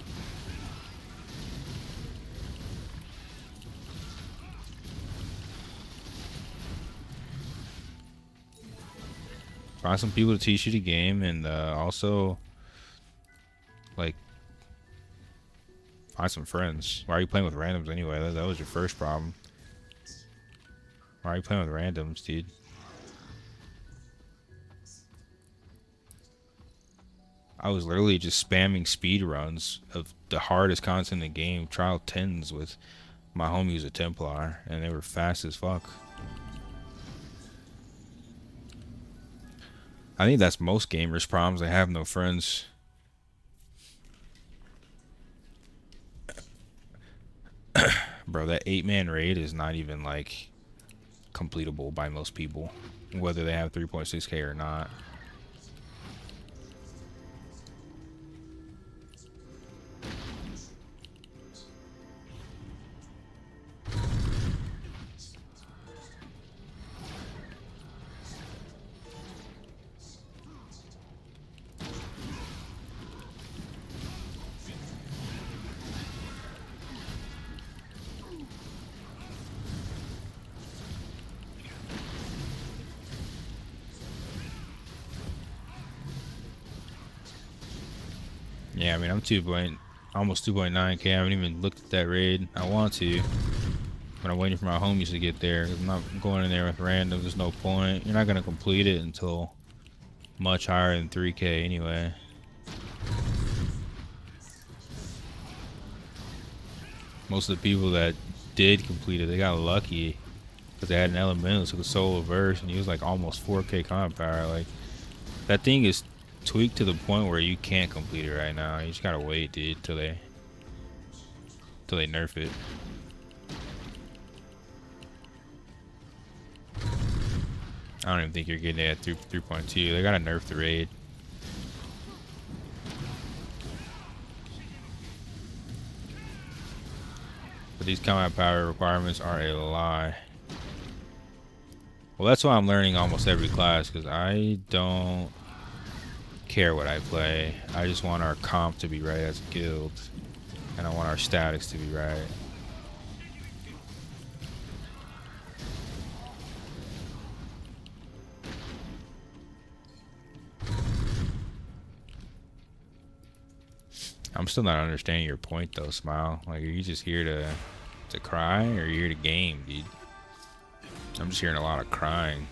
Find some people to teach you the game, and also, like, find some friends. Why are you playing with randoms anyway? That was your first problem. Why are you playing with randoms, dude? I was literally just spamming speed runs of the hardest content in the game, trial 10s with my homie who's a Templar, and they were fast as fuck. I think that's most gamers' problems. They have no friends. Bro, that 8-man raid is not even like completable by most people, whether they have 3.6k or not. Yeah, I mean, I'm almost 2.9k. I haven't even looked at that raid. I want to, but I'm waiting for my homies to get there. I'm not going in there with random. There's no point. You're not gonna complete it until much higher than 3k anyway. Most of the people that did complete it, they got lucky because they had an Elementalist who could solo verse, and he was like almost 4k combat power. Like, that thing is tweaked to the point where you can't complete it right now. You just gotta wait, dude, till they nerf it. I don't even think you're getting it at 3.2. They gotta nerf the raid. But these combat power requirements are a lie. Well, that's why I'm learning almost every class, because I don't care what I play. I just want our comp to be right as a guild, and I want our statics to be right. I'm still not understanding your point though, Smile. Like, are you just here to cry, or are you here to game, dude? I'm just hearing a lot of crying.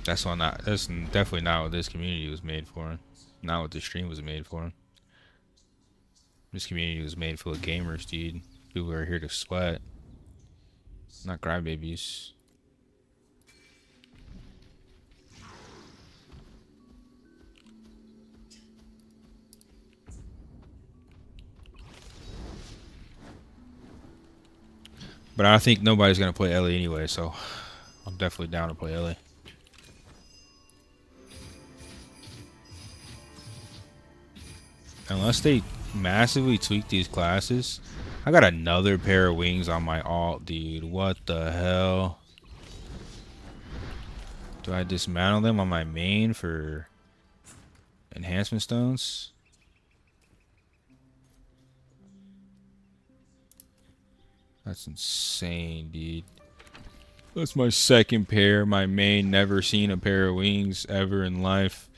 That's definitely not what this community was made for. Not what the stream was made for. This community was made full of gamers, dude. People who are here to sweat, not crybabies. But I think nobody's gonna play Ellie anyway, so I'm definitely down to play Ellie. Unless they massively tweak these classes. I got another pair of wings on my alt, dude. What the hell? Do I dismantle them on my main for enhancement stones? That's insane, dude. That's my second pair. My main, never seen a pair of wings ever in life.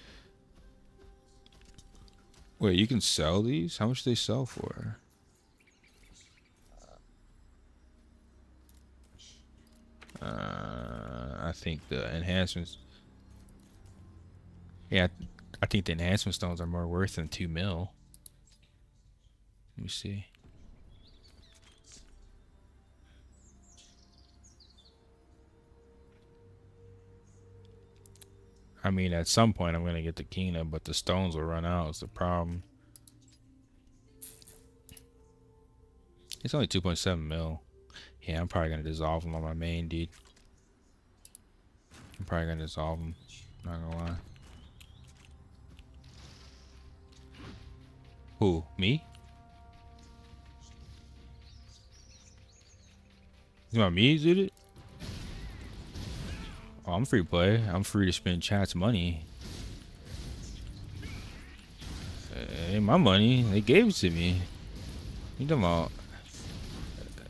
Wait, you can sell these? How much do they sell for? I think the enhancements. Yeah, I think the enhancement stones are more worth than 2 mil. Let me see. I mean, at some point I'm gonna get the Kina, but the stones will run out. Is the problem? It's only 2.7 mil. Yeah, I'm probably gonna dissolve them on my main, dude. I'm probably gonna dissolve them. Not gonna lie. Who? Me? You want me to do it? Oh, I'm free to play. I'm free to spend chat's money. It ain't my money. They gave it to me. You talking about?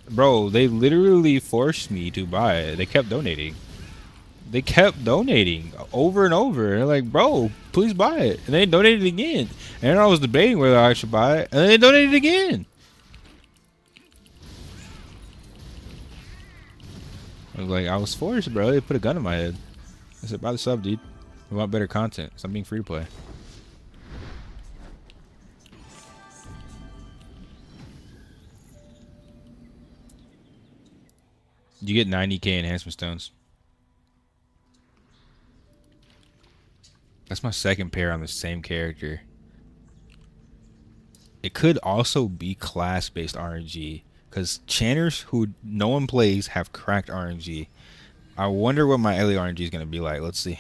Bro, they literally forced me to buy it. They kept donating. They kept donating over and over. They're like, bro, please buy it. And they donated again. And I was debating whether I should buy it. And they donated again. I was like, I was forced, bro. They put a gun in my head. I said, buy the sub, dude. We want better content. So I'm being free to play. You get 90k enhancement stones. That's my second pair on the same character. It could also be class-based RNG, because channers who no one plays have cracked RNG. I wonder what my Ellie RNG is going to be like. Let's see.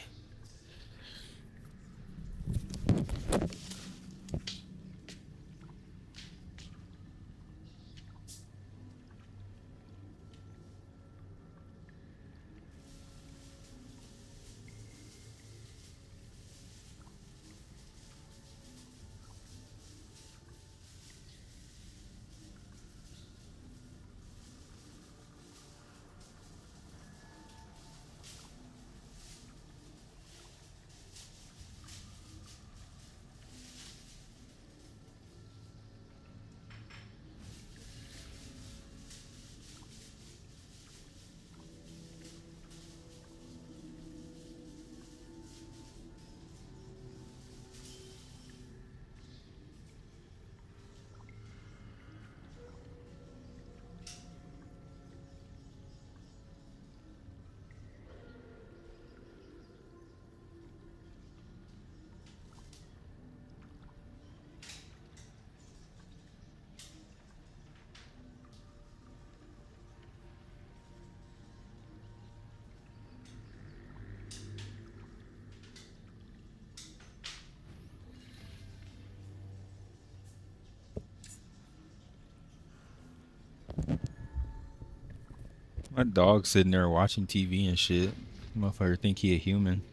My dog's sitting there watching TV and shit. Motherfucker think he a human.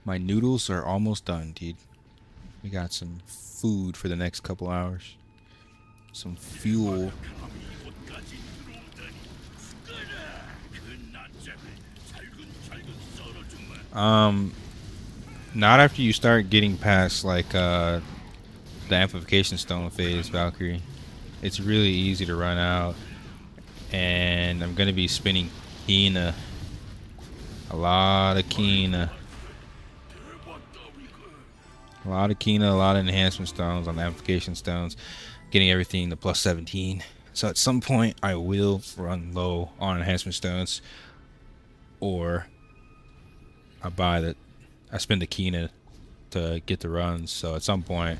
My noodles are almost done, dude. We got some food for the next couple hours. Some fuel. Not after you start getting past like the amplification stone phase, Valkyrie. It's really easy to run out, and I'm gonna be spinning Kina. A lot of Kina. A lot of Kina, a lot of enhancement stones on the amplification stones, getting everything to plus 17. So at some point I will run low on enhancement stones, or I spend the Kina to get the runs. So at some point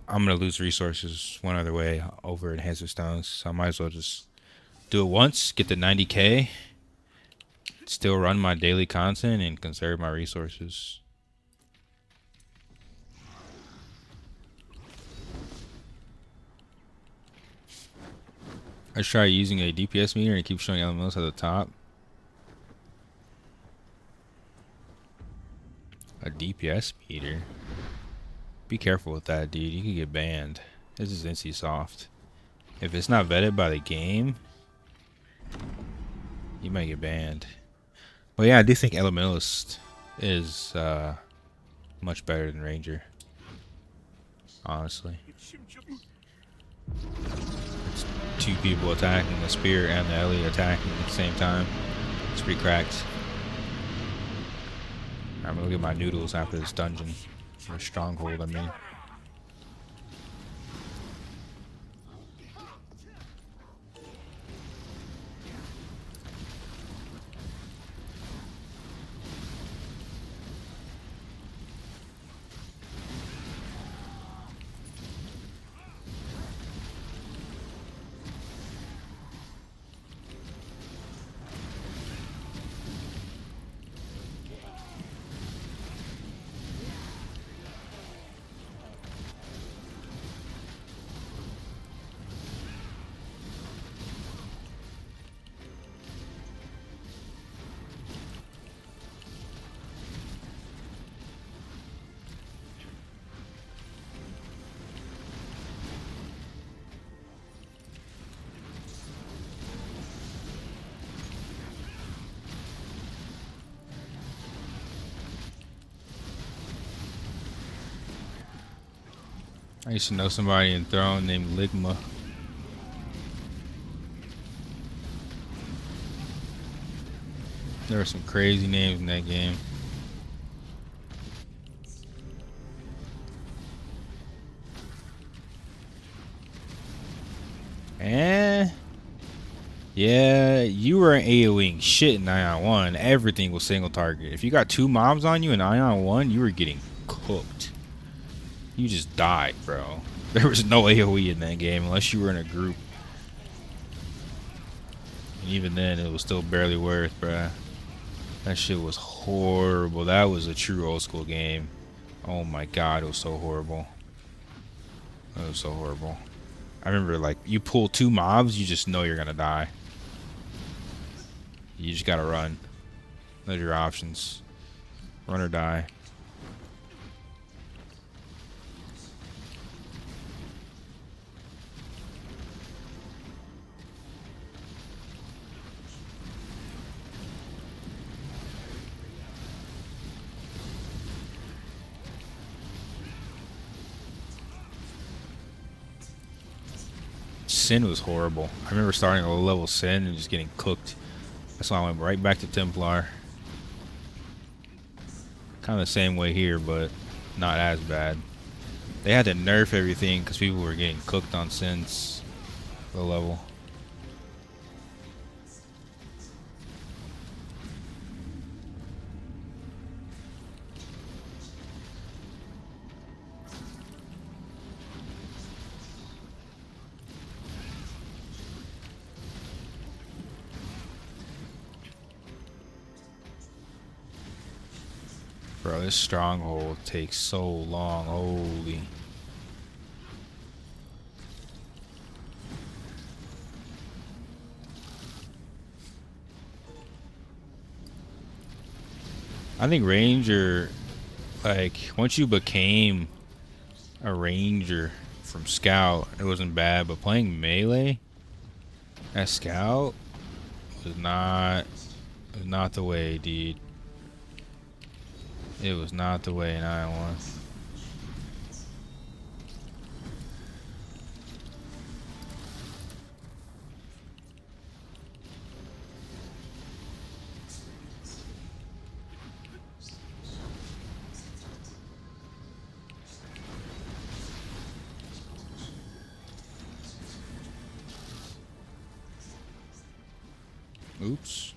I'm gonna lose resources one other way over enhancement stones. So I might as well just do it once, get the 90k, still run my daily content and conserve my resources. I try using a DPS meter and it keeps showing elementals at the top. A DPS meter? Be careful with that, dude. You could get banned. This is NC soft. If it's not vetted by the game, you might get banned. But yeah, I do think Elementalist is much better than Ranger. Honestly. It's two people attacking the spear and the Ellie attacking at the same time. It's pretty cracked. I'm gonna get my noodles after this dungeon. Or stronghold, I mean. I used to know somebody in Throne named Ligma. There were some crazy names in that game. Eh? Yeah, you were AoEing shit in Ion 1. Everything was single target. If you got 2 mobs on you in Ion 1, you were getting cooked. You just died, bro. There was no AoE in that game unless you were in a group. And even then, it was still barely worth, bruh. That shit was horrible. That was a true old school game. Oh my god, it was so horrible. It was so horrible. I remember, like, you pull 2 mobs, you just know you're gonna die. You just gotta run. Those are your options. Run or die. Sin was horrible. I remember starting a low level Sin and just getting cooked. That's why I went right back to Templar. Kind of the same way here, but not as bad. They had to nerf everything because people were getting cooked on Sins low level. Bro, this stronghold takes so long. Holy. I think Ranger, like, once you became a Ranger from Scout, it wasn't bad, but playing Melee as Scout was not the way, dude. It was not the way in Iowa. Oops.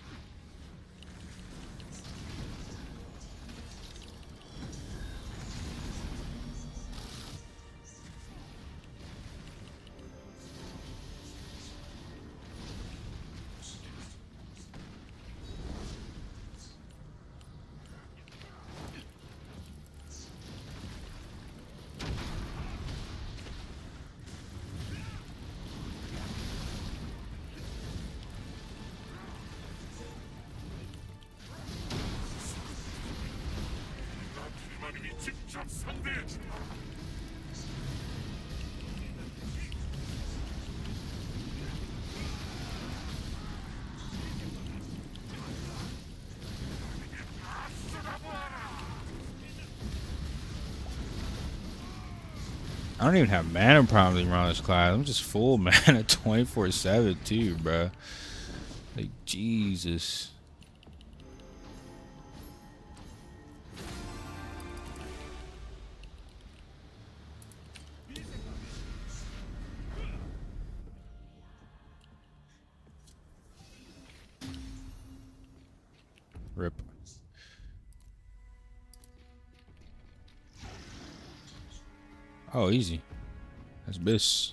I don't even have mana problems around this class. I'm just full mana 24/7 too, bro. Like, Jesus. Rip. Oh, easy. That's Biss.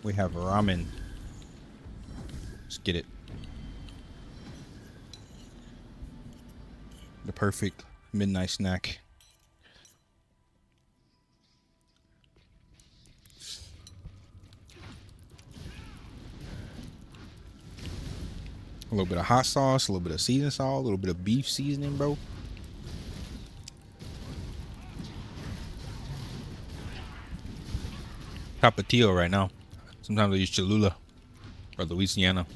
We have ramen. Let's get it. The perfect midnight snack. A little bit of hot sauce, a little bit of seasoning salt, a little bit of beef seasoning, bro. Tapatio right now. Sometimes I use Cholula or Louisiana.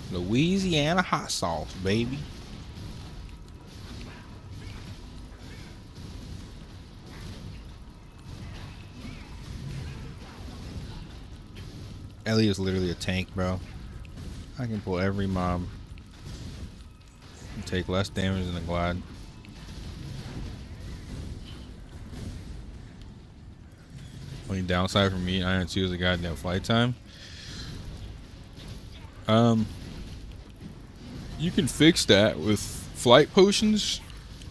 Louisiana hot sauce, baby. Ellie is literally a tank, bro. I can pull every mob and take less damage than a Glad. Only downside for me, Iron 2 is a goddamn flight time. You can fix that with flight potions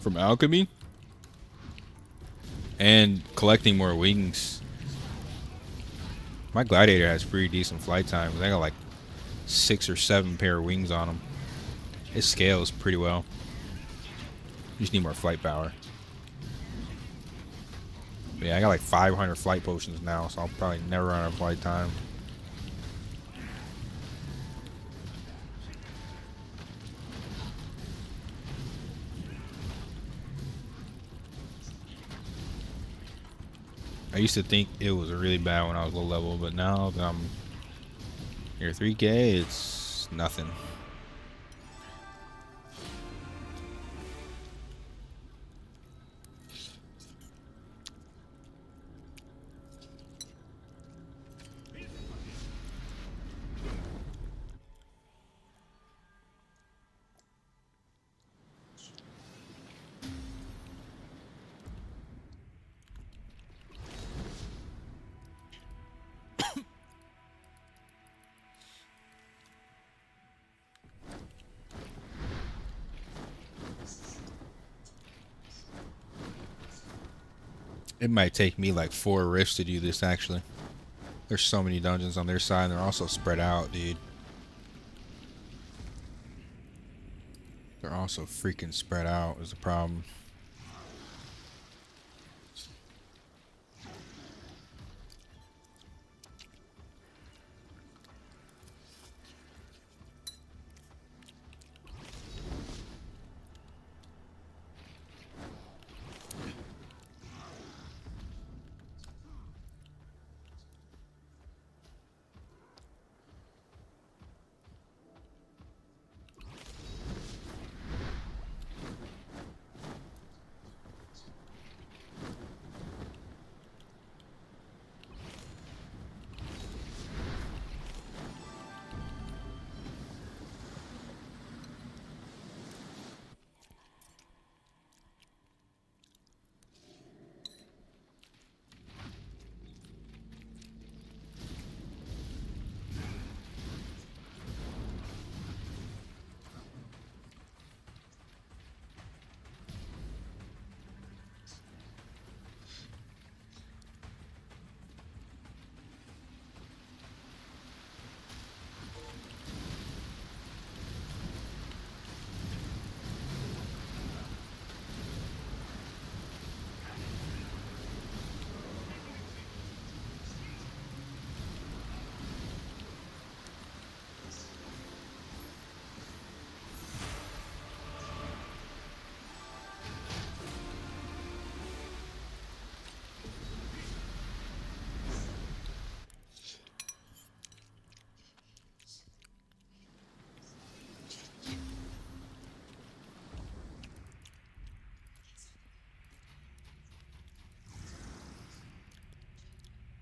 from alchemy and collecting more wings. My Gladiator has pretty decent flight time. I got like 6 or 7 pair of wings on him. It scales pretty well. You just need more flight power. But yeah, I got like 500 flight potions now, so I'll probably never run out of flight time. I used to think it was really bad when I was low level, but now that I'm near 3K, it's nothing. It might take me like 4 rifts to do this, actually. There's so many dungeons on their side, and they're also spread out, dude. They're also freaking spread out is the problem.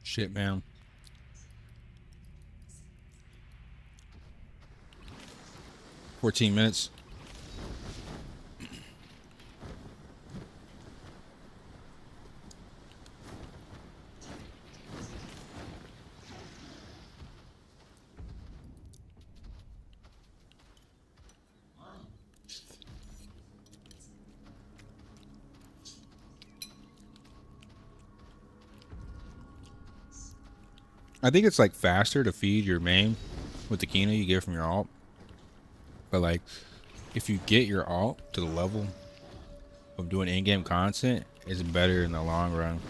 Shit, man. 14 minutes. I think it's like faster to feed your main with the Kina you get from your alt. But like, if you get your alt to the level of doing in-game content, it's better in the long run.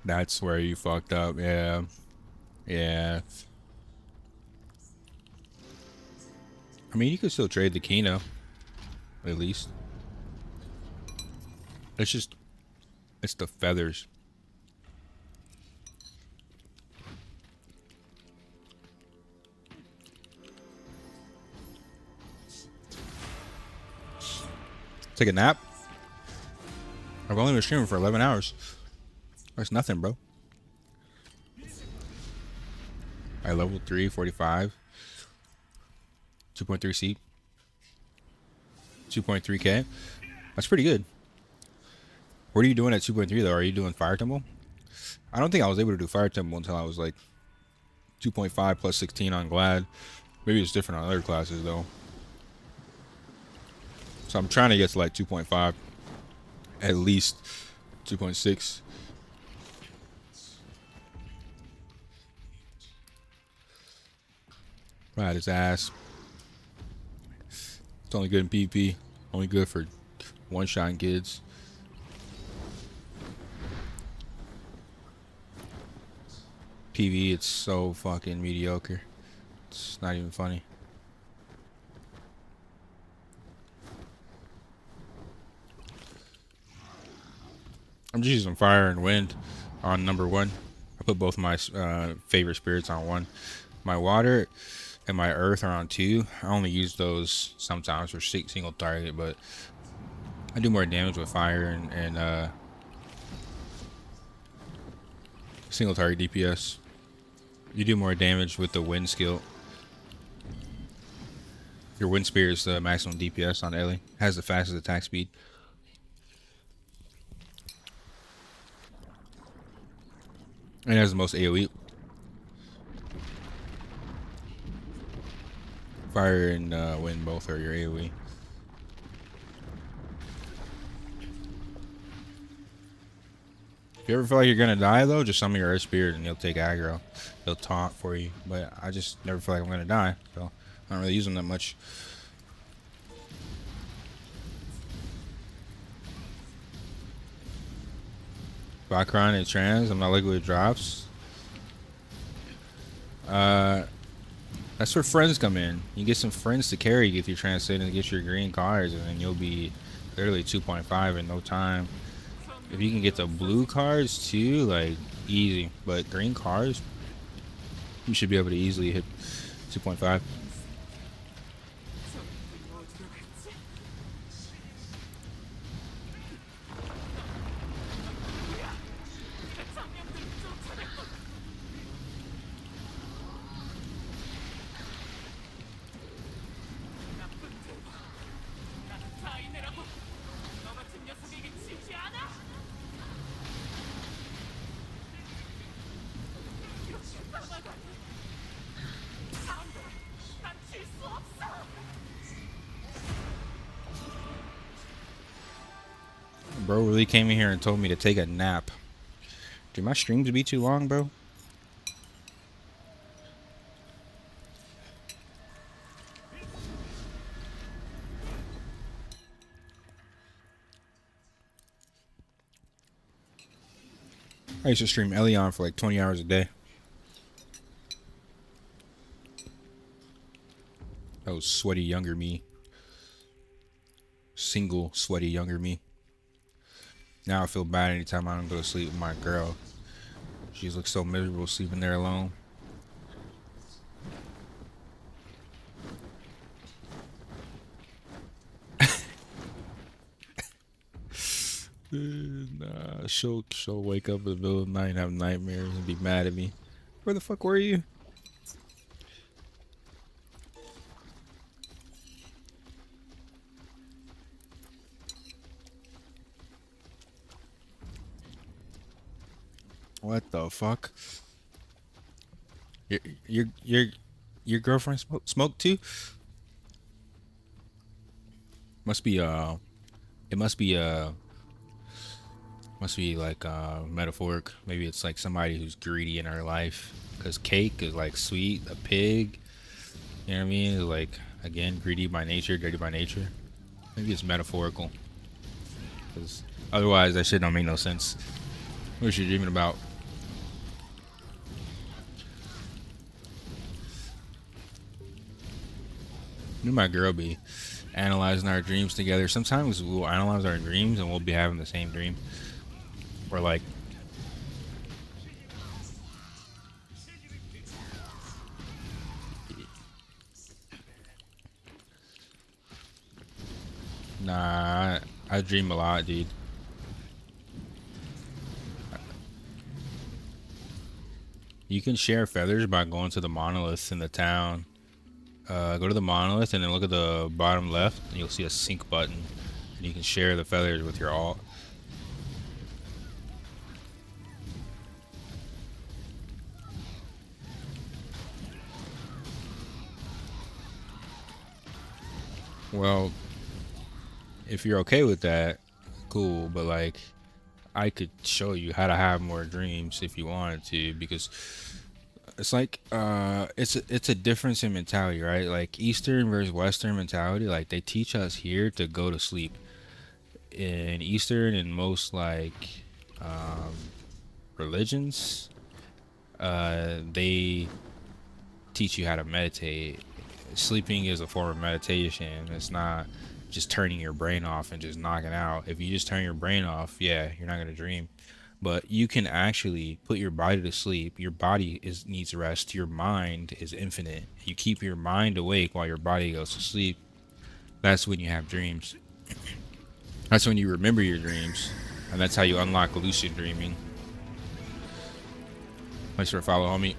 That's where you fucked up. Yeah. Yeah. I mean, you could still trade the Kino, at least. It's just, it's the feathers. Take a nap. I've only been streaming for 11 hours. That's nothing, bro. I level 3, 45. 2.3 C. 2.3K. That's pretty good. What are you doing at 2.3 though? Are you doing Fire Temple? I don't think I was able to do Fire Temple until I was like 2.5 plus 16 on Glad. Maybe it's different on other classes though. So I'm trying to get to like 2.5. At least 2.6. Right, his ass. It's only good in PvP. Only good for one-shot kids. PV, it's so fucking mediocre. It's not even funny. I'm just using fire and wind on number 1. I put both my favorite spirits on 1. My water and my earth are on 2. I only use those sometimes for single target, but I do more damage with fire and single target DPS. You do more damage with the wind skill. Your wind spear is the maximum DPS on Ellie. Has the fastest attack speed. And has the most AoE. Fire and wind both are your AoE. If you ever feel like you're gonna die though, just summon your Earth Spirit and he'll take aggro. He'll taunt for you. But I just never feel like I'm gonna die, so I don't really use them that much. Bakron and trans, I'm not liquid drops. That's where friends come in. You get some friends to carry you if you're translating to get your green cards, and then you'll be literally 2.5 in no time. If you can get the blue cards too, like easy. But green cards, you should be able to easily hit 2.5. Bro really came in here and told me to take a nap. Did my streams be too long, bro? I used to stream Aion for like 20 hours a day. That was sweaty younger me. Single sweaty younger me. Now I feel bad anytime I don't go to sleep with my girl. She looks so miserable sleeping there alone. Nah, she'll wake up in the middle of the night and have nightmares and be mad at me. Where the fuck were you? What the fuck? Your girlfriend smoke too? Must be it must be like metaphoric. Maybe it's like somebody who's greedy in her life, because cake is like sweet. A pig, you know what I mean, is like, again, greedy by nature, dirty by nature. Maybe it's metaphorical, because otherwise that shit don't make no sense. What are you dreaming about? Me and my girl be analyzing our dreams together. Sometimes we'll analyze our dreams and we'll be having the same dream. Or like, nah, I dream a lot, dude. You can share feathers by going to the monoliths in the town. Go to the monolith and then look at the bottom left, and you'll see a sync button. And you can share the feathers with your alt. Well, if you're okay with that, cool. But like, I could show you how to have more dreams if you wanted to, because it's like it's a difference in mentality, right? Like Eastern versus Western mentality. Like they teach us here to go to sleep. In Eastern and most like religions, they teach you how to meditate. Sleeping is a form of meditation. It's not just turning your brain off and just knocking out. If you just turn your brain off, yeah, you're not gonna dream. But you can actually put your body to sleep. Your body needs rest. Your mind is infinite. You keep your mind awake while your body goes to sleep. That's when you have dreams. That's when you remember your dreams. And that's how you unlock lucid dreaming. Thanks for follow, homie.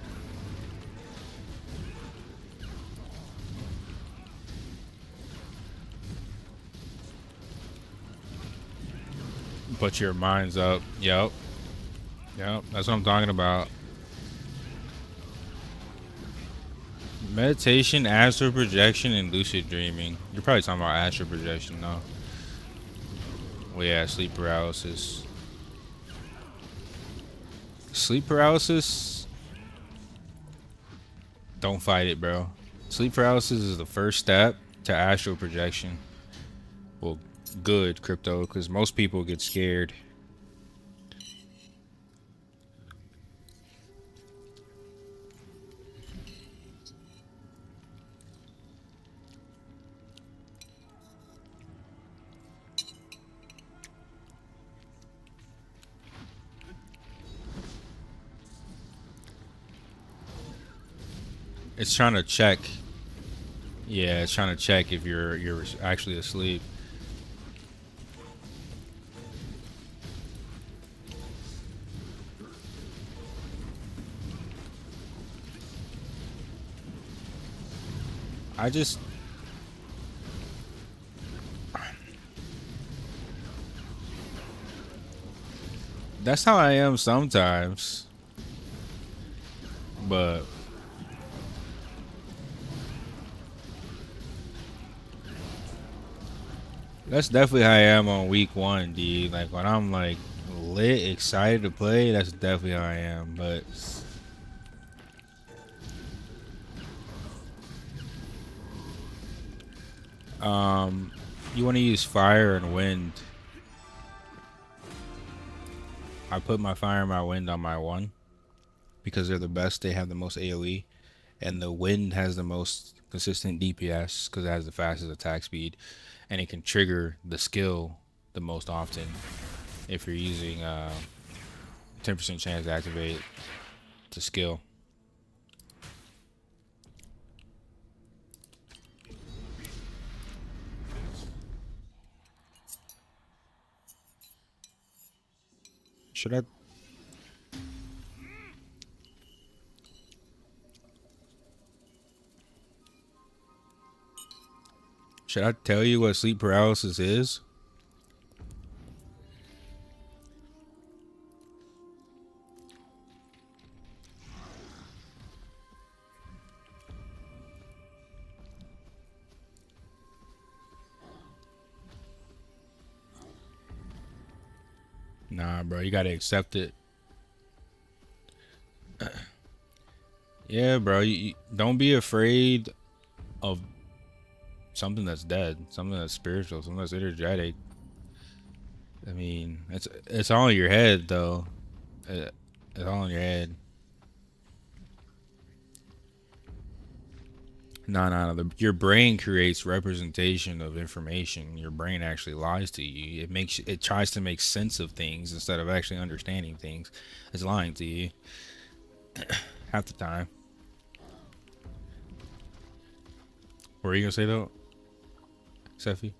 Put your minds up. Yep. Yep. That's what I'm talking about. Meditation, astral projection, and lucid dreaming. You're probably talking about astral projection, though. Well, yeah, sleep paralysis. Sleep paralysis? Don't fight it, bro. Sleep paralysis is the first step to astral projection. Well, good, crypto, because most people get scared. It's trying to check. Yeah, it's trying to check if you're actually asleep. I just that's how I am sometimes. But that's definitely how I am on week 1, dude. Like when I'm like lit, excited to play, that's definitely how I am. But you want to use fire and wind. I put my fire and my wind on my 1 because they're the best. They have the most AoE, and the wind has the most consistent DPS because it has the fastest attack speed, and it can trigger the skill the most often if you're using 10% chance to activate the skill. Should I tell you what sleep paralysis is? Nah, bro, you gotta accept it. Yeah, bro, you don't be afraid of something that's dead, something that's spiritual, something that's energetic. I mean, it's all in your head, though. It's all in your head. No. Your brain creates representation of information. Your brain actually lies to you. It tries to make sense of things instead of actually understanding things. It's lying to you half the time. What were you gonna say though, Sefi?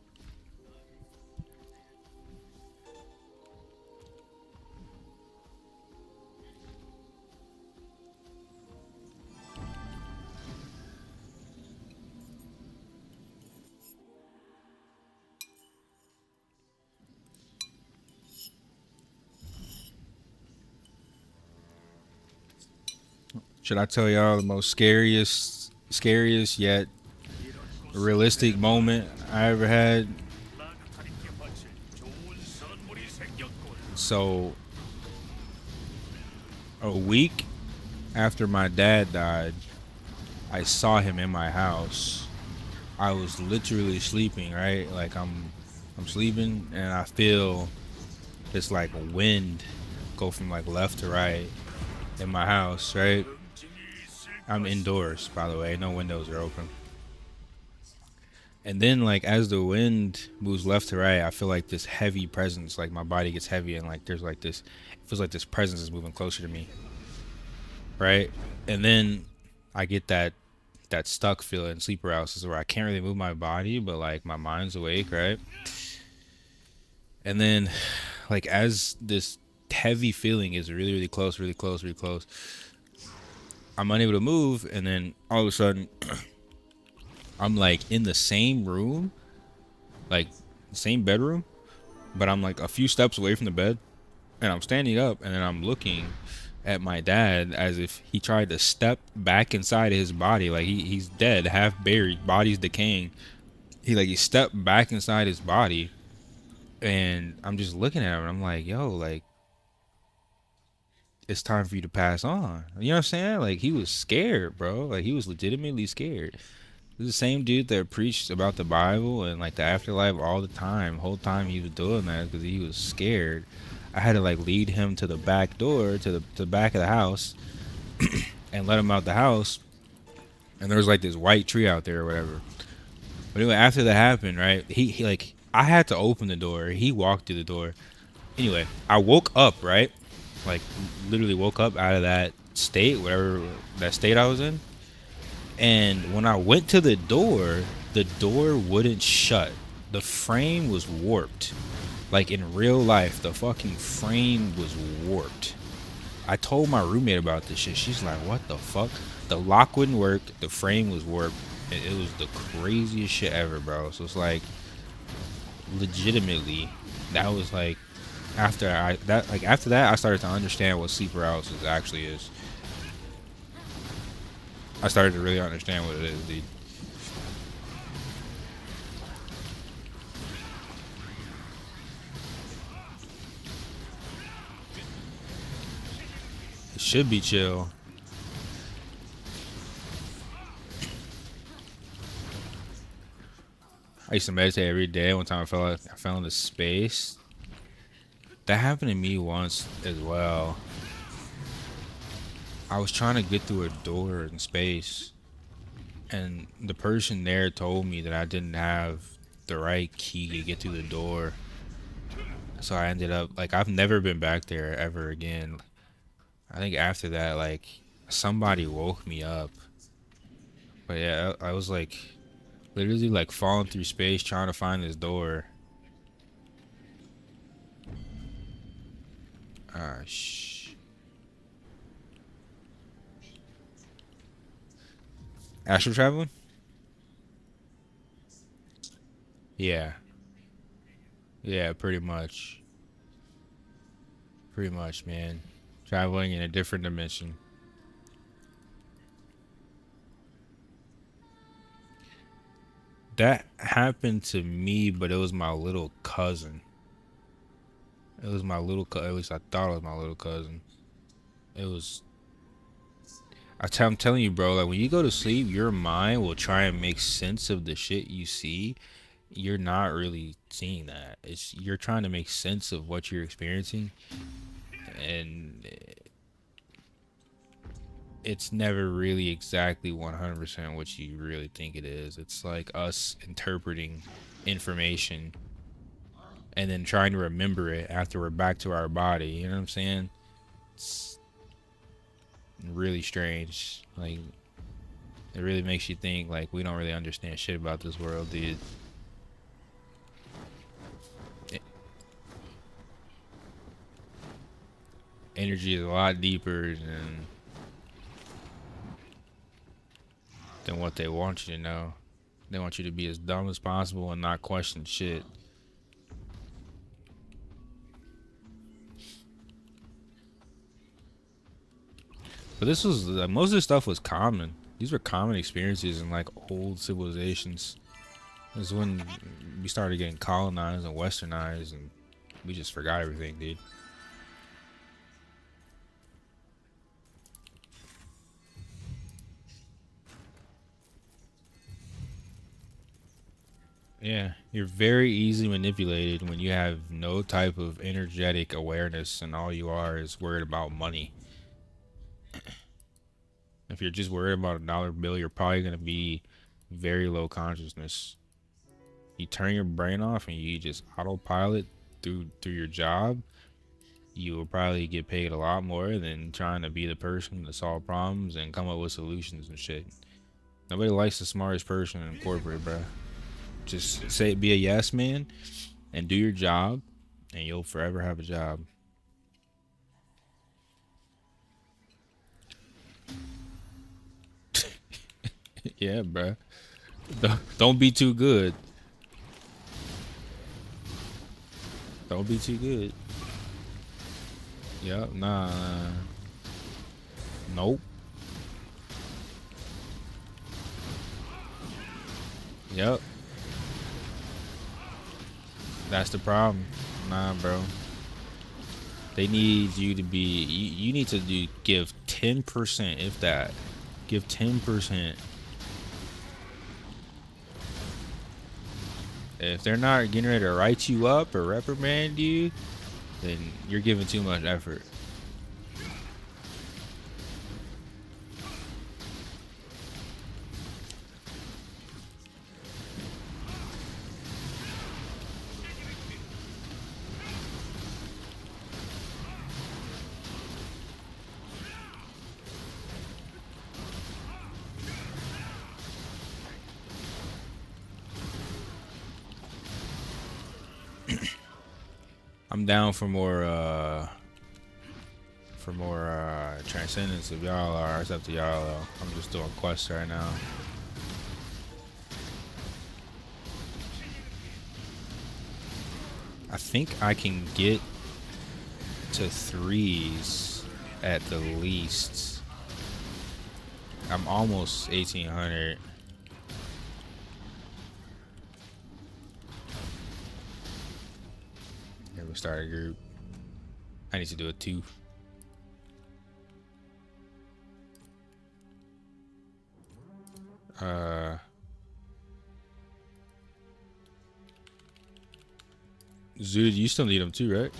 Should I tell y'all the most scariest yet realistic moment I ever had? So, a week after my dad died, I saw him in my house. I was literally sleeping, right? Like I'm sleeping and I feel this like wind go from like left to right in my house, right? I'm indoors, by the way. No windows are open. And then like as the wind moves left to right, I feel like this heavy presence, like my body gets heavy and like there's like this, it feels like this presence is moving closer to me, right? And then I get that stuck feeling, sleep paralysis, where I can't really move my body, but like my mind's awake, right? And then like as this heavy feeling is really, really close, really close, really close, I'm unable to move, and then all of a sudden I'm like in the same room, like same bedroom, but I'm like a few steps away from the bed, and I'm standing up, and then I'm looking at my dad as if he tried to step back inside his body, like he's dead, half buried, body's decaying. He stepped back inside his body, and I'm just looking at him, and I'm like, yo, like it's time for you to pass on. You know what I'm saying? Like he was scared, bro. Like he was legitimately scared. This is the same dude that preached about the Bible and like the afterlife all the time. Whole time he was doing that because he was scared. I had to like lead him to the back door, to the back of the house, and let him out the house. And there was like this white tree out there or whatever. But anyway, after that happened, right? He like I had to open the door. He walked through the door. Anyway, I woke up, right? Like literally woke up out of that state, whatever that state I was in. And when I went to the door wouldn't shut. The frame was warped. Like in real life, the fucking frame was warped. I told my roommate about this shit. She's like, what the fuck? The lock wouldn't work. The frame was warped. It was the craziest shit ever, bro. So it's like, legitimately, that was like, after that, I started to understand what sleep paralysis actually is. I started to really understand what it is, dude. It should be chill. I used to meditate every day. One time I fell into space. That happened to me once as well. I was trying to get through a door in space, and the person there told me that I didn't have the right key to get through the door. So I ended up like I've never been back there ever again. I think after that, like somebody woke me up. But yeah, I was like literally like falling through space trying to find this door. Ah, astral traveling? Yeah. Yeah, pretty much. Pretty much, man. Traveling in a different dimension. That happened to me, but it was my little cousin. It was my little cousin. At least I thought it was my little cousin. It was. I'm telling you, bro. Like when you go to sleep, your mind will try and make sense of the shit you see. You're not really seeing that. You're trying to make sense of what you're experiencing, and it's never really exactly 100% what you really think it is. It's like us interpreting information and then trying to remember it after we're back to our body. You know what I'm saying? It's really strange. Like, it really makes you think, like, we don't really understand shit about this world, dude. Energy is a lot deeper than what they want you to know. They want you to be as dumb as possible and not question shit. But this was most of this stuff was common. These were common experiences in like old civilizations. This is when we started getting colonized and westernized, and we just forgot everything, dude. Yeah, you're very easily manipulated when you have no type of energetic awareness, and all you are is worried about money. If you're just worried about a dollar bill, you're probably gonna be very low consciousness. You turn your brain off and you just autopilot through your job, you will probably get paid a lot more than trying to be the person to solve problems and come up with solutions and shit. Nobody likes the smartest person in corporate, bro. Just be a yes man and do your job, and you'll forever have a job. Yeah, bro. Don't be too good. Don't be too good. Yep, nah. Nope. Yep. That's the problem. Nah, bro. They need you to be. You need to give 10%, if that. Give 10%. If they're not getting ready to write you up or reprimand you, then you're giving too much effort. I'm down for more transcendence if y'all are. It's up to y'all though. I'm just doing quests right now. I think I can get to 3s at the least. I'm almost 1800. Here we start a group. I need to do a 2. Zood, you still need them too, right?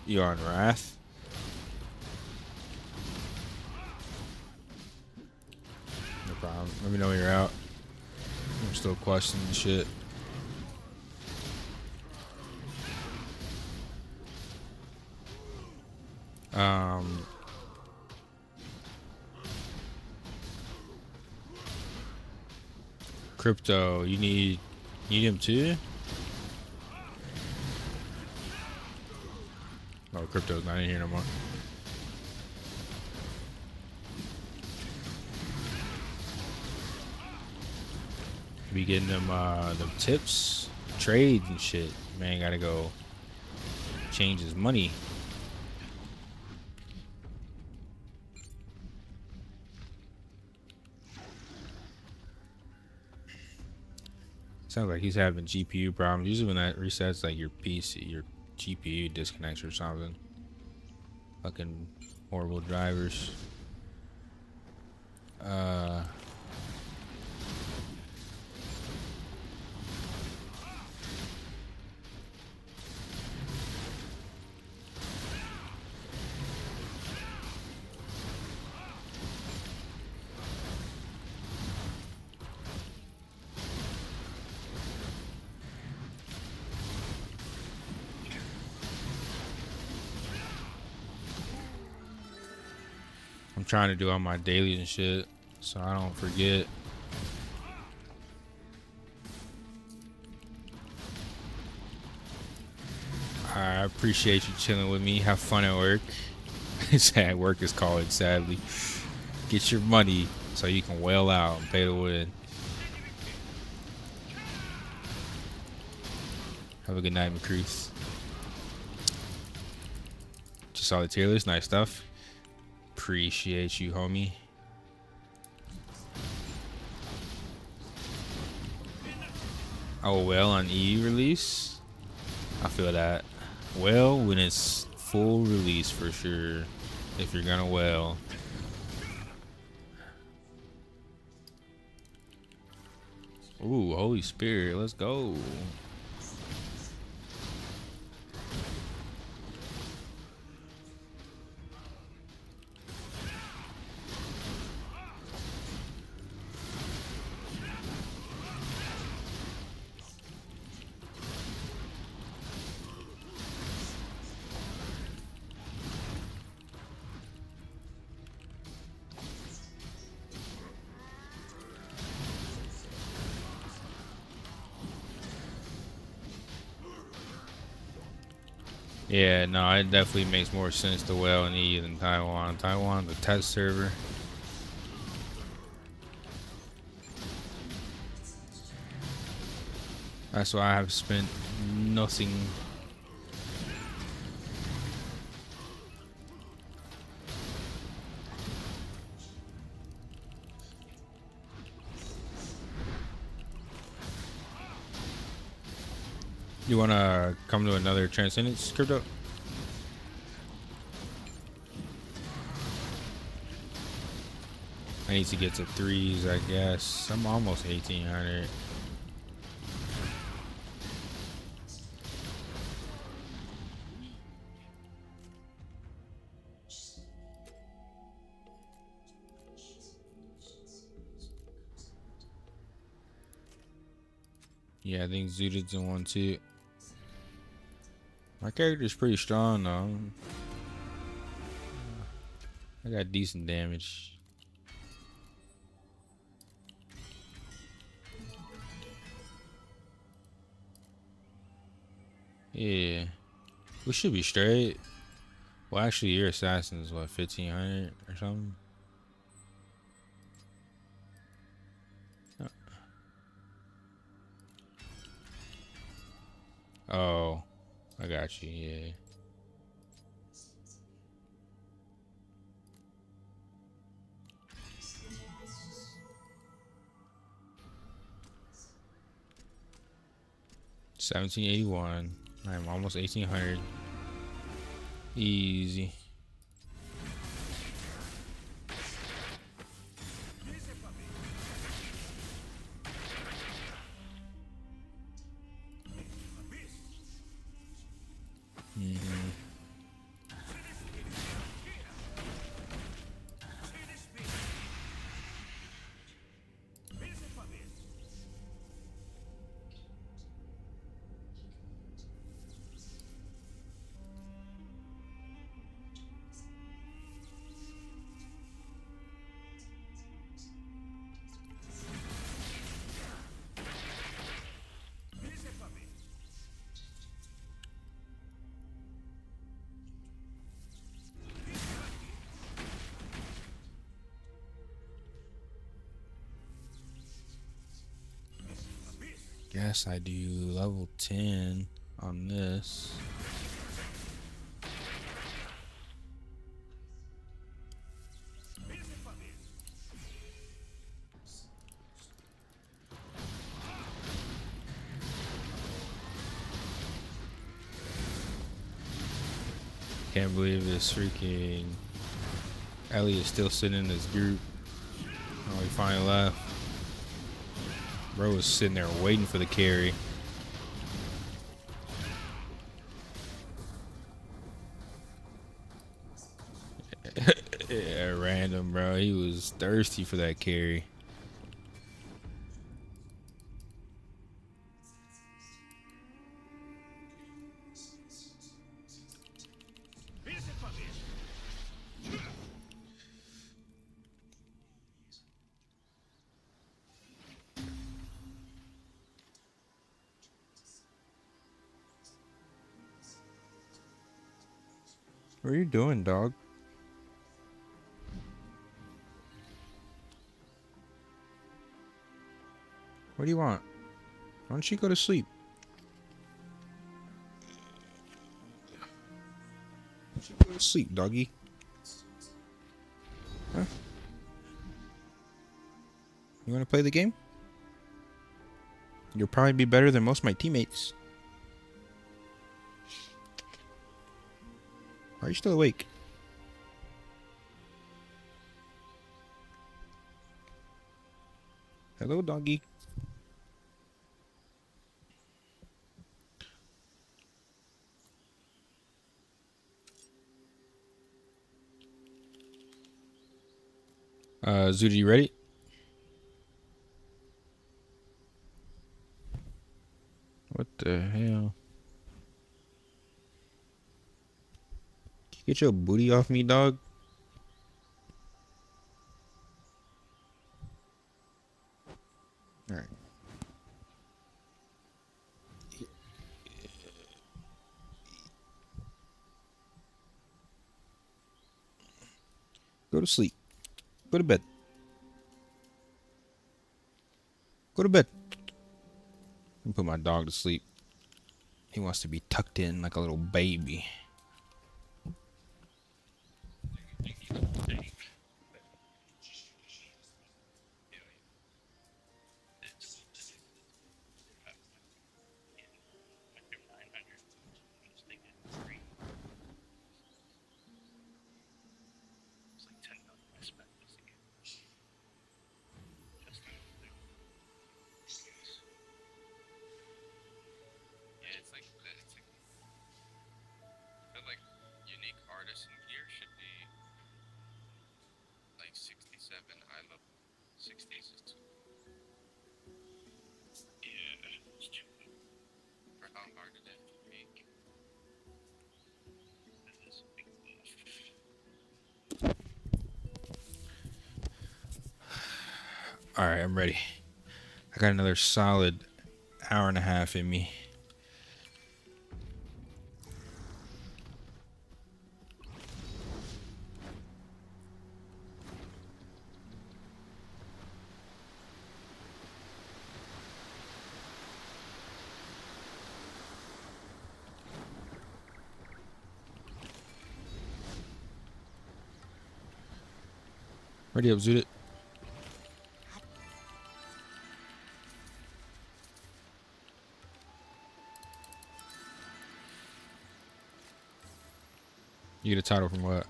You on Wrath? No problem. Let me know when you're out. I'm still questioning shit. Crypto, you need him too? Oh, crypto's not in here no more. Be getting them tips, trades and shit. Man, gotta go change his money. Sounds like he's having GPU problems. Usually when that resets, like your PC, your GPU disconnects or something. Fucking horrible drivers. I'm trying to do all my dailies and shit, so I don't forget. I appreciate you chilling with me. Have fun at work. Sad work is called, sadly. Get your money so you can wail out and pay to win. Have a good night, McCrease. Just saw the tier list. Nice stuff. Appreciate you, homie. Oh, well, on EU release? I feel that. Well, when it's full release for sure. If you're gonna well. Ooh, Holy Spirit, let's go. Yeah, no, it definitely makes more sense to well in EU than Taiwan. Taiwan, the test server. That's why I have spent nothing. You wanna come to another Transcendence crypto? I need to get to 3s, I guess. I'm almost 1800. Yeah, I think Zooted's in 1 too. My character's pretty strong though. I got decent damage. Yeah, we should be straight. Well, actually, your assassin is what, 1500 or something? Oh, I got you, yeah. $1781. I'm almost 1800. Easy. Guess I do level 10 on this. Can't believe this freaking Ellie is still sitting in this group. Oh, he finally left. Bro was sitting there waiting for the carry. Yeah, random, bro. He was thirsty for that carry. What are you doing, dog? What do you want? Why don't you go to sleep? Why don't you go to sleep, doggy? Huh? You want to play the game? You'll probably be better than most of my teammates. Why are you still awake? Hello, doggy. Zuda, you ready? What the hell? Get your booty off me, dog. All right. Go to sleep. Go to bed. Go to bed. I'm put my dog to sleep. He wants to be tucked in like a little baby. All right, I'm ready. I got another solid hour and a half in me. Ready up, Zoot it. You get a title from what?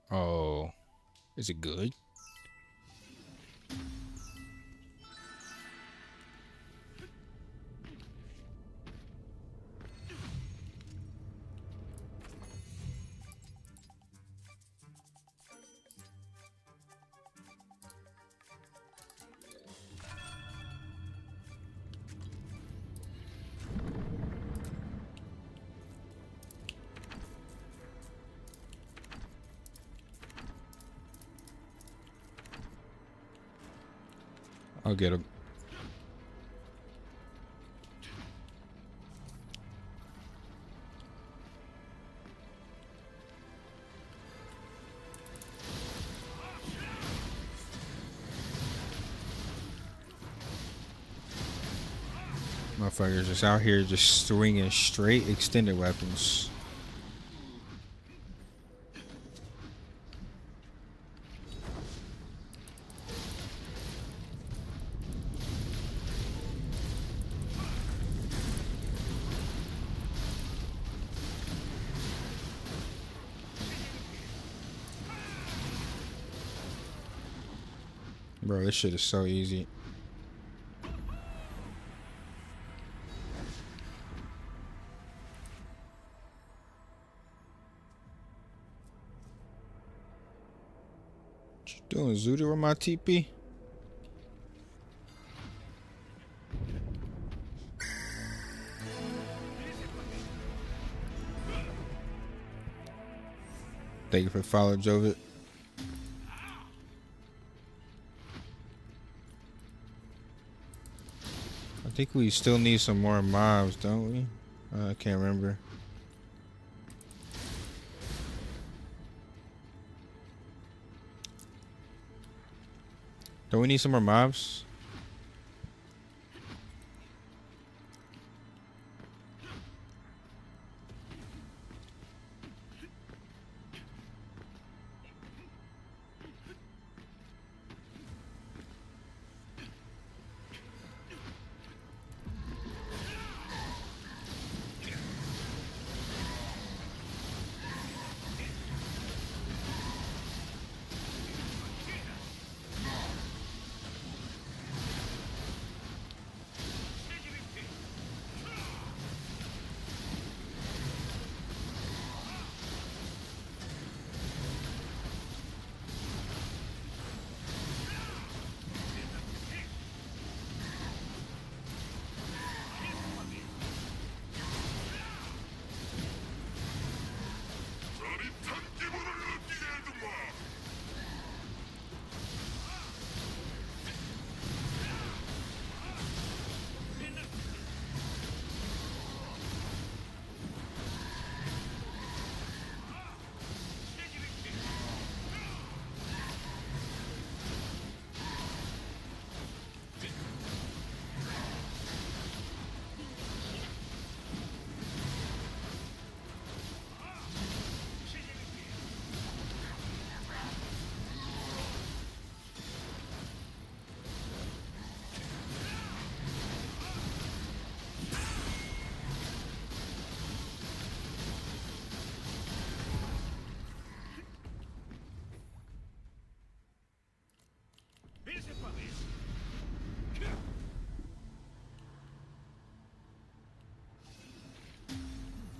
Oh, is it good? I'll get him. Motherfuckers just out here just swinging straight extended weapons. Bro, this shit is so easy. What you doing, Zuda, with my TP? Thank you for the follow, Jovid. I think we still need some more mobs, don't we? I can't remember. Don't we need some more mobs?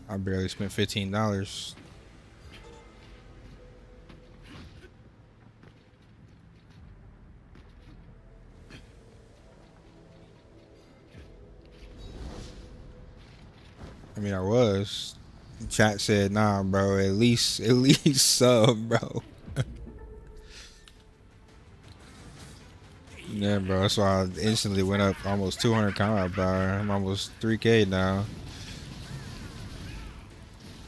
I barely spent $15. I mean, I was. Chat said, "Nah, bro. At least sub, bro." Yeah, bro. That's why I instantly went up almost 200 combat power. I'm almost 3K now.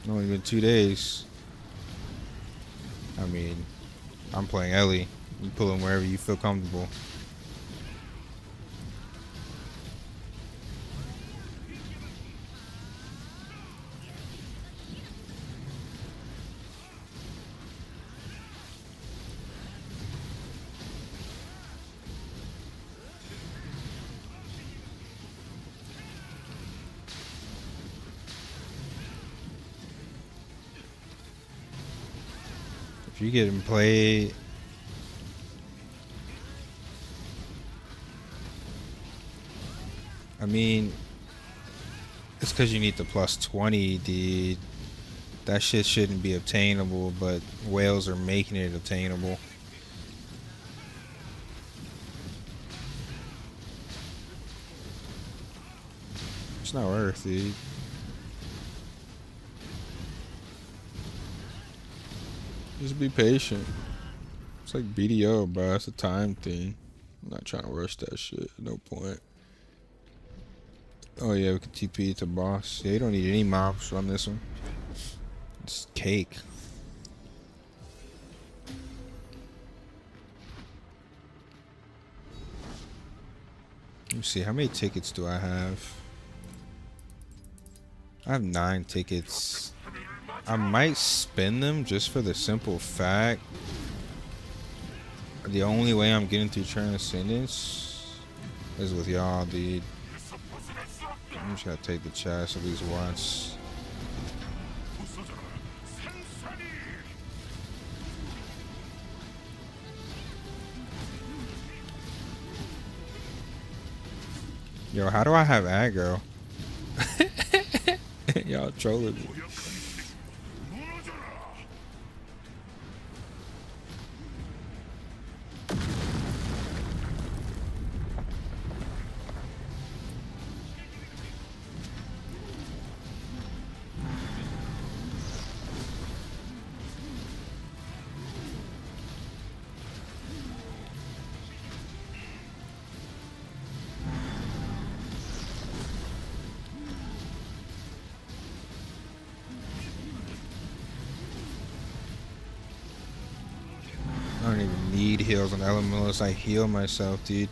Only been 2 days. I mean, I'm playing Ellie. You pull him wherever you feel comfortable. If you get him played, I mean, it's because you need the plus 20, dude. That shit shouldn't be obtainable, but whales are making it obtainable. It's not worth, dude. Just be patient. It's like BDO, bro. It's a time thing. I'm not trying to rush that shit. No point. Oh yeah, we can TP to boss. Yeah, you don't need any mobs on this one. It's cake. Let me see, how many tickets do I have? I have 9 tickets. I might spend them just for the simple fact the only way I'm getting through Transcendence is with y'all, dude. I'm just gonna take the chest at least once. Yo, how do I have aggro? Y'all trolling me. I don't even need heals on Elementalist. I heal myself, dude.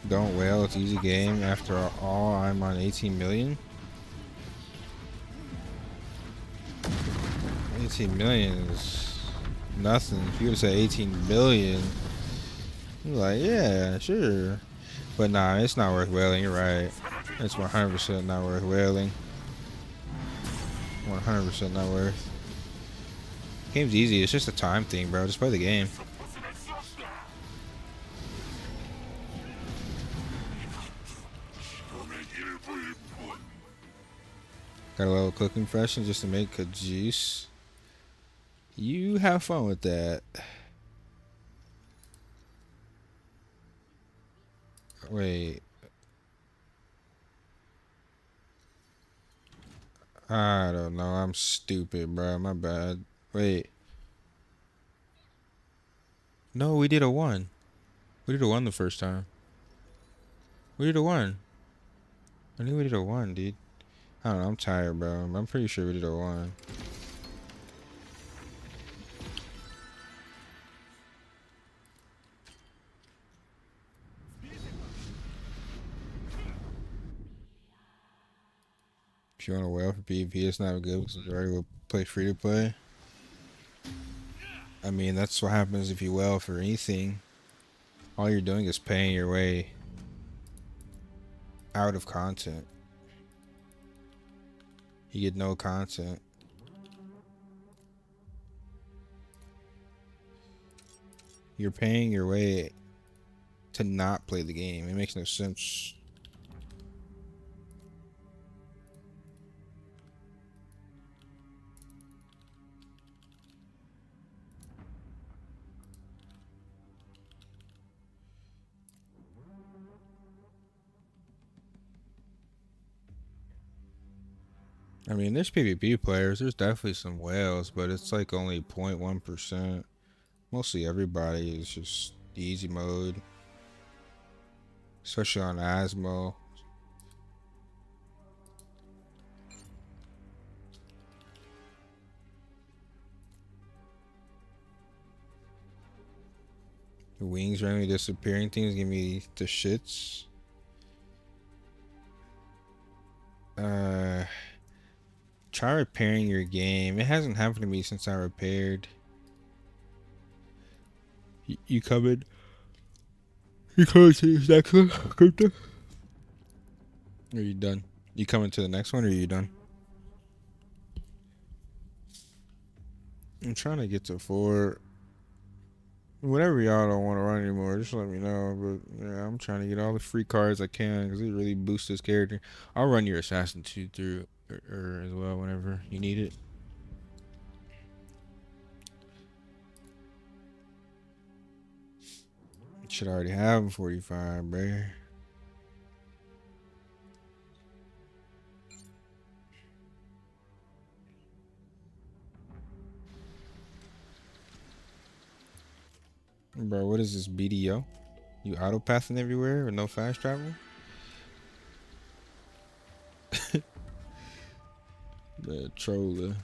Don't wail, it's easy game. After all, I'm on 18 million. 18 million is nothing. If you would say 18 billion, you're like, yeah, sure. But nah, it's not worth wailing, you're right. It's 100% not worth wailing. 100% not worth. Game's easy, it's just a time thing, bro. Just play the game. Got a little cooking freshen just to make a juice. You have fun with that. Wait. I don't know. I'm stupid, bro. My bad. Wait. No, we did a 1. We did a 1 the first time. We did a 1. I knew we did a 1, dude. I don't know. I'm tired, bro. I'm pretty sure we did a 1. If you want to whale for PvP, it's not good because you already will play free to play. I mean, that's what happens if you whale for anything. All you're doing is paying your way out of content. You get no content. You're paying your way to not play the game. It makes no sense. I mean, there's PvP players. There's definitely some whales, but it's like only 0.1%. Mostly everybody is just easy mode. Especially on Asmo. The wings randomly disappearing things give me the shits. Try repairing your game. It hasn't happened to me since I repaired. You coming? You coming to this next one? Are you done? You coming to the next one or are you done? I'm trying to get to 4. Whatever y'all don't want to run anymore, just let me know. But yeah, I'm trying to get all the free cards I can because it really boosts this character. I'll run your Assassin 2 through or as well whenever you need it. Should already have 45, bruh. Bro, what is this BDO? You auto pathing everywhere with no fast travel? The troller.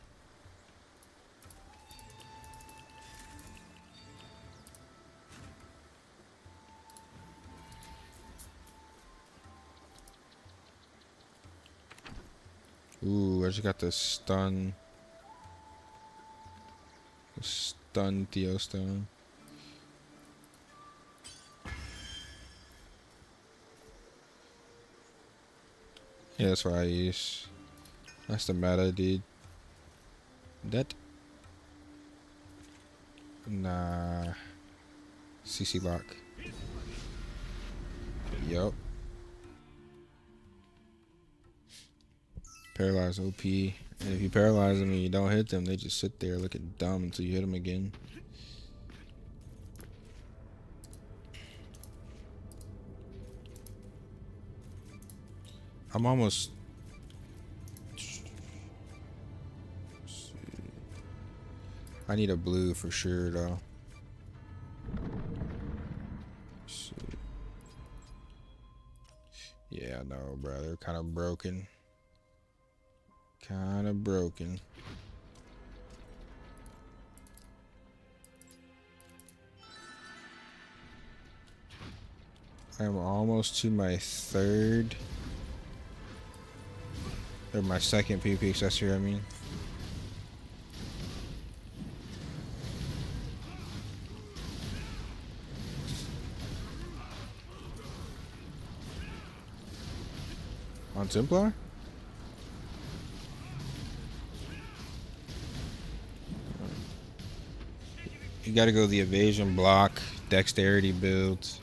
Ooh, I just got the stun. The stun Theo stone. Yeah, that's what I use. That's the meta, dude. That. Nah. CC lock. Yup. Paralyze OP. And if you paralyze them and you don't hit them, they just sit there looking dumb until you hit them again. I'm almost... I need a blue for sure though. Yeah, no, bro. They're kind of broken. Kind of broken. I'm almost to my third. Or my second PvP accessory, I mean. On Templar? You gotta go the evasion block, dexterity builds.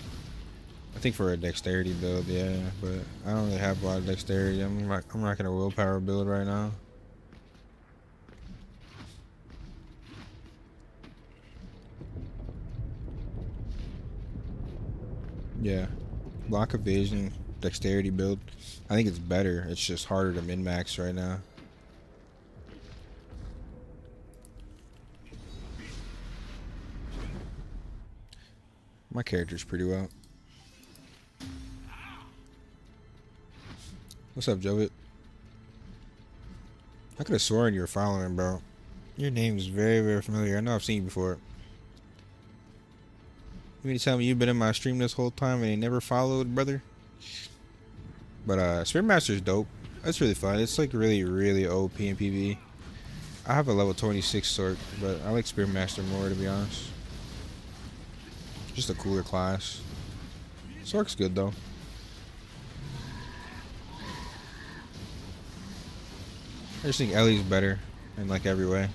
I think for a dexterity build, yeah, but I don't really have a lot of dexterity. I'm rocking a willpower build right now. Yeah, block evasion, dexterity build. I think it's better. It's just harder to min-max right now. My character's pretty well. What's up, Jovit? I could have sworn you were following, bro. Your name is very, very familiar. I know I've seen you before. You mean to tell me you've been in my stream this whole time and you never followed, brother? But Spearmaster's dope. That's really fun. It's like really, really OP in PvE. I have a level 26 sword, but I like Spearmaster more, to be honest. Just a cooler class. Sork's good though. I just think Ellie's better in like every way.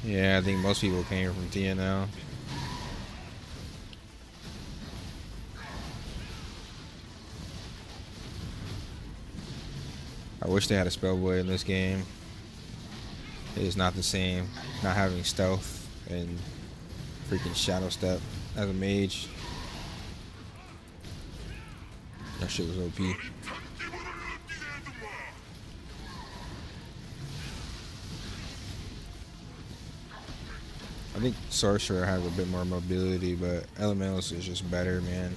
Yeah, I think most people came from TNL. I wish they had a spellboy in this game. It is not the same. Not having stealth and freaking shadow step as a mage. That shit was OP. I think Sorcerer has a bit more mobility, but Elementalist is just better, man.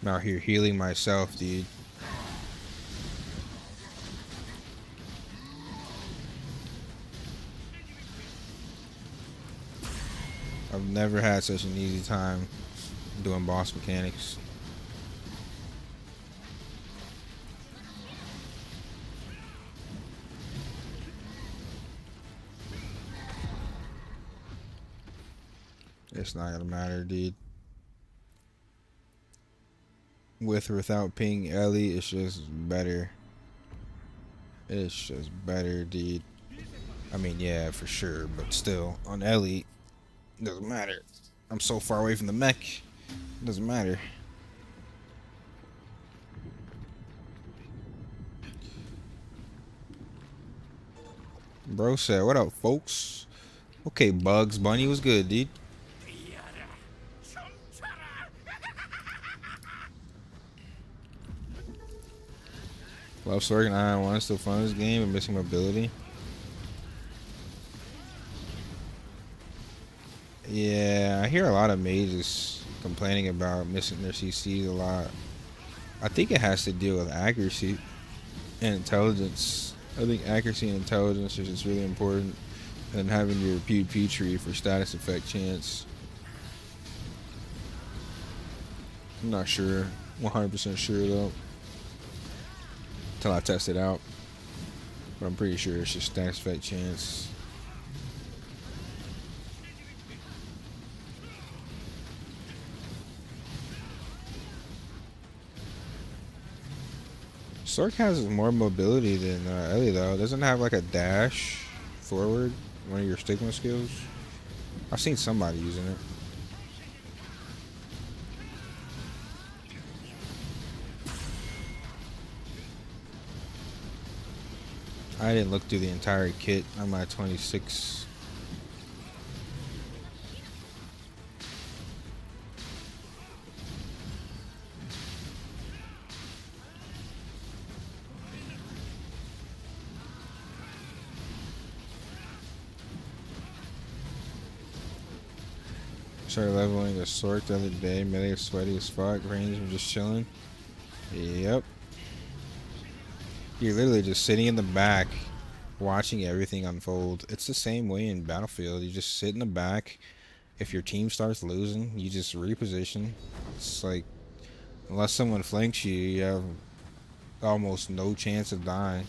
I'm out here healing myself, dude. I've never had such an easy time doing boss mechanics. It's not gonna matter, dude. With or without ping Ellie, it's just better. It's just better, dude. I mean, yeah, for sure, but still, on Ellie, it doesn't matter. I'm so far away from the mech, it doesn't matter. Bro said, what up, folks? Okay, Bugs Bunny was good, dude. Love Sorg and Ion 1 still fun in this game and missing mobility. Yeah, I hear a lot of mages complaining about missing their CCs a lot. I think it has to deal with accuracy and intelligence. I think accuracy and intelligence is just really important, and having your PvP tree for status effect chance. I'm not sure, 100% sure though, until I test it out. But I'm pretty sure it's just status effect chance. Sork has more mobility than Ellie though. It doesn't have like a dash forward, one of your stigma skills. I've seen somebody using it. I didn't look through the entire kit. I'm at 26. Started leveling a Sork the other day. Melee is sweaty as fuck. Range, I'm just chilling. Yep. You're literally just sitting in the back watching everything unfold. It's the same way in Battlefield. You just sit in the back. If your team starts losing, you just reposition. It's like, unless someone flanks you, you have almost no chance of dying.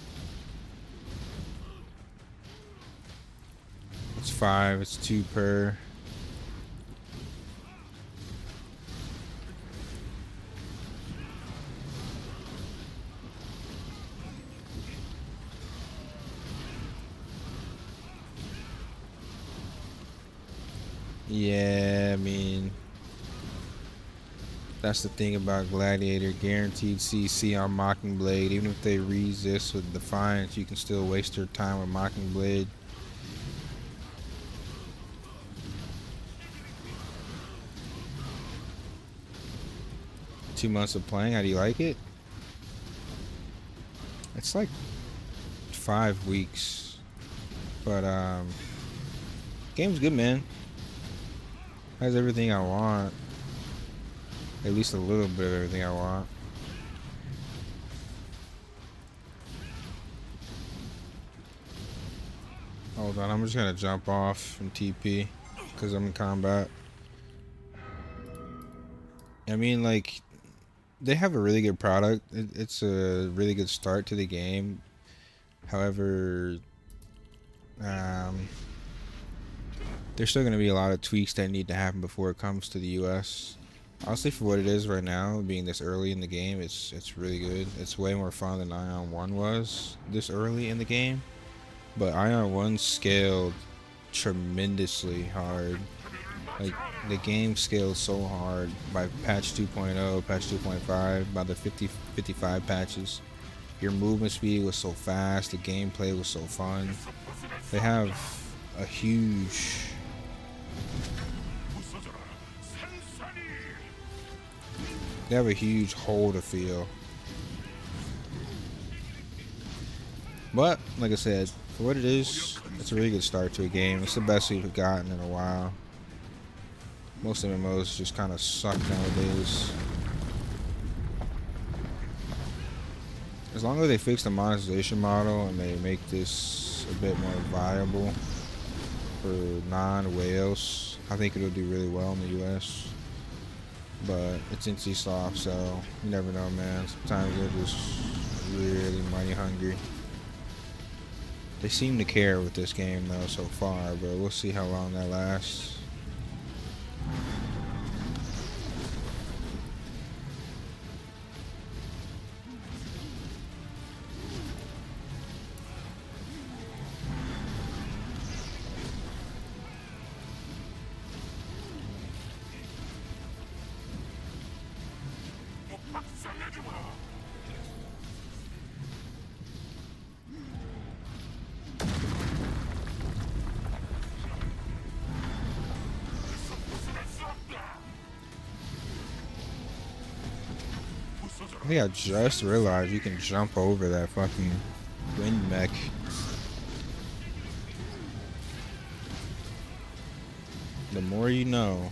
It's 5, it's 2 per. Yeah, I mean, that's the thing about Gladiator. Guaranteed CC on Mockingblade. Even if they resist with Defiance, you can still waste your time with Mockingblade. $2 months of playing, how do you like it? It's like 5 weeks. But game's good, man. Has everything I want. At least a little bit of everything I want. Hold on, I'm just gonna jump off from TP because I'm in combat. I mean, like, they have a really good product. It's a really good start to the game. However, there's still going to be a lot of tweaks that need to happen before it comes to the US. Honestly, for what it is right now, being this early in the game, it's really good. It's way more fun than Aion 1 was this early in the game. But Aion 1 scaled tremendously hard. Like, the game scaled so hard by patch 2.0, patch 2.5, by the 55 patches. Your movement speed was so fast, the gameplay was so fun. They have a huge hole to feel. But like I said, for what it is, it's a really good start to a game. It's the best we've gotten in a while. Most MMOs just kind of suck nowadays. As long as they fix the monetization model and they make this a bit more viable for non-whales, I think it'll do really well in the US. But it's NC soft, so you never know, man. Sometimes they're just really money hungry. They seem to care with this game though so far, but we'll see how long that lasts. I think I just realized you can jump over that fucking wind mech. The more you know.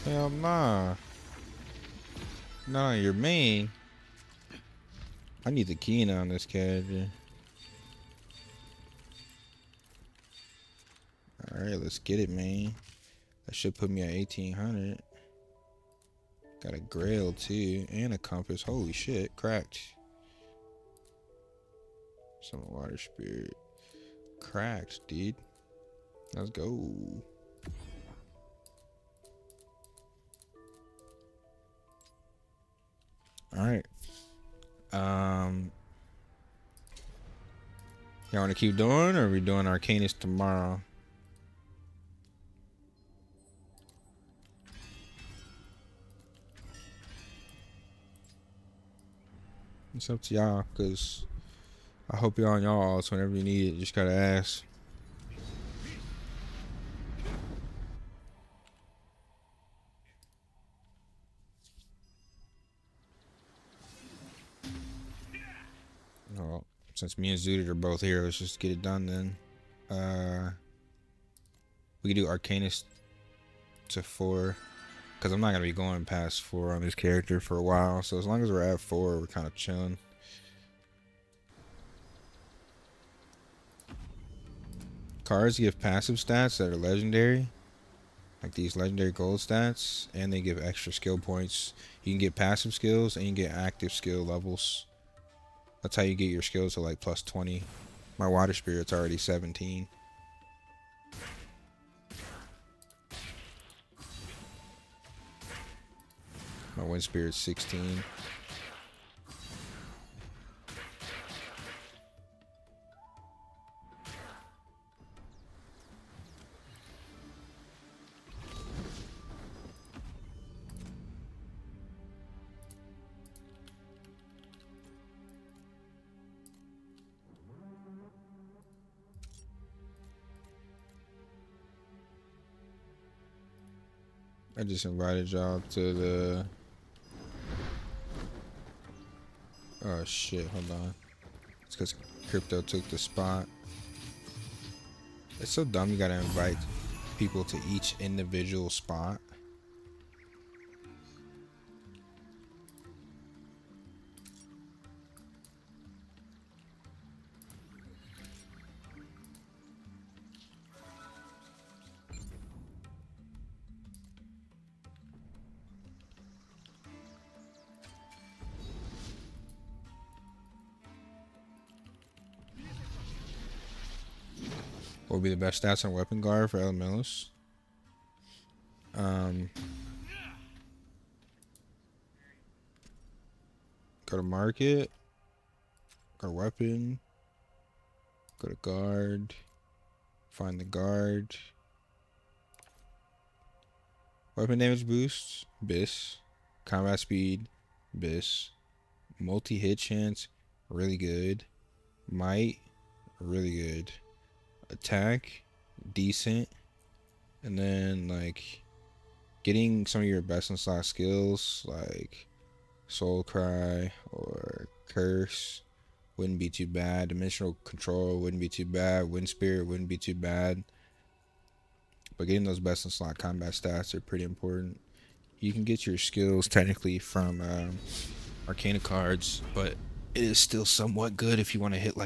Hell nah. Not on your main. I need the key on this character. Alright, let's get it, man. That should put me at 1800. Got a grail too, and a compass. Holy shit, cracked. Some water spirit. Cracked, dude. Let's go. Alright. Y'all wanna keep doing, or are we doing Arcanist tomorrow? It's up to y'all, cause I hope y'all on y'all. So whenever you need it, just gotta ask. Well, since me and Zooted are both here, let's just get it done then. We can do Arcanist to 4, because I'm not gonna be going past 4 on this character for a while. So as long as we're at 4, we're kind of chilling. Cards give passive stats that are legendary, like these legendary gold stats, and they give extra skill points. You can get passive skills and you can get active skill levels. That's how you get your skills to like plus 20. My water spirit's already 17. My wind spirit's 16. I just invited y'all to the... Oh shit, hold on. It's because Crypto took the spot. It's so dumb you gotta invite people to each individual spot. What would be the best stats on weapon guard for Elementalist? Go to market, go to weapon, go to guard, find the guard. Weapon damage boost, BIS. Combat speed, BIS. Multi-hit chance, really good. Might, really good. Attack, decent. And then like getting some of your best in slot skills like Soul Cry or Curse wouldn't be too bad. Dimensional Control wouldn't be too bad. Wind Spirit wouldn't be too bad. But getting those best in slot combat stats are pretty important. You can get your skills technically from Arcana cards, but it is still somewhat good if you want to hit like